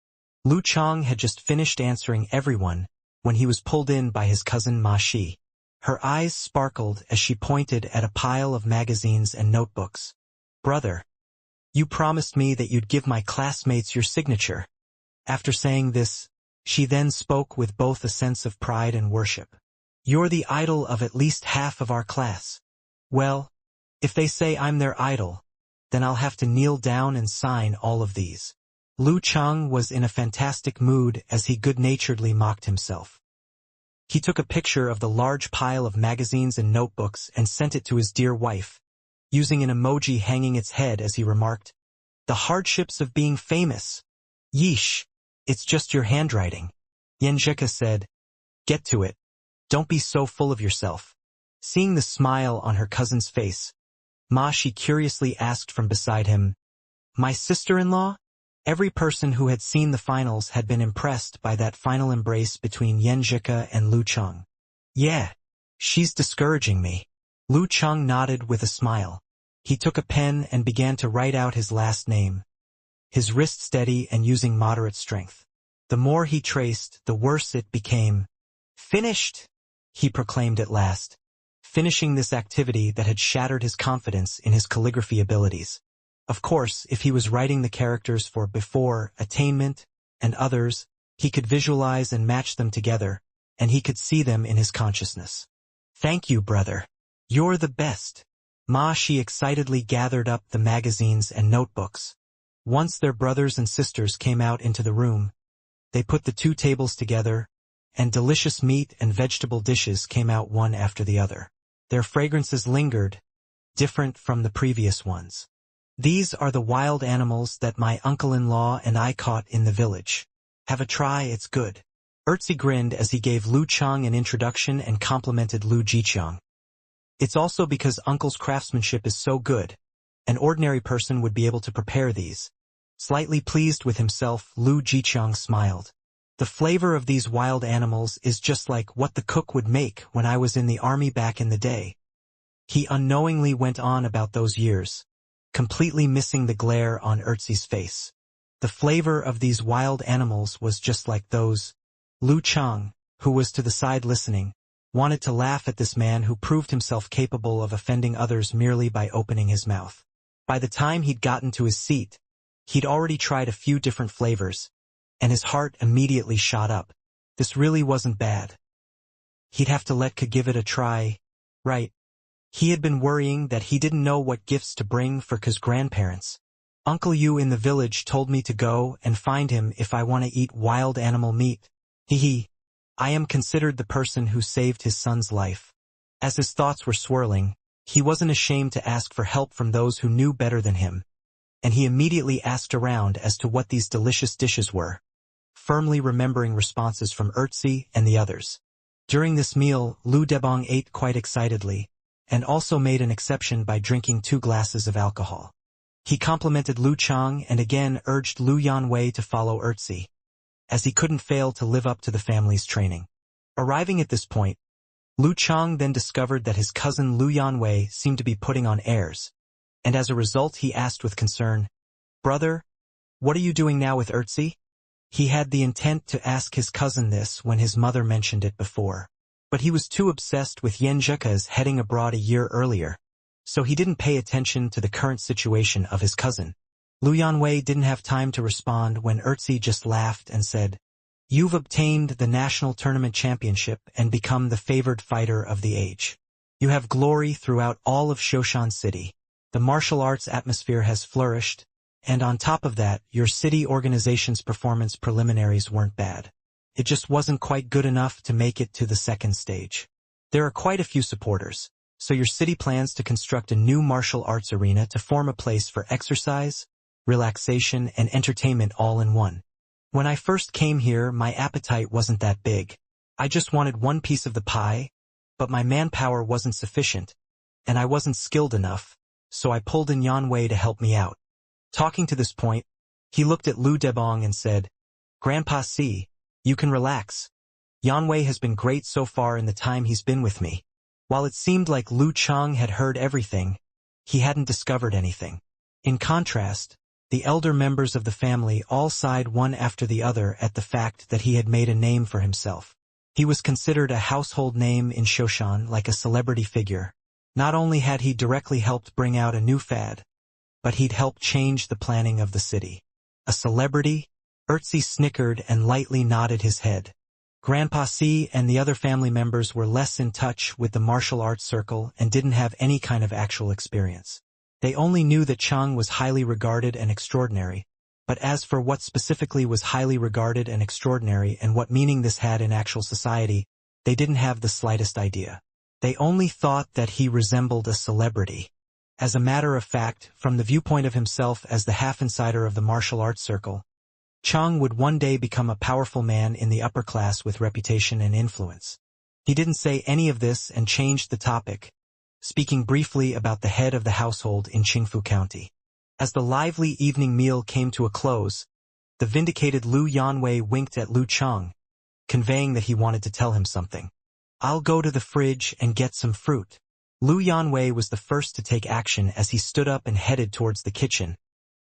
Lu Chang had just finished answering everyone when he was pulled in by his cousin Ma Shi. Her eyes sparkled as she pointed at a pile of magazines and notebooks. Brother, you promised me that you'd give my classmates your signature. After saying this, she then spoke with both a sense of pride and worship. You're the idol of at least half of our class. Well, if they say I'm their idol, then I'll have to kneel down and sign all of these. Lu Chang was in a fantastic mood as he good-naturedly mocked himself. He took a picture of the large pile of magazines and notebooks and sent it to his dear wife, using an emoji hanging its head as he remarked, The hardships of being famous. Yeesh, it's just your handwriting. Yenjika said, Get to it. Don't be so full of yourself. Seeing the smile on her cousin's face, Ma Shi curiously asked from beside him, My sister-in-law? Every person who had seen the finals had been impressed by that final embrace between Yenjika and Lu Chang. Yeah, she's discouraging me. Lu Chang nodded with a smile. He took a pen and began to write out his last name, his wrist steady and using moderate strength. The more he traced, the worse it became. Finished, he proclaimed at last, finishing this activity that had shattered his confidence in his calligraphy abilities. Of course, if he was writing the characters for before, attainment, and others, he could visualize and match them together, and he could see them in his consciousness. Thank you, brother. You're the best. Ma Shi excitedly gathered up the magazines and notebooks. Once their brothers and sisters came out into the room, they put the two tables together, and delicious meat and vegetable dishes came out one after the other. Their fragrances lingered, different from the previous ones. These are the wild animals that my uncle-in-law and I caught in the village. Have a try, it's good. Erzi grinned as he gave Lu Chang an introduction and complimented Lu Jiqiang. It's also because Uncle's craftsmanship is so good. An ordinary person would be able to prepare these. Slightly pleased with himself, Lu Jiqiang smiled. The flavor of these wild animals is just like what the cook would make when I was in the army back in the day. He unknowingly went on about those years, completely missing the glare on Erzi's face. The flavor of these wild animals was just like those. Lu Chang, who was to the side listening, wanted to laugh at this man who proved himself capable of offending others merely by opening his mouth. By the time he'd gotten to his seat, he'd already tried a few different flavors, and his heart immediately shot up. This really wasn't bad. He'd have to let Ka give it a try, right? He had been worrying that he didn't know what gifts to bring for Ka's grandparents. Uncle Yu in the village told me to go and find him if I want to eat wild animal meat. Hee. I am considered the person who saved his son's life. As his thoughts were swirling, he wasn't ashamed to ask for help from those who knew better than him, and he immediately asked around as to what these delicious dishes were, firmly remembering responses from Erzi and the others. During this meal, Lu Debong ate quite excitedly, and also made an exception by drinking 2 glasses of alcohol. He complimented Lu Chang and again urged Lu Yanwei to follow Erzi, as he couldn't fail to live up to the family's training. Arriving at this point, Lu Chang then discovered that his cousin Lu Yanwei seemed to be putting on airs, and as a result he asked with concern, "Brother, what are you doing now with Erzi?" He had the intent to ask his cousin this when his mother mentioned it before, but he was too obsessed with Yen Zheka's heading abroad a year earlier, so he didn't pay attention to the current situation of his cousin. Lu Yanwei didn't have time to respond when Erzi just laughed and said, "You've obtained the national tournament championship and become the favored fighter of the age. You have glory throughout all of Shoshan City. The martial arts atmosphere has flourished, and on top of that, your city organization's performance preliminaries weren't bad. It just wasn't quite good enough to make it to the second stage. There are quite a few supporters, so your city plans to construct a new martial arts arena to form a place for exercise, relaxation, and entertainment all in one. When I first came here, my appetite wasn't that big. I just wanted one piece of the pie, but my manpower wasn't sufficient, and I wasn't skilled enough, so I pulled in Yanwei to help me out." Talking to this point, he looked at Lu Debong and said, "Grandpa C, you can relax. Yanwei has been great so far in the time he's been with me." While it seemed like Lu Chang had heard everything, he hadn't discovered anything. In contrast, the elder members of the family all sighed one after the other at the fact that he had made a name for himself. He was considered a household name in Shoshan, like a celebrity figure. Not only had he directly helped bring out a new fad, but he'd helped change the planning of the city. A celebrity? Erzi snickered and lightly nodded his head. Grandpa C and the other family members were less in touch with the martial arts circle and didn't have any kind of actual experience. They only knew that Chang was highly regarded and extraordinary, but as for what specifically was highly regarded and extraordinary and what meaning this had in actual society, they didn't have the slightest idea. They only thought that he resembled a celebrity. As a matter of fact, from the viewpoint of himself as the half-insider of the martial arts circle, Chang would one day become a powerful man in the upper class with reputation and influence. He didn't say any of this and changed the topic, speaking briefly about the head of the household in Qingfu County. As the lively evening meal came to a close, the vindicated Lu Yanwei winked at Lu Chang, conveying that he wanted to tell him something. "I'll go to the fridge and get some fruit." Lu Yanwei was the first to take action as he stood up and headed towards the kitchen,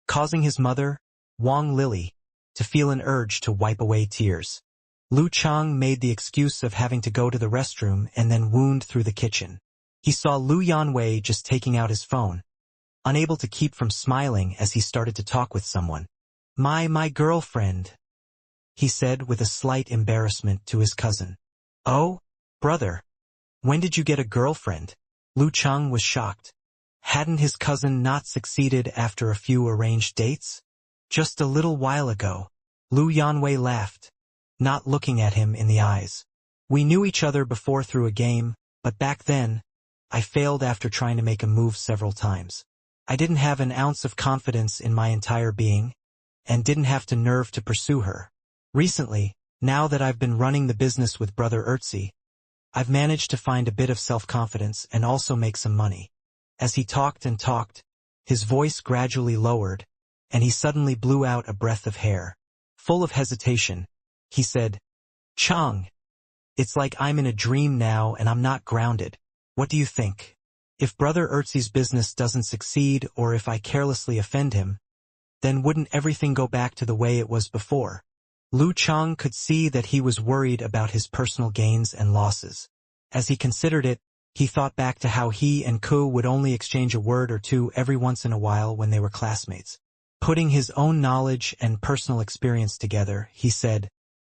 causing his mother, Wang Lily, to feel an urge to wipe away tears. Lu Chang made the excuse of having to go to the restroom and then wound through the kitchen. He saw Lu Yanwei just taking out his phone, unable to keep from smiling as he started to talk with someone. My girlfriend," he said with a slight embarrassment to his cousin. "Oh, brother, when did you get a girlfriend?" Lu Chang was shocked. Hadn't his cousin not succeeded after a few arranged dates? "Just a little while ago." Lu Yanwei laughed, not looking at him in the eyes. "We knew each other before through a game, but back then, I failed after trying to make a move several times. I didn't have an ounce of confidence in my entire being, and didn't have the nerve to pursue her. Recently, now that I've been running the business with Brother Erzi, I've managed to find a bit of self-confidence and also make some money." As he talked and talked, his voice gradually lowered, and he suddenly blew out a breath of hair. Full of hesitation, he said, "Chang, it's like I'm in a dream now and I'm not grounded. What do you think? If Brother Ertzi's business doesn't succeed or if I carelessly offend him, then wouldn't everything go back to the way it was before?" Lu Chang could see that he was worried about his personal gains and losses. As he considered it, he thought back to how he and Ku would only exchange a word or two every once in a while when they were classmates. Putting his own knowledge and personal experience together, he said,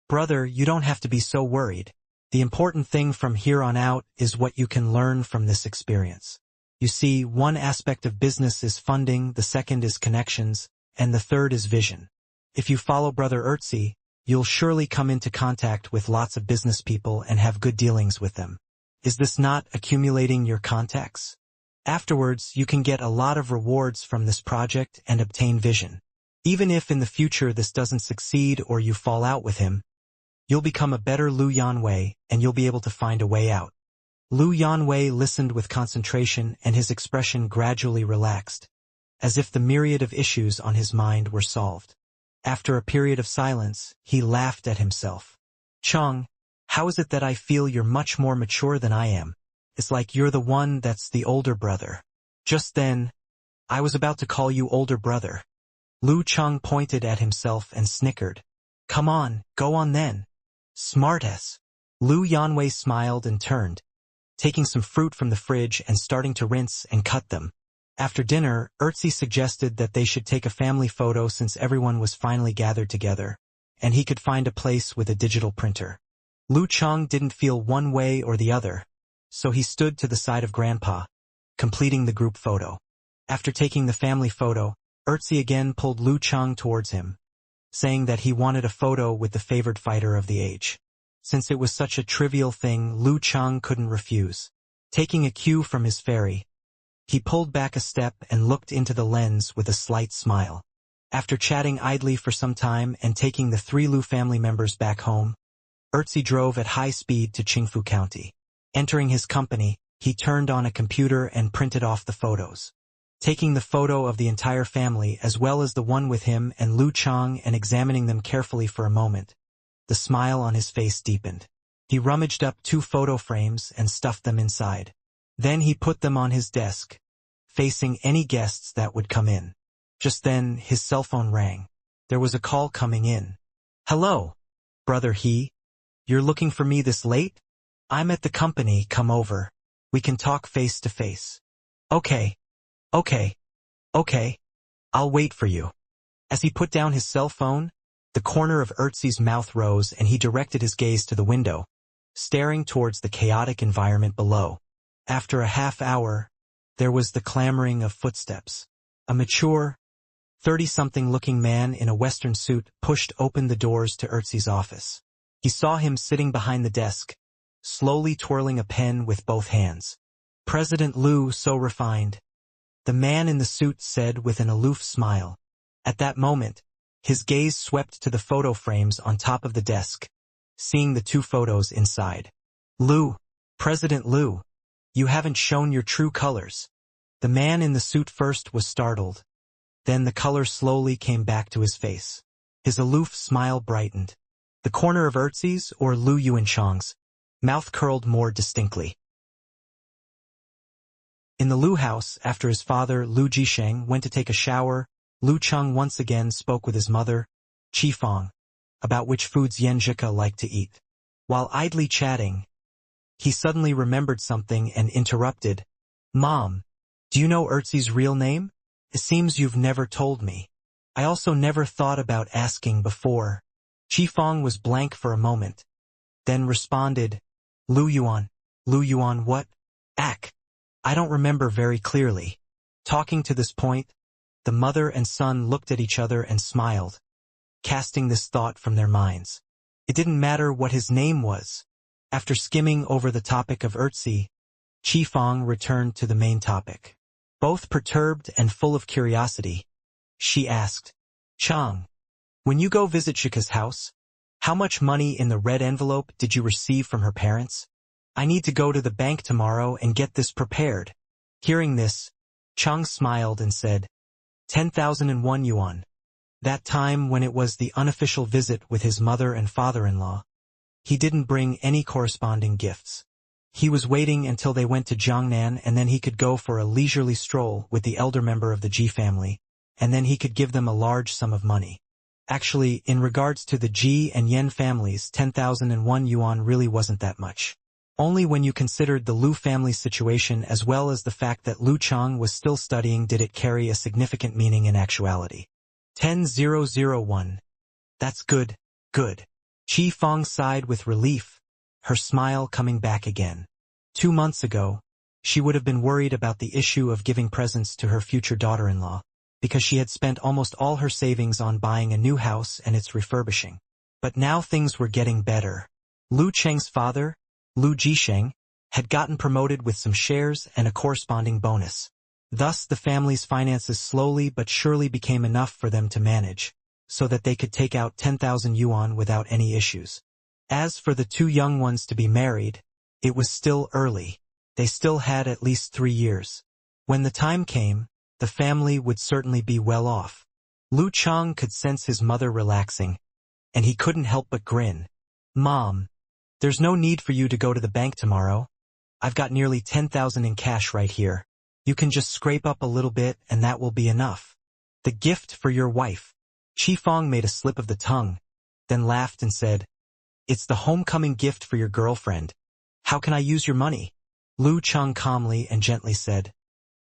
"Brother, you don't have to be so worried. The important thing from here on out is what you can learn from this experience. You see, one aspect of business is funding, the second is connections, and the third is vision. If you follow Brother Ertzi, you'll surely come into contact with lots of business people and have good dealings with them. Is this not accumulating your contacts? Afterwards, you can get a lot of rewards from this project and obtain vision. Even if in the future this doesn't succeed or you fall out with him, you'll become a better Lu Yanwei and you'll be able to find a way out." Lu Yanwei listened with concentration and his expression gradually relaxed, as if the myriad of issues on his mind were solved. After a period of silence, he laughed at himself. "Chang, how is it that I feel you're much more mature than I am? It's like you're the one that's the older brother." Just then, "I was about to call you older brother." Lu Chang pointed at himself and snickered. "Come on, go on then. Smartass." Lu Yanwei smiled and turned, taking some fruit from the fridge and starting to rinse and cut them. After dinner, Ertzi suggested that they should take a family photo since everyone was finally gathered together, and he could find a place with a digital printer. Lu Chang didn't feel one way or the other, so he stood to the side of Grandpa, completing the group photo. After taking the family photo, Ertzi again pulled Lu Chang towards him, saying that he wanted a photo with the favored fighter of the age. Since it was such a trivial thing, Lu Chang couldn't refuse. Taking a cue from his fairy, he pulled back a step and looked into the lens with a slight smile. After chatting idly for some time and taking the 3 Lu family members back home, Ertzi drove at high speed to Qingfu County. Entering his company, he turned on a computer and printed off the photos. Taking the photo of the entire family as well as the one with him and Lu Chang and examining them carefully for a moment, the smile on his face deepened. He rummaged up 2 photo frames and stuffed them inside. Then he put them on his desk, facing any guests that would come in. Just then, his cell phone rang. There was a call coming in. "Hello, Brother He. You're looking for me this late? I'm at the company, come over. We can talk face to face." Okay, I'll wait for you." As he put down his cell phone, the corner of Ertzi's mouth rose and he directed his gaze to the window, staring towards the chaotic environment below. After a half hour, there was the clamoring of footsteps. A mature, 30-something looking man in a Western suit pushed open the doors to Ertzi's office. He saw him sitting behind the desk, slowly twirling a pen with both hands. "President Lu, so refined," the man in the suit said with an aloof smile. At that moment, his gaze swept to the photo frames on top of the desk, seeing the 2 photos inside. "Lu, President Lu, you haven't shown your true colors." The man in the suit first was startled. Then the color slowly came back to his face. His aloof smile brightened. The corner of Ertzi's or Lu Yuanchang's mouth curled more distinctly. In the Lu house, after his father, Lu Jisheng, went to take a shower, Lu Chang once again spoke with his mother, Qifang, about which foods Yanzhika liked to eat. While idly chatting, he suddenly remembered something and interrupted. "Mom, do you know Ertzi's real name? It seems you've never told me. I also never thought about asking before." Qifang was blank for a moment, then responded, Lu Yuan. "Lu Yuan what? Ack. I don't remember very clearly." Talking to this point, the mother and son looked at each other and smiled, casting this thought from their minds. It didn't matter what his name was. After skimming over the topic of Ertzi, Qifang returned to the main topic. Both perturbed and full of curiosity, she asked, "Chang, when you go visit Shika's house, how much money in the red envelope did you receive from her parents? I need to go to the bank tomorrow and get this prepared." Hearing this, Chang smiled and said, 10,001 yuan. That time when it was the unofficial visit with his mother and father-in-law, he didn't bring any corresponding gifts. He was waiting until they went to Jiangnan, and then he could go for a leisurely stroll with the elder member of the Ji family, and then he could give them a large sum of money. Actually, in regards to the Ji and Yen families, 10,001 yuan really wasn't that much. Only when you considered the Lu family's situation as well as the fact that Lu Chang was still studying did it carry a significant meaning in actuality. 10,001. That's good, good. Qi Fong sighed with relief, her smile coming back again. 2 months ago, she would have been worried about the issue of giving presents to her future daughter-in-law, because she had spent almost all her savings on buying a new house and its refurbishing. But now things were getting better. Lu Cheng's father, Lu Jisheng, had gotten promoted with some shares and a corresponding bonus. Thus the family's finances slowly but surely became enough for them to manage, so that they could take out 10,000 yuan without any issues. As for the 2 young ones to be married, it was still early. They still had at least 3 years. When the time came, the family would certainly be well off. Lu Chang could sense his mother relaxing, and he couldn't help but grin. Mom, there's no need for you to go to the bank tomorrow. I've got nearly 10,000 in cash right here. You can just scrape up a little bit and that will be enough. The gift for your wife. Qi Fong made a slip of the tongue, then laughed and said, It's the homecoming gift for your girlfriend. How can I use your money? Lu Chang calmly and gently said,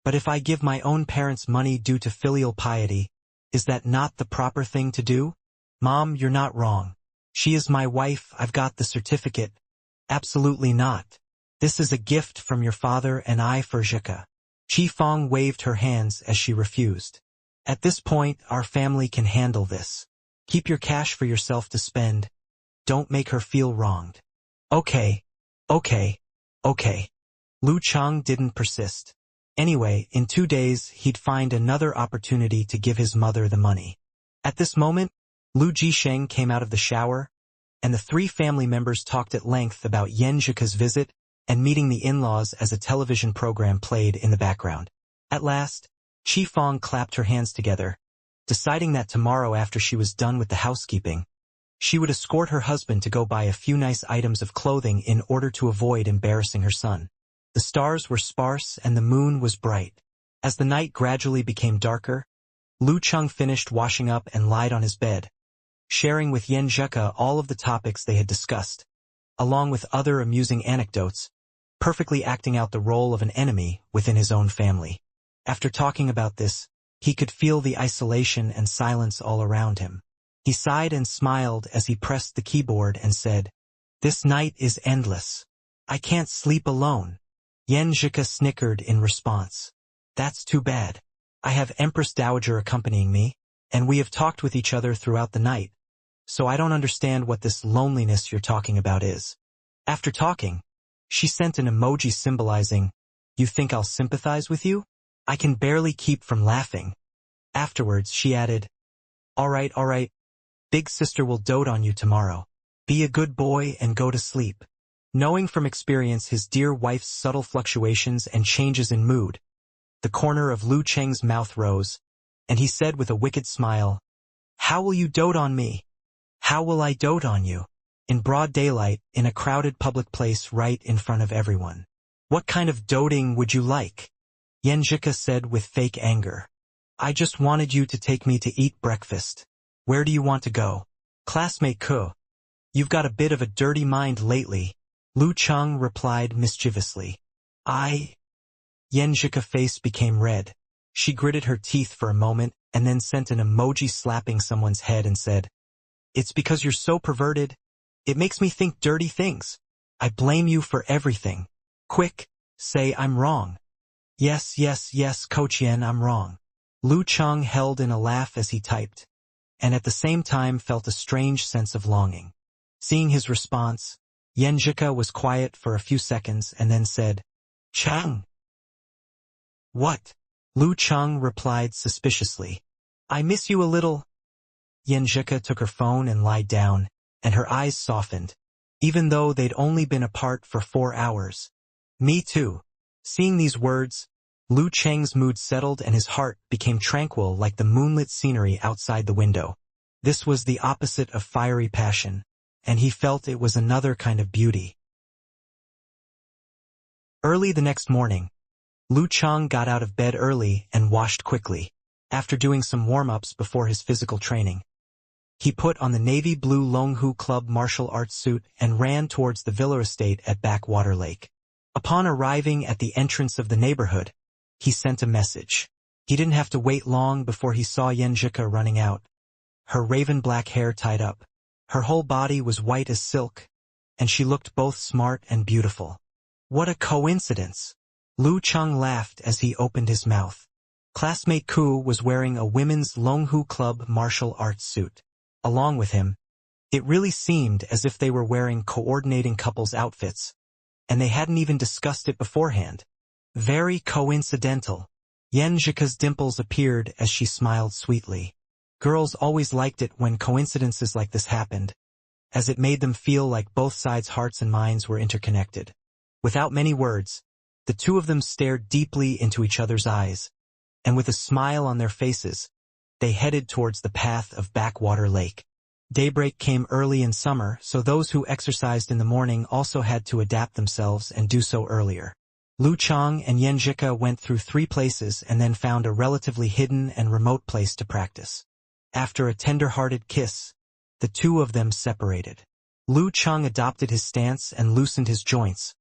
But if I give my own parents money due to filial piety, is that not the proper thing to do? Mom, you're not wrong. She is my wife, I've got the certificate. Absolutely not. This is a gift from your father and I for Zhika. Qi Fong waved her hands as she refused. At this point, our family can handle this. Keep your cash for yourself to spend. Don't make her feel wronged. Okay. Lu Chang didn't persist. Anyway, in 2 days, he'd find another opportunity to give his mother the money. At this moment, Lu Jisheng came out of the shower, and the 3 family members talked at length about Yan Zhika's visit and meeting the in-laws as a television program played in the background. At last, Qi Fong clapped her hands together, deciding that tomorrow after she was done with the housekeeping, she would escort her husband to go buy a few nice items of clothing in order to avoid embarrassing her son. The stars were sparse and the moon was bright. As the night gradually became darker, Lu Chang finished washing up and lied on his bed, sharing with Yan Zhika all of the topics they had discussed, along with other amusing anecdotes, perfectly acting out the role of an enemy within his own family. After talking about this, he could feel the isolation and silence all around him. He sighed and smiled as he pressed the keyboard and said, This night is endless. I can't sleep alone. Yan Zhika snickered in response. That's too bad. I have Empress Dowager accompanying me, and we have talked with each other throughout the night, so I don't understand what this loneliness you're talking about is. After talking, she sent an emoji symbolizing, You think I'll sympathize with you? I can barely keep from laughing. Afterwards, she added, All right. Big sister will dote on you tomorrow. Be a good boy and go to sleep. Knowing from experience his dear wife's subtle fluctuations and changes in mood, the corner of Lu Cheng's mouth rose, and he said with a wicked smile, How will you dote on me? How will I dote on you? In broad daylight, in a crowded public place right in front of everyone. What kind of doting would you like? Yan Zhika said with fake anger. I just wanted you to take me to eat breakfast. Where do you want to go? Classmate Ke. You've got a bit of a dirty mind lately, Lu Chang replied mischievously. Yan Zhika's face became red. She gritted her teeth for a moment and then sent an emoji slapping someone's head and said, It's because you're so perverted. It makes me think dirty things. I blame you for everything. Quick, say I'm wrong. Yes, Coach Yan, I'm wrong. Lu Chang held in a laugh as he typed, and at the same time felt a strange sense of longing. Seeing his response, Yan Zhika was quiet for a few seconds and then said, Chang. What? Lu Chang replied suspiciously. I miss you a little. Yan Zhika took her phone and lied down, and her eyes softened, even though they'd only been apart for 4 hours. Me too. Seeing these words, Lu Cheng's mood settled and his heart became tranquil like the moonlit scenery outside the window. This was the opposite of fiery passion, and he felt it was another kind of beauty. Early the next morning, Lu Cheng got out of bed early and washed quickly. After doing some warm-ups before his physical training, he put on the navy blue Longhu Club martial arts suit and ran towards the villa estate at Backwater Lake. Upon arriving at the entrance of the neighborhood, he sent a message. He didn't have to wait long before he saw Yanjika running out. Her raven-black hair tied up. Her whole body was white as silk, and she looked both smart and beautiful. What a coincidence! Lu Cheng laughed as he opened his mouth. Classmate Ku was wearing a women's Longhu Club martial arts suit. Along with him, it really seemed as if they were wearing coordinating couples' outfits, and they hadn't even discussed it beforehand. Very coincidental. Yanjika's dimples appeared as she smiled sweetly. Girls always liked it when coincidences like this happened, as it made them feel like both sides' hearts and minds were interconnected. Without many words, the two of them stared deeply into each other's eyes, and with a smile on their faces, they headed towards the path of Backwater Lake. Daybreak came early in summer, so those who exercised in the morning also had to adapt themselves and do so earlier. Lu Cheng and Yanjika went through 3 places and then found a relatively hidden and remote place to practice. After a tender-hearted kiss, the two of them separated. Lu Cheng adopted his stance and loosened his joints,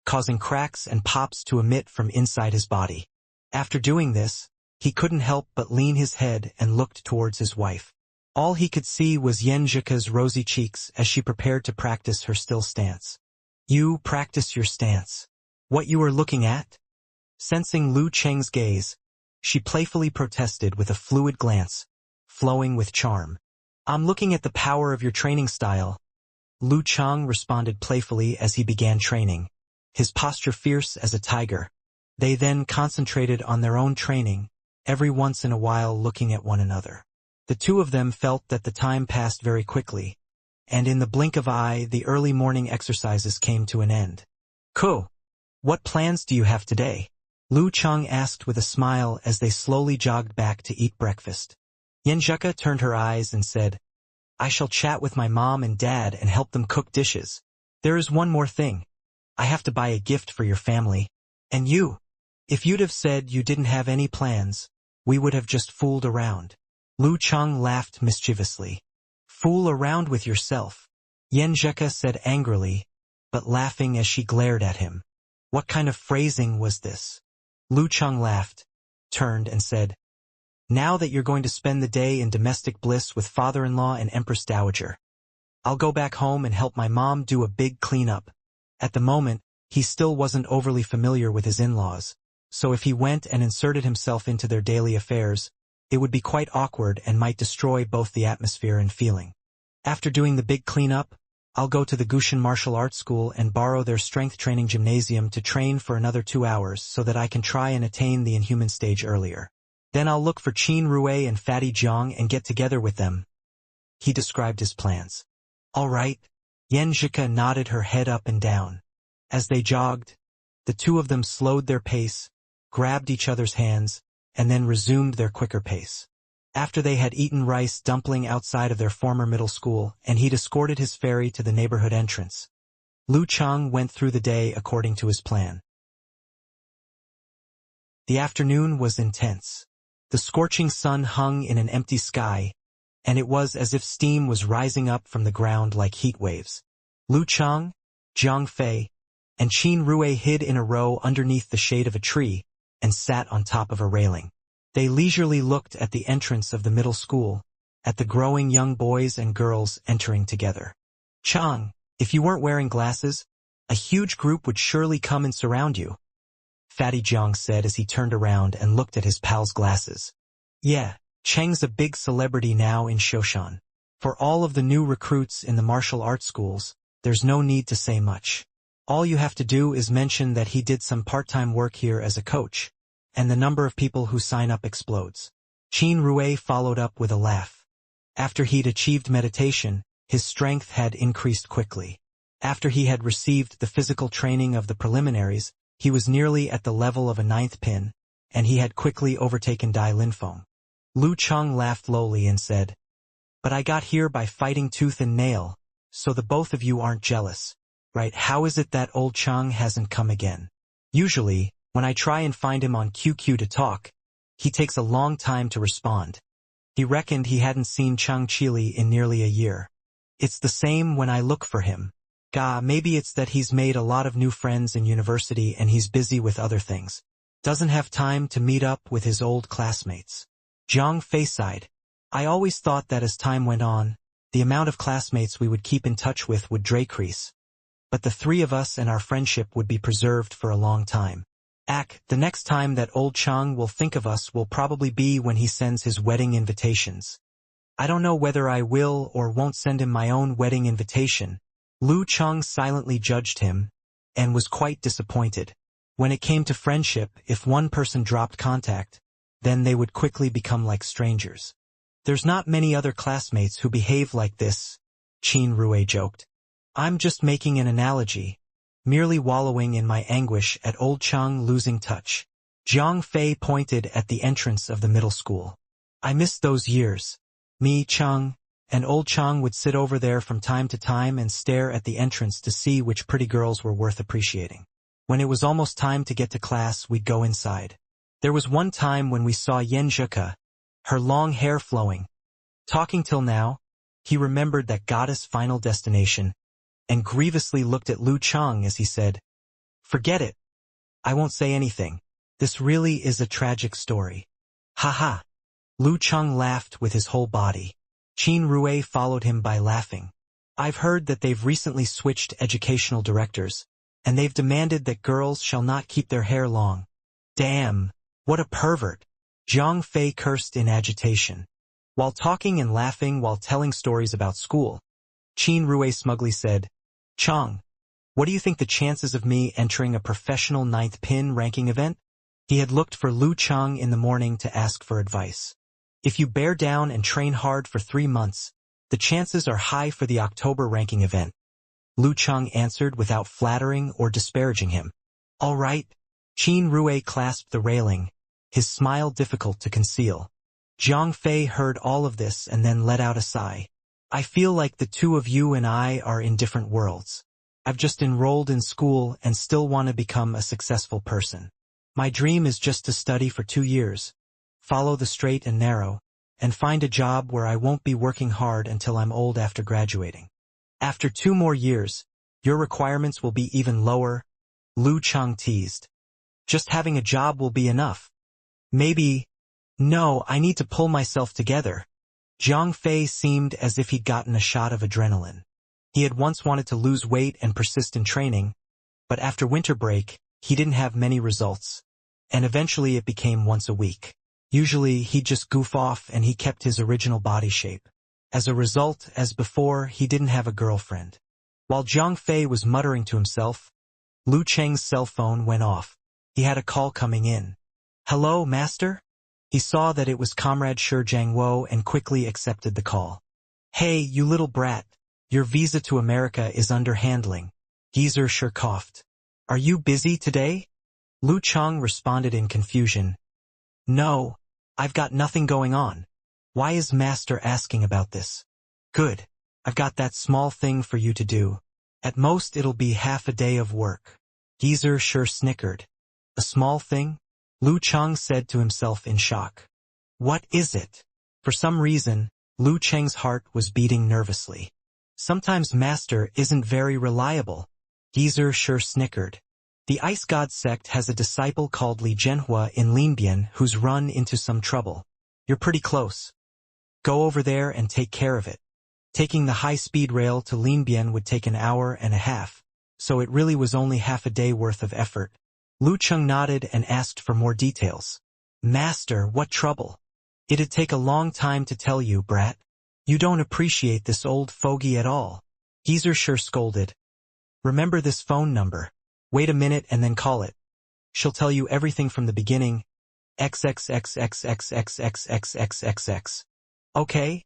causing cracks and pops to emit from inside his body. After doing this, he couldn't help but lean his head and looked towards his wife. All he could see was Yanjika's rosy cheeks as she prepared to practice her still stance. You practice your stance. What you are looking at? Sensing Lu Cheng's gaze, she playfully protested with a fluid glance, flowing with charm. I'm looking at the power of your training style. Lu Cheng responded playfully as he began training, his posture fierce as a tiger. They then concentrated on their own training, every once in a while looking at one another. The two of them felt that the time passed very quickly, and in the blink of an eye the early morning exercises came to an end. Cool. What plans do you have today? Lu Cheng asked with a smile as they slowly jogged back to eat breakfast. Yanjika turned her eyes and said, I shall chat with my mom and dad and help them cook dishes. There is one more thing. I have to buy a gift for your family. And you? If you'd have said you didn't have any plans, we would have just fooled around. Lu Cheng laughed mischievously. Fool around with yourself, Yanjika said angrily, but laughing as she glared at him. What kind of phrasing was this? Lu Cheng laughed, turned and said, Now that you're going to spend the day in domestic bliss with father-in-law and Empress Dowager, I'll go back home and help my mom do a big cleanup. At the moment, he still wasn't overly familiar with his in-laws, so if he went and inserted himself into their daily affairs, it would be quite awkward and might destroy both the atmosphere and feeling. After doing the big cleanup, I'll go to the Gushan Martial Arts School and borrow their strength training gymnasium to train for another 2 hours so that I can try and attain the inhuman stage earlier. Then I'll look for Qin Rui and Fatty Jiang and get together with them. He described his plans. All right. Yanjika nodded her head up and down. As they jogged, the two of them slowed their pace, grabbed each other's hands, and then resumed their quicker pace. After they had eaten rice dumpling outside of their former middle school, and he'd escorted his ferry to the neighborhood entrance, Lu Cheng went through the day according to his plan. The afternoon was intense. The scorching sun hung in an empty sky, and it was as if steam was rising up from the ground like heat waves. Lu Cheng, Jiang Fei, and Qin Rui hid in a row underneath the shade of a tree and sat on top of a railing. They leisurely looked at the entrance of the middle school, at the growing young boys and girls entering together. Chang, if you weren't wearing glasses, a huge group would surely come and surround you, Fatty Jiang said as he turned around and looked at his pal's glasses. Yeah, Cheng's a big celebrity now in Shoshan. For all of the new recruits in the martial arts schools, there's no need to say much. All you have to do is mention that he did some part-time work here as a coach, and the number of people who sign up explodes. Qin Rui followed up with a laugh. After he'd achieved meditation, his strength had increased quickly. After he had received the physical training of the preliminaries, he was nearly at the level of a 9th pin, and he had quickly overtaken Dai Linfeng. Lu Cheng laughed lowly and said, "But I got here by fighting tooth and nail, so the both of you aren't jealous, right? How is it that old Cheng hasn't come again? Usually, when I try and find him on QQ to talk, he takes a long time to respond." He reckoned he hadn't seen Cheng Chili in nearly a year. "It's the same when I look for him. Maybe it's that he's made a lot of new friends in university and he's busy with other things. Doesn't have time to meet up with his old classmates." Zhang Fei sighed. "I always thought that as time went on, the amount of classmates we would keep in touch with would decrease. But the three of us and our friendship would be preserved for a long time. The next time that old Cheng will think of us will probably be when he sends his wedding invitations. I don't know whether I will or won't send him my own wedding invitation." Lu Cheng silently judged him, and was quite disappointed. When it came to friendship, if one person dropped contact, then they would quickly become like strangers. "There's not many other classmates who behave like this," Qin Rue joked. "I'm just making an analogy, merely wallowing in my anguish at old Cheng losing touch." Zhang Fei pointed at the entrance of the middle school. "I miss those years. Me, Cheng, and old Cheng would sit over there from time to time and stare at the entrance to see which pretty girls were worth appreciating. When it was almost time to get to class, we'd go inside. There was one time when we saw Yen Zhika, her long hair flowing, talking till now." He remembered that goddess Final Destination, and grievously looked at Lu Cheng as he said, "Forget it. I won't say anything. This really is a tragic story." "Ha ha." Lu Cheng laughed with his whole body. Qin Rue followed him by laughing. "I've heard that they've recently switched educational directors, and they've demanded that girls shall not keep their hair long. Damn, what a pervert." Zhang Fei cursed in agitation. While talking and laughing while telling stories about school, Qin Rue smugly said, "Cheng, what do you think the chances of me entering a professional 9th pin ranking event?" He had looked for Lu Cheng in the morning to ask for advice. "If you bear down and train hard for 3 months, the chances are high for the October ranking event," Lu Cheng answered without flattering or disparaging him. "All right." Qin Rue clasped the railing, his smile difficult to conceal. Zhang Fei heard all of this and then let out a sigh. "I feel like the two of you and I are in different worlds. I've just enrolled in school and still want to become a successful person. My dream is just to study for 2 years, follow the straight and narrow, and find a job where I won't be working hard until I'm old after graduating. After 2 more years, your requirements will be even lower," Lu Cheng teased. "Just having a job will be enough. Maybe—" "No, I need to pull myself together." Zhang Fei seemed as if he'd gotten a shot of adrenaline. He had once wanted to lose weight and persist in training, but after winter break, he didn't have many results, and eventually it became once a week. Usually, he'd just goof off and he kept his original body shape. As a result, as before, he didn't have a girlfriend. While Zhang Fei was muttering to himself, Lu Cheng's cell phone went off. He had a call coming in. "Hello, master?" He saw that it was Comrade Shi Jiangwo and quickly accepted the call. "Hey, you little brat, your visa to America is under handling," Geezer Shi coughed. "Are you busy today?" Lu Cheng responded in confusion. "No, I've got nothing going on. Why is master asking about this?" "Good. I've got that small thing for you to do. At most it'll be half a day of work." Geezer Shi snickered. "A small thing?" Lu Cheng said to himself in shock. "What is it?" For some reason, Lu Cheng's heart was beating nervously. "Sometimes master isn't very reliable." Geezer Shi snickered. "The Ice God sect has a disciple called Li Zhenhua in Linbian who's run into some trouble. You're pretty close. Go over there and take care of it." Taking the high-speed rail to Linbian would take an hour and a half, so it really was only half a day worth of effort. Lu Cheng nodded and asked for more details. "Master, what trouble?" "It'd take a long time to tell you, brat. You don't appreciate this old fogey at all." Geezer Shi scolded. "Remember this phone number. Wait a minute and then call it. She'll tell you everything from the beginning. XXXXXXXXXXXX. Okay?"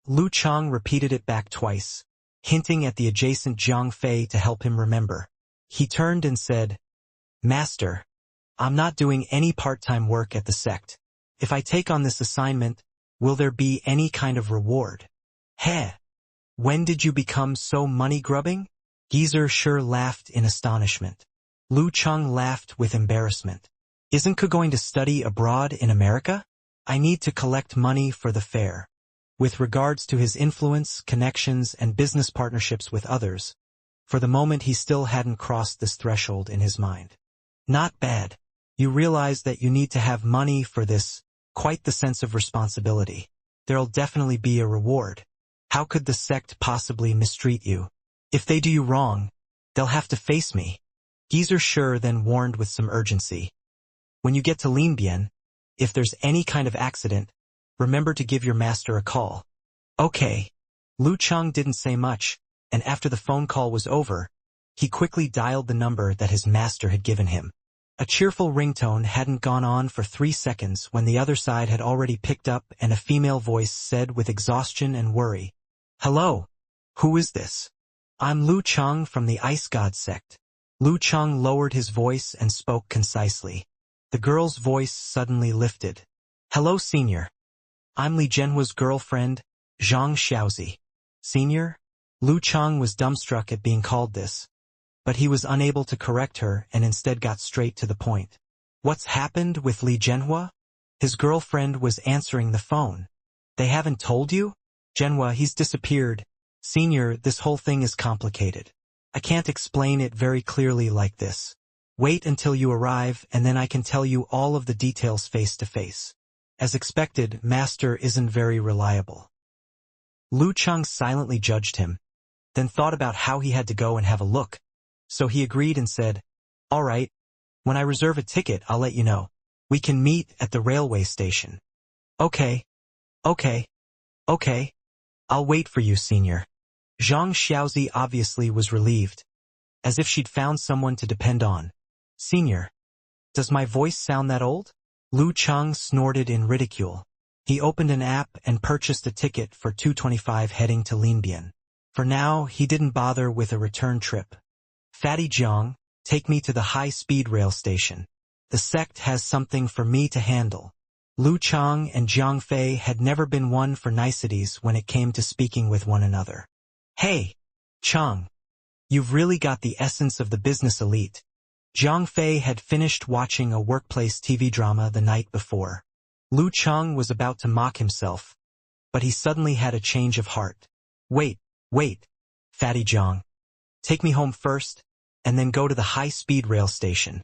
Lu Cheng repeated it back twice, hinting at the adjacent Zhang Fei to help him remember. He turned and said, "Master, I'm not doing any part-time work at the sect. If I take on this assignment, will there be any kind of reward? Heh. When did you become so money-grubbing? Geezer sure laughed in astonishment. Lu Cheng laughed with embarrassment. Isn't Ku going to study abroad in America? I need to collect money for the fair. With regards to his influence, connections, and business partnerships with others, for the moment he still hadn't crossed this threshold in his mind. Not bad. You realize that you need to have money for this, quite the sense of responsibility. There'll definitely be a reward. How could the sect possibly mistreat you? If they do you wrong, they'll have to face me. Geezer sure then warned with some urgency. When you get to Linbian, if there's any kind of accident, remember to give your master a call. Okay. Lu Cheng didn't say much, and after the phone call was over, he quickly dialed the number that his master had given him. A cheerful ringtone hadn't gone on for 3 seconds when the other side had already picked up and a female voice said with exhaustion and worry, "Hello. Who is this?" "I'm Lu Cheng from the Ice God sect." Lu Cheng lowered his voice and spoke concisely. The girl's voice suddenly lifted. "Hello, Senior. I'm Li Zhenhua's girlfriend, Zhang Xiaozi." Senior? Lu Cheng was dumbstruck at being called this, but he was unable to correct her and instead got straight to the point. "What's happened with Li Zhenhua?" His girlfriend was answering the phone. "They haven't told you?" "Zhenhua, he's disappeared. Senior, this whole thing is complicated. I can't explain it very clearly like this. Wait until you arrive and then I can tell you all of the details face to face." As expected, Master isn't very reliable. Lu Cheng silently judged him, then thought about how he had to go and have a look. So he agreed and said, "All right, when I reserve a ticket I'll let you know. We can meet at the railway station." Okay. I'll wait for you, Senior." Zhang Xiaozi obviously was relieved, as if she'd found someone to depend on. "Senior, does my voice sound that old?" Lu Cheng snorted in ridicule. He opened an app and purchased a ticket for 225 heading to Linbian. For now, he didn't bother with a return trip. "Fatty Jiang, take me to the high-speed rail station. The sect has something for me to handle." Lu Cheng and Jiang Fei had never been one for niceties when it came to speaking with one another. "Hey, Cheng, you've really got the essence of the business elite." Jiang Fei had finished watching a workplace TV drama the night before. Lu Cheng was about to mock himself, but he suddenly had a change of heart. Wait, Fatty Jiang. Take me home first, and then go to the high-speed rail station."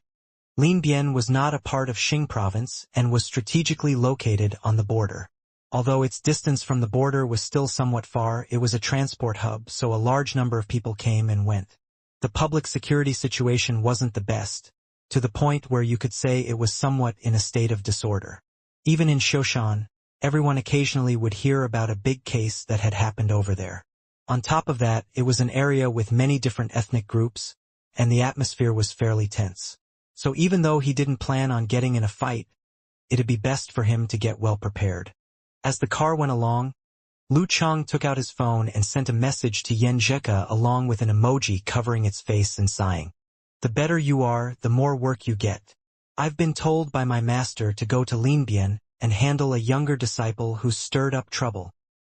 Linbian was not a part of Xing province and was strategically located on the border. Although its distance from the border was still somewhat far, it was a transport hub, so a large number of people came and went. The public security situation wasn't the best, to the point where you could say it was somewhat in a state of disorder. Even in Shoshan, everyone occasionally would hear about a big case that had happened over there. On top of that, it was an area with many different ethnic groups, and the atmosphere was fairly tense. So even though he didn't plan on getting in a fight, it'd be best for him to get well prepared. As the car went along, Lu Cheng took out his phone and sent a message to Yen Zheka along with an emoji covering its face and sighing. "The better you are, the more work you get. I've been told by my master to go to Linbian and handle a younger disciple who's stirred up trouble.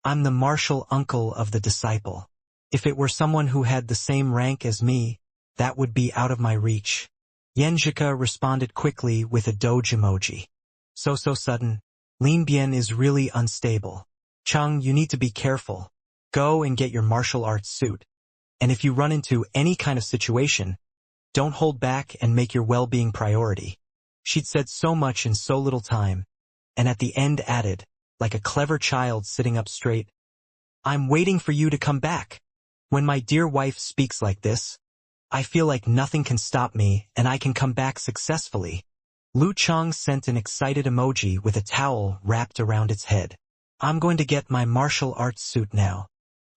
I'm the martial uncle of the disciple. If it were someone who had the same rank as me, that would be out of my reach." Yen Zheka responded quickly with a doge emoji. So sudden. Linbian is really unstable. Cheng, you need to be careful. Go and get your martial arts suit. And if you run into any kind of situation, don't hold back and make your well-being priority. She'd said so much in so little time, and at the end added, like a clever child sitting up straight, "I'm waiting for you to come back." When my dear wife speaks like this, I feel like nothing can stop me and I can come back successfully. Lu Cheng sent an excited emoji with a towel wrapped around its head. "I'm going to get my martial arts suit now."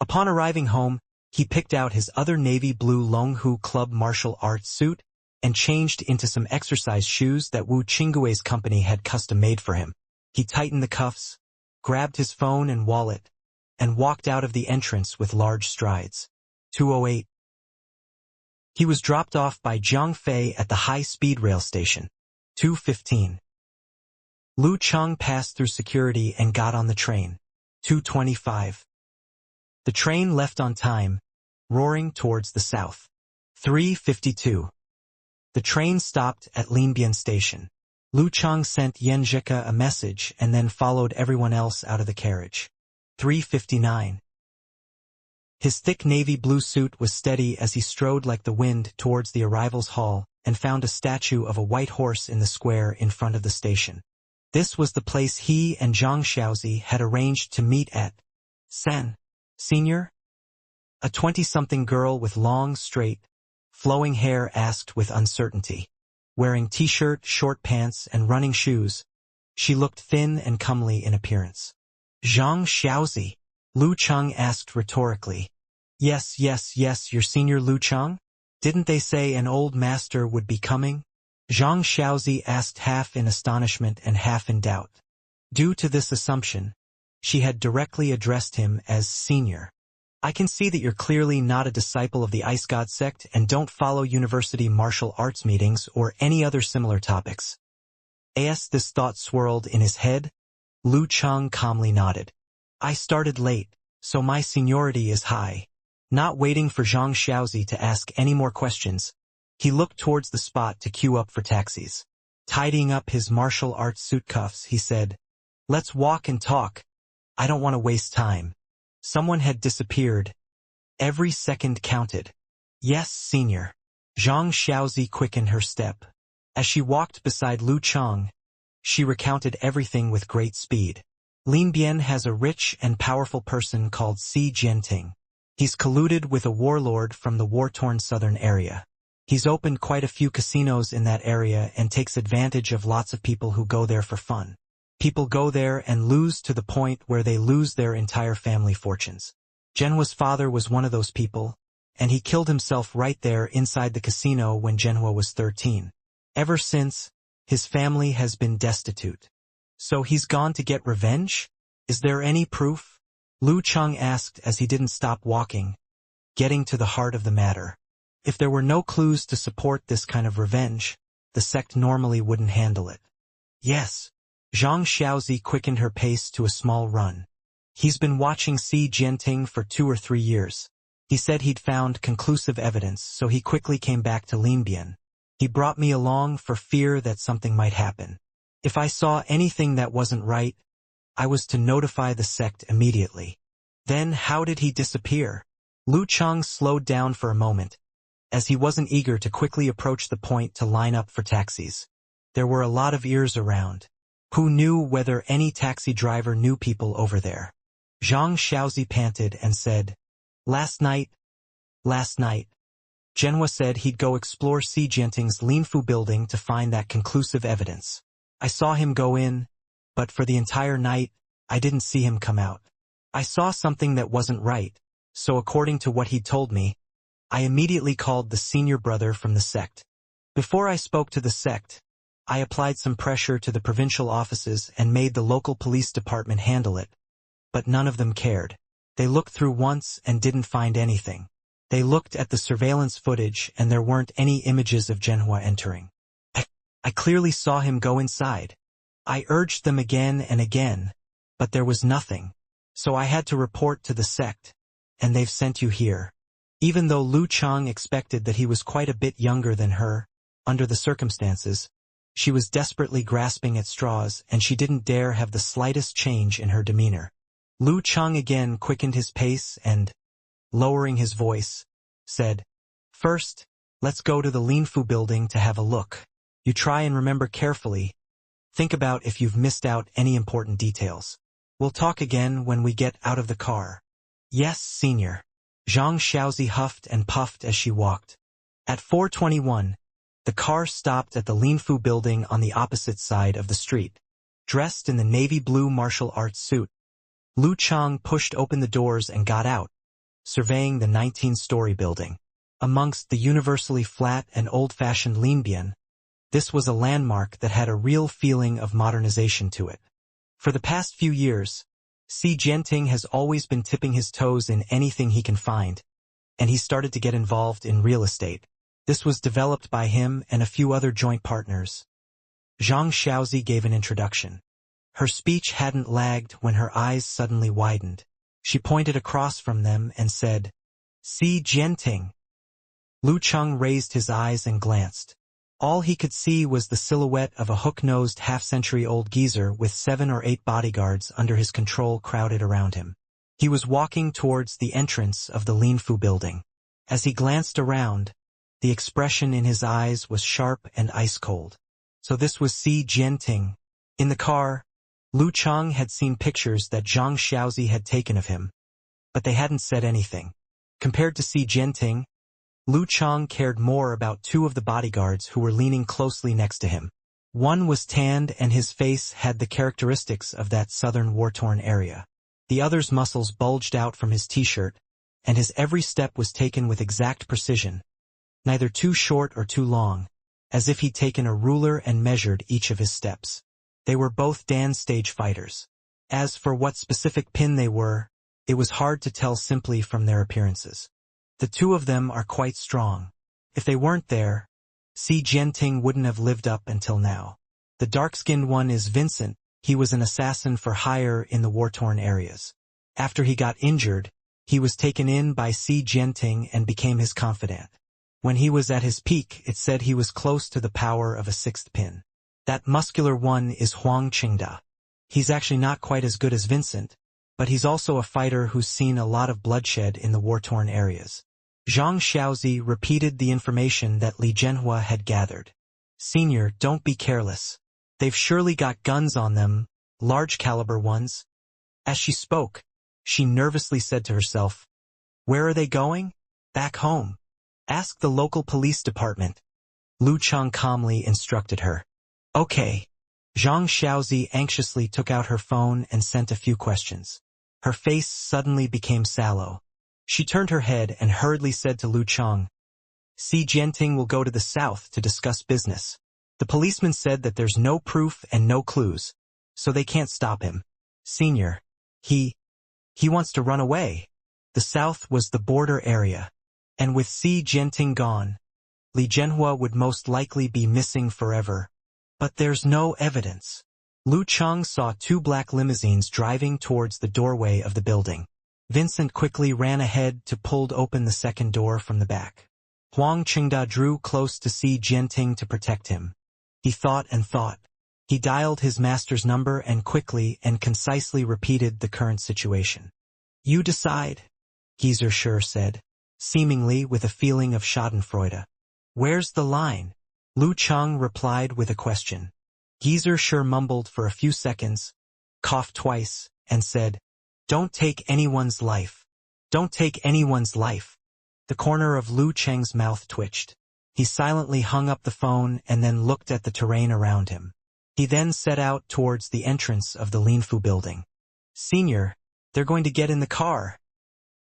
Upon arriving home, he picked out his other navy blue Longhu Club martial arts suit and changed into some exercise shoes that Wu Qinggui's company had custom-made for him. He tightened the cuffs, grabbed his phone and wallet, and walked out of the entrance with large strides. 208. He was dropped off by Jiang Fei at the high-speed rail station. 2:15. Lu Cheng passed through security and got on the train. 2:25. The train left on time, roaring towards the south. 3:52. The train stopped at Linbian station. Lu Cheng sent Yen Zhika a message and then followed everyone else out of the carriage. 3:59. His thick navy blue suit was steady as he strode like the wind towards the arrivals hall and found a statue of a white horse in the square in front of the station. This was the place he and Zhang Xiaozi had arranged to meet at. Sen, Senior? A 20-something girl with long, straight, flowing hair asked with uncertainty. Wearing t-shirt, short pants, and running shoes, she looked thin and comely in appearance. Zhang Xiaozi? Lu Cheng asked rhetorically. Yes, your senior Lu Cheng? Didn't they say an old master would be coming? Zhang Xiaozi asked half in astonishment and half in doubt. Due to this assumption, she had directly addressed him as senior. I can see that you're clearly not a disciple of the Ice God sect and don't follow university martial arts meetings or any other similar topics. As this thought swirled in his head, Lu Cheng calmly nodded. I started late, so my seniority is high. Not waiting for Zhang Xiaozi to ask any more questions, he looked towards the spot to queue up for taxis. Tidying up his martial arts suit cuffs, he said, Let's walk and talk. I don't want to waste time. Someone had disappeared. Every second counted. Yes, senior. Zhang Xiaozi quickened her step. As she walked beside Lu Cheng, she recounted everything with great speed. Lin Bian has a rich and powerful person called Si Jianting. He's colluded with a warlord from the war-torn southern area. He's opened quite a few casinos in that area and takes advantage of lots of people who go there for fun. People go there and lose to the point where they lose their entire family fortunes. Zhenhua's father was one of those people, and he killed himself right there inside the casino when Zhenhua was 13. Ever since, his family has been destitute. So he's gone to get revenge? Is there any proof? Lu Cheng asked as he didn't stop walking, getting to the heart of the matter. If there were no clues to support this kind of revenge, the sect normally wouldn't handle it. Yes. Zhang Xiaozi quickened her pace to a small run. He's been watching Si Jianting for 2 or 3 years. He said he'd found conclusive evidence, so he quickly came back to Linbian. He brought me along for fear that something might happen. If I saw anything that wasn't right, I was to notify the sect immediately. Then how did he disappear? Lu Cheng slowed down for a moment, as he wasn't eager to quickly approach the point to line up for taxis. There were a lot of ears around. Who knew whether any taxi driver knew people over there? Zhang Xiaozi panted and said, Last night. Zhenhua said he'd go explore Si Jianting's Linfu building to find that conclusive evidence. I saw him go in, but for the entire night, I didn't see him come out. I saw something that wasn't right, so according to what he told me, I immediately called the senior brother from the sect. Before I spoke to the sect, I applied some pressure to the provincial offices and made the local police department handle it. But none of them cared. They looked through once and didn't find anything. They looked at the surveillance footage and there weren't any images of Zhenhua entering. I clearly saw him go inside. I urged them again and again, but there was nothing. So I had to report to the sect, and they've sent you here. Even though Lu Cheng expected that he was quite a bit younger than her, under the circumstances, she was desperately grasping at straws and she didn't dare have the slightest change in her demeanor. Lu Cheng again quickened his pace and, lowering his voice, said, First, let's go to the Linfu building to have a look. You try and remember carefully. Think about if you've missed out any important details. We'll talk again when we get out of the car. Yes, senior. Zhang Xiaozi huffed and puffed as she walked. At 4:21, the car stopped at the Linfu building on the opposite side of the street. Dressed in the navy blue martial arts suit, Lu Cheng pushed open the doors and got out, surveying the 19-story building. Amongst the universally flat and old-fashioned Linbian, this was a landmark that had a real feeling of modernization to it. For the past few years, Si Jianting has always been tipping his toes in anything he can find, and he started to get involved in real estate. This was developed by him and a few other joint partners. Zhang Xiaozi gave an introduction. Her speech hadn't lagged when her eyes suddenly widened. She pointed across from them and said, "Si Jianting." Lu Cheng raised his eyes and glanced. All he could see was the silhouette of a hook-nosed half-century-old geezer with 7 or 8 bodyguards under his control crowded around him. He was walking towards the entrance of the Linfu building. As he glanced around, the expression in his eyes was sharp and ice-cold. So this was Si Jianting. In the car, Lu Cheng had seen pictures that Zhang Xiaozi had taken of him, but they hadn't said anything. Compared to Si Jianting, Lu Cheng cared more about 2 of the bodyguards who were leaning closely next to him. One was tanned and his face had the characteristics of that southern war-torn area. The other's muscles bulged out from his t-shirt, and his every step was taken with exact precision, neither too short or too long, as if he'd taken a ruler and measured each of his steps. They were both dance stage fighters. As for what specific pin they were, it was hard to tell simply from their appearances. The 2 of them are quite strong. If they weren't there, Si Jianting wouldn't have lived up until now. The dark-skinned one is Vincent. He was an assassin for hire in the war-torn areas. After he got injured, he was taken in by Si Jianting and became his confidant. When he was at his peak, it said he was close to the power of a 6th pin. That muscular one is Huang Qingda. He's actually not quite as good as Vincent, but he's also a fighter who's seen a lot of bloodshed in the war-torn areas. Zhang Xiaozi repeated the information that Li Zhenhua had gathered. "Senior, don't be careless. They've surely got guns on them, large-caliber ones." As she spoke, she nervously said to herself, "Where are they going? Back home. Ask the local police department." Lu Cheng calmly instructed her. "Okay." Zhang Xiaozi anxiously took out her phone and sent a few questions. Her face suddenly became sallow. She turned her head and hurriedly said to Lu Cheng, "Si Jianting will go to the south to discuss business. The policeman said that there's no proof and no clues, so they can't stop him. Senior, he wants to run away." The south was the border area, and with Si Jianting gone, Li Zhenhua would most likely be missing forever. But there's no evidence. Lu Cheng saw 2 black limousines driving towards the doorway of the building. Vincent quickly ran ahead to pull open the second door from the back. Huang Qingda drew close to Si Jianting to protect him. He thought and thought. He dialed his master's number and quickly and concisely repeated the current situation. "You decide," Geezer Sure said, seemingly with a feeling of schadenfreude. "Where's the line?" Lu Cheng replied with a question. Geezer Sure mumbled for a few seconds, coughed twice, and said, "Don't take anyone's life. Don't take anyone's life." The corner of Lu Cheng's mouth twitched. He silently hung up the phone and then looked at the terrain around him. He then set out towards the entrance of the Linfu building. "Senior, they're going to get in the car."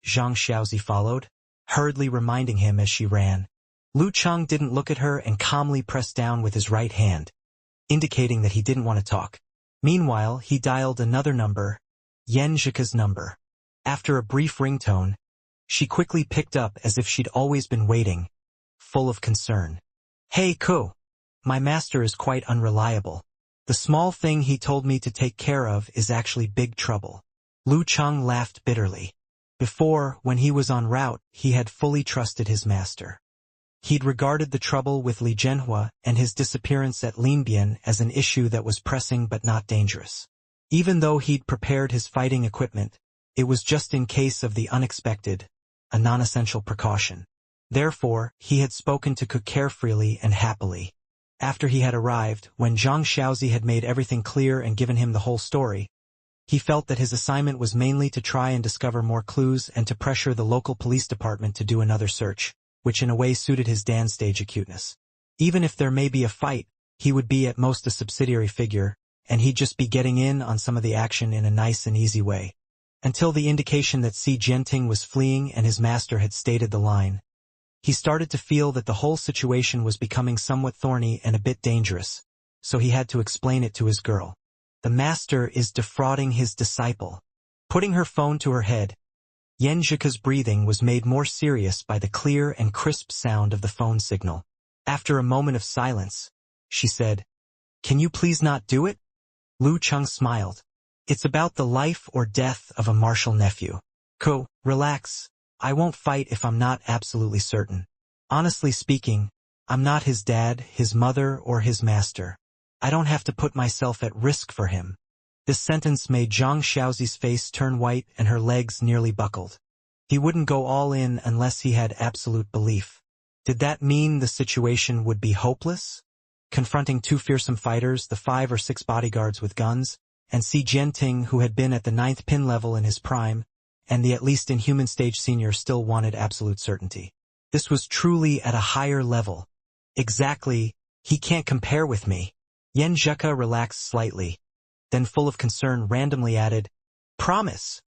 Zhang Xiaozi followed, hurriedly reminding him as she ran. Lu Cheng didn't look at her and calmly pressed down with his right hand, indicating that he didn't want to talk. Meanwhile, he dialed another number, Yan Zhika's number. After a brief ringtone, she quickly picked up as if she'd always been waiting, full of concern. "Hey, Ku. My master is quite unreliable. The small thing he told me to take care of is actually big trouble." Lu Cheng laughed bitterly. Before, when he was en route, he had fully trusted his master. He'd regarded the trouble with Li Zhenhua and his disappearance at Linbian as an issue that was pressing but not dangerous. Even though he'd prepared his fighting equipment, it was just in case of the unexpected, a non-essential precaution. Therefore, he had spoken to Cook carefreely and happily. After he had arrived, when Zhang Xiaozi had made everything clear and given him the whole story, he felt that his assignment was mainly to try and discover more clues and to pressure the local police department to do another search, which in a way suited his dance stage acuteness. Even if there may be a fight, he would be at most a subsidiary figure, and he'd just be getting in on some of the action in a nice and easy way. Until the indication that Si Jianting was fleeing and his master had stated the line. He started to feel that the whole situation was becoming somewhat thorny and a bit dangerous, so he had to explain it to his girl. The master is defrauding his disciple. Putting her phone to her head, Yenjika's breathing was made more serious by the clear and crisp sound of the phone signal. After a moment of silence, she said, Can you please not do it? Lu Cheng smiled. It's about the life or death of a martial nephew. Relax. I won't fight if I'm not absolutely certain. Honestly speaking, I'm not his dad, his mother, or his master. I don't have to put myself at risk for him. This sentence made Zhang Xiaozi's face turn white and her legs nearly buckled. He wouldn't go all in unless he had absolute belief. Did that mean the situation would be hopeless? Confronting two fearsome fighters, the 5 or 6 bodyguards with guns, and Xi Jianting, who had been at the 9th pin level in his prime, and the at least inhuman stage senior still wanted absolute certainty. This was truly at a higher level. Exactly, he can't compare with me. Yan Zheka relaxed slightly, then full of concern randomly added, Promise.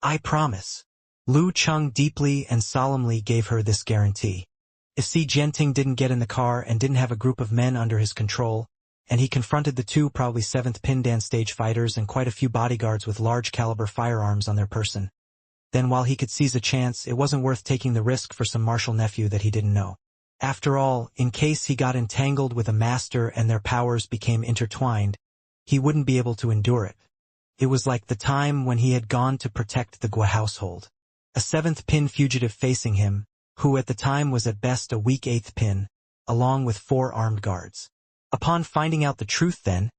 I promise. Lu Cheng deeply and solemnly gave her this guarantee. If Xi Jianting didn't get in the car and didn't have a group of men under his control, and he confronted the 2 probably 7th pin dan stage fighters and quite a few bodyguards with large caliber firearms on their person, then while he could seize a chance, it wasn't worth taking the risk for some martial nephew that he didn't know. After all, in case he got entangled with a master and their powers became intertwined, he wouldn't be able to endure it. It was like the time when he had gone to protect the Gua household. A 7th pin fugitive facing him, who at the time was at best a weak 8th pin, along with 4 armed guards. Upon finding out the truth then,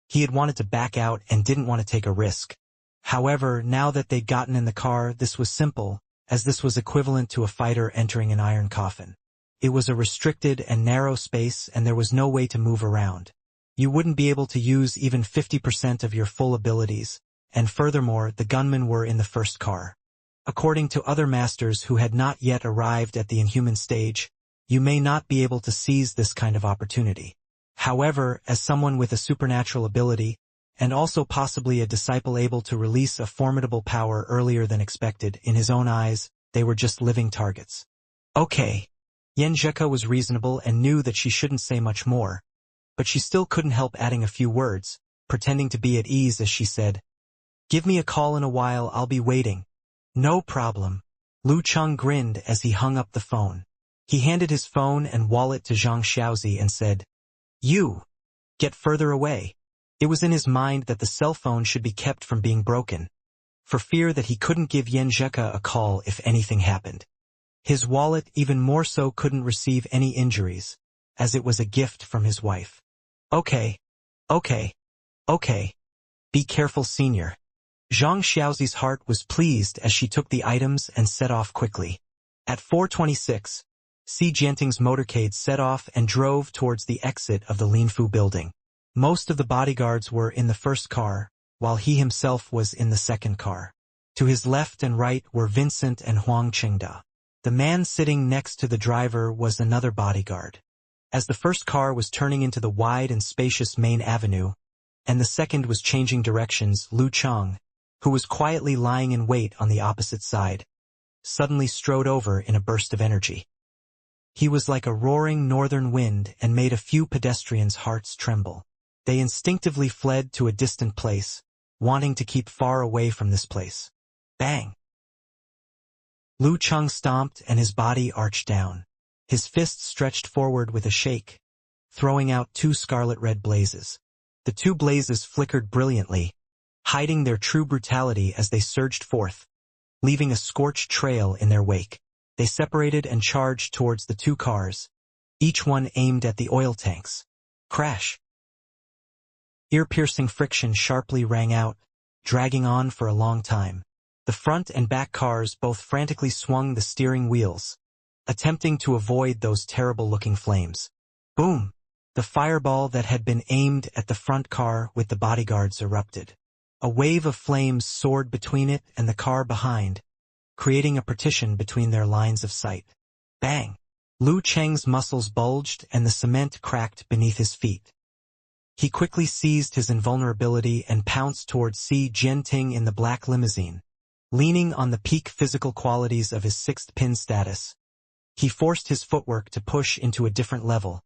he had wanted to back out and didn't want to take a risk. However, now that they'd gotten in the car, this was simple, as this was equivalent to a fighter entering an iron coffin. It was a restricted and narrow space and there was no way to move around. You wouldn't be able to use even 50% of your full abilities, and furthermore, the gunmen were in the first car. According to other masters who had not yet arrived at the inhuman stage, you may not be able to seize this kind of opportunity. However, as someone with a supernatural ability, and also possibly a disciple able to release a formidable power earlier than expected, in his own eyes, they were just living targets. Okay. Yan Zheka was reasonable and knew that she shouldn't say much more, but she still couldn't help adding a few words, pretending to be at ease as she said, Give me a call in a while, I'll be waiting. No problem. Lu Cheng grinned as he hung up the phone. He handed his phone and wallet to Zhang Xiaozi and said, You. Get further away. It was in his mind that the cell phone should be kept from being broken, for fear that he couldn't give Yan Zheka a call if anything happened. His wallet even more so couldn't receive any injuries, as it was a gift from his wife. Okay. Be careful, senior. Zhang Xiaozi's heart was pleased as she took the items and set off quickly. At 4:26, Xi Jianting's motorcade set off and drove towards the exit of the Linfu building. Most of the bodyguards were in the first car, while he himself was in the second car. To his left and right were Vincent and Huang Qingda. The man sitting next to the driver was another bodyguard. As the first car was turning into the wide and spacious main avenue, and the second was changing directions, Lu Cheng, who was quietly lying in wait on the opposite side, suddenly strode over in a burst of energy. He was like a roaring northern wind and made a few pedestrians' hearts tremble. They instinctively fled to a distant place, wanting to keep far away from this place. Bang! Lu Cheng stomped and his body arched down. His fists stretched forward with a shake, throwing out 2 scarlet-red blazes. The 2 blazes flickered brilliantly, hiding their true brutality as they surged forth, leaving a scorched trail in their wake. They separated and charged towards the 2 cars, each one aimed at the oil tanks. Crash! Ear-piercing friction sharply rang out, dragging on for a long time. The front and back cars both frantically swung the steering wheels, attempting to avoid those terrible-looking flames. Boom! The fireball that had been aimed at the front car with the bodyguards erupted. A wave of flames soared between it and the car behind, creating a partition between their lines of sight. Bang! Lu Cheng's muscles bulged and the cement cracked beneath his feet. He quickly seized his invulnerability and pounced towards Xi Jianting in the black limousine. Leaning on the peak physical qualities of his 6th pin status, he forced his footwork to push into a different level,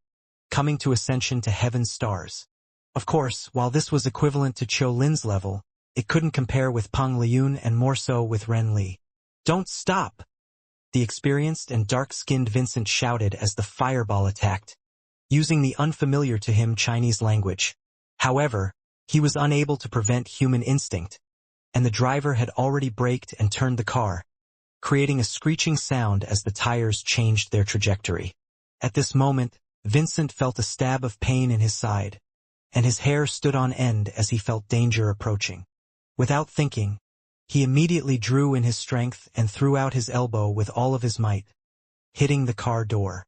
coming to ascension to heaven's stars. Of course, while this was equivalent to Qiu Lin's level, it couldn't compare with Peng Liyun and more so with Ren Li. Don't stop! The experienced and dark-skinned Vincent shouted as the fireball attacked, using the unfamiliar to him Chinese language. However, he was unable to prevent human instinct, and the driver had already braked and turned the car, creating a screeching sound as the tires changed their trajectory. At this moment, Vincent felt a stab of pain in his side, and his hair stood on end as he felt danger approaching. Without thinking, he immediately drew in his strength and threw out his elbow with all of his might, hitting the car door.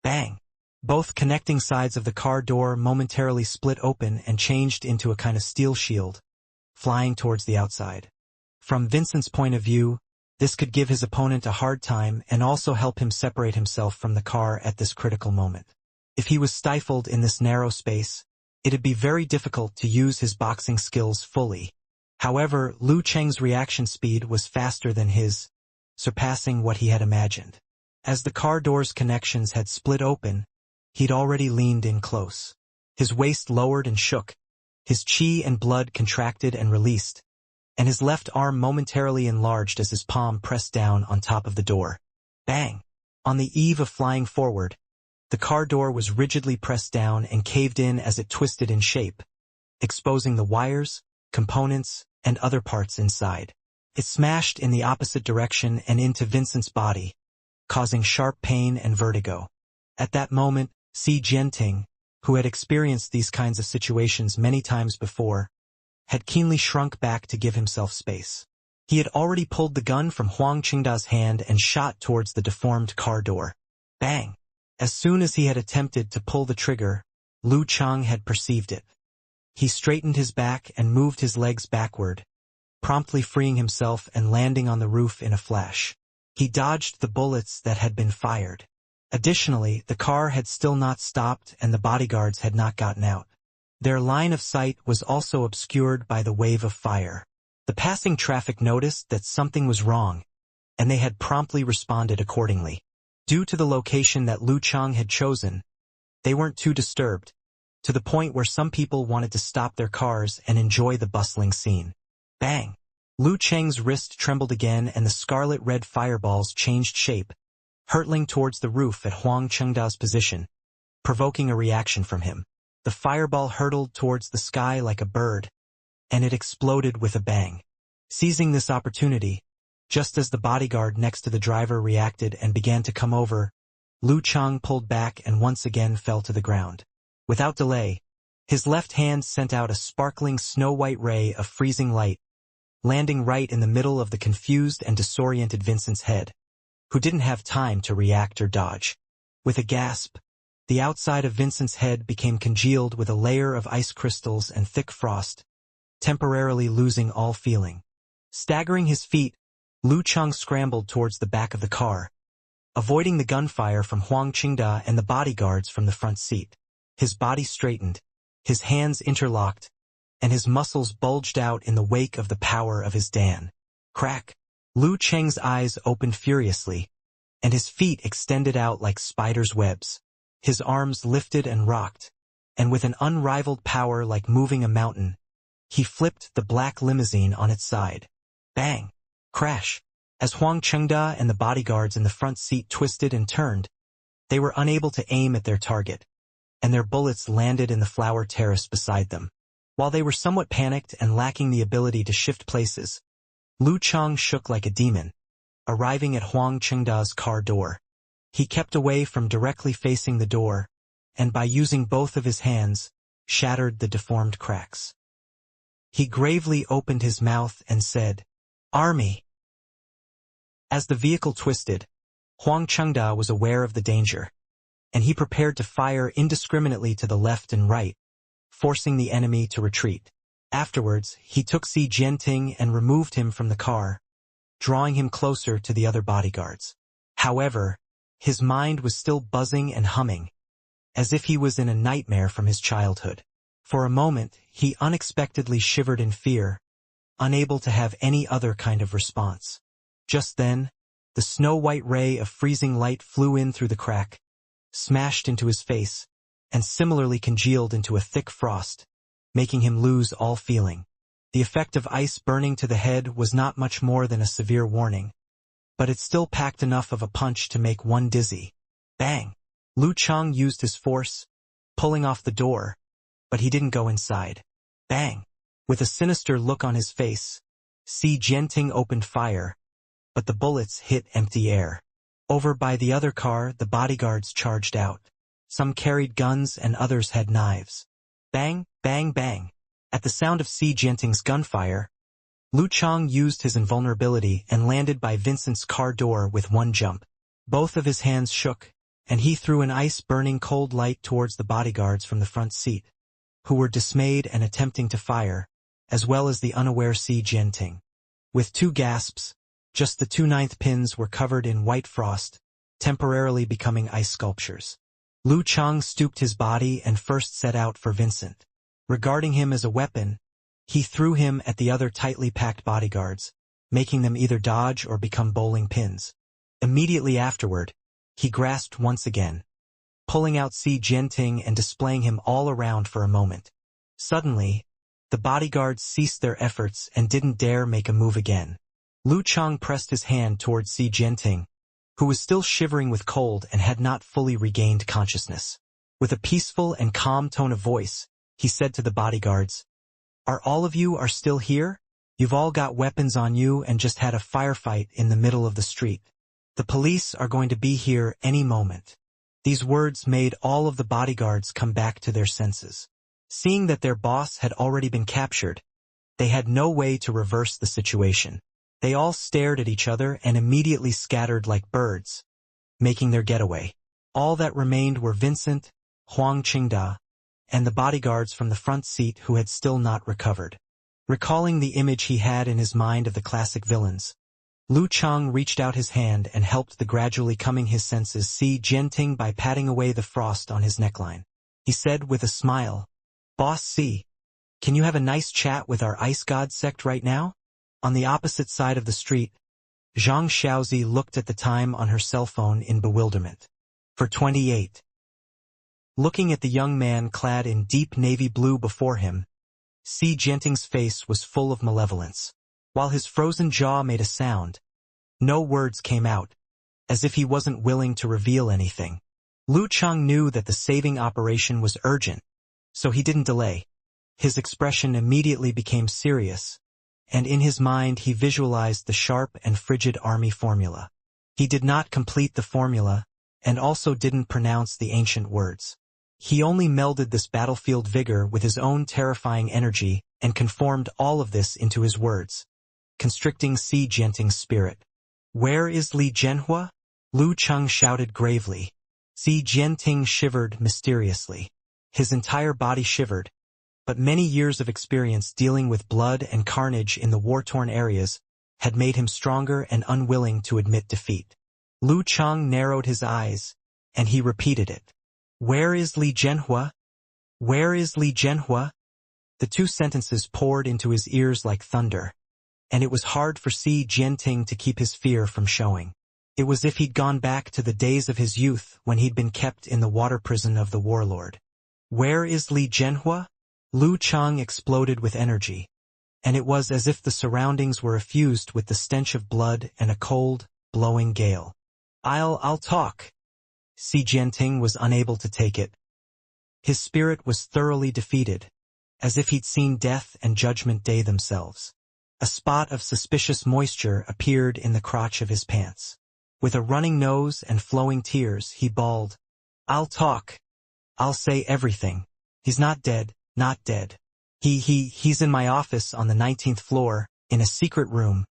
Bang! Both connecting sides of the car door momentarily split open and changed into a kind of steel shield, flying towards the outside. From Vincent's point of view, this could give his opponent a hard time and also help him separate himself from the car at this critical moment. If he was stifled in this narrow space, it'd be very difficult to use his boxing skills fully. However, Lu Cheng's reaction speed was faster than his, surpassing what he had imagined. As the car door's connections had split open, he'd already leaned in close. His waist lowered and shook, his chi and blood contracted and released, and his left arm momentarily enlarged as his palm pressed down on top of the door. Bang! On the eve of flying forward, the car door was rigidly pressed down and caved in as it twisted in shape, exposing the wires, components, and other parts inside. It smashed in the opposite direction and into Vincent's body, causing sharp pain and vertigo. At that moment, Si Jianting, who had experienced these kinds of situations many times before, had keenly shrunk back to give himself space. He had already pulled the gun from Huang Qingda's hand and shot towards the deformed car door. Bang! As soon as he had attempted to pull the trigger, Lu Cheng had perceived it. He straightened his back and moved his legs backward, promptly freeing himself and landing on the roof in a flash. He dodged the bullets that had been fired. Additionally, the car had still not stopped and the bodyguards had not gotten out. Their line of sight was also obscured by the wave of fire. The passing traffic noticed that something was wrong, and they had promptly responded accordingly. Due to the location that Lu Cheng had chosen, they weren't too disturbed, to the point where some people wanted to stop their cars and enjoy the bustling scene. Bang! Lu Cheng's wrist trembled again and the scarlet-red fireballs changed shape, hurtling towards the roof at Huang Qingda's position, provoking a reaction from him. The fireball hurtled towards the sky like a bird, and it exploded with a bang. Seizing this opportunity, just as the bodyguard next to the driver reacted and began to come over, Lu Cheng pulled back and once again fell to the ground. Without delay, his left hand sent out a sparkling snow-white ray of freezing light, landing right in the middle of the confused and disoriented Vincent's head, who didn't have time to react or dodge. With a gasp, the outside of Vincent's head became congealed with a layer of ice crystals and thick frost, temporarily losing all feeling. Staggering his feet, Lu Cheng scrambled towards the back of the car, avoiding the gunfire from Huang Qingda and the bodyguards from the front seat. His body straightened, his hands interlocked, and his muscles bulged out in the wake of the power of his Dan. Crack! Lu Cheng's eyes opened furiously, and his feet extended out like spiders' webs. His arms lifted and rocked, and with an unrivaled power like moving a mountain, he flipped the black limousine on its side. Bang! Crash! As Huang Qingda and the bodyguards in the front seat twisted and turned, they were unable to aim at their target, and their bullets landed in the flower terrace beside them. While they were somewhat panicked and lacking the ability to shift places, Lu Cheng shook like a demon, arriving at Huang Qingda's car door. He kept away from directly facing the door, and by using both of his hands, shattered the deformed cracks. He gravely opened his mouth and said, "Army." As the vehicle twisted, Huang Qingda was aware of the danger, and he prepared to fire indiscriminately to the left and right, forcing the enemy to retreat. Afterwards, he took Si Jianting and removed him from the car, drawing him closer to the other bodyguards. However, his mind was still buzzing and humming, as if he was in a nightmare from his childhood. For a moment, he unexpectedly shivered in fear, unable to have any other kind of response. Just then, the snow-white ray of freezing light flew in through the crack, smashed into his face, and similarly congealed into a thick frost, making him lose all feeling. The effect of ice burning to the head was not much more than a severe warning, but it still packed enough of a punch to make one dizzy. Bang! Lu Cheng used his force, pulling off the door, but he didn't go inside. Bang! With a sinister look on his face, Xi Jianting opened fire, but the bullets hit empty air. Over by the other car, the bodyguards charged out. Some carried guns and others had knives. Bang, bang, bang. At the sound of Xi Jianting's gunfire, Lu Chang used his invulnerability and landed by Vincent's car door with one jump. Both of his hands shook, and he threw an ice-burning cold light towards the bodyguards from the front seat, who were dismayed and attempting to fire, as well as the unaware Xi Jianting. With two gasps, just the 2/9 pins were covered in white frost, temporarily becoming ice sculptures. Lu Chang stooped his body and first set out for Vincent. Regarding him as a weapon, he threw him at the other tightly packed bodyguards, making them either dodge or become bowling pins. Immediately afterward, he grasped once again, pulling out Xi Jianting and displaying him all around for a moment. Suddenly, the bodyguards ceased their efforts and didn't dare make a move again. Lu Chang pressed his hand towards Xi Jianting, who was still shivering with cold and had not fully regained consciousness. With a peaceful and calm tone of voice, he said to the bodyguards, "Are all of you still here? You've all got weapons on you and just had a firefight in the middle of the street. The police are going to be here any moment." These words made all of the bodyguards come back to their senses. Seeing that their boss had already been captured, they had no way to reverse the situation. They all stared at each other and immediately scattered like birds, making their getaway. All that remained were Vincent, Huang Qingda, and the bodyguards from the front seat who had still not recovered. Recalling the image he had in his mind of the classic villains, Lu Chang reached out his hand and helped the gradually coming his senses Xi Jianting by patting away the frost on his neckline. He said with a smile, "Boss Xi, can you have a nice chat with our ice god sect right now?" On the opposite side of the street, Zhang Xiaozi looked at the time on her cell phone in bewilderment. 4:28. Looking at the young man clad in deep navy blue before him, Xi Jianting's face was full of malevolence. While his frozen jaw made a sound, no words came out, as if he wasn't willing to reveal anything. Lu Chang knew that the saving operation was urgent, so he didn't delay. His expression immediately became serious, and in his mind he visualized the sharp and frigid army formula. He did not complete the formula, and also didn't pronounce the ancient words. He only melded this battlefield vigor with his own terrifying energy and conformed all of this into his words, constricting Xi Jianting's spirit. "Where is Li Jianhua?" Lu Chang shouted gravely. Xi Jianting shivered mysteriously. His entire body shivered, but many years of experience dealing with blood and carnage in the war-torn areas had made him stronger and unwilling to admit defeat. Lu Chang narrowed his eyes, and he repeated it. "Where is Li Jianhua? Where is Li Jianhua?" The two sentences poured into his ears like thunder, and it was hard for Xi Jianting to keep his fear from showing. It was as if he'd gone back to the days of his youth when he'd been kept in the water prison of the warlord. "Where is Li Jianhua?" Lu Chang exploded with energy, and it was as if the surroundings were effused with the stench of blood and a cold, blowing gale. I'll talk." Xi Jianting was unable to take it. His spirit was thoroughly defeated, as if he'd seen death and judgment day themselves. A spot of suspicious moisture appeared in the crotch of his pants. With a running nose and flowing tears, he bawled, "I'll talk. I'll say everything. He's not dead, not dead. He's in my office on the 19th floor, in a secret room."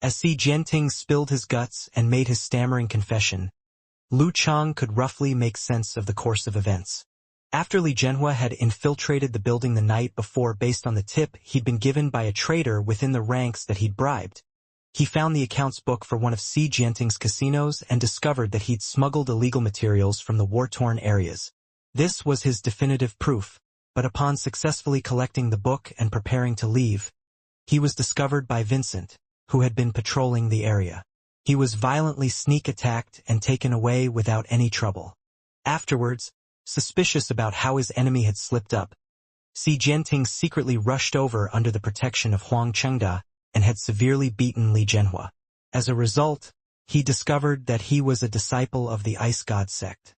As Xi Jianting spilled his guts and made his stammering confession, Lu Chang could roughly make sense of the course of events. After Li Jianhua had infiltrated the building the night before based on the tip he'd been given by a traitor within the ranks that he'd bribed, he found the accounts book for one of Xi Jianting's casinos and discovered that he'd smuggled illegal materials from the war-torn areas. This was his definitive proof, but upon successfully collecting the book and preparing to leave, he was discovered by Vincent, who had been patrolling the area. He was violently sneak-attacked and taken away without any trouble. Afterwards, suspicious about how his enemy had slipped up, Xi Jianting secretly rushed over under the protection of Huang Qingda and had severely beaten Li Jianhua. As a result, he discovered that he was a disciple of the Ice God sect.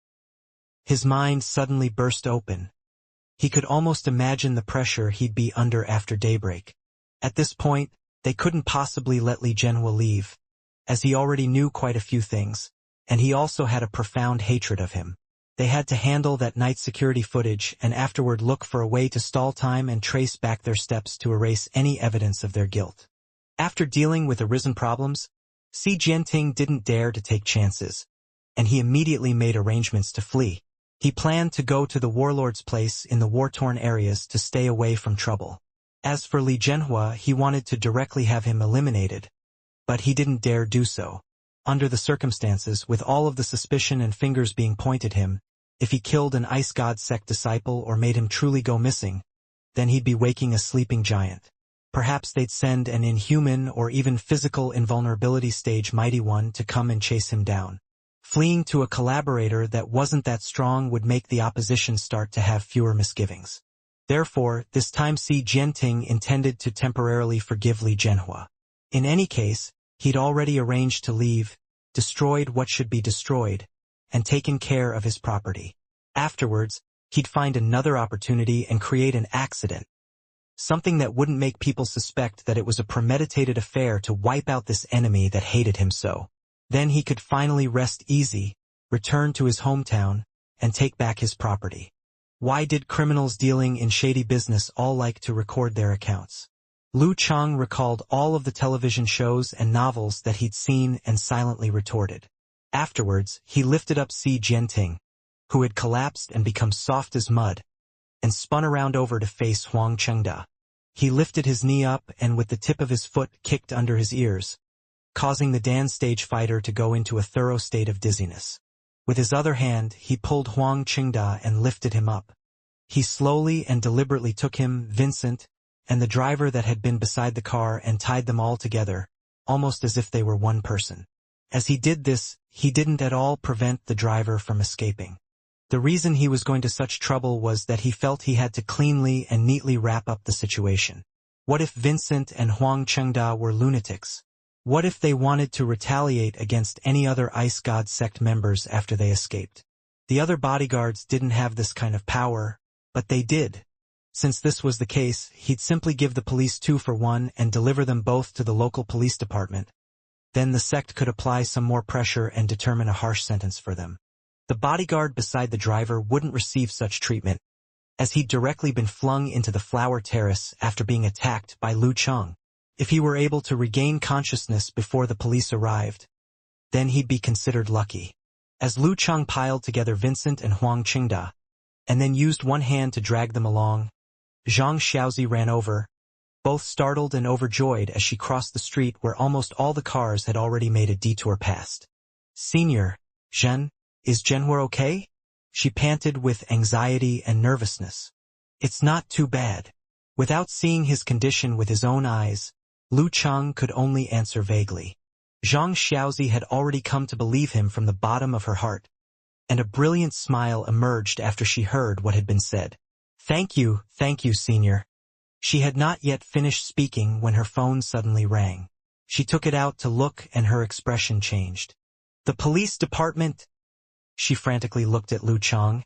His mind suddenly burst open, He could almost imagine the pressure he'd be under after daybreak. At this point, they couldn't possibly let Li Zhenhua leave, as he already knew quite a few things, and he also had a profound hatred of him. They had to handle that night security footage and afterward look for a way to stall time and trace back their steps to erase any evidence of their guilt. After dealing with arisen problems, Xi Jianting didn't dare to take chances, and he immediately made arrangements to flee. He planned to go to the warlord's place in the war-torn areas to stay away from trouble. As for Li Zhenhua, he wanted to directly have him eliminated, but he didn't dare do so. Under the circumstances, with all of the suspicion and fingers being pointed at him, if he killed an ice god sect disciple or made him truly go missing, then he'd be waking a sleeping giant. Perhaps they'd send an inhuman or even physical invulnerability stage mighty one to come and chase him down. Fleeing to a collaborator that wasn't that strong would make the opposition start to have fewer misgivings. Therefore, this time Xi Jianting intended to temporarily forgive Li Zhenhua. In any case, he'd already arranged to leave, destroyed what should be destroyed, and taken care of his property. Afterwards, he'd find another opportunity and create an accident. Something that wouldn't make people suspect that it was a premeditated affair to wipe out this enemy that hated him so. Then he could finally rest easy, return to his hometown, and take back his property. Why did criminals dealing in shady business all like to record their accounts? Lu Chang recalled all of the television shows and novels that he'd seen and silently retorted. Afterwards, he lifted up Xi Jianting, who had collapsed and become soft as mud, and spun around over to face Huang Chengda. He lifted his knee up and with the tip of his foot kicked under his ears, causing the Dan stage fighter to go into a thorough state of dizziness. With his other hand, he pulled Huang Chengda and lifted him up. He slowly and deliberately took him, Vincent, and the driver that had been beside the car and tied them all together, almost as if they were one person. As he did this, he didn't at all prevent the driver from escaping. The reason he was going to such trouble was that he felt he had to cleanly and neatly wrap up the situation. What if Vincent and Huang Chengda were lunatics? What if they wanted to retaliate against any other Ice God sect members after they escaped? The other bodyguards didn't have this kind of power, but they did. Since this was the case, he'd simply give the police 2 for 1 and deliver them both to the local police department. Then the sect could apply some more pressure and determine a harsh sentence for them. The bodyguard beside the driver wouldn't receive such treatment, as he'd directly been flung into the flower terrace after being attacked by Lu Chang. If he were able to regain consciousness before the police arrived, then he'd be considered lucky. As Lu Chang piled together Vincent and Huang Chengda, and then used one hand to drag them along, Zhang Xiaozi ran over, both startled and overjoyed as she crossed the street where almost all the cars had already made a detour past. "Senior, Zhen, is Zhenhua okay?" She panted with anxiety and nervousness. "It's not too bad." Without seeing his condition with his own eyes, Lu Chang could only answer vaguely. Zhang Xiaozi had already come to believe him from the bottom of her heart, and a brilliant smile emerged after she heard what had been said. Thank you, senior." She had not yet finished speaking when her phone suddenly rang. She took it out to look and her expression changed. "The police department?" She frantically looked at Lu Chang,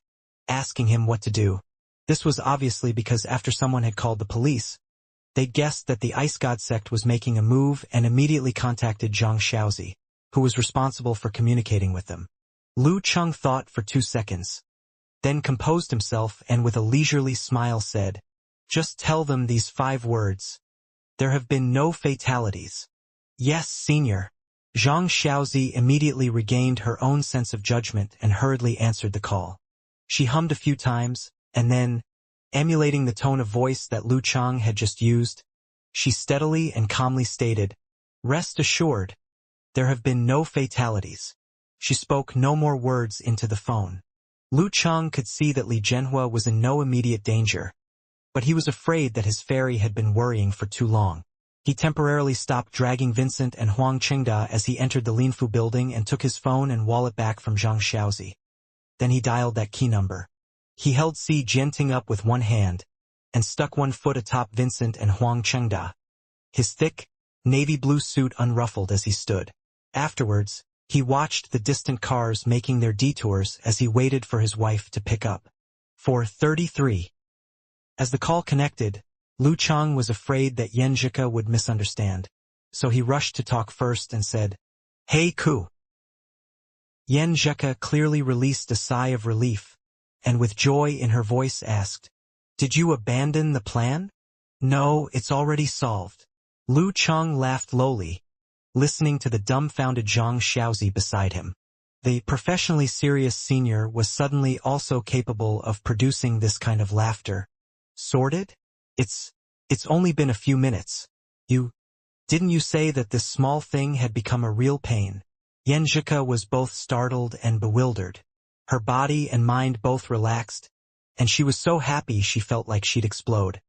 asking him what to do. This was obviously because after someone had called the police, they'd guessed that the Ice God sect was making a move and immediately contacted Zhang Xiaozi, who was responsible for communicating with them. Lu Chang thought for 2 seconds, then composed himself and with a leisurely smile said, "Just tell them these 5 words. There have been no fatalities." "Yes, senior." Zhang Xiaozi immediately regained her own sense of judgment and hurriedly answered the call. She hummed a few times, and then, emulating the tone of voice that Lu Chang had just used, she steadily and calmly stated, "Rest assured, there have been no fatalities." She spoke no more words into the phone. Lu Chang could see that Li Zhenhua was in no immediate danger, but he was afraid that his fairy had been worrying for too long. He temporarily stopped dragging Vincent and Huang Chengda as he entered the Linfu building and took his phone and wallet back from Zhang Xiaozi. Then he dialed that key number. He held Xi Jianting up with one hand, and stuck one foot atop Vincent and Huang Chengda, his thick, navy blue suit unruffled as he stood. Afterwards, he watched the distant cars making their detours as he waited for his wife to pick up. 4:33. As the call connected, Lu Chang was afraid that Yan Zhika would misunderstand, so he rushed to talk first and said, "Hey Ku." Yan Zhika clearly released a sigh of relief, and with joy in her voice asked, "Did you abandon the plan?" "No, it's already solved." Lu Chang laughed lowly, listening to the dumbfounded Zhang Xiaozi beside him. The professionally serious senior was suddenly also capable of producing this kind of laughter. Sorted? It's only been a few minutes. Didn't you say that this small thing had become a real pain? Yan Zhika was both startled and bewildered. Her body and mind both relaxed, and she was so happy she felt like she'd explode.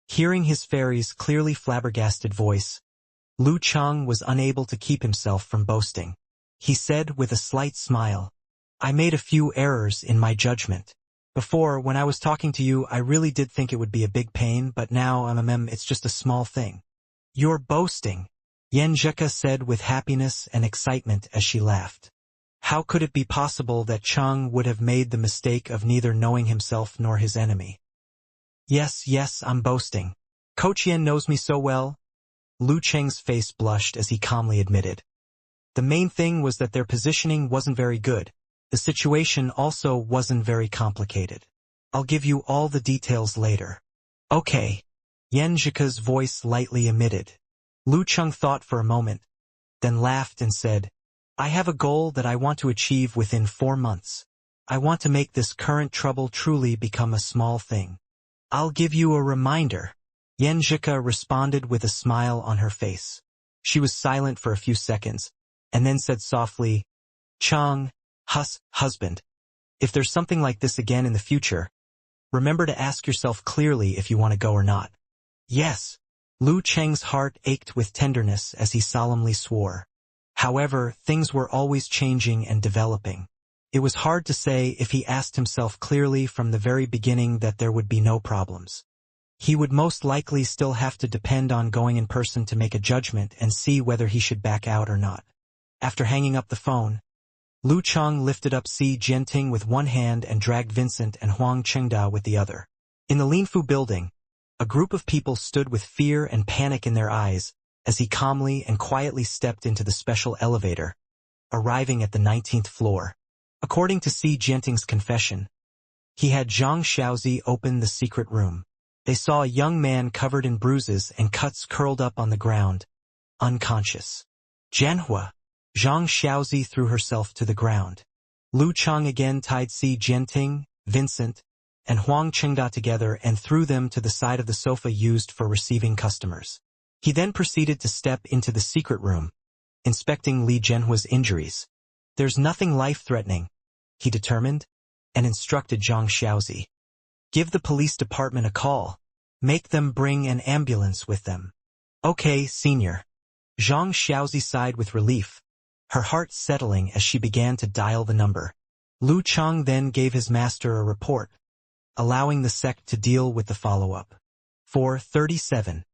Hearing his fairy's clearly flabbergasted voice, Lu Chang was unable to keep himself from boasting. He said with a slight smile, "I made a few errors in my judgment. Before, when I was talking to you, I really did think it would be a big pain, but now, it's just a small thing." "You're boasting," Yan Zhika said with happiness and excitement as she laughed. How could it be possible that Chang would have made the mistake of neither knowing himself nor his enemy? Yes, I'm boasting. Coach Yan knows me so well." Lu Cheng's face blushed as he calmly admitted. The main thing was that their positioning wasn't very good. The situation also wasn't very complicated. "I'll give you all the details later." "Okay." Yan Zhika's voice lightly emitted. Lu Cheng thought for a moment, then laughed and said, "I have a goal that I want to achieve within 4 months. I want to make this current trouble truly become a small thing. I'll give you a reminder." Yan Zhika responded with a smile on her face. She was silent for a few seconds, and then said softly, "Chang, husband, if there's something like this again in the future, remember to ask yourself clearly if you want to go or not." "Yes." Lu Cheng's heart ached with tenderness as he solemnly swore. However, things were always changing and developing. It was hard to say if he asked himself clearly from the very beginning that there would be no problems. He would most likely still have to depend on going in person to make a judgment and see whether he should back out or not. After hanging up the phone, Lu Chang lifted up Si Jianting with one hand and dragged Vincent and Huang Chengda with the other. In the Linfu building, a group of people stood with fear and panic in their eyes as he calmly and quietly stepped into the special elevator, arriving at the 19th floor. According to Si Jianting's confession, he had Zhang Xiaozi open the secret room. They saw a young man covered in bruises and cuts curled up on the ground, unconscious. "Jianhua." Zhang Xiaozi threw herself to the ground. Lu Chang again tied Si Jianting, Vincent, and Huang Chengda together and threw them to the side of the sofa used for receiving customers. He then proceeded to step into the secret room, inspecting Li Jianhua's injuries. "There's nothing life-threatening," he determined, and instructed Zhang Xiaozi. "Give the police department a call. Make them bring an ambulance with them." "Okay, senior." Zhang Xiaozi sighed with relief, her heart settling as she began to dial the number. Lu Chang then gave his master a report, allowing the sect to deal with the follow-up. 4:37.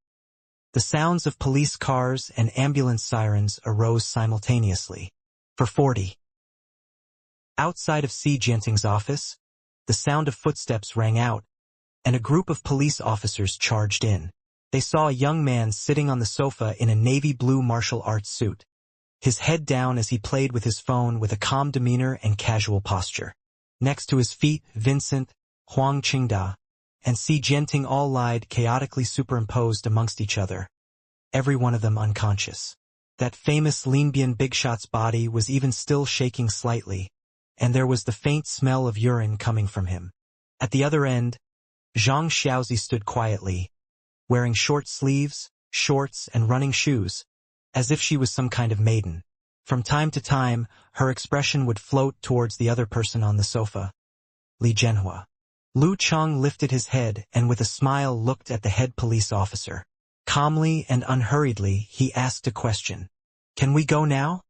The sounds of police cars and ambulance sirens arose simultaneously. 4:40. Outside of Si Jianting's office, the sound of footsteps rang out, and a group of police officers charged in. They saw a young man sitting on the sofa in a navy blue martial arts suit, his head down as he played with his phone with a calm demeanor and casual posture. Next to his feet, Vincent, Huang Qingda, and Si Jianting all lied chaotically superimposed amongst each other, every one of them unconscious. That famous Linbian big shot's body was even still shaking slightly, and there was the faint smell of urine coming from him. At the other end, Zhang Xiaozi stood quietly, wearing short sleeves, shorts, and running shoes, as if she was some kind of maiden. From time to time, her expression would float towards the other person on the sofa, Li Jianhua. Lu Chang lifted his head and with a smile looked at the head police officer. Calmly and unhurriedly, he asked a question. "Can we go now?"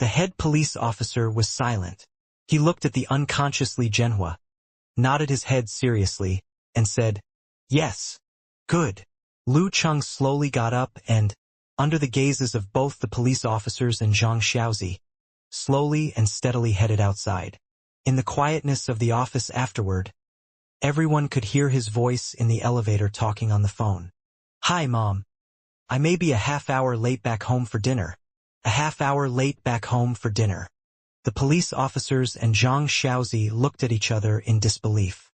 The head police officer was silent. He looked at the unconscious Li Jianhua, nodded his head seriously, and said, "Yes." "Good." Lu Chang slowly got up and, under the gazes of both the police officers and Zhang Xiaozi, slowly and steadily headed outside. In the quietness of the office afterward, Everyone could hear his voice in the elevator talking on the phone. "Hi, Mom. I may be a half-hour late back home for dinner. A half-hour late back home for dinner." The police officers and Zhang Xiaozi looked at each other in disbelief.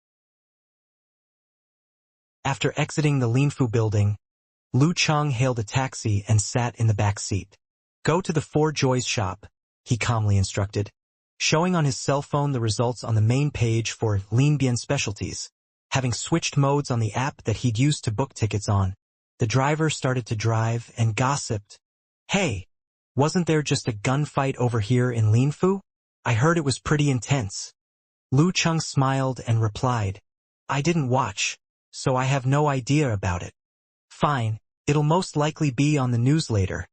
After exiting the Linfu building, Lu Cheng hailed a taxi and sat in the back seat. "Go to the Four Joys shop," he calmly instructed, showing on his cell phone the results on the main page for Lin Bian specialties. Having switched modes on the app that he'd used to book tickets on, the driver started to drive and gossiped. "Hey, wasn't there just a gunfight over here in Linfu? I heard it was pretty intense." Lu Cheng smiled and replied, "I didn't watch, so I have no idea about it." "Fine, it'll most likely be on the news later,"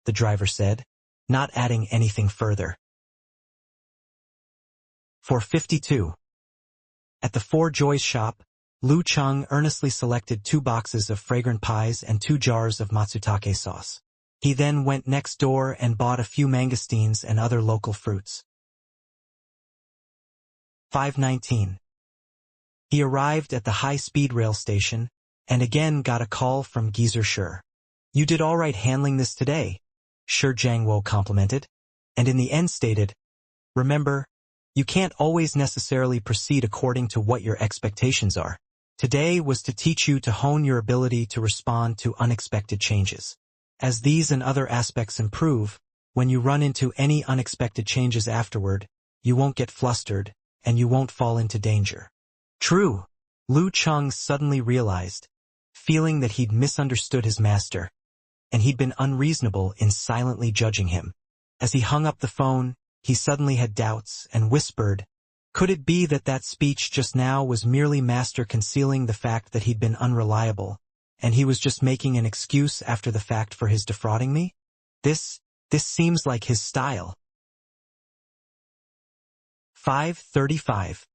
the driver said, not adding anything further. 452. At the Four Joys shop, Lu Cheng earnestly selected 2 boxes of fragrant pies and 2 jars of matsutake sauce. He then went next door and bought a few mangosteens and other local fruits. 519. He arrived at the high-speed rail station and again got a call from Geezer Shi. "You did all right handling this today," Shi Jiangwo complimented, and in the end stated, "Remember, you can't always necessarily proceed according to what your expectations are. Today was to teach you to hone your ability to respond to unexpected changes. As these and other aspects improve, when you run into any unexpected changes afterward, you won't get flustered, and you won't fall into danger." True, Lu Cheng suddenly realized, feeling that he'd misunderstood his master, and he'd been unreasonable in silently judging him. As he hung up the phone, he suddenly had doubts and whispered, could it be that that speech just now was merely Master concealing the fact that he'd been unreliable, and he was just making an excuse after the fact for his defrauding me? This seems like his style. 535.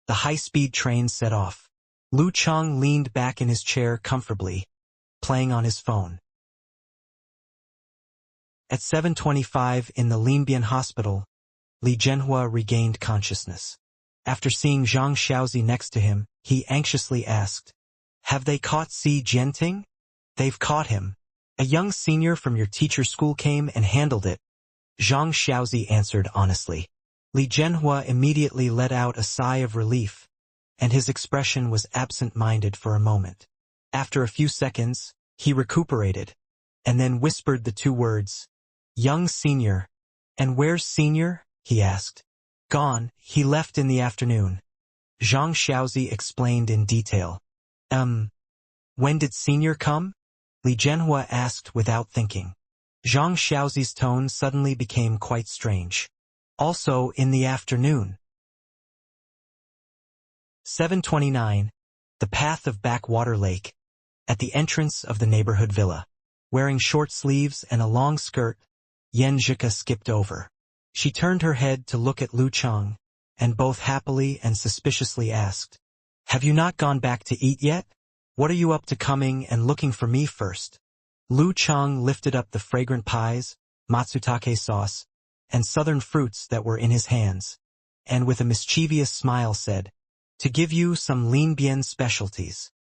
The high-speed train set off. Lu Cheng leaned back in his chair comfortably, playing on his phone. At 7:25 in the Linbian hospital, Li Zhenhua regained consciousness. After seeing Zhang Xiaozi next to him, he anxiously asked, "Have they caught Si Jianting?" "They've caught him. A young senior from your teacher's school came and handled it," Zhang Xiaozi answered honestly. Li Zhenhua immediately let out a sigh of relief, and his expression was absent-minded for a moment. After a few seconds, he recuperated, and then whispered the 2 words, "Young senior." "And where's senior?" he asked. "Gone, he left in the afternoon," Zhang Xiaozi explained in detail. When did senior come?" Li Zhenhua asked without thinking. Zhang Xiaozi's tone suddenly became quite strange. "Also in the afternoon." 7:29. The path of Backwater Lake. At the entrance of the neighborhood villa. Wearing short sleeves and a long skirt, Yan Zhika skipped over. She turned her head to look at Lu Cheng, and both happily and suspiciously asked, "Have you not gone back to eat yet? What are you up to coming and looking for me first?" Lu Cheng lifted up the fragrant pies, matsutake sauce, and southern fruits that were in his hands, and with a mischievous smile said, "To give you some Lin Bian specialties."